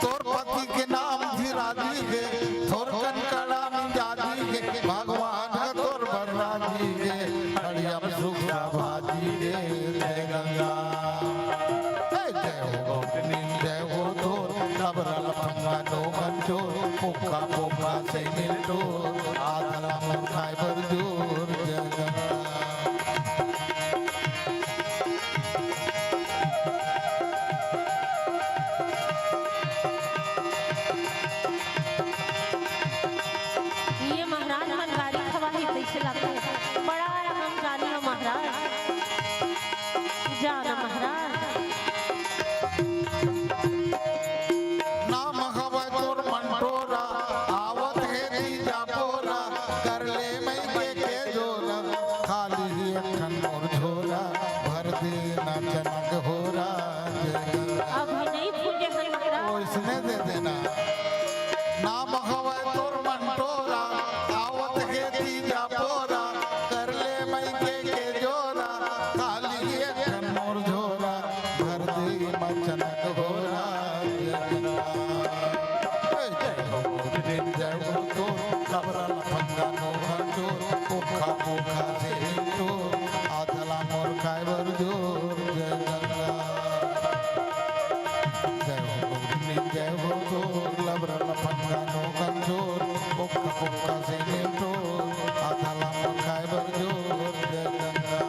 तोर पति के नाम भी राजी के, थोर कनकड़ा मिजाजी के, भगवान का तोर राजी के, हरियम सुखा भाजी के, जय गंगा। जय हो गोपनी जय हो तोर लबरा लफंगा नो मंजोर पोका पोका से मिल डोर आधरा मोर खाय बर जोर, जय गंगा। ये महाराज मन गाड़ी खवाही कैसे लागते, बड़ा हम गाड़ी हो महाराज। जाना महाराज, नाम हवा तोर मंटोरा आवत है तीजा पोरा, कर ले मैं के जोरा, खाली ही अखन मोर पोखा पोखा से तो आदला मोर काय बर जोर जय गंगा जय हो गोविंद जय हो तो लबरल पंगा नो कंजोर पोखा पोखा से तो आदला मोर काय बर जोर जय गंगा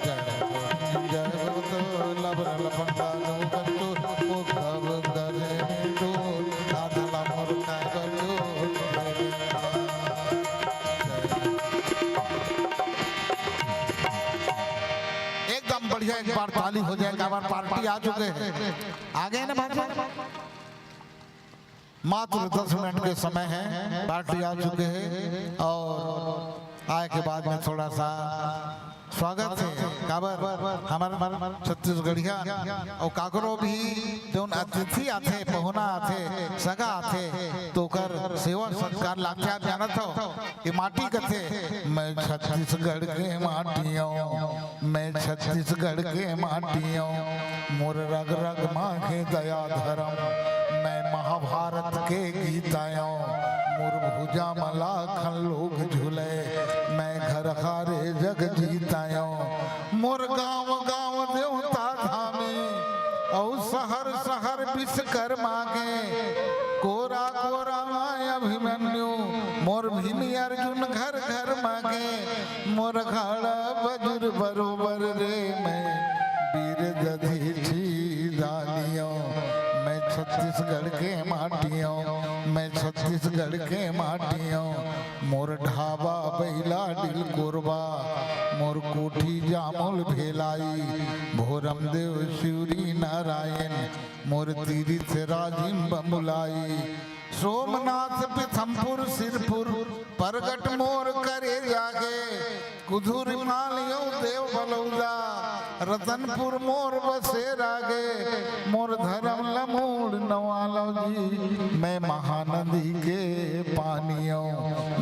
जय हो गोविंद जय हो तो लबरल पंगा नो कंजोर पोखा पोखा से तो आदला मोर काय बर जोर जय गंगा एकदम बढ़िया। एक बार ताली हो जाएगा। एक बार पार्टी आ चुके हैं, आ गए ना भाई, मात्र 10 मिनट के समय है, पार्टी आ चुके हैं और आए के बाद में थोड़ा सा स्वागत है काबर हमारे छत्तीसगढ़िया और काकरो भी जो अतिथि आते पहुना आते सगा आते तो कर सेवा सत्कार लाख्या जानत हो ये माटी कथे मैं छत्तीसगढ़ के माटियों मैं छत्तीसगढ़ के माटियों मोर रग रग माँ के दया धर्म मैं महाभारत के गीतायों मोर भुजा मला खन लोग झूले मैं घर हारे जग जीतायो मोर गाँव गाँव देवता धामी और शहर शहर विश्वकर मांगे कोरा कोरा माय अभिमन्यु मोर भीमी अर्जुन घर घर मांगे मोर खाड़ा बजुर बरोबर रे मैं वीर दधीची दानियों मैं छत्तीसगढ़ के माटियों मैं छत्तीसगढ़ के माटियों मोर ढाबा बैला डिल कोरबा मोर कोठी जामुल भेलाई भोरम देव शिवरी नारायण मोर तीर्थ राजिम बमुलाई सोमनाथ पिथमपुर सिरपुर परगट मोर करे जागे कुधुर मालियो देव बलौदा रतनपुर मोर बसे रागे मोर धर्म लमूड़ नवालो जी मैं महानदी के पानियों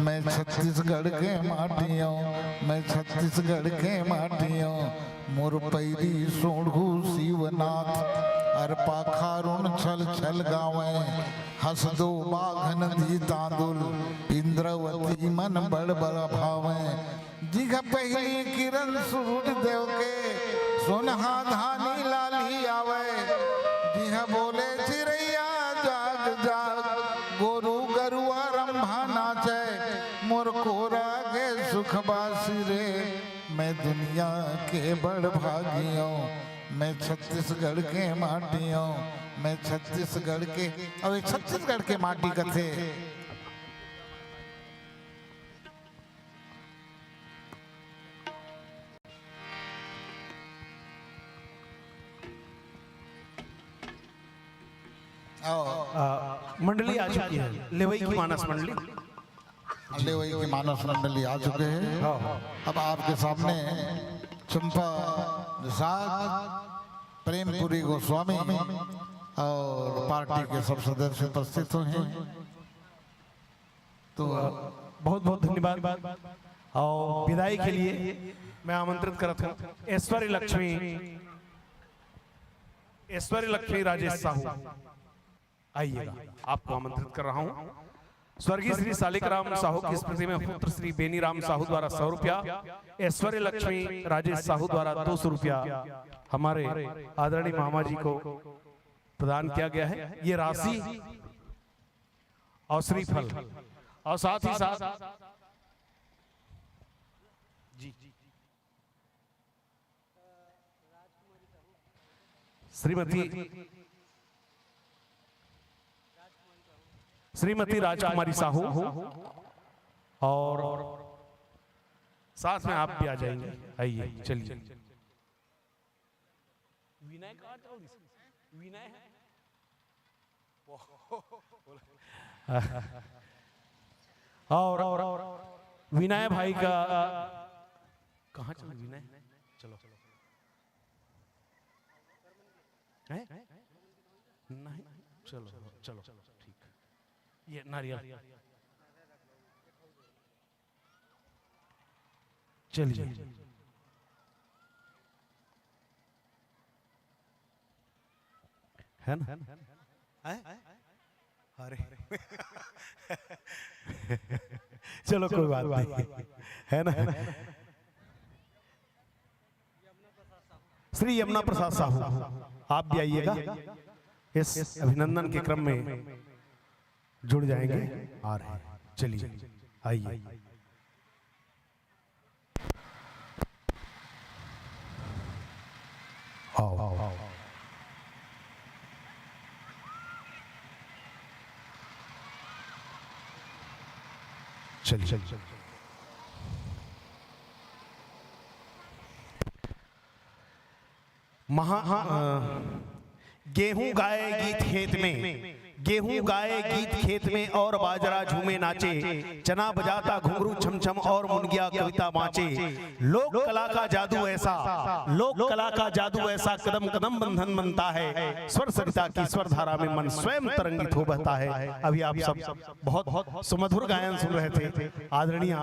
मैं छत्तीसगढ़ के माटियों मैं छत्तीसगढ़ के माटियों मोर पैरी सोढ़ू शिवनाथ अर पाखारुण छल छल गावे हस दो बाघन दी तांदुल इंद्रवती मन बड़ बड़ भावे जिघ पहली किरण सूरज देव के सोनहा धानी लाली आवे जिह बोले चिड़ैया जाग जाग गोरु गरुआ रंभा नाचे मोर कोरा के सुख बासी रे मैं दुनिया के बड़ भागियों मैं छत्तीसगढ़ के माटियों मैं छत्तीसगढ़ के और छत्तीसगढ़ के माटी कथे मंडली आ चुकी है लेवई की मानस मंडली लेवई की मानस मंडली आ चुके हैं। अब आपके सामने चंपा निषाद प्रेमपुरी गोस्वामी और पार्टी के सब सदस्य उपस्थित हैं। तो बहुत बहुत धन्यवाद। और विदाई के लिए मैं आमंत्रित करता हूँ ऐश्वर्य लक्ष्मी राजेश साहू आइएगा, आपको आमंत्रित कर रहा हूँ। स्वर्गीय श्री सालिकराम साहू की स्मृति में पुत्र श्री बेनीराम साहू द्वारा 100 रुपया, ऐश्वर्य लक्ष्मी राजेश साहू द्वारा 200 रुपया हमारे आदरणीय मामा जी को प्रदान किया गया है। ये राशि और श्रीफल और साथ ही साथ श्रीमती राजकुमारी साहू और साथ में आप भी आ जाएंगे। आइए चलिए। विनय विनय और विनय भाई का कहाँ चलो विनय चलो है नहीं चलो चलो ठीक ये नारियल चलिए है ना अरे चलो कोई बात नहीं, है ना। श्री यमुना प्रसाद साहू, आप भी आइएगा, इस अभिनंदन के क्रम में जुड़ जाएंगे। आ रहे हैं, चलिए आइए। आओ आओ, चलिए। गेहूं गाए गीत खेत में, गेहूं गाए गीत खेत में और बाजरा झूमे नाचे, चना बजाता घुंघरू छमछम और मुनगिया कविता बाँचे। लोक कला का जादू ऐसा, लोक कला का जादू ऐसा, कदम कदम बंधन बनता है, स्वर सरिता की स्वर धारा में मन स्वयं तरंगित हो बहता है। अभी आप सब बहुत सुमधुर गायन सुन रहे थे। आदरणीय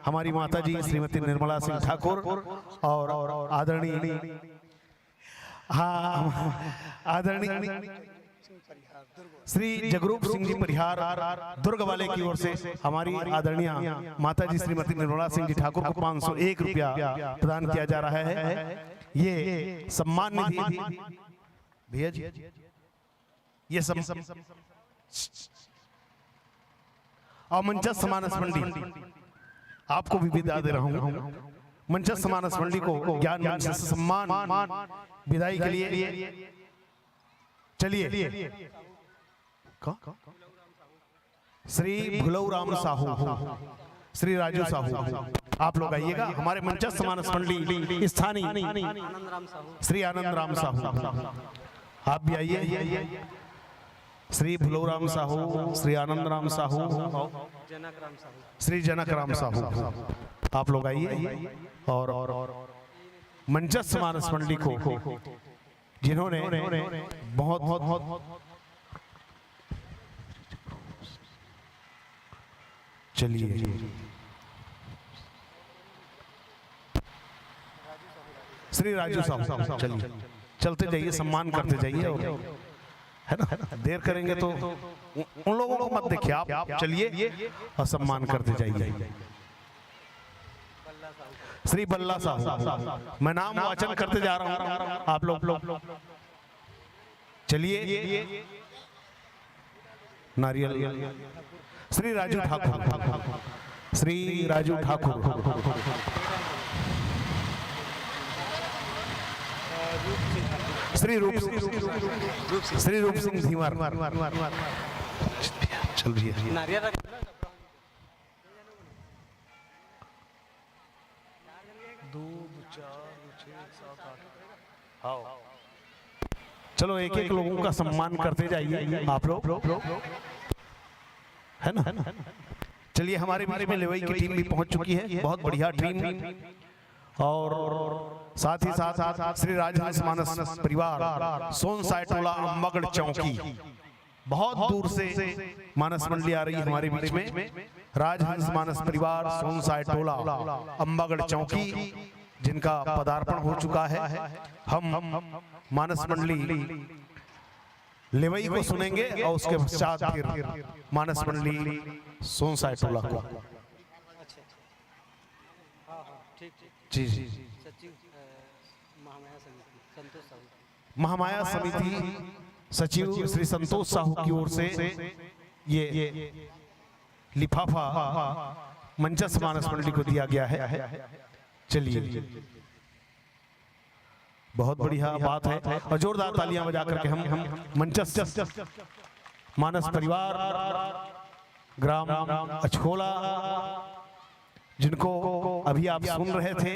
हमारी माता जी श्रीमती निर्मला सिंह ठाकुर और आदरणीय आदरणीय श्री जगरूप सिंह जी परिहार दुर्ग वाले की ओर से हमारी आदरणीय माता जी श्रीमती निर्मला सिंह जी ठाकुर को 501 रुपया प्रदान किया जा रहा है। ये सम्मान निधि भैया जी, ये और मंचस्थ मानस मंडी आपको भी विदा दे रहा हूँ। मंचस्थ मानस मंडी को ज्ञान मंच से सम्मान विदाई के लिए चलिए। श्री भुलऊ राम साहू, श्री राजू साहू, आप लोग आइएगा। हमारे मंचस्थ मानस मंडली स्थानीय श्री आनंद राम साहू, आप भी आइए। श्री भुलऊ राम साहू, श्री आनंद राम साहू, श्री जनक राम साहू, आप लोग आइए। और मंचस्थ मानस मंडली को जिन्होंने बहुत चलिए श्री राजू साहब, चलिए चलते जाइए, सम्मान करते जाइए। और है ना, देर करेंगे तो उन लोगों को मत देखिए, आप चलिए और सम्मान करते जाइए। श्री बल्ला साहू, मैं नाम वाचन करते जा रहा हूं, आप लोग चलिए। नारियल। श्री राजू ठाकुर, श्री राजू ठाकुर, श्री रूप सिंह धीवर, चल रही है। चलो एक एक लोगों का सम्मान करते जाइए आप लोग, है ना। चलिए हमारे बीच में लेवई की टीम भी पहुंच चुकी है, बहुत बढ़िया टीम। और साथ ही साथ श्री राजहंस मानस परिवार सोन साइटोला अम्बागढ़ चौकी, बहुत दूर से मानस मंडली आ रही है हमारे बीच में। राजहंस मानस परिवार सोन साइटोला अम्बागढ़ चौकी, जिनका पदार्पण हो चुका है। हम मानस मंडली लेवई को सुनेंगे और उसके पश्चात फिर मानस मंडली सोन साइटोला को। जी जी, महामाया समिति सचिव श्री संतोष साहू की ओर से ये लिफाफा मंचस्थ मानस मंडली को दिया गया है। चलिए, बहुत बढ़िया बात है और जोरदार तालियां बजा करके हम मंचस्थ मानस परिवार ग्राम अछोला, जिनको अभी आप सुन रहे थे,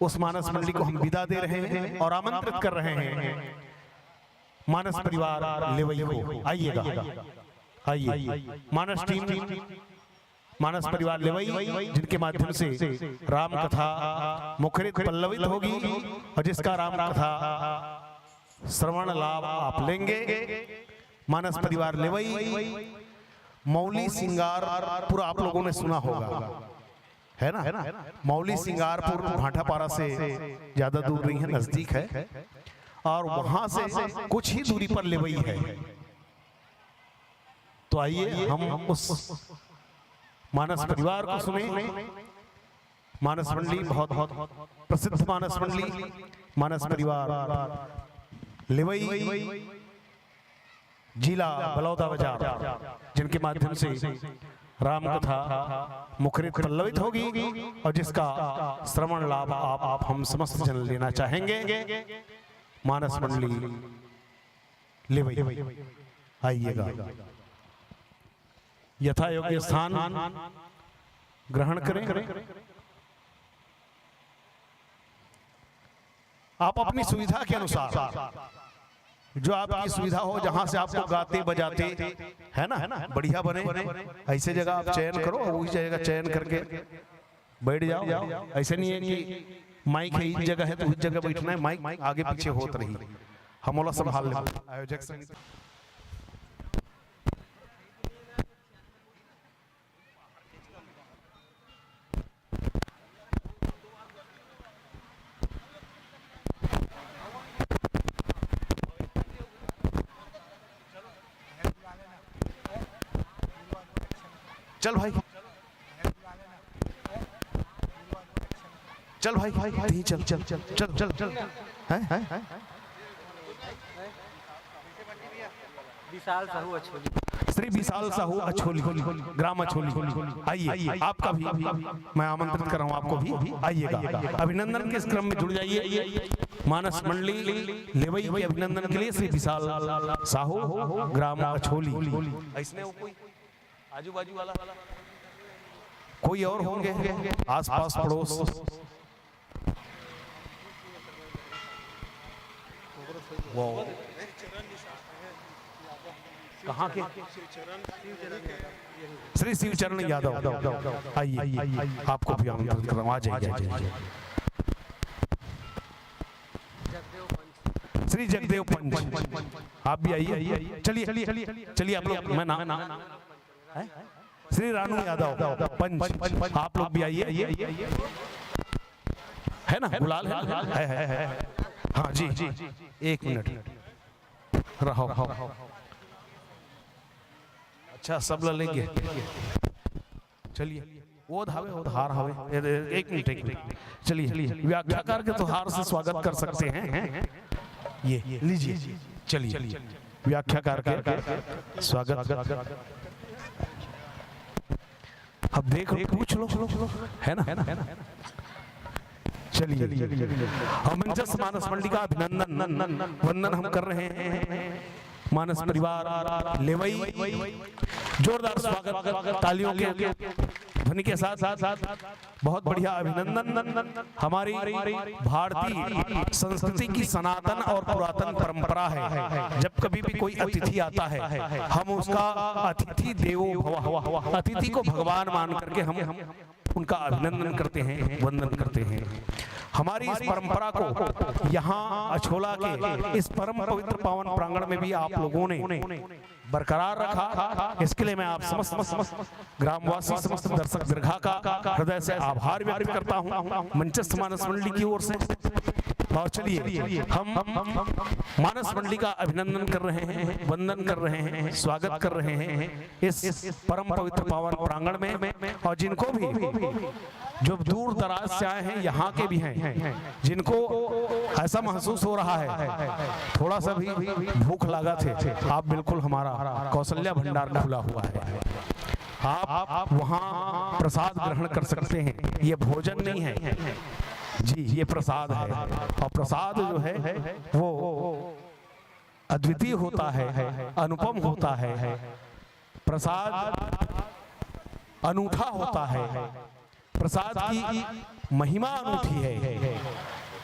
उस मानस मंडली को हम विदा दे रहे हैं और आमंत्रित कर रहे हैं मानस परिवार लेवई को। आइएगा, आइए। मानस टीम, मानस परिवार लेवई, जिनके माध्यम से राम कथा मुखरित पल्लवित होगी और जिसका राम कथा श्रवण लाभ आप लेंगे। मानस परिवार लेवई, मौली सिंगारपुर आप लोगों ने सुना होगा, है ना। मौली सिंगारपुर भाटापारा से ज्यादा दूर नहीं है, नजदीक है। और वहां से कुछ ही दूरी पर लेवई है। तो आइए हम उस मानस परिवार को सुने। मानस मंडली बहुत बहुत प्रसिद्ध मानस मंडली, मानस परिवार लिवई जिला बलौदा बाजार, जिनके माध्यम से राम कथा मुखरित पल्लवित होगी और जिसका श्रवण लाभ आप हम समस्त जन लेना चाहेंगे। मानस मंडली लिवई आइएगा, यथा योग्य स्थान ग्रहण करें। आप अपनी सुविधा के अनुसार, जो आपकी सुविधा हो, जहां से आपको गाते बजाते है ना बढ़िया बने, ऐसे जगह आप चयन करो, वही जगह चयन करके बैठ जाओ। ऐसे नहीं है कि माइक है इस जगह है तो उस जगह बैठना है, माइक आगे पीछे होत रही, हम वाला संभाल ले। आयोजक समिति चल भाई, चल भाई, चल चल चल चल चल चल हैं विशाल साहू अछोली, श्री विशाल साहू अछोली, ग्राम अछोली, आइए आपका भी मैं आमंत्रित कर रहा हूँ, आपको भी आइएगा। अभिनंदन के इस क्रम में जुड़ जाइए। मानस मंडली लेवई के अभिनंदन के लिए श्री विशाल साहू ग्राम अछोली। आजू बाजू वाला कोई और होंगे आस पास पड़ोस? कहाँ के? श्री शिवचरण यादव, आइए आपको भी आमंत्रित कर रहा हूँ, आ जाइए। श्री जगदेव पंच, आप भी आइए। चलिए आप लोग, मैं नाम श्री रानू यादव पंच, आप लोग भी आइए। है ना गुलाल? है। हाँ जी, 1 मिनट रहो। अच्छा सब लेंगे, चलिए वो धावे वो धार हवे, 1 मिनट। चलिए व्याख्याकार के तो हार से स्वागत कर सकते हैं, ये लीजिए। चलिए व्याख्याकार के स्वागत। अब देख लो, पूछ लो, है ना? चलिए हम मंचस्थ मानस मंडली का अभिनंदन वंदन हम कर रहे हैं। मानस परिवार लेवई, जोरदार स्वागत तालियों के ध्वनि के साथ बहुत बढ़िया अभिनंदन। हमारी भारतीय संस्कृति की सनातन और पुरातन परंपरा है, जब कभी भी कोई अतिथि आता है हम उसका अतिथि देवो भव, अतिथि को भगवान मान करके हम उनका अभिनंदन करते हैं, वंदन करते हैं। हमारी इस परंपरा को यहाँ अछोला के इस परम पवित्र पावन प्रांगण में भी आप लोगों ने बरकरार रखा, इसके लिए मैं आप समस्त ग्रामवासी, समस्त दर्शक दीर्घा का हृदय से आभार व्यक्त करता हूँ मंचस्थ मानस मंडली की ओर से। और चलिए हम मानस मंडली का अभिनंदन कर रहे हैं, वंदन कर रहे हैं, स्वागत कर रहे हैं इस परम पवित्र पावन प्रांगण में। और जिनको भी जो दूर दराज से आए हैं, यहाँ के भी हैं, जिनको ऐसा महसूस हो रहा है थोड़ा सा भी भूख लगा थे, आप बिल्कुल हमारा कौशल्या भंडार खुला हुआ है, आप वहाँ प्रसाद ग्रहण कर सकते हैं। ये भोजन नहीं है जी, ये प्रसाद है। और प्रसाद जो है वो अद्वितीय होता है, अनुपम होता है, प्रसाद अनूठा होता है, प्रसाद की महिमा अनूठी है।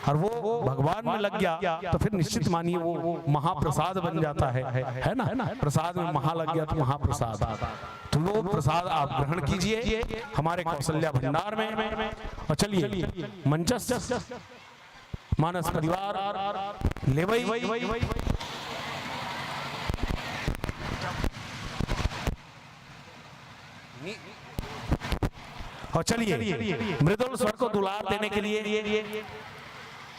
और वो भगवान में लग गया तो फिर निश्चित मानिए वो महाप्रसाद बन जाता है ना? प्रसाद में महा लग गया तो महाप्रसाद। तो वो प्रसाद आप ग्रहण कीजिए हमारे कौशल्या भंडार में। और चलिए मंचस्थ मानस परिवार लेवई और चलिए मृदुल स्वर को दुलार देने के लिए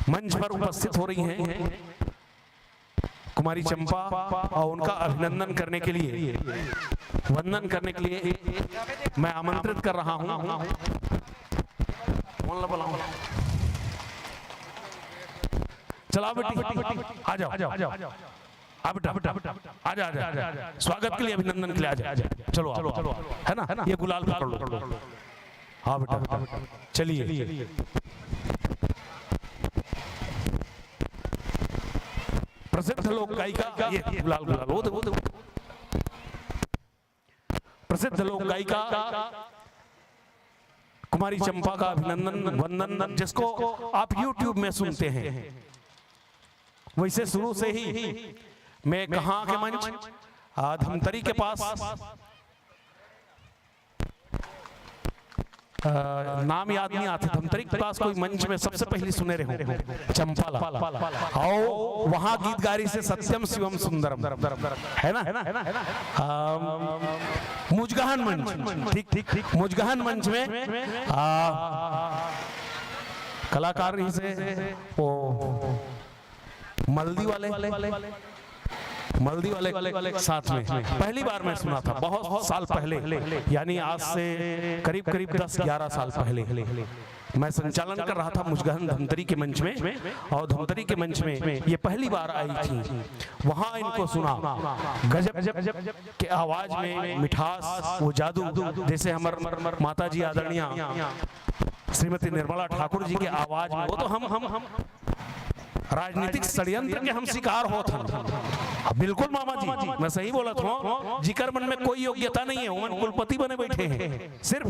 मंच पर उपस्थित हो रही हैं कुमारी चंपा और उनका अभिनंदन करने के लिए, वंदन करने के लिए मैं आमंत्रित कर रहा हूं। चला बेटी, आ जाओ, आ बेटा, आजा, स्वागत के लिए, अभिनंदन के लिए आजा, चलो, है ना, ये गुलाल पकड़ लो। हाँ बेटा, चलिए। प्रसिद्ध लोक गायिका, ये गुलाल वो दो। प्रसिद्ध लोक गायिका कुमारी चंपा का अभिनंदन वंदन, जिसको आप YouTube में सुनते हैं, वैसे शुरू से ही मैं कहाँ के मंच, धमतरी के पास, नाम याद नहीं आता, धमतरी के पास कोई मंच में सबसे पहले सुने रहे हो चंपाला, आओ वहां गीत गारी से सत्यम शिवम सुंदरम, है ना, मुजगहन मंच, ठीक, मुजगहन मंच में कलाकार ही से वो मल्दी वाले साथ में पहली बार मैं सुना था, बहुत साल पहले, यानी आज से करीब 10-11 साल पहले मैं संचालन कर रहा था मुजगहन धमतरी के मंच में, और धमतरी के मंच में ये पहली बार आई थी। वहां इनको सुना, गजब के आवाज में मिठास, वो जादू, जैसे हमार माता जी आदरणीय श्रीमती निर्मला ठाकुर जी के आवाज में, वो तो हम राजनीतिक षड्यंत्र के हम शिकार होते हैं। बिल्कुल मामा जी, मैं सही बोला था, जिकर मन में कोई योग्यता नहीं है, वो कुलपति बने बैठे हैं, सिर्फ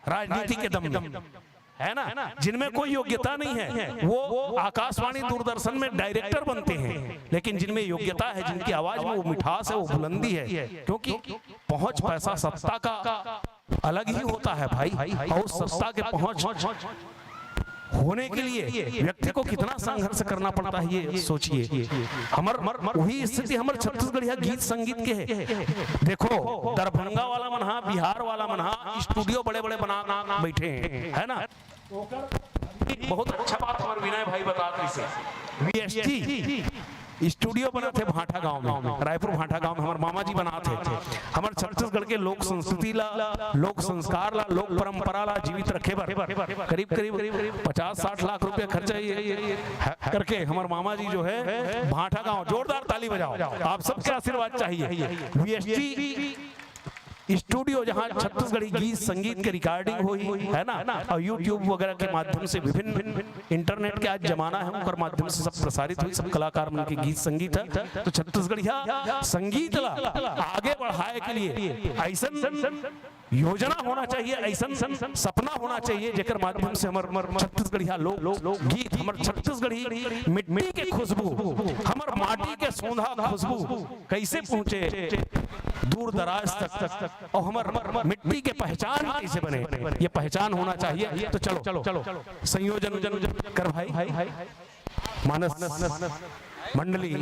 राजनीति के दम, है ना, जिनमें कोई योग्यता नहीं है वो आकाशवाणी दूरदर्शन में डायरेक्टर बनते हैं, लेकिन जिनमें योग्यता है, जिनकी आवाज में वो मिठास है, वो बुलंदी है, क्योंकि पहुंच, पैसा, सत्ता का अलग ही होता है भाई, और उस सत्ता के पहुंच होने के लिए व्यक्ति को कितना संघर्ष करना पड़ता है, ये सोचिए। हमार वही स्थिति हमारे छत्तीसगढ़िया गीत संगीत के है। देखो दरभंगा वाला मनहा, बिहार वाला मनहा, स्टूडियो बड़े बना बैठे हैं, है ना, बहुत अच्छा बात हमारे विनय भाई बताते से, VST स्टूडियो बना थे भाटा गांव में, रायपुर भाटा गांव में हमारे मामा जी बनाते थे। हमारे छत्तीसगढ़ के लोक संस्कृति ला, लोक संस्कार ला, लोक परंपरा ला जीवित रखे बर करीब 50-60 लाख रुपए खर्चा करके हमारे मामा जी जो है भाटा गांव, जोरदार ताली बजाओ, आप सबके आशीर्वाद चाहिए। VST स्टूडियो जहाँ छत्तीसगढ़ी गीत संगीत के रिकॉर्डिंग हुई, है ना, और YouTube वगैरह के माध्यम से, विभिन्न इंटरनेट के आज जमाना है, उनके माध्यम से सब प्रसारित हुई, सब कलाकार मन के गीत संगीत है। तो छत्तीसगढ़िया संगीत ला आगे बढ़ाए के लिए ऐसा योजना होना चाहिए, ऐसा सपना होना चाहिए, जेकर माध्यम से हमारे छत्तीसगढ़िया लोक गीत, हमारे छत्तीसगढ़ी मिट्टी के खुशबू, हमारे माटी के सौंधा खुशबू कैसे पहुंचे दूर दराज तक, और हमारे मिट्टी के पहचान कैसे बने, ये पहचान होना चाहिए। तो चलो संयोजन कर भाई, मानस मंडली।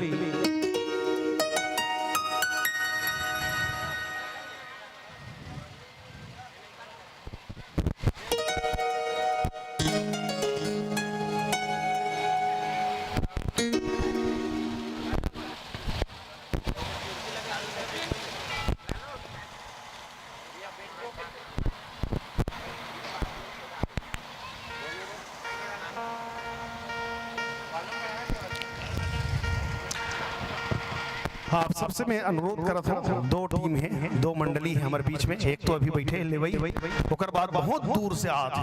आप सबसे मैं अनुरोध कर रहा था, दो टीम है, दो मंडली है हमारे बीच में, एक तो अभी बैठे लेवई, ओकर बाद बहुत दूर से आते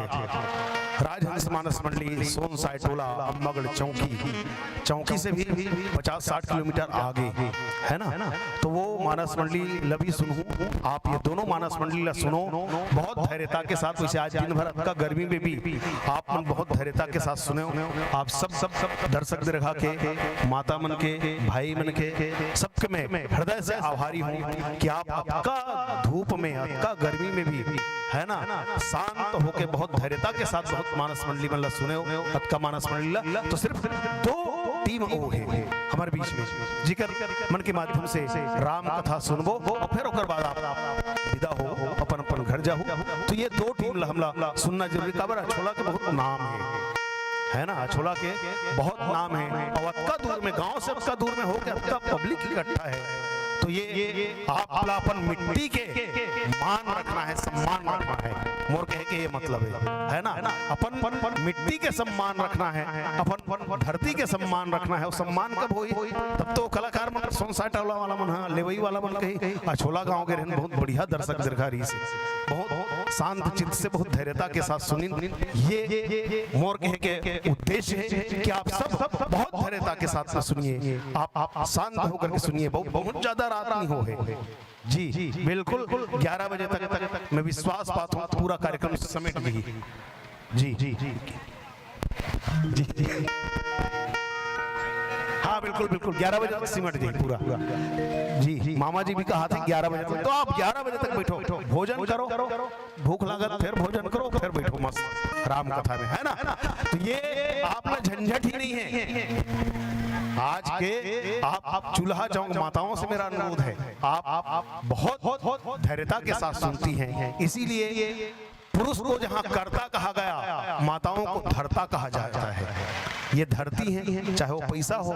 राजहंस मानस मंडली, सोनसाई टोला, अम्बागढ़ चौकी से भी 50-60 किलोमीटर आगे है ना, तो वो मानस मंडली लभी सुनूं, आप ये दोनों मानस मंडली ला सुनो बहुत धैर्यता के साथ। वैसे आज दिन भर आपका गर्मी में भी आप मन बहुत धैर्यता के साथ सुने, आप सब दर्शक दीर्घा के, माता मन के, भाई मन के, सबके मैं हृदय से आभारी हूँ कि आप आपका धूप में, आपका गर्मी में भी, है ना, शांत होके बहुत धैर्यता के साथ बहुत मानस मंडली मन ला सुने हो, अतका मानस मंडली ला। तो सिर्फ दो टीम वो है हमारे बीच में, जिकर मन के माध्यम से राम कथा सुनबो, और फिर ओकर बाद आप विदा हो अपन घर जाओ। तो ये दो टीम ला हमला सुनना जरूरी, काबर छोला के बहुत नाम है, है ना। अछोला के बहुत नाम है और अक्का दूर में, गांव से अक्का दूर में होकर अक्का पब्लिक इकट्ठा है। तो ये आप अपन मिट्टी के मान रखना है, सम्मान रखना है, मोर कहे के ये मतलब है ना। अपन मिट्टी के सम्मान रखना है, अपन धरती के सम्मान रखना है। और सम्मान कब होई? तब तो कलाकार मन सोनसाट वाला मन, हाँ लेवई वाला मन कही अछोला गांव के रहन बहुत बढ़िया दर्शक दीर्घारी से बहुत शांत चित्त से बहुत धैर्यता के साथ सुनी। ये मोर कहे के उद्देश्य है कि आप सब बहुत धैर्यता के साथ सुनिए, आप शांत होकर के सुनिए, बहुत ज्यादा रात नहीं हो है जी। बिल्कुल 11 बजे तक मैं विश्वास पाता हूँ पूरा कार्यक्रम समेट गई जी जी जी जी। हाँ बिल्कुल बिल्कुल 11 बजे तक सिमट गई पूरा जी। मामा जी भी कहा था 11 बजे तक, तो आप 11 बजे तक बैठो, भोजन करो, भूख लागत फिर भोजन करो, फिर बैठो मस्त राम कथा में, है ना। तो ये आपने झंझट ही नहीं है आज के। आप चूल्हा चौक माताओं से मेरा अनुरोध है, आप बहुत धैर्यता के साथ सुनती हैं, इसीलिए पुरुष को जहाँ कर्ता कहा गया, माताओं को धर्ता कहा जाता है। ये धरती है, चाहे वो पैसा हो,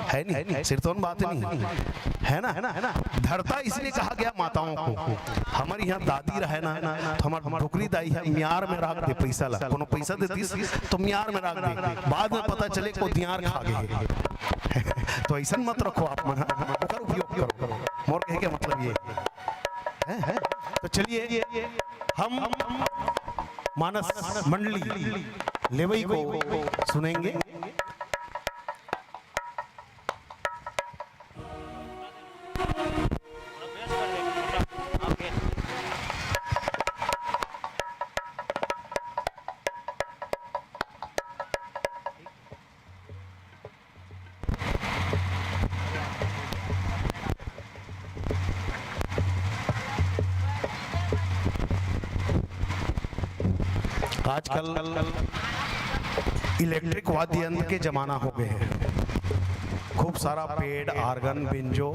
है नहीं, सिरतौन बात नहीं है ना। धरता इसलिए कहा गया माताओं को। हमारी यहाँ दादी रहे ना, तो हमारी ढोकरी दाई है, म्यार में रख दे पैसा ला, कोनो पैसा देती तो म्यार में रख दे, बाद में पता चले को दियार खा गए। तो ऐसा मत रखो आप मन, ओकर उपयोग करो। मोर कहे के मतलब ये है। तो चलिए हम मानस मंडली लेवई को सुनेंगे। आजकल इलेक्ट्रिक वाद्य यंत्र के जमाना हो गए हैं, खूब सारा पेड़, आर्गन, बिंजो,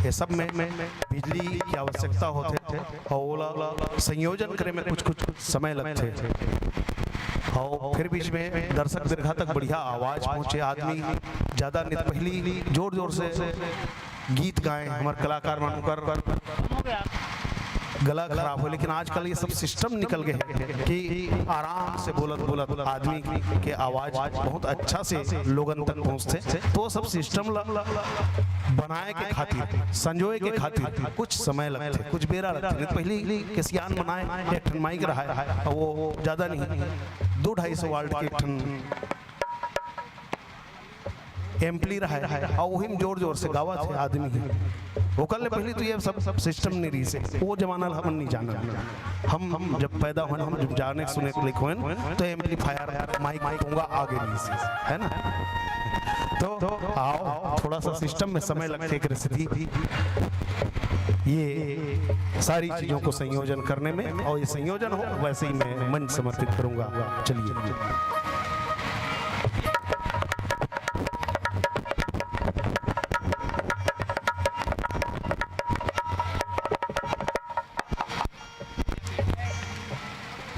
ये सब में बिजली की आवश्यकता होते थे और संयोजन करे में कुछ समय लगते थे। और फिर बीच में दर्शक दीर्घा तक बढ़िया आवाज पहुंचे, आदमी ज्यादा नित पहली जोर जोर से गीत गाएं, हमारे कलाकार मानकर गला खराब हो। लेकिन आजकल ये सब सिस्टम निकल गए हैं कि आराम से बोलत आदमी के आवाज बहुत अच्छा से लोगन तक पहुंचते। तो सब सिस्टम बनाए के खातिर, संजोए के खातिर कुछ समय लगते, कुछ बेरा लगते। पहली के सियान बनाए एक ठन माइक रहा है, वो ज्यादा नहीं 200-250 वाट के एक ठन एम्पली रहा है, और वही में जोर जोर से गावा थे आदमी। वो कल पहले तो ये सब सिस्टम नहीं रही से, वो जमाना हम नहीं जाना। हम जब पैदा हुए, हम जब जाने सुने को लिखे तो एम्पलीफायर माइक होगा आगे नहीं से, है ना। तो आओ थोड़ा सा सिस्टम में समय लगते एक रसीदी ये सारी चीजों को संयोजन करने में, और ये संयोजन हो वैसे ही मैं मंच समर्पित करूंगा। चलिए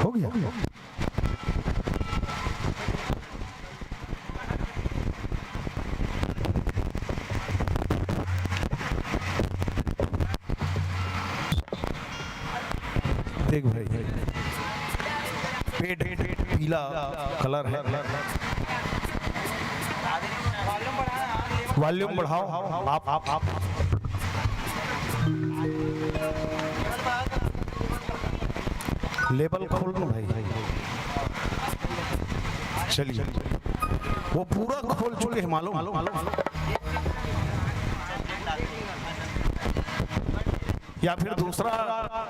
हो गया। देख भाई, पेट पीला कलर है, वॉल्यूम बढ़ाओ आप लेबल खोल लो भाई। चलिए वो पूरा खोल चुके हैं, मालूम। या फिर दूसरा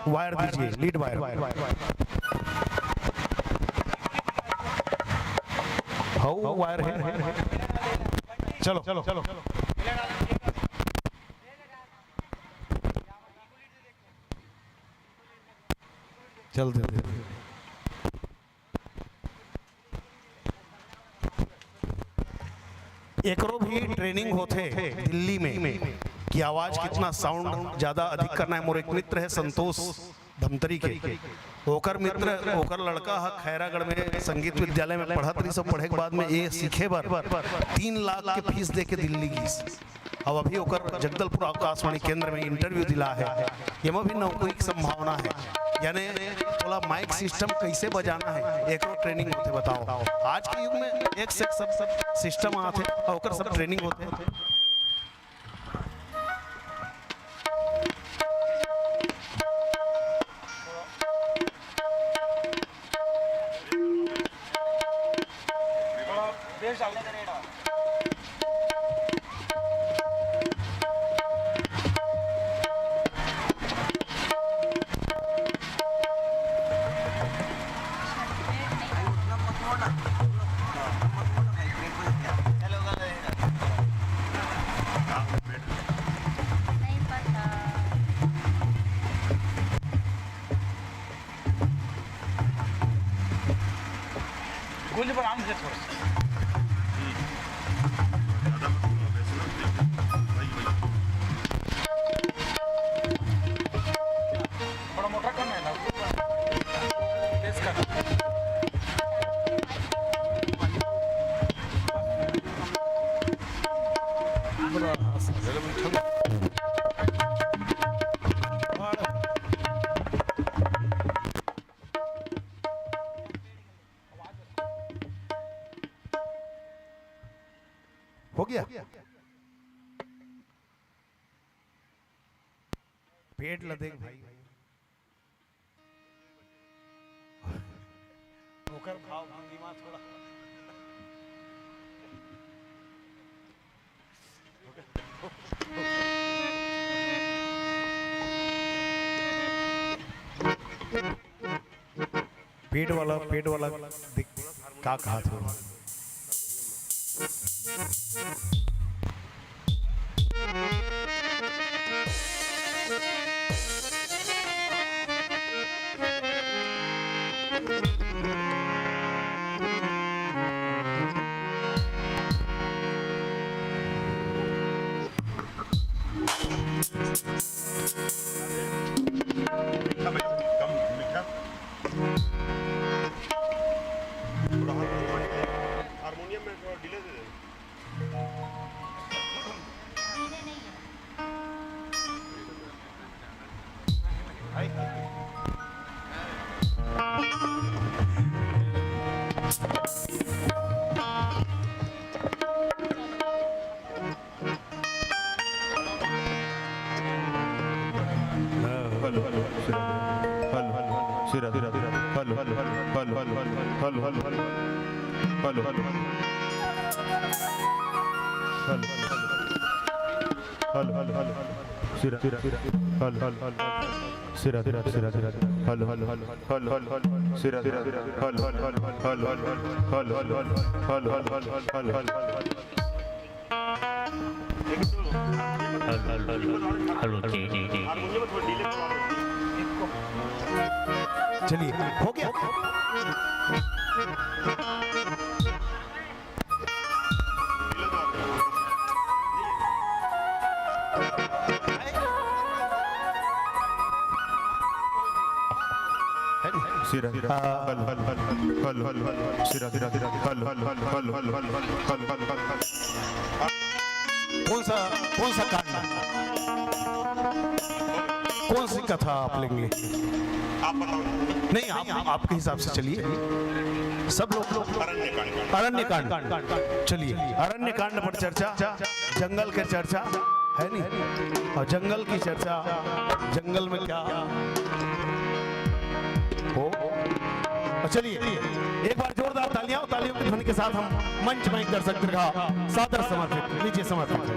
वायर दीजिए, लीड वायर। हाउ वायर है, चलो चल दे। एकरो भी ट्रेनिंग होते दिल्ली में कि आवाज कितना साउंड ज्यादा अधिक करना है। मोर एक मित्र है संतोष धमतरी के ओकर मित्र ओकर लड़का हा खैरागढ़ में संगीत विद्यालय में पढ़त रही। सब पढ़े के बाद में ये सीखे बर 3 लाख के फीस दे के दिल्ली गईस। अब अभी ओकर जगदलपुर आकाशवाणी केंद्र में इंटरव्यू दिला है। ये में भी नौकरी की संभावना है। यानी थोड़ा माइक सिस्टम कैसे बजाना है एक ट्रेनिंग होते बताओ। आज के युग में एक से सब सिस्टम आते और ओकर सब ट्रेनिंग होते। गुंज पर आम से थोड़ा बड़ा मोटा कम है ना टेस्ट करना। हो गया पेट लदे भाई ओकर भाव भंगिमा थोड़ा पेट वाला का कहा था। हारमोनियम में थोड़ा डिले दे देना। चलिए हो गया। कौन सा कांड कौन सी कथा आप लेंगे? आप बताओ। नहीं आप आपके हिसाब से चलिए। सब लोग अरण्य कांड चलिए। अरण्य कांड पर चर्चा, जंगल के चर्चा है नहीं, और जंगल की चर्चा जंगल में क्या हो। चलिए एक बार जोरदार तालियां की ध्वनि के साथ हम मंच में दर्शक दीर्घा सादर समर्पित नीचे समर्पित है।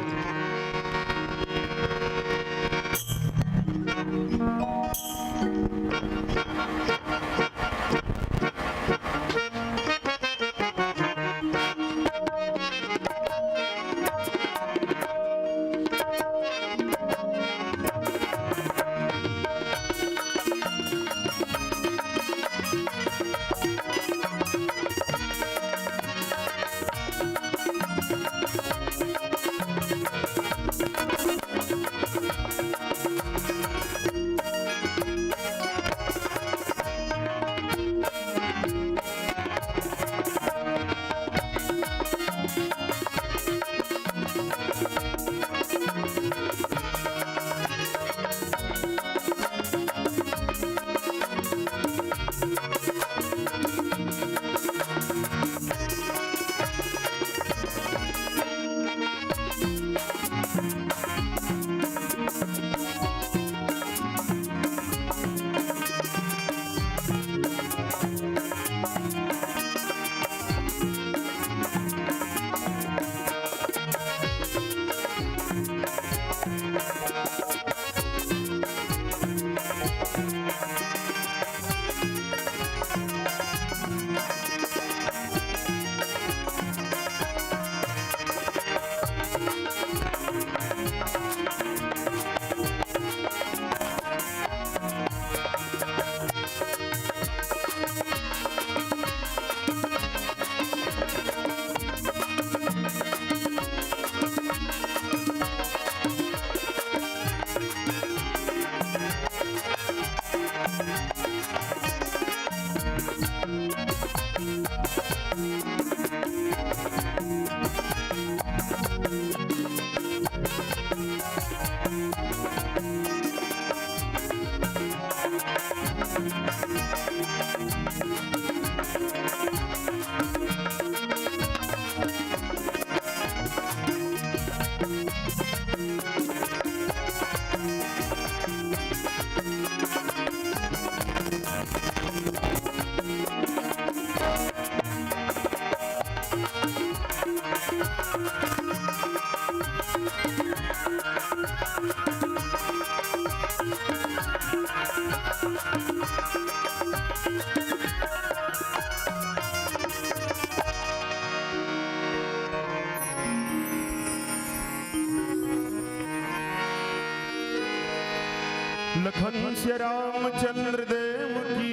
लखन से रामचंद्र देव की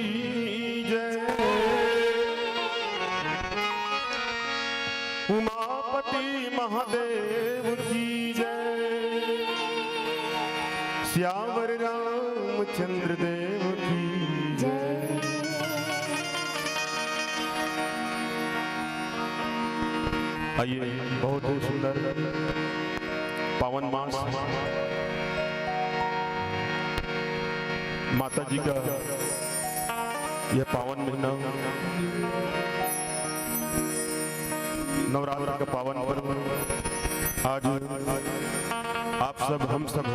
जय, उमापति महादेव की जय, श्यावर रामचंद्र देव की जय। आइए, बहुत ही सुंदर पावन मास माता जी का यह पावन महीना, नवरात्र का पावन पर्व आज आप सब हम सब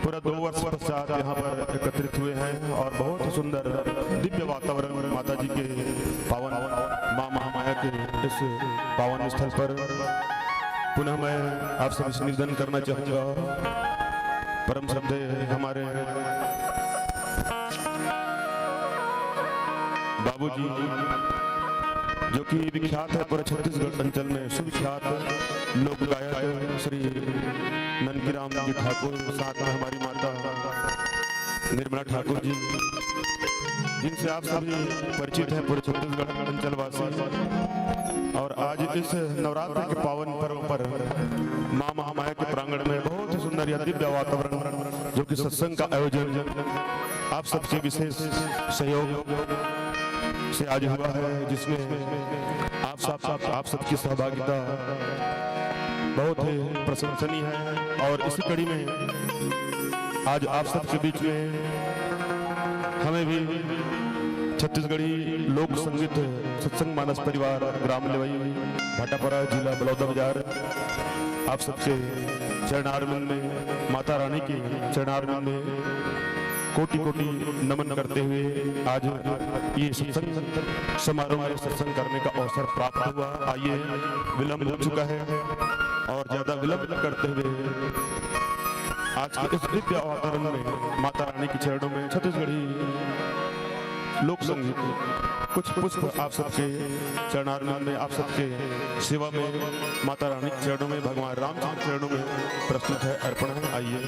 पूरा 2 वर्ष पश्चात यहाँ पर एकत्रित हुए हैं और बहुत ही सुंदर दिव्य वातावरण माता जी के पावन माँ महामाया के इस पावन स्थल पर पुनः मैं आप सब से निवेदन करना चाहूँगा। परम श्रद्धेय हमारे बाबूजी, जो कि विख्यात है पूरे छत्तीसगढ़ अंचल में सुविख्यात लोक गायक श्री ननकीराम जी ठाकुर, साथ में हमारी माता निर्मला ठाकुर जी, जिनसे आप सभी परिचित हैं पूरे छत्तीसगढ़ अंचल वासी। और आज इस नवरात्र के पावन पर्व पर माँ महामाया के प्रांगण में बहुत ही सुंदर यह दिव्य वातावरण, जो कि सत्संग का आयोजन आप सबके विशेष सहयोग से आज हुआ है, जिसमें आप सबकी सहभागिता बहुत ही प्रशंसनीय है। और इसी कड़ी में आज आप सबके बीच में हमें भी छत्तीसगढ़ी लोक संगीत सत्संग मानस परिवार ग्राम लेवई भाटापारा जिला बलौदा बाजार आप सबके चरणारविंद में, माता रानी के चरणारविंद में कोटि कोटि नमन करते हुए आज ये सत्संग समारोह में सत्संग करने का अवसर प्राप्त हुआ। आइए, विलंब हो चुका है और ज्यादा विलंब न करते हुए आज के इस दिव्य वातावरण में माता रानी के चरणों में छत्तीसगढ़ी लोक संगीत कुछ पुष्प आप सबके चरणारविंद में, आप सबके सेवा में, माता रानी के चरणों में, भगवान रामचंद्र के चरणों में प्रस्तुत है, अर्पण है। आइए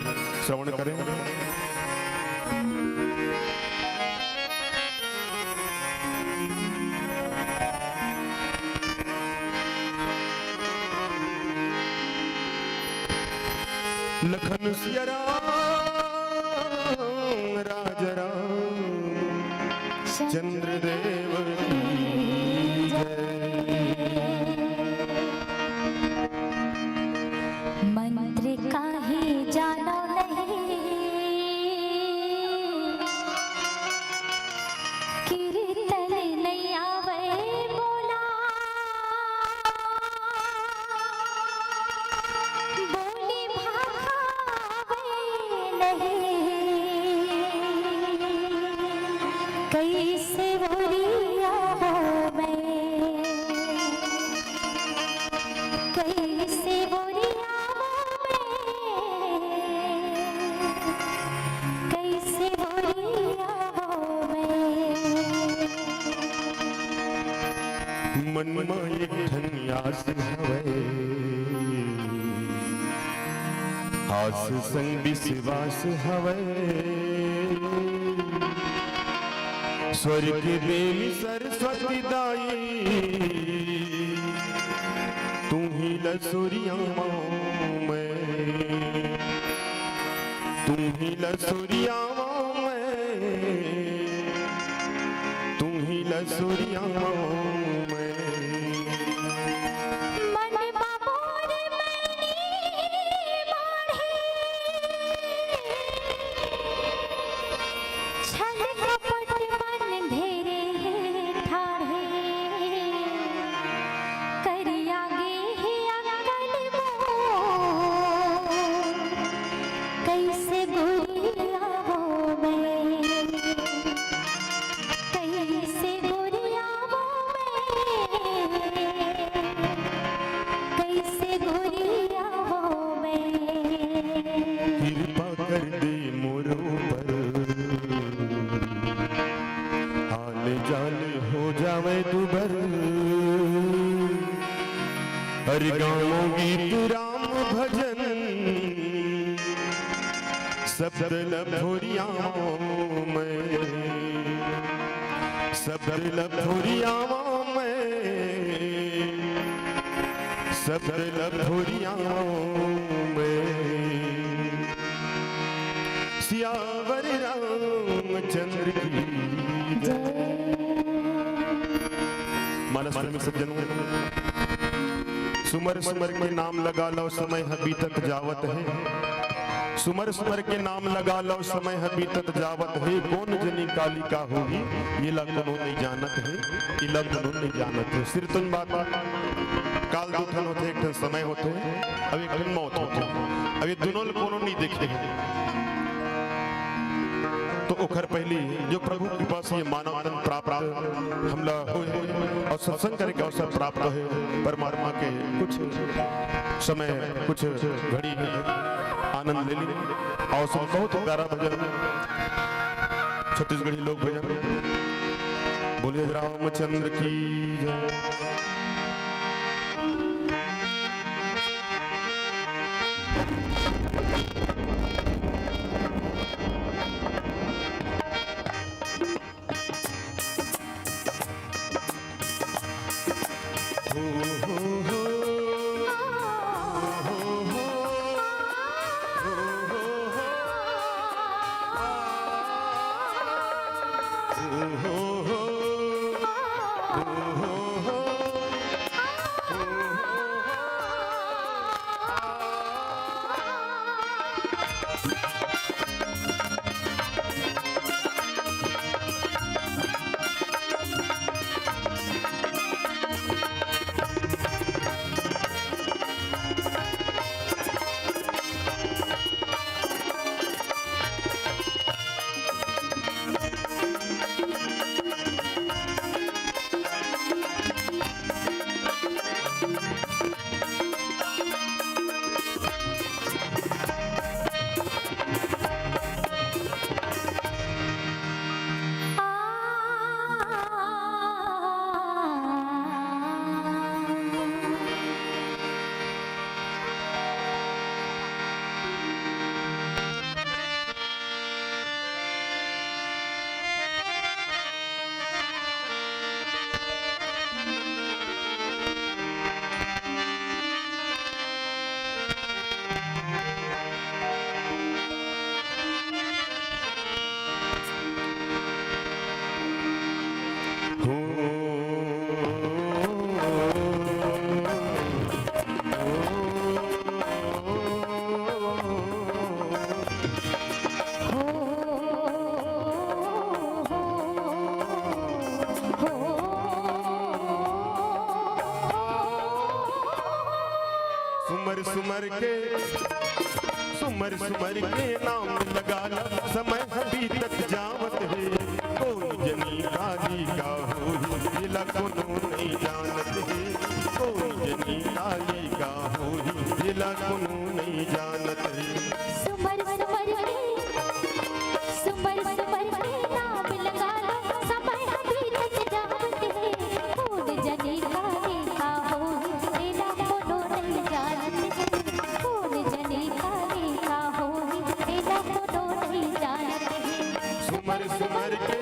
श्रवण करें। लखन सिया राम राज राम चंद्र देव की जय। मंत्र काहे जानो नहीं, कीर्तन नहीं आवे बोला, बोली भावे नहीं, कैसे बोलिया हो मैं, कैसे बोलिया हो मैं, कैसे बोलिया हो मैं। मन में एक धन्यास हवे, हास संग विश्वास हवे, स्वर्ग देवी सरस्वती दाई, तू ही लसुरिया में, तू ही लसुरिया में, तू ही लसुरिया में। मन बाबोर मनी माढ़े, छल गावे दुबर हरि गावों गीत राम भजन शब्द लभोरियाओं में शब्द लभोरियाओं में शब्द लभोरियाओं में सियावर रामचंद्र की मानस में सज्जनों सुमर सुमर के नाम लगा लो समय अभी तक जावत है सुमर सुमर के नाम लगा लो समय अभी तक जावत है कौन जनी कालिका होगी ये लखनऊ नहीं जानत है ये लखनऊ नहीं जानत है सिर तुम बात काल दो ठन होते एक ठन समय होते अब एक ठन मौत होते अब ये दोनों कोनो नहीं देखे तो ओखर पहली जो प्रभु कृपा से मानव आनंद प्राप्त हमला हुए और सत्संग करने के अवसर प्राप्त है परमात्मा के कुछ समय कुछ घड़ी आनंद ले ली और सब बहुत प्यारा भजन छत्तीसगढ़ी लोक भजन बोले रामचंद्र की जय। सुमर सुमर के नाम लगा ला समय अभी तक जावत है कोई जनी काली का हो जिला कोनो नहीं जानत है कोई जनी काली का हो जिला कोनो नहीं जानत है सुमर सुमर के नाम लगा लो समय अभी तक जावत है कौन जनी काली का हो जिला कोनो नहीं जानत है कौन जनी काली का हो जिला कोनो नहीं जानत है सुमर सुमर के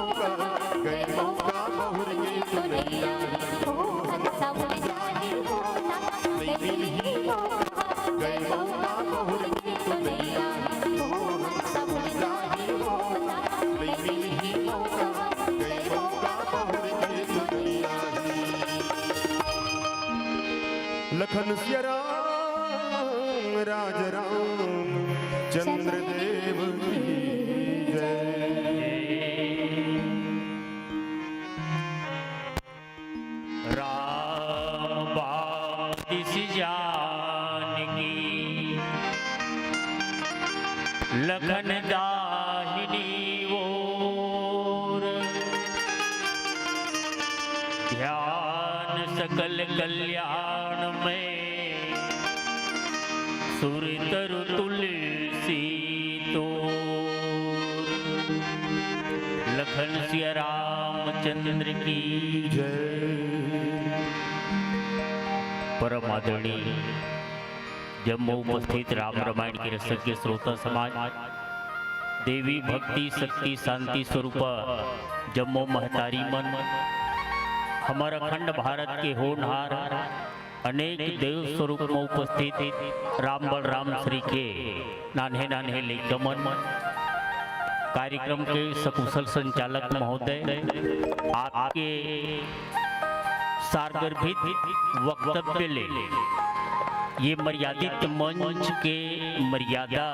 मौका गए मौका बहुर के सुनैया सब जाहिर होता नहीं मिली मौका गए मौका बहुर के सुनैया सब जाहिर होता नहीं मिली मौका गए मौका बहुर के सुनैया लखन सिया राम राज राम चंद्रदेव की जय। राम बातिस जानकी लखन दाहिनी ओर ध्यान सकल कल्याण में सुर तरु तुलसी तो लखन सिया रामचंद्र की जय। परम आदरणीय जम्मू उपस्थित राम रामायण के रसज्ञ श्रोता समाज, देवी भक्ति शक्ति शांति स्वरूप जम्मू महतारी मन, हमारा अखंड भारत के होनहार अनेक देव स्वरूप में उपस्थित राम बलराम श्री के नान्हे नान्हे लेखमन, कार्यक्रम के सकुशल संचालक महोदय, आपके सारगर्भित वक्तव्य ले ये मर्यादित मंच के मर्यादा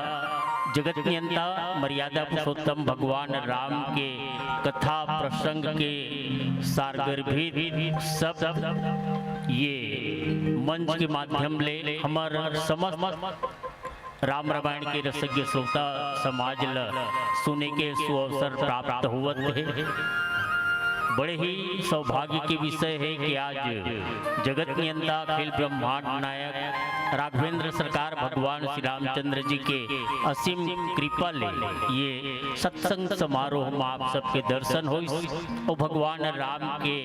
जगत नियंता मर्यादा पुरुषोत्तम भगवान राम के कथा प्रसंग के सारगर्भित सब ये मंच के माध्यम ले हमारा समस्त राम रामायण के रसज्ञ श्रोता समाज ल सुने के सुअवसर प्राप्त हुआ है। बड़े ही सौभाग्य के विषय है कि आज जगत नियंता अखिल ब्रह्मांड नायक राघवेंद्र सरकार भगवान श्री रामचंद्र जी के असीम कृपा ले ये सत्संग समारोह में आप सबके दर्शन हो और भगवान राम के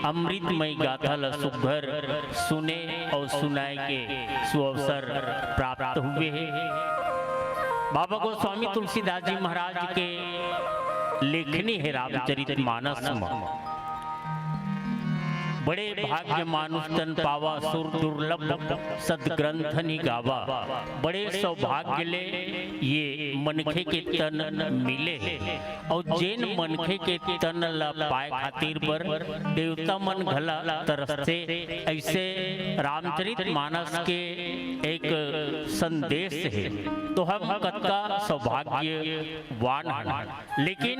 अमृतमय गाथा ल सुघर सुने और सुनाए के सुअवसर प्राप्त हुए हैं। बाबा गोस्वामी तुलसीदास जी महाराज के लेखनी है रामचरितमानस में। बड़े भाग्य मानुष तन पावा सुर दुर्लभ सदग्रंथनि गावा। बड़े सौभाग्य ले ये मनखे के तन मिले और जैन मनखे के तन ला पाए खातिर पर देवता मन घला तरसते। ऐसे रामचरितमानस के एक संदेश है तो हम कतका सौभाग्यवान हैं। लेकिन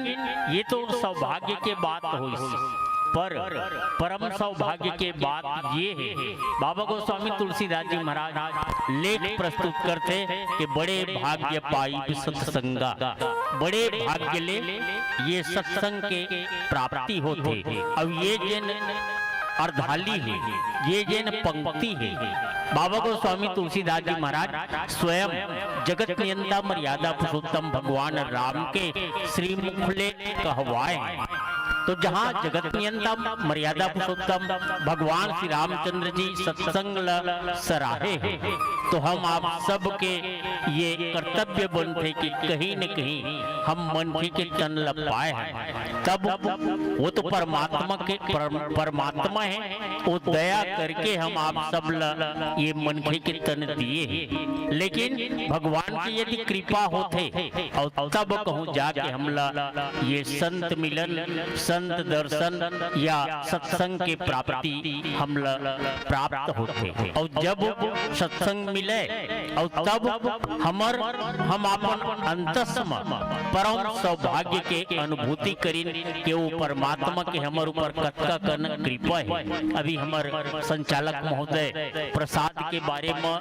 ये तो सौभाग्य के बात हुई पर परम सौभाग्य के बात ये है बाबा गोस्वामी तुलसीदास जी महाराज लेख प्रस्तुत करते कि बड़े भाग्य पाई सत्संगा। बड़े भाग्य ले ये सत्संग के प्राप्ति होते। अब ये जन अर्धाली है, ये जन पंक्ति है। बाबा गोस्वामी तुलसीदास जी महाराज स्वयं जगत नियंता मर्यादा पुरुषोत्तम भगवान राम के श्रीमुखले कहवाए। तो जहाँ जगत नियंता मर्यादा पुरुषोत्तम भगवान श्री रामचंद्र जी सत्संग सराहे हैं तो हम आप सब के ये कर्तव्य बनते कि कहीं न कहीं हम मन के तन ल पाए हैं। तब वो तो परमात्मा है, वो दया करके हम आप सब ये मन के तन दिए हैं। लेकिन भगवान की यदि कृपा होते और तब कहूँ जाके हम ये संत मिलन संत दर्शन या सत्संग के प्राप्ति हम प्राप्त होते। और जब सत्संग मिले और तब हम अपन अंतस्म परम सौभाग्य के अनुभूति करीन के वो परमात्मा के हमार ऊपर कतका कन कृपा है। अभी हमार संचालक महोदय प्रसाद के बारे में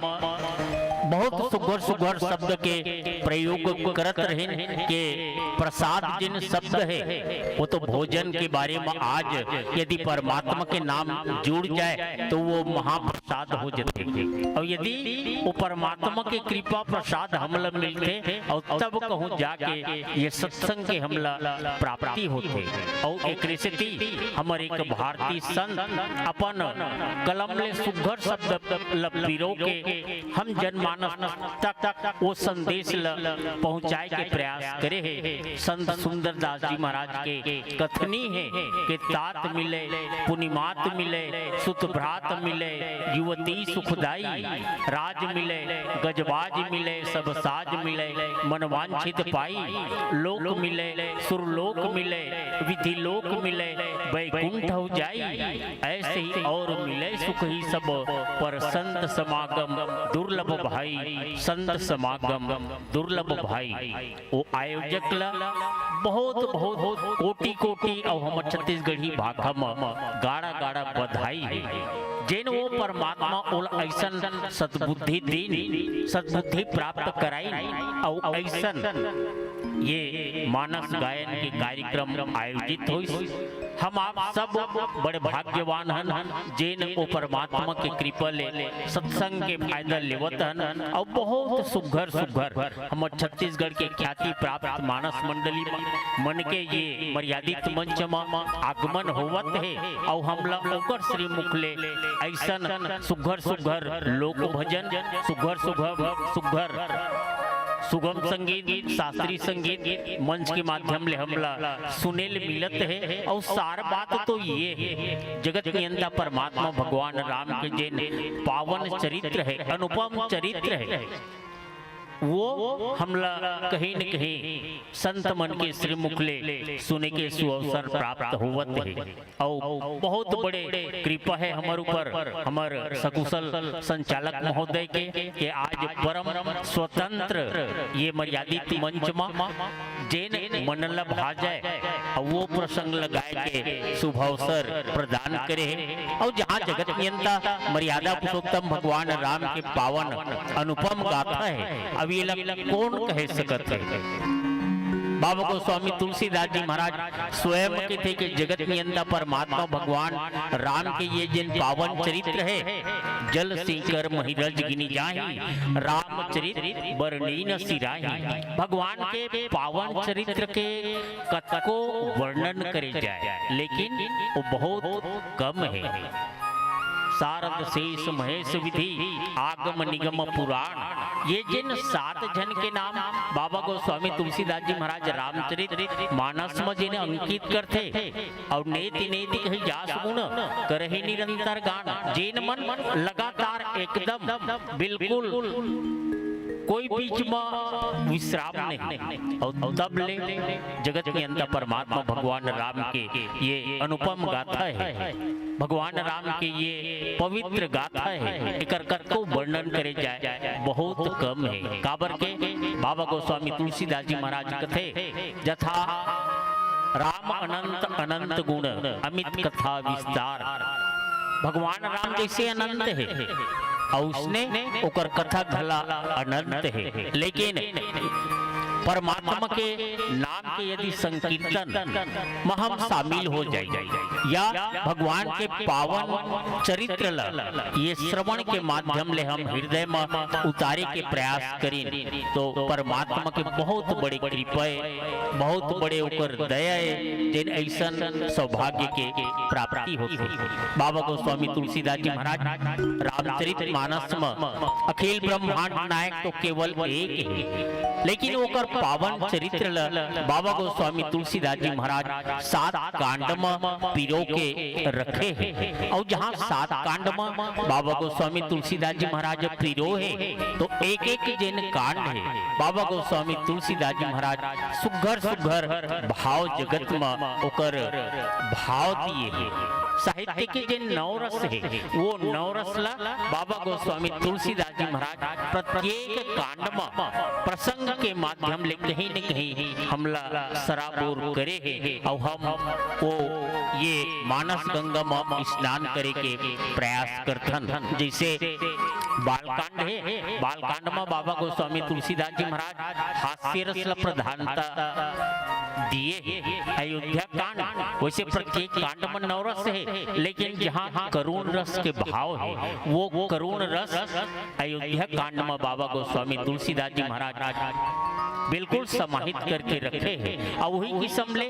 बहुत सुघर सुघर शब्द के प्रयोग करत रहे के प्रसाद जिन शब्द है वो तो भोजन के बारे में आज यदि परमात्मा के नाम जुड़ जाए तो वो महाप्रसाद हो जाते हैं। और यदि वो परमात्मा के कृपा प्रसाद हमला मिलते और तब कहूँ जाके ये सत्संग के हमला प्राप्ति होते। और एक रिश्ती हमारे एक भारतीय संत अपन कलम ले सुघर शब्द पिरो के हम जनमानस जनमानस तक वो संदेश पहुंचाए के प्रयास करे है। संत सुंदरदास जी महाराज के कथनी है कि तात मिले पुनिमात मिले सुतभ्रात मिले युवती सुखदाई राज मिले गजबाज मिले सब साज मिले मनवांछित पाई लोक मिले सुरलोक मिले विधि लोक मिले वैकुंठ हो जाई ऐसे ही और मिले सुख ही सब पर संत समागम दुर्लभ भाई संत समागम दुर्लभ भाई। वो आयोजक ला बहुत बहुत कोटि कोटि और हम छत्तीसगढ़ी भाषा में गाड़ा गाड़ा बधाई है जिन वो परमात्मा ओल ऐसन सद्बुद्धि दीन सद्बुद्धि प्राप्त कराई और ऐसन ये मानस गायन के कार्यक्रम आयोजित हुई। हम आप सब बड़े भाग्यवान हन जिन वो परमात्मा के कृपा ले सत्संग के फायदा लेवत हन और बहुत सुघर सुघर हम छत्तीसगढ़ के ख्याति प्राप्त मानस मंडली मन के ये मर्यादित मंच में आगमन होवत है और हम लोग श्री मुखले ऐसन सुघर सुघर लोक भजन सुघर सुघर सुघर सुगम संगीत शास्त्रीय संगीत मंच के माध्यम ले हमला सुनेल मिलत है। और सार बात तो ये है जगत नियंता परमात्मा भगवान राम के जिन पावन चरित्र है अनुपम चरित्र है वो हमला कहीं न कहीं संत मन के श्री मुखले सुने के सुअवसर प्राप्त होवत है। और बहुत बड़े कृपा है हमारे ऊपर हमार सकुशल संचालक महोदय के आज परम स्वतंत्र ये मर्यादित मंच में जेन मन ला भा जाए और वो प्रसंग लगाए के शुभ अवसर प्रदान करे और जहाँ जगत नियंता मर्यादा पुरुषोत्तम भगवान राम के पावन अनुपम गाथा है अब ये कौन कह सकत है। बाबा गोस्वामी तुलसीदास जी महाराज स्वयं के थे कि जगत नियंता परमात्मा भगवान राम के ये जिन पावन चरित्र है जल सिंकर महिरज गिनी जाहि रामचरित बरनी न सिराही। भगवान के पावन चरित्र के कथा को वर्णन करे जाए लेकिन वो बहुत कम है। सारद शेष महेश विधि आगम निगम पुराण ये जिन 7 जन के नाम बाबा गोस्वामी तुलसीदास जी महाराज रामचरित मानस में जिन्हें अंकित करते और नेति नेति कही जास गुण करहि निरंतर गान जिन मन लगातार एकदम बिल्कुल कोई बीच में विश्राम नहीं और तब ले जगत के अंदर परमात्मा भगवान राम के ये अनुपम गाथा है भगवान राम के ये पवित्र गाथा है एकर को वर्णन करे जाए बहुत कम है। काबर के बाबा गोस्वामी तुलसीदास जी महाराज कथे जथा राम अनंत अनंत गुण अमित कथा विस्तार भगवान राम जैसे अनंत है और उसने ओकर कथा घला अनंत है। लेकिन परमात्मा के नाम के यदि संकीर्तन में हम शामिल हो जाए या भगवान के पावन चरित्र ये श्रवण के माध्यम ले हम हृदय में उतारे के प्रयास करें तो परमात्मा के बहुत बड़े कृपा बहुत बड़े ऊपर दया जिन ऐसन सौभाग्य के प्राप्ति होती। बाबा गोस्वामी तुलसीदास जी महाराज रामचरित मानस में अखिल ब्रह्मांड नायक तो केवल एक है लेकिन ओकर पावन चरित्र बाबा गोस्वामी तुलसीदास जी महाराज 7 कांड में पिरो के रखे हैं और जहाँ 7 कांड में बाबा गोस्वामी तुलसीदास जी महाराज पिरो है तो एक एक जिन कांड है बाबा गोस्वामी तुलसीदास जी महाराज सुघर सुघर भाव जगत में ओकर भाव दिए है। साहित्य के जिन नवरस है वो नवरस ला बाबा गोस्वामी तुलसीदास जी महाराज प्रत्येक कांड में प्रसंग के माध्यम ले कहीं न कहीं हमला सराबोर करे है और हम वो ये मानस गंगा में स्नान करे के प्रयास करथन। जैसे बालकांड है बालकांड में बाबा गोस्वामी तुलसीदास जी महाराज हास्य रस प्रधानता दिए अयोध्या कांड वैसे प्रत्येक कांड में नवरस है लेकिन जहाँ करुण रस के भाव है वो करुण रस अयोध्या कांड में बाबा गोस्वामी तुलसीदास जी महाराज बिल्कुल समाहित करके रखे हैं और वही किस्म ले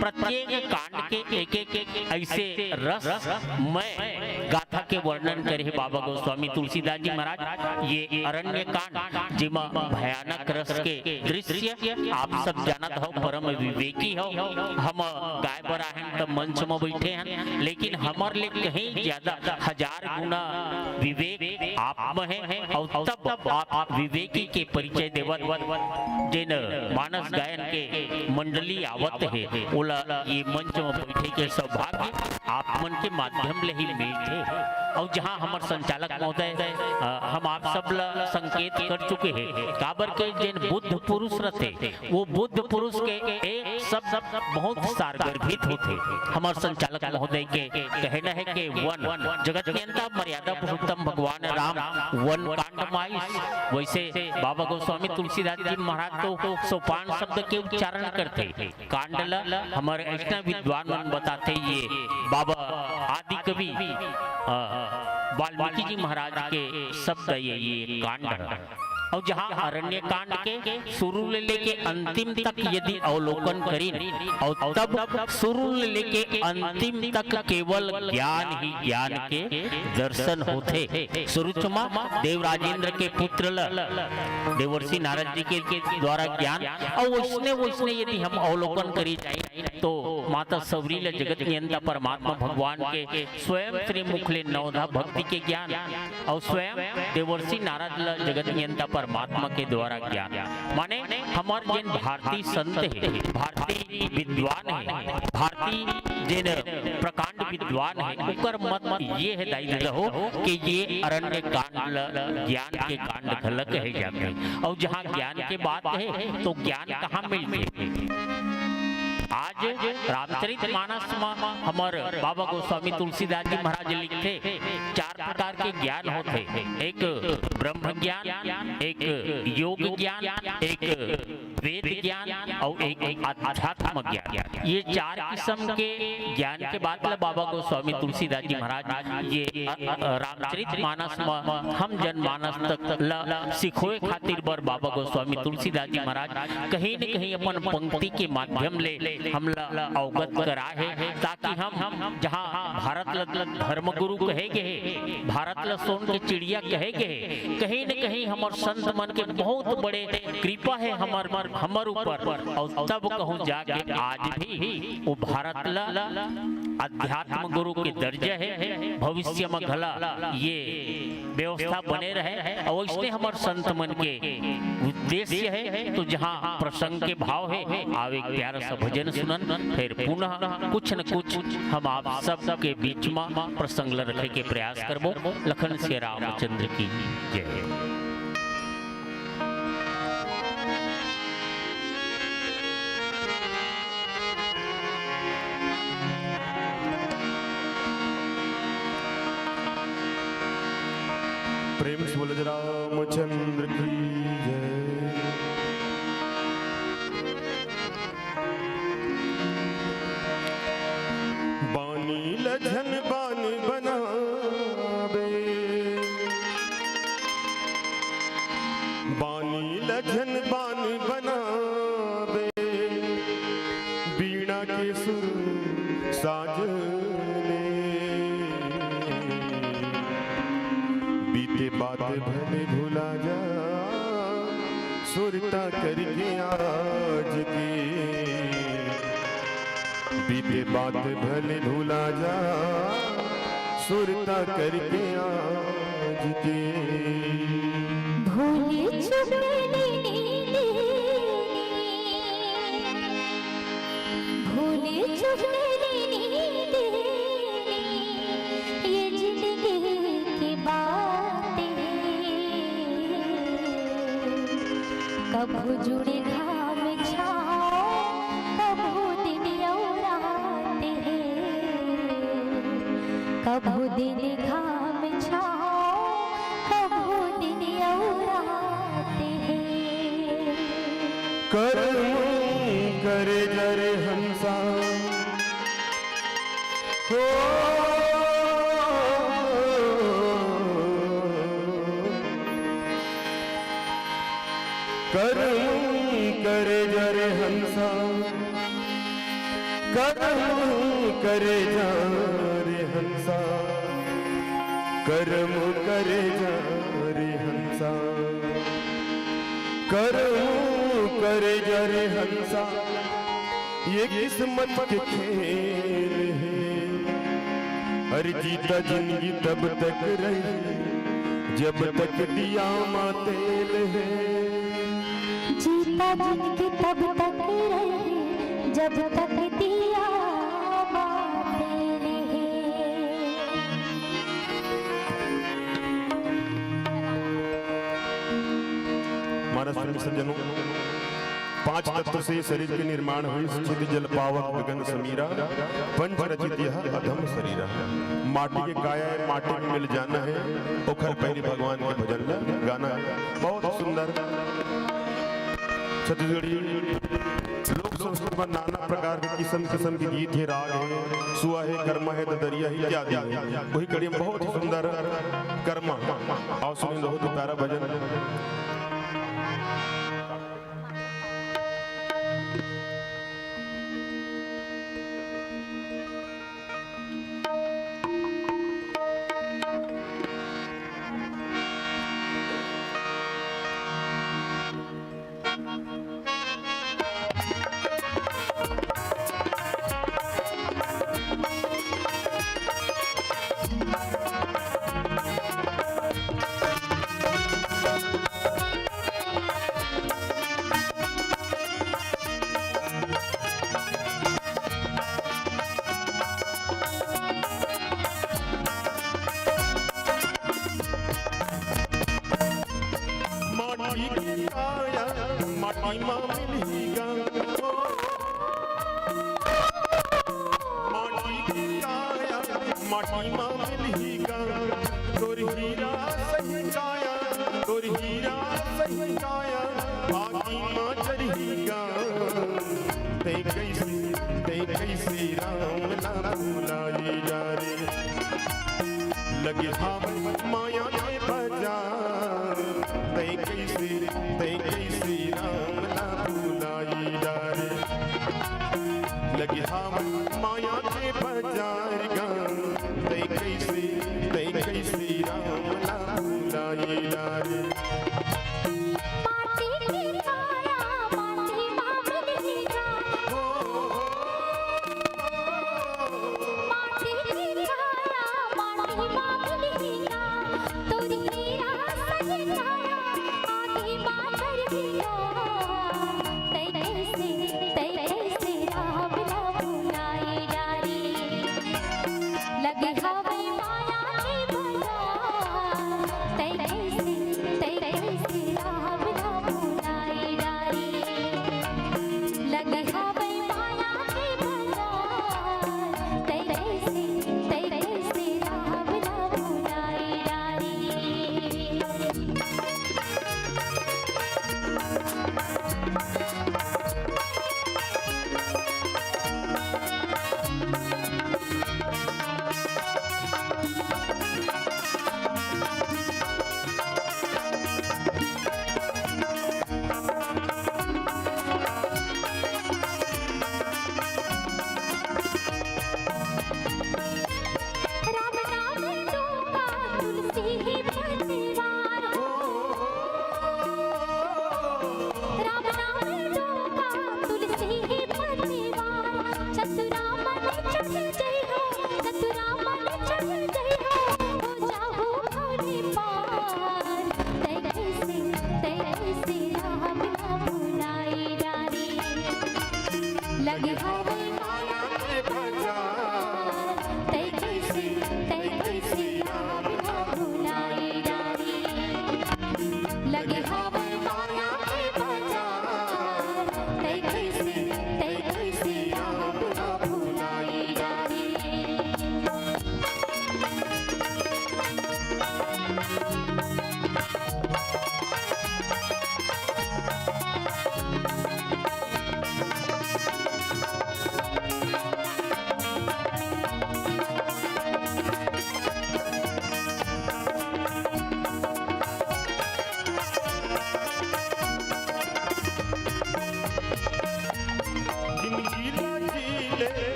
प्रत्येक कांड के एक एक ऐसे रस में गाथा के वर्णन करे बाबा गोस्वामी तुलसीदास जी महाराज। ये अरण्य कांड जिमा भयानक रस के दृश्य आप सब जानत हो, परम विवेकी हो। हम गाय बराहन तब मंच में बैठे हैं, लेकिन हमार ले कहीं ज्यादा 1000 गुना विवेक आप में है। और तब आप विवेकी के परिचय देवत जिन मानस गायन के मंडली आवत है, ओला ये मंच में बैठे के सौभाग्य आप मन के माध्यम ले ही मिलते। और जहाँ हमारे संचालक महोदय हम आप सब संकेत कर चुके हैं, काबर के जिन बुद्ध पुरुष रहते वो बुद्ध पुरुष के एक सब बहुत सारगर्भित होते। हमारे संचालक महोदय के कहना है कि वन जगत नियंता मर्यादा पुरुषोत्तम भगवान राम वन कांड माइस। वैसे बाबा गोस्वामी तुलसीदास जी महाराज तो सोपान शब्द के उच्चारण करते। कांडला हमारे ऐसा विद्वान बताते ये बाबा आदि कवि वाल्मीकि जी महाराज के शब्द ये कांड। और जहाँ अरण्य कांड के शुरू ले लेके अंतिम तक यदि अवलोकन करें, और तब शुरू ले लेके अंतिम तक केवल ज्ञान ही ज्ञान के दर्शन होते। सुरुचमा देवराजेंद्र के पुत्र देवर्षि नारद जी के द्वारा ज्ञान, और वैसने यदि हम अवलोकन करी जाए तो माता सवरी जगत नियंता परमात्मा भगवान के स्वयं श्री मुखले नवधा भक्ति के ज्ञान, और स्वयं देवर्षि नारद जगत नियंता परमात्मा के द्वारा ज्ञान। माने हमारे जिन भारतीय संत है, भारतीय विद्वान है, भारतीय जिन प्रकांड विद्वान है, उकर मत ये है दायित्व हो कि ये अरण्य कांड ज्ञान के कांड खलक है जाते। और जहाँ ज्ञान के बात है तो ज्ञान कहाँ मिलते। आज रामचरितमानस में हमारे बाबा गोस्वामी तुलसीदास जी महाराज लिखते 4 प्रकार के ज्ञान होते। एक ब्रह्म ज्ञान, एक योग ज्ञान, एक वेद ज्ञान और एक आध्यात्म ज्ञान। ये 4 किस्म के ज्ञान के बाद बाबा गोस्वामी तुलसीदास जी महाराज ये रामचरितमानस में हम जनमानस तक सिखोए खातिर बर बाबा गोस्वामी तुलसीदास जी महाराज कहीं न कहीं अपन पंक्ति के माध्यम ले हम अवगत करा है, ताकि हम जहाँ भारत धर्म गुरु कहे गए, भारत सोन के चिड़िया कहे गए, कहीं न कहीं हमार संत मन के बहुत बड़े कृपा है हमार ऊपर। और तब कहूँ जाके आज भी वो भारत अध्यात्म गुरु के दर्जे है, भविष्य में घला ये व्यवस्था बने रहे। और इसने हमारे संत मन के उद्देश्य है। तो जहाँ प्रसंग के भाव है आवे प्यारा सा भजन सुनन, फिर पुनः कुछ न कुछ हम आप सब के बीच में प्रसंग रखे के प्रयास करबो। लखन से रामचंद्र की जय। प्रेम से बोले रामचंद्र की जय। बानी लखन बान बनावे, बानी लखन बान बनावे, बीणा के सुर साजने, बीते बात भले भुला जा, सुरता करके आज की, बीते बात भले भुला जा, सुरता करके आज की। भूले चुपने भूले चुपने ये जिंदगी की बातें, कब जुड़े घाम छाओ, कब दिन और रातें, कब दिन घाम छाओ, कब दिन और रातें। करे जरे हंसा हो, करे जरे हंसा, करे जरे हंसा, कर्म करे जा रे हंसा, कर्म करे जा रे हंसा, ये किस्मत के खेल है। अरे जीता जिंदगी तब तक रही जब तक दिया माँ तेल है। जीता जिंदगी तब तक रहे जब तक दिया माँ तेल है। मानस प्रेमी सज्जनों, 5 तत्व से शरीर के निर्माण हुई, स्थिति जल पावक गगन समीरा, पंच रचित यह अधम शरीरा। माटी के काया है, माटी में मिल जाना है, ओखर पहली भगवान के भजन में गाना है। बहुत सुंदर छत्तीसगढ़ी लोक संस्कृत में नाना प्रकार के किस्म किस्म के गीत है, राग है, सुआ है, कर्मा है, ददरिया है, इत्यादि है। वही कड़ी में बहुत ही सुंदर कर्मा और सुनिए बहुत ही प्यारा भजन। लगे हाँ माया के बाजार, तै कैसे राम ना भुलाई डारे। लगे हाँ माया के बाजार गा, तै कैसे राम ना भुलाई डारे।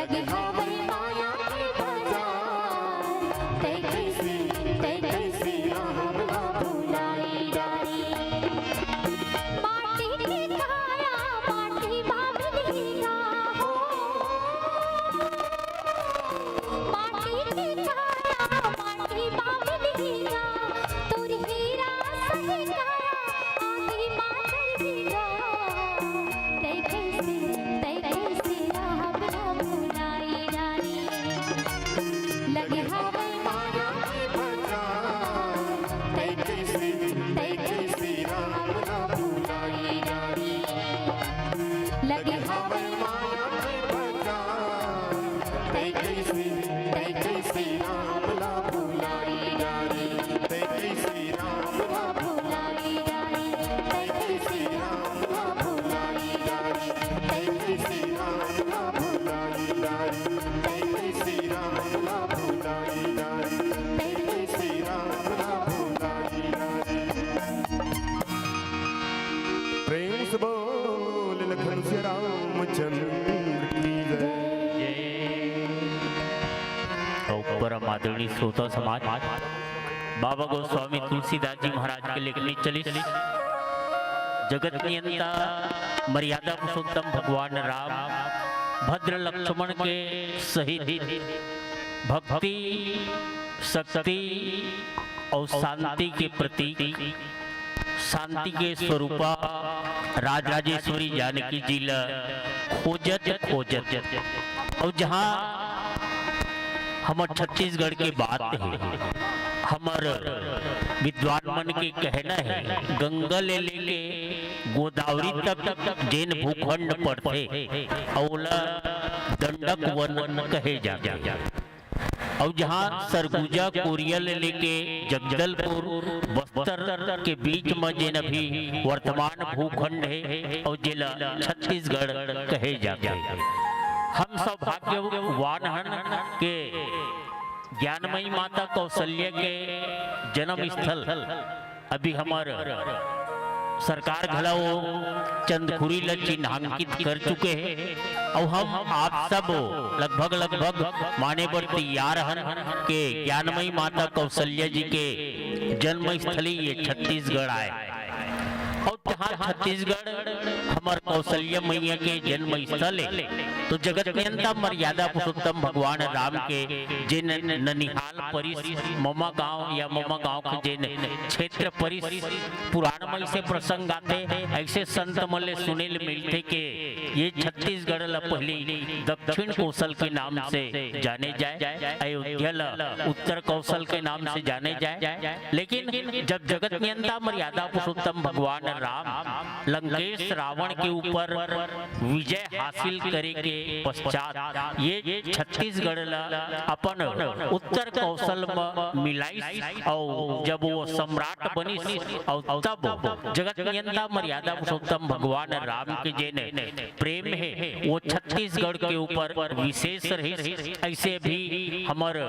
लगे हवे माया के बाजार तै कैसे राम ना भुलाई डारी माटी की काया माटी बाबलिया हो माटी की काया माटी बाबलिया तोर हीरा सही काया आधी मातर हीरा तै कैसे राम ना भुलाई डारी लगे हवे माया के बाजार तै कैसे राम ना भुलाई डारी लगे हवे माया के बाजार तै कैसे राम ना भुलाई डारी तै कैसे राम ना भुलाई डारी तै कैसे राम ना भुलाई डारी तै कैसे राम ना भुलाई डारी तै कैसे राम ना भुलाई डारी तै कैसे राम ना भुलाई डारी प्रेम से बोल लखन से रामचंद्र की जय। परम आदरणीय श्रोता समाज बाबा गोस्वामी तुलसीदास जी महाराज के लिखनी चली जगत नियंता मर्यादा पुरुषोत्तम भगवान राम भद्र लक्ष्मण के सहित भक्ति शक्ति और शांति के प्रतीक शांति के स्वरूपा राजराजेश्वरी जानकी जी ला खोजत और जहाँ हमार छत्तीसगढ़ के बात है हमार विद्वान मन के कहना है गंगा ले लेके गोदावरी तक जैन भूखंड पड़ते औला दंडक वन कहे जाते और जहाँ सरगुजा कोरिया ले लेके जगदलपुर बस्तर के बीच में जैन अभी वर्तमान भूखंड है और जिला छत्तीसगढ़ कहे जाते हम सौभाग्यवान के ज्ञानमयी माता कौशल्या के जन्म स्थल अभी हमारे सरकार घला वो चंदखुरी ल चिन्हांकित कर चुके हैं और हम आप सब लगभग माने पर तैयार हैं कि ज्ञानमयी माता कौशल्या जी के जन्म स्थली ये छत्तीसगढ़ आए और जहाँ छत्तीसगढ़ हमारे कौशल्या मैया के जन्म स्थल है तो जगत नियंता मर्यादा पुरुषोत्तम भगवान राम के जिन ननिहाल परिस ममा गांव या ममा गांव के जिन क्षेत्र परिस पुराण में से प्रसंग आते ऐसे संत मल्ले सुने मिलते के ये छत्तीसगढ़ ला पहले दक्षिण कौशल के नाम से जाने जाए अयोध्या ला उत्तर कौशल के नाम से जाने जाए लेकिन जब जगत नियंता मर्यादा पुरुषोत्तम भगवान राम लंकेश रावण के ऊपर विजय हासिल करे के पश्चात ये छत्तीसगढ़ अपन उत्तर कौशल में मिलाई और जब वो सम्राट बनी और तब जगत नियंता मर्यादा पुरुषोत्तम भगवान राम के जेने प्रेम है वो छत्तीसगढ़ के ऊपर विशेष रही ऐसे भी हमारे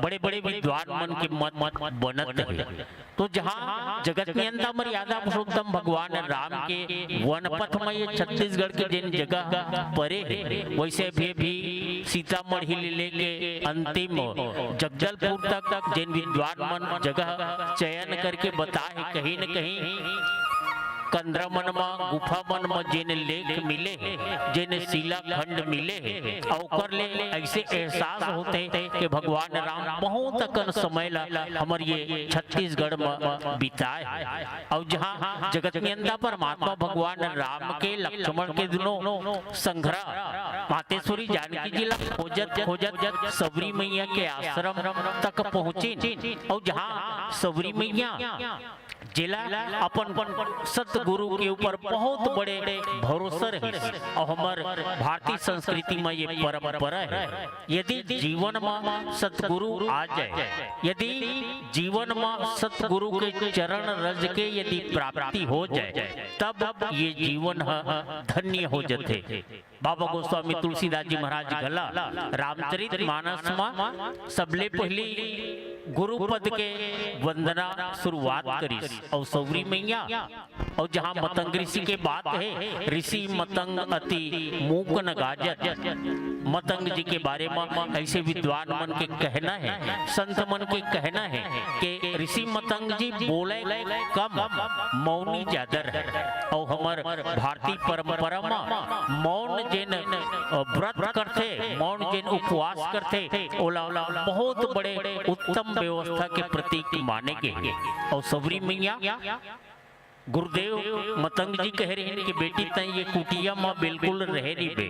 बड़े बड़े विद्वान मन के मत बनत है तो जहाँ जगत नियंता मर्यादा पुरुषोत्तम भगवान राम के वनपथ में ये छत्तीसगढ़ के जिन जगह परे है वैसे भी सीतामढ़ी लेके अंतिम जगदलपुर तक जिन विद्वान मन जगह चयन करके बताए कहीं न कहीं कंद्रमन में गुफा मन में जिन लेख मिले जिन शिला खंड मिले और ले ऐसे एहसास होते कि भगवान राम बहुत कन समय ला हमार ये छत्तीसगढ़ में बिताए और जहाँ जगत नियंता परमात्मा भगवान राम के लक्ष्मण के दिनों संग्रह मातेश्वरी जानकी जी ला खोजत सबरी मैया के आश्रम तक पहुँची और जहाँ सबरी मैया जिला अपन सतगुरु के ऊपर बहुत बड़े भरोसा है और हमारे भारतीय संस्कृति में ये परंपरा है यदि जीवन में सतगुरु आ जाए यदि जीवन में सतगुरु के चरण रज के यदि प्राप्ति हो जाए तब ये जीवन धन्य हो जाते बाबा गोस्वामी तुलसीदास जी महाराज गला रामचरित मानस में सबले पहली गुरुपद के वंदना शुरुआत करी और सौरी मैया और जहाँ मतंग ऋषि के बात है, ऋषि मतंग अति मूक न गाजत। मतंग जी के बारे में ऐसे विद्वान मन के कहना है, संत मन के कहना है कि ऋषि मतंग जी बोले कम मौनी ज्यादा है। और हमार भारतीय परंपरा में मौन जिन व्रत करते, मौन जिन उपवास करते, ओला बहुत बड़े उत्तम व्यवस्था के प्रतीक माने गए। और सौरी मैया गुरुदेव मतंग जी कह रहे हैं कि बेटी तय ये कुटिया में बिल्कुल रह रही बे,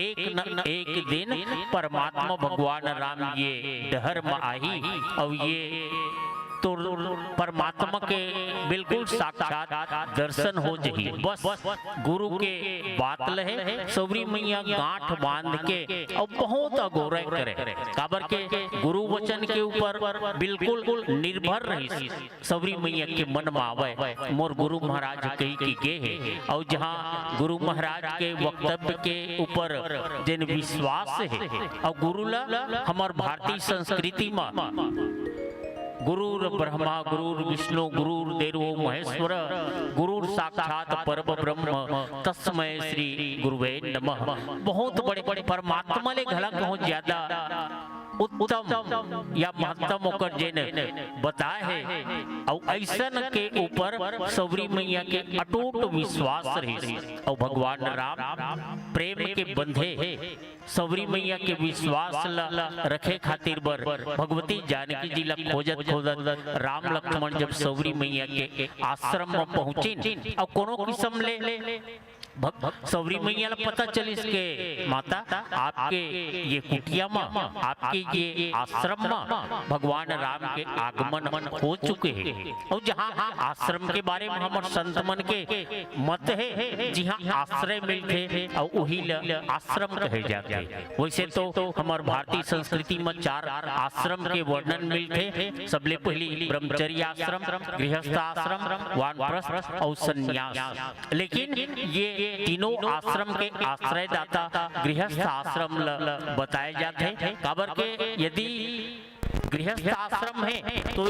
एक न एक दिन परमात्मा भगवान राम ये डहर में आई और ये तो परमात्मा के बिल्कुल साक्षात दर्शन हो जाही। बस गुरु के बात लहे सौरी मैया गांठ बांध के और बहुत अगौरव करे, काबर के गुरु वचन के ऊपर बिल्कुल निर्भर रही सौरी मैया के मन में आवे मोर गुरु महाराज कही की गे है। और जहाँ गुरु महाराज के वक्तव्य के ऊपर जिन विश्वास है और गुरु ला हमार भारतीय संस्कृति में गुरुर ब्रह्मा गुरुर विष्णु गुरुर देवो महेश्वर गुरुर साक्षात परम ब्रह्म तस्मै श्री गुरुवे नमः। बहुत बड़े बड़े परमात्मा ले घलक हो ज्यादा उत्तम या महत्तम होकर जेन बताए है। और ऐसन के ऊपर सौरी मैया के अटूट विश्वास रही और भगवान राम प्रेम के बंधे है। सौरी मैया के विश्वास रखे खातिर बर भगवती जानकी जी ला खोजत खोजत राम लक्ष्मण जब सौरी मैया के आश्रम में पहुंची और कोनो किस्म ले सौरी मैया ला पता चलिस के माता आपके ये कुटिया में, आपके ये आश्रम में भगवान राम के आगमन हो चुके हैं। और जहाँ आश्रम के बारे में हमारे संत मन के मत है, जहाँ आश्रय मिलते और वही आश्रम कहे जाते। वैसे तो हमारे भारतीय संस्कृति में 4 आश्रम के वर्णन मिलते। सबले पहली ब्रह्मचर्य आश्रम, गृहस्थ आश्रम, वानप्रस्थ और संन्यास। लेकिन ये तीनों आश्रम के आश्रयदाता गृहस्थ आश्रम बताए जाते हैं। काबर के यदि गृहस्थ आश्रम है तो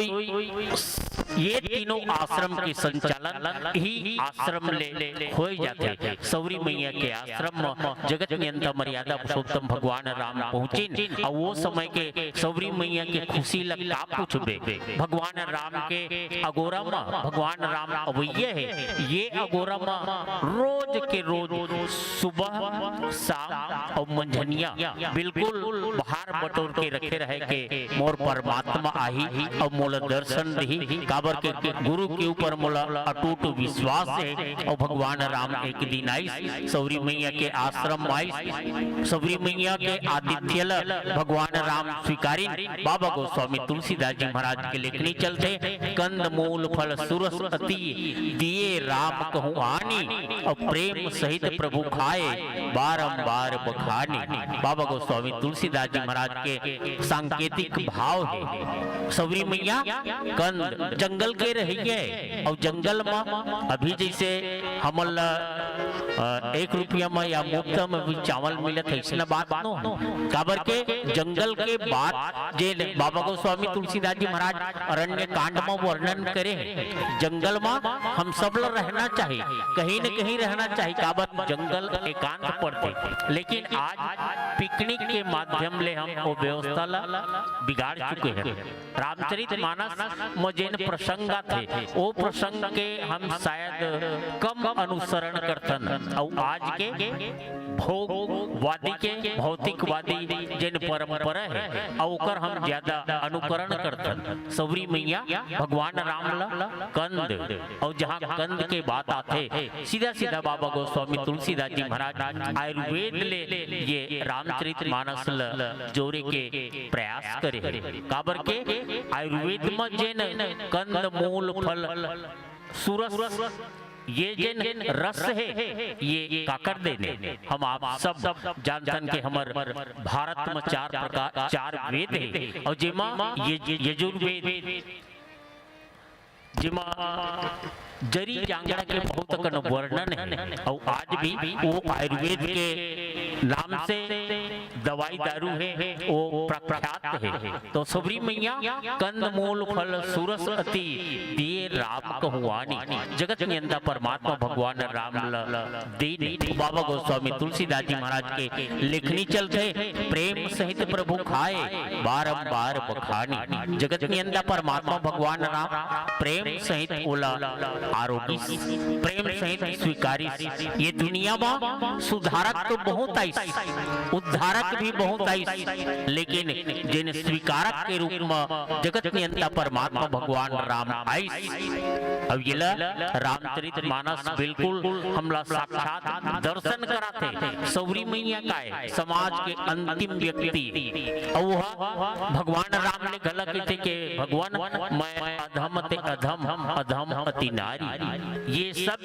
ये तीनों आश्रम के संचालन ही आश्रम ले हो जाते हैं। सौरी मैया के आश्रम में जगत नियंता मर्यादा पुरुषोत्तम भगवान राम पहुंचे और वो समय के सौरी मैया के खुशी लगा पूछबे भगवान राम के अगोरा में भगवान राम अवैये है। ये अगोरा में रोज के रोज सुबह शाम और मंझनिया बिल्कुल बाहर बटोर के रखे रहे के मोर परमात्मा आई और मोला दर्शन दी। काबर के गुरु के ऊपर मोला अटूट विश्वास है। और भगवान राम एक दिन आई सौरी मैया के आश्रम आई। सौरी मैया के आतिथ्य भगवान राम स्वीकारी। बाबा गोस्वामी तुलसीदास जी महाराज के लेखनी चलते कंद मूल फल सुरस अति दिए राम कहूँ आनी और प्रेम सहित प्रभु खाए बारंबार बखानी। बाबा गोस्वामी तुलसीदास जी महाराज के सांकेतिक भाव है। सौरी मैया कंद जंगल के रही है और जंगल में अभी जैसे हमल 1 रुपया में या मुफ्त में भी चावल मिलत है, इसना बात नो। काबर के जंगल के बाद जे बाबा गोस्वामी तुलसीदास जी महाराज अरण्य कांड में वर्णन करे जंगल में हम सब लोग रहना चाहिए, कहीं न कहीं रहना चाहिए। काबर जंगल एकांत पड़ते। लेकिन आज पिकनिक के माध्यम ले हम वो व्यवस्था बिगाड़ चुके हैं। रामचरितमानस में जिन प्रसंग थे वो प्रसंग के हम शायद कम अनुसरण करतन और आज के भोगवादी के भौतिकवादी जिन परंपरा है और हम ज्यादा अनुकरण करतन। सौरी मैया भगवान राम ला कंद और जहाँ कंद के बात आते सीधा सीधा बाबा गोस्वामी तुलसीदास जी महाराज आयुर्वेद ले ये रामचरितमानस जोड़े के प्रयास करे। काबर के आयुर्वेद में जिन कंद मूल फल सुरस ये जिन रस है ये काकर देने हम आप सब जानतन के हमर भारत में 4 प्रकार 4 वेद है और जिमा ये यजुर्वेद जिमा जरी जांगड़ा के बहुत कन वर्णन है। और आज भी वो आयुर्वेद के नाम से दवाई दारू है वो प्रख्यात है। तो सबरी मैया कंद मूल फल सुरस अति दिए राम कहुआनी, जगत नियंता परमात्मा भगवान राम दीन। बाबा गोस्वामी तुलसीदास जी महाराज के लेखनी चलते प्रेम सहित प्रभु खाए बारंबार बखानी, जगत नियंता परमात्मा भगवान राम प्रेम सहित ओला आरोगी, प्रेम सहित स्वीकारी। ये दुनिया में सुधारक तो बहुत आई, उद्धारक भी बहुत आई, लेकिन जिन स्वीकारक के रूप में जगत नियंता परमात्मा भगवान राम आई। अब ये रामचरितमानस बिल्कुल हमला साक्षात दर्शन कराते सौरी मैया का है, समाज के अंतिम व्यक्ति। और भगवान राम ने गला कहते कि भगवान मैं अधम ते अधम अधम अति नारी। ये सब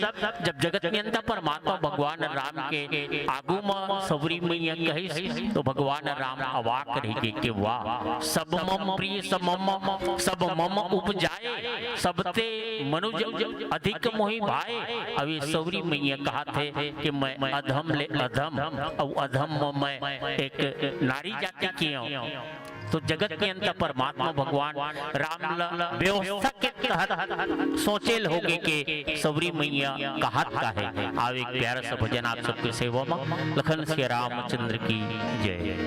जब जगत नियंता परमात्मा भगवान राम के आगू में सौरी मैया कही तो भगवान राम अवाक रही कि वाह सब मम प्रिय सब मम उपजाए सबते मनुज अधिक मोहि भाए। अब ये सौरी मैया कहा थे कि मैं अधम ले अधम और अधम मैं एक नारी जाति की हूँ। तो जगत के अंत परमात्मा भगवान राम व्यवस्था के तहत सोचेल होगे कि सौरी मैया कहत का है। आव एक प्यारा सा भजन आप सबके सेवा में लखन श्री रामचंद्र की जय।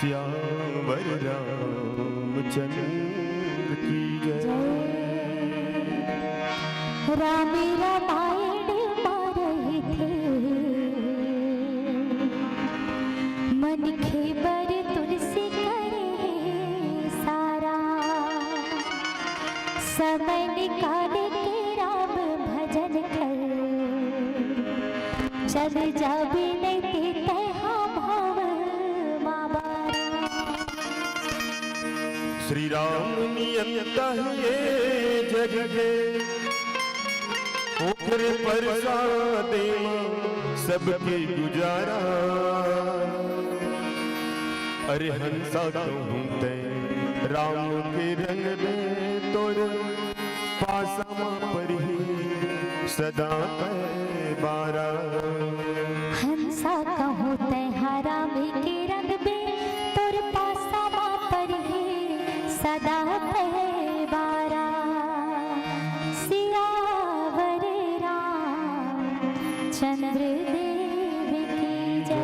श्यावर रामचंद्र की जय। राम रामायण मारही थे मन खेबर तुलसी करे सारा, समय निकाले के राम भजन कर चल जाबे नहीं देते हम श्री राम नियंता ये जग के ओखर परसादे सबके गुजारा। अरे हंसा कहूँ ते राम के रंग में तोर पासमा पर ही सदा बारा। हंसा कहूँ ते राम के रंग में तोर पासमा पर ही सदा बारा। सियावर रामचंद्र देव की जय।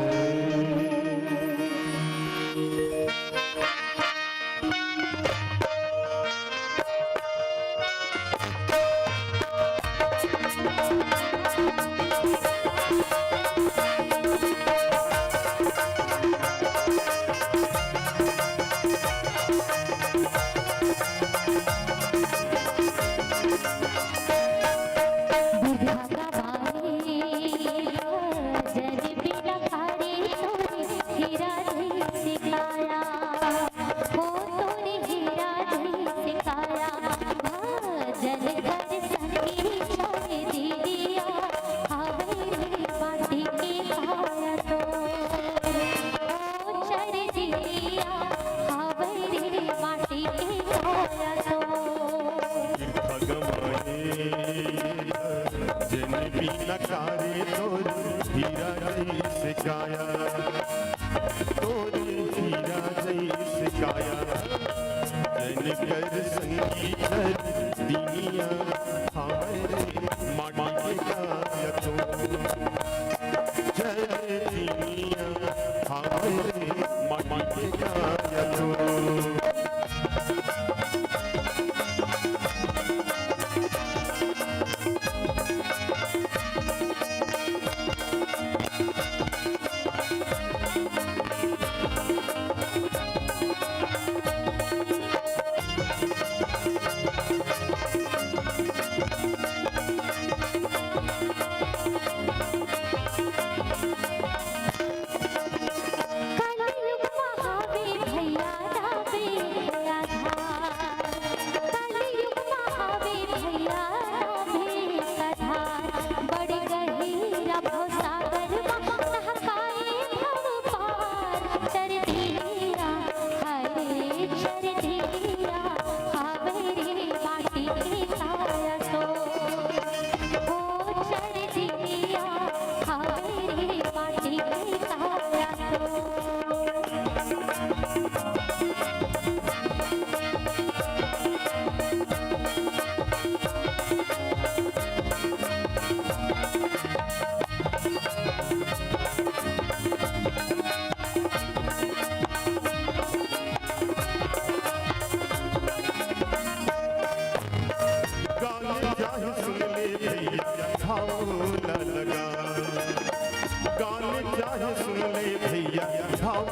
चाहे सुन ले भैया भाव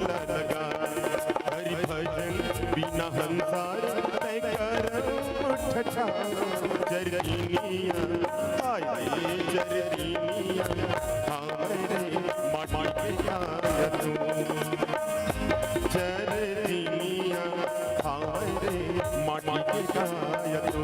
लगा हरि भजन बिना हंसार तय कर उठा जरदीनिया आए जरदीनिया हमरे माटी के आया तू जरदीनिया हमरे माटी के आया तू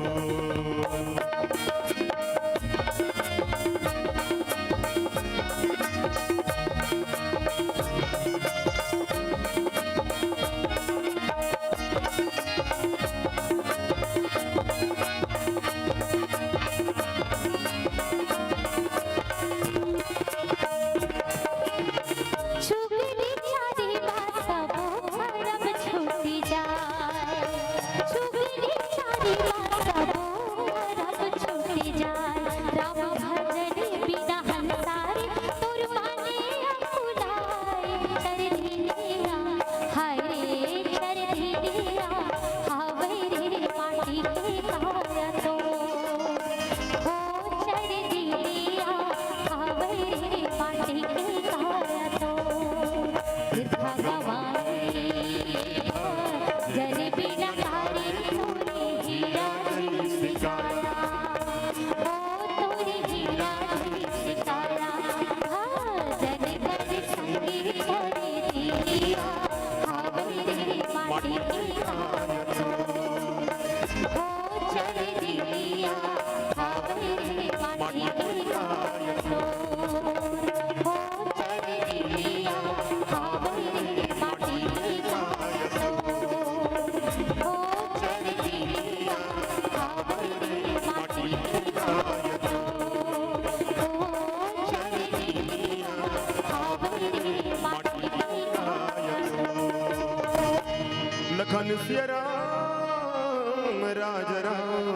लखन सिया राम राज राम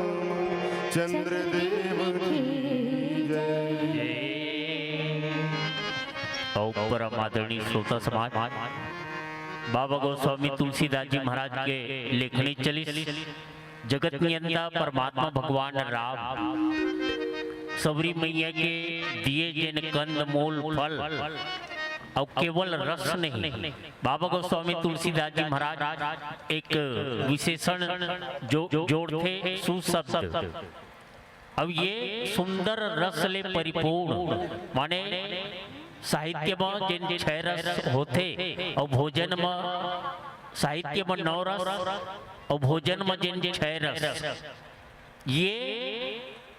चंद्र देव की जय। परम आदरणीय श्रोता समाज बाबा गोस्वामी तुलसीदास जी महाराज के लेखनी चली जगत नियंता परमात्मा भगवान राम सबरी मैया के दिए जिन कंद मूल फल और केवल रस नहीं, बाबा गोस्वामी तुलसीदास जी महाराज एक विशेषण जोड़ते सुशब्द। अब ये सुंदर रस ले परिपूर्ण माने साहित्य में जिन 6 रस होते और भोजन में साहित्य में 9 रस और भोजन में जिन 6 रस, ये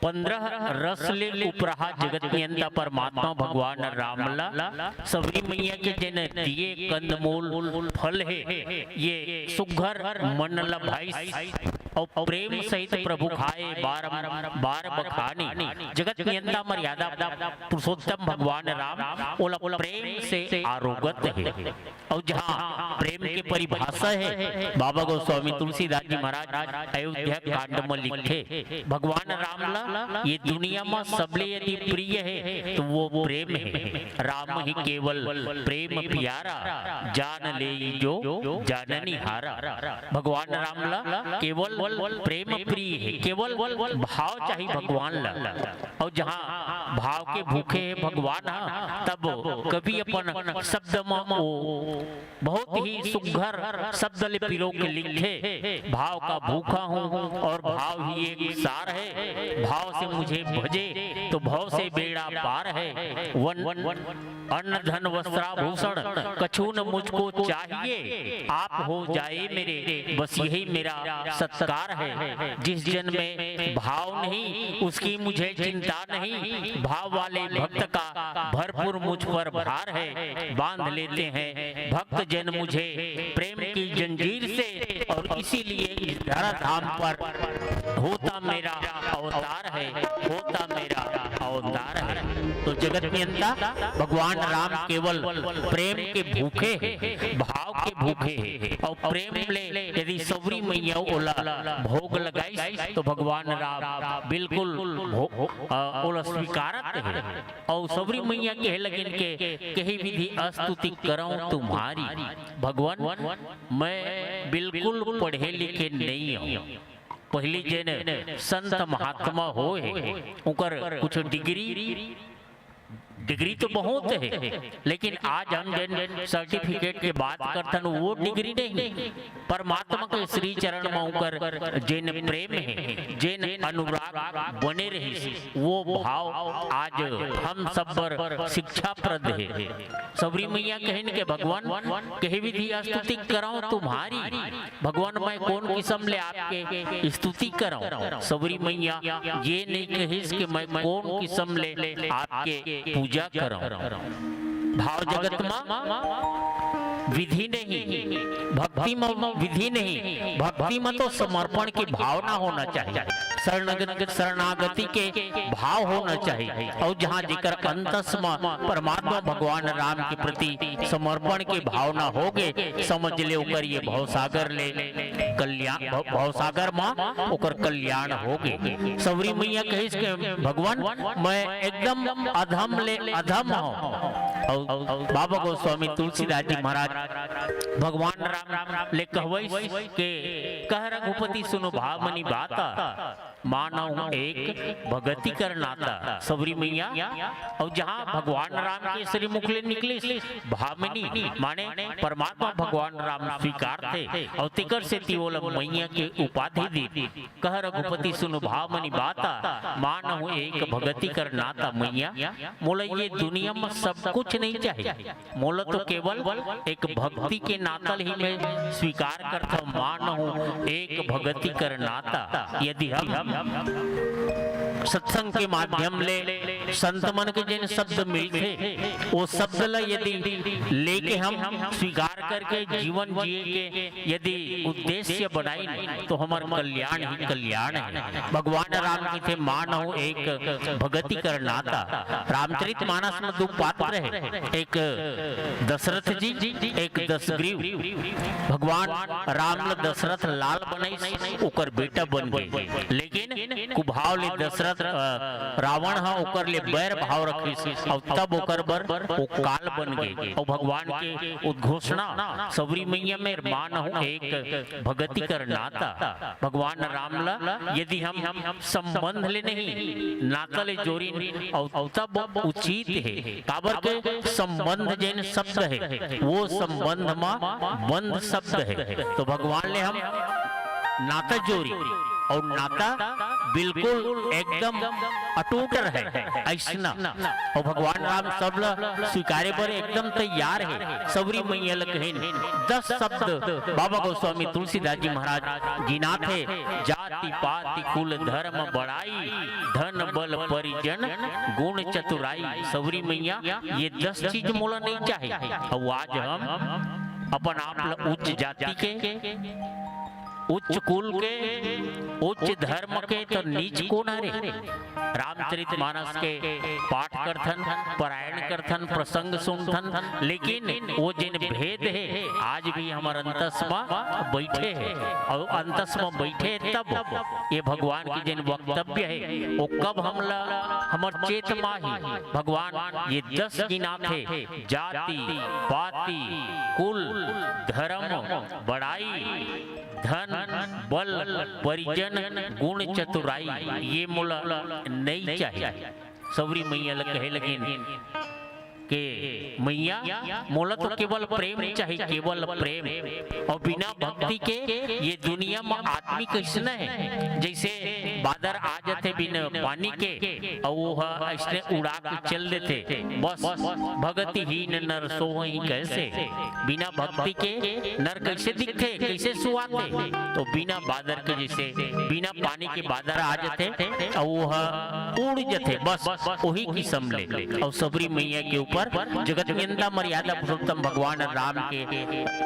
15 रस ले उपरहा जगत नियंता परमात्मा भगवान रामला सबरी मैया के जन दिए कंदमूल फल है ये सुघर मन ला भाई और प्रेम सहित प्रभु खाए बार बखानी। जगत नियंता मर्यादा पुरुषोत्तम भगवान राम ओला प्रेम से आरोगत है और जहाँ प्रेम के परिभाषा है बाबा गोस्वामी तुलसीदास जी महाराज अयोध्या कांड में लिखे भगवान रामला ये दुनिया में सबले यदि प्रिय है तो वो प्रेम है। राम ही केवल प्रेम प्यारा जान ले जो जाननी हारा। भगवान रामला केवल प्रेम प्रिय है, केवल भाव चाहिए भगवान ला और जहाँ भाव के भूखे है भगवान तब कभी अपन शब्द में बहुत ही सुघर शब्द ले पिरो के लिखे भाव का भूखा हूँ और भाव ही एक सार है। भाव से मुझे भजे तो भाव से बेड़ा पार है। अन्न धन वस्त्राभूषण कछु न मुझको चाहिए, आप हो जाए मेरे बस यही मेरा सत्कार है। जिस जन में भाव नहीं उसकी मुझे चिंता नहीं, भाव वाले भक्त का भरपूर मुझ पर भार है। बांध लेते हैं भक्त जन मुझे प्रेम की जंजीर से और इसीलिए इस धरा धाम पर होता मेरा अवतार है, होता मेरा अवतार है। तो जगत नियंता भगवान राम केवल प्रेम के भूखे हैं, भाव के भूखे हैं और प्रेम ले यदि सबरी मैया ओला भोग लगाई तो भगवान राम बिल्कुल ओला स्वीकारत है और सबरी मैया के लगिन के कहीं विधि स्तुति करऊं तुम्हारी। भगवान मैं बिल्कुल पढ़े लिखे नहीं हूँ, पहली जन संत महात्मा होए उनकर कुछ डिग्री डिग्री तो बहुत है, लेकिन आज हम जिन सर्टिफिकेट के बात करतन वो डिग्री नहीं। परमात्मा के श्री चरण में होकर जिन प्रेम है, जिन अनुराग बने रही, वो भाव आज हम सब पर शिक्षाप्रद है। सबरी मैया कहन के भगवान कही विधि स्तुति कराऊं तुम्हारी, भगवान मैं कौन किस्म ले आपके स्तुति कराऊं। सबरी मैया ये नहीं कहिस कि मैं कौन किस्म ले आपके पूजा कराऊं। भाव जगत में विधि नहीं, भक्ति में विधि नहीं, भक्ति में तो समर्पण की भावना होना चाहिए, शरणागति के भाव होना चाहिए। और जहाँ जिक्र अंतस में परमात्मा भगवान राम के प्रति समर्पण की भावना होगे, समझ ले ओकर ये भवसागर ले कल्याण, भवसागर में ओकर कल्याण होगे। सबरी मैया कहिस के भगवान मैं एकदम अधम ले अधम हूँ। और बाबा गोस्वामी तुलसीदास जी महाराज भगवान राम ले कहवई के कह रघुपति सुनो भावमनी बाता, मानव एक भगति कर नाता। सबरी मैया और जहाँ भगवान राम के श्री मुख ले निकले भावमनी माने परमात्मा भगवान राम स्वीकार थे, और तिकर से तिवोल मैया के उपाधि दी। कह रघुपति सुनो भावमनी बाता, मानव एक भगति कर नाता। मैया मोला ये दुनिया में सब कुछ नहीं चाहिए, मोला तो केवल एक भक्ति के नातल ही मैं स्वीकार करता हूँ। मानव एक भगति कर नाता। यदि हम सत्संग के माध्यम ले संत मन के जिन शब्द मिलते, वो शब्द ला यदि लेके हम स्वीकार करके जीवन जिए के यदि उद्देश्य बनाई तो हमार कल्याण ही कल्याण है। भगवान राम की थे मानव एक भगति कर नाता। रामचरित मानस में दो पात्र है, एक दशरथ जी, एक दशग्रीव। भगवान राम दशरथ लाल बनाई ओकर बेटा बन गए, लेकिन कुभाव ले दशरथ रावण हा ओकर ले बैर भाव रखी, और तब ओकर बर ओ काल बन गए। और भगवान के उद्घोषणा सबरी मैया में मान हूँ एक भगति कर नाता। भगवान राम ला यदि हम संबंध ले नहीं नाता ले जोड़ी, और तब उचित है काबर के संबंध जैन शब्द है, वो संबंध में बंध शब्द है। तो भगवान ले हम नाता जोड़ी, और नाता बिल्कुल एकदम अटूट है ऐसा। और भगवान राम सब स्वीकारे पर एकदम तैयार है। सबरी मैया कहेन 10 शब्द बाबा गोस्वामी तुलसीदास जी महाराज गिना थे। जाति पाति कुल धर्म बड़ाई, धन बल परिजन गुण चतुराई। सबरी मैया ये 10 चीज मोला नहीं चाहिए। और आज हम अपन आप उच्च जाति के, उच्च कुल के, उच्च धर्म के तो नीच कौन है? रामचरित मानस के पाठ करथन, पारायण करथन, प्रसंग सुनथन, लेकिन वो जिन भेद है आज भी हमारे अंतस में बैठे हैं। और अंतस में बैठे तब ये भगवान की जिन वक्तव्य है वो कब हमला हमार चेत माही। भगवान ये 10 गिना थे, जाति पाति कुल धर्म बड़ाई, धन बल परिजन गुण चतुराई, ये मोला नहीं चाहिए। सबरी मैया कहे लगिन के मैया मोला तो केवल प्रेम चाहिए, केवल प्रेम। और बिना भक्ति के ये दुनिया में आदमी कैसना है, जैसे बादर आ जाते बिना पानी के और वो ऐसे उड़ा के चल देते, बस भगतिहीन नर सोई कैसे। बिना भक्ति के नर कैसे दिखते, कैसे सुआते? तो बिना बादर के जैसे बिना पानी के बादर आ जाते और वो उड़ जाते, बस वही किस्म ले। और सबरी मैया के ऊपर जगत निंदा मर्यादा पुरुषोत्तम भगवान राम के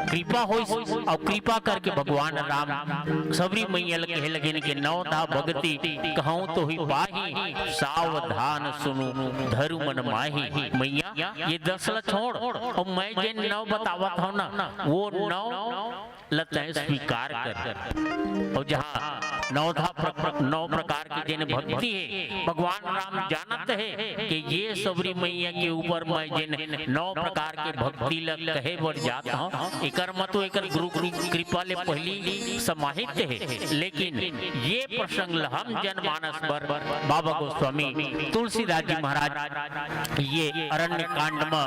कृपा हो, और कृपा करके भगवान राम सबरी मैया कहे लगे कि नौ था भगति कहूँ तो ही पाही, सावधान सुनु धरु मन माही। मैया ये 10 ला छोड़, और मैं जिन 9 बतावत हूँ ना वो 9 लता स्वीकार कर। और जहाँ 9 प्रकार की जिन भक्ति है, भगवान राम जानत है कि ये सबरी मैया के ऊपर मैं मैं जिन 9 प्रकार के भक्ति लग कहे बर जात हूँ एकर मतलब एकर गुरु कृपा ले पहली समाहित है। लेकिन ये प्रसंग हम जनमानस पर बाबा गोस्वामी तुलसीदास जी महाराज ये अरण्य कांड में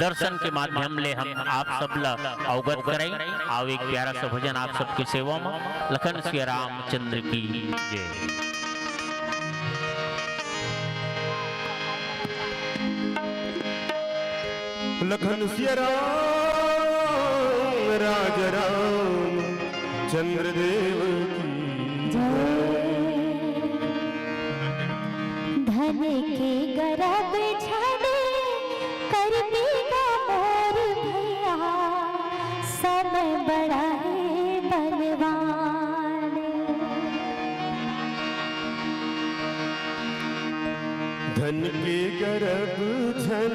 दर्शन के माध्यम ले हम आप सब ला अवगत करें। आओ एक प्यारा सा भजन आप सबकी सेवा में। लखन श्री रामचंद्र की जय। लखन सिया राम राज राम चंद्रदेव धन के गर्भ छड़े कर देगा मोर भैया समय बड़ा है बलवान। धन के गर्भ झन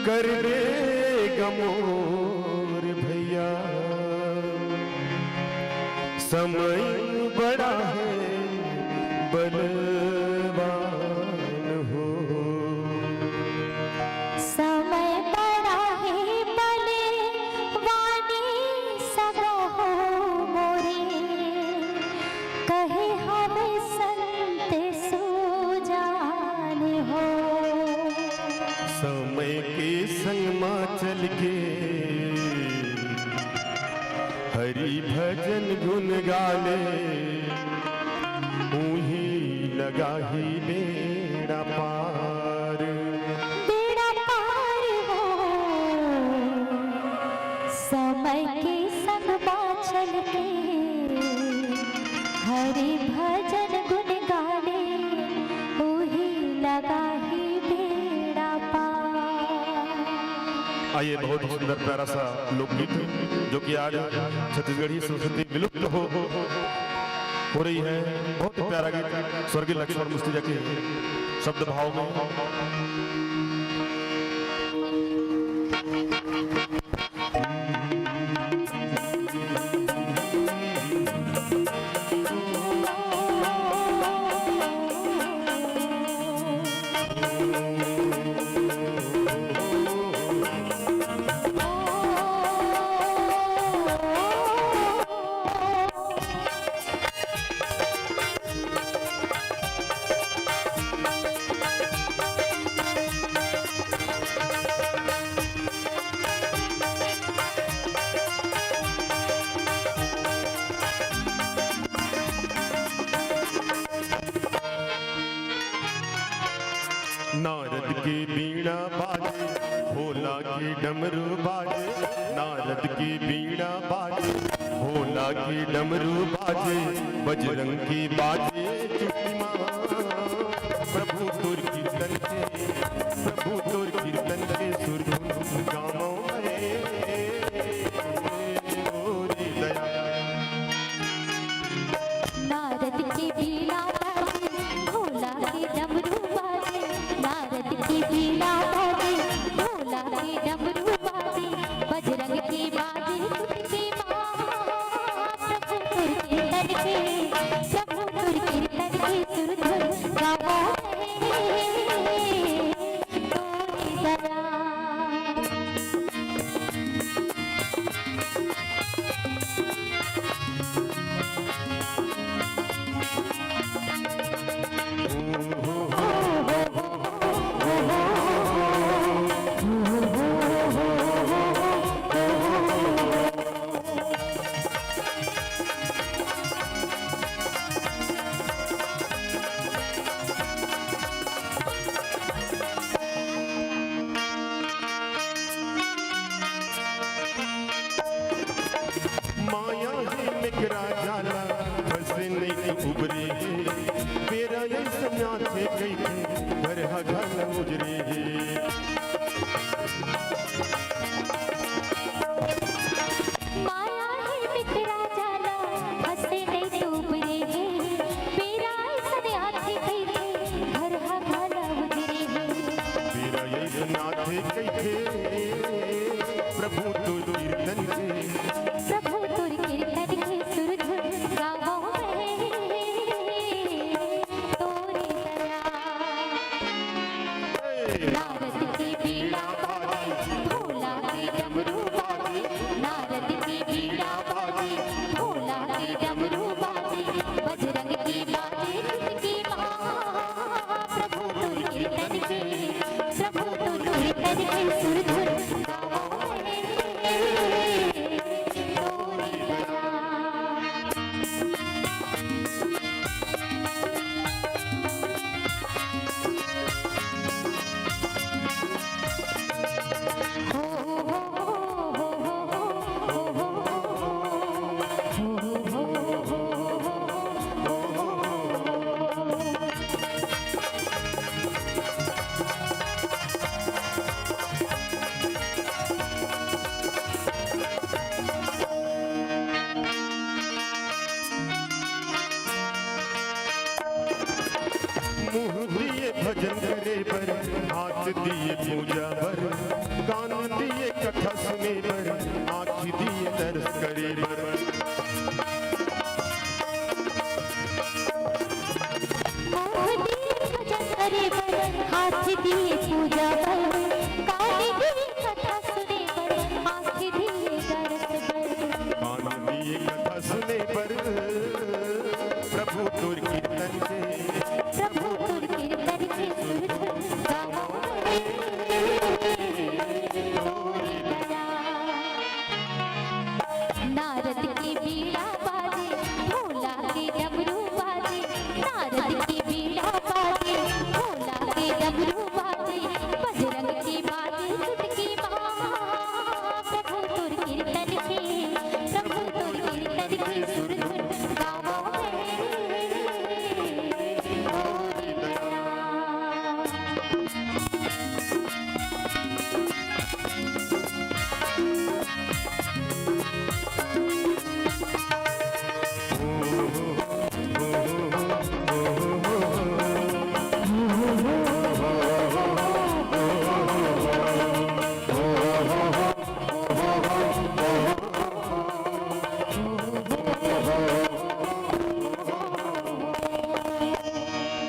कर देगा मोर भैया समय बड़ा है बलवान हो। समय बड़ा है बलवानी सगा हो मोरे कहे हमें संत सुजान हो। समय के संग मां चल के हरि भजन गुन गाले उही लगा ही बेड़ा पार। बेड़ा पार हो समय के संग मां चल के हरि भजन गुन गाले उही लगा ही बेड़ा पार। आइए बहुत ही सुंदर प्यारा सा लोकगीत जो कि आज छत्तीसगढ़ी संस्कृति विलुप्त हो रही है। बहुत प्यारा गीत स्वर्गीय लक्ष्मण मुस्तिजा के शब्द भाव में। नारद की बीणा बाजे भोला की डमरू बाजे। नारद की बीणा बाजे भोला की डमरू बाजे। बजरंग की बाजे चुटकी माँ प्रभु तुर कीर्तन के प्रभु तुर कीर्तन के सुर धुन गाँव नारद की बीणा बाजे भोला की डमरू बाजे। नारद की बीणा बाजे भोला की डमरू बाजे। बजरंग की बाजे चुटकी माँ प्रभु तुर कीर्तन के सुर धुन गावो तोरी दया। माया है मिगरा जाला फंसे नहीं उबरे। मेरा ये सन्या थे गई घर घन उजरे। माया है मिगरा जाला फंसे नहीं उबरे। मेरा सन्या थे गई घर घन उजरे। मेरा ये सन्या थे गई प्रभु तुर कीर्तन के प्रभु तुर कीर्तन के सुर धुन गावो तोरी दया। नारद की दिए पूजा बर, कान दिए कथा सुने बर, आँख दिए दर्श करे बर। हाथ दिए पूजा बर, कान दिए कथा सुने बर, आँख दिए दर्श बर। कान दिए कथा सुने बर, प्रभु तुर कीर्तन से, प्रभु तुर कीर्तन से सुर गाओ नारद की बीड़ा बाजे, भोला के डमरू बाजे, नारद की बीड़ा बाजे, भोला के डमरू बाजे, बजरंग की बाजे चुटकी माँ। प्रभु तुर कीर्तन के, प्रभु तुर कीर्तन के सुर धुन गाओ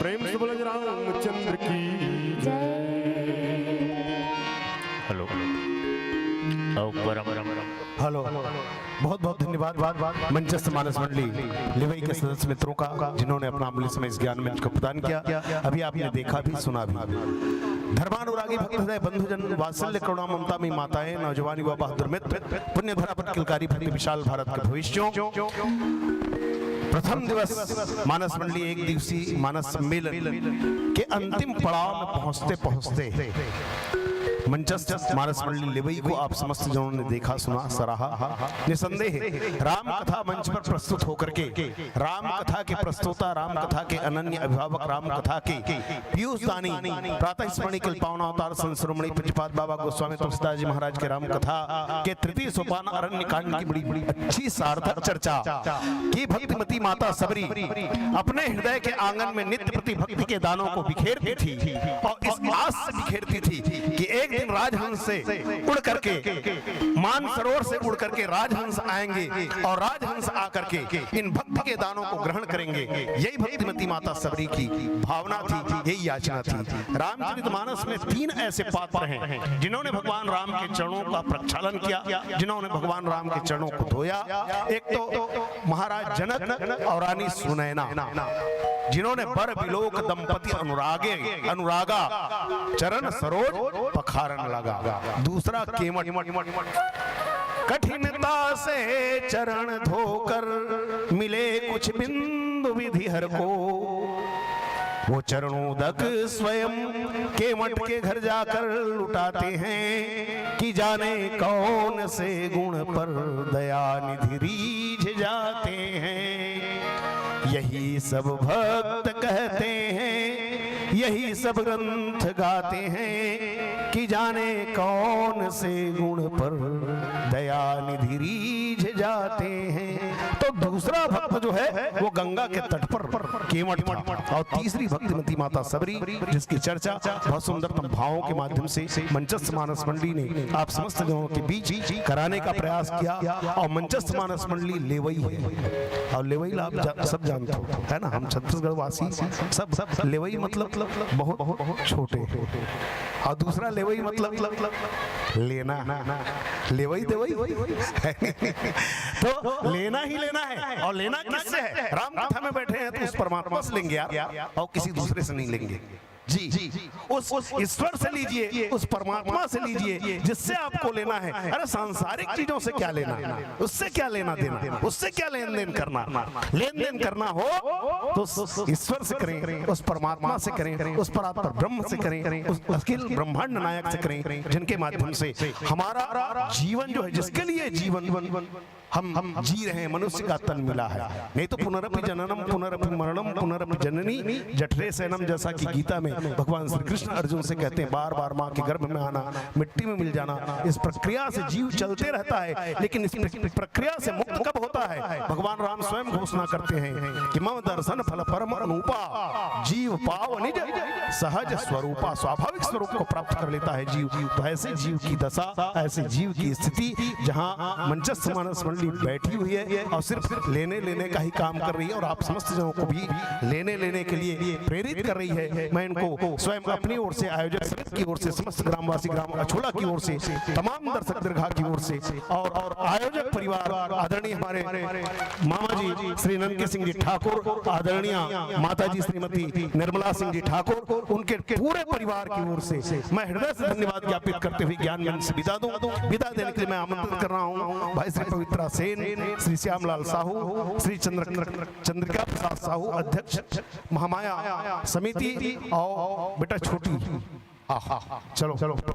प्रेम से बोला रामचंद्र की हेलो हेलो, बहुत बहुत धन्यवाद मंचस्थ मानस मंडली लिवई के सदस्य मित्रों का, जिन्होंने अपना अमूल्य समय इस ज्ञान मंच को प्रदान किया। अभी आपने देखा भी सुना भी। धर्मानुरागी भक्त हृदय बंधुजन, वात्सल्य करुणा ममता में माताएं, नौजवान युवा बहादुर मित्र, पुण्य धरा पर किलकारी भक्ति विशाल भारत के भविष्यों। प्रथम दिवस मानस मंडली एक दिवसीय मानस सम्मेलन के अंतिम पड़ाव में पहुंचते पहुंचते मंचस्थ मानस मंडली लिवई को आप समस्त जनों ने देखा, सुना, सराहा। निसंदेह राम कथा मंच पर प्रस्तुत होकर के राम कथा के प्रस्तुता, राम कथा के अनन्य अभिभावक, राम कथा के पीयूष दानी, प्रातः स्मरणीय कल पावन अवतार संश्रोमणी पूज्यपाद बाबा गोस्वामी तुलसीदास जी महाराज के राम कथा के तृतीय सोपान अरण्य कांड की बड़ी अच्छी सार्थक चर्चा की भक्तिमती माता सबरी अपने हृदय के आंगन में नित्य प्रति भक्ति के दानों को बिखेरती थी और इस आस से बिखेरती थी कि एक दिन राजहंस से उड़ करके, मान सरोवर से उड़ करके राजहंस आएंगे और राजहंस आकर के इन भक्ति के दानों को ग्रहण करेंगे। यही भक्तिमती माता सबरी की भावना थी, यही याचना थी। रामचरितमानस में 3 ऐसे पात्र हैं जिन्होंने भगवान राम के चरणों का प्रक्षालन किया, जिन्होंने भगवान राम के चरणों को धोया। एक तो महाराज जनक और रानी सुनैना, जिन्होंने बर बिलोक दंपति अनुरागा चरण सरोज पखारन लगा। दूसरा केवट, कठिनता से चरण धोकर मिले कुछ बिंदु विधि हर को, वो चरणोदक स्वयं केवट के घर जाकर लुटाते हैं कि जाने कौन से गुण पर दया निधि रीझ जाते हैं। यही सब भक्त कहते हैं, यही सब ग्रंथ गाते हैं कि जाने कौन से गुण पर दया निधि रीझ जाते हैं। तो दूसरा भक्त जो है वो गंगा के तट पर केवट था, और तीसरी भक्तिमती माता सबरी, जिसकी चर्चा बहुत सुंदरतम भावों के माध्यम से मंचस्थ मानस मंडली ने आप समस्त जनों के बीच कराने का प्रयास किया। और मंचस्थ मानस मंडली लेवई है, और लेवई आप सब जानते हो, है ना, हम छत्तीसगढ़ वासी सब लेवई मतलब बहुत छोटे, और दूसरा लेवई मतलब लेना, लेवई देवई तो लेना ही लेना है। और लेना किससे है? राम कथा में बैठे हैं तो उस परमात्मा से लेंगे यार, और किसी दूसरे से नहीं लेंगे। जी उस ईश्वर से लीजिए, उस परमात्मा से लीजिए जिससे आपको लेना है। अरे सांसारिक चीजों से क्या लेना, उससे क्या लेना देना, उससे क्या लेन देन करना। लेन देन करना हो तो ईश्वर से करें, उस परमात्मा से करें, उस परात्पर ब्रह्म से करें, उस अखिल ब्रह्मांड नायक से करें, जिनके माध्यम से हमारा जीवन जो है, जिसके लिए जीवन हम जी रहे हैं, मनुष्य का तन मिला है। नहीं तो पुनरपि जननम पुनरपि मरणम पुनरपि जननी जठरे सैनम, जैसा कि गीता में में भगवान श्री कृष्ण अर्जुन से कहते हैं बार बार माँ के गर्भ में आना, मिट्टी में मिल जाना, इस प्रक्रिया से जीव चलते रहता है, लेकिन इस प्रक्रिया से मुक्त कब होता है? भगवान राम स्वयं घोषणा करते हैं कि मम दर्शन फल परम अनुपा, जीव पाव निज सहज स्वरूपा, स्वाभाविक स्वरूप को प्राप्त कर लेता है जीव। तो ऐसे जीव की दशा, ऐसे जीव की स्थिति जहाँ मंचस्थ मानस मंडली बैठी हुई है और सिर्फ लेने लेने का ही काम कर रही है और आप समस्त जनों को भी लेने के लिए प्रेरित कर रही है। मैं इनको स्वयं अपनी ओर से, आयोजक समिति की ओर से, समस्त ग्रामवासी ग्राम अछोला की ओर से, तमाम दर्शक दीर्घा की ओर से और आयोजक परिवार आदरणीय हमारे मामा जी श्री नंदकिशोर सिंह जी ठाकुर, आदरणीय माता जी श्रीमती निर्मला सिंह जी ठाकुर, उनके पूरे परिवार की ओर से मैं हृदय से धन्यवाद ज्ञापित करते हुए ज्ञान मंच से विदा दूं। विदा देने के लिए मैं आमंत्रित कर रहा हूं भाई श्री पवित्रा सेन, श्री श्यामलाल साहू, श्री चंद्रिका प्रसाद साहू, अध्यक्ष महामाया समिति, और बेटा छोटी, चलो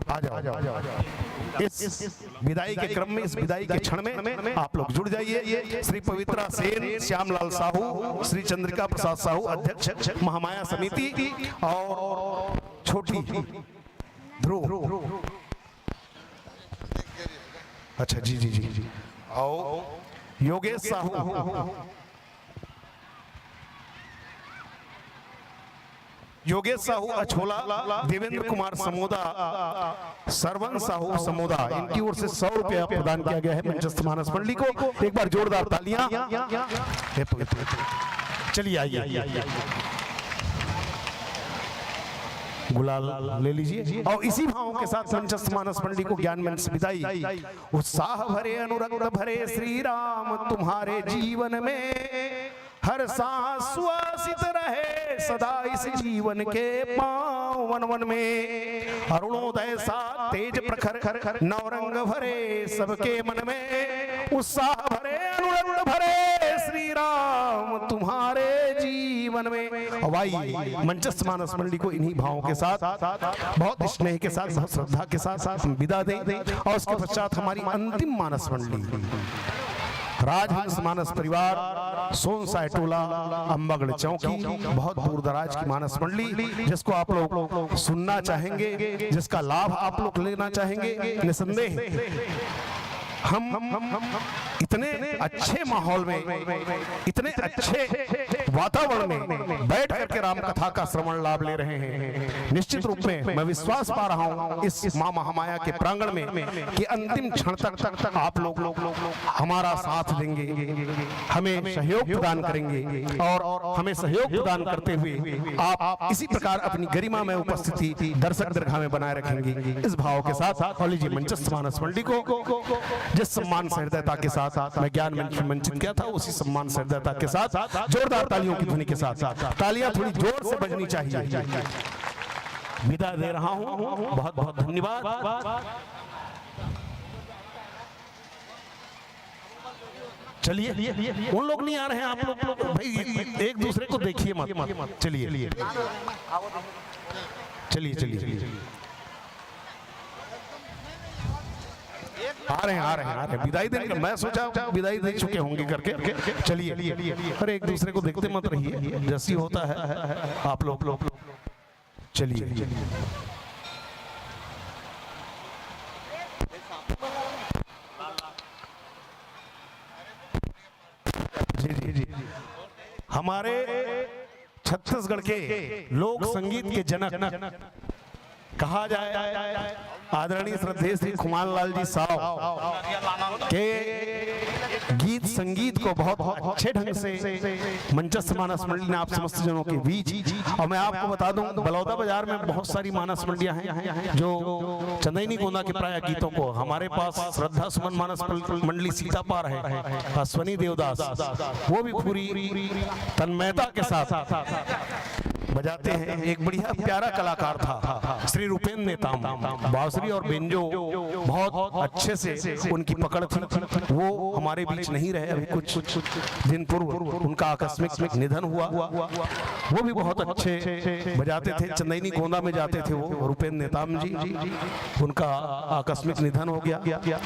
आ जाओ। इस विदाई के क्रम में, इस विदाई के क्षण में आप लोग जुड़ जाइए। श्री पवित्रा सेन, श्यामलाल साहू, श्री चंद्रिका प्रसाद साहू, अध्यक्ष महामाया समिति, और छोटी ध्रुव, अच्छा जी, और योगेश साहू, योगेश साहू अछोला, देवेंद्र कुमार समोदा, सरवन साहू समोदा, इनकी ओर से 100 रुपया प्रदान किया गया है मंचस्थ मानस मंडली को। एक बार जोरदार तालियां। चलिए आइए, गुलाल ले लीजिए और इसी भावों के साथ मंचस्थ मानस मंडली को ज्ञान मंच से विदाई। उत्साह भरे अनुरक्त भरे श्री राम तुम्हारे जीवन में, हर सांस सुवासित रहे सदा इस जीवन के पावन वन में, अरुणोदय सा तेज प्रखर नवरंग भरे सबके मन में, उत्साह भरे अनुरक्त भरे श्री राम तुम्हारे जीवन में। हवाई मंचस्थ मानस मंडली को इन्हीं भावों के साथ, बहुत स्नेह के साथ, बहुत श्रद्धा के साथ विदा दें। और उसके पश्चात हमारी अंतिम मानस मंडली राजहंस मानस परिवार, सोनसाई टोला, अम्बागढ़ चौकी, बहुत दूर दराज की मानस मंडली, जिसको आप लोग सुनना चाहेंगे, जिसका लाभ आप लोग लेना चाहेंगे, निसंदेह हम इतने अच्छे माहौल में, इतने अच्छे वातावरण में बैठ करके राम कथा का श्रवण लाभ ले रहे हैं। निश्चित रूप में मैं विश्वास पा रहा हूं इस मां महामाया के प्रांगण में कि अंतिम क्षण तक आप लोग हमारा साथ देंगे, हमें सहयोग प्रदान करेंगे और हमें सहयोग प्रदान करते हुए आप इसी प्रकार अपनी गरिमा में उपस्थिति दर्शक दीर्घा में बनाए रखेंगे। इस भाव के साथ और लीजिए मंचस्थ मानस मंडली को जिस सम्मान सहृदयता के साथ मैं ज्ञान मंच में मंचित किया था, उसी सम्मान सहृदयता के साथ जोरदार तालियों की ध्वनि के साथ, तालियां थोड़ी जोर से बजनी चाहिए। विदा दे रहा हूं, बहुत बहुत धन्यवाद। चलिए, उन लोग नहीं आ रहे हैं, आप लोग भाई एक दूसरे को देखिए मत। चलिए आ रहे हैं विदाई देने का, मैं सोचा विदाई दे चुके होंगे करके। चलिए, अरे एक दूसरे को देखते मत रहिए, जैसी होता है आप लोग। चलिए जी, हमारे छत्तीसगढ़ के लोक संगीत के जनक कहा जाए आदरणीय श्रद्धेय श्री खुमान लाल जी साहब के गीत संगीत को बहुत अच्छे ढंग से मंचस्थ मानस मंडली ने आप समस्त जनों के बीच, और मैं आपको बता दूं बलौदा बाजार में बहुत सारी मानस मंडलियां हैं जो चंदैनी गोंदा के प्राय गीतों को, हमारे पास श्रद्धा सुमन मानस मंडली सीतापार है, अश्वनी देवदास, वो भी पूरी तन्मयता के साथ बजाते हैं। एक बढ़िया प्यारा कलाकार था श्री रूपेंद्र नेताम, बांसुरी और बेंजो बहुत अच्छे से उनकी पकड़ थी। वो हमारे बीच नहीं रहे, अभी कुछ दिन पूर्व उनका आकस्मिक निधन हुआ। वो भी बहुत अच्छे बजाते थे, चंदैनी गोंदा में जाते थे वो रूपेंद्र नेताम जी, उनका आकस्मिक निधन हो गया।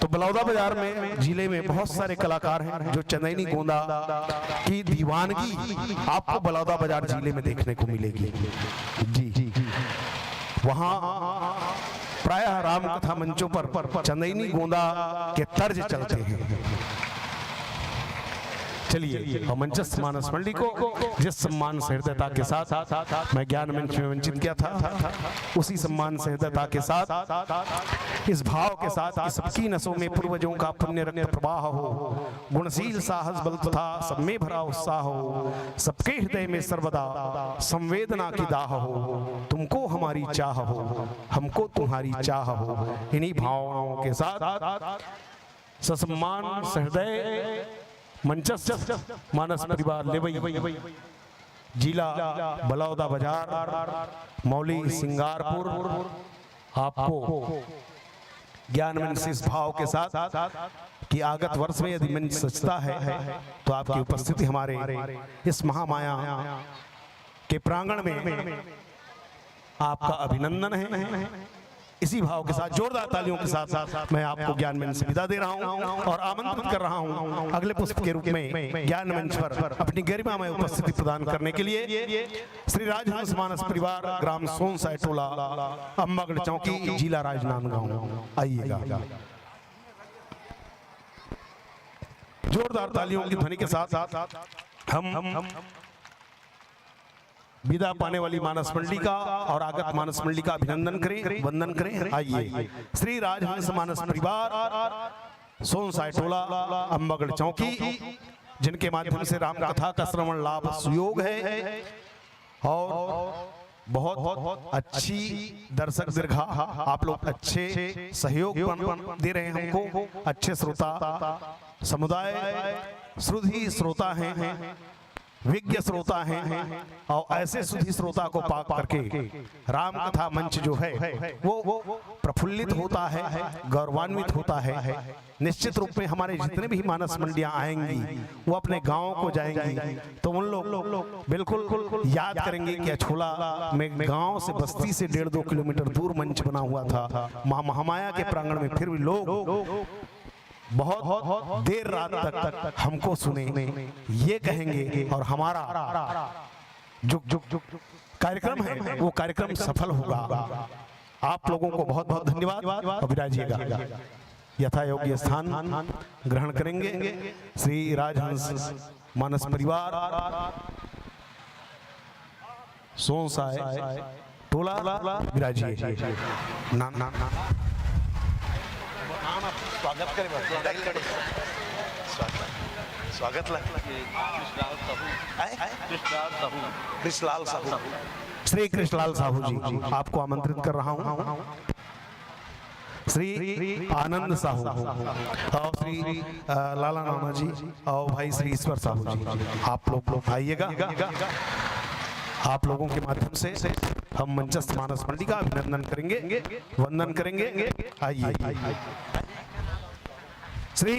तो बलौदा बाजार में जिले में बहुत सारे कलाकार हैं जो चंदैनी गोंदा की दीवानगी आपको बलौदा बाजार जिले में देखने को मिलेगी। जी वहाँ प्रायः राम कथा मंचों पर चंदैनी गोंदा के तर्ज चलते हैं। चलिए और मंचस्थ मानस मंडली को जिस सम्मान सहृदयता के साथ मैं ज्ञान मंच में वंचित किया था, उसी सम्मान सहृदयता के साथ इस भाव के साथ कि सबकी नसों में पूर्वजों का पुण्य रक्त प्रवाह हो, गुणशील साहस बल तथा सब में भरा उत्साह हो, सबके हृदय में सर्वदा संवेदना की दाह हो, तुमको हमारी चाह हो, हमको तुम्हारी चाह हो। इन्हीं भावनाओं के साथ ससम्मान सहृदय मंचस्थ मानस परिवार लेवई जिला बलौदा बाजार मौली सिंगारपुर आपको ज्ञान मंच से इस भाव के साथ कि आगत वर्ष में यदि मंच सचता है तो आपकी उपस्थिति हमारे इस महामाया के प्रांगण में आपका अभिनंदन है। इसी भाव के साथ जोरदार तालियों के साथ मैं आपको ज्ञान मंच से विदा दे रहा हूं और आमंत्रित कर रहा हूं अगले पुष्प के रूप में ज्ञान मंच पर अपनी गरिमा में उपस्थिति प्रदान करने के लिए श्री राजहंस मानस परिवार ग्राम सोनसाई टोला अम्बागढ़ चौकी जिला राजनांदगांव। आइएगा जोरदार तालियों की ध्वनि के साथ हम विदा पाने वाली मानस मंडली का और आगत मानस मंडली का अभिनंदन करें, वंदन करें। आइए श्री राजहंस मानस परिवार सोनसाई टोला अम्बागढ़ चौकी, जिनके माध्यम से राम कथा का श्रवण लाभ सुयोग है और बहुत अच्छी दर्शक दीर्घा आप लोग अच्छे सहयोग दे रहे हैं हमको, अच्छे श्रोता समुदाय श्रुति श्रोता हैं, विज्ञ श्रोता हैं और ऐसे सुधी श्रोता को पाक करके राम कथा मंच जो है वो प्रफुल्लित होता है, गौरवान्वित होता है। निश्चित रूप में हमारे जितने भी मानस मंडियां आएंगी वो अपने गांवों को जाएंगी तो उन लोग बिल्कुल याद करेंगे कि अछोला में गांव से बस्ती से 1.5-2 किलोमीटर दूर मंच बना हुआ था। महामाया के प्रांगण में फिर भी लोग बहुत देर रात तक हमको सुने ये कहेंगे और हमारा जो कार्यक्रम है वो कार्यक्रम सफल होगा। आप लोगों को बहुत बहुत धन्यवाद। अभिराजिएगा यथा योग्य स्थान ग्रहण करेंगे। श्री राजहंस मानस परिवार सोनसाई टोला विराजिए। स्वागत करें, स्वागत कृष्णलाल साहू, श्री कृष्णलाल साहू जी आपको आमंत्रित कर रहा हूँ। श्री आनंद साहू और श्री लाला नाना जी और भाई श्री ईश्वर साहू जी आप लोग आइएगा। आप लोगों के माध्यम से हम मंचस्थ मानस मंडली का अभिनंदन करेंगे, वंदन करेंगे। आइए श्री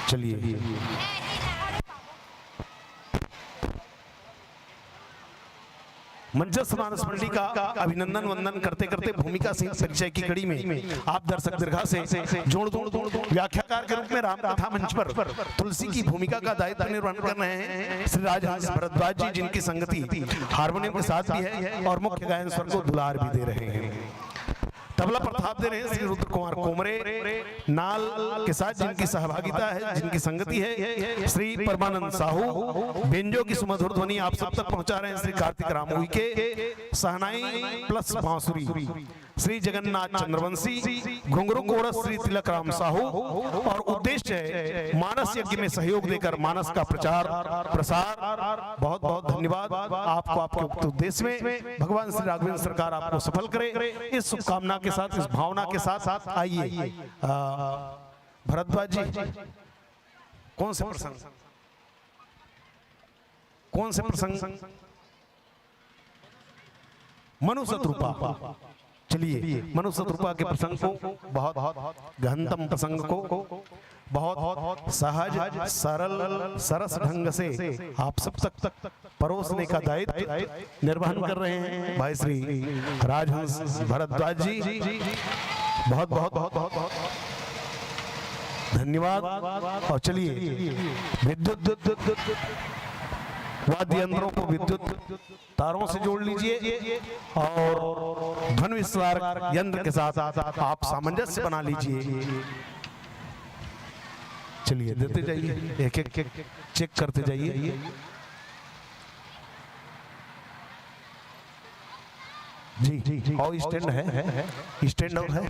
चलिए मंचस्थ मानस मंडली का अभिनंदन वंदन करते करते भूमिका सिंह परिचय की कड़ी में आप दर्शक दीर्घा से जोड़ व्याख्याकार के रूप में राम कथा मंच पर तुलसी की भूमिका का दायित्व निर्वहन कर रहे हैं श्री राजहंस भरद्वाज जी, जिनकी संगति हारमोनियम के साथ भी है और मुख्य गायन स्वर को दुलार भी दे रहे हैं। तबला प्रताप दे रहे हैं श्री रुद्र कुमार कोमरे, नाल के साथ जिनकी सहभागिता है, जिनकी संगति है श्री परमानंद साहू, बेंजो की सुमधुर ध्वनि आप सब तक पहुंचा रहे हैं श्री कार्तिक राम उइके, सहनाई प्लस बांसुरी श्री जगन्नाथ चंद्रवंशी, घुंघरू कोरस श्री तिलक राम साहू और उद्देश्य है मानस यज्ञ में सहयोग देकर मानस का प्रचार प्रसार। बहुत बहुत धन्यवाद आपको आपके उक्त उद्देश्य में। भगवान श्री राघवेंद्र सरकार आपको सफल करे, इस शुभकामना के साथ, इस भावना के साथ आइए। भरद्वाज जी कौन से प्रसंग? मनु शत्रुपा चलिए मनुष्य रूपा के प्रसंग को, बहुत गहनतम प्रसंग को बहुत सहज सरल सरस ढंग से आप सब तक परोसने का दायित्व निर्वहन कर रहे हैं भाई श्री राजहंस भरद्वाज जी। बहुत बहुत बहुत बहुत बहुत धन्यवाद। और चलिए विद्युत वाद्य यंत्रों को विद्युत तारों से जोड़ लीजिए और ध्वनि विस्तारक यंत्र के साथ आप सामंजस्य बना लीजिए। चलिए देते जाइए, एक एक चेक करते जाइए। जी हाउ स्टैंड है, स्टैंड और है,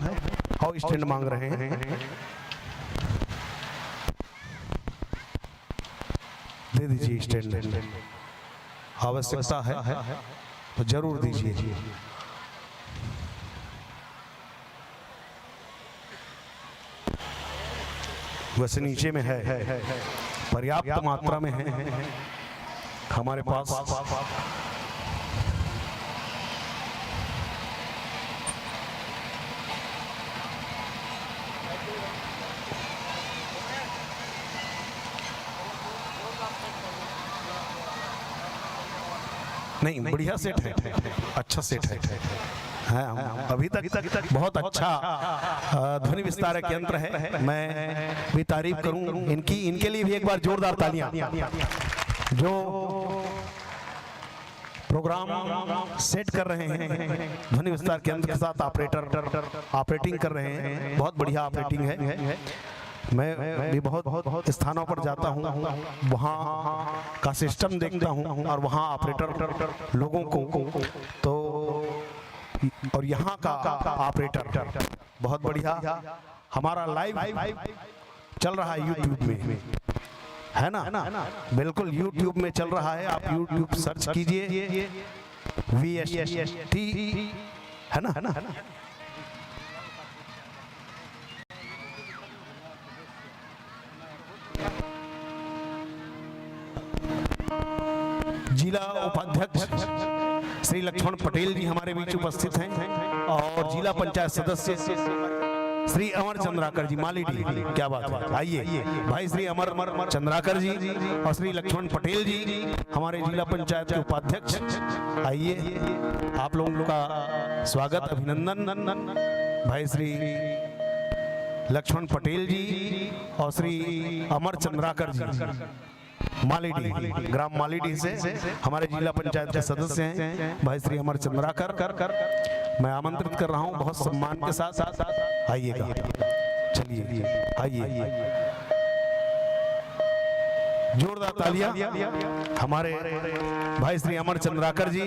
हाउ स्टैंड मांग रहे हैं, दे दीजिए स्टैंड। आवश्यकता है तो जरूर दीजिए। वैसे नीचे में है, पर्याप्त मात्रा में है हमारे पास। नहीं, बढ़िया सेट है, अच्छा सेट है। अभी तक बहुत अच्छा ध्वनि विस्तारक यंत्र है। मैं भी तारीफ करूं इनके लिए भी एक बार जोरदार तालियां। जो प्रोग्राम सेट कर रहे हैं ध्वनि विस्तारक यंत्र के साथ ऑपरेटिंग कर रहे हैं, बहुत बढ़िया ऑपरेटिंग है। मैं भी बहुत स्थानों पर जाता हूँ, वहाँ का सिस्टम देखता हूँ और वहाँ ऑपरेटर लोगों को तो, और यहाँ का ऑपरेटर बहुत बढ़िया। हमारा लाइव चल रहा है यूट्यूब में, है ना, बिल्कुल यूट्यूब में चल रहा है। आप यूट्यूब सर्च कीजिए VST, है ना। जिला उपाध्यक्ष श्री लक्ष्मण पटेल जी हमारे बीच उपस्थित हैं और जिला पंचायत सदस्य श्री अमर चंद्राकर जी मालीडी। क्या बात है, आइए भाई श्री अमर चंद्राकर जी और श्री लक्ष्मण पटेल जी हमारे जिला पंचायत के उपाध्यक्ष। आइए, आप लोगों का स्वागत अभिनंदन। भाई श्री लक्ष्मण पटेल जी और श्री अमर चंद्राकर जी मालीडी, ग्राम मालीडी से हमारे जिला पंचायत के सदस्य हैं भाई श्री अमर चंद्राकर। मैं आमंत्रित कर रहा हूं बहुत सम्मान के साथ आइएगा। चलिए आइए, जोरदार तालियां हमारे भाई श्री अमर चंद्राकर जी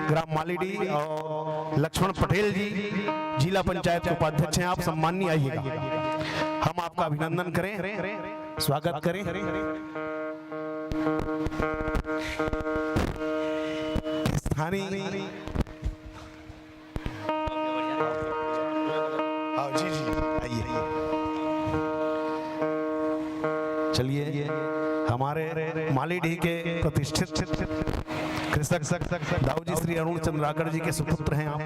ग्राम मालीडी और लक्ष्मण पटेल जी जिला पंचायत के उपाध्यक्ष हैं। आप सम्माननीय आइएगा, हम आपका अभिनंदन करें, स्वागत करें। स्थानीय जी आइए। चलिए, हमारे मालीडीह के प्रतिष्ठित कृषक दाऊ जी श्री अरुण चंद्राकर जी के सुपुत्र हैं आप,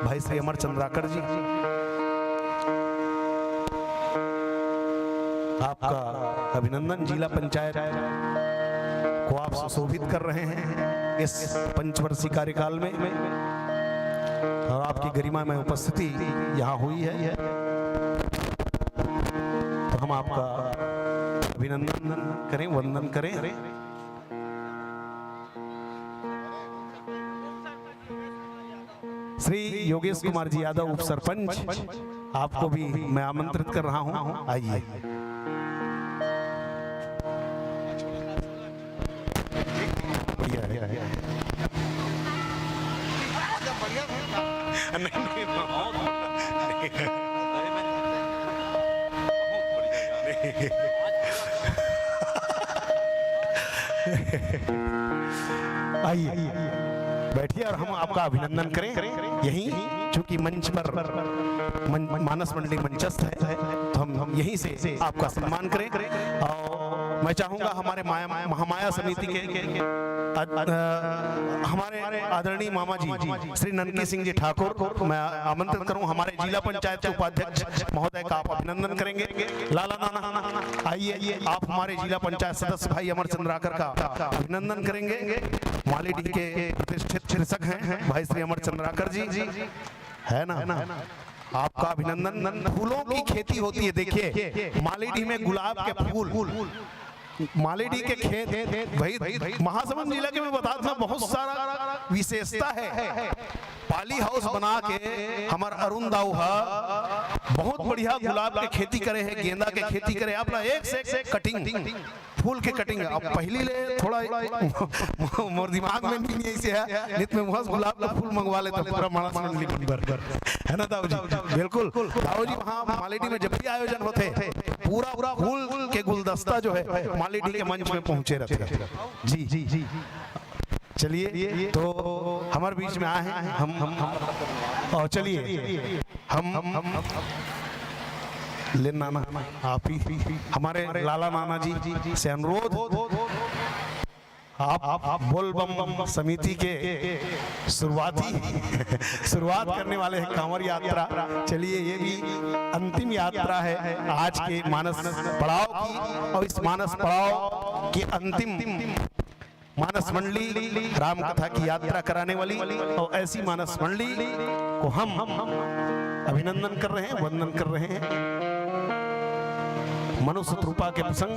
भाई श्री अमर चंद्राकर जी। आपका अभिनंदन। जिला पंचायत को आप सुशोभित कर रहे हैं इस पंचवर्षीय कार्यकाल में और आपकी गरिमा में उपस्थिति यहाँ हुई है, तो हम आपका अभिनंदन करें, वंदन करें। श्री योगेश कुमार जी यादव उप सरपंच, आपको भी मैं आमंत्रित कर रहा हूं, आइए। आइए बैठिए और हम आपका अभिनंदन करें यहीं, चूंकि मंच पर मानस मंडली मंचस्थ है, तो हम यहीं से आपका सम्मान करें। और मैं चाहूंगा हमारे महामाया समिति के हमारे आदरणीय मामा जी श्री ननकी सिंह जी ठाकुर मैं आमंत्रित करूं हमारे जिला पंचायत के उपाध्यक्ष महोदय का आप अभिनंदन करेंगे। लाला नाना आइए आप हमारे जिला पंचायत सदस्य भाई अमर चंद्राकर का अभिनंदन करेंगे। मालीडीह के प्रतिष्ठित चिकित्सक हैं भाई श्री अमर चंद्राकर जी है ना, आपका अभिनंदन। फूलों की खेती होती है, देखिए मालीडीह में गुलाब के फूल, मालीडीह के खेत भाई महासमुंद जिला के मैं बता दूं बहुत सारा विशेषता है। पाली हाउस बना के हमार अरुण दाऊ बहुत बढ़िया गुलाब के खेती करे है, गेंदा के खेती करे, अपना एक से एक कटिंग फूल के कटिंग। अब पहली ले थोड़ा मोर दिमाग में नहीं ऐसे है, नित में मुहस गुलाब का फूल मंगवा ले तो पूरा मानस मंडली बर्गर है ना दाऊ जी। बिल्कुल दाऊ जी वहाँ मालीडीह में जब भी आयोजन होते पूरा फूल के गुलदस्ता जो है मालीडीह के मंच में पहुंचे रहते जी जी। चलिए तो हमारे बीच में आए हैं हम और चलिए हम ले नाना आप ही हमारे लाला नाना जी से अनुरोध आप बोल बम समिति के शुरुआत करने वाले हैं कांवर यात्रा। चलिए ये भी अंतिम यात्रा है आज के मानस पड़ाव की, और इस मानस पड़ाव की अंतिम मानस मंडली राम कथा की यात्रा कराने वाली, और ऐसी मानस मंडली को हम अभिनंदन कर रहे हैं, वंदन कर रहे हैं। मनुष्य रूपा के प्रसंग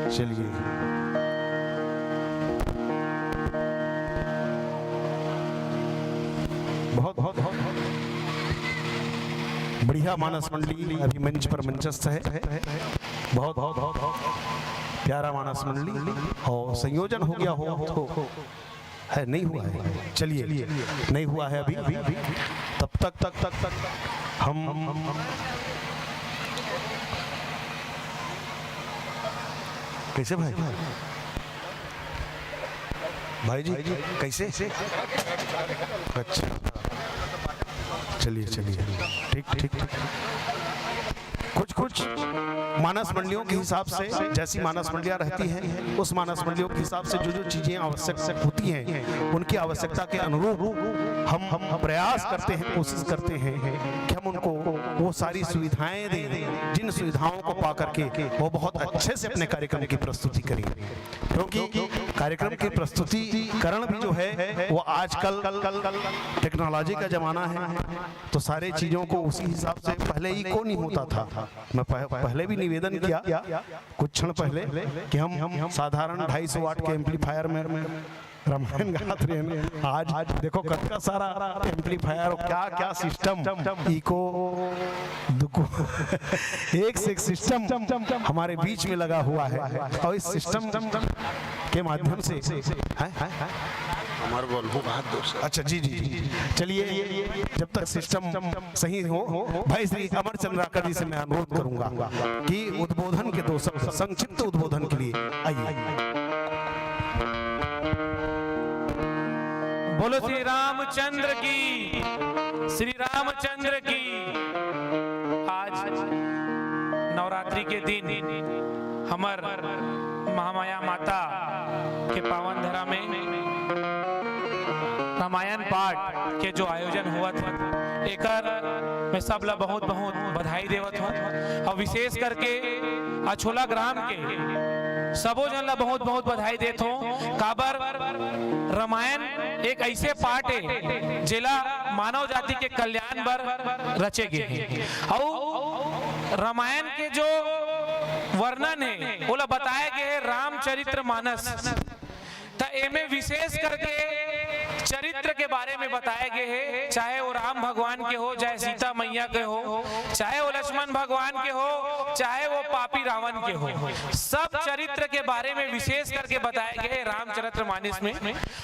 चलिए बहुत बढ़िया मानस मंडली अभी मंच पर मंचस्थ है। बहुत प्यारा मानस मंडली, और संयोजन हो गया हो तो है, नहीं हुआ है। चलिए नहीं हुआ है अभी तब तक हम कैसे भाई जी कैसे? अच्छा चलिए ठीक कुछ मानस मंडलियों के हिसाब से जैसी मानस मंडलियां रहती हैं उस मानस मंडलियों के हिसाब से जो चीजें आवश्यक होती हैं उनकी आवश्यकता के अनुरूप हम प्रयास करते हैं, कोशिश करते हैं कि हम उनको वो सारी सुविधाएं दें जिन सुविधाओं को पा करके वो बहुत अच्छे से अपने कार्यक्रम की प्रस्तुति करें। क्योंकि कार्यक्रम की प्रस्तुतिकरण भी जो है वो आजकल टेक्नोलॉजी का जमाना है, तो सारे चीजों को उसी हिसाब से पहले ही को नहीं होता था। मैं पहले भी निवेदन किया कुछ क्षण पहले कि हम साधारण 250 वाट के एम्पलीफायर में रामायण गाते रहे। आज देखो कतका सारा एम्पलीफायर क्या सिस्टम इको दुको एक से एक सिस्टम हमारे बीच में लगा हुआ है, और इस सिस्टम के माध्यम से अच्छा जी चलिए जब तक सिस्टम सही हो भाई श्री अमर चंद्राकर जी से मैं अनुरोध करूंगा कि उद्बोधन के 2 शब्द संक्षिप्त उद्बोधन के लिए आइए। बोलो श्री रामचंद्र की, श्री रामचंद्र की। आज नवरात्रि के दिन हमर महामाया माता के पावन धरा में रामायण पाठ के जो आयोजन हुआ था एकर मैं सब ला बहुत बधाई देवत हूँ, और विशेष करके अछोला ग्राम के सबो जन ला बहुत बधाई देत हूँ। काबर रामायण एक ऐसे पाठ है जिला मानव जाति के कल्याण बर रचे गए हैं, और रामायण के जो वर्णन है वो बताया गया है रामचरित्र मानस। तो एमे विशेष करके चरित्र के बारे में बताया गया है, चाहे वो राम भगवान के हो, चाहे सीता मैया के हो, चाहे वो लक्ष्मण भगवान के हो, चाहे वो पापी रावण के हो, सब चरित्र के बारे में विशेष करके बताया गया है रामचरितमानस में।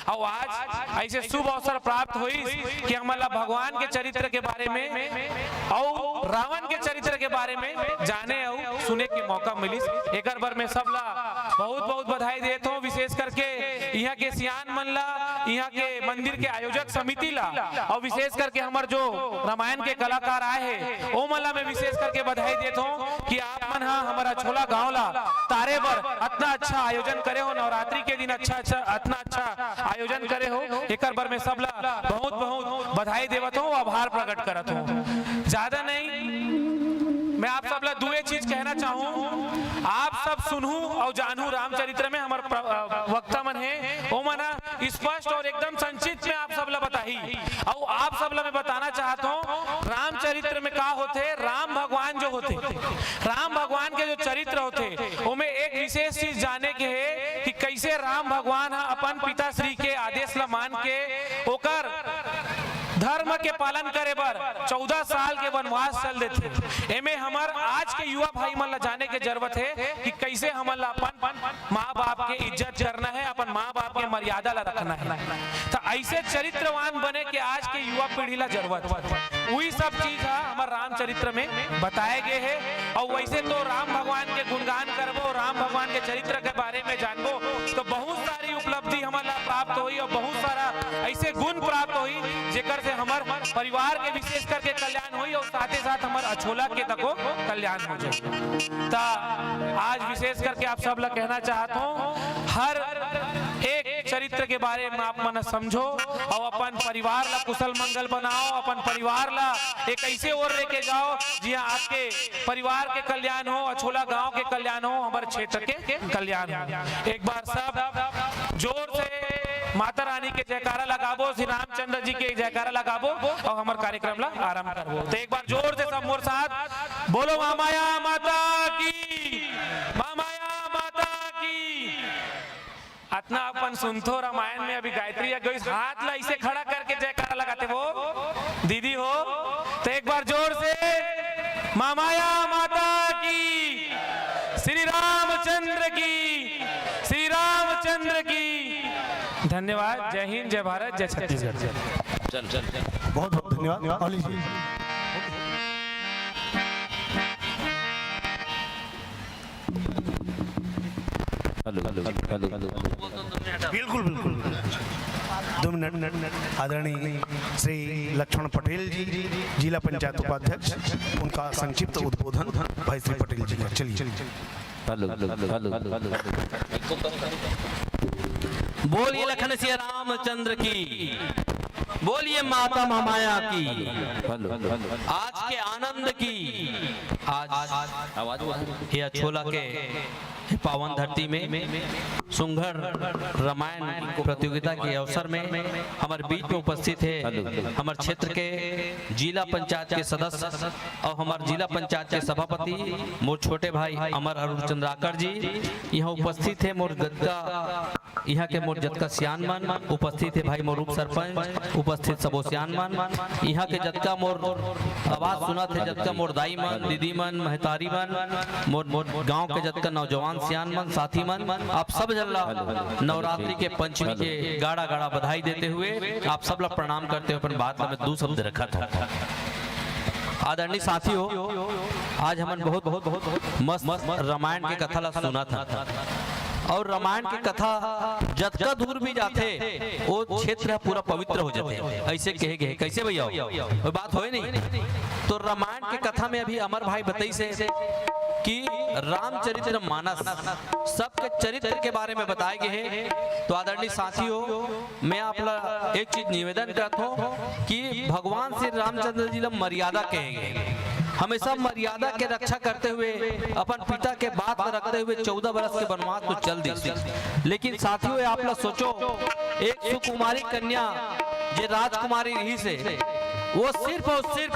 और आज ऐसे शुभ अवसर प्राप्त हुई कि हमारा भगवान के चरित्र के बारे में और रावण के चरित्र के बारे में जाने और सुने के मौका मिली। एक बार में सब ला बहुत बहुत बधाई देता हूँ, विशेष करके यहाँ के सियान मन ला, यहाँ के मंदिर के आयोजक समिति ला, और विशेष करके हमारे जो रामायण के कलाकार आए हैं ओ मला में विशेष करके बधाई देता हूँ कि आप मन हमारा छोला गाँव ला तारे पर इतना अच्छा आयोजन करे हो, नवरात्रि के दिन इतना अच्छा आयोजन करे हो, एक बार में सब ला बहुत बहुत बधाई देवत हूँ, आभार प्रकट करत हूँ। ज्यादा नहीं, मैं आप सब ला दुए चीज कहना चाहूँ, आप सब सुनू और जानू रामचरित्र में हमारे वक्ता मन है ओ मना स्पष्ट और एकदम संक्षिप्त में आप सब ला बताई, और आप सब ला मैं बताना चाहता हूँ रामचरित्र में का होते, राम भगवान जो होते, राम भगवान के जो चरित्र होते उनमें एक विशेष चीज जाने के है कि कैसे राम भगवान अपन पिता श्री के आदेश ला मान के ओकर धर्म के पालन करे बर 14 साल के वनवास चल देते। एमे हमार आज के युवा भाई मन ला जाने के जरूरत है कि कैसे हमन ला अपन माँ बाप के इज्जत करना है, अपन माँ बाप के मर्यादा ला रखना है। तो ऐसे चरित्रवान बने के आज के युवा पीढ़ी ला जरूरत, वही सब चीज है हमारे रामचरित्र में बताए गए हैं। और वैसे तो राम भगवान के गुणगान करबो, राम भगवान के चरित्र के बारे में जानबो तो बहुत सारी उपलब्धि हमारा प्राप्त हुई और बहुत सारा ऐसे गुण प्राप्त हुई जेकर से हमार परिवार के विशेष करके कल्याण हुई और साथ ही साथ हमार अछोला के तको कल्याण हो जाए। तो आज विशेष करके आप सब लोग कहना चाहता हूँ, हर एक चरित्र के बारे में आप मन समझो और अपन परिवार ला कुशल मंगल बनाओ, अपन परिवार ला एक ऐसे और लेके जाओ जिहाँ आपके परिवार के कल्याण हो, अछोला गांव के कल्याण हो, हमारे क्षेत्र के कल्याण हो। एक बार सब जोर से माता रानी के जयकारा लगाबो, श्री रामचंद्र जी के जयकारा लगाबो और हमारे कार्यक्रम ला आरंभ करबो। तो एक बार जोर से सब मोर साथ बोलो महामाया माता की, महामाया माता की। इतना अपन सुनतो रामायण में अभी गायत्री हाथ ला इसे खड़ा करके जयकारा लगाते हो दीदी हो, तो एक बार जोर से महामाया माता की, श्री रामचंद्र की, श्री रामचंद्र की। धन्यवाद। जय हिंद, जय भारत, जय छत्तीसगढ़। चल चल बहुत बहुत धन्यवाद। ओली जी बिल्कुल बिल्कुल 2 मिनट। आदरणीय श्री लक्ष्मण पटेल जी, जिला पंचायत उपाध्यक्ष, उनका संक्षिप्त उद्बोधन भाई श्री पटेल जी का। चलिए। बोलिए लखन सिया रामचंद्र की, बोलिए माता महामाया की, आज के आनंद की। आज ये अछोला के पावन धरती में सुंघर रामायण प्रतियोगिता के अवसर में हमारे बीच में उपस्थित है हमारे क्षेत्र के जिला पंचायत के सदस्य और हमारे जिला पंचायत के सभापति मोर छोटे भाई अमर अरुण चंद्राकर जी यहाँ उपस्थित है। मोर गदका यहाँ के मोर जतका सियान मन उपस्थित है, भाई मोर उप सरपंच उपस्थित सबो सियान मन, यहाँ के जतका मोर आवाज सुना थे, जतका मोर दाई मन, दीदी मन, महतारी मन, मोर गांव के जतका नौजवान सियान मन, साथी मन, आप सब जल्ला नवरात्रि के पंचमी के गाड़ा गाड़ा बधाई देते हुए आप सब ला प्रणाम करते हुए अपन बात में 2 शब्द रखा था। आदरणीय साथियों, आज हमन बहुत बहुत बहुत बहुत मस्त रामायण के कथा ला सुना था, और रामायण की कथा जतका दूर भी जाते वो क्षेत्र पूरा पवित्र हो जाते हैं। ऐसे कहे गए कैसे भैया कोई बात होए नहीं। तो रामायण की कथा में अभी अमर भाई बताई से कि रामचरित्र मानस सबके चरित्र के बारे में बताए गए हैं। तो आदरणीय साथियों, मैं आप एक चीज निवेदन करता हूँ कि भगवान श्री रामचंद्र जी मर्यादा कहे गए, हमेशा मर्यादा के रक्षा करते हुए अपन पिता के बात रखते हुए 14 वर्ष के वनवास तो चल दी। लेकिन साथियों, आप लोग सोचो, एक सुकुमारी कन्या जे राजकुमारी रही से वो सिर्फ और सिर्फ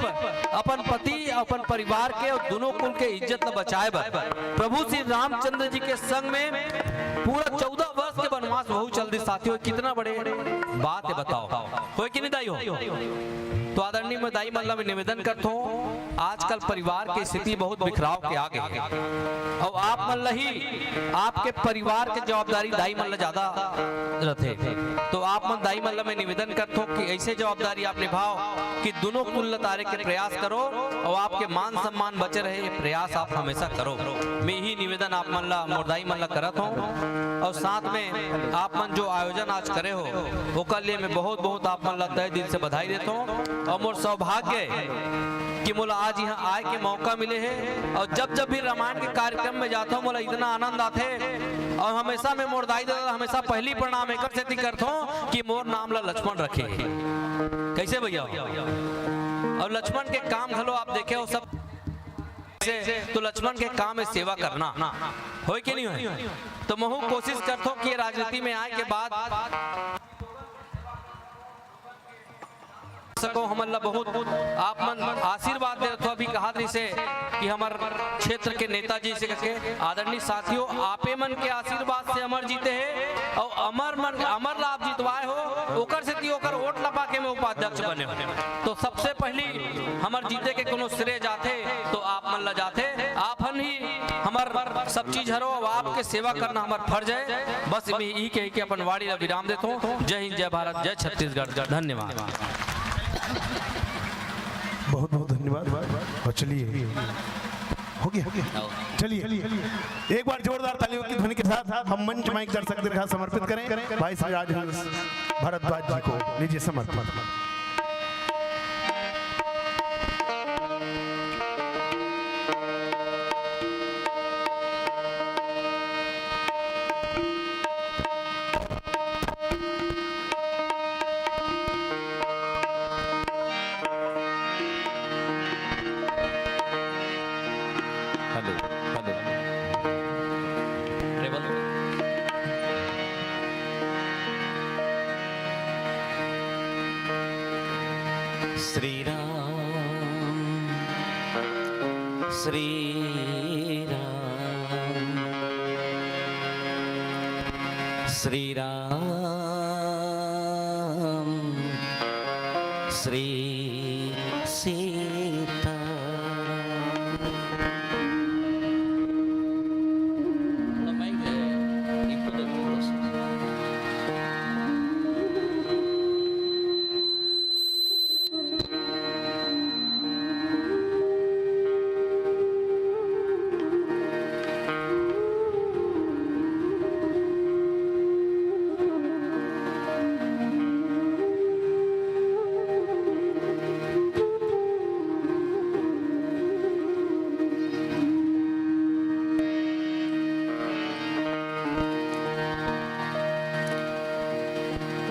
अपन पति अपन परिवार के और दोनों कुल के इज्जत न बचाए बर प्रभु श्री रामचंद्र जी के संग में पूरा 14 वर्ष के वनवास बहुत चल दी साथियों, कितना बड़े बात है बताओ, हो कि नहीं दाई हो? तो आदरणीय मैं दाई मतलब में निवेदन करता हूँ, आजकल परिवार की स्थिति बहुत बिखराव के आगे है और आप मतलब ही आपके परिवार की जवाबदारी दाई मतलब ज्यादा रहते, तो आप मन दाई मतलब में निवेदन करता हूँ कि ऐसे जवाबदारी आप निभाओ कि दोनों कुल लतारे के प्रयास करो और आपके मान सम्मान बचे रहे, ये प्रयास आप हमेशा करो। मैं यही निवेदन आप मन ला मोरदाई मन ला करत हूँ और साथ में आप मन जो आयोजन आज करे हो वो के लिए मैं बहुत बहुत आप मन ला तहे दिल से बधाई देता हूँ और मोर सौभाग्य कि मोला आज यहाँ आए के मौका मिले है और जब जब भी रामायण के कार्यक्रम में जाता हूँ मोला इतना आनंद आते और हमेशा मैं मोर दाई दादा हमेशा पहली प्रणाम एक से करता हूँ कि मोर नाम ला लक्ष्मण रखे, कैसे भैया? और लक्ष्मण के काम घलो आप देखे हो सब से, तो लक्ष्मण के काम है सेवा करना, हो कि नहीं हो? तो मैं कोशिश करता हूँ कि राजनीति में आए के बाद सको हमला बहुत आप मन आशीर्वाद दे तो अभी कहा से कि हमार क्षेत्र के नेताजी से कहे आदरणीय साथियों आपे मन के आशीर्वाद से अमर जीते हैं और अमर लाभ जीतवाए हो ओकर से ती ओकर वोट लपा के में उपाध्यक्ष बने हो, तो सबसे पहली हमार जीते के कोनो श्रेय जाते तो आप मन ला जाते, आपन ही हमार सब चीज हरो और आपके सेवा करना हमार फर्ज है। बस मैं यही कह के अपन वाणी ला विराम देता हूँ। जय हिंद, जय भारत, जय छत्तीसगढ़, धन्यवाद। बहुत बहुत धन्यवाद। और चलिए हो गया, चलिए एक बार जोरदार तालियों की ध्वनि के साथ हम मंच माइक दर्शक दीर्घा समर्पित करें भाई श्री राजहंस भारद्वाज जी को, लीजिए समर्पण। श्री राम श्री राम श्री राम श्री सीता।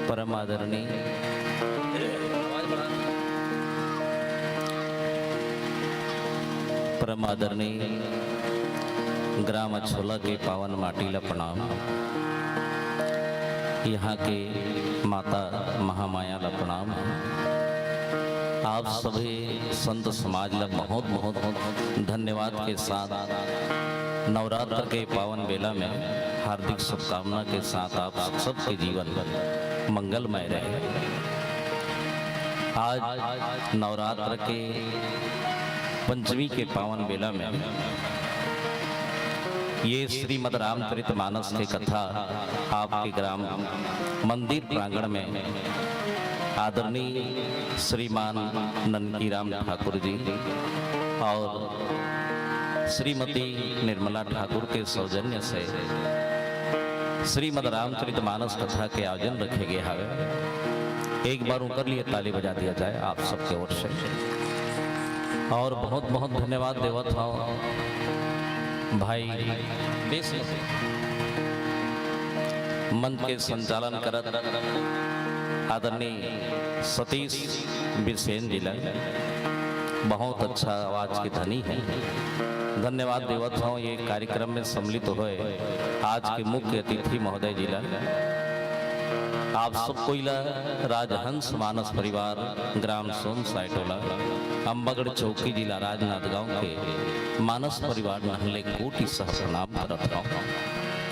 परम आदरणीय ग्राम अछोला के पावन माटी ला प्रणाम, यहाँ के माता महामाया ला प्रणाम, आप सभी संत समाज ला बहुत बहुत धन्यवाद के साथ नवरात्र के पावन बेला में हार्दिक शुभकामना के साथ आप सबके जीवन मंगलमय रहे। आज नवरात्र के पंचमी के पावन बेला में ये श्रीमद् रामचरितमानस की कथा आपके ग्राम मंदिर प्रांगण में आदरणीय श्रीमान ननकीराम ठाकुर जी और श्रीमती निर्मला ठाकुर के सौजन्य से श्रीमद् रामचरितमानस कथा के आयोजन रखे गए हैं। एक बार उनके लिए ताली बजा दिया जाए आप सबके ओर से। और बहुत बहुत धन्यवाद देवत हो भाई बेस मंच के संचालन करत आदरणीय सतीश बिरसेन जी, बहुत अच्छा आवाज की धनी है। धन्यवाद देवत हूँ ये कार्यक्रम में सम्मिलित हुए आज के मुख्य अतिथि महोदय जिला आप सब कोइला राजहंस मानस परिवार ग्राम सोम साइटोला अम्बागढ़ चौकी जिला राजनांदगांव के मानस परिवार नहले कोटि सह प्रणाम करत हूँ।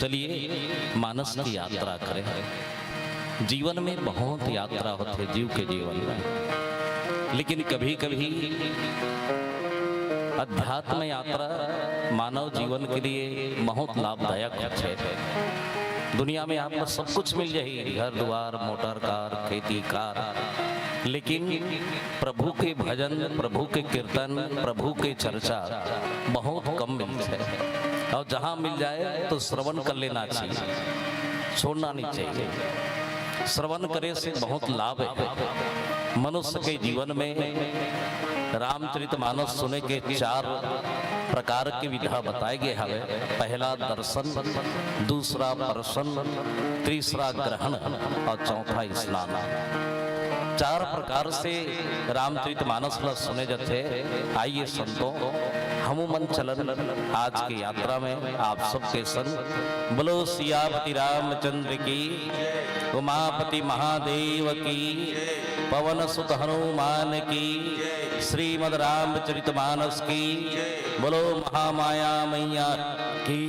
चलिए मानस की यात्रा करें। जीवन में बहुत यात्रा होती है जीव के जीवन में, लेकिन कभी कभी अध्यात्म यात्रा मानव जीवन के लिए बहुत लाभदायक है। दुनिया में आपको सब कुछ मिल जाएगी, घर द्वार मोटर कार खेती कार, लेकिन प्रभु के भजन प्रभु के कीर्तन प्रभु के चर्चा बहुत कम मिलते हैं। और जहाँ मिल जाए तो श्रवण कर लेना चाहिए, छोड़ना नहीं चाहिए। श्रवण करे से बहुत लाभ है। मनुष्य के जीवन में रामचरितमानस सुने के 4 प्रकार की विधा बताए गए हवे। पहला दर्शन, दूसरा दर्शन, तीसरा ग्रहण और चौथा स्नान। 4 प्रकार से रामचरितमानस सुने जाते। आइए संतों हम मन चलन आज की यात्रा में आप सबके संग। बोलो सियापति रामचंद्र की, उमापति महादेव की, पवन सुत हनुमान की, श्रीमद् रामचरितमानस की। बोलो महामाया मैया की।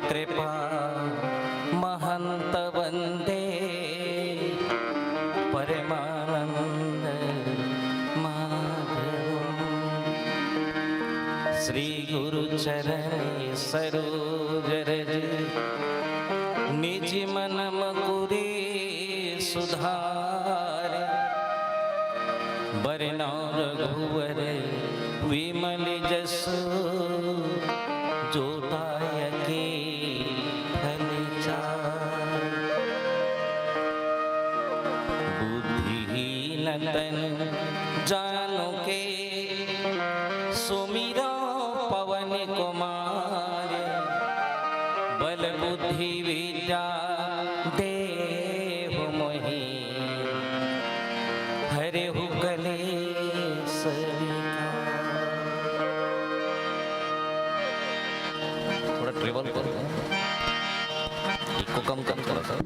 कृपा महंत वंदे परमानंद माधव। श्री गुरु चरण सरोज रज निज मन मकुरे सुधार। बरनौ रघुवर विमल जसु जोतायके फल चार। बुद्धिहीन तन जानो के सुमि को मारे बल बुद्धि विद्या देव मोहि हरे हु कलेश थोड़ा ट्रेवल करो इसको कम कम करो सर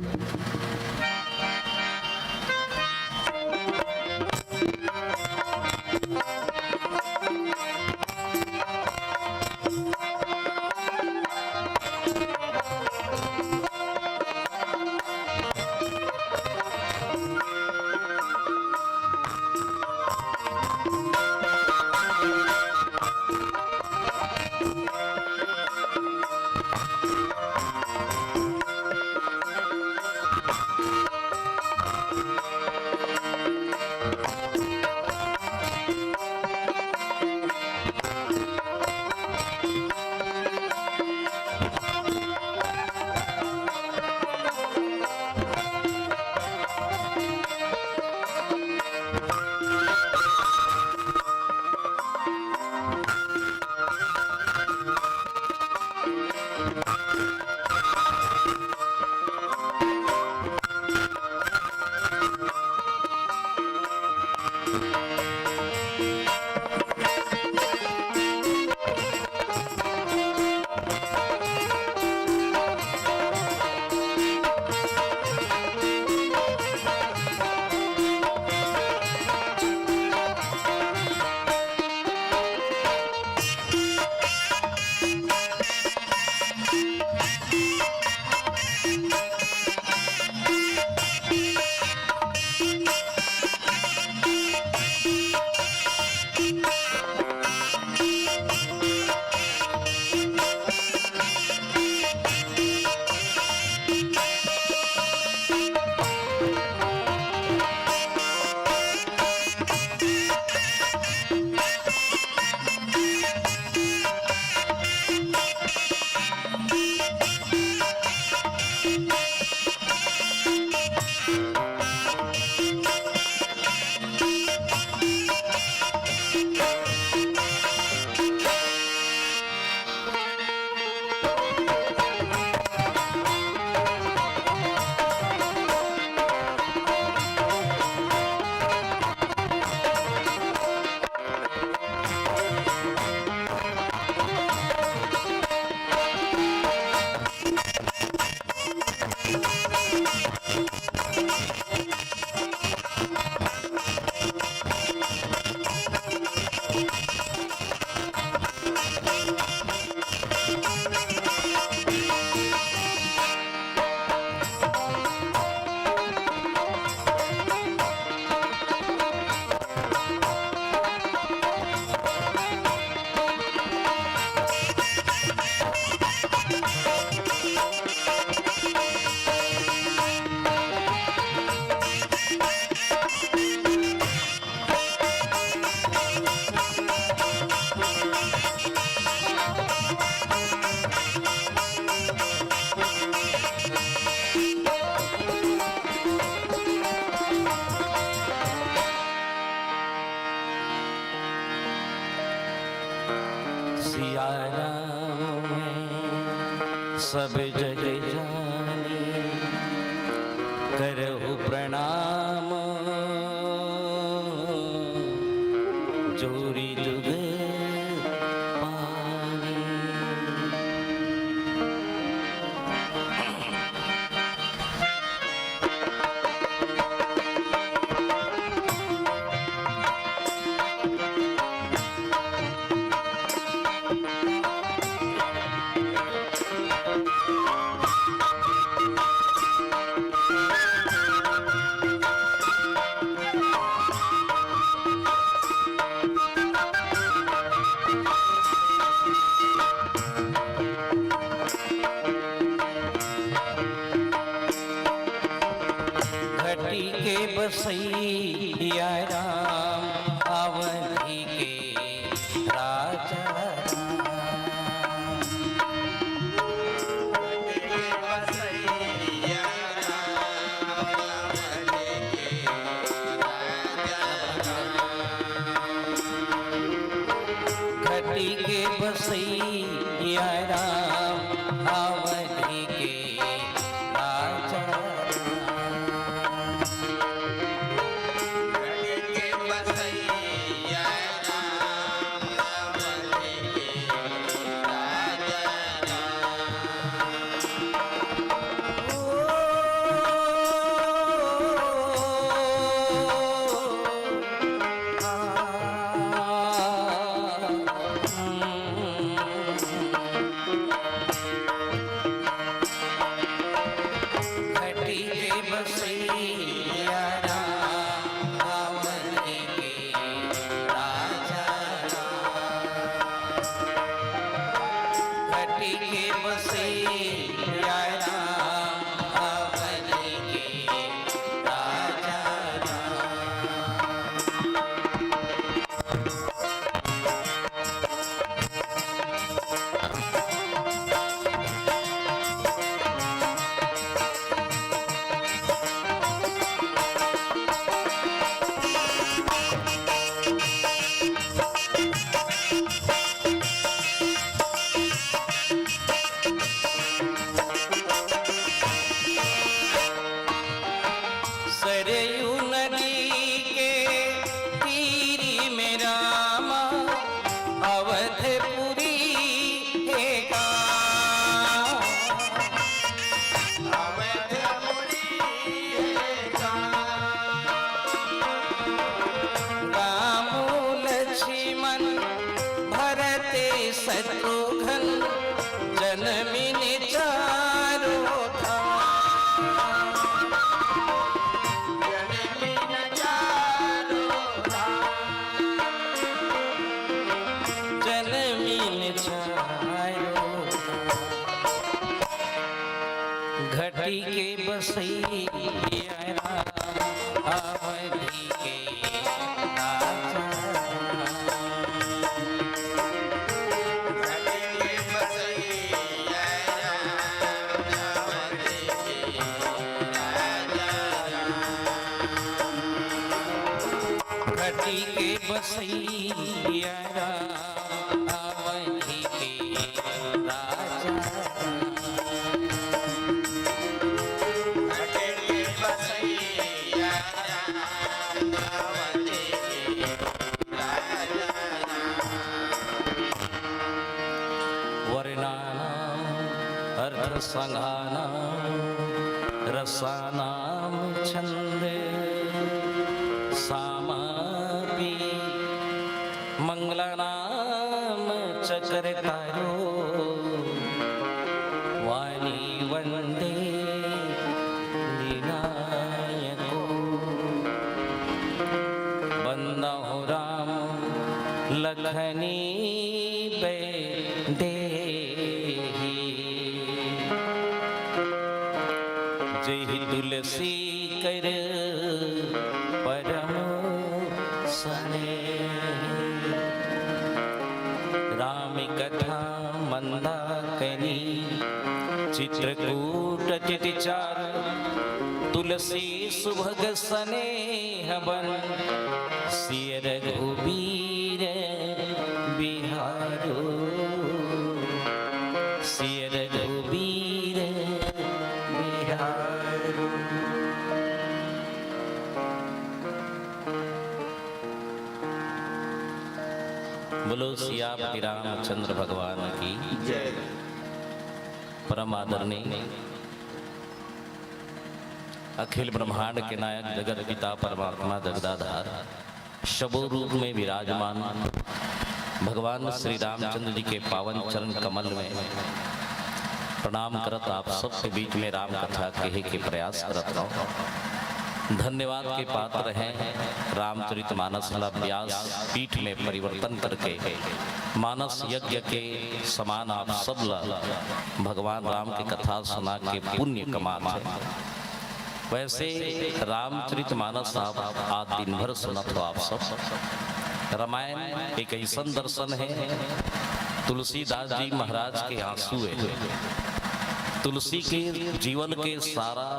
सिया राम में सब जग जानी करहु प्रणाम जोरी जुग पानी। घटी के बसैया राम अवधि के राजा। घटी के बसैया राम अवधि के राजा। वर्णानाम् अर्थसंघानां रसानां छन्दे सामापि मंगलानां चक्रतारो वाणी वन्दे लीलायको। बन्दहु राम लखनी देहि जय तुलसी कर परम स्नेह। राम कथा मंदाकिनी चित्रकूट चितिचार तुलसी सुभग स्नेह बन सिय रघुबीर बिहारो। सिय रघुबीर बिहारो। बोलो सियापति रामचंद्र भगवान की जय। परम आदरणीय अखिल ब्रह्मांड के नायक जगत पिता परमात्मा जगदाधार शबो रूप में विराजमान भगवान श्री रामचंद्र जी के पावन चरण कमल में प्रणाम करत आप सबके बीच में राम कथा कहे के प्रयास करत रहो। धन्यवाद के पात्र हैं रामचरितमानस व्यास पीठ में परिवर्तन करके मानस यज्ञ के समान आप सब भगवान राम की कथा सुना के पुण्य कमाना। वैसे रामचरितमानस आप आज दिन भर सुनत हो आप सब। रामायण एक ऐसा दर्शन है तुलसीदास जी महाराज के आंसू है। तुलसी के जीवन के सारा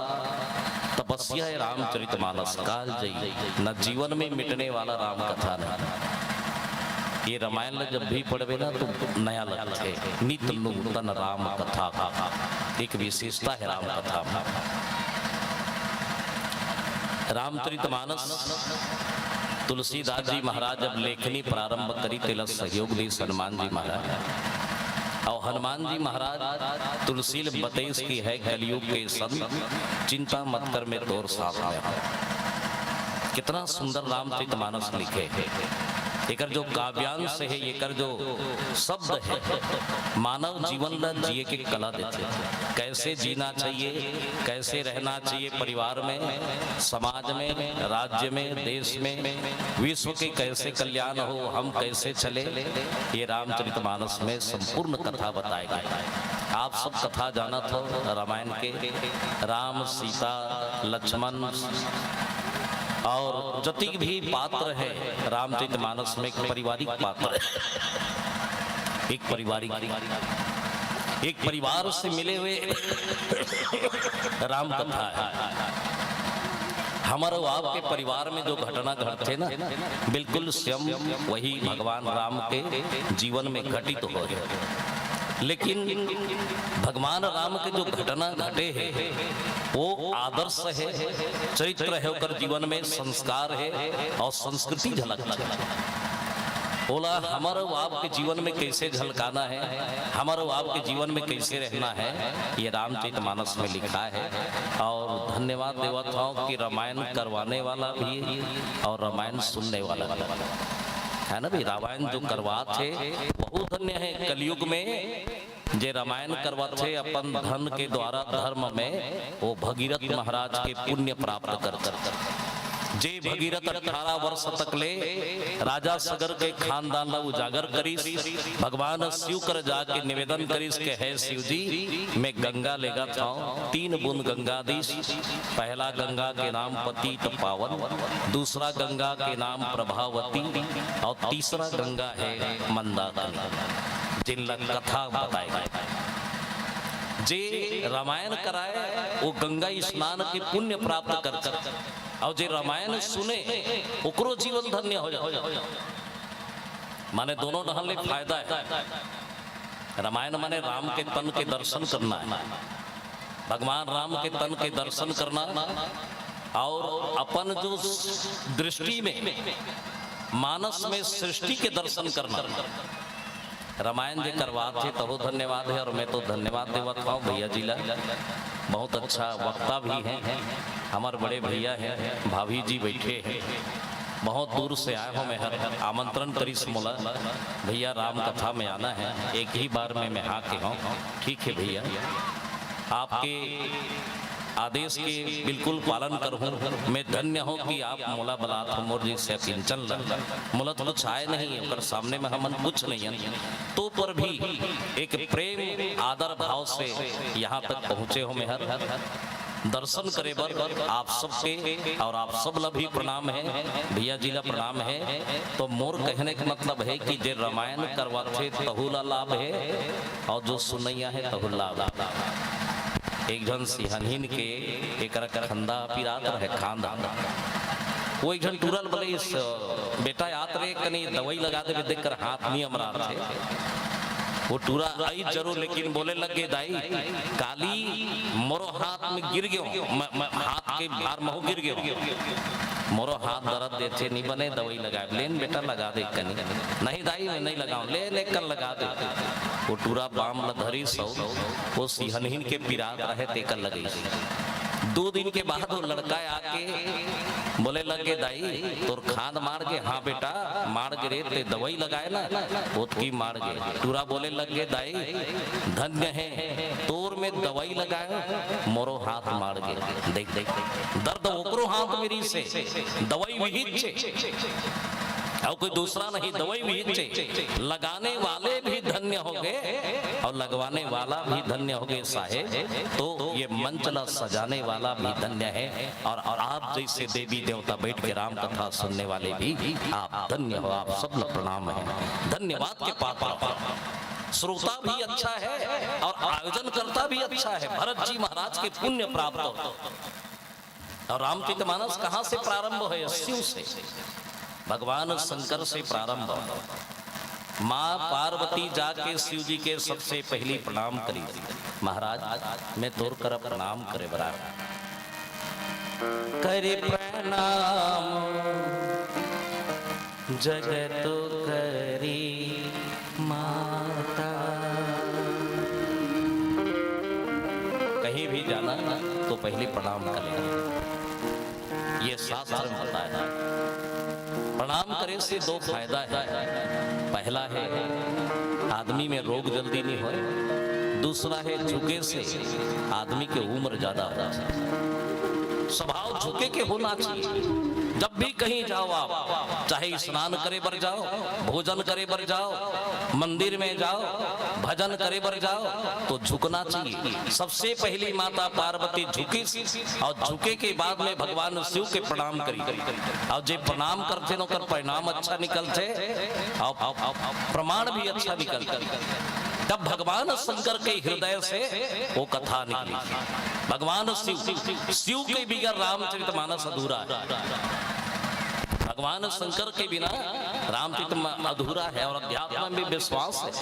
तपस्या है रामचरितमानस काल जई न जीवन में मिटने वाला राम कथा नहीं। ये रामायण जब भी पढ़वे ना तो नया लगता है। नित्य नूतन राम कथा एक विशेषता है राम कथा में। रामचरितमानस तुलसीदास जी महाराज जब लेखनी प्रारंभ करी तेला सहयोग दी हनुमान जी महाराज। और हनुमान जी महाराज तुलसी बतेस की है कलयुग के संत चिंता मत कर में तोर साथ में। कितना सुंदर रामचरितमानस लिखे है। एकर जो काव्यांश है एकर जो शब्द है मानव जीवन ला जिए के कला देते। कैसे जीना चाहिए, कैसे रहना चाहिए परिवार में, समाज में, राज्य में, देश में, विश्व के कैसे कल्याण हो, हम कैसे चले, ये रामचरितमानस में संपूर्ण कथा बताई गई। आप सब कथा जानत हो रामायण के। राम सीता लक्ष्मण और जतिक भी पात्र है रामचरितमानस में एक पारिवारिक पात्र है। एक परिवार से मिले हुए राम कथा है। हमारे आपके परिवार में जो घटना घटते ना बिल्कुल स्वयं वही भगवान राम के जीवन में घटित हो गए। लेकिन भगवान राम के जो घटना घटे हैं वो आदर्श है, चरित्र है, होकर जीवन में संस्कार है और संस्कृति झलकता है। बोला हमारे आपके जीवन में कैसे झलकाना है, हमारे आपके जीवन में कैसे रहना है, ये रामचरितमानस में लिखा है। और धन्यवाद देवत हूँ कि रामायण करवाने वाला भी और रामायण सुनने वाला भी है ना भाई। रामायण जो करवाते बहुत धन्य है। कलयुग में जे रामायण करवाते अपन धन के द्वारा धर्म में वो भगीरथ महाराज के पुण्य प्राप्त कर जे भगीरथ 18 वर्ष तक ले राजा सगर के खानदान ला उजागर करीस, भगवान शिव कर जाके निवेदन करीस के है शिव जी मैं गंगा लेगा था 3 बूंद गंगा दीस। पहला गंगा के नाम पतित पावन, दूसरा गंगा के नाम प्रभावती और तीसरा गंगा है मंदाकिनी, जिन कथा बताएगा। जे रामायण कराए वो गंगा स्नान के पुण्य प्राप्त कर और जे रामायण सुने ओकरो जीवन धन्य हो जाए। माने दोनों ढंग ले फायदा है। रामायण माने राम के तन के दर्शन करना है, भगवान राम के तन के दर्शन करना और अपन जो दृष्टि में मानस में सृष्टि के दर्शन करना। रामायण जी करवाते तो धन्यवाद है, और मैं तो धन्यवाद देवत हूँ भैया जी ला। बहुत अच्छा वक्ता भी हैं, हमारे बड़े भैया हैं, भाभी जी बैठे हैं, बहुत दूर से आए हो। मैं हर आमंत्रण करीस मोला भैया राम कथा में आना है, एक ही बार में मैं आके हूँ। ठीक है भैया, आपके आदेश के बिल्कुल पालन करूँ। मैं धन्य हूँ कि आप मोला बलात हो मोर जी से किंचन लग मोला तो कुछ आए नहीं है, सामने में हमन कुछ नहीं है, तो पर भी एक प्रेम आदर भाव से यहाँ तक पहुँचे हो। मैं हर दर्शन करे बर आप सबके और आप सब ला भी प्रणाम है, भैया जी ला प्रणाम है। तो मोर कहने का मतलब है कि जे रामायण करवाते तहुला लाभ है और जो सुनैया है तहुला लाभ। एक जन सिहनहीन के एक खंदा पिरात रहे खांदा, वो एक जन टूरल बोले इस बेटा याद रहे कहीं दवाई लगा दे, देख कर हाथ नहीं अमरा थे। वो टूरा आई जरूर, लेकिन बोले लगे दाई काली मोरो हाथ में गिर गयो, हाथ के भार महू गिर गयो, मोरो हाथ दर्द देते नहीं बने दवाई लगा लेन बेटा लगा दे कनी। नहीं दाई मैं नहीं लगाऊं, ले कर लगा दे। वो टूरा बाम लधरी सौ वो सिहनहीन के पिरात रहे तेकर लगे। 2 दिन के बाद वो लड़का आके बोले लगे दाई तोर खाद मार गे। हाँ बेटा मार गे रे, ते दवाई लगाए ना वो की मार गे। टूरा बोले लगे दाई धन्य है तोर में दवाई लगाए मोरो हाथ मार गे। देख देख दर्द ओकरो हाथ मेरी से दवाई विहित छे और कोई दूसरा नहीं, दवाई विहित लगाने वाले भी धन्य हो गए और लगवाने वाला भी धन्य हो गए साहेब। तो ये मंच ला सजाने वाला भी धन्य है, और आप जैसे देवी देवता बैठ के राम कथा सुनने वाले भी आप धन्य हो। आप सब लोग प्रणाम है, धन्यवाद के पात्र। श्रोता भी अच्छा है और आयोजन करता भी अच्छा है। भरत जी महाराज के पुण्य प्राप्त हो। और रामचरितमानस कहाँ से प्रारंभ है? शिव से, भगवान शंकर से प्रारंभ। माँ पार्वती जाके शिव जी के सबसे पहली प्रणाम करी, महाराज मैं तोर कर प्रणाम करे बराबर करे प्रणाम जगत करी माता। कहीं भी जाना तो पहले प्रणाम करें, ये शास्त्र में बताया। प्रणाम करे से 2 फायदा है। पहला है आदमी में रोग जल्दी नहीं होए, दूसरा है झुके से आदमी के उम्र ज्यादा हो जाए। स्वभाव झुके के होना चाहिए। जब भी कहीं जाओ आप, चाहे स्नान करे बर जाओ, भोजन करे बर जाओ, मंदिर में जाओ, भजन करे बर जाओ, तो झुकना चाहिए। सबसे पहली माता पार्वती झुकी और झुके के बाद में भगवान शिव के प्रणाम करी। और जे प्रणाम करते न कर परिणाम अच्छा निकलते और प्रमाण भी अच्छा निकलते। तब भगवान शंकर के हृदय से वो कथा निकली। भगवान शिव के बिना रामचरितमानस अधूरा है। भगवान शंकर के बिना रामचरित अधूरा है। और अध्यात्म में विश्वास है।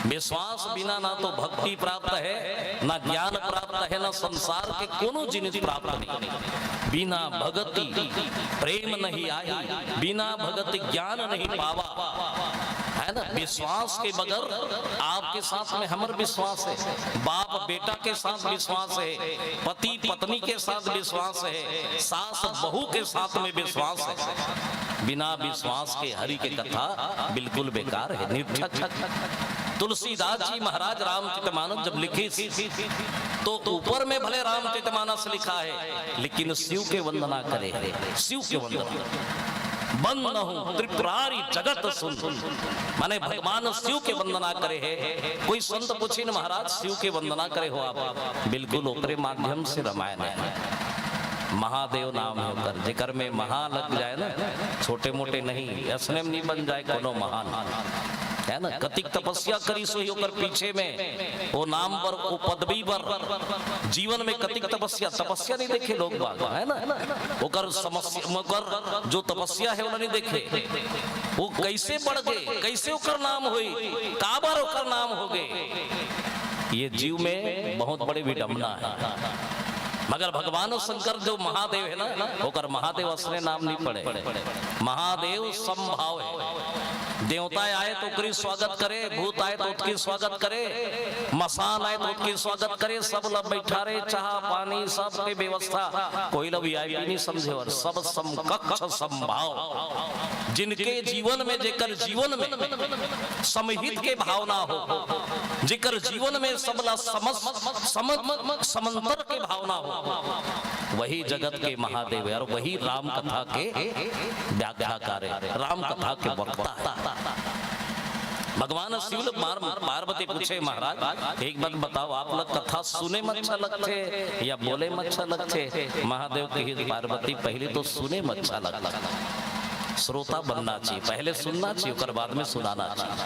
विश्वास बिना ना तो भक्ति प्राप्त है, ना ज्ञान प्राप्त है, ना संसार के कोनो जिनिस प्राप्त नहीं। बिना भक्ति प्रेम नहीं आई, बिना भक्ति ज्ञान नहीं पावा, है ना। विश्वास के बगैर आपके साथ में हमारा विश्वास है, बाप बेटा के साथ विश्वास है, पति पत्नी के साथ विश्वास है, सास बहू के साथ में विश्वास है। बिना विश्वास के हरि की कथा बिल्कुल बेकार है, निरर्थक। तुलसीदास जी महाराज रामचरितमानस जब लिखी तो ऊपर में भले रामचरितमानस लिखा है, लेकिन शिव के वंदना करे, शिव के वंदना बंद हूँ त्रिपुरारी जगत सुन, माने भगवान शिव के वंदना करे है। कोई संत पूछी न महाराज शिव के वंदना करे हो आप? बिल्कुल ओकरे माध्यम से रामायण है। महादेव नाम होकर जिक्र में महा लग जाए ना, छोटे मोटे नहीं, असने में नहीं बन जाए कोनो महान, है ना। कतिक तपस्या करी सो होकर पीछे में वो नाम पर, वो पदवी पर, जीवन में कतिक तपस्या नहीं देखे लोग बाग, है ना। ओकर समस्या मगर जो तपस्या है वो नहीं देखे, वो कैसे बढ़ गए, कैसे ओकर नाम हुई, काबर ओकर नाम हो गए। ये जीव में बहुत बड़ी विडंबना है। मगर भगवान शंकर जो महादेव है ना, होकर महादेव असली नाम नहीं पड़े, महादेव संभाव है। देवता आए तो उसकी स्वागत करे, भूत आए तो उसकी स्वागत करे, मसान आए तो उसकी स्वागत करे, सब लोग बैठा रहे, चाह पानी सब की व्यवस्था, कोई लोग वीआईपी नहीं समझे, और सब समकक्ष संभाव। जिनके जीवन में, जेकर जीवन में समहित के भावना हो, जेकर जीवन में सबला समंतर के भावना हो, वही जगत के महादेव है, और वही राम कथा के व्याख्याकार है, राम कथा के वक्ता है। भगवान शिव पार्वती पूछे महाराज एक बात बताओ, आप लोग कथा सुने में अच्छा लगते या बोले में अच्छा लगते? महादेव की पार्वती पहले तो सुने में अच्छा लगता, श्रोता बनना चाहिए, पहले सुनना चाहिए, उसके बाद में सुनाना चाहिए।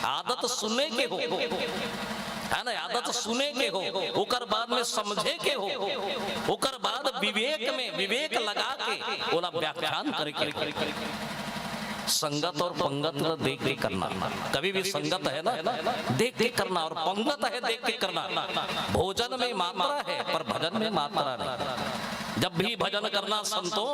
आदत सुनने के हो, है ना, आदत सुने के हो, ओकर बाद में समझे के हो, ओकर बाद विवेक में विवेक लगा के ओला व्याख्यान करके। संगत और पंगत देख के करना, कभी भी संगत है ना देख के करना, और पंगत है देख के करना। भोजन में मात्रा है पर भजन में मात्रा नहीं। जब भी भजन करना संतो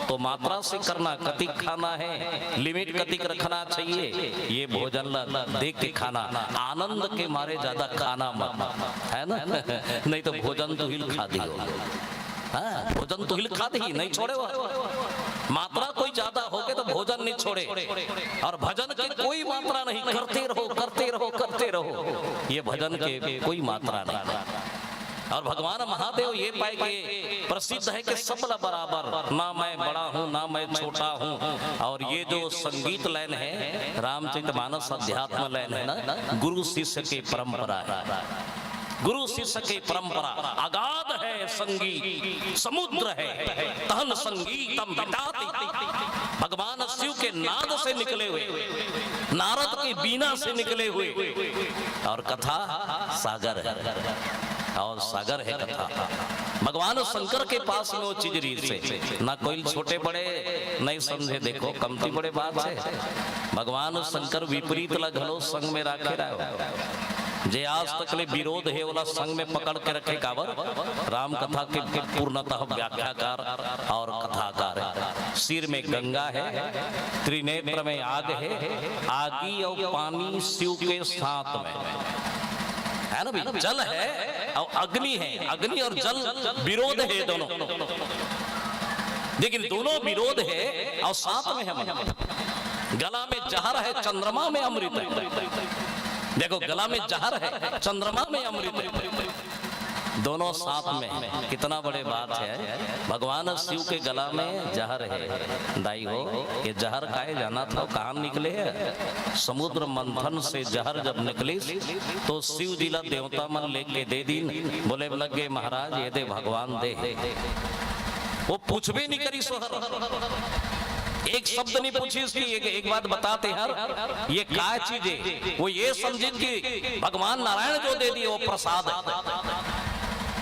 तो मात्रा से करना, कतिक खाना है, लिमिट कतिक रखना चाहिए। ये भोजन देख के खाना, आनंद के मारे ज्यादा खाना मत, है ना, नहीं तो भोजन तो हिल खा दी, भोजन तो हिल खा दी, नहीं छोड़े मात्रा कोई ज्यादा हो गए तो भोजन नहीं छोड़े, और भजन की कोई मात्रा नहीं, करते रहो करते रहो करते रहो, ये भजन के कोई मात्रा नहीं। और भगवान महादेव ये पाए के प्रसिद्ध है कि सबला बराबर, ना मैं बड़ा हूँ ना मैं छोटा हूँ। और ये जो संगीत लाइन है, रामचरितमानस अध्यात्म लाइन है ना, गुरु शिष्य की परंपरा है, गुरु शिष्य की परंपरा अगाध है, संगीत समुद्र है, तहन संगीतम विदाति। भगवान शिव के नाद से निकले हुए, नारद की बीना से निकले हुए, और कथा सागर है, और सागर है कथा। भगवान शंकर के पास में वो चीज रीत से ना कोई छोटे बड़े नहीं समझे, देखो कमती बड़े बात है। भगवान शंकर विपरीत लगलो संग में राखे रहो, जे आज तक ले विरोध है वाला संग में पकड़ के रखे कावर, राम कथा के पूर्णतः व्याख्याकार और कथाकार है। सिर में गंगा है, त्रिनेत्र में आग है, आगी और पानी शिव के साथ में है ना भाई, जल है और अग्नि है, अग्नि और जल विरोध है दोनों, लेकिन दोनों विरोध है और साथ में है। गला में जहर है, चंद्रमा में अमृत है। देखो गला में जहर है, चंद्रमा में अमृत है, दोनों साथ में, कितना बड़े बात है। भगवान शिव के गला में जहर है, दाई हो ये जहर खाए जाना था, कहाँ निकले है? समुद्र मंथन से जहर जब निकली तो शिव जी ला देवता मन लेके दे दी, बोले लगे महाराज ये दे भगवान दे, वो पूछ भी नहीं करी सोहर, एक शब्द नहीं पूछी इसकी। एक बात बताते हैं, ये क्या चीज है? वो ये समझी कि भगवान नारायण जो दे दिए वो प्रसाद है,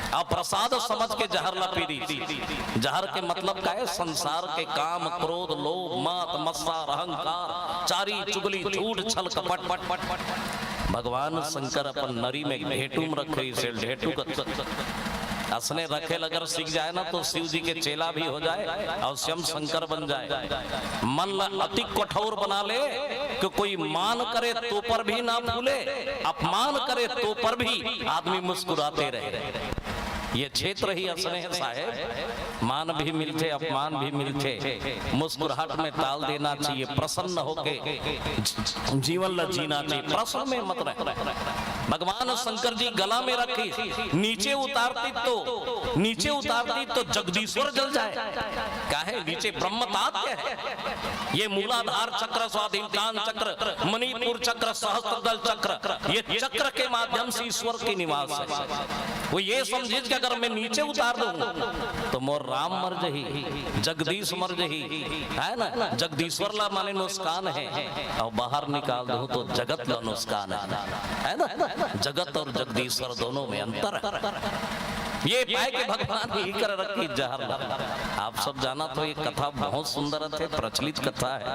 और प्रसाद समझ के जहर ला पी दी। जहर के मतलब क्या है? संसार के काम क्रोध लोभ मत मत्सर अहंकार चारी चुगली झूठ छल कपट पट पट पट। भगवान शंकर अपन नरी में ढेटू में रखे, से ढेटू असने रखे अगर सीख जाए ना तो शिव जी के चेला भी हो जाए और स्वयं शंकर बन जाए। मन अति कठोर बना ले कि कोई मान करे तो पर भी ना भूले, अपमान करे तो पर भी आदमी मुस्कुराते रहे। ये क्षेत्र ही स्नेह साहेब, मान भी मिलते अपमान भी मिलते, मुस्कुराहट में टाल देना चाहिए, प्रसन्न होके जीवन ल जीना चाहिए, प्रसन्न में मत रहे। भगवान शंकर जी गला में रखी, नीचे उतारती तो जगदीश्वर जल जाए। क्या है नीचे ब्रह्मतात है, ये मूलाधार चक्र, स्वाधीनकान चक्र, मणिपुर चक्र, सहस्त्रदल चक्र, ये चक्र के माध्यम से ईश्वर के निवास है। वो ये समझे कि अगर मैं नीचे उतार दूं तो मोर राम मर जही, जगदीश मर जही, है ना, जगदीश्वर ला माने नुकसान है, और बाहर निकाल दूं तो जगत ला नुकसान है ना। जगत और जगदीश्वर दोनों में अंतर है। ये पाए के भगवान ही कर रखी जहर ला। आप सब जाना तो ये कथा बहुत सुंदर है, प्रचलित कथा है।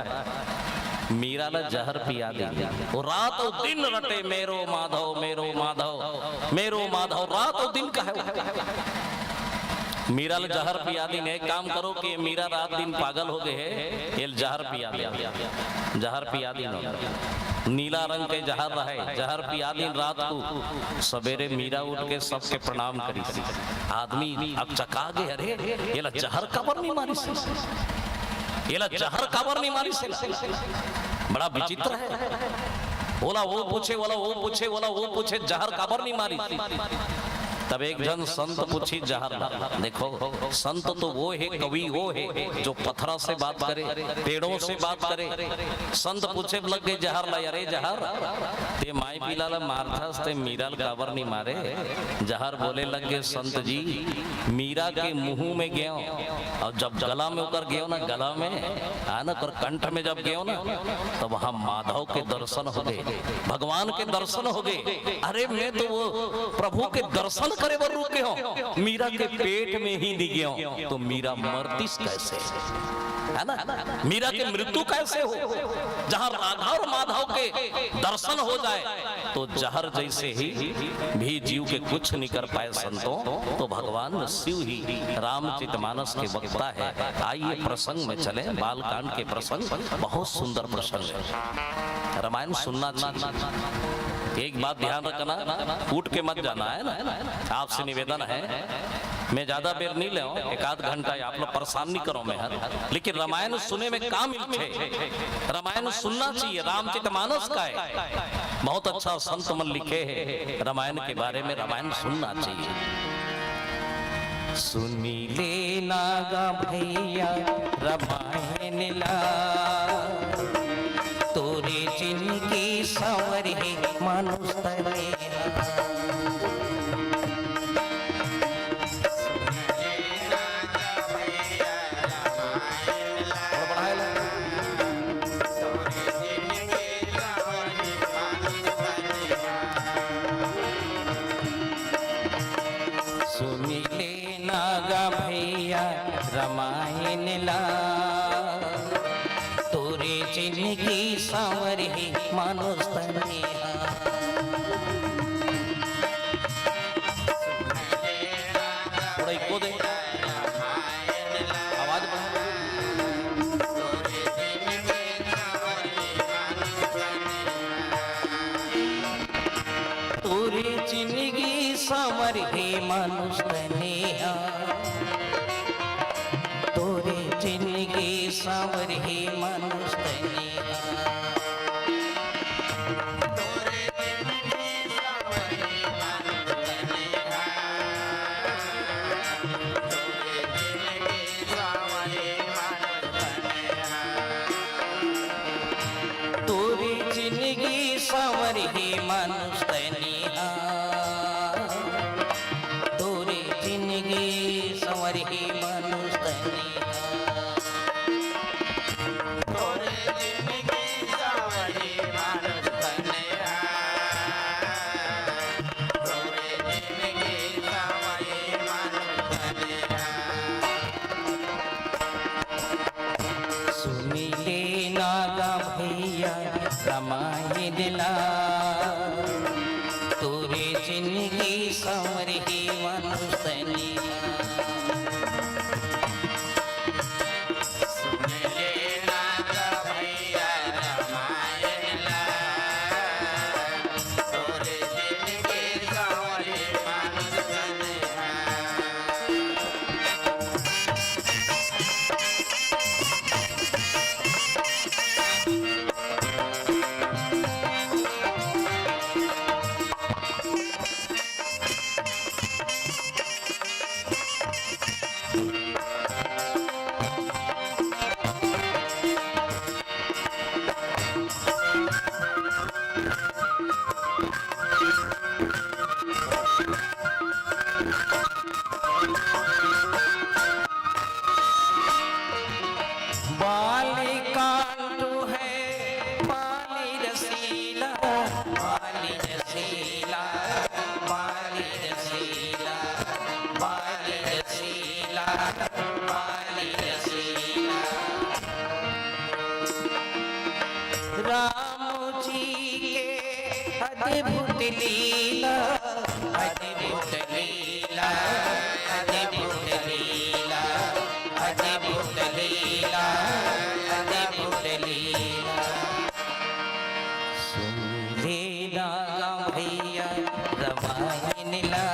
मीरा ला जहर पिया दी, वो रात और दिन रटे मेरो माधव मेरो माधव मेरो माधव, रात और दिन का है। मीरा ला जहर पिया दी ने, काम करो कि मीरा रात दिन पागल हो गए है, ये जहर पिया दिया, जहर पिया दी नीला रंग के जहर रहे, जहर पिया दिन रात को। सवेरे मीरा उठ के सबके प्रणाम करी, आदमी अब चका गए, अरे ये ला जहर कबर नहीं मारी से, ये ला जहर कबर नहीं मारी से, बड़ा विचित्र है। बोला वो पूछे, बोला वो पूछे, बोला वो पूछे, जहर कबर नहीं मारी। तब एक जन संत पूछी जहर, देखो संत तो वो है, कवि वो है जो पत्थरों से बात करे, पेड़ों से बात करे। संत पूछे लग गए जहर ला, अरे जहर ते माई पीला ला मारथस ते मीरा काबर नहीं मारे। जहर बोले लग गए संत जी, मीरा के मुंह में गयो और जब गला में उतर गयो ना, गला में आना कर कंठ में जब गयो ना, तो वहां माधव के दर्शन हो गए, भगवान के दर्शन हो गए। अरे मैं तो वो प्रभु के दर्शन करे बर रुके हो, मीरा के पेट में ही नहीं गयो तो मीरा मरतीस कैसे, है ना, मीरा की मृत्यु कैसे हो। जहां राधा और माधव के दर्शन हो जाए तो जहर जैसे ही भी जीव के कुछ नहीं कर पाए संतों, तो भगवान शिव ही रामचरितमानस के वक्ता है। आइए प्रसंग में चले, बालकांड के प्रसंग, बहुत सुंदर प्रसंग है, रामायण सुनना चाहिए। एक बात ध्यान रखना, उठ के मत जाना है ना, आपसे निवेदन है, मैं ज्यादा देर नहीं ले, एक आध घंटा आप लोग परेशान नहीं करो मैं, लेकिन रामायण सुने में काम मिलते, रामायण सुनना चाहिए, रामचरितमानस का है, बहुत अच्छा संत मन लिखे हैं रामायण के बारे में, रामायण सुनना चाहिए। सुनी लेना गा भैया रामायण ला, तोरे जिनकी संवर है मानुष तरे। सुनी लेना गा भैया रामायण ला, तोरे जिनकी सांवर ही मानुष तने। थोड़ा इको दे, आवाज तोरे जिनगी सांवर ही मानुष तने, तोरे जिनगी सांवर ही मानुष तने। तोरे जिनगी सांवर ही मानुष तनिया, तोरे जिनगी सांवर ही मानुष तनिया, तोरे जिनगी सांवर ही मानुष तनिया, तोरे जिनगी सांवर ही मानुष तनिया। सुनी लेना गा भैया रामायण ला, तोरे जिनगी सांवर ही मानुष तनिया। सुन लेना गा भैया रामायण ला, तोरे जिनगी सांवर ही मानुष तनिया। राम जी के अद्भुत लीला, अद्भुत लीला, अद्भुत लीला, अद्भुत लीला, अद्भुत लीला। सुन लेना भैया रामायण ला,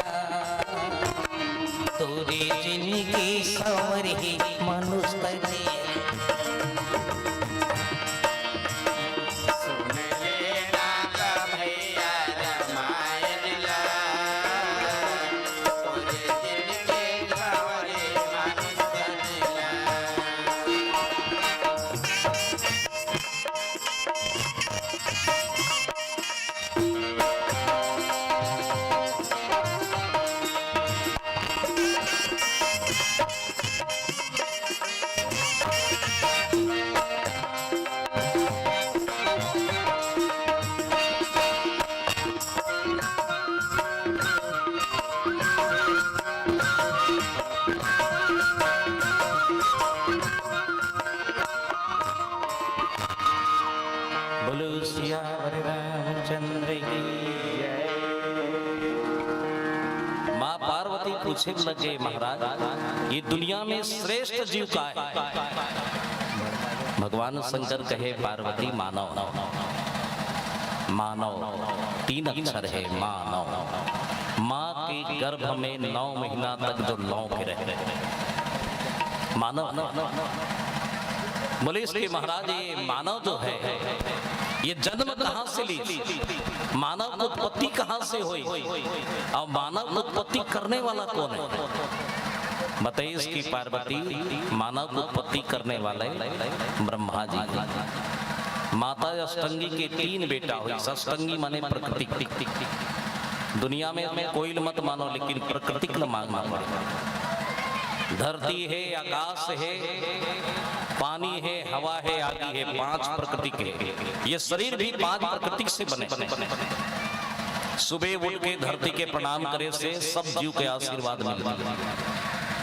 तोरी जिंदगी संवरी मनुष्य ने। बोलो सियावर रामचंद्र की जय। माँ पार्वती पूछे लगे महाराज ये दुनिया में श्रेष्ठ जीव का है? भगवान शंकर कहे पार्वती मानव। मानव 3 अक्षर है मानव। माँ के गर्भ में 9 महीना तक जो लौ के रहे मानव। बोले इसके महाराज ये मानव जो है ये जन्म कहाँ से ली? मानव उत्पत्ति कहाँ से हुई? और मानव उत्पत्ति करने वाला कौन है? बताइए इसकी पार्वती मानव उत्पत्ति करने वाले ब्रह्मा जी। माता अष्टंगी के 3 बेटा हुई। अष्टंगी माने प्रकृति। दुनिया में कोई मत मानो लेकिन प्रकृति न मानना पड़ेगा। धरती है, आकाश है, पानी है, हवा है, आगी है, 5 प्रकृति के। ये शरीर भी 5 प्रकृति से बने। सुबह उठ के धरती के प्रणाम करे से सब जीव के आशीर्वाद मिलते हैं।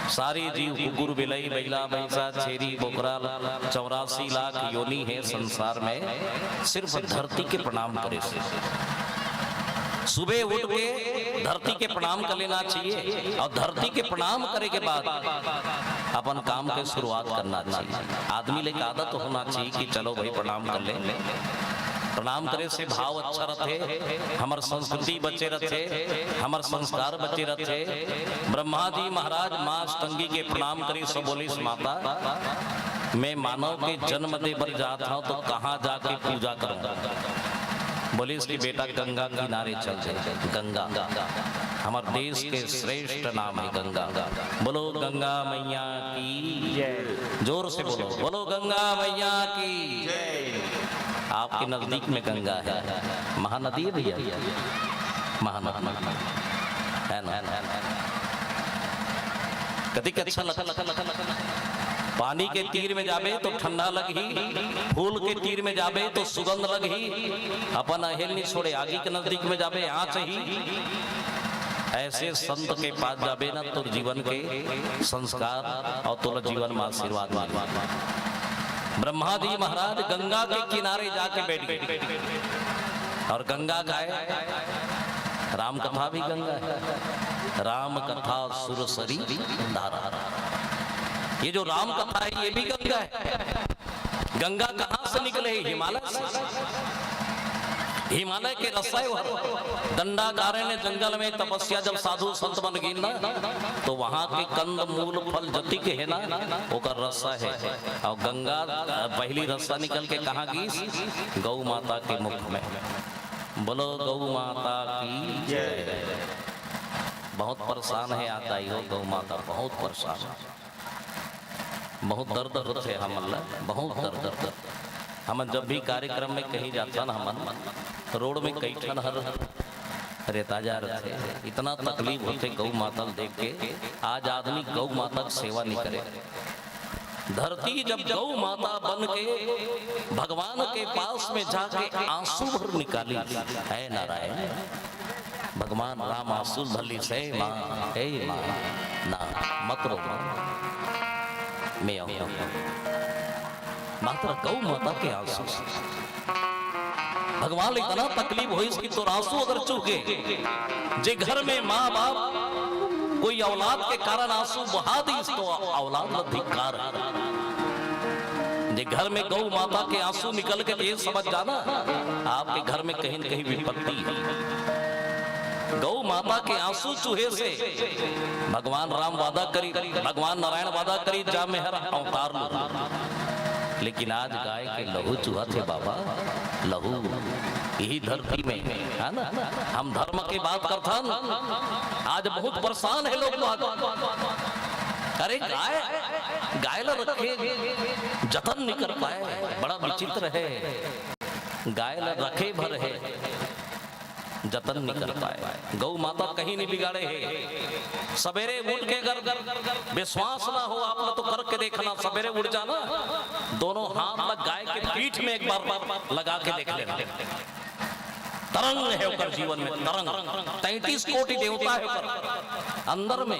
सारे जीव कुकुर, बिलाई, बैला, भैंसा, छेरी, बोकरा 84 लाख योनि है संसार में। सिर्फ धरती के प्रणाम करे से सुबह उठ के धरती के प्रणाम कर लेना चाहिए। और धरती के प्रणाम करे के बाद अपन काम के शुरुआत करना चाहिए। आदमी ले आदत होना चाहिए कि चलो भाई प्रणाम कर ले। प्रणाम करे से भाव अच्छा रहते, हमार संस्कृति बचे रहते, हमार संस्कार बचे रहते। ब्रह्मा जी महाराज माँ अष्टंगी के प्रणाम करे सो बोली माता मैं मानव के जन्म दे पर जाता हूँ तो कहाँ जाके पूजा करूँगा? बोले इसकी बेटा गंगा किनारे चल जाए। गंगा हमारे देश के श्रेष्ठ नाम है गंगा। बोलो गंगा मैया की जय। जोर से बोलो, बोलो गंगा मैया की जय। आपके नजदीक में गंगा है, महानदी है भैया, महानदी है ना। कभी अच्छा पानी के तीर में जाबे तो ठंडा लगी, फूल के तीर में जाबे तो सुगंध लगी। अपन अहेल नहीं छोड़े, आगे के नजदीक में जाबे यहाँ ही। ऐसे संत के पास जाबे ना तो जीवन के संस्कार और तो जीवन में आशीर्वाद मिले। ब्रह्मा जी महाराज गंगा के किनारे जाके बैठ गए और गंगा गाए। राम कथा भी गंगा है। राम कथा सुरसरी धारा। ये जो राम कथा है ये भी गंगा है। गंगा कहाँ से निकले? हिमालय से। हिमालय के रसाय दंडाकारण्य जंगल में तपस्या जब साधु संत बन गई ना तो वहां के कंद मूल फल जति के है ना वो का रस्सा है। और गंगा पहली रस्सा निकल के कहाँ गई? गौ माता के मुख में। बोलो गौ माता की जय। बहुत परेशान है आता ही हो गौ माता, बहुत परेशान, बहुत दर्द होते है हमला, बहुत दर्द। हम जब भी कार्यक्रम में कहीं जाता ना हम रोड में कई ठन हर रहता जा रहे थे। इतना तकलीफ होते गौ माता देख के। आज आदमी गौ माता की सेवा नहीं करे। धरती जब गौ माता बन के भगवान के पास में जाके आंसू भर निकाली है नारायण। भगवान राम आंसू भली से माँ हे माँ ना मत रो मैं मात्र गौ माता के आंसू भगवान इतना तकलीफ हो इसकी तो आंसू अगर चूके जे घर में माँ बाप कोई औलाद के कारण आंसू बहा दी तो औलाद न धिक्कार। जे घर में गौ माता के आंसू निकल के ये समझ जाना आपके घर में कहीं न कहीं विपत्ति है। गौ माता के आंसू चूहे से भगवान राम वादा करी, भगवान नारायण वादा करी जा मेहर अवतार लो, लेकिन आज गाय के लहू चूहा थे बाबा, लहू यही धरती में है ना। हम धर्म की बात करता आज बहुत परेशान है लोग। अरे गाय गाय ला रखे जतन नहीं कर पाए, बड़ा विचित्र है। गाय ला रखे भर है जतन नहीं कर पाए। गौ माता कहीं नहीं बिगाड़े है। सवेरे उठ के अगर विश्वास ना हो आप तो करके देखना, सवेरे उठ जाना दोनों हाथ लग गाय के पीठ में एक बार लगा के देख लेना। तरंग है उकर जीवन में, तरंग 33 कोटि देवता है उकर अंदर में,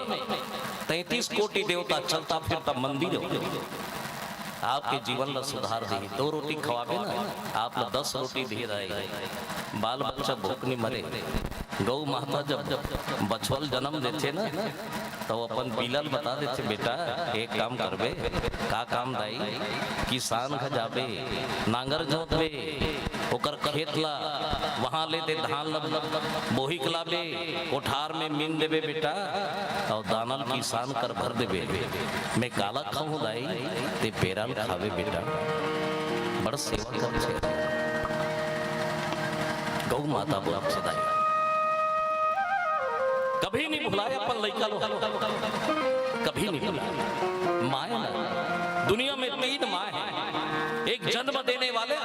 33 कोटि देवता चलता फिरता मंदिर है। आपके जीवन ला सुधार दी। 2 रोटी खवाबे ना आप ला 10 रोटी दे रहे, बाल बच्चा भूख नहीं मरे। गौ माता जब बछवल जन्म देते ना तो अपन बिलल बता देते बेटा एक काम करबे, का काम दाई, किसान घर जाबे नांगर जोतबे ओकर खेत ला वहां ले दे धान बोही कलाबे कोठार में मीन देबे बेटा और दानल किसान कर भर देबे। मैं काला खाऊं दाई ते पेराल खावे बेटा, बड़ सेवा कर छे। गौ माता बोला सदाई कभी नहीं भुलाया अपन लइका लो, कभी नहीं भुलाया। माँ ना दुनिया में 3 माँ है, एक जन्म देने वाले,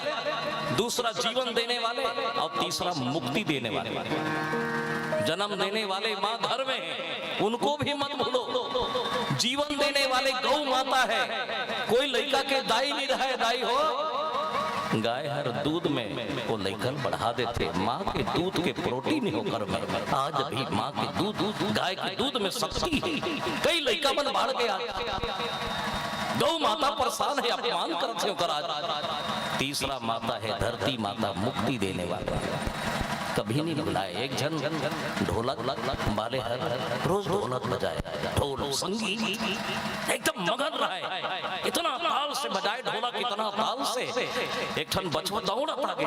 दूसरा जीवन देने वाले और तीसरा मुक्ति देने वाले। जन्म देने वाले माँ घर में है, उनको भी मत भूलो। जीवन देने वाले गौ माता है, कोई लड़का के दाई नहीं रहा है, दाई हो गाय हर दूध में वो लेकर बढ़ा देते। माँ के दूध के प्रोटीन होकर में आज भी माँ के दूध गाय के दूध में शक्ति है। कई लड़का मन बाढ़ के गौ माता परेशान है, अपमान करते हो कर आज। तीसरा माता है धरती माता, मुक्ति देने वाला। कभी नहीं भुलाए। एक जन ढोलक वाले हर रोज ढोलक बजाए, ढोल संगीत एकदम मगन रहा है, इतना ताल से बजाए ढोलक, इतना ताल से। एक ठन बछवा दौड़ा था के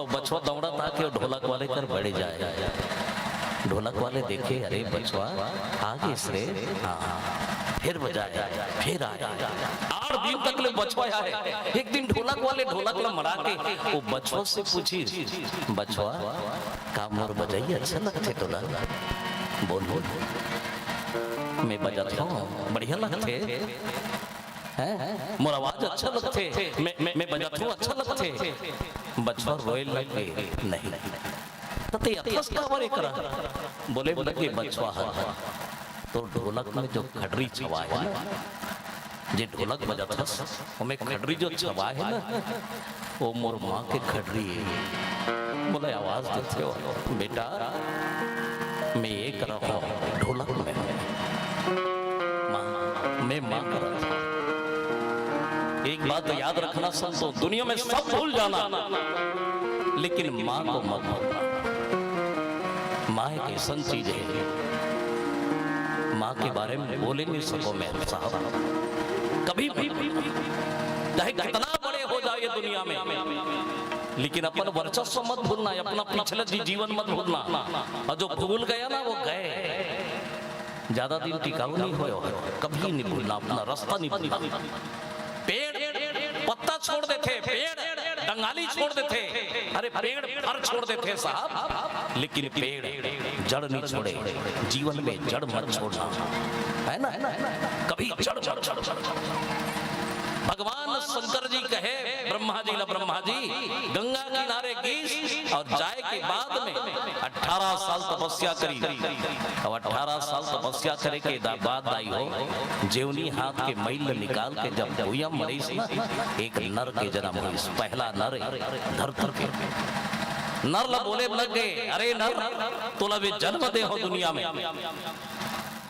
बछवा दौड़ा था के ढोलक वाले कर बढ़े जाए। ढोलक वाले देखे अरे बछवा आगे से फिर बजाया, फिर आया। 8 दिन तक ले बछवा है। एक दिन ढोलक वाले ढोलक ला मरा के वो बछवा से पूछी, बछवा का मोर बजाई अच्छा लगते तोला? बोल बोल मैं बजाता हूँ, बढ़िया लगते हैं, मोर आवाज अच्छा लगते, मैं बजाता हूँ अच्छा लगते। बछवा रोए लगे नहीं तते अथस का बरे करा। बोले लगे बछवा तो ढोलक में जो खडरी छवा है ना, जे ढोलक बजाता हमें खडरी जो छवा है ना वो मोर माँ के खडरी है। बोले आवाज देते हो बेटा मैं ये कर रहा हूँ ढोलक में, मैं माँ कर रहा था। एक बात याद रखना संतों, दुनिया में सब भूल जाना लेकिन माँ को मत भूलना। माँ एक ऐसी चीज है, माँ के बारे में बोले नहीं सको मैं साहब कभी भी, चाहे कितना बड़े हो जाए दुनिया में, लेकिन अपन वर्चस्व मत भूलना, अपना पिछले जीवन मत भूलना। और जो भूल गया ना वो गए, ज्यादा दिन टिकाऊ नहीं हो, कभी नहीं भूलना, अपना रास्ता नहीं भूलना। पेड़ पत्ता छोड़ देते, पेड़ डंगाली छोड़ देते, अरे पेड़ फर छोड़ देते साहब, लेकिन पेड़ जड़ नहीं छोड़े। जीवन में जड़ मत छोड़ना, है ना, कभी जड़ जड़ जड़ जड़। भगवान शंकर जी कहे ब्रह्मा जी ला, ब्रह्मा जी गंगा किनारे गीस और जाए के बाद में 18 साल तपस्या करी, और 18 साल तपस्या करे के बाद आई हो जेवनी हाथ के मैल निकाल के जब भूया मरीस ना, एक नर के जन्म हुई। पहला नर धरती के नर ला बोले लगे अरे नर तोला भी जन्म दे हो दुनिया में।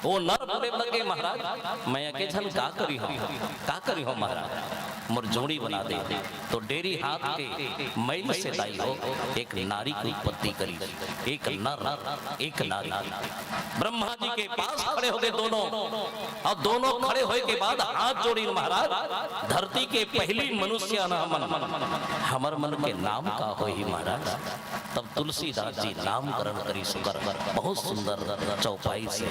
वो नर बोले लगे महाराज मैं अके जन का करी हो महाराज, मुरझोड़ी बना दे तो डेरी हाथ के मैल से दाई हो एक नारी की उत्पत्ति करी, एक नर एक नारी। ब्रह्मा जी के पास खड़े हो गए दोनों, और दोनों खड़े होए के बाद हाथ जोड़ी महाराज धरती के पहली मनुष्य हमर मन के नाम का हो ही महाराज। तब तुलसीदास जी नामकरण करी सुकर बहुत सुंदर चौपाई से।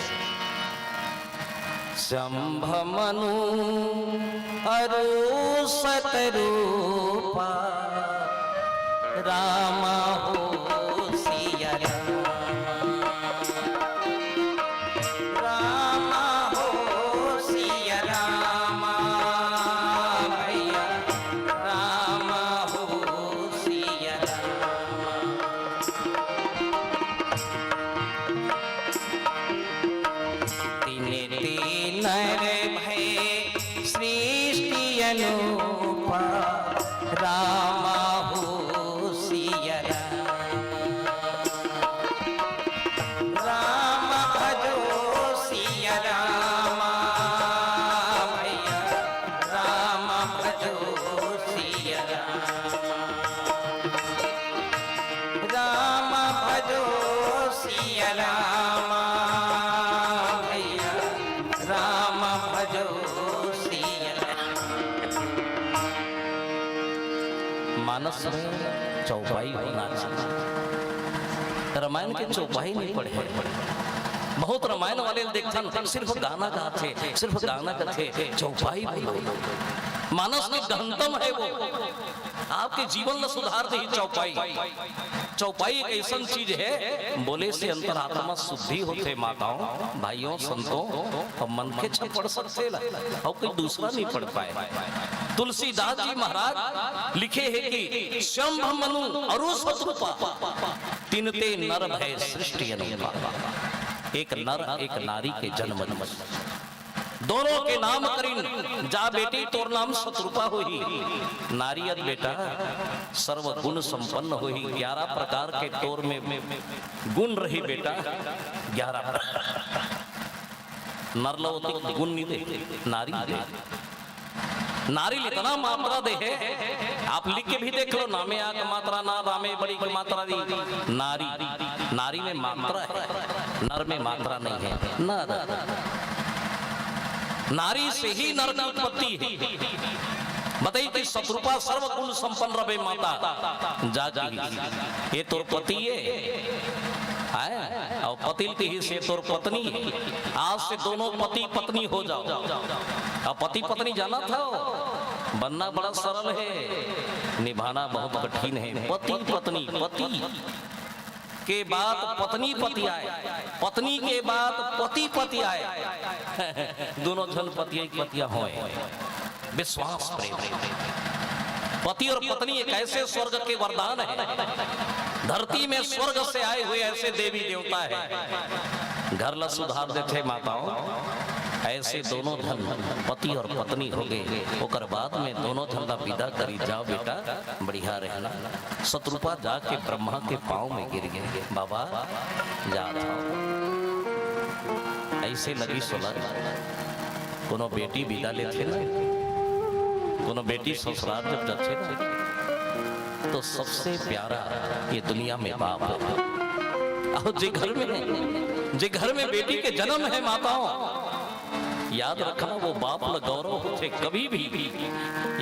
शंभ मनु अरु सतरूपा राम हो सिया राम हो सिया राम भैया राम हो सिया राम हो सिया राम भजो सिया राम भैया राम भजो सिया राम भजो सिया राम भैया राम भजो मानस में चौपाई होना चाहिए। रामायण के चौपाई नहीं पढ़े, बहुत रामायण वाले देखते सिर्फ गाना गाते, सिर्फ गाना गाते, चौपाई बोलो। मानस में गहनतम है वो, आपके जीवन में सुधार दे चौपाई। चौपाई एक ऐसा चीज है बोले से अंतरात्मा शुद्धि होते माताओं भाइयों संतों, और मन के पढ़ सकते और कोई दूसरा नहीं पढ़ पाए। तुलसीदास जी महाराज लिखे हैं कि शंभ मनु अरु सतरूपा तिनते नर भय सृष्टि अनुपा। एक नर एक नारी के जन्म दोनों के नाम करीन जा बेटी तोर नाम शत्रुपा होही। नारियत बेटा सर्व गुण संपन्न होही। 11 प्रकार के तोर में गुण रही बेटा 11 नरलवती गुण नहीं दे, नारी दे। नारी इतना मात्रा दे है, आप लिख के भी देख लो, नामे आग मात्रा ना रामे बड़ी की मात्रा दी। नारी नारी में मात्रा है, नर में मात्रा नहीं है। नर नारी से ही नर की उत्पत्ति है। बताइए कि शत्रुपा सर्वगुण संपन्न रवे माता जागी ये तोर पति है और पतिल ही से तोर पत्नी है। आज से दोनों पति पत्नी हो जाओ। अब पति पत्नी जाना था बनना बड़ा सरल है, निभाना बहुत कठिन है। पति पत्नी, पति के बाद पत्नी पति आए, पत्नी के बाद पति पति आए। दोनों जन पति पतिया हो विश्वास प्रेम। पति और पत्नी एक ऐसे स्वर्ग के वरदान है, धरती में स्वर्ग से आए हुए ऐसे देवी देवता है। घर ला सुधार देते माताओं, ऐसे दोनों धन पति और पत्नी हो गए। ओकर बाद में दोनों धन का विदा करी जाओ बेटा बढ़िया रहना। शत्रुपा जाके ब्रह्मा के पांव में गिर गए, बाबा जा ऐसे लगी सोलर। कोनो बेटी विदा लेते ना, कोनो बेटी ससुराल जब जाते ना, तो सबसे प्यारा ये दुनिया में बाप है। और जे घर में बेटी के जन्म है माताओं, याद रखना वो बाप ला गौरव होते कभी भी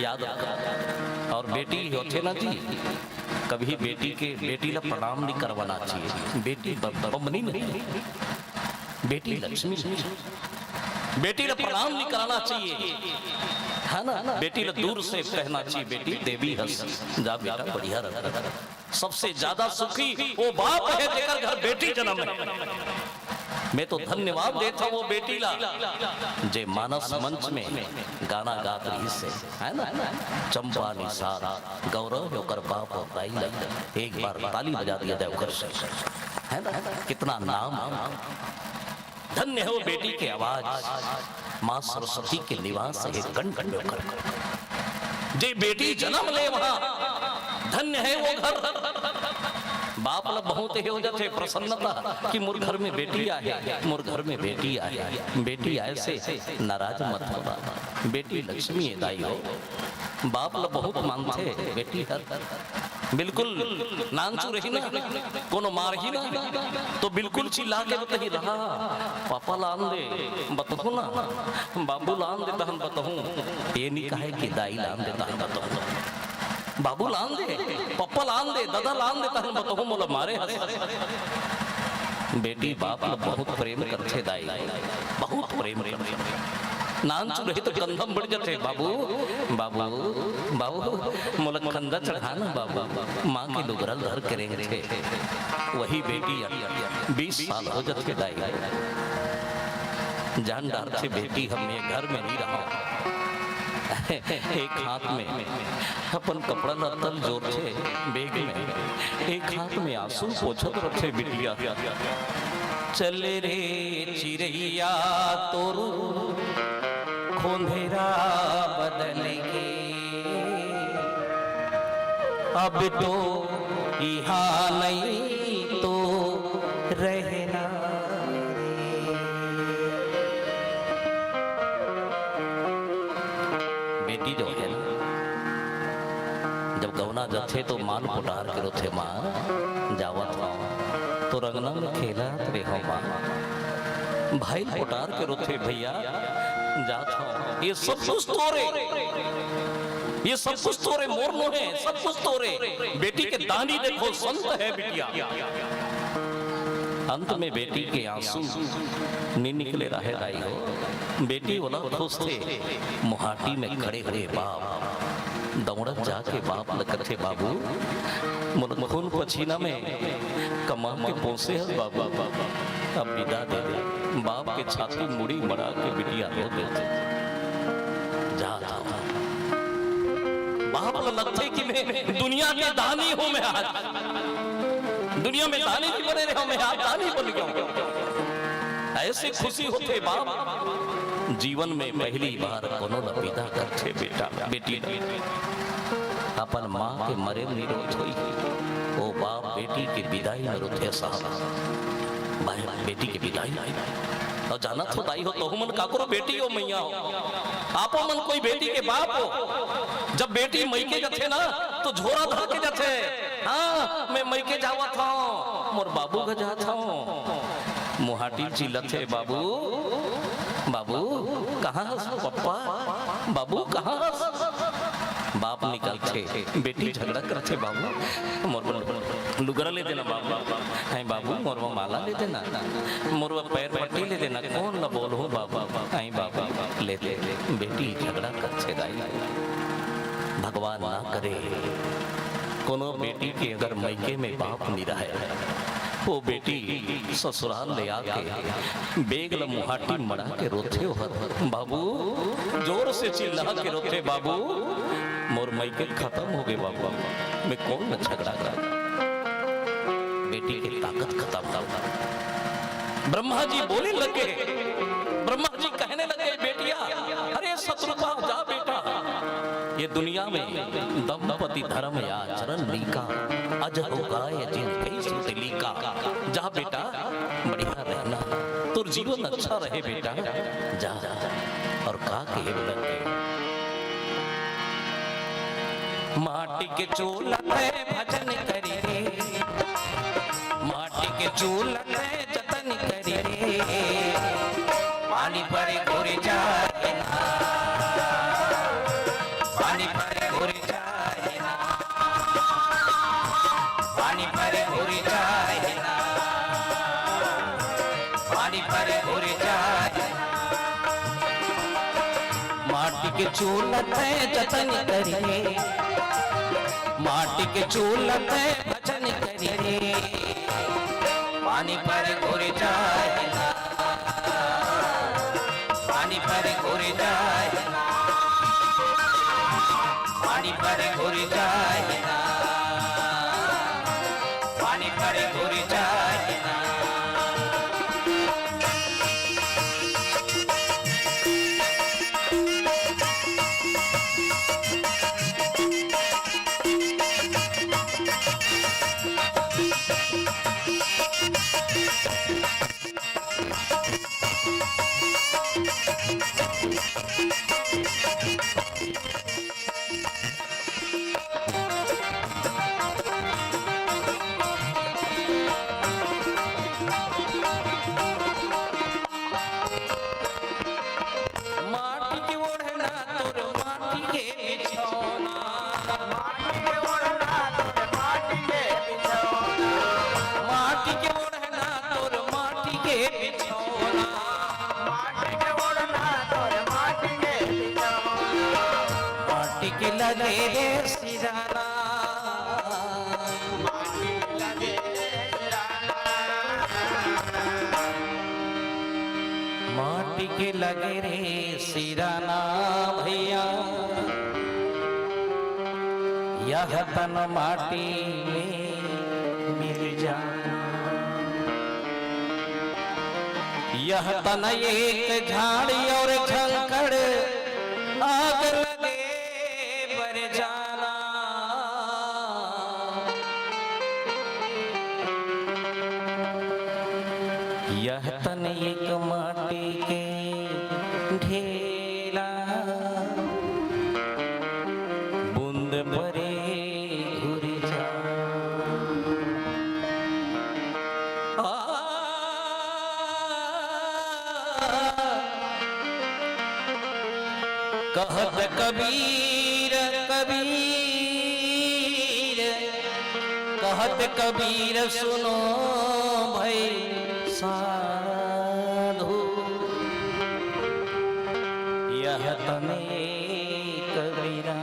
याद रखना। और बेटी होते ना जी, कभी बेटी ला प्रणाम नहीं करवाना चाहिए। बेटी बमनी नहीं, बेटी लक्ष्मी, बेटी ला प्रणाम नहीं कराना चाहिए, है ना। बेटी ला दूर से कहना चाहिए बेटी देवी हंस जा बेटा बढ़िया रह। सबसे ज्यादा सुखी वो बाप है जेकर घर बेटी जन्म है। मैं तो धन्यवाद देता हूँ वो बेटी ला जे मानस मंच में गाना गात रही से, है ना। चंपा निसार गौरव होकर बाप और दाई लग। एक बार ताली बजा दिया जाए कर से, है ना। कितना नाम धन्य है वो बेटी की आवाज। माँ सरस्वती के निवास है गण गण होकर जे बेटी जन्म ले वहाँ धन्य है वो घर। बाप ला बहुत हो जाते प्रसन्नता कि मोर घर में बेटी आए, मोर घर में बेटी आए। बेटी आए से नाराज मत होना, बेटी लक्ष्मी दाई हो। बाप ला बहुत मानते बेटी हर बिल्कुल नानचू रही ना कोनो मार ही ना तो बिल्कुल चिल्ला के बतही रहा पापा लान दे बतहू ना बाबू लान दे तहन बतहू ये नहीं कहे कि दाई लान दे तहन बतहू बाबू लान दे पप्पा लान दे दादा लान दे तहन बतहू मोला मारे हंस बेटी बाप ला बहुत प्रेम करते दाई बहुत प्रेम करते नानचू रहे तो कंधम बढ़ जाते बाबू बाबू बाबू मोला कंधा चढ़ाना बाबू माँ की दुगरल धर करेंगे वही बेटी 20 साल हो जाते दाई जान डार से बेटी हमने घर में नहीं रहा एक हाथ में अपन कपड़ा लत्तल जोर थे बेग में एक हाथ में आंसू पोछत रखे बिटिया चले रे चिड़ैया तोरू खोंधेरा बदल के अब तो यहाँ नहीं तो रहना बेटी जो है ना जब गवना जाते तो माल पुटार के रोथे माँ जावत हो तो रंगना में खेला रे हो माँ भाई पुटार के रोथे भैया जाता ये सब कुछ तोरे ये सब कुछ तोरे मोर मोहे सब कुछ तोरे बेटी के दानी देखो संत है बिटिया अंत में बेटी के आंसू नहीं निकले रहे दाई हो बेटी वाला खुश थे मुहाटी में खड़े खड़े बाप दौड़त जाके बाप लगते बाबू खून पसीना में कमा के पहुंचे है बाबा अब विदा दे दे बाप के छाती मुड़ी मरा के बिटिया रो देते जाता बाप लगते कि मैं दुनिया के दानी हूं मैं आज दुनिया में दानी नहीं बने रहे मैं आज दानी बन गया ऐसे खुशी होते बाप जीवन में पहली बार कोनो न विदा करते बेटा बेटी अपन माँ के मरे नहीं रोत हुई वो बाप बेटी की विदाई में रोते साहब बेटी की विदाई और जाना तो दाई हो तो मन काकरो बेटी हो मैया हो आपो मन कोई बेटी के बाप हो जब बेटी मई के जाते ना तो झोरा धर के जाते हाँ मैं मई के जावा था मोर बाबू का जा था मुहाटी चिल्लते बाबू बाबू कहाँ पप्पा बाबू कहाँ बाप निकलते बेटी झगड़ा करते बाबू मोर लुगरा ले देना बाबू है बाबू मोरवा माला ले देना मोरवा पैर पट्टी ले देना कौन न बोल हो बाबा है बाबा ले दे बेटी झगड़ा करते दाई भगवान ना करे कोनो बेटी के अगर मैके में बाप नहीं रहे वो बेटी ससुराल ले आके बेगल मुहाटी मरा के रोते हो बाबू जोर से चिल्ला के रोते बाबू मोर मैके खत्म हो गए बाबू मैं कौन न झगड़ा करा बेटी की ताकत खत्म था ब्रह्मा जी बोले लगे ब्रह्मा जी कहने लगे बेटिया अरे शत्रुपा जा बेटा ये दुनिया में दंपति धर्म या आचरण लीका अज होगा या जिन कई सुतली का जा बेटा बढ़िया रहना तो जीवन अच्छा रहे बेटा जा और का के लगे माटी के चूल्हा पे भजन करी रे माटी के चूल्हा पे जतन करी रे पानी परे घोरे जाए पानी परे घोरे जाए पानी परे घोरे जाए पानी परे घोरे जाए माटी के चूल्हा पे जतन करिए माटी के चूल्हा पे भजन करिए पानी परे घोरे जाए पानी परे घोरे जाए पानी परे घोरे जाए पानी परे घोरे जाए लगे रे सिराना, माटी के लगे रे सिराना भैया, यह तन माटी में मिल जाना। यह तन एक झाड़ी और झंकड़ आग लगे बर जाना। यह तन एक माटी के ढेला, बूंद परे घुर जा। कहत कबीर कबीर, कहत कबीर सुनो भाई साधु, यह तने कबीरा।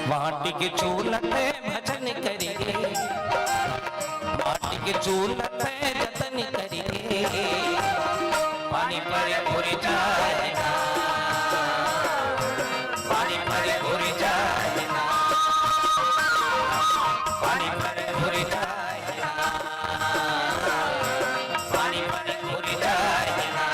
माटी के चूल्हे पे भजन करिए, माटी के चूल्हे पे जतन करिए, पानी परे घुर जाए ना, पानी परे घुर जाए ना, पानी परे घुर जाए ना, पानी परे घुर जाए ना।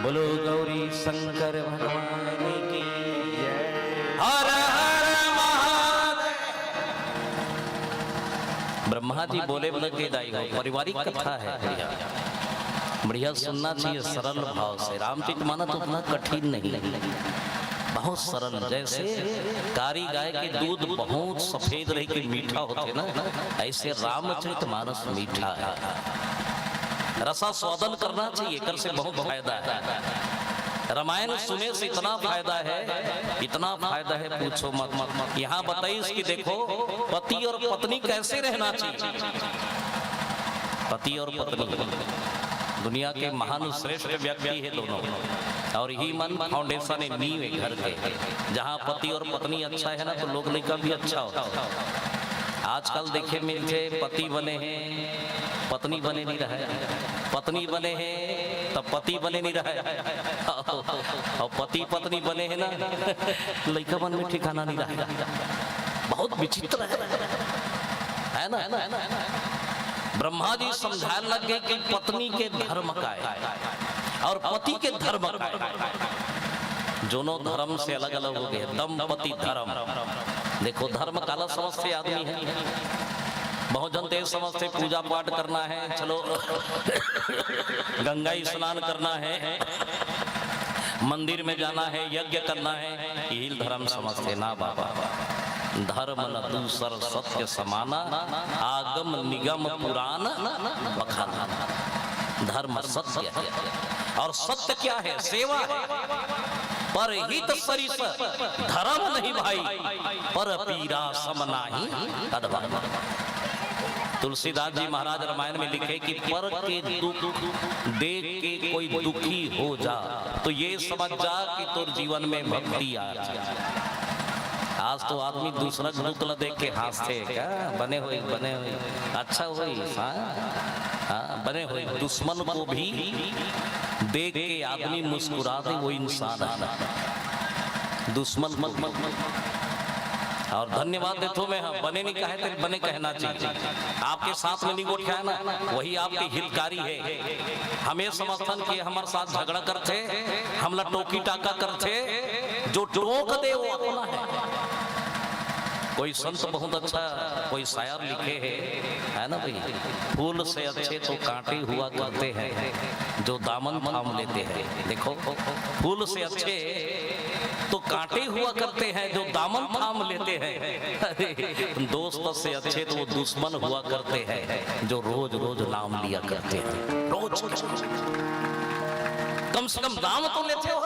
बोलो गौरी शंकर भगवान की जय। हर हर महादेव। ब्रह्मा जी बोले बोले के दाई हो, पारिवारिक कथा है बढ़िया, बढ़िया सुनना चाहिए सरल भाव से। रामचरितमानस तो उतना कठिन नहीं, बहुत सरल। जैसे कारी गाय के दूध बहुत सफेद रह के मीठा होते ना, ऐसे रामचरितमानस मीठा है। रसा स्वादन करना चाहिए, कर से बहुत फायदा है। रामायण सुने से इतना फायदा है, इतना फायदा है पूछो मत मत मत। यहाँ बताइए इसकी, देखो पति और पत्नी कैसे रहना चाहिए। पति और पत्नी दुनिया के महान श्रेष्ठ व्यक्ति है दोनों, और ही मन फाउंडेशन है, नींव है घर के। जहाँ पति और पत्नी अच्छा है ना, तो लोग लेकर भी अच्छा होता है। आजकल देखे मिलते पति बने हैं पत्नी बने नहीं रहे, पत्नी बने हैं तब पति बने नहीं रहे, और पति पत्नी बने हैं ना लड़का मन में ठिकाना नहीं रहा। बहुत विचित्र है ना। ब्रह्मा जी समझाने लग गए कि पत्नी के धर्म का है और पति के धर्म का है। दोनों धर्म से अलग अलग हो गए। दंपति धर्म, देखो धर्म काला समझते आदमी है, बहुत जनते समझते पूजा पाठ करना है, चलो गंगा स्नान करना है, मंदिर में जाना है, यज्ञ करना है, यही धर्म समझते ना बाबा। धर्म न दूसर सत्य समाना, आगम निगम पुराण बखाना। धर्म सत्य है, और सत्य क्या है? सेवा है। पर हित सरिस धर्म नहीं भाई, पर पीरा समनाही अदबा। तुलसीदास जी महाराज रामायण में लिखे कि पर के दुख देख के कोई दुखी हो जा, तो ये समझ जा कि तुर जीवन में भक्ति आ जाए। आज तो आदमी दूसरा दुख न देख के हंसते क्या, बने हुए अच्छा हुई बने हुए। दुश्मन को भी देख के आदमी मुस्कुरा दे, वो इंसान है। दुश्मन और धन्यवाद देते मैं, बने नहीं कहे तो बने कहना चाहिए। आपके साथ में नहीं उठाया ना, वही आपके हितकारी है। हमें समर्थन किए, हमारे साथ झगड़ा करते, हमला टोकी टाका करते, जो टोक दे वो अपना है। कोई संत बहुत अच्छा कोई शायर लिखे है ना भाई, फूल से अच्छे तो कांटे हुआ करते हैं, जो दामन थाम लेते हैं। देखो फूल से अच्छे तो कांटे हुआ करते हैं जो दामन थाम लेते हैं। अरे दोस्त से अच्छे तो वो दुश्मन हुआ करते हैं जो रोज रोज नाम लिया करते हैं। रोज कम से कम नाम तो लेते हो,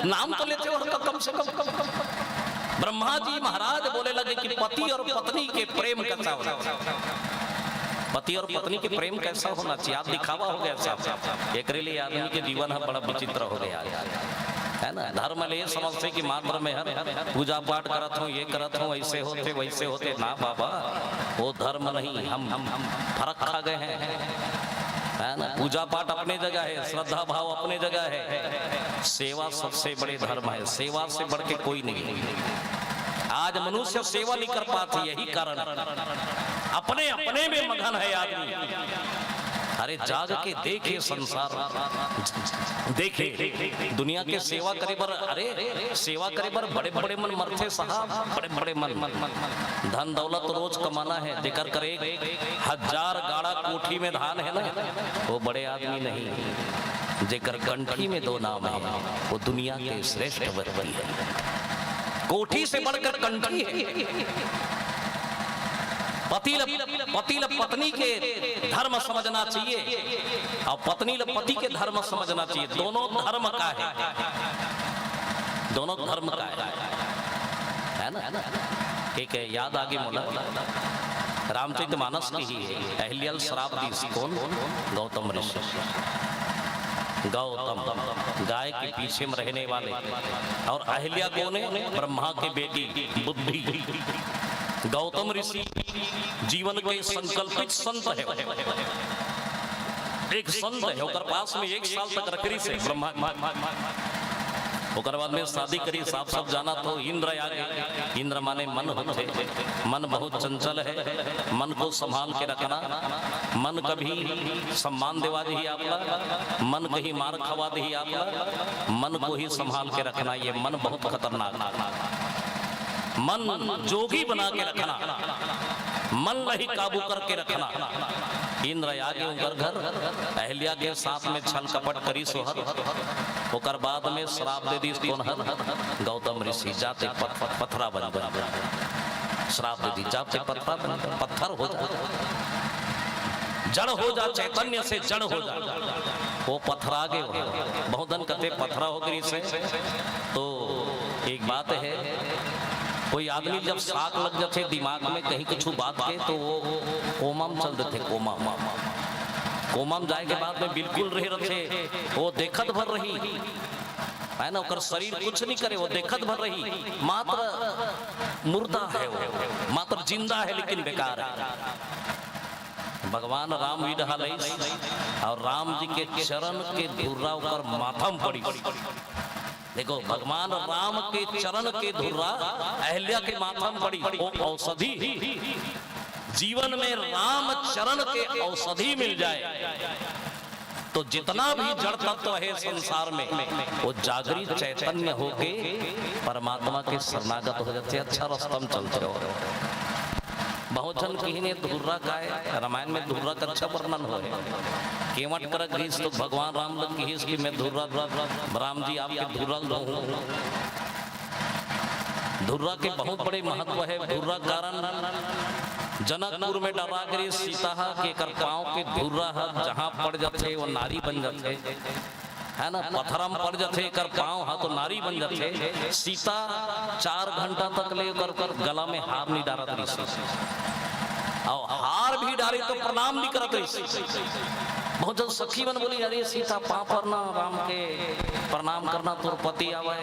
नाम तो लेते हो कम से कम। ब्रह्मा जी महाराज बोले लगे कि पति और पत्नी के प्रेम कैसा होना, पति और पत्नी के प्रेम कैसा होना चाहिए। आप दिखावा हो गया साहब, एक लिए आदमी के जीवन है बड़ा विचित्र हो गया है ना। धर्म ले समझते कि मात्र में हर पूजा पाठ करत हूँ, ये करत हूँ, ऐसे होते वैसे होते। ना बाबा, वो धर्म नहीं, हम फर्क खा गए हैं, है ना। पूजा पाठ अपने जगह है, श्रद्धा भाव अपने जगह है, सेवा सबसे बड़े धर्म है। सेवा से बढ़ के कोई नहीं। आज मनुष्य सेवा नहीं कर पाते, यही कारण अपने अपने में मगन है आदमी। अरे जाग के देखे संसार, देखे दुनिया के सेवा करे बर, अरे सेवा करे बर बड़े बड़े मन मरते साहब, बड़े बड़े मन। धन दौलत रोज कमाना है, जेकर करे 1000 गाड़ा कोठी में धान है ना, वो बड़े आदमी नहीं। जेकर कंठी में 2 नाम है वो दुनिया के श्रेष्ठ व्यक्ति है। कोठी से बढ़कर कंठी है। पति पत्नी के धर्म समझना चाहिए और पत्नी पति के धर्म समझना चाहिए। दोनों धर्म का है, दोनों धर्म का है ना। ठीक है, याद आगे मोला रामचरितमानस की ही है। अहिल्या श्राप दी कौन? गौतम ऋषि। गौतम गाय के पीछे में रहने वाले, और अहिल्या कौन है? ब्रह्मा के बेटी बुद्धि। गौतम ऋषि जीवन के संकल्पित संत है, एक संत है। ओकर पास में 1 साल तक रखरी से ब्रह्मा, ओकर बाद में शादी करी। साफ साफ जाना तो इंद्र आ गए। इंद्र माने मन होते, मन बहुत चंचल है। मन को संभाल के रखना, मन कभी सम्मान देवा दी आपला, मन कहीं मार खवा दी आपला, मन को ही संभाल के रखना। ये मन बहुत खतरनाक, मन जोगी बना के रखना, मन नहीं काबू करके रखना। इंद्र आगे उनकर घर, अहिल्या के साथ में छल कपट करी सोहर। ओकर बाद में श्राप दे दी कौन हर? गौतम ऋषि। जाते पत्थरा बन गया, श्राप दे दी जाते पत्थरा बन, पत्थर हो जा, जड़ हो जा, चैतन्य से जड़ हो जा। वो पत्थर आगे हो, बहुत दिन कहते पत्थरा हो गई से। तो एक बात है, कोई आदमी जब साक लग जाते दिमाग में कहीं कुछ बात के, तो वो कोमा में चल देते। कोमा में जाए के बाद में बिल्कुल रहे रखे, वो देखत भर रही है ना। ओकर शरीर कुछ नहीं करे, वो देखत भर रही, मात्र मुर्दा है वो, मात्र जिंदा है लेकिन बेकार है। भगवान राम भी रहा और राम जी के चरण के धुर्रा ओकर माथम पड़ी। देखो भगवान राम के चरण के धुर्रा अहिल्या के माथा में पड़ी। वो औषधि, जीवन में राम चरण के औषधि मिल जाए तो जितना भी जड़ तत्व है संसार में वो जागृत चैतन्य होके परमात्मा के शरणागत हो जाते। अच्छा रास्ता में चलते हो। बहुत जन की ने धुर्रा का है, रामायण में धुर्रा का अच्छा वर्णन हो। केवट कर घीस तो भगवान राम लग घीस की मैं धुर्रा, राम जी आपके धुर्रा रहूं। धुर्रा के बहुत बड़े महत्व है। धुर्रा कारण जनकपुर में डरा गई सीता के कर पांव के धुर्रा जहाँ पड़ जाते वो नारी बन जाते है ना। पत्थरम पड़ जाते कर पांव हा तो नारी बन जाते। सीता 4 घंटा तक लेकर गला में हार नहीं डाला रही, और हार भी डाली तो प्रणाम नहीं करत रही। बहुत जल्द सखी बन बोली अरे सीता पाँव पर ना राम के प्रणाम करना, तोर पति आवे।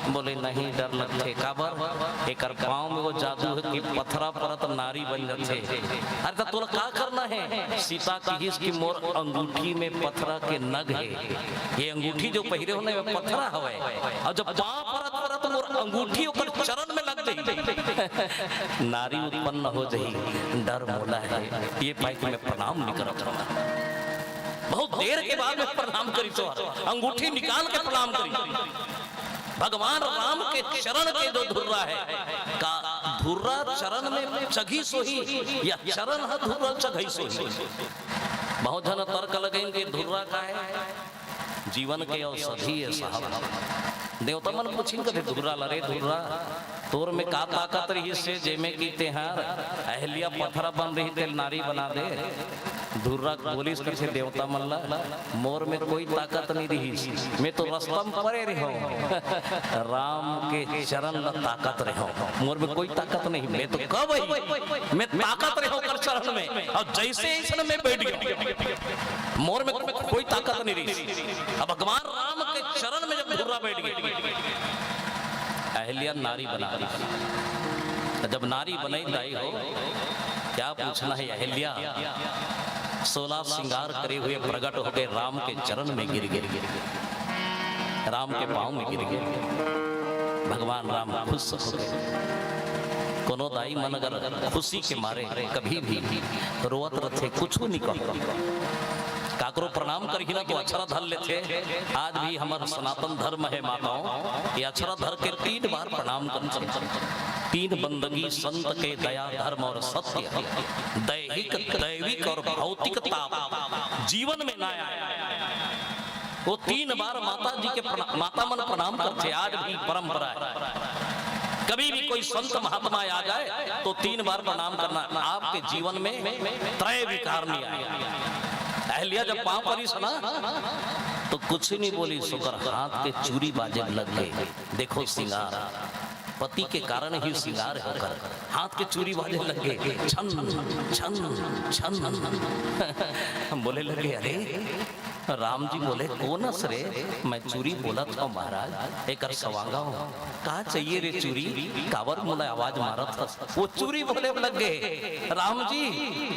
बोले नहीं डर लगते, काबर एक पाँव में वो जादू है कि पत्थरा परत नारी बन जाते। अरे तो तोला क्या करना है? सीता की इसकी मोर अंगूठी में पत्थरा के नग है। ये अंगूठी जो पहिरे होने में पत्थरा हवे, और जब पाँव परत परत मोर अंगूठी ऊपर चरण में लग गई नारी उत्पन्न हो जाई। डर मोला है ये पाई कि मैं प्रणाम नहीं करता। बहुत देर के बाद में प्रणाम करी तो अंगूठी निकाल के प्रणाम करी। भगवान राम के चरण के जो धुर्रा है का धुर्रा चरण में चघी सोही या चरण है धुर्रा चघी सोही। बहुत जन तर्क लगेंगे धुर्रा का है, जीवन के औषधि है साहब। देवता मन पूछेंगे कदे धुर्रा लरे धुर्रा तोर में का ताकत रही से जेमे कीते हार अहलिया पत्थरा बन रही तेल नारी बना दे। धुर्रा बोलिस कथे देवता मल्ला मोर में कोई ताकत नहीं रही, मैं तो रस्तम परे रहो राम के चरण ल ताकत रहो, मोर में कोई ताकत नहीं, मैं तो कब आई मैं ताकत रहो कर चरण में, और जैसे ही में बैठ गया मोर में कोई ताकत नहीं रही। अब भगवान राम के चरण में जब धुर्रा बैठ गया अहलिया नारी बना दी। जब नारी बनाई दाई हो क्या पूछना है अहलिया 16 श्रृंगार करे हुए प्रकट हो गए राम के चरण में गिर गिर राम के पांव में गिर गए। भगवान राम खुश हो गए। कोनो दाई मन अगर खुशी के मारे कभी भी रोवत रथे कुछ नहीं कहता काकरो प्रणाम करही ना तो अक्षरा धर लेते। आज भी हमारा सनातन धर्म है माताओं, ये अक्षरा धर के 3 बार प्रणाम कर 3 बंदगी संत के दया धर्म और सत्य दैहिक दैविक और भौतिक ताप जीवन में ना आए वो 3 बार माता जी के माता मन प्रणाम करते। आज भी परंपरा है कभी भी कोई संत महात्मा आ जाए तो 3 बार प्रणाम करना, आपके जीवन में त्रय विकार नहीं आए। अहलिया जब पांव परी सुना तो कुछ नहीं बोली, सुकर हाथ के चूरी बाजे लग गए। देखो सिंगार पति के कारण ही सिंगार होकर हाथ के चूरी बाजे लग गए, छन छन छन बोले लगे अरे राम जी बोले कौन हस रे, मैं चूरी बोला था महाराज एक सवांगा हूँ, कहा चाहिए रे चूरी, कावर मुला आवाज मारा था, वो चूरी बोले लग गए राम जी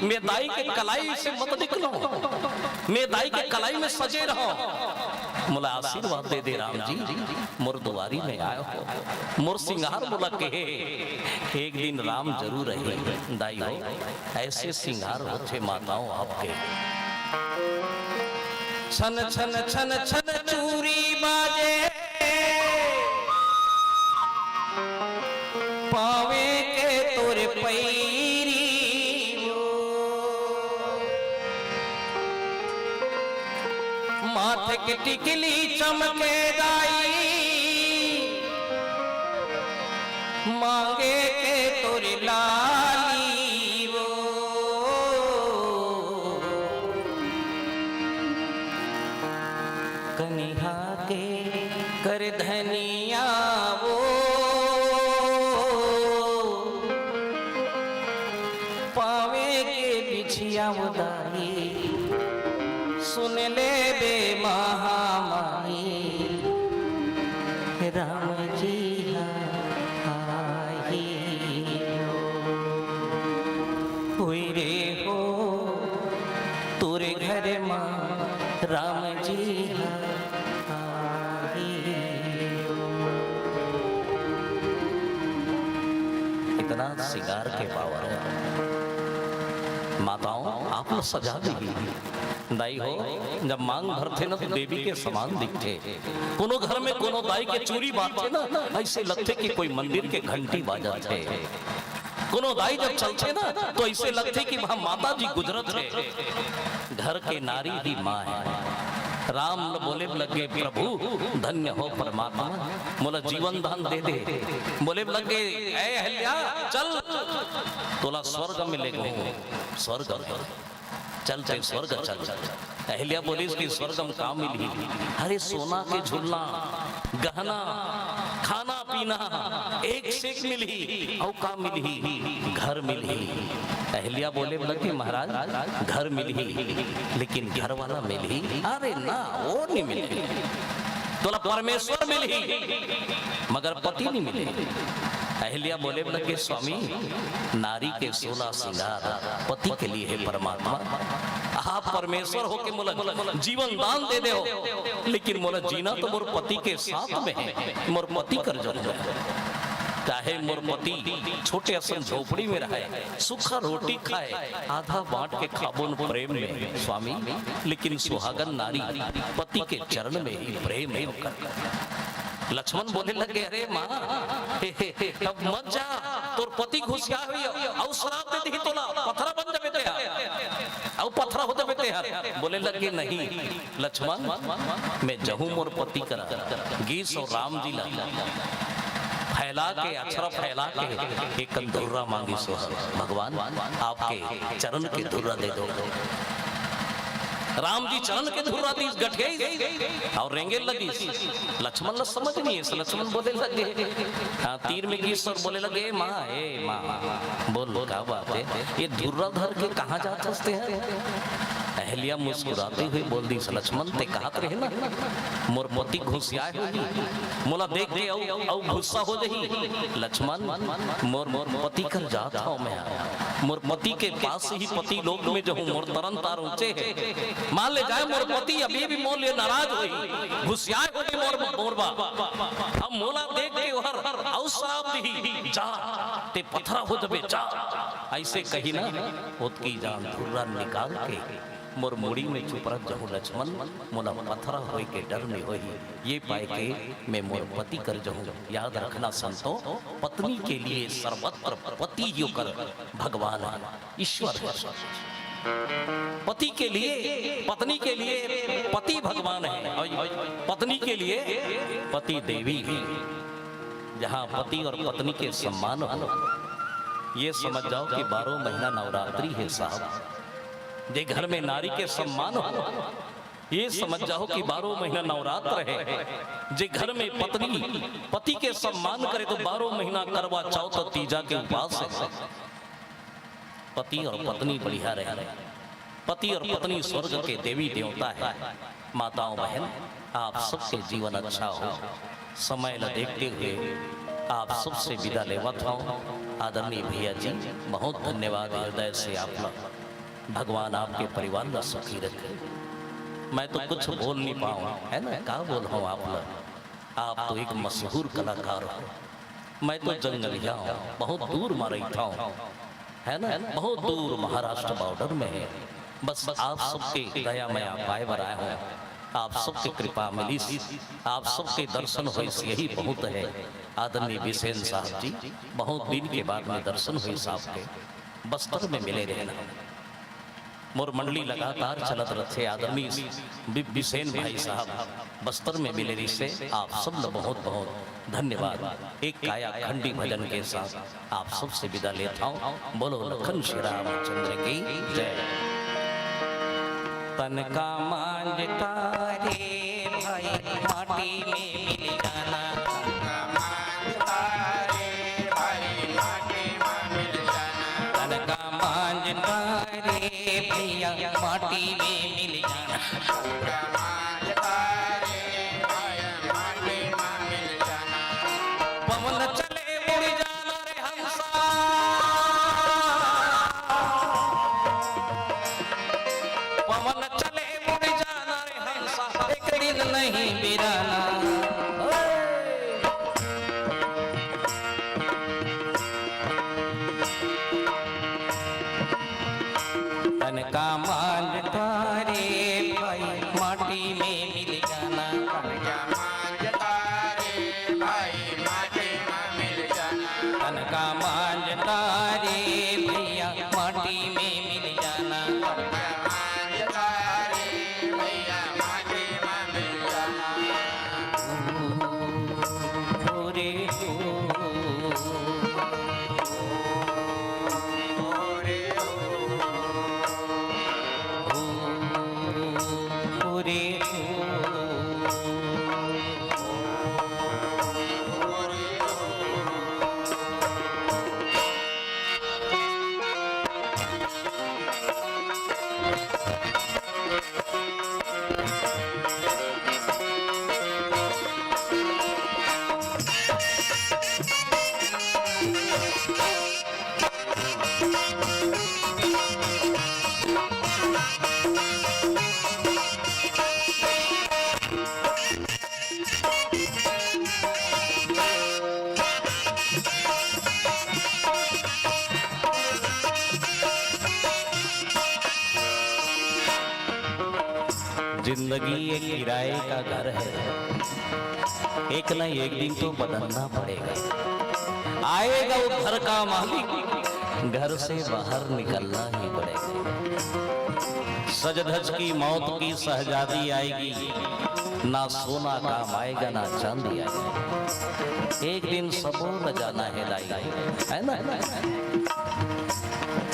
मैं दाई के कलाई से मत निकलो, मैं दाई के कलाई में सजे रहो, मुला आशीर्वाद दे दे राम जी, मोर दुआरी में आयो हो, मोर सिंगार बोला के एक दिन राम जरूर रहे दाई हो, ऐसे सिंगार होते माताओं आपके। छन छन छन छन चूरी बाजे पावे के तोरे पैरी माथे के टिकली चमके दाई मांगे के तोरे लाली कनिहा के कर धनिया वो पावे के बिछिया उदाई सुन ले बे महामाई राम जी आई हुई रे हो तोरे घर माँ राम जी इतना सिंगार के पावर है माताओं आप लोग सजा दी दाई हो जब मांग भरते ना तो देवी के समान दिखते, कोनो घर में कोनो दाई के चूरी बाजते ना ऐसे लगते कि कोई मंदिर के घंटी बाजाते, कोनो दाई जब चलते ना तो ऐसे लगते कि वहां माता जी गुजरत है। घर के नारी ही माँ है। राम बोले लगे प्रभु धन्य हो परमात्मा, बोला जीवन दान दे दे, बोले लगे ऐ अहल्या चल तोला स्वर्ग मिलेगा, स्वर्ग चल चल स्वर्ग चल। अहल्या बोली इसकी स्वर्गम का मिली, अरे सोना के झुलना गहना खाना पीना एक से एक मिली, और का मिली घर मिली। अहल्या बोले लगे महाराज घर मिली लेकिन घर वाला मिली, अरे ना वो नहीं मिली, तोला परमेश्वर मिली मगर पति नहीं मिले। अहल्या बोले लगे स्वामी नारी के 16 श्रृंगार पति के लिए है परमात्मा, आप परमेश्वर हो के मोला जीवन दान दे दे हो, लेकिन मोला जीना तो मोर पति के साथ में है, मोर पति कर जरूर है। चाहे मोर पति छोटे असन झोपड़ी में रहे, सूखा रोटी खाए, आधा बांट के खाबोन प्रेम में स्वामी, लेकिन सुहागन नारी पति के चरण में ही प्रेम है कर। लक्ष्मण बोले लगे अरे माँ अब मत जा, तोर पति घुसिया हुई और श्राप दे दी तोला पत्थरा बन जावे ते आओ पत्थरा होते बेटे यार। बोले लगे नहीं लक्ष्मण, मैं जहूं मोर पति करा गीस और राम जी ला फैला के अक्षर फैला के एक धुर्रा मांगी सो भगवान आपके चरण के धुर्रा दे दो। राम जी चरण के धुर्रा दी गठ गई और रेंगे लगी। लक्ष्मण समझ नहीं है। लक्ष्मण बोले लगे हाँ तीर में गीस और बोले लगे माँ ए माँ बोलो क्या बात है, ये धुर्रा धर के कहाँ जाते हंसते हैं। अहलिया मुस्कुराते हुए बोल दी लक्ष्मण ते कहत रहे ना मोर पति घुसिया होगी मोला देख के औ गुस्सा हो जही। लक्ष्मण मोर पति कर जाता हूँ मैं मोर पति के पास ही पति लोग में जो हूँ मोर तरन तार ऊंचे है। मान ले जाए मोर पति अभी भी मोर लिए नाराज हुई घुसिया होगी मोरबा अब मोला देख के हर अवसर दी जा ते पत्थरा हो जबे जा ऐसे कही ना उसकी जान धुर्रा निकाल के मोर मोड़ी में चुप रख जाऊं लक्ष्मण मोला पत्थरा होई के डर में होई ये पाए के मैं मोर पति कर जाऊं। याद रखना संतो पत्नी के लिए सर्वत्र पति जो कर भगवान ईश्वर है। पति के लिए पत्नी के लिए पति भगवान है और पत्नी के लिए पति देवी है। जहाँ पति और पत्नी के सम्मान हो ये समझ जाओ कि 12 महीना नवरात्रि है साहब। जे घर में नारी के सम्मान हो ये समझ जाओ कि 12 महीना नवरात्र है। जे घर में पत्नी पति के सम्मान करे तो 12 महीना करवा चौथ तीजा के उपवास है। पति और पत्नी बढ़िया रहे। पति और पत्नी स्वर्ग के देवी देवता है। माताओं बहन आप सबके जीवन अच्छा हो। समय न देखते हुए आप सबसे विदा लेवत हो। आदरणीय भैया जी बहुत धन्यवाद हृदय से आप लोग। भगवान आपके परिवार का सुखी रखे। मैं तो कुछ बोल नहीं पाऊँ है ना क्या बोल हूँ आप लोग। आप तो एक मशहूर कलाकार हो। मैं तो जंगलिया हूँ बहुत दूर मरैठा हूँ है ना बहुत दूर महाराष्ट्र बॉर्डर में है। बस आप सबके दया में आप आए बर आए हो। आप सबकी कृपा मिली आप सबके दर्शन हुए यही बहुत है। आदरणीय बिसेन साहब जी बहुत दिन के बाद में दर्शन हुए साहब के बस्तर में मिले रहना। मोर मंडली लगातार चलत रहे। आदरणीय बिसेन भाई साहब बस्तर में मिले रही से आप सब लोग बहुत बहुत धन्यवाद। एक काया खंडी भजन के साथ आप सबसे विदा लेता हूँ। बोलो लखन श्री रामचंद्र की जय। तन का मांझता रे भाई माटी में मिल जाना। तन का मांझता रे भैया माटी में मिल जाना। पवन चले उड़ जाना रे हंसा। पवन चले उड़ जाना रे हंसा एक दिन नहीं बिराना। तन का मांझता रे भाई माटी में मिल जाना। तन का मांझता रे भैया माटी में मिल जाना। जिंदगी एक किराए का घर है। एक न एक दिन तो बदलना पड़ेगा। आएगा वो घर का मालिक घर से बाहर निकलना ही पड़ेगा। सज धज की मौत की शहजादी आएगी, ना सोना काम आएगा ना चांदी आएगी, एक दिन सबो न जाना है दाई, है ना?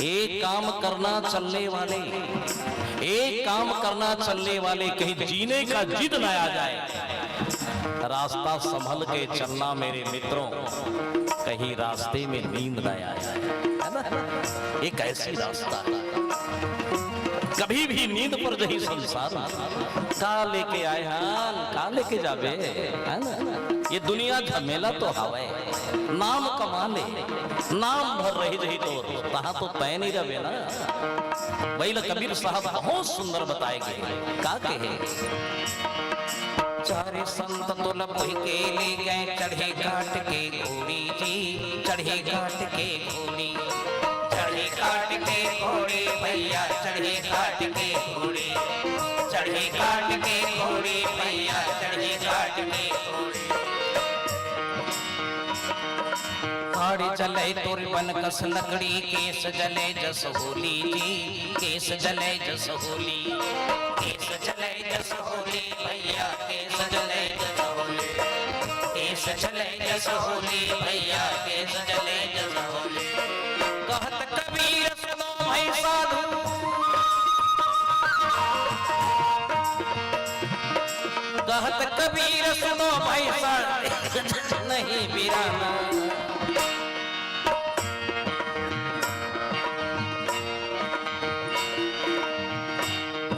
एक काम करना चलने वाले, एक काम करना चलने वाले कहीं जीने का जिद न आ जाए। रास्ता संभल के चलना मेरे मित्रों, कहीं रास्ते में नींद न आ जाए, है ना? एक ऐसी रास्ता कभी भी नींद पर नहीं संसार का लेके आए हान का लेके जावे, है ना? ये दुनिया झमेला तो हवे, नाम कमा ले, नाम भर रही रही तो कहा तो तय नहीं रहे ना। वही कबीर साहब बहुत सुंदर बताएंगे, का कहे चारे संत तुल के ले गए चढ़े घाट के घोड़ी जी, चढ़े घाट के घोड़ी, चढ़े घाट के घोड़ी भैया, चढ़े घाट के घोड़ी, चढ़े घाट के घोड़ी भैया, चढ़े घाट के घोड़ी। गाड़ी चले तोर बन कस लकड़ी, केस जले जस होली जी, केस जले जस होली, केस जले जस होली भैया, केस जले जस होली, केस जले जस होली भैया, केस जले जस होली। कहत कबीर सुनो भाई साधु, कहत कबीर सुनो भाई साधु, नहीं बिराना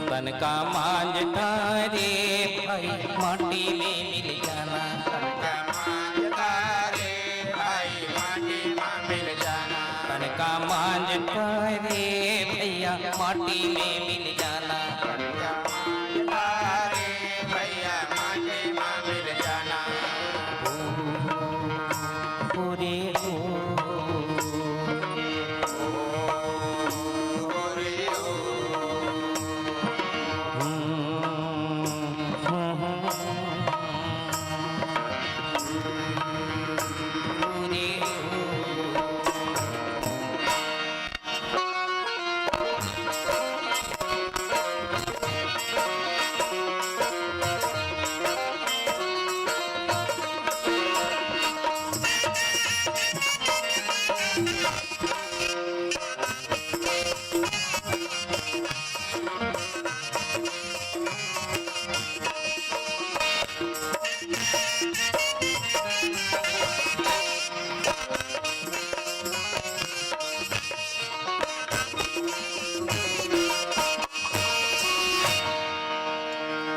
तन का मांझता रे भाई माटी में मिल जाना, तन का मांझता रे भाई माटी में मिल जाना, तन का मांझता रे भैया माटी में मिल जाना, तन का मांझता रे भैया माटी में मिल जाना। पूरे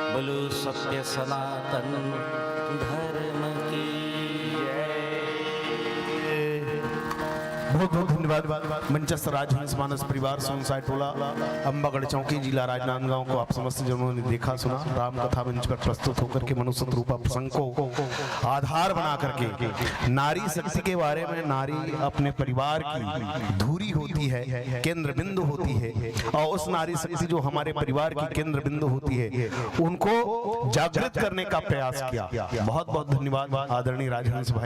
बोलो सत्य सनातन धर्म की बहुत बहुत धन्यवाद। मंचस्थ राजहंस मानस परिवार सोनसाई टोला अम्बागढ़ चौकी जिला राजनांदगांव को आप समस्त जनों ने देखा सुना। राम कथा मंच पर प्रस्तुत होकर के मनुष्य रूपा प्रसंग को आधार बना करके नारी शक्ति के बारे में, नारी अपने परिवार की धुरी होती है, केंद्र बिंदु होती है, और उस नारी शक्ति जो हमारे परिवार की केंद्र बिंदु होती है उनको जागृत करने का प्रयास किया। बहुत बहुत धन्यवाद आदरणीय राजहंस भाई।